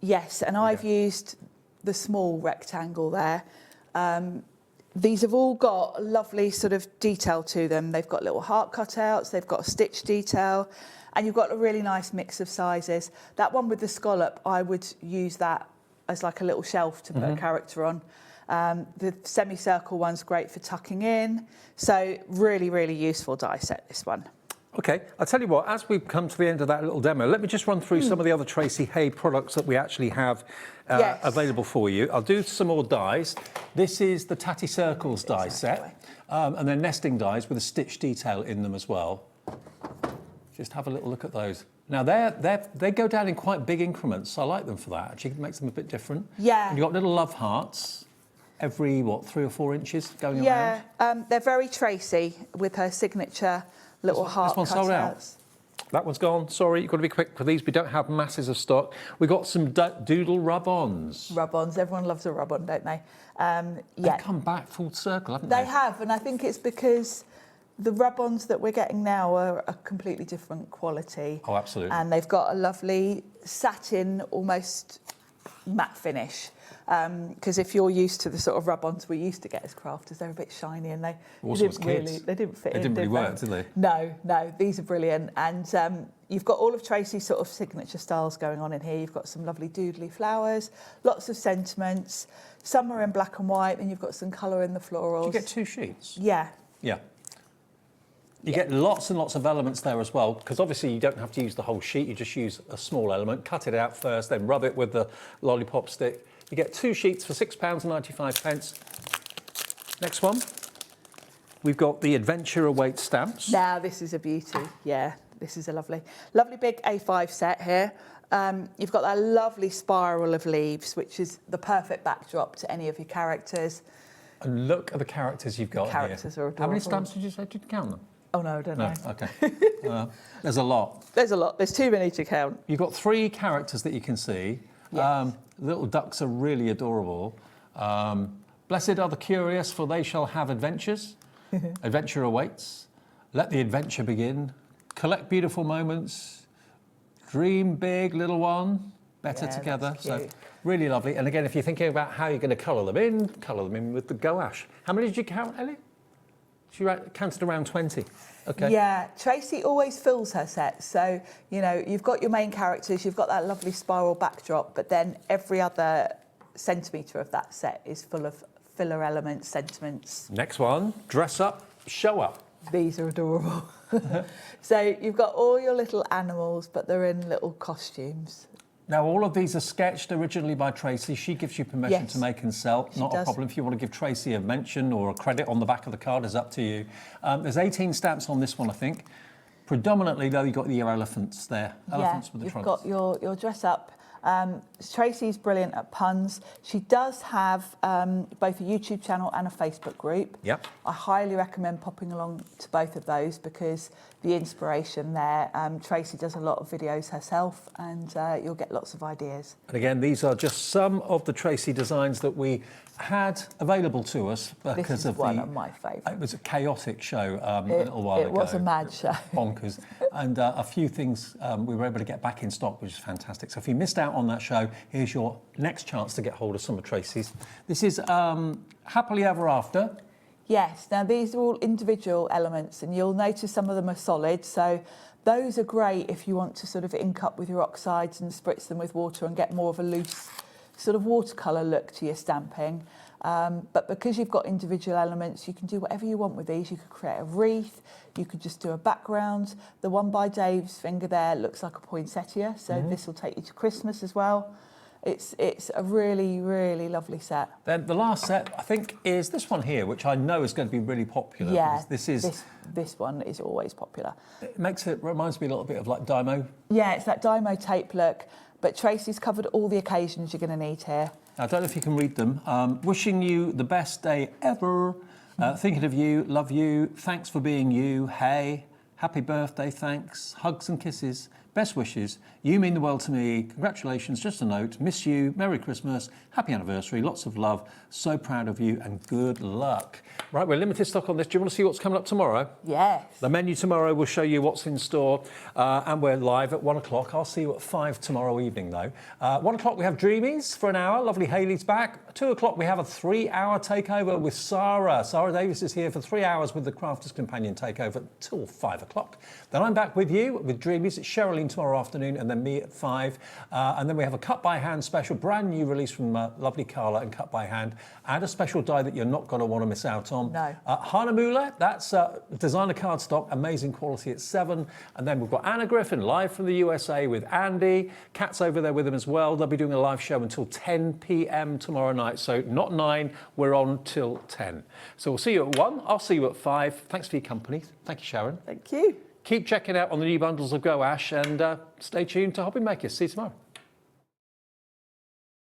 Yes, and I've used the small rectangle there. These have all got a lovely sort of detail to them. They've got little heart cutouts, they've got a stitch detail, and you've got a really nice mix of sizes. That one with the scallop, I would use that as like a little shelf to put a character on. The semicircle one's great for tucking in. So really, really useful die set, this one. Okay, I'll tell you what, as we've come to the end of that little demo, let me just run through some of the other Tracy Hay products that we actually have available for you. I'll do some more dies. This is the Tatty Circles die set, and they're nesting dies with a stitch detail in them as well. Just have a little look at those. Now, they go down in quite big increments. I like them for that. Actually, it makes them a bit different. Yeah. And you've got little love hearts every, 3 or 4 inches going around? Yeah, they're very Tracy with her signature little heart This one's sold out. cutouts. That one's gone. Sorry, you've got to be quick for these. We don't have masses of stock. We've got some doodle rub-ons. Rub-ons. Everyone loves a rub-on, don't they? They've come back full circle, haven't They have, and I think it's because the rub-ons that we're getting now are a completely different quality. Oh, absolutely. And they've got a lovely satin, almost matte finish. Because if you're used to the sort of rub-ons we used to get as crafters, they're a bit shiny and they Also as didn't kids. really, they didn't fit They in. didn't really did work, did they? No, these are brilliant. And you've got all of Tracy's sort of signature styles going on in here. You've got some lovely doodly flowers, lots of sentiments. Some are in black and white, and you've got some colour in the florals. Do you get 2 sheets? Yeah. Yeah. You get lots and lots of elements there as well, because obviously you don't have to use the whole sheet, you just use a small element, cut it out first, then rub it with the lollipop stick. You get 2 sheets for £6.95. Next one, we've got the Adventure Awaits stamps. Now, this is a beauty. Yeah, this is a lovely big A5 set here. You've got that lovely spiral of leaves, which is the perfect backdrop to any of your characters. And look at the characters you've got Characters here. are adorable. How many stamps did you say? Did you count them? Oh, no, I don't know. Okay. There's a lot. There's a lot. There's too many to count. You've got 3 characters that you can see. Yes. Little ducks are really adorable. Blessed are the curious, for they shall have adventures. Adventure awaits. Let the adventure begin. Collect beautiful moments. Dream big, little one. Better together. that's So cute. really lovely. And again, if you're thinking about how you're going to colour them in with the gouache. How many did you count, Ellie? She counted around 20. Okay. Yeah, Tracy always fills her sets. So, you've got your main characters, you've got that lovely spiral backdrop, but then every other centimetre of that set is full of filler elements, sentiments. Next one, dress up, show up. These are adorable. So you've got all your little animals, but they're in little costumes. Now, all of these are sketched originally by Tracy. She gives you permission Yes, to make and sell. she Not a does. problem. If you want to give Tracy a mention or a credit on the back of the card, is up to you. There's 18 stamps on this one, I think. Predominantly, though, you've got your elephants there. Elephants with the you've trunks. got your dress up. Tracy's brilliant at puns. She does have both a YouTube channel and a Facebook group. Yep. I highly recommend popping along to both of those because the inspiration there. Tracy does a lot of videos herself and you'll get lots of ideas. And again, these are just some of the Tracy designs that we had available to us because This is of one of my favourites. It was a chaotic show a little while ago. It was a mad show. Bonkers. And a few things we were able to get back in stock, which is fantastic. So if you missed out on that show, here's your next chance to get hold of some of Tracy's. This is Happily Ever After. Yes, now these are all individual elements and you'll notice some of them are solid. So those are great if you want to sort of ink up with your oxides and spritz them with water and get more of a loose sort of watercolour look to your stamping. But because you've got individual elements, you can do whatever you want with these. You could create a wreath, you could just do a background. The one by Dave's finger there looks like a poinsettia, so this will take you to Christmas as well. It's a really, really lovely set. Then the last set, I think, is this one here, which I know is going to be really popular. Yeah, this one is always popular. It reminds me a little bit of like Dymo. Yeah, it's that Dymo tape look, but Tracy's covered all the occasions you're going to need here. I don't know if you can read them. Wishing you the best day ever. Thinking of you, love you, thanks for being you, hey, happy birthday, thanks, hugs and kisses. Best wishes. You mean the world to me. Congratulations. Just a note. Miss you. Merry Christmas. Happy anniversary. Lots of love. So proud of you and good luck. Right, we're limited stock on this. Do you want to see what's coming up tomorrow? Yes. The menu tomorrow will show you what's in store, and we're live at 1 o'clock. I'll see you at 5 tomorrow evening, though. 1 o'clock we have Dreamies for an hour. Lovely Hayley's back. 2 o'clock we have a 3-hour takeover with Sarah. Sarah Davis is here for 3 hours with the Crafters Companion takeover till 5 o'clock. Then I'm back with you with Dreamies. It's Sherilyn tomorrow afternoon, and then me at 5. And then we have a Cut by Hand special, brand new release from lovely Carla and Cut by Hand, and a special die that you're not going to want to miss out on. No. Hanamula, that's designer cardstock, amazing quality at 7. And then we've got Anna Griffin live from the USA with Andy. Kat's over there with him as well. They'll be doing a live show until 10 p.m. tomorrow night. So not 9, we're on till 10. So we'll see you at 1. I'll see you at 5. Thanks for your company. Thank you, Sharon. Thank you. Keep checking out on the new bundles of Go Ash, and stay tuned to HobbyMaker. See you tomorrow.